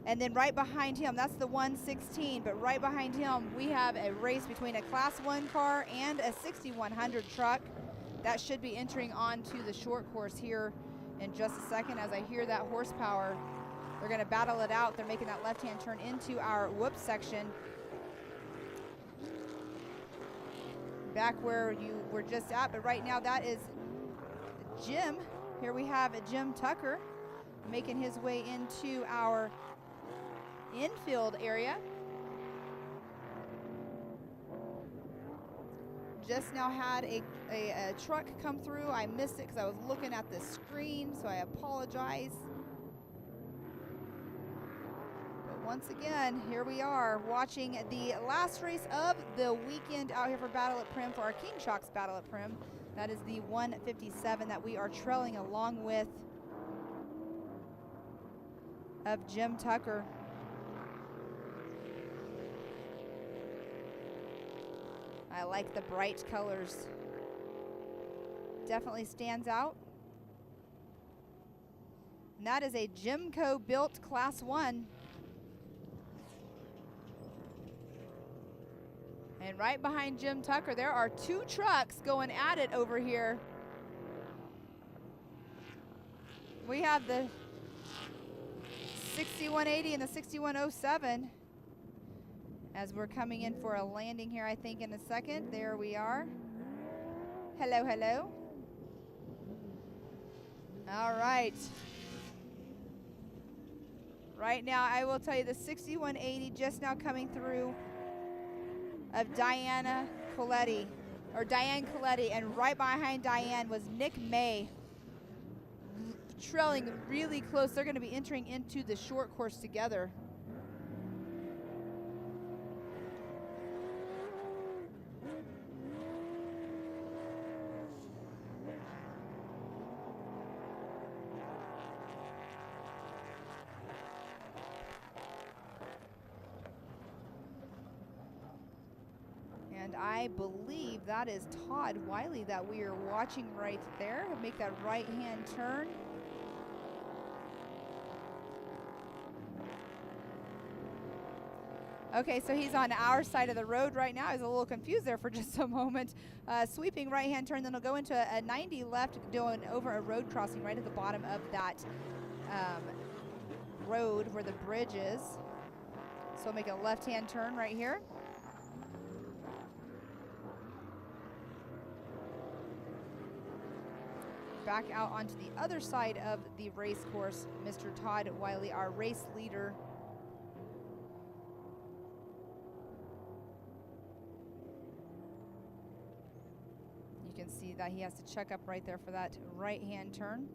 And then right behind him, that's the 116, but right behind him, we have a race between a Class 1 car and a 6100 truck. That should be entering onto the short course here in just a second. As I hear that horsepower, they're going to battle it out. They're making that left-hand turn into our whoop section. Back where you were just at, but right now that is Jim. Here we have Jim Tucker making his way into our infield area. Just now had a truck come through. I missed it because I was looking at the screen, so I apologize. But once again, here we are watching the last race of the weekend out here for Battle at Primm, for our King Shocks Battle at Primm. That is the 157 that we are trailing along with of Jim Tucker. I like the bright colors. Definitely stands out. And that is a Jimco built Class 1. And right behind Jim Tucker, there are 2 trucks going at it over here. We have the 6180 and the 6107 as we're coming in for a landing here, I think, in a second. There we are. Hello, hello. All right. Right now, I will tell you the 6180 just now coming through of Diane Coletti, and right behind Diane was Nick May, trailing really close. They're going to be entering into the short course together. And I believe that is Todd Wiley that we are watching right there. Make that right-hand turn. Okay, so he's on our side of the road right now. I was a little confused there for just a moment. Sweeping right-hand turn, then he'll go into a 90 left, going over a road crossing right at the bottom of that road where the bridge is. So we'll make a left-hand turn right here. Back out onto the other side of the race course, Mr. Todd Wiley, our race leader. You can see that he has to check up right there for that right-hand turn.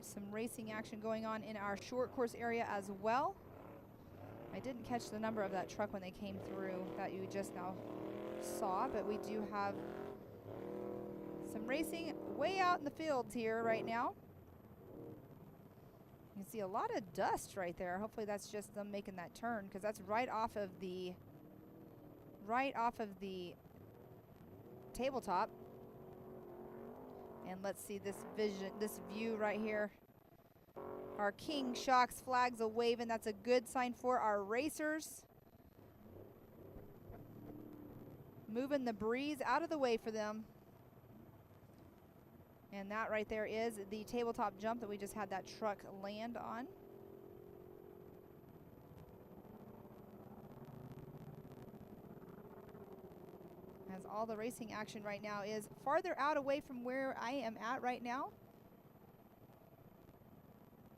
Some racing action going on in our short course area as well. I didn't catch the number of that truck when they came through that you just now saw, but we do have some racing way out in the fields here right now. You can see a lot of dust right there. Hopefully that's just them making that turn, because that's right off of the tabletop. And let's see this view right here. Our King Shocks flags a waving. That's a good sign for our racers. Moving the breeze out of the way for them. And that right there is the tabletop jump that we just had that truck land on. As all the racing action right now is farther out away from where I am at right now.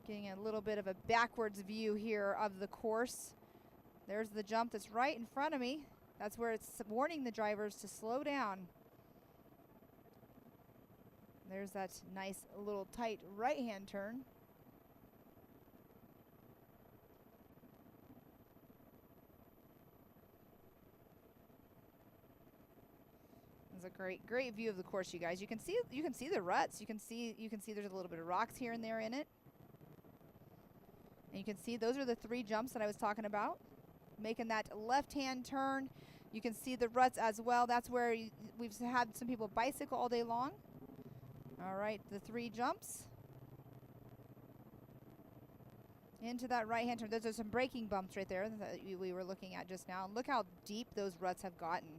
Getting a little bit of a backwards view here of the course. There's the jump that's right in front of me. That's where it's warning the drivers to slow down. There's that nice little tight right-hand turn. It's a great view of the course, you guys. You can see the ruts. You can see there's a little bit of rocks here and there in it. And you can see those are the 3 jumps that I was talking about. Making that left-hand turn. You can see the ruts as well. That's where we've had some people bicycle all day long. All right, the 3 jumps. Into that right-hand turn. Those are some braking bumps right there that we were looking at just now. And look how deep those ruts have gotten.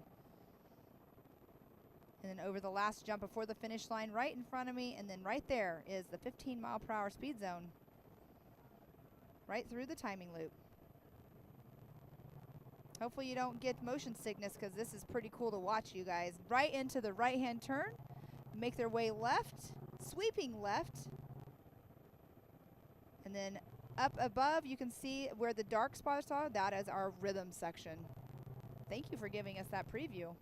And then over the last jump before the finish line right in front of me, and then right there is the 15-mile-per-hour speed zone. Right through the timing loop. Hopefully you don't get motion sickness, because this is pretty cool to watch, you guys. Right into the right-hand turn. Make their way left. Sweeping left. And then up above, you can see where the dark spots are. That is our rhythm section. Thank you for giving us that preview.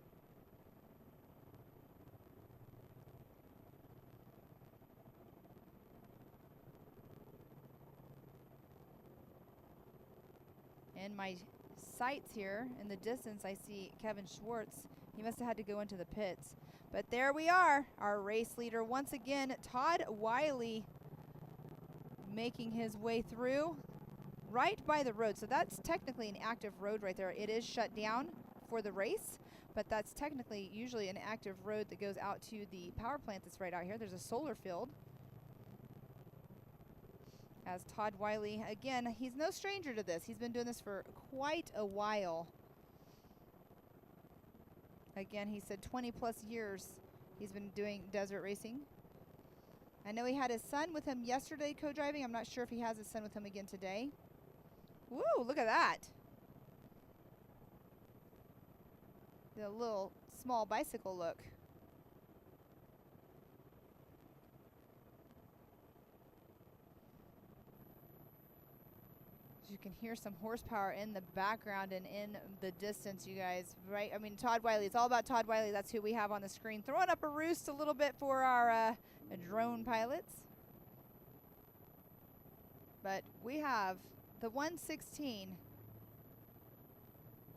in my sights here in the distance, I see Kevin Schwartz. He must have had to go into the pits. But there we are, our race leader once again, Todd Wiley, making his way through right by the road. So that's technically an active road right there. It is shut down for the race, but that's technically usually an active road that goes out to the power plant that's right out here. There's a solar field. As Todd Wiley, again, he's no stranger to this. He's been doing this for quite a while. Again, he said 20 plus years he's been doing desert racing. I know he had his son with him yesterday co-driving. I'm not sure if he has his son with him again today. Woo, look at that. The little small bicycle look. You can hear some horsepower in the background and in the distance, you guys, right? I mean, Todd Wiley, it's all about Todd Wiley. That's who we have on the screen. Throwing up a roost a little bit for our drone pilots. But we have the 116,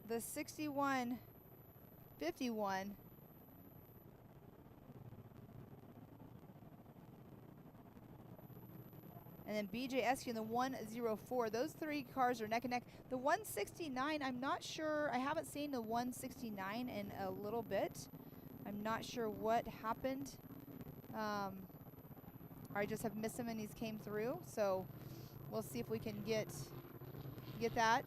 the 6151, and then BJ Eskew in the 104. Those three cars are neck and neck. The 169, I'm not sure. I haven't seen the 169 in a little bit. I'm not sure what happened. I just have missed him and he's came through. So we'll see if we can get that.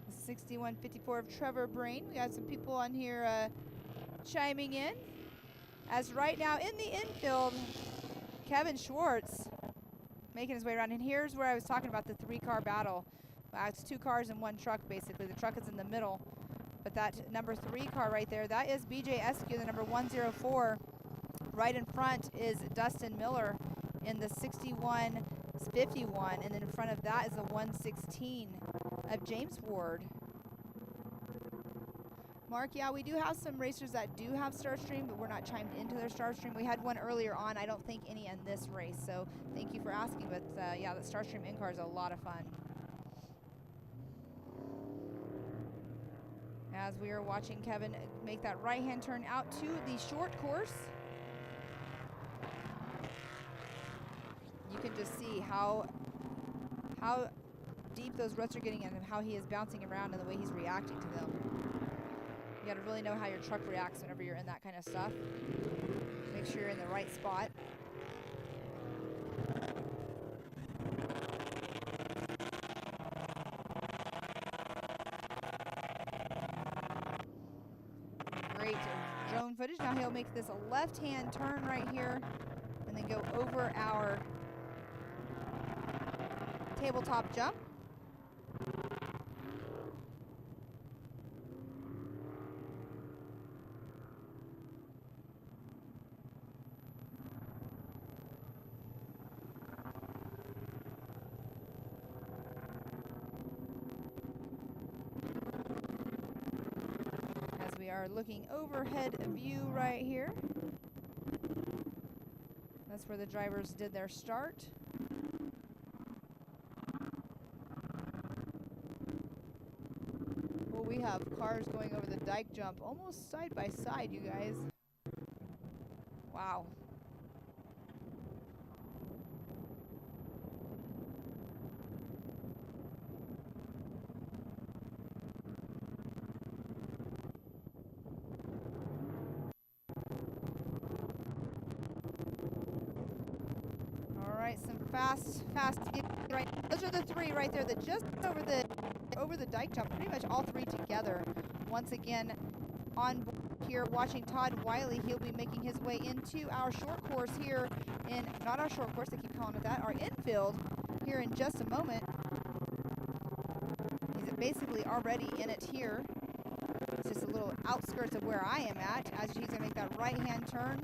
The 6154 of Trevor Brain. We got some people on here chiming in. As right now in the infield, Kevin Schwartz making his way around. And here's where I was talking about the three-car battle. It's two cars and one truck, basically. The truck is in the middle. But that number 3 car right there, that is BJ Eskew, the number 104. Right in front is Dustin Miller in the 6151. And then in front of that is the 116 of James Ward. Mark, yeah, we do have some racers that do have Starstream, but we're not chimed into their Starstream. We had one earlier on. I don't think any in this race, so thank you for asking. But yeah, the Starstream in-car is a lot of fun. As we are watching Kevin make that right-hand turn out to the short course. You can just see how deep those ruts are getting and how he is bouncing around and the way he's reacting to them. You gotta really know how your truck reacts whenever you're in that kind of stuff. Make sure you're in the right spot. Great drone footage. Now he'll make this a left-hand turn right here and then go over our tabletop jump. We are looking overhead view right here. That's where the drivers did their start. Well, we have cars going over the dike jump almost side by side, you guys. Wow. Some fast right. Those are the 3 right there that just over the dike jump. Pretty much all 3 together. Once again, on board here, watching Todd Wiley. He'll be making his way into our short course here in not our short course. They keep calling it that. Our infield here in just a moment. He's basically already in it here. It's just a little outskirts of where I am at. As he's gonna make that right-hand turn.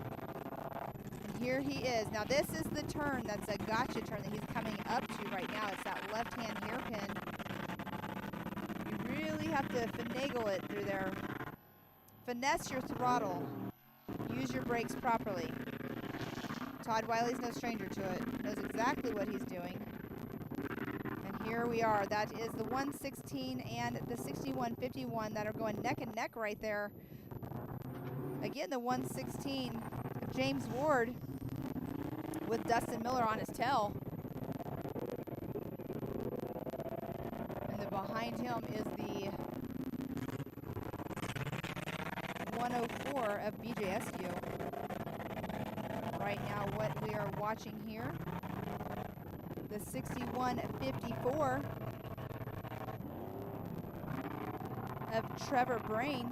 Here he is. Now this is the turn that's a gotcha turn that he's coming up to right now. It's that left-hand hairpin. You really have to finagle it through there. Finesse your throttle. Use your brakes properly Todd Wiley's no stranger to it. Knows exactly what he's doing. And here we are. That is the 116 and the 6151 that are going neck and neck right there. Again, the 116, James Ward with Dustin Miller on his tail. And then behind him is the 104 of BJSU. Right now, what we are watching here, the 6154 of Trevor Brain.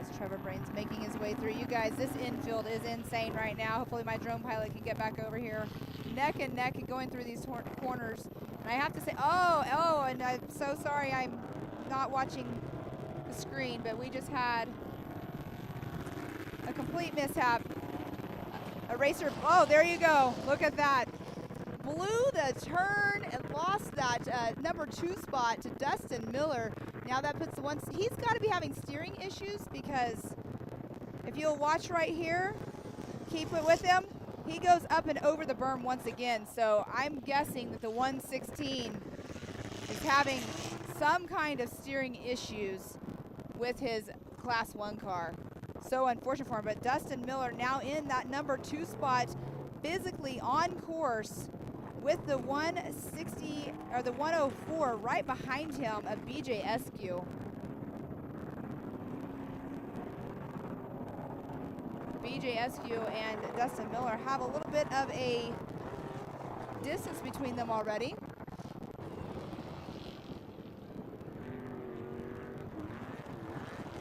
As Trevor Brain's making his way through. You guys, this infield is insane right now. Hopefully my drone pilot can get back over here. Neck and neck going through these corners. And I have to say, and I'm so sorry I'm not watching the screen, but we just had a complete mishap. A racer, there you go. Look at that. Blew the turn and lost that number 2 spot to Dustin Miller. Now that puts the one, he's got to be having steering issues, because if you'll watch right here, keep it with him. He goes up and over the berm once again, so I'm guessing that the 116 is having some kind of steering issues with his Class 1 car. So unfortunate for him, but Dustin Miller now in that number 2 spot, physically on course with the 160 or the 104 right behind him of BJSQ. BJSQ and Dustin Miller have a little bit of a distance between them already.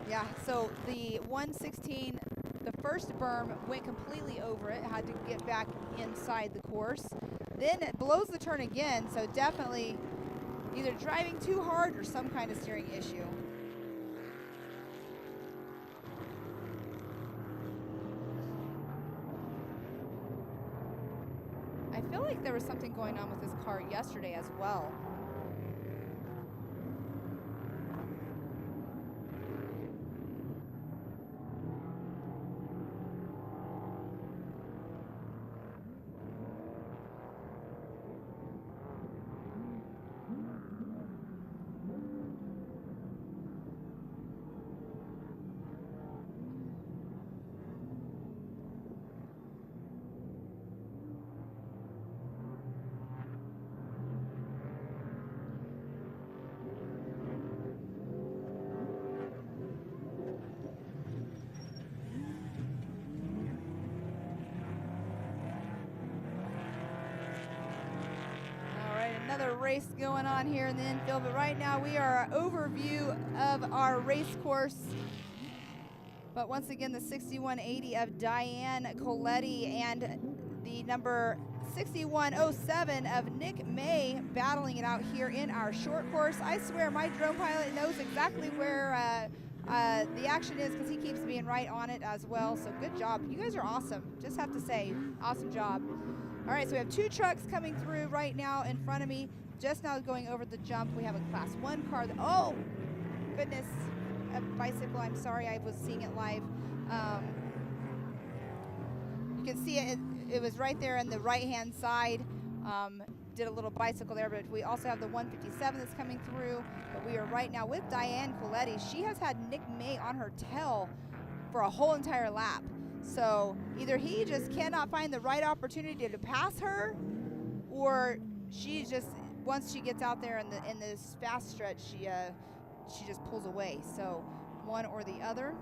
Yeah, so the 116, the first berm went completely over it, had to get back inside the course. Then it blows the turn again, so definitely either driving too hard or some kind of steering issue. I feel like there was something going on with this car yesterday as well. Another race going on here in the infield, but right now we are an overview of our race course. But once again, the 6180 of Diane Coletti and the number 6107 of Nick May battling it out here in our short course. I swear my drone pilot knows exactly where the action is, because he keeps being right on it as well. So good job. You guys are awesome. Just have to say, awesome job. All right, so we have 2 trucks coming through right now in front of me. Just now going over the jump, we have a Class 1 car. Oh, goodness, a bicycle. I'm sorry, I was seeing it live. You can see it was right there on the right-hand side. Did a little bicycle there, but we also have the 157 that's coming through. But we are right now with Diane Coletti. She has had Nick May on her tail for a whole entire lap. So either he just cannot find the right opportunity to pass her, or she just, once she gets out there in this fast stretch, she just pulls away. So one or the other.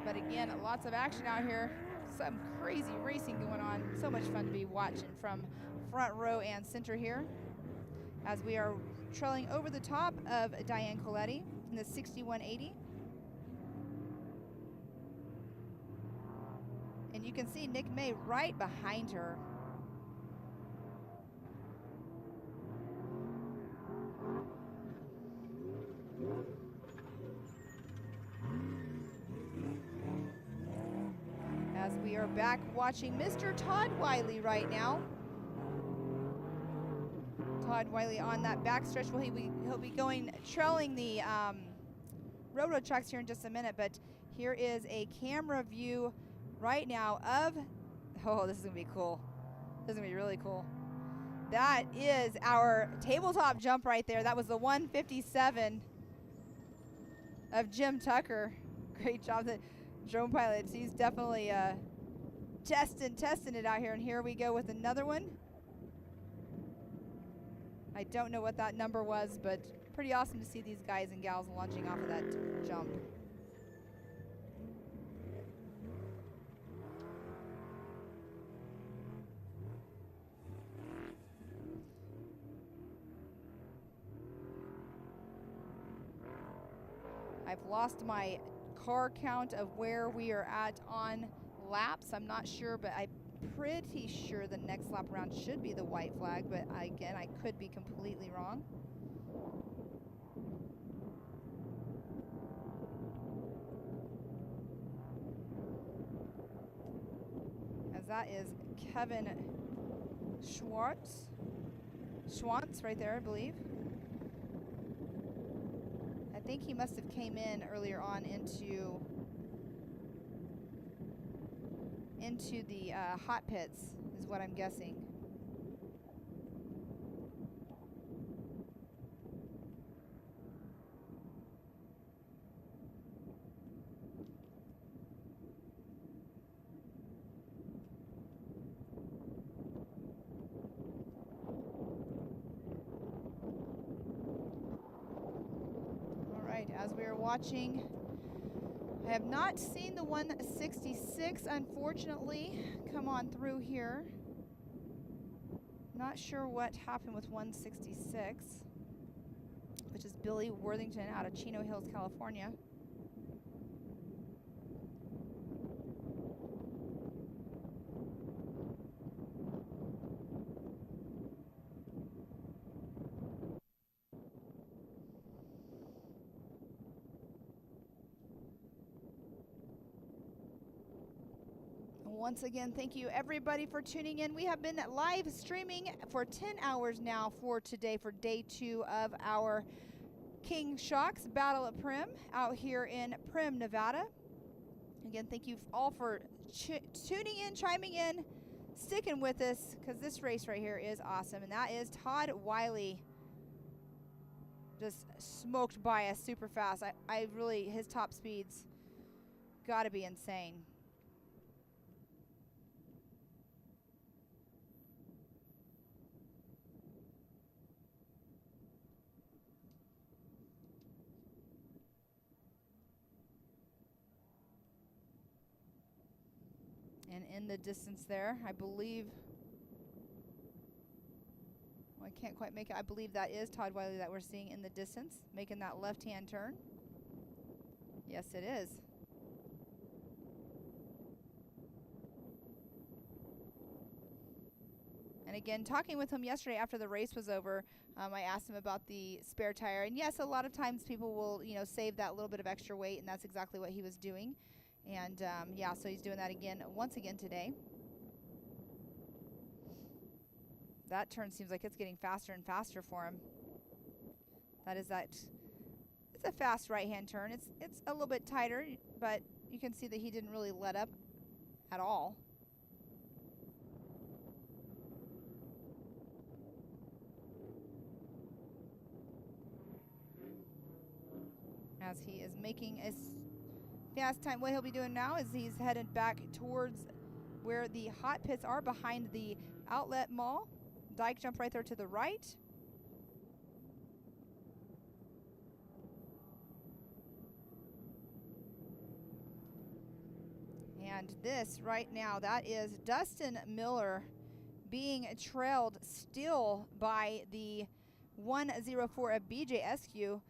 But again, lots of action out here. Some crazy racing going on. So much fun to be watching from front row and center here, as we are trailing over the top of Diane Coletti in the 6180. And you can see Nick May right behind her. As we are back watching Mr. Todd Wiley right now. Todd Wiley on that backstretch. Well, he'll be going trailing the railroad tracks here in just a minute, but here is a camera view right now of, oh, this is gonna be cool. This is gonna be really cool. That is our tabletop jump right there. That was the 157 of Jim Tucker. Great job, the drone pilot. He's definitely testing it out here. And here we go with another one. I don't know what that number was, but pretty awesome to see these guys and gals launching off of that jump. I've lost my car count of where we are at on laps. I'm not sure, but I'm pretty sure the next lap around should be the white flag, but again, I could be completely wrong. As that is Kevin Schwartz right there, I believe. I think he must have came in earlier on into the hot pits, is what I'm guessing. As we are watching, I have not seen the 166, unfortunately, come on through here. Not sure what happened with 166, which is Billy Worthington out of Chino Hills, California. Once again, thank you everybody for tuning in. We have been live streaming for 10 hours now for today, for day 2 of our King Shocks Battle at Primm out here in Primm, Nevada. Again, thank you all for tuning in, chiming in, sticking with us, because this race right here is awesome. And that is Todd Wiley. Just smoked by us super fast. I really, his top speeds got to be insane. And in the distance there, I believe, well, I can't quite make it. I believe that is Todd Wiley that we're seeing in the distance, making that left-hand turn. Yes, it is. And again, talking with him yesterday after the race was over, I asked him about the spare tire. And yes, a lot of times people will, save that little bit of extra weight, and that's exactly what he was doing. And yeah, so he's doing that once again today. That turn seems like it's getting faster and faster for him. It's a fast right-hand turn. It's a little bit tighter, but you can see that he didn't really let up at all. As he is making a fast time. What he'll be doing now is he's headed back towards where the hot pits are, behind the outlet mall. Dike jump right there to the right. And this right now, that is Dustin Miller being trailed still by the 104 of BJ Eskew.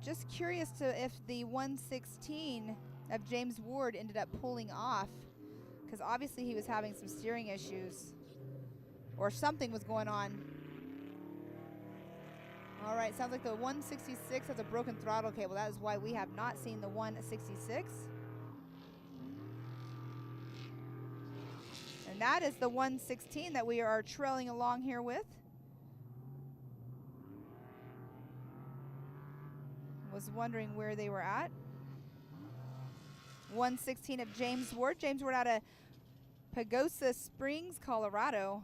Just curious if the 116 of James Ward ended up pulling off, because obviously he was having some steering issues or something was going on. All right, sounds like the 166 has a broken throttle cable. That is why we have not seen the 166. And that is the 116 that we are trailing along here with. Was wondering where they were at. 116 of James Ward. James Ward out of Pagosa Springs, Colorado.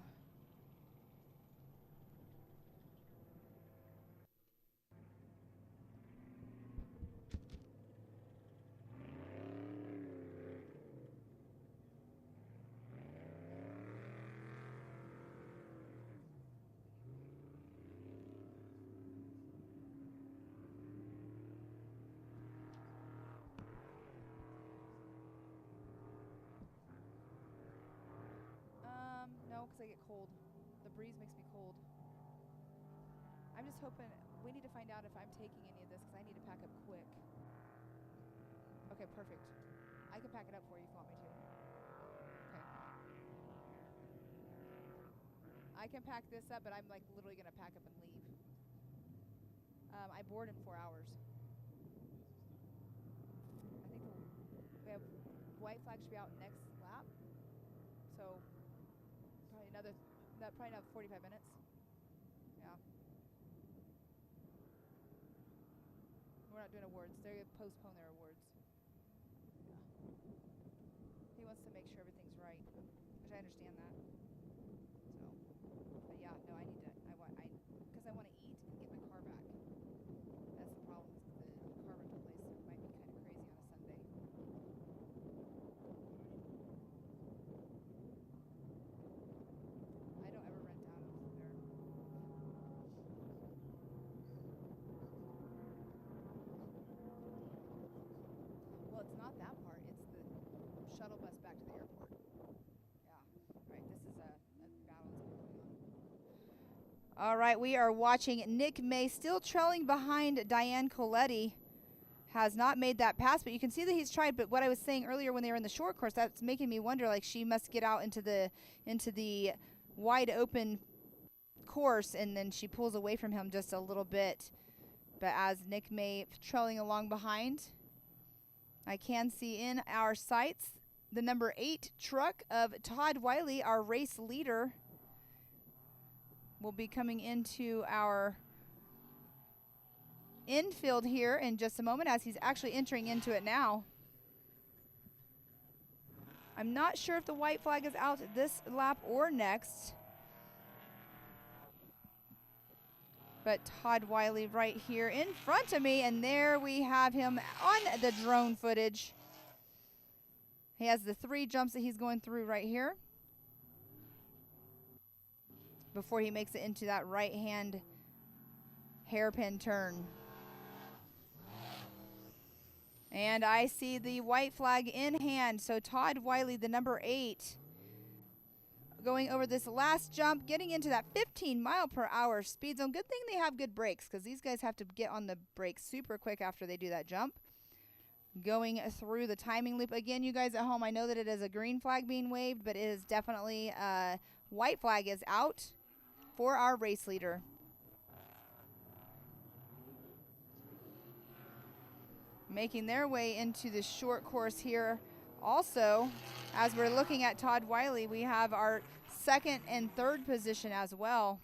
No, because I get cold. The breeze makes me cold. I'm just hoping, we need to find out if I'm taking any of this because I need to pack up quick. Okay, perfect. I can pack it up for you if you want me to. Okay. I can pack this up, but I'm like literally going to pack up and leave. I board in 4 hours. I think we have white flag should be out next lap. So probably another 45 minutes. Yeah. We're not doing awards. They're going to postpone their awards. Yeah. He wants to make sure everything's right, which I understand that. So, but yeah, no, because I want to eat and get my car back. That's the problem. The car rental place might be kind of crazy on a Sunday. I don't ever rent out of there. Well, it's not that part. It's the shuttle bus back to the airport. Yeah. Right. This is a battle that's been going on. All right. We are watching Nick May still trailing behind Diane Coletti. Has not made that pass, but you can see that he's tried. But what I was saying earlier when they were in the short course, that's making me wonder, like she must get out into the wide open course, and then she pulls away from him just a little bit. But as Nick May trailing along behind, I can see in our sights the number 8 truck of Todd Wiley, our race leader, will be coming into our infield here in just a moment, as he's actually entering into it now. I'm not sure if the white flag is out this lap or next. But Todd Wiley right here in front of me, and there we have him on the drone footage. He has the 3 jumps that he's going through right here before he makes it into that right-hand hairpin turn. And I see the white flag in hand. So Todd Wiley, the number 8, going over this last jump, getting into that 15-mile-per-hour speed zone. Good thing they have good brakes, because these guys have to get on the brakes super quick after they do that jump. Going through the timing loop. Again, you guys at home, I know that it is a green flag being waved, but it is definitely white flag is out for our race leader. Making their way into the short course here. Also, as we're looking at Todd Wiley, we have our 2nd and 3rd position as well.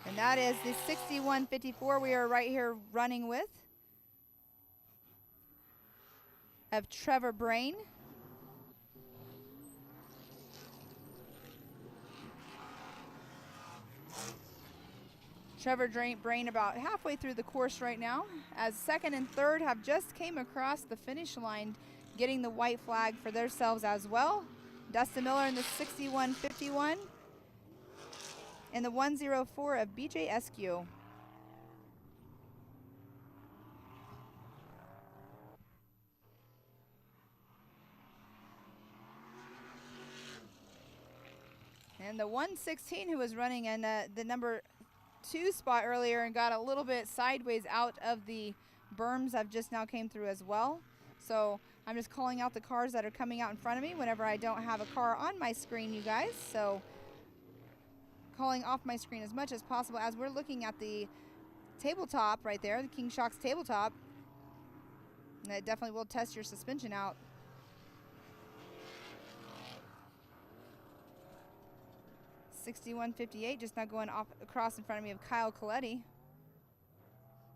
And that is the 6154 we are right here running with of Trevor Brain. Trevor Brain about halfway through the course right now, as 2nd and 3rd have just came across the finish line, getting the white flag for themselves as well. Dustin Miller in the 6151 and the 104 of BJ Eskew. And the 116 who was running in the number 2 spot earlier and got a little bit sideways out of the berms have just now came through as well. So I'm just calling out the cars that are coming out in front of me whenever I don't have a car on my screen, you guys. So calling off my screen as much as possible as we're looking at the tabletop right there, the King Shocks tabletop. And it definitely will test your suspension out. 61.58 just now going off across in front of me of Kyle Coletti,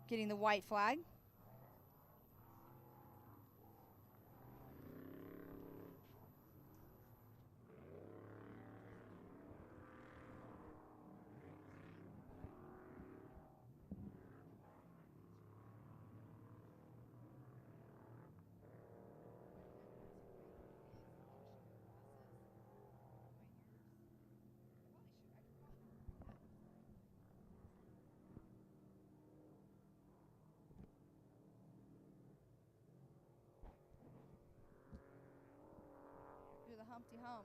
getting the white flag. Do the Humpty Hump.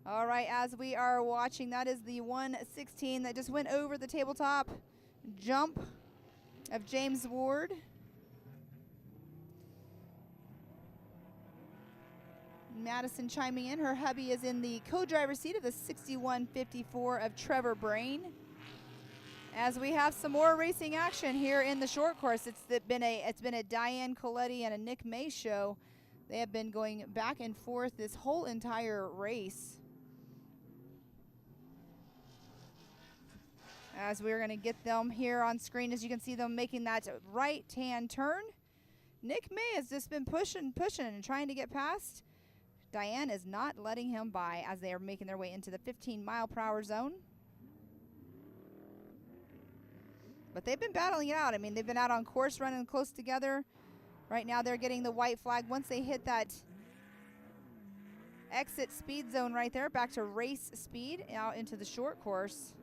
All right, as we are watching, that is the 116 that just went over the tabletop jump of James Ward. Madison chiming in. Her hubby is in the co-driver's seat of the 61.54 of Trevor Brain. As we have some more racing action here in the short course, it's been a Diane Coletti and a Nick May show. They have been going back and forth this whole entire race. As we're going to get them here on screen, as you can see them making that right-hand turn. Nick May has just been pushing and trying to get past. Diane is not letting him by as they are making their way into the 15-mile-per-hour zone. But they've been battling it out. I mean, they've been out on course running close together. Right now they're getting the white flag. Once they hit that exit speed zone right there, back to race speed out into the short course.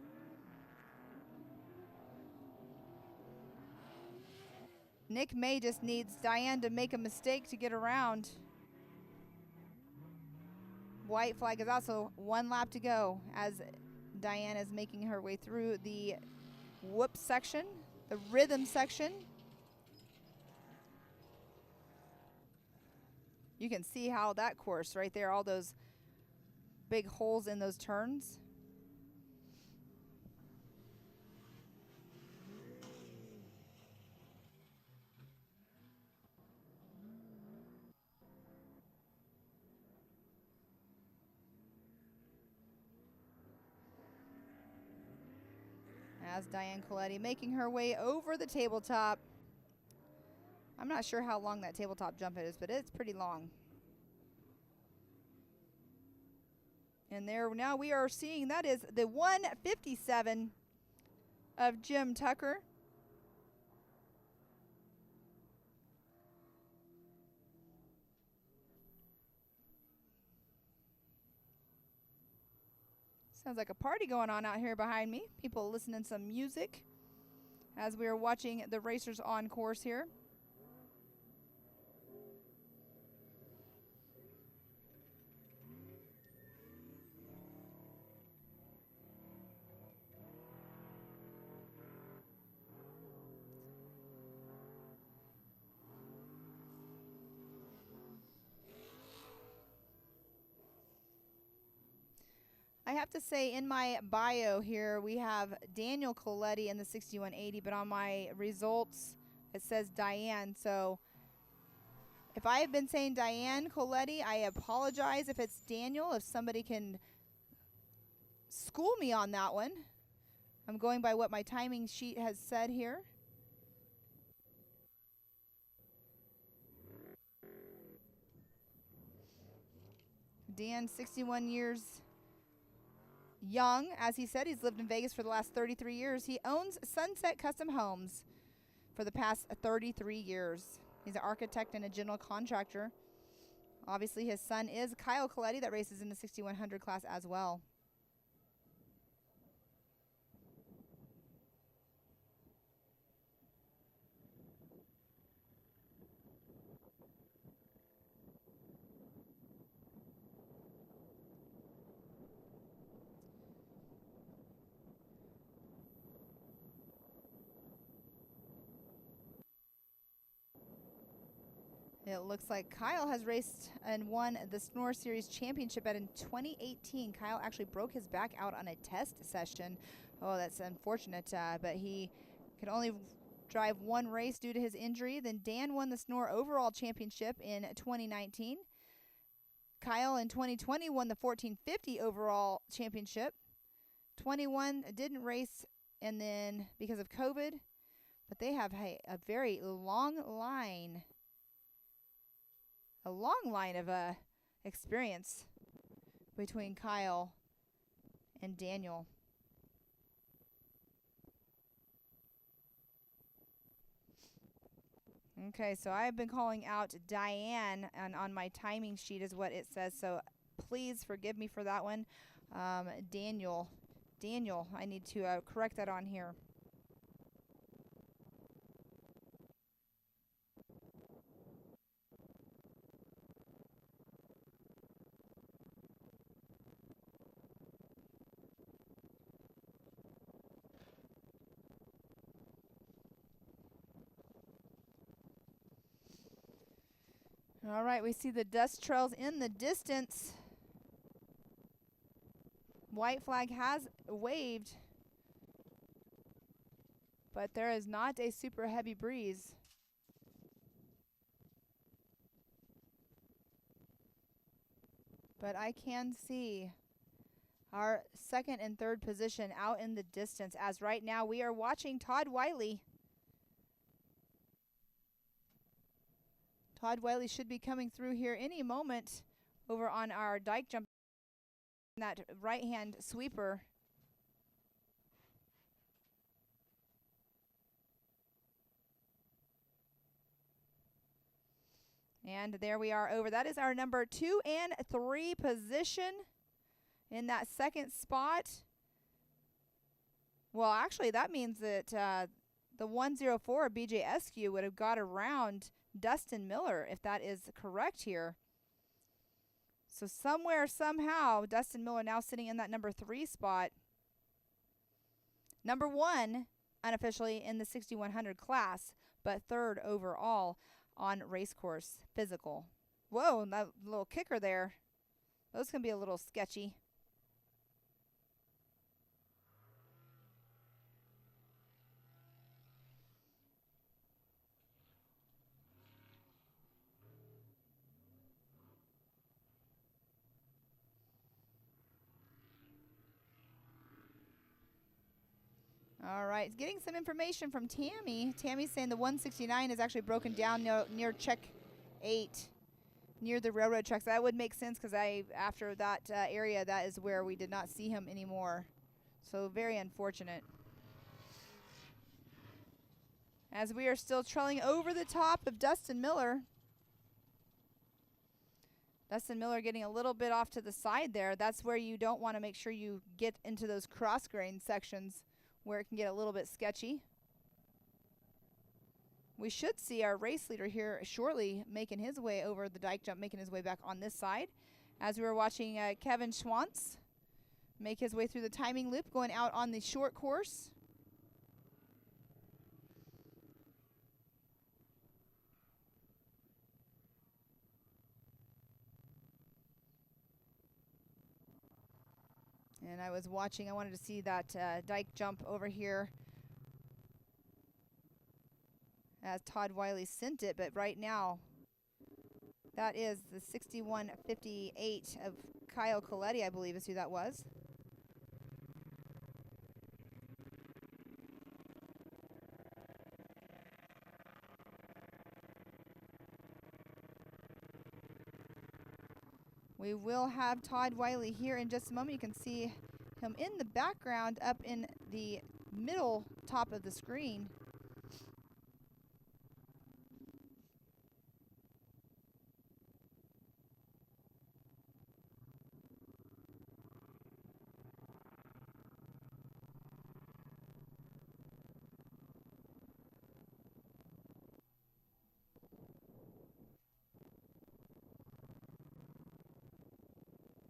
Nick May just needs Diane to make a mistake to get around. White flag is also 1 lap to go as Diane is making her way through the whoop section, the rhythm section. You can see how that course right there, all those big holes in those turns. As Diane Coletti making her way over the tabletop. I'm not sure how long that tabletop jump is, but it's pretty long. And there now we are seeing that is the 157 of Jim Tucker. Sounds like a party going on out here behind me. People listening to some music as we are watching the racers on course here. I have to say, in my bio here, we have Daniel Coletti in the 6180, but on my results, it says Diane. So if I have been saying Diane Coletti, I apologize. If it's Daniel, if somebody can school me on that one. I'm going by what my timing sheet has said here. Dan, 61 years young. As he said, he's lived in Vegas for the last 33 years. He owns Sunset Custom Homes for the past 33 years. He's an architect and a general contractor. Obviously, his son is Kyle Coletti that races in the 6100 class as well. It looks like Kyle has raced and won the Snore Series Championship in 2018. Kyle actually broke his back out on a test session. Oh, that's unfortunate, but he could only drive one race due to his injury. Then Dan won the Snore Overall Championship in 2019. Kyle in 2020 won the 1450 overall championship. 21 didn't race, and then because of COVID, but they have a very long line. A long line of experience between Kyle and Daniel. Okay, so I've been calling out Diane, and on my timing sheet is what it says, so please forgive me for that one. Daniel, I need to correct that on here. All right, we see the dust trails in the distance. White flag has waved, but there is not a super heavy breeze. But I can see our second and third position out in the distance, as right now we are watching Todd Wiley. Todd Wiley should be coming through here any moment over on our dike jump, that right-hand sweeper. And there we are over. That is our number 2 and 3 position in that second spot. Well, actually, that means that the 104 BJ Eskew would have got around Dustin Miller, if that is correct here. So somewhere, somehow, Dustin Miller now sitting in that number 3 spot. Number 1, unofficially, in the 6100 class, but 3rd overall on racecourse physical. Whoa, that little kicker there. Those can be a little sketchy. All right, getting some information from Tammy. Tammy's saying the 169 is actually broken down near check 8, near the railroad tracks. That would make sense because after that area, that is where we did not see him anymore. So very unfortunate. As we are still trailing over the top of Dustin Miller. Dustin Miller getting a little bit off to the side there. That's where you don't want to make sure you get into those cross grain sections where it can get a little bit sketchy. We should see our race leader here shortly making his way over the dike jump, making his way back on this side. As we were watching Kevin Schwantz make his way through the timing loop, going out on the short course. And I was watching, I wanted to see that dike jump over here as Todd Wiley sent it, but right now that is the 6158 of Kyle Coletti, I believe is who that was. We will have Todd Wiley here in just a moment. You can see him in the background up in the middle top of the screen.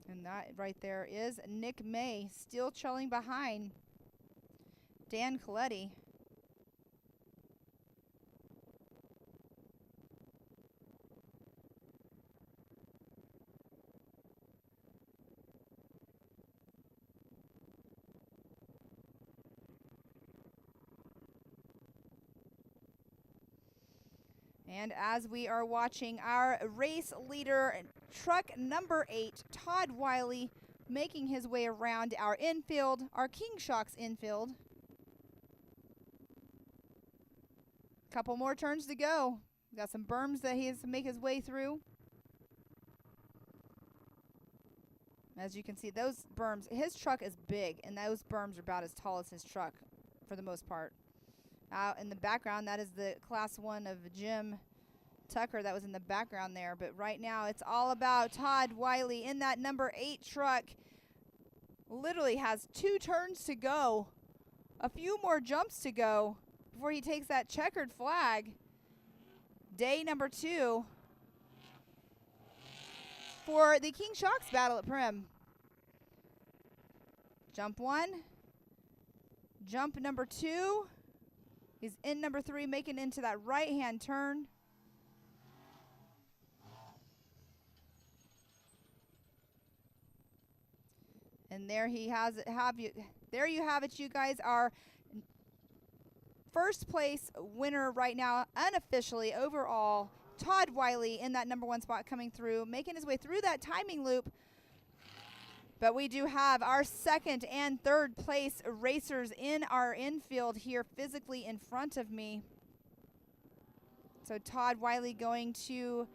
And that right there is Nick May, still trailing behind Dan Coletti. And as we are watching our race leader, truck number 8, Todd Wiley, making his way around our infield, our King Shocks infield. Couple more turns to go. Got some berms that he has to make his way through. As you can see, those berms, his truck is big, and those berms are about as tall as his truck for the most part. Out in the background, that is the Class 1 of Jim Tucker that was in the background there. But right now, it's all about Todd Wiley in that number 8 truck. Literally has 2 turns to go. A few more jumps to go before he takes that checkered flag. Day number 2 for the King Shocks battle at Primm. Jump 1. Jump number 2. He's in number 3, making into that right-hand turn. And there he has it. There you have it, you guys. Our first place winner right now, unofficially overall, Todd Wiley in that number 1 spot coming through, making his way through that timing loop. But we do have our 2nd and 3rd place racers in our infield here physically in front of me. So Todd Wiley going to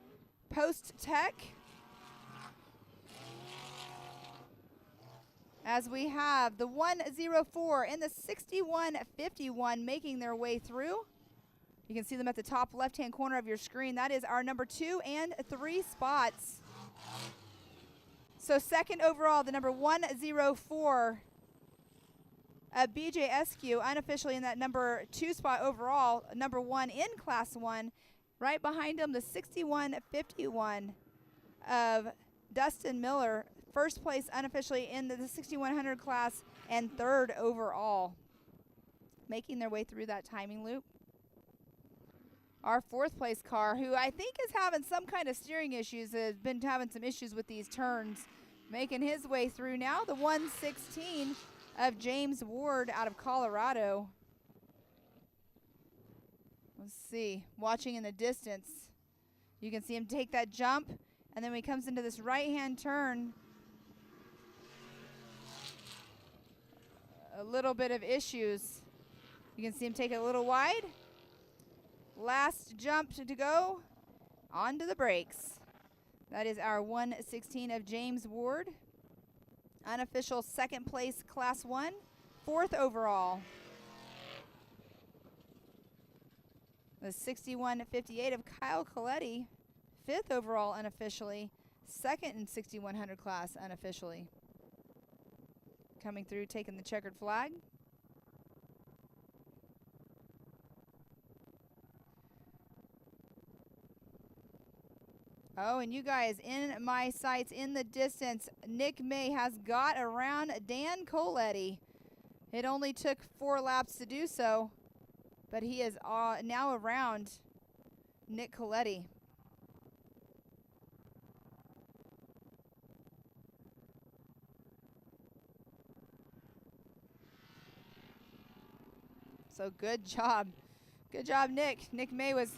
post tech. As we have the 104 and the 6151 making their way through. You can see them at the top left-hand corner of your screen. That is our number 2 and 3 spots. So 2nd overall, the number 104 BJSQ, unofficially in that number 2 spot overall, number 1 in Class 1. Right behind him, the 6151 of Dustin Miller, 1st place unofficially in the 6100 class and 3rd overall, making their way through that timing loop. Our 4th place car, who I think is having some kind of steering issues, has been having some issues with these turns, making his way through now, the 116 of James Ward out of Colorado. Let's see, watching in the distance, you can see him take that jump, and then when he comes into this right-hand turn, a little bit of issues. You can see him take it a little wide. Last jump to go, onto the brakes. That is our 116 of James Ward. Unofficial 2nd place Class 1, 4th overall. The 6158 of Kyle Coletti, 5th overall unofficially, 2nd in 6100 class unofficially. Coming through, taking the checkered flag. Oh, and you guys, in my sights, in the distance, Nick May has got around Dan Coletti. It only took 4 laps to do so, but he is now around Nick Coletti. So good job. Good job, Nick. Nick May was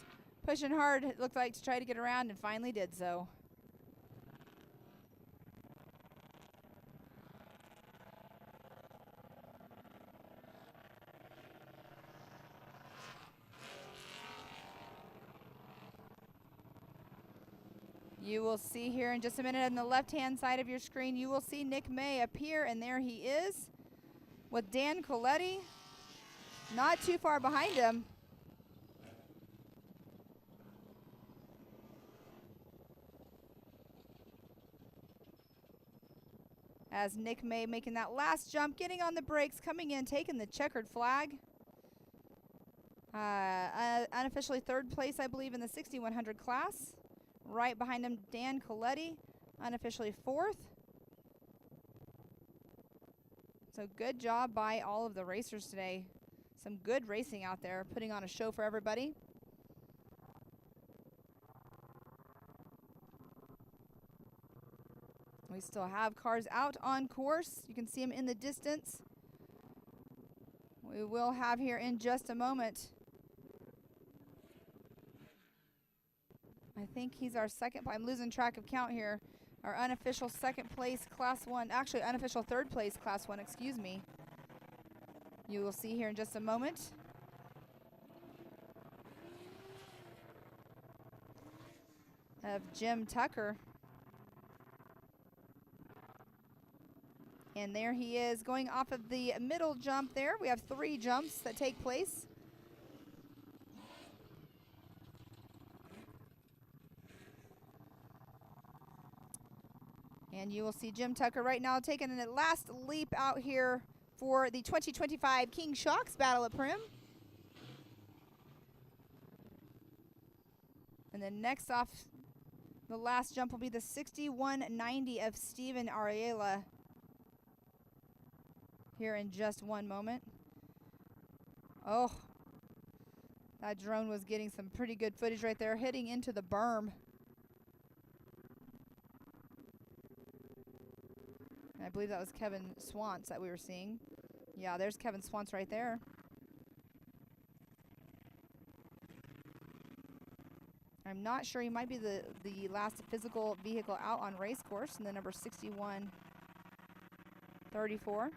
pushing hard, it looked like, to try to get around, and finally did so. You will see here in just a minute on the left-hand side of your screen, you will see Nick May appear, and there he is with Dan Coletti not too far behind him. As Nick May making that last jump, getting on the brakes, coming in, taking the checkered flag. Unofficially 3rd place, I believe, in the 6100 class. Right behind him, Dan Coletti, unofficially 4th. So good job by all of the racers today. Some good racing out there, putting on a show for everybody. We still have cars out on course. You can see them in the distance. We will have here in just a moment I think he's our second. I'm losing track of count here. Our unofficial second place Class 1. Actually, unofficial third place Class 1, excuse me. You will see here in just a moment. Of Jim Tucker. And there he is going off of the middle jump there. We have 3 jumps that take place. And you will see Jim Tucker right now taking a last leap out here for the 2025 King Shocks Battle at Primm. And then next off, the last jump will be the 6190 of Steven Ariela here in just one moment. Oh, that drone was getting some pretty good footage right there, hitting into the berm. I believe that was Kevin Swantz that we were seeing. Yeah, there's Kevin Swantz right there. I'm not sure. He might be the last physical vehicle out on race course in the number 6134.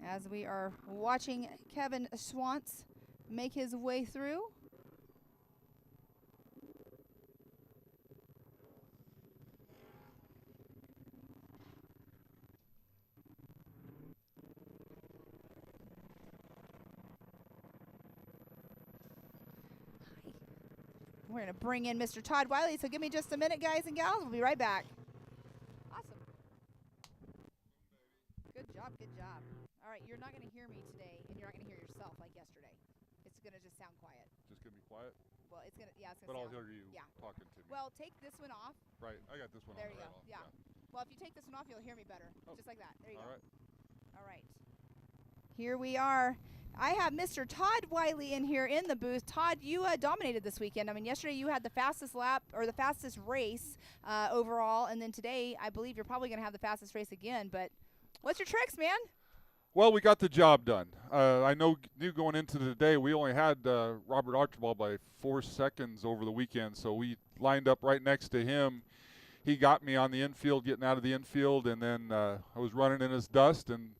As we are watching Kevin Swantz make his way through. We're going to bring in Mr. Todd Wiley, so give me just a minute, guys and gals. We'll be right back. Awesome. Good job, good job. All right, you're not going to hear me today, and you're not going to hear yourself like yesterday. It's going to just sound quiet. Just going to be quiet? Well, it's going to, yeah, it's going to But sound. I'll hear you talking to me. Well, take this one off. Right, I got this one There on you go, right yeah. Well, if you take this one off, you'll hear me better. Just like that. There you go. All right. All right. Here we are. I have Mr. Todd Wiley in here in the booth. Todd, you dominated this weekend. I mean, yesterday you had the fastest lap or the fastest race overall, and then today I believe you're probably going to have the fastest race again. But what's your tricks, man? Well, we got the job done. I knew going into the day we only had Robert Archibald by 4 seconds over the weekend, so we lined up right next to him. He got me on the infield, getting out of the infield, and then I was running in his dust, and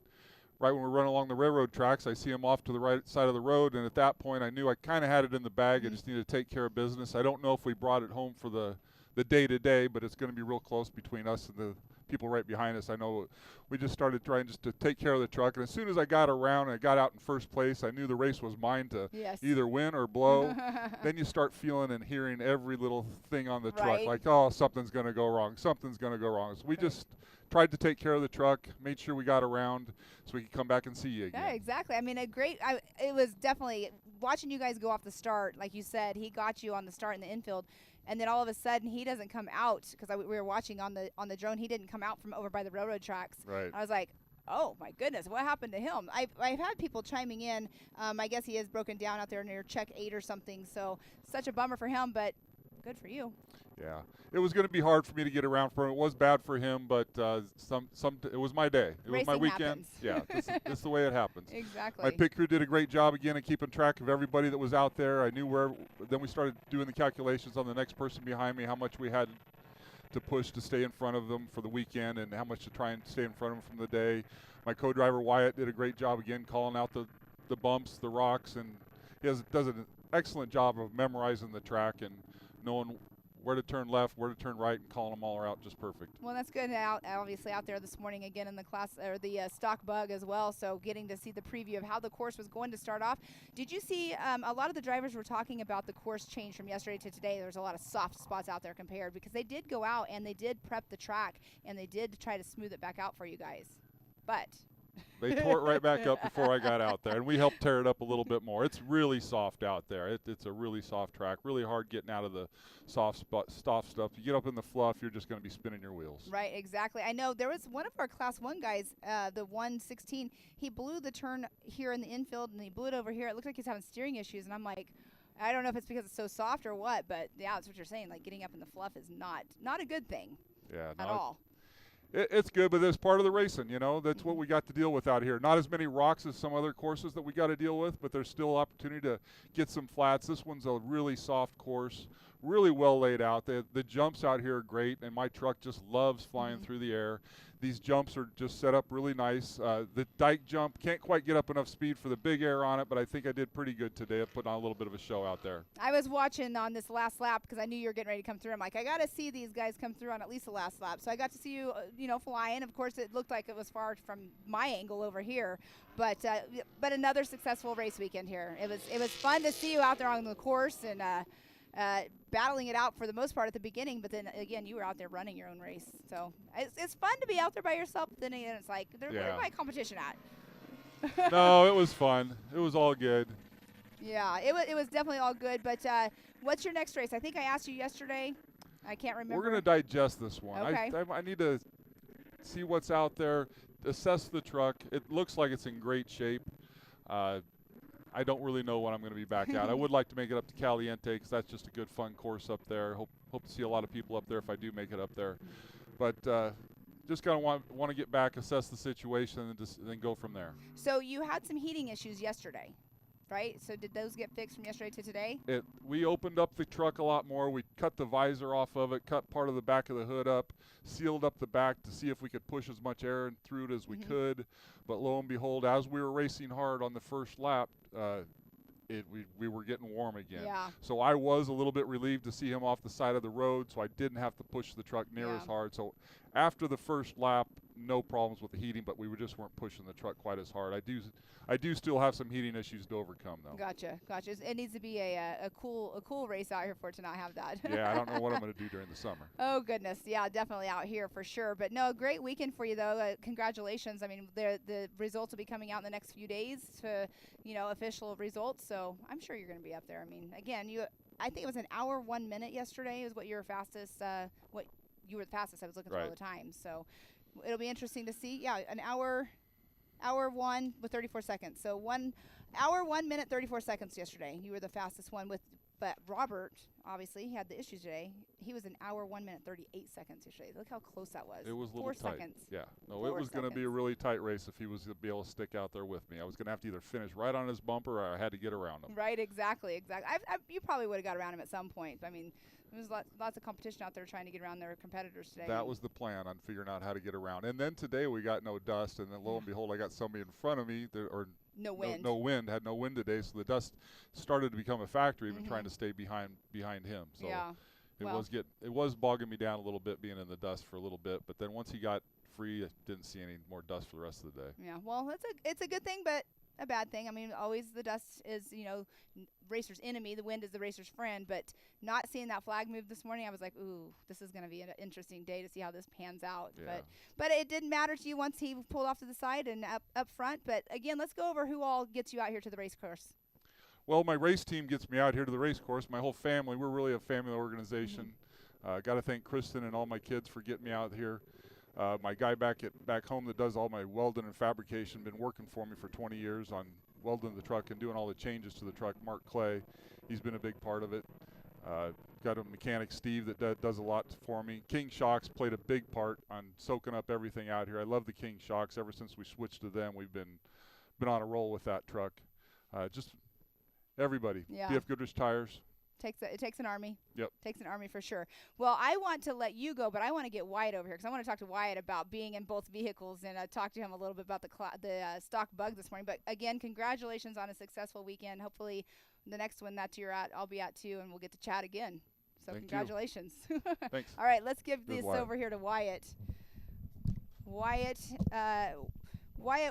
right when we were running along the railroad tracks, I see him off to the right side of the road, and at that point I knew I kind of had it in the bag. I just needed to take care of business. I don't know if we brought it home for the day-to-day, but it's going to be real close between us and the people right behind us. I know we just started trying just to take care of the truck, and as soon as I got around and I got out in first place, I knew the race was mine to either win or blow. Then you start feeling and hearing every little thing on the truck, like, oh, something's going to go wrong, something's going to go wrong. So we just tried to take care of the truck, made sure we got around so we could come back and see you again. Yeah, exactly. I mean, it was definitely watching you guys go off the start. Like you said, he got you on the start in the infield, and then all of a sudden he doesn't come out because we were watching on the drone. He didn't come out from over by the railroad tracks. Right. I was like, oh my goodness, what happened to him? I've had people chiming in. I guess he is broken down out there near check 8 or something. So such a bummer for him, but good for you. Yeah, it was going to be hard for me to get around for him. It was bad for him, but it was my day. It was my weekend. Happens. Yeah, this is the way it happens. Exactly. My pit crew did a great job again of keeping track of everybody that was out there. I knew where. Then we started doing the calculations on the next person behind me, how much we had to push to stay in front of them for the weekend, and how much to try and stay in front of them from the day. My co-driver Wyatt did a great job again, calling out the bumps, the rocks, and he does an excellent job of memorizing the track and knowing where to turn left, where to turn right, and calling them all out just perfect. Well, that's good. Obviously out there this morning again in the class or the stock bug as well. So getting to see the preview of how the course was going to start off. Did you see a lot of the drivers were talking about the course change from yesterday to today? There's a lot of soft spots out there compared because they did go out and they did prep the track and they did try to smooth it back out for you guys. But they tore it right back up before I got out there, and we helped tear it up a little bit more. It's really soft out there. It's a really soft track, really hard getting out of the soft stuff. You get up in the fluff, you're just going to be spinning your wheels. Right, exactly. I know there was one of our Class 1 guys, the 116, he blew the turn here in the infield, and he blew it over here. It looked like he's having steering issues, and I'm like, I don't know if it's because it's so soft or what, but yeah, that's what you're saying. Like getting up in the fluff is not a good thing. Yeah, at all. It's good, but it's part of the racing, you know. That's what we got to deal with out here. Not as many rocks as some other courses that we got to deal with, but there's still opportunity to get some flats. This one's a really soft course, really well laid out. The jumps out here are great, and my truck just loves flying through the air. These jumps are just set up really nice. The dike jump, can't quite get up enough speed for the big air on it, but I think I did pretty good today at putting on a little bit of a show out there. I was watching on this last lap because I knew you were getting ready to come through. I'm like, I got to see these guys come through on at least the last lap. So I got to see you, flying. Of course, it looked like it was far from my angle over here, but another successful race weekend here. It was fun to see you out there on the course and battling it out for the most part at the beginning, but then again, you were out there running your own race. So it's fun to be out there by yourself, but then again, it's like, where's my competition at? No, it was fun. It was all good. Yeah, it was definitely all good, but what's your next race? I think I asked you yesterday. I can't remember. We're going to digest this one. Okay. I need to see what's out there, assess the truck. It looks like it's in great shape. I don't really know when I'm going to be back out. I would like to make it up to Caliente because that's just a good, fun course up there. Hope to see a lot of people up there if I do make it up there. But just kind of want to get back, assess the situation, and then go from there. So you had some heating issues yesterday, right? So did those get fixed from yesterday to today? We opened up the truck a lot more. We cut the visor off of it, cut part of the back of the hood up, sealed up the back to see if we could push as much air through it as we could. But lo and behold, as we were racing hard on the first lap, we were getting warm again. Yeah. So I was a little bit relieved to see him off the side of the road, so I didn't have to push the truck near as hard. So after the first lap, no problems with the heating, but we just weren't pushing the truck quite as hard. I do still have some heating issues to overcome, though. Gotcha. It needs to be a cool race out here for it to not have that. Yeah, I don't know what I'm going to do during the summer. Oh, goodness. Yeah, definitely out here for sure. But no, great weekend for you, though. Congratulations. I mean, the results will be coming out in the next few days to, official results. So I'm sure you're going to be up there. I mean, again, I think it was an hour, 1 minute yesterday is what your fastest, what you were the fastest I was looking for all the time. So it'll be interesting to see. Yeah, an hour 1 with 34 seconds. So 1 hour, 1 minute, 34 seconds yesterday. You were the fastest one but Robert, obviously, he had the issues today. He was an hour, 1 minute, 38 seconds yesterday. Look how close that was. It was a little 4 tight. seconds. Yeah. No, it was going to be a really tight race if he was going to be able to stick out there with me. I was going to have to either finish right on his bumper or I had to get around him. Right, exactly. You probably would have got around him at some point. I mean, there was lots of competition out there trying to get around their competitors today. That was the plan on figuring out how to get around. And then today we got no dust, and then lo and behold, I got somebody in front of me, no wind. No wind, had no wind today, so the dust started to become a factor, even trying to stay behind him. So it was bogging me down a little bit being in the dust for a little bit, but then once he got free, I didn't see any more dust for the rest of the day. Yeah, well, it's a good thing, but a bad thing. I mean, always the dust is, racer's enemy. The wind is the racer's friend. But not seeing that flag move this morning, I was like, ooh, this is going to be an interesting day to see how this pans out. Yeah. But it didn't matter to you once he pulled off to the side and up front. But, again, let's go over who all gets you out here to the race course. Well, my race team gets me out here to the race course. My whole family, we're really a family organization. Got to thank Kristen and all my kids for getting me out here. My guy back home that does all my welding and fabrication, been working for me for 20 years on welding the truck and doing all the changes to the truck. Mark Clay, he's been a big part of it. Got a mechanic, Steve, that does a lot for me. King Shocks played a big part on soaking up everything out here. I love the King Shocks. Ever since we switched to them, we've been on a roll with that truck. Just everybody. Yeah. BF Goodrich Tires. It takes an army. Yep. Takes an army for sure. Well, I want to let you go, but I want to get Wyatt over here because I want to talk to Wyatt about being in both vehicles and talk to him a little bit about the stock bug this morning. But again, congratulations on a successful weekend. Hopefully, the next one that you're at, I'll be at too, and we'll get to chat again. So congratulations. Thanks. All right, let's give this Wyatt. over here to Wyatt. Wyatt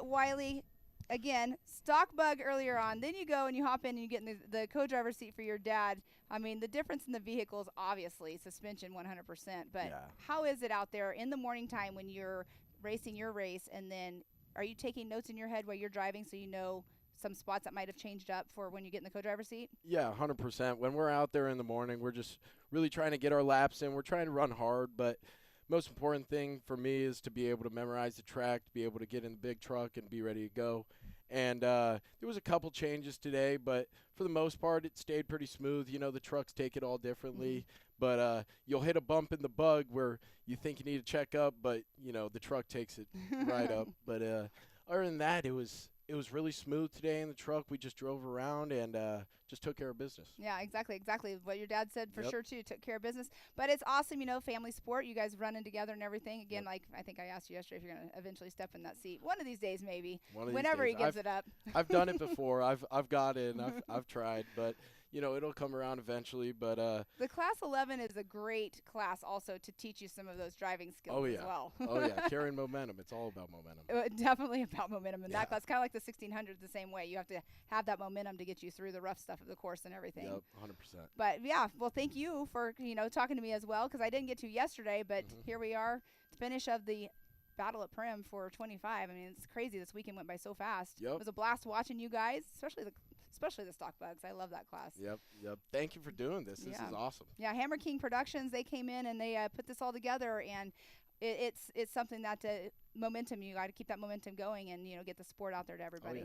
Wiley. Again, stock bug earlier on. Then you go and you hop in and you get in the co-driver seat for your dad. I mean, the difference in the vehicles, obviously, suspension 100%. But how is it out there in the morning time when you're racing your race? And then are you taking notes in your head while you're driving so you know some spots that might have changed up for when you get in the co-driver seat? Yeah, 100%. When we're out there in the morning, we're just really trying to get our laps in. We're trying to run hard, but most important thing for me is to be able to memorize the track, to be able to get in the big truck and be ready to go. And there was a couple changes today, but for the most part, it stayed pretty smooth. The trucks take it all differently. But you'll hit a bump in the bug where you think you need to check up, but the truck takes it right up. But other than that, it was really smooth today in the truck. We just drove around and just took care of business. Yeah, exactly what your dad said for Yep. sure too. Took care of business, but it's awesome, family sport. You guys running together and everything. Again, like I think I asked you yesterday if you're gonna eventually step in that seat. One of these days, maybe. Whenever he gives it up. I've done it before. I've got in. I've tried, but it'll come around eventually. But the Class 11 is a great class also to teach you some of those driving skills oh yeah, as well. oh yeah, carrying momentum. It's all about momentum. Definitely about momentum in Yeah. that class. Kind of like the 1600 the same way. You have to have that momentum to get you through the rough stuff of the course and everything. Yep, 100%. But yeah, well, thank you for talking to me as well, because I didn't get to yesterday, but here we are, finish of the Battle at Primm for 25. I mean, it's crazy. This weekend went by so fast. Yep. It was a blast watching you guys, especially the stock bugs. I love that class. Yep. Thank you for doing this. This is awesome. Yeah, Hammer King Productions, they came in and they put this all together, and it's something that momentum, you got to keep that momentum going and get the sport out there to everybody.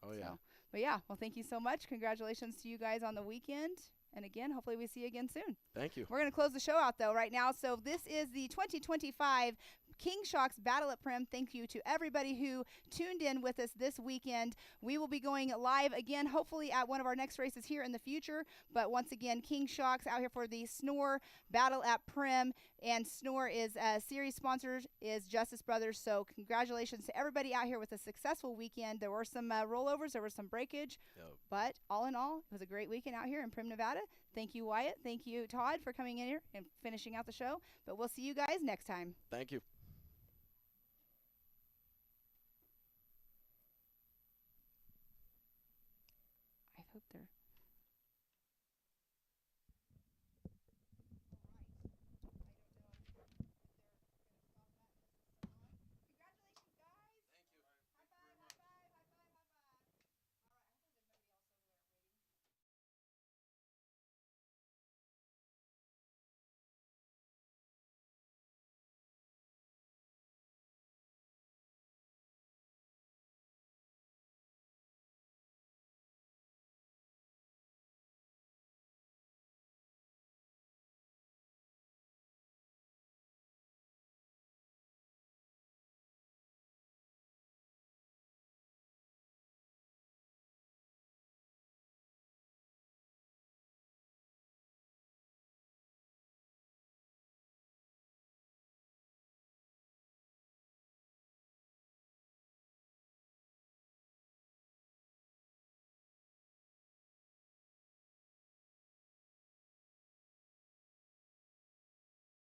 Oh yeah. But yeah, well, thank you so much. Congratulations to you guys on the weekend. And again, hopefully we see you again soon. Thank you. We're going to close the show out, though, right now. So this is the 2025 King Shocks Battle at Primm. Thank you to everybody who tuned in with us this weekend. We will be going live again, hopefully at one of our next races here in the future. But once again, King Shocks out here for the Snore Battle at Primm. And Snore is series sponsors is Justice Brothers. So congratulations to everybody out here with a successful weekend. There were some rollovers, there was some breakage, but all in all, it was a great weekend out here in Primm, Nevada. Thank you, Wyatt. Thank you, Todd, for coming in here and finishing out the show. But we'll see you guys next time. Thank you. I hope they're